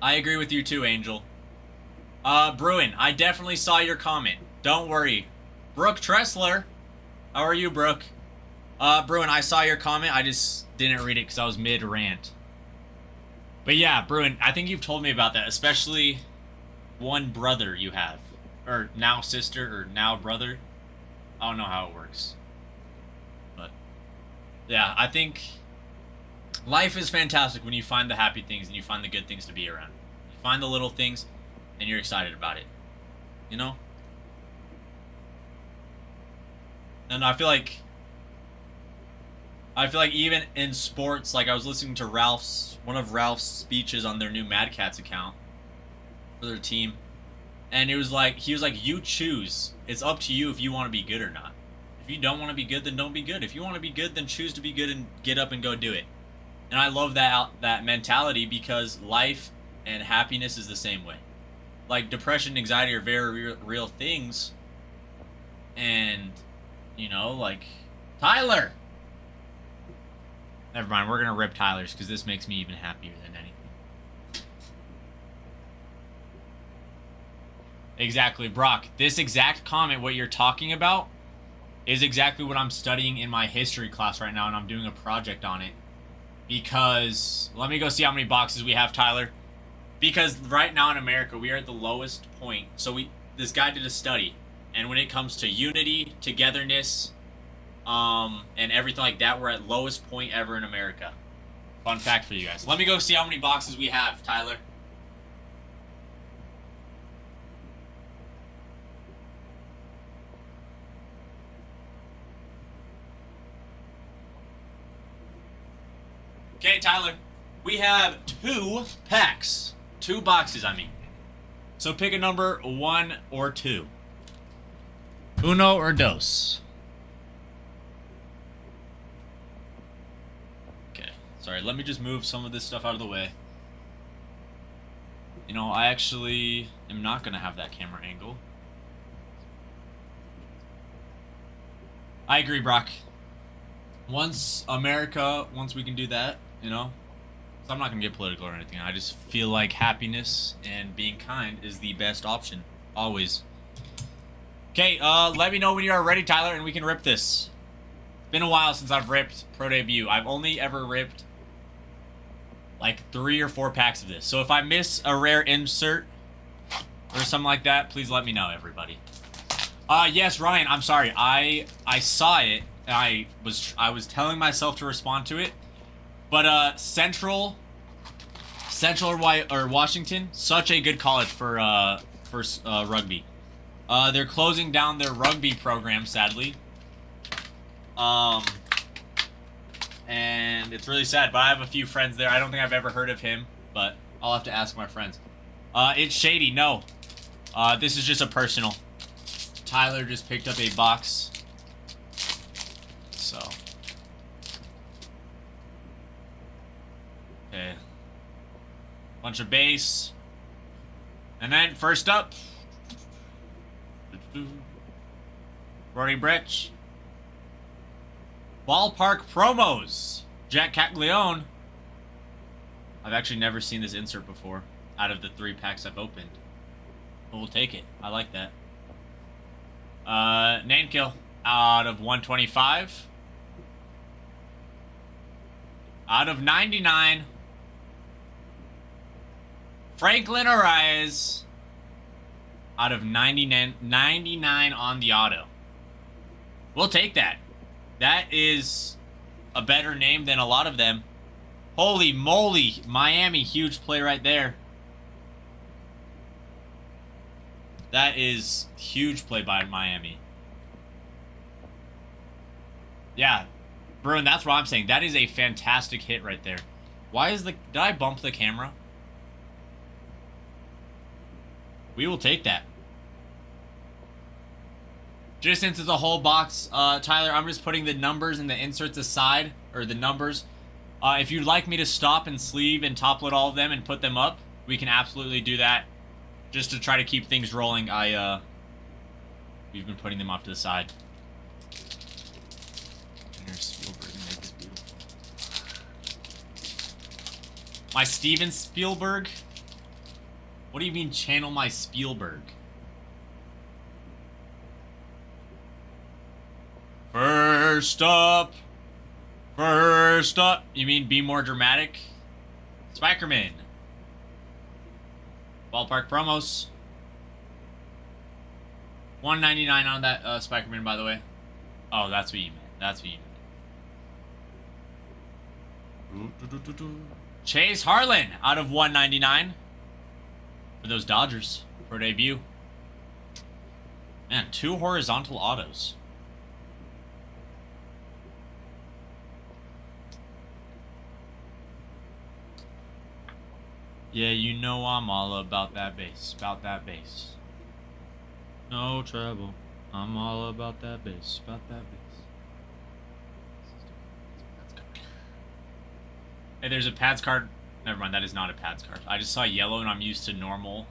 I agree with you too, Angel. Bruin, I definitely saw your comment. Don't worry. Brooke Tressler. How are you, Brooke? Bruin, I saw your comment. I just didn't read it because I was mid-rant. But yeah, Bruin, I think you've told me about that, especially one brother you have. Or now sister, or now brother. I don't know how it works. But yeah, I think life is fantastic when you find the happy things and you find the good things to be around. You find the little things and you're excited about it. You know? And I feel like even in sports, like I was listening to one of Ralph's speeches on their new Mad Cats account for their team. And it was like, he was like, you choose. It's up to you if you want to be good or not. If you don't want to be good, then don't be good. If you want to be good, then choose to be good and get up and go do it. And I love that mentality because life and happiness is the same way. Like depression and anxiety are very real things. And, you know, like, Tyler! Never mind, we're going to rip Tyler's because this makes me even happier than anything. Exactly, Brock. This exact comment, what you're talking about, is exactly what I'm studying in my history class right now, and I'm doing a project on it. Because, let me go see how many boxes we have, Tyler. Because right now in America, we are at the lowest point. So this guy did a study, and when it comes to unity, togetherness, and everything like that, we're at lowest point ever in America. Fun fact for you guys. Let me go see how many boxes we have, Tyler. Okay, Tyler. We have 2 packs. 2 boxes, I mean. So pick a number, 1 or 2. Uno or dos. Okay, sorry, let me just move some of this stuff out of the way. You know, I actually am not going to have that camera angle. I agree, Brock. Once we can do that, you know, so I'm not going to get political or anything. I just feel like happiness and being kind is the best option. Always. Okay, let me know when you are ready, Tyler, and we can rip this. It's been a while since I've ripped Pro Debut. I've only ever ripped like 3 or 4 packs of this. So if I miss a rare insert or something like that, please let me know, everybody. Yes, Ryan, I'm sorry. I saw it, and I was telling myself to respond to it. But Central or Washington, such a good college for rugby. They're closing down their rugby program, sadly. And it's really sad, but I have a few friends there. I don't think I've ever heard of him, but I'll have to ask my friends. It's shady, no. This is just a personal. Tyler just picked up a box. So. Okay. Bunch of base. And then, first up. Rory Bretch. Ballpark promos. Jack Caglione. I've actually never seen this insert before out of the 3 packs I've opened. But we'll take it. I like that. Name kill out of 125. Out of 99. Franklin Arias. Out of 99 on the auto. We'll take that. That is a better name than a lot of them. Holy moly. Miami, huge play right there. That is huge play by Miami. Yeah. Bruin, that's what I'm saying. That is a fantastic hit right there. Why is did I bump the camera? We will take that. Just since it's a whole box, Tyler, I'm just putting the numbers and the inserts aside, or the numbers. If you'd like me to stop and sleeve and top load all of them and put them up, we can absolutely do that. Just to try to keep things rolling, we've been putting them off to the side. Here's Spielberg and make this beautiful. My Steven Spielberg? What do you mean channel my Spielberg? First up. You mean be more dramatic? Spikerman. Ballpark promos. $1.99 on that Spikerman, by the way. Oh, that's what you meant. Chase Harlan out of $1.99 for those Dodgers for debut. Man, 2 horizontal autos. Yeah, you know I'm all about that bass. No trouble. I'm all about that bass. Hey, there's a pads card. Never mind, that is not a pads card. I just saw yellow and I'm used to normal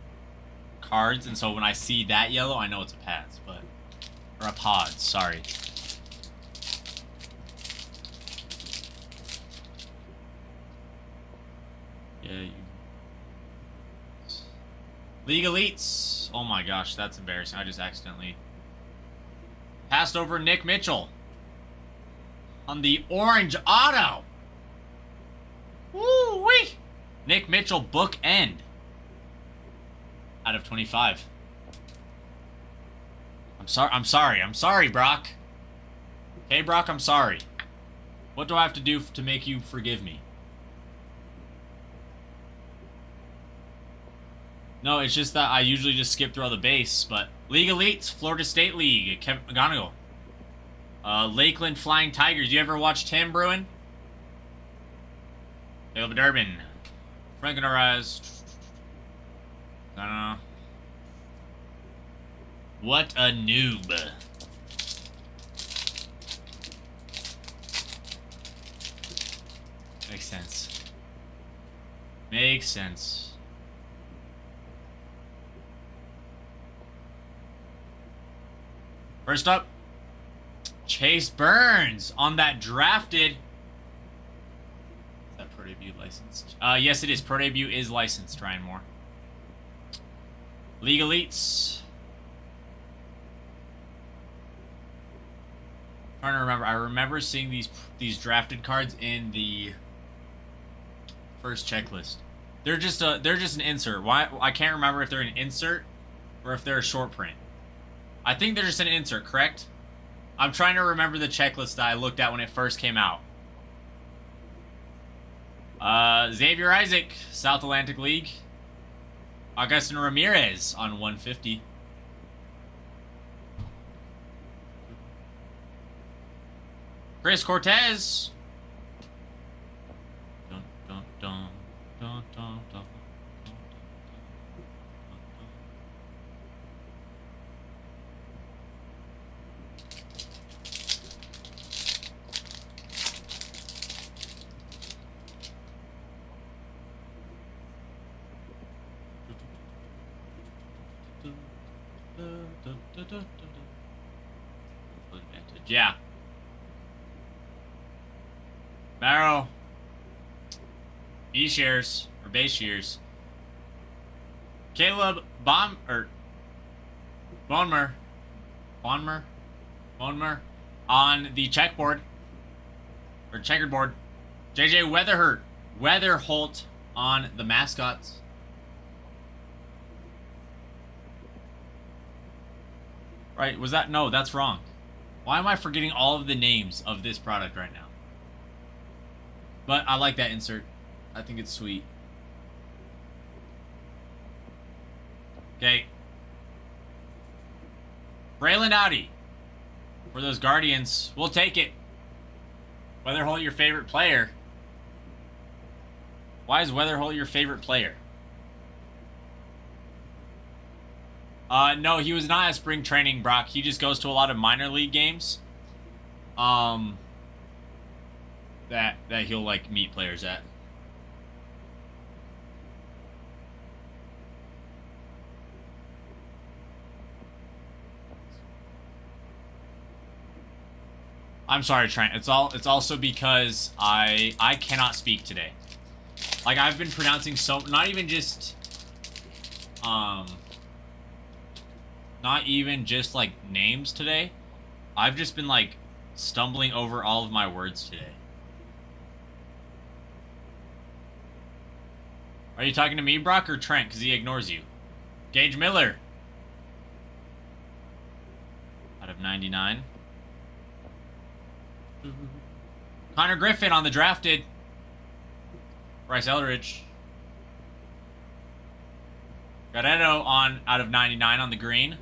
cards, and so when I see that yellow, I know it's a pads, but... Or a pods, sorry. Yeah, you... League Elites. Oh my gosh, that's embarrassing. I just accidentally passed over Nick Mitchell on the orange auto. Woo-wee! Nick Mitchell, book end. Out of 25. I'm sorry, Brock. Hey, Brock, I'm sorry. What do I have to do to make you forgive me? No, it's just that I usually just skip through all the base, but... League Elites, Florida State League, Kevin McGonigal. Lakeland Flying Tigers. You ever watch Tim Bruin? Caleb Durbin. Frank Narez. I don't know. What a noob. Makes sense. Makes sense. First up, Chase Burns on that drafted. Is that Pro Debut licensed? Yes, it is. Pro Debut is licensed, Ryan Moore. League Elites. Trying to remember. I remember seeing these drafted cards in the first checklist. They're just an insert. Why? I can't remember if they're an insert or if they're a short print. I think they're just an insert, correct? I'm trying to remember the checklist that I looked at when it first came out. Xavier Isaac, South Atlantic League. Augustin Ramirez on 150. Chris Cortez. Dun, dun, dun, dun, dun, dun. Yeah. Barrow. E-shares, or base shares. Caleb Bonmer on the checkboard. Or checkered board. JJ Weatherholt on the mascots. Right, was that? No, that's wrong. Why am I forgetting all of the names of this product right now? But I like that insert. I think it's sweet. Okay. Braylon Audi. For those Guardians. We'll take it. Weatherholt your favorite player. Why is Weatherholt your favorite player? No, he was not at spring training, Brock. He just goes to a lot of minor league games. That he'll like meet players at. I'm sorry, Trent. It's also because I cannot speak today. Like I've been pronouncing not even just like names today. I've just been like stumbling over all of my words today. Are you talking to me, Brock, or Trent? Because he ignores you. Gage Miller. Out of 99. Connor Griffin on the drafted. Bryce Eldridge. Guerrero on out of 99 on the green.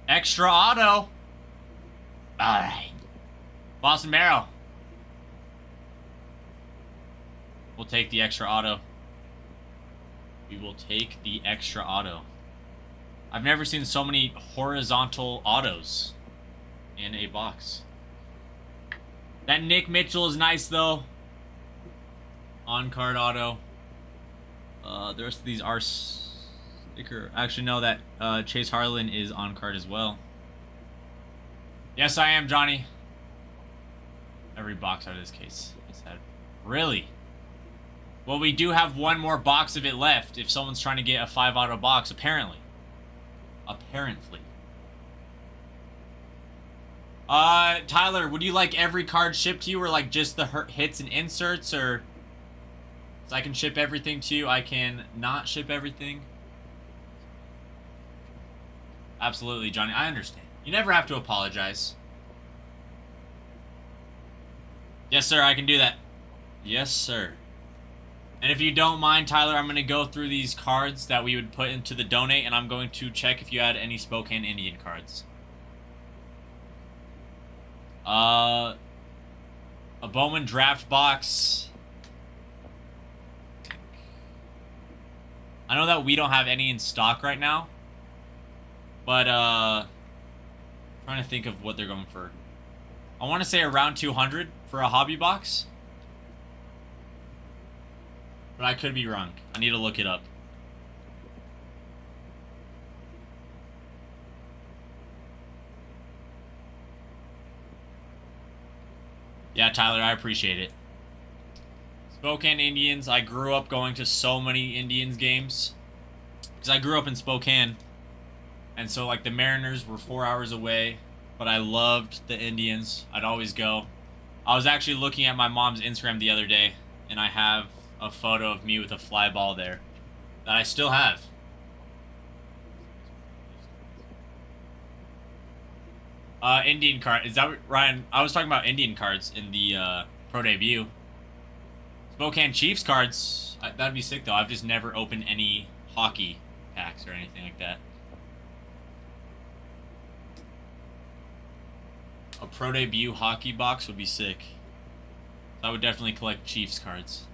Extra auto. Alright. Boston Barrow. We'll take the extra auto. We will take the extra auto. I've never seen so many horizontal autos in a box. That Nick Mitchell is nice, though. On-card auto. The rest of these are sticker. Actually, no, that Chase Harlan is on-card as well. Yes, I am, Johnny. Every box out of this case. Really? Well, we do have one more box of it left if someone's trying to get a 5 auto box, apparently. Apparently. Tyler, would you like every card shipped to you, or like just the hits and inserts, or so I can ship everything to you? I can not ship everything. Absolutely, Johnny. I understand. You never have to apologize. Yes, sir. I can do that. Yes, sir. And if you don't mind, Tyler, I'm going to go through these cards that we would put into the donate, and I'm going to check if you had any Spokane Indian cards. A Bowman draft box. I know that we don't have any in stock right now, but trying to think of what they're going for. I want to say around 200 for a hobby box, but I could be wrong. I need to look it up. Yeah, Tyler, I appreciate it. Spokane Indians, I grew up going to so many Indians games. Because I grew up in Spokane. And so, like, the Mariners were 4 hours away. But I loved the Indians. I'd always go. I was actually looking at my mom's Instagram the other day. And I have a photo of me with a fly ball there. That I still have. Indian card. Is that what, Ryan? I was talking about Indian cards in the pro debut. Spokane Chiefs cards. That'd be sick though. I've just never opened any hockey packs or anything like that. A pro debut hockey box would be sick. I would definitely collect Chiefs cards.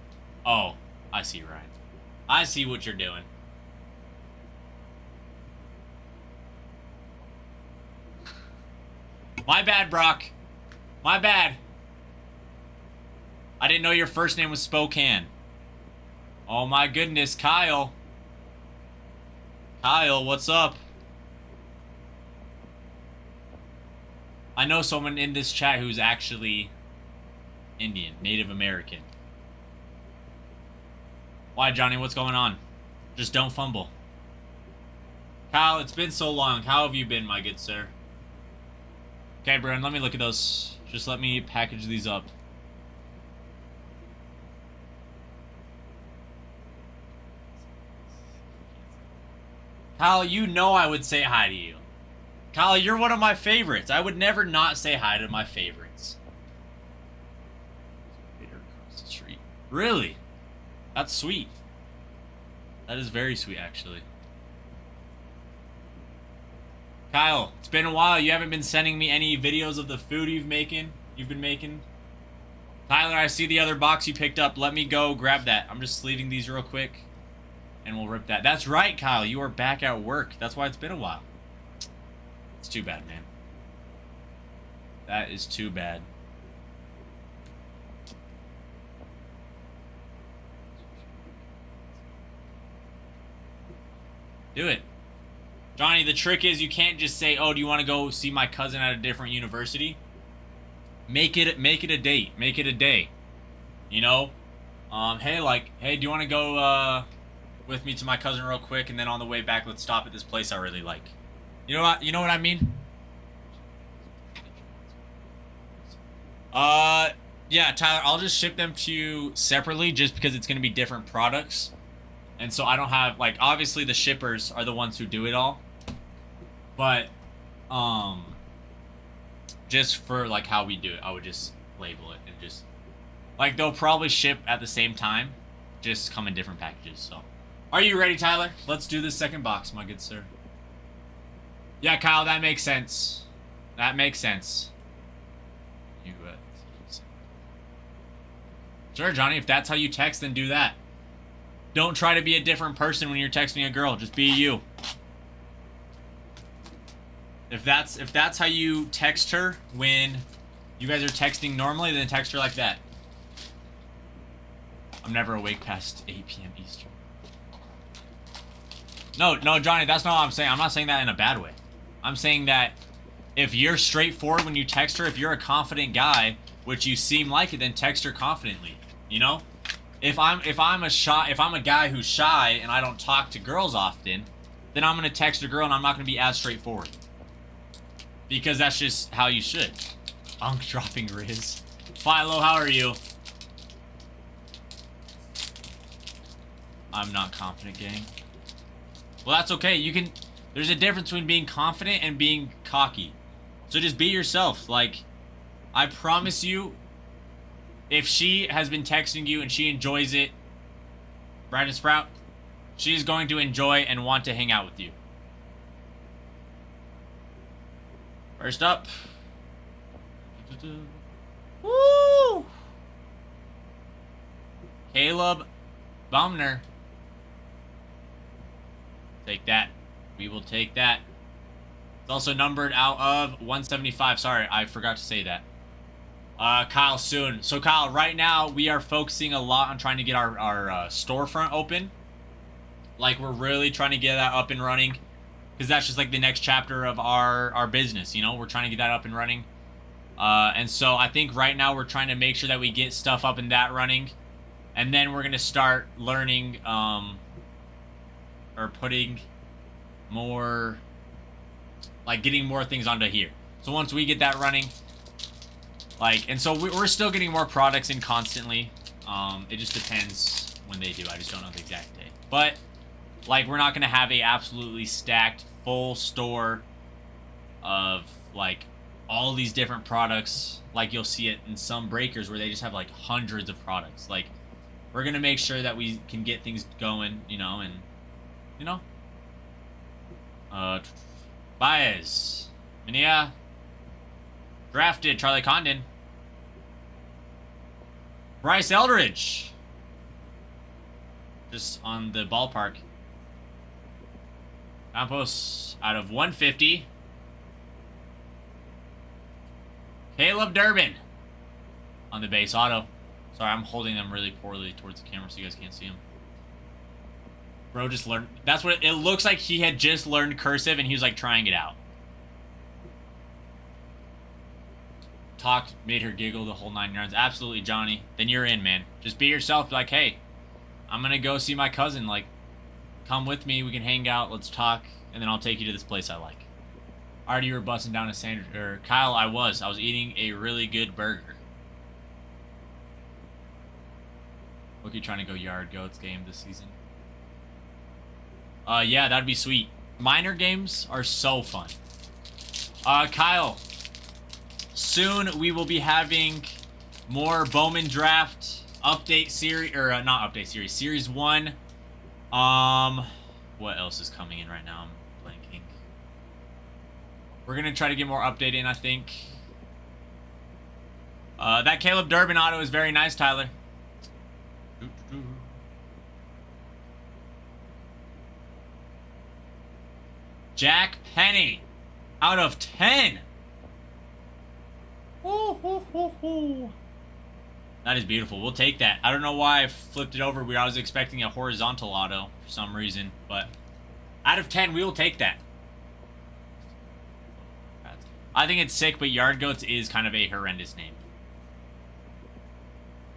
Oh, I see, Ryan. I see what you're doing. My bad, Brock. My bad. I didn't know your first name was Spokane. Oh my goodness, Kyle. Kyle, what's up? I know someone in this chat who's actually Indian, Native American. Why, Johnny? What's going on? Just don't fumble. Kyle, it's been so long. How have you been, my good sir? Okay, Brian, let me look at those. Just let me package these up. Kyle, you know I would say hi to you. Kyle, you're one of my favorites. I would never not say hi to my favorites. Across the street. Really? That's sweet. That is very sweet, actually. Kyle, it's been a while. You haven't been sending me any videos of the food you've been making. Tyler, I see the other box you picked up. Let me go grab that. I'm just sleeving these real quick, and we'll rip that. That's right, Kyle. You are back at work. That's why it's been a while. It's too bad, man. That is too bad. Do it. Johnny, the trick is you can't just say, oh, do you want to go see my cousin at a different university? Make it a date. Make it a day. You know? Hey, do you want to go with me to my cousin real quick, and then on the way back, let's stop at this place I really like. You know what I mean? Yeah, Tyler, I'll just ship them to you separately just because it's going to be different products. And so I don't have, like, obviously the shippers are the ones who do it all. But, just for, like, how we do it, I would just label it and just, like, they'll probably ship at the same time, just come in different packages, so. Are you ready, Tyler? Let's do this second box, my good sir. Yeah, Kyle, that makes sense. That makes sense. Sure, Johnny, if that's how you text, then do that. Don't try to be a different person when you're texting a girl. Just be you. If that's how you text her when You guys are texting normally, then text her like that. I'm never awake past 8 p.m. Eastern. No, Johnny, that's not what I'm saying. I'm not saying that in a bad way. I'm saying that if you're straightforward when you text her, if you're a confident guy, which you seem like it, then text her confidently. You know? If I'm a guy who's shy and I don't talk to girls often, then I'm gonna text a girl and I'm not gonna be as straightforward. Because that's just how you should. Unk dropping Riz. Philo, how are you? I'm not confident, gang. Well, that's okay. You can... There's a difference between being confident and being cocky. So just be yourself. Like, I promise you, if she has been texting you and she enjoys it, Brandon Sprout, she's going to enjoy and want to hang out with you. First up. Woo! Caleb Baumner. Take that. We will take that. It's also numbered out of 175. Sorry, I forgot to say that. Kyle soon. So Kyle, right now we are focusing a lot on trying to get our storefront open. Like, we're really trying to get that up and running, because that's just like the next chapter of our business. You know, we're trying to get that up and running. And so I think right now we're trying to make sure that we get stuff up and that running, and then we're gonna start learning or putting more, like, getting more things onto here. So once we get that running, like, and so we're still getting more products in constantly. It just depends when they do. I just don't know the exact day. But, like, we're not going to have a absolutely stacked full store of, like, all these different products like you'll see it in some breakers where they just have, like, hundreds of products. Like, we're going to make sure that we can get things going, you know, and, you know. Baez. Minia. Drafted Charlie Condon. Bryce Eldridge. Just on the ballpark. Campos out of 150. Caleb Durbin on the base auto. Sorry, I'm holding them really poorly towards the camera so you guys can't see them. Bro just learned. That's what it looks like. He had just learned cursive and he was like trying it out. Talked, made her giggle, the whole 9 yards. Absolutely, Johnny. Then you're in, man. Just be yourself. Be like, hey, I'm gonna go see my cousin. Like, come with me. We can hang out. Let's talk, and then I'll take you to this place I like. Already, you were busting down a sandwich. Or Kyle, I was eating a really good burger. Look, you trying to go yard goats game this season? Yeah, that'd be sweet. Minor games are so fun. Kyle. Soon we will be having more Bowman Draft update series, or not update series, series 1. What else is coming in right now? I'm blanking. We're gonna try to get more update in, I think. That Caleb Durbin auto is very nice, Tyler. Jack Penny out of 10. That is beautiful. We'll take that. I don't know why I flipped it over. I was expecting a horizontal auto for some reason, but out of 10, we will take that. I think it's sick, but Yard Goats is kind of a horrendous name.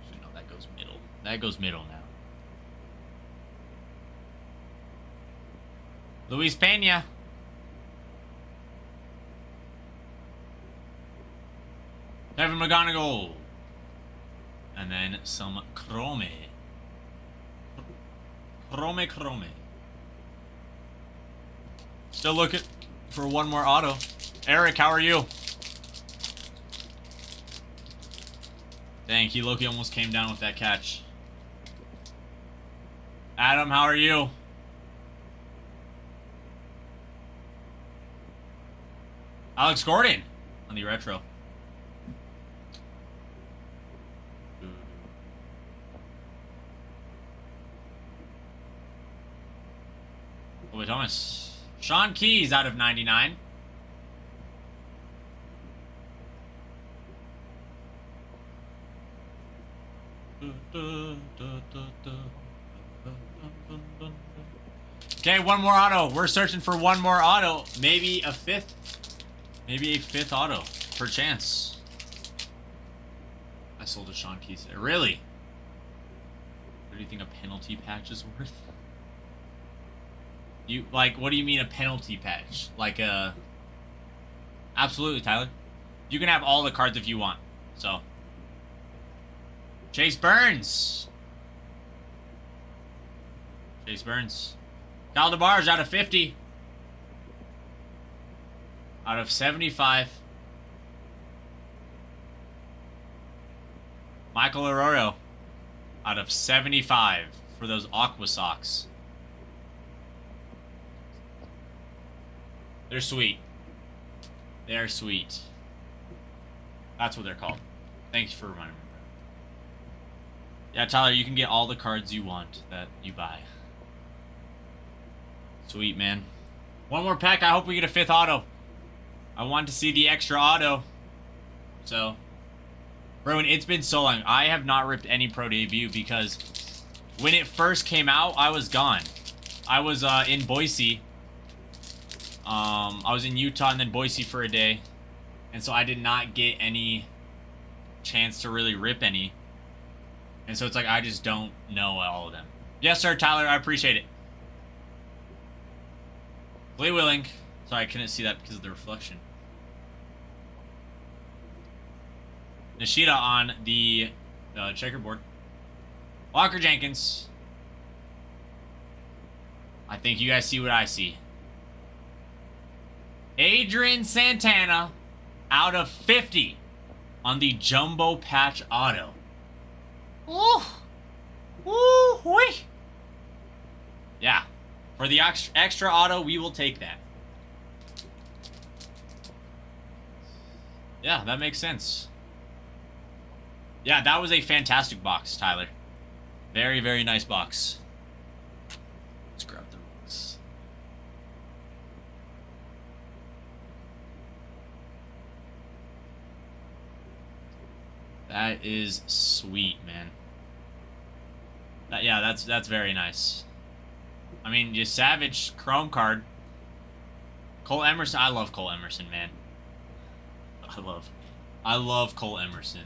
Actually, no, that goes middle. That goes middle now. Luis Pena. Kevin McGonigal. And then some Chrome. Chrome. Still looking for one more auto. Eric, how are you? Dang, Loki almost came down with that catch. Adam, how are you? Alex Gordon on the retro. Colby Thomas. Sean Keys out of 99. Okay, one more auto. We're searching for one more auto. Maybe a fifth. Maybe a fifth auto. Per chance. I sold a Sean Keith. Really? What do you think a penalty patch is worth? You like? What do you mean a penalty patch? Like a? Absolutely, Tyler. You can have all the cards if you want. So. Chase Burns. Chase Burns. Kyle DeBarge out of 50. Out of 75. Michael Arroyo. Out of 75 for those Aqua Sox. They're sweet. They're sweet. That's what they're called. Thanks for reminding me. Yeah, Tyler, you can get all the cards you want that you buy. Sweet, man. One more pack. I hope we get a fifth auto. I want to see the extra auto. So, Rowan, it's been so long. I have not ripped any pro debut because when it first came out, I was gone. I was in Boise. I was in Utah and then Boise for a day. And so I did not get any chance to really rip any. And so it's like I just don't know all of them. Yes, sir, Tyler. I appreciate it. Lee Willing. Sorry, I couldn't see that because of the reflection. Nishida on the checkerboard. Walker Jenkins. I think you guys see what I see. Adrian Santana out of 50 on the Jumbo Patch Auto. Ooh. Ooh, wee. Yeah. For the extra auto, we will take that. Yeah, that makes sense. Yeah, that was a fantastic box, Tyler. Very, very nice box. Let's grab the box. That is sweet, man. Yeah, that's very nice. I mean, you Savage Chrome card. Cole Emerson. I love Cole Emerson, man. I love Cole Emerson.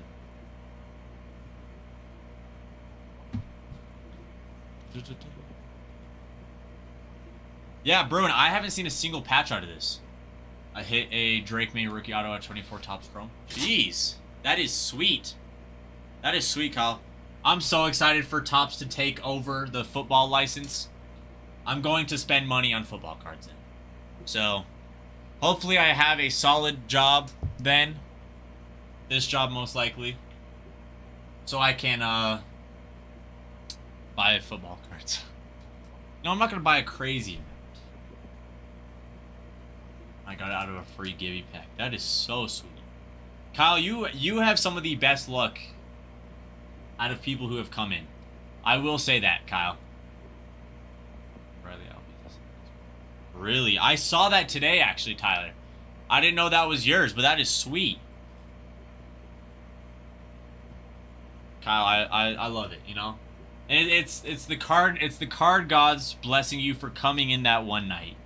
Yeah, Bruin, I haven't seen a single patch out of this. I hit a Drake May rookie auto at 24 Topps Chrome. Jeez, that is sweet. That is sweet, Kyle. I'm so excited for Topps to take over the football license. I'm going to spend money on football cards then. So, hopefully I have a solid job then. This job most likely. So I can buy football cards. No, I'm not going to buy a crazy amount. I got it out of a free Gibby pack. That is so sweet. Kyle, you have some of the best luck out of people who have come in. I will say that, Kyle. Really? I saw that today, actually, Tyler. I didn't know that was yours, but that is sweet. Kyle, I love it, you know? And it's the card gods blessing you for coming in that one night.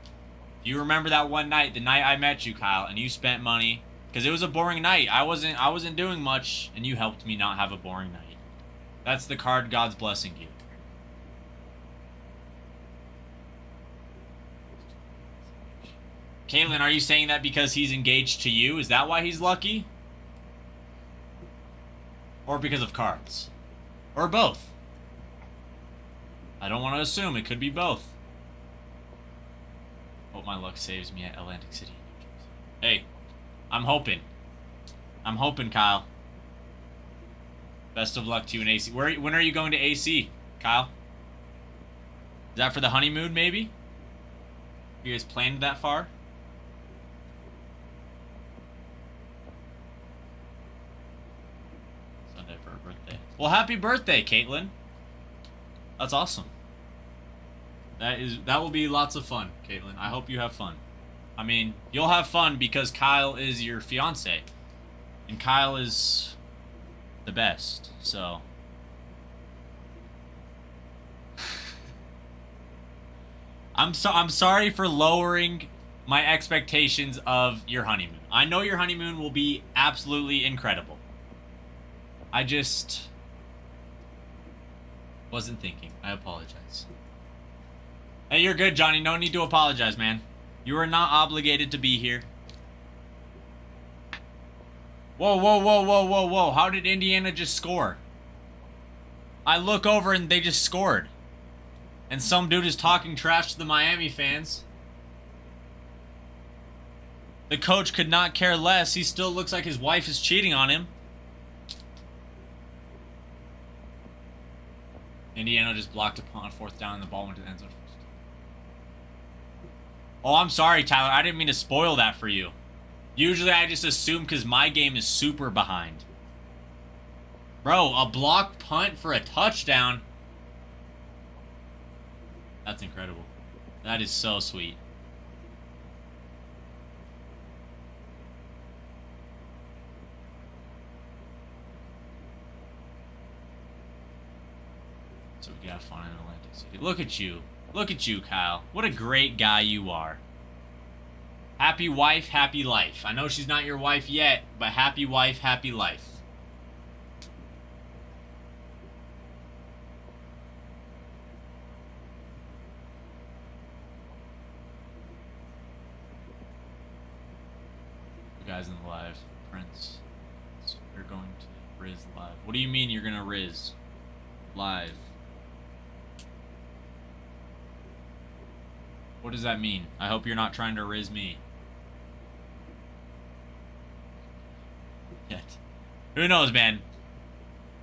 You remember that one night, the night I met you, Kyle, and you spent money because it was a boring night. I wasn't doing much, and you helped me not have a boring night. That's the card gods blessing you. Caitlin, are you saying that because he's engaged to you? Is that why he's lucky? Or because of cards? Or both? I don't want to assume. It could be both. Hope my luck saves me at Atlantic City. Hey, I'm hoping. I'm hoping, Kyle. Best of luck to you in AC. When are you going to AC, Kyle? Is that for the honeymoon, maybe? You guys planned that far? Sunday for her birthday. Well, happy birthday, Caitlin. That's awesome. That will be lots of fun, Caitlin. I hope you have fun. I mean, you'll have fun because Kyle is your fiance. And Kyle is the best, so I'm sorry for lowering my expectations of your honeymoon. I know your honeymoon will be absolutely incredible. I just wasn't thinking. I apologize. Hey, you're good, Johnny. No need to apologize, man. You are not obligated to be here. Whoa, whoa, whoa, whoa, whoa, whoa. How did Indiana just score? I look over and they just scored. And some dude is talking trash to the Miami fans. The coach could not care less. He still looks like his wife is cheating on him. Indiana just blocked a punt on 4th down and the ball went to the end zone. Oh, I'm sorry, Tyler. I didn't mean to spoil that for you. Usually I just assume because my game is super behind. Bro, a blocked punt for a touchdown? That's incredible. That is so sweet. So we got fun in Atlantic City. Look at you. Look at you, Kyle. What a great guy you are. Happy wife, happy life. I know she's not your wife yet, but happy wife, happy life. The guys in the live. Prince. So we're going to Riz live. What do you mean you're gonna Riz live? What does that mean? I hope you're not trying to Riz me. Yet. Who knows, man?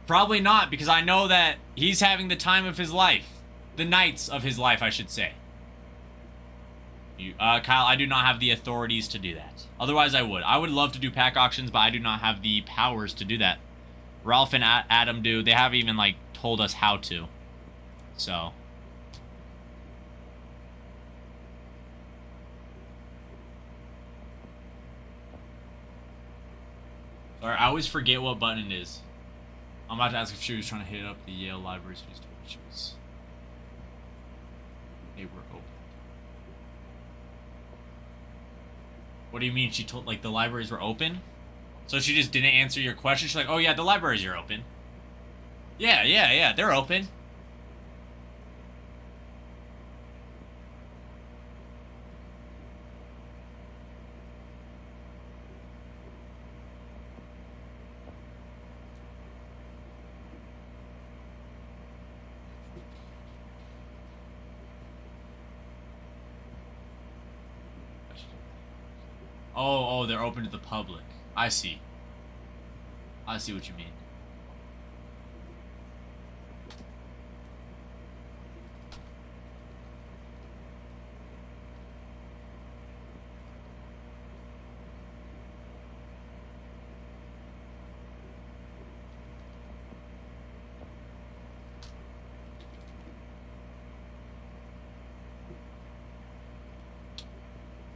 Probably not, because I know that he's having the time of his life. The nights of his life, I should say. Kyle, I do not have the authorities to do that. Otherwise, I would. I would love to do pack auctions, but I do not have the powers to do that. Ralph and Adam do. They haven't even, like, told us how to. So... Sorry, I always forget what button it is. I'm about to ask if she was trying to hit up the Yale library. She was. They were open. What do you mean? She told, like, the libraries were open? So she just didn't answer your question? She's like, oh yeah, the libraries are open. Yeah, they're open. Oh, they're open to the public. I see. I see what you mean.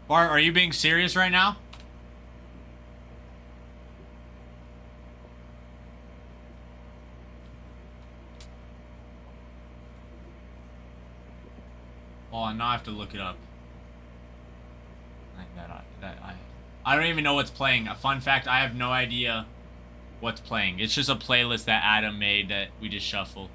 Bart, are you being serious right now? Well, now I have to look it up. I don't even know what's playing. A fun fact, I have no idea what's playing. It's just a playlist that Adam made that we just shuffle.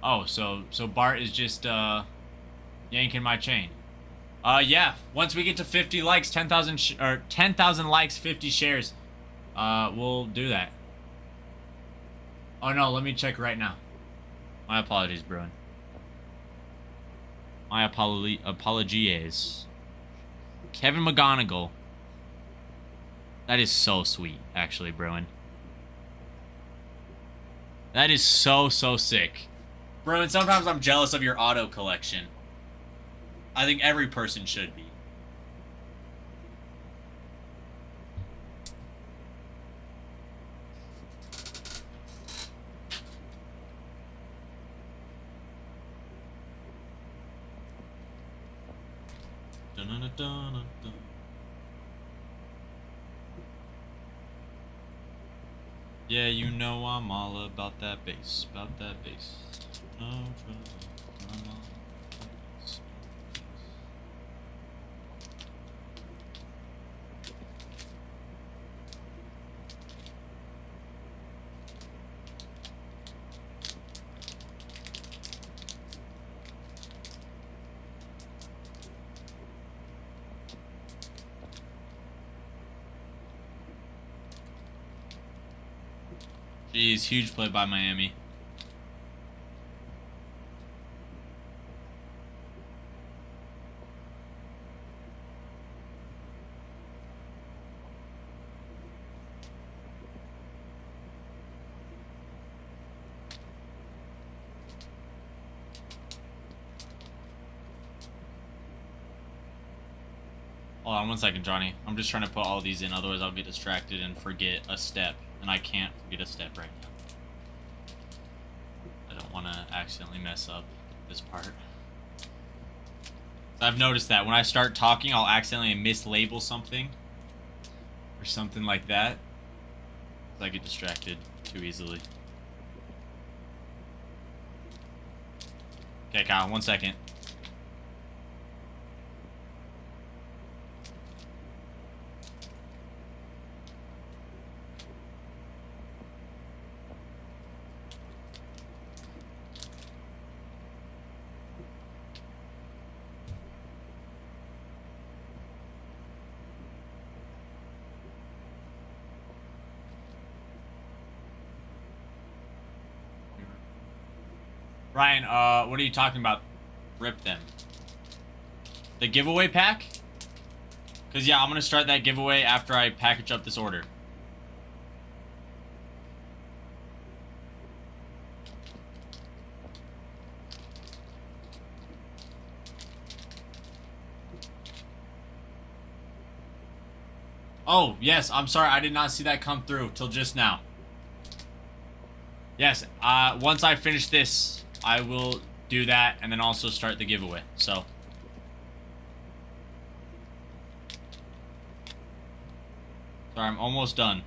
Oh, so Bart is just yanking my chain. Yeah. Once we get to 50 likes, 10,000 or 10,000 likes, 50 shares, we'll do that. Oh no, let me check right now. My apologies, Bruin. My apologies. Kevin McGonigal. That is so sweet, actually, Bruin. That is so sick. Bruin, sometimes I'm jealous of your auto collection. I think every person should be. Dun-dun-dun-dun-dun. Yeah, you know I'm all about that bass, about that bass. No trouble, I'm all about that bass. Jeez, huge play by Miami. Hold on one second, Johnny. I'm just trying to put all these in, otherwise I'll get distracted and forget a step. And I can't forget a step right now. I don't want to accidentally mess up this part. I've noticed that when I start talking, I'll accidentally mislabel something. Or something like that. I get distracted too easily. Okay, Kyle, 1 second. Ryan, what are you talking about? Rip them. The giveaway pack? Because, yeah, I'm going to start that giveaway after I package up this order. Oh, yes, I'm sorry. I did not see that come through till just now. Yes, once I finish this, I will do that and then also start the giveaway. So, sorry, I'm almost done.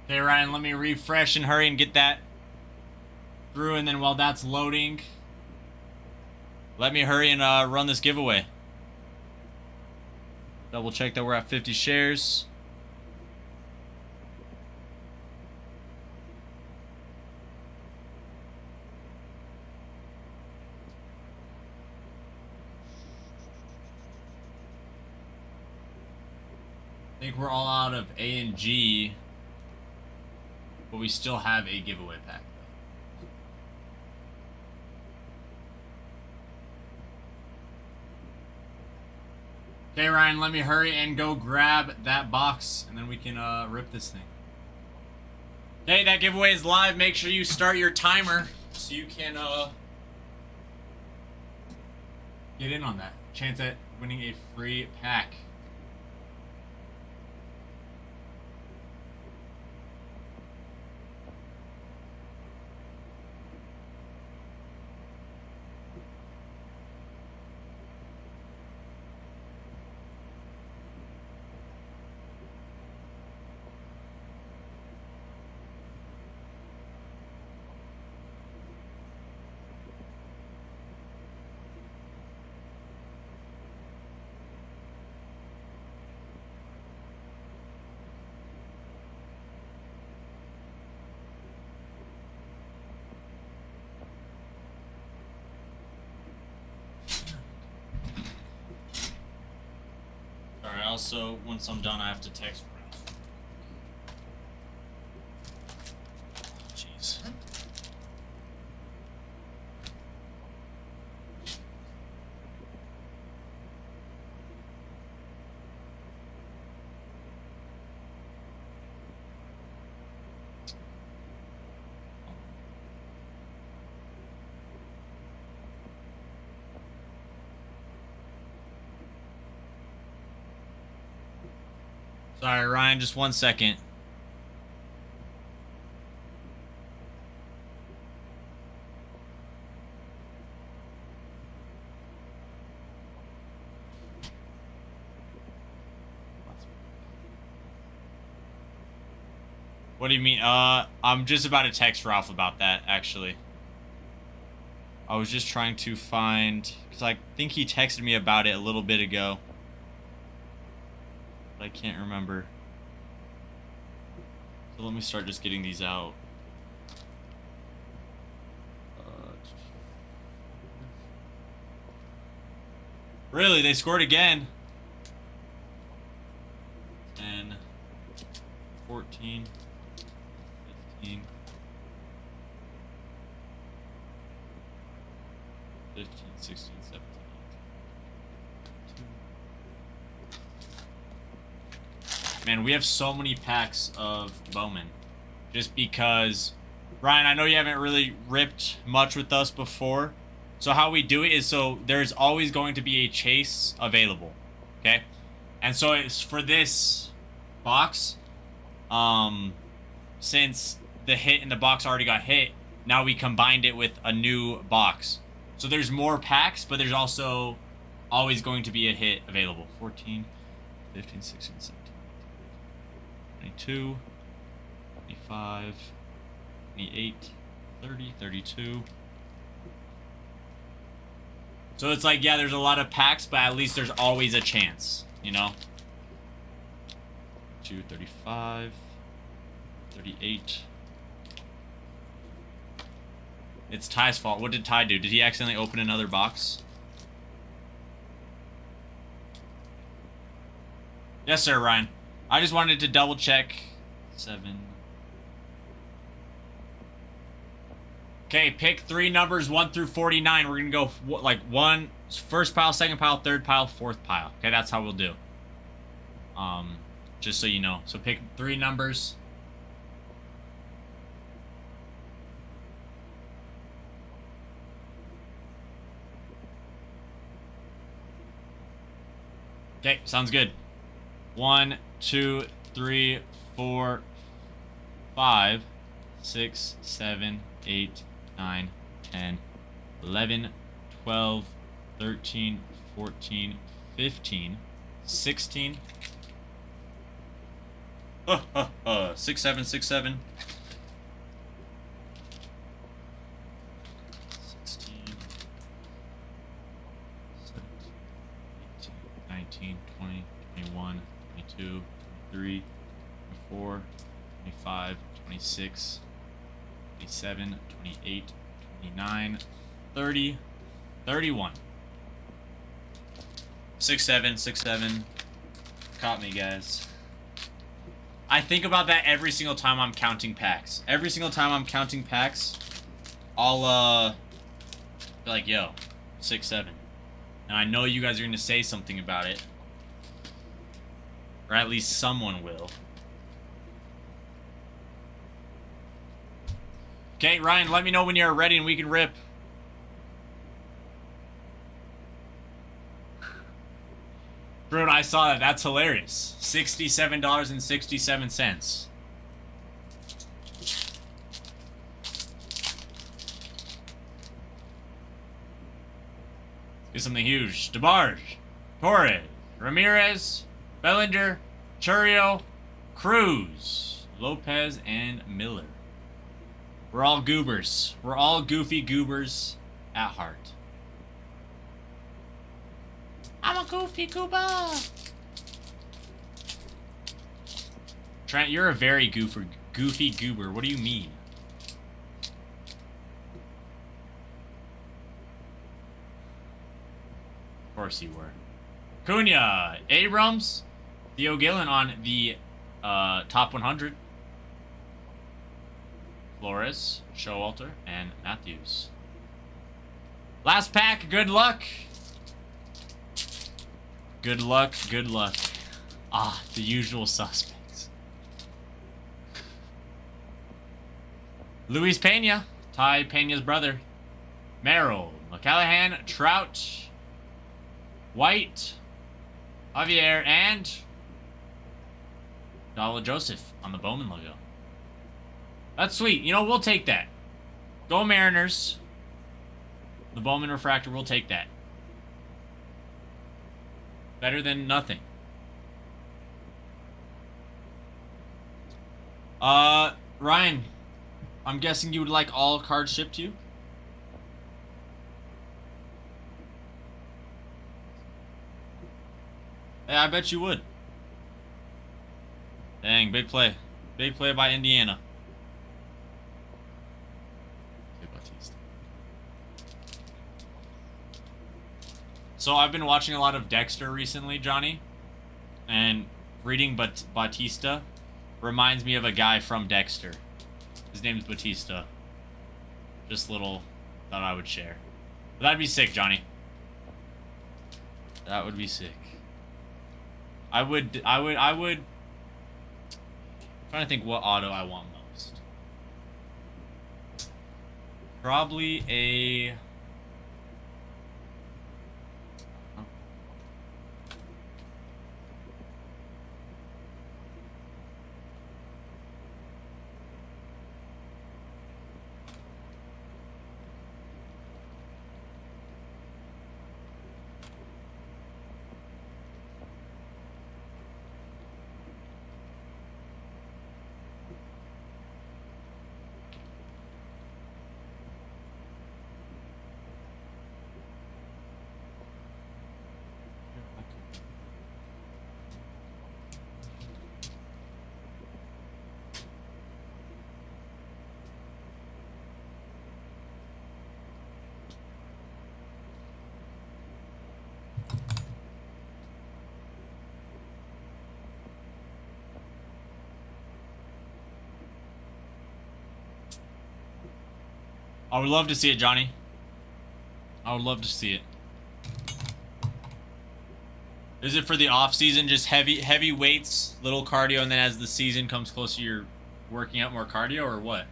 Okay, Ryan, let me refresh and hurry and get that through, and then while that's loading, let me hurry and run this giveaway. Double check that we're at 50 shares. I think we're all out of A and G. But we still have a giveaway pack, though. Okay, Ryan, let me hurry and go grab that box, and then we can rip this thing. Okay, that giveaway is live. Make sure you start your timer so you can get in on that. Chance at winning a free pack. Alright, also, once I'm done, I have to text Ralph. Jeez. Sorry, Ryan, just 1 second. What do you mean? I'm just about to text Ralph about that, actually. I was just trying to find, because I think he texted me about it a little bit ago. But I can't remember. So let me start just getting these out. Really? They scored again? 10, 14, 15, 15, 16, 17. Man, we have so many packs of Bowman. Just because, Ryan, I know you haven't really ripped much with us before. So how we do it is, so there's always going to be a chase available. Okay? And so it's for this box, since the hit in the box already got hit, now we combined it with a new box. So there's more packs, but there's also always going to be a hit available. 14, 15, 16, 17. 22, 25, 28, 30, 32. So it's like, yeah, there's a lot of packs, but at least there's always a chance, you know? 2, 35, 38. It's Ty's fault. What did Ty do? Did he accidentally open another box? Yes, sir, Ryan. I just wanted to double check. 7. Okay, pick 3 numbers 1 through 49. We're gonna go like 1, first pile, second pile, third pile, fourth pile. Okay, that's how we'll do. Just so you know. So pick 3 numbers. Okay, sounds good. 1, 2, 3, 4, 5, 6, 7, 8, 9, 10, 11, 12, 13, 14, 15, 16. 6, 7, 6, 7. 16, 17, 18, 19, 20, 21, 22, 23, 24, 25, 26, 27, 28, 29, 30, 31. 6, 7, 6, 7. Caught me, guys. I think about that every single time I'm counting packs. Every single time I'm counting packs, I'll be like, yo, 6, 7. And I know you guys are gonna say something about it. Or at least someone will. Okay, Ryan, let me know when you're ready and we can rip. Bro, I saw that. That's hilarious. $67.67. Get something huge. DeBarge, Torres, Ramirez, Bellinger, Churio, Cruz, Lopez, and Miller. We're all goobers. We're all goofy goobers at heart. I'm a goofy goober. Trent, you're a very goofy goober. What do you mean? Of course you were. Cunha, Abrams, Theo Gillen on the top 100. Flores, Showalter, and Matthews. Last pack, good luck. Good luck, good luck. Ah, the usual suspects. Luis Pena, Ty Pena's brother. Merrill, McCallahan, Trout, White, Javier, and Dollar Joseph on the Bowman logo. That's sweet. You know, we'll take that. Go Mariners. The Bowman Refractor, we'll take that. Better than nothing. Ryan, I'm guessing you would like all cards shipped to you? Yeah, I bet you would. Dang, big play. Big play by Indiana. So I've been watching a lot of Dexter recently, Johnny. And reading Batista reminds me of a guy from Dexter. His name's Batista. Just little thought I would share. But that'd be sick, Johnny. That would be sick. I would I'm trying to think what auto I want most. Probably a I would love to see it, Johnny. I would love to see it. Is it for the off season, just heavy weights, little cardio, and then as the season comes closer, you're working out more cardio, or what?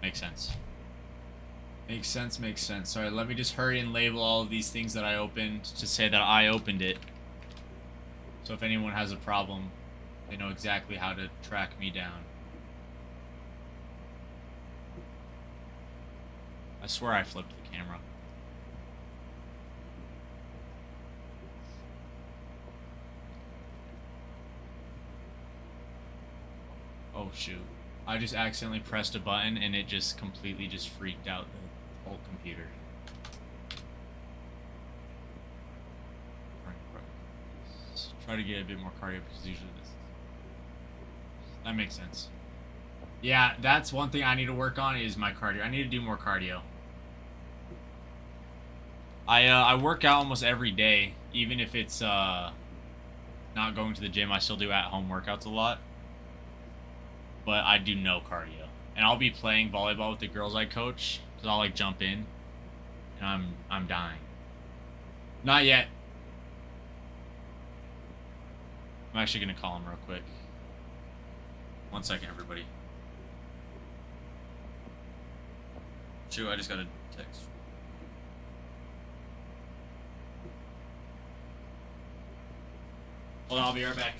Makes sense. Makes sense, makes sense. Sorry, let me just hurry and label all of these things that I opened to say that I opened it. So if anyone has a problem, they know exactly how to track me down. I swear I flipped the camera. Oh shoot. I just accidentally pressed a button and it just completely just freaked out the whole computer. Let's try to get a bit more cardio because usually this. That makes sense. Yeah, that's one thing I need to work on is my cardio. I need to do more cardio. I work out almost every day, even if it's not going to the gym. I still do at-home workouts a lot, but I do no cardio. And I'll be playing volleyball with the girls I coach, so I'll like jump in, and I'm dying. Not yet. I'm actually gonna call him real quick. 1 second, everybody. Shoot, I just got a text. Hold on, I'll be right back.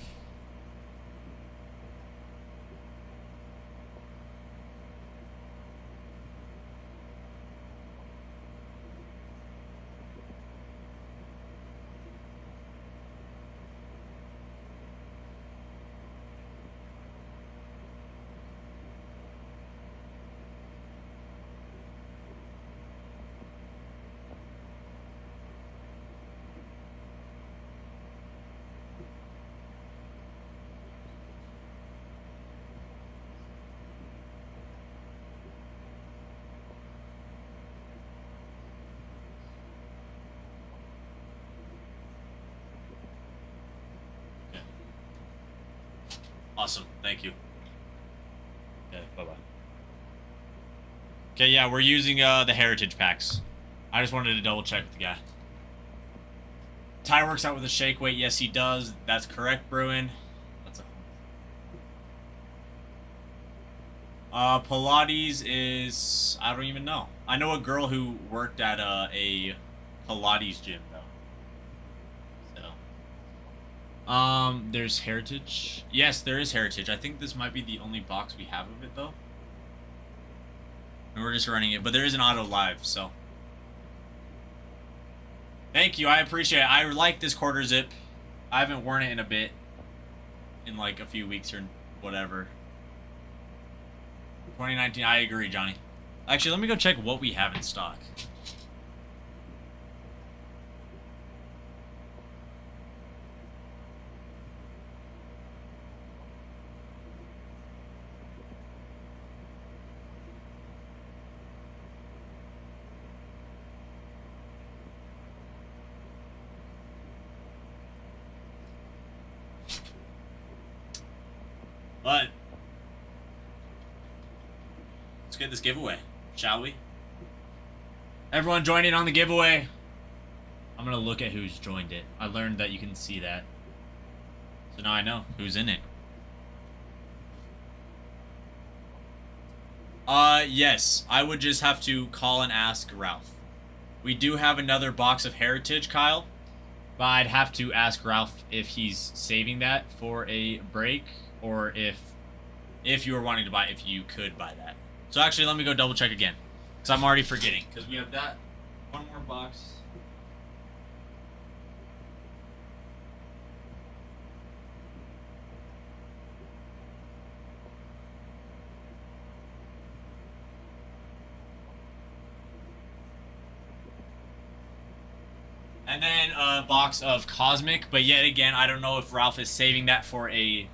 Awesome, thank you. Okay, bye-bye. Okay, yeah, we're using the heritage packs. I just wanted to double check with the guy. Ty works out with a shake weight. Yes, he does. That's correct, Bruin. That's a Pilates is, I don't even know. I know a girl who worked at a Pilates gym though. So, there's heritage. Yes, there is heritage. I think this might be the only box we have of it though. And we're just running it, but there is an auto live, so. Thank you, I appreciate it. I like this quarter zip. I haven't worn it in a bit. In like a few weeks or whatever. 2019, I agree, Johnny. Actually, let me go check what we have in stock. But let's get this giveaway, shall we? Everyone join in on the giveaway. I'm gonna look at who's joined it. I learned that you can see that. So now I know who's in it. Yes. I would just have to call and ask Ralph. We do have another box of heritage, Kyle. But I'd have to ask Ralph if he's saving that for a break. Or if you were wanting to buy, if you could buy that. So actually, let me go double check again, because I'm already forgetting. Because we have that one more box. And then a box of Cosmic, but yet again, I don't know if Ralph is saving that for a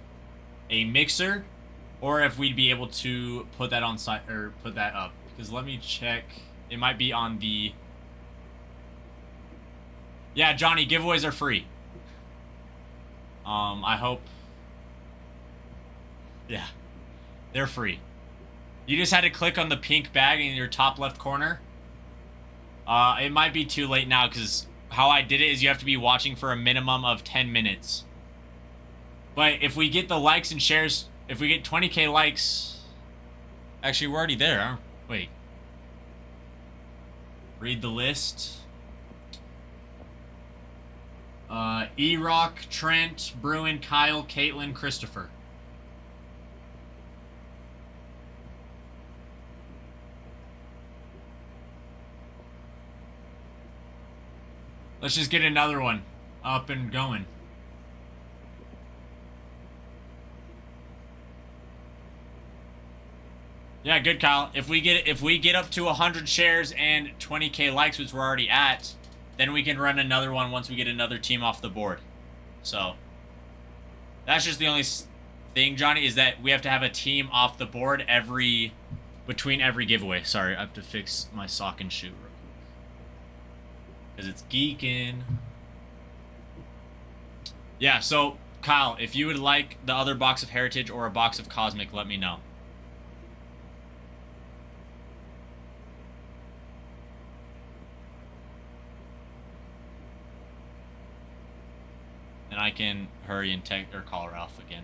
mixer, or if we'd be able to put that on site or put that up. Because let me check. It might be on the. Yeah, Johnny, giveaways are free. I hope. Yeah, they're free. You just had to click on the pink bag in your top left corner. It might be too late now because how I did it is you have to be watching for a minimum of 10 minutes. But if we get the likes and shares, if we get 20k likes... Actually, we're already there, aren't we? Wait. Read the list. E-Rock, Trent, Bruin, Kyle, Caitlin, Christopher. Let's just get another one up and going. Yeah, good, Kyle. If we get up to 100 shares and 20k likes, which we're already at, then we can run another one once we get another team off the board. So that's just the only thing, Johnny, is that we have to have a team off the board between every giveaway. Sorry, I have to fix my sock and shoe real quick because it's geeking. Yeah, so Kyle, if you would like the other box of Heritage or a box of Cosmic, let me know. and I can hurry and text or call Ralph again.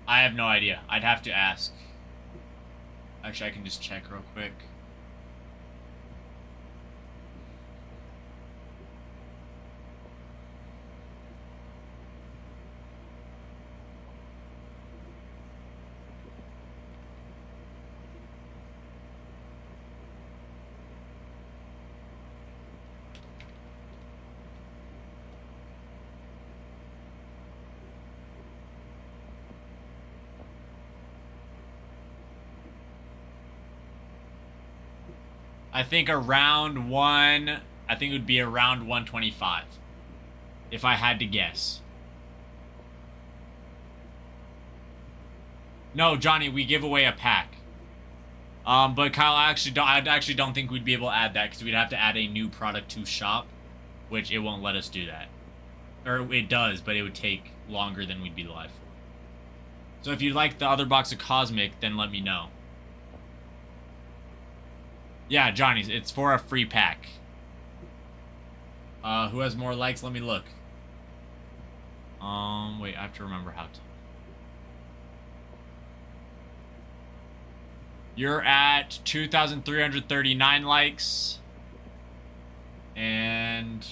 I have no idea. I'd have to ask. Actually, I can just check real quick. I think around one. I think it would be around 125. If I had to guess. No, Johnny, we give away a pack. But Kyle, I actually don't think we'd be able to add that because we'd have to add a new product to shop, which it won't let us do that. Or it does, but it would take longer than we'd be live for. So if you'd like the other box of Cosmic, then let me know. Yeah, Johnny's. It's for a free pack. Who has more likes? Let me look. Wait, I have to remember how to. You're at 2,339 likes. And...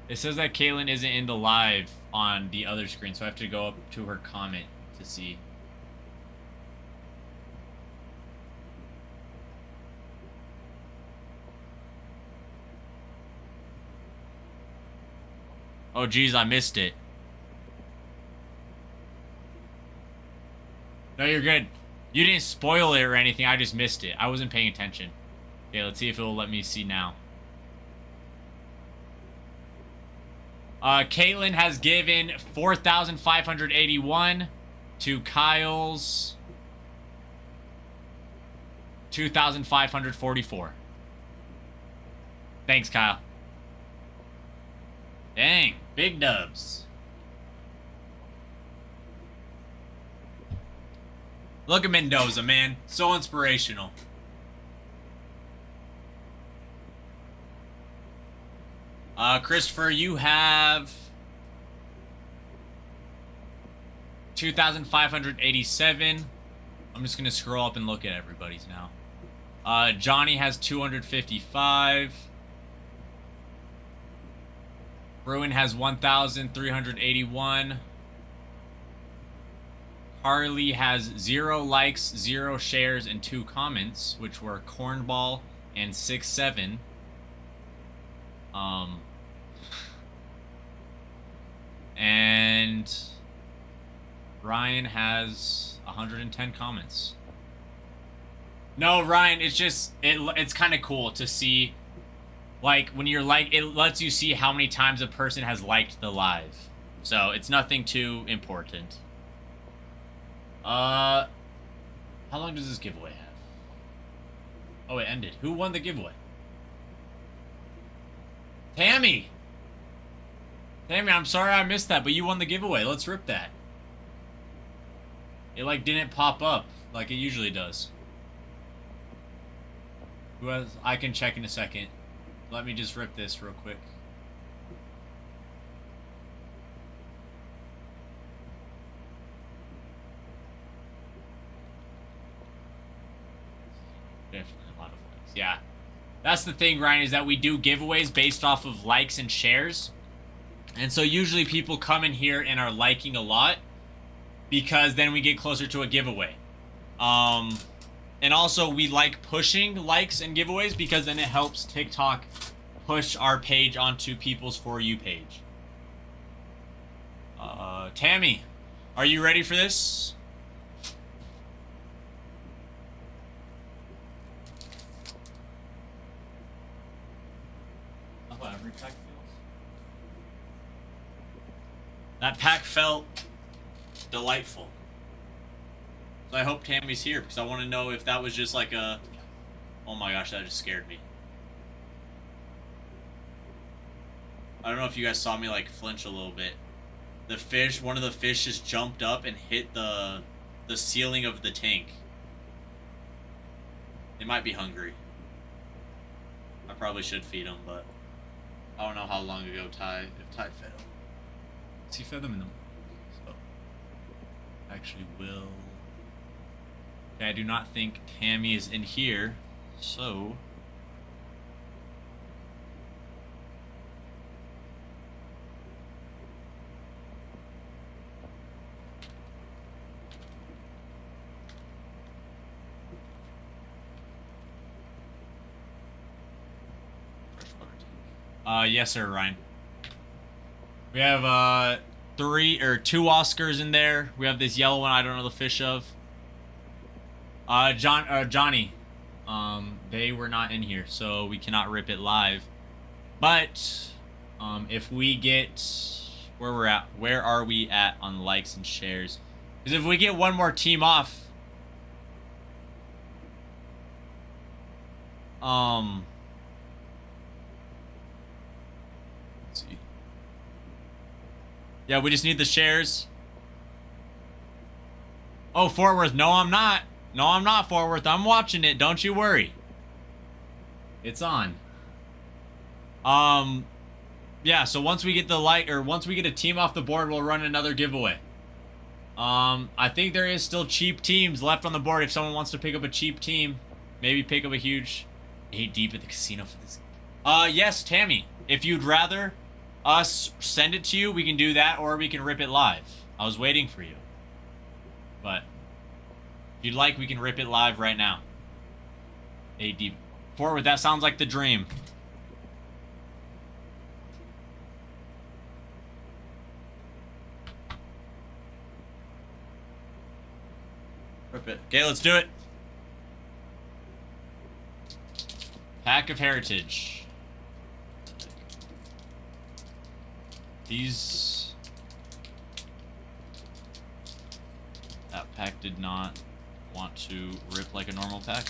It says that Caitlin isn't in the live on the other screen, so I have to go up to her comment to see. Oh, geez, I missed it. No, you're good. You didn't spoil it or anything. I just missed it. I wasn't paying attention. Okay, let's see if it will let me see now. Caitlin has given 4,581 to Kyle's 2,544. Thanks, Kyle. Dang, big dubs. Look at Mendoza, man. So inspirational. Christopher, you have 2,587. I'm just going to scroll up and look at everybody's now. Johnny has 255. Bruin has 1,381. Harley has 0 likes, 0 shares, and 2 comments, which were Cornball and 67. And Ryan has 110 comments. No, Ryan, it's just it's kind of cool to see, like, when you're like, it lets you see how many times a person has liked the live. So it's nothing too important. How long does this giveaway have? Oh, it ended. Who won the giveaway? Tammy! Tammy, I'm sorry I missed that, but you won the giveaway. Let's rip that. It, like, didn't pop up like it usually does. Who has... I can check in a second. Let me just rip this real quick. Definitely a lot of likes. Yeah. That's the thing, Ryan, is that we do giveaways based off of likes and shares. And so usually people come in here and are liking a lot because then we get closer to a giveaway. And also we like pushing likes and giveaways because then it helps TikTok push our page onto people's For You page. Tammy, are you ready for this? That pack felt delightful. So I hope Tammy's here because I want to know if that was just like a... Oh my gosh, that just scared me. I don't know if you guys saw me like flinch a little bit. the fish, one of the fish just jumped up and hit the ceiling of the tank. They might be hungry. I probably should feed them, but I don't know how long ago if Ty fed them. He fed them in the morning, so actually will. Okay, I do not think Tammy is in here, so yes, sir, Ryan. We have 2 Oscars in there. We have this yellow one I don't know the fish of. Johnny. They were not in here, so we cannot rip it live. But if we get where are we at on likes and shares? Because if we get one more team off, let's see. Yeah, we just need the shares. Oh, Fort Worth. No, I'm not. No, I'm not, Fort Worth. I'm watching it. Don't you worry. It's on. Yeah, so once we get once we get a team off the board, we'll run another giveaway. I think there is still cheap teams left on the board if someone wants to pick up a cheap team. Maybe pick up a huge 8 deep at the casino for this. Yes, Tammy. If you'd rather us send it to you, we can do that, or we can rip it live. I was waiting for you. But if you'd like, we can rip it live right now. 8 deep. Forward, that sounds like the dream. Rip it. Okay, let's do it. Pack of Heritage. These... That pack did not want to rip like a normal pack.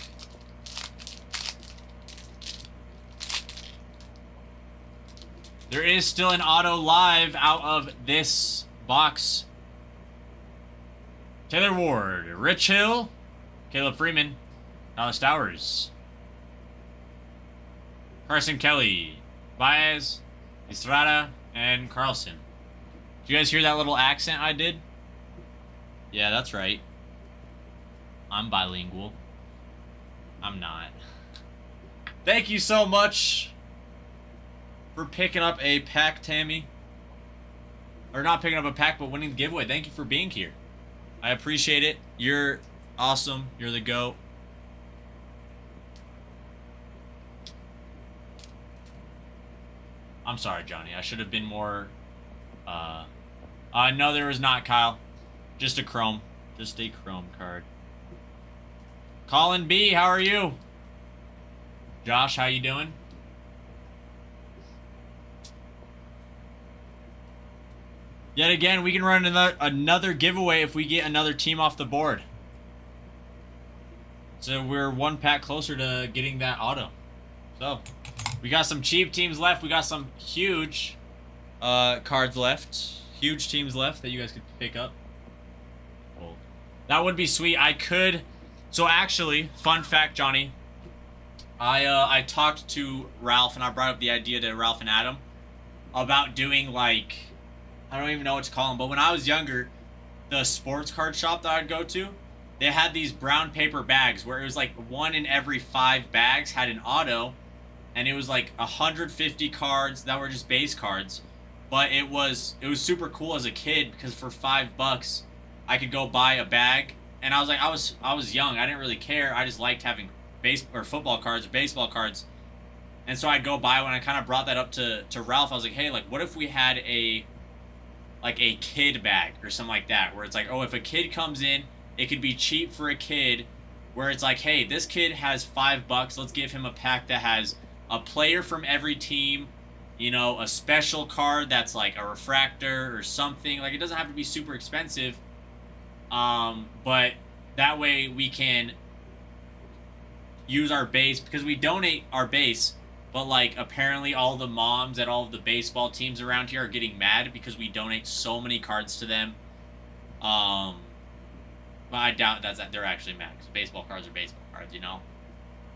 There is still an auto live out of this box. Taylor Ward, Rich Hill, Caleb Freeman, Dallas Towers, Carson Kelly, Baez, Estrada, and Carlson. Did you guys hear that little accent I did? Yeah, that's right. I'm bilingual. I'm not. Thank you so much for picking up a pack, Tammy. Or not picking up a pack, but winning the giveaway. Thank you for being here. I appreciate it. You're awesome. You're the GOAT. I'm sorry, Johnny. I should have been more... no, there was not, Kyle. Just a chrome. Just a chrome card. Colin B, how are you? Josh, how you doing? Yet again, we can run another giveaway if we get another team off the board. So we're one pack closer to getting that auto. So, we got some cheap teams left. We got some huge cards left. Huge teams left that you guys could pick up. Well, that would be sweet. I could... So actually, fun fact, Johnny. I talked to Ralph, and I brought up the idea to Ralph and Adam about doing, like... I don't even know what to call them, but when I was younger, the sports card shop that I'd go to, they had these brown paper bags where it was like 1 in every 5 bags had an auto, and it was like 150 cards that were just base cards. But it was super cool as a kid because for $5 I could go buy a bag, and I was like I was young, I didn't really care. I just liked having football cards or baseball cards, and so I'd go buy one. I kind of brought that up to Ralph. I was like, hey, like what if we had a kid bag or something like that, where it's like, oh, if a kid comes in, it could be cheap for a kid, where it's like, hey, this kid has $5, let's give him a pack that has a player from every team, you know, a special card that's like a refractor or something. Like, it doesn't have to be super expensive, but that way we can use our base, because we donate our base But like apparently all the moms at all of the baseball teams around here are getting mad because we donate so many cards to them. But I doubt they're actually mad, because baseball cards are baseball cards, you know?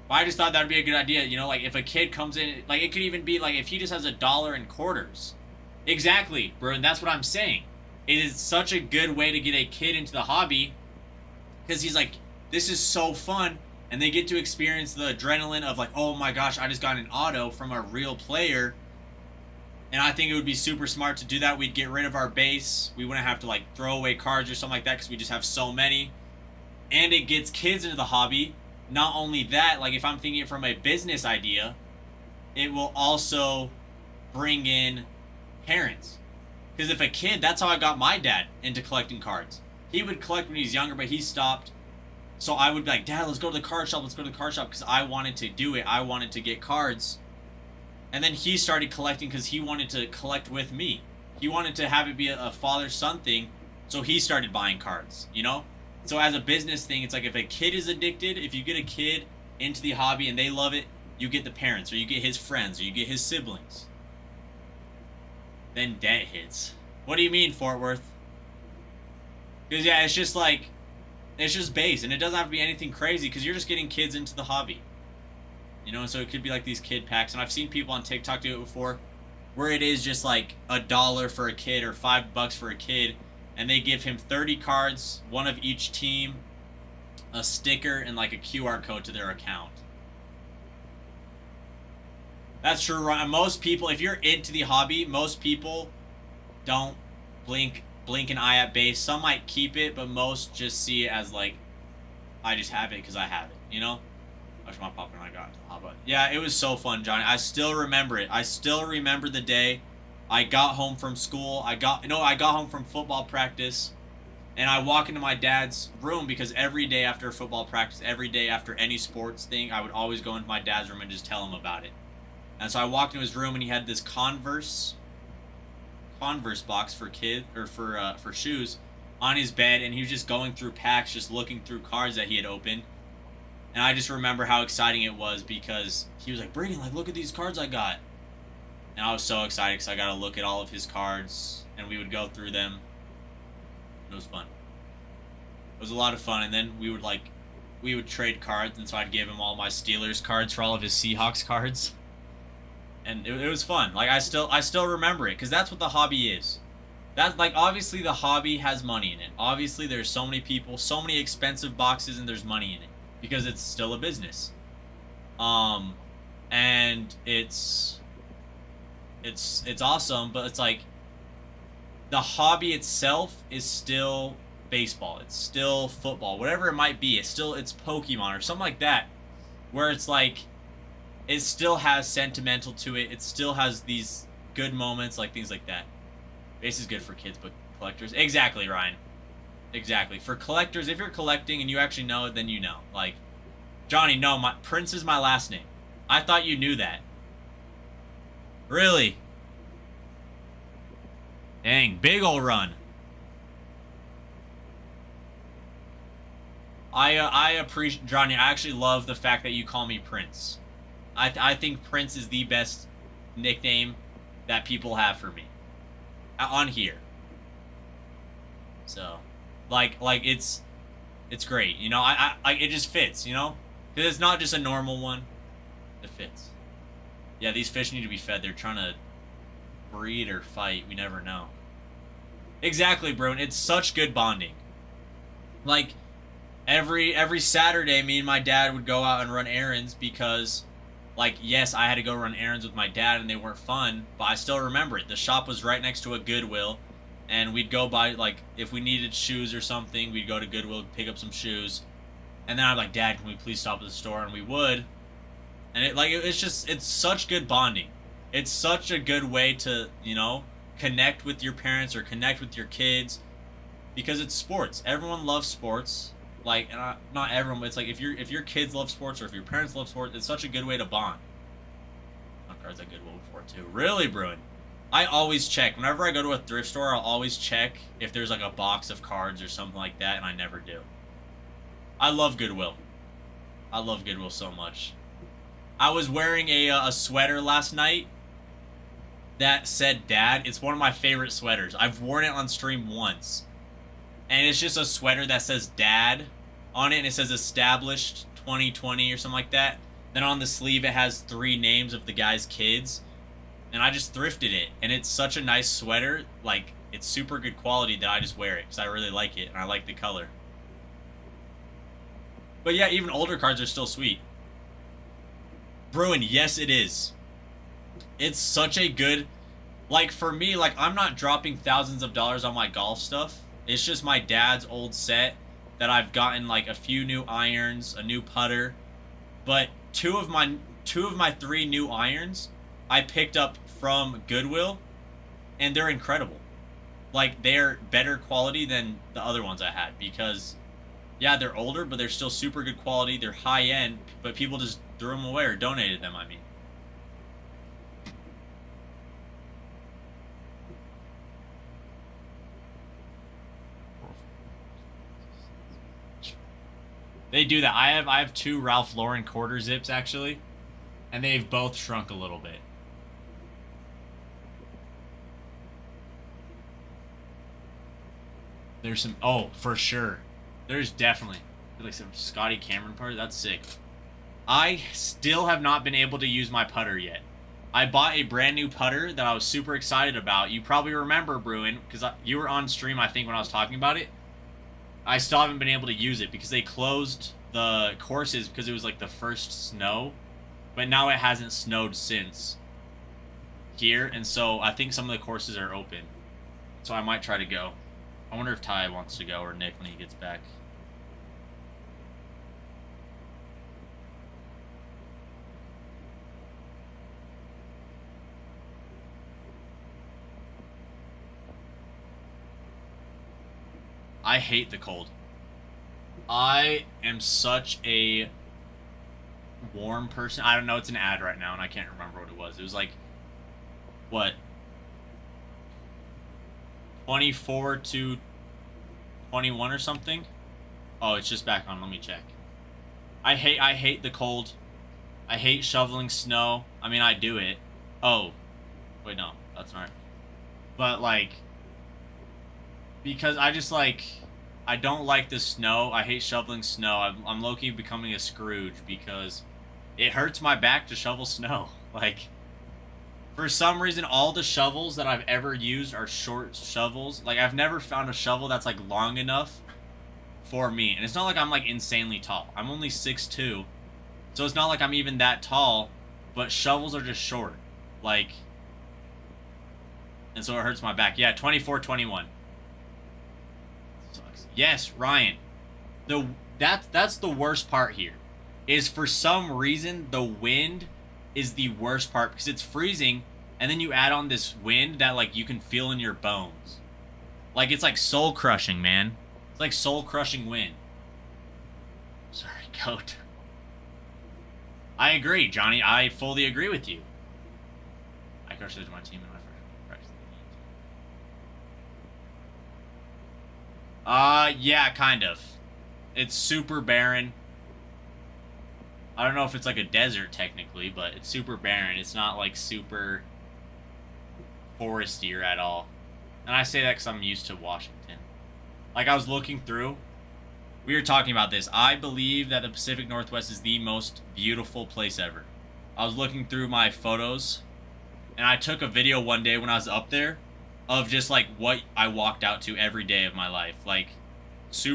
But I just thought that would be a good idea, you know, like if a kid comes in, like it could even be like if he just has $1 in quarters. Exactly, bro, and that's what I'm saying. It is such a good way to get a kid into the hobby, because he's like, this is so fun, and they get to experience the adrenaline of like, oh my gosh, I just got an auto from a real player. And I think it would be super smart to do that. We'd get rid of our base. We wouldn't have to like throw away cards or something like that, because we just have so many. And it gets kids into the hobby. Not only that, like if I'm thinking it from a business idea, it will also bring in parents. Because if a kid, that's how I got my dad into collecting cards. He would collect when he was younger, but he stopped. So I would be like, Dad, let's go to the card shop. Let's go to the card shop, because I wanted to do it. I wanted to get cards. And then he started collecting because he wanted to collect with me. He wanted to have it be a father-son thing, so he started buying cards, you know? So as a business thing, it's like if a kid is addicted, if you get a kid into the hobby and they love it, you get the parents, or you get his friends, or you get his siblings. Then debt hits. What do you mean, Fort Worth? Because, yeah, it's just like, it's just base, and it doesn't have to be anything crazy, because you're just getting kids into the hobby. You know, so it could be like these kid packs, and I've seen people on TikTok do it before, where it is just like $1 for a kid or $5 for a kid, and they give him 30 cards, one of each team, a sticker, and like a QR code to their account. That's true, right? Most people, if you're into the hobby, most people don't blink an eye at base. Some might keep it, but most just see it as like, I just have it because I have it, you know? Watch my pop and I got into the hobby. Yeah, it was so fun, Johnny. I still remember it. I still remember the day I got home from school. I got home from football practice, and I walk into my dad's room, because every day after football practice, every day after any sports thing, I would always go into my dad's room and just tell him about it. And so I walked into his room, and he had this Converse box for for shoes on his bed, and he was just going through packs, just looking through cards that he had opened. And I just remember how exciting it was, because he was like, Brayden, like, look at these cards I got. And I was so excited because I got to look at all of his cards, and we would go through them. It was fun. It was a lot of fun. And then we would trade cards, and so I'd give him all my Steelers cards for all of his Seahawks cards. And it was fun. Like, I still remember it, because that's what the hobby is. That's like, obviously the hobby has money in it. Obviously there's so many people, so many expensive boxes, and there's money in it, because it's still a business. And it's awesome, but it's like, the hobby itself is still baseball. It's still football, whatever it might be. It's Pokemon or something like that, where it's like, it still has sentimental to it. It still has these good moments, like things like that. Base is good for kids, but collectors. Exactly, Ryan. Exactly. For collectors, if you're collecting and you actually know it, then you know. Like, Johnny, no, Prince is my last name. I thought you knew that. Really? Dang, big ol' run. I appreciate, Johnny, I actually love the fact that you call me Prince. I think Prince is the best nickname that people have for me on here. So, like it's great, you know. I it just fits, you know, because it's not just a normal one. It fits. Yeah, these fish need to be fed. They're trying to breed or fight. We never know. Exactly, bro. And it's such good bonding. Like, every Saturday, me and my dad would go out and run errands, because, like, yes, I had to go run errands with my dad, and they weren't fun, but I still remember it. The shop was right next to a Goodwill, and we'd go buy, like, if we needed shoes or something, we'd go to Goodwill, pick up some shoes, and then I'd be like, Dad, can we please stop at the store? And we would. And it's such good bonding. It's such a good way to, you know, connect with your parents or connect with your kids, because it's sports. Everyone loves sports. Like, not everyone, but it's like, if your kids love sports, or if your parents love sports, it's such a good way to bond. Found cards at Goodwill before too. Really, Bruin? I always check. Whenever I go to a thrift store, I'll always check if there's like a box of cards or something like that, and I never do. I love Goodwill. I love Goodwill so much. I was wearing a sweater last night that said Dad. It's one of my favorite sweaters. I've worn it on stream once. And it's just a sweater that says Dad on it, and it says established 2020 or something like that. Then on the sleeve it has 3 names of the guy's kids. And I just thrifted it, and it's such a nice sweater. Like, it's super good quality that I just wear it because I really like it and I like the color. But yeah, even older cards are still sweet. Bruin, yes it is. It's such a good, like, for me, like, I'm not dropping thousands of dollars on my golf stuff. It's just my dad's old set that I've gotten, like, a few new irons, a new putter. But two of my 3 new irons I picked up from Goodwill, and they're incredible. Like, they're better quality than the other ones I had because, yeah, they're older, but they're still super good quality. They're high end, but people just threw them away or donated them, I mean. They do that. I have 2 Ralph Lauren quarter zips actually, and they've both shrunk a little bit. There's some, oh, for sure. There's definitely like some Scotty Cameron putter. That's sick. I still have not been able to use my putter yet. I bought a brand new putter that I was super excited about. You probably remember, Bruin, because you were on stream, I think, when I was talking about it. I still haven't been able to use it because they closed the courses because it was like the first snow. But now it hasn't snowed since here, and so I think some of the courses are open. So I might try to go. I wonder if Ty wants to go or Nick when he gets back. I hate the cold. I am such a warm person. I don't know, it's an ad right now and I can't remember what it was. It was like, what? 24 to 21 or something? Oh, it's just back on. Let me check. I hate the cold. I hate shoveling snow. I mean, I do it. Oh. Wait, no. That's not right. But, like, because I just, like, I don't like the snow. I hate shoveling snow. I'm low-key becoming a Scrooge because it hurts my back to shovel snow. Like, for some reason, all the shovels that I've ever used are short shovels. Like, I've never found a shovel that's, like, long enough for me. And it's not like I'm, like, insanely tall. I'm only 6'2", so it's not like I'm even that tall, but shovels are just short. Like, and so it hurts my back. Yeah, 24, 21. Sucks. Yes, Ryan. That's the worst part here. Is for some reason, the wind is the worst part because it's freezing, and then you add on this wind that, like, you can feel in your bones. Like, it's like soul crushing, man. It's like soul crushing wind. Sorry, goat. I agree, Johnny. I fully agree with you. I crushed it to my team in my first practice. Yeah, kind of. It's super barren. I don't know if it's like a desert technically, but it's super barren. It's not like super foresty at all. And I say that because I'm used to Washington. Like, I was looking through. We were talking about this. I believe that the Pacific Northwest is the most beautiful place ever. I was looking through my photos, and I took a video one day when I was up there of just, like, what I walked out to every day of my life. Like, super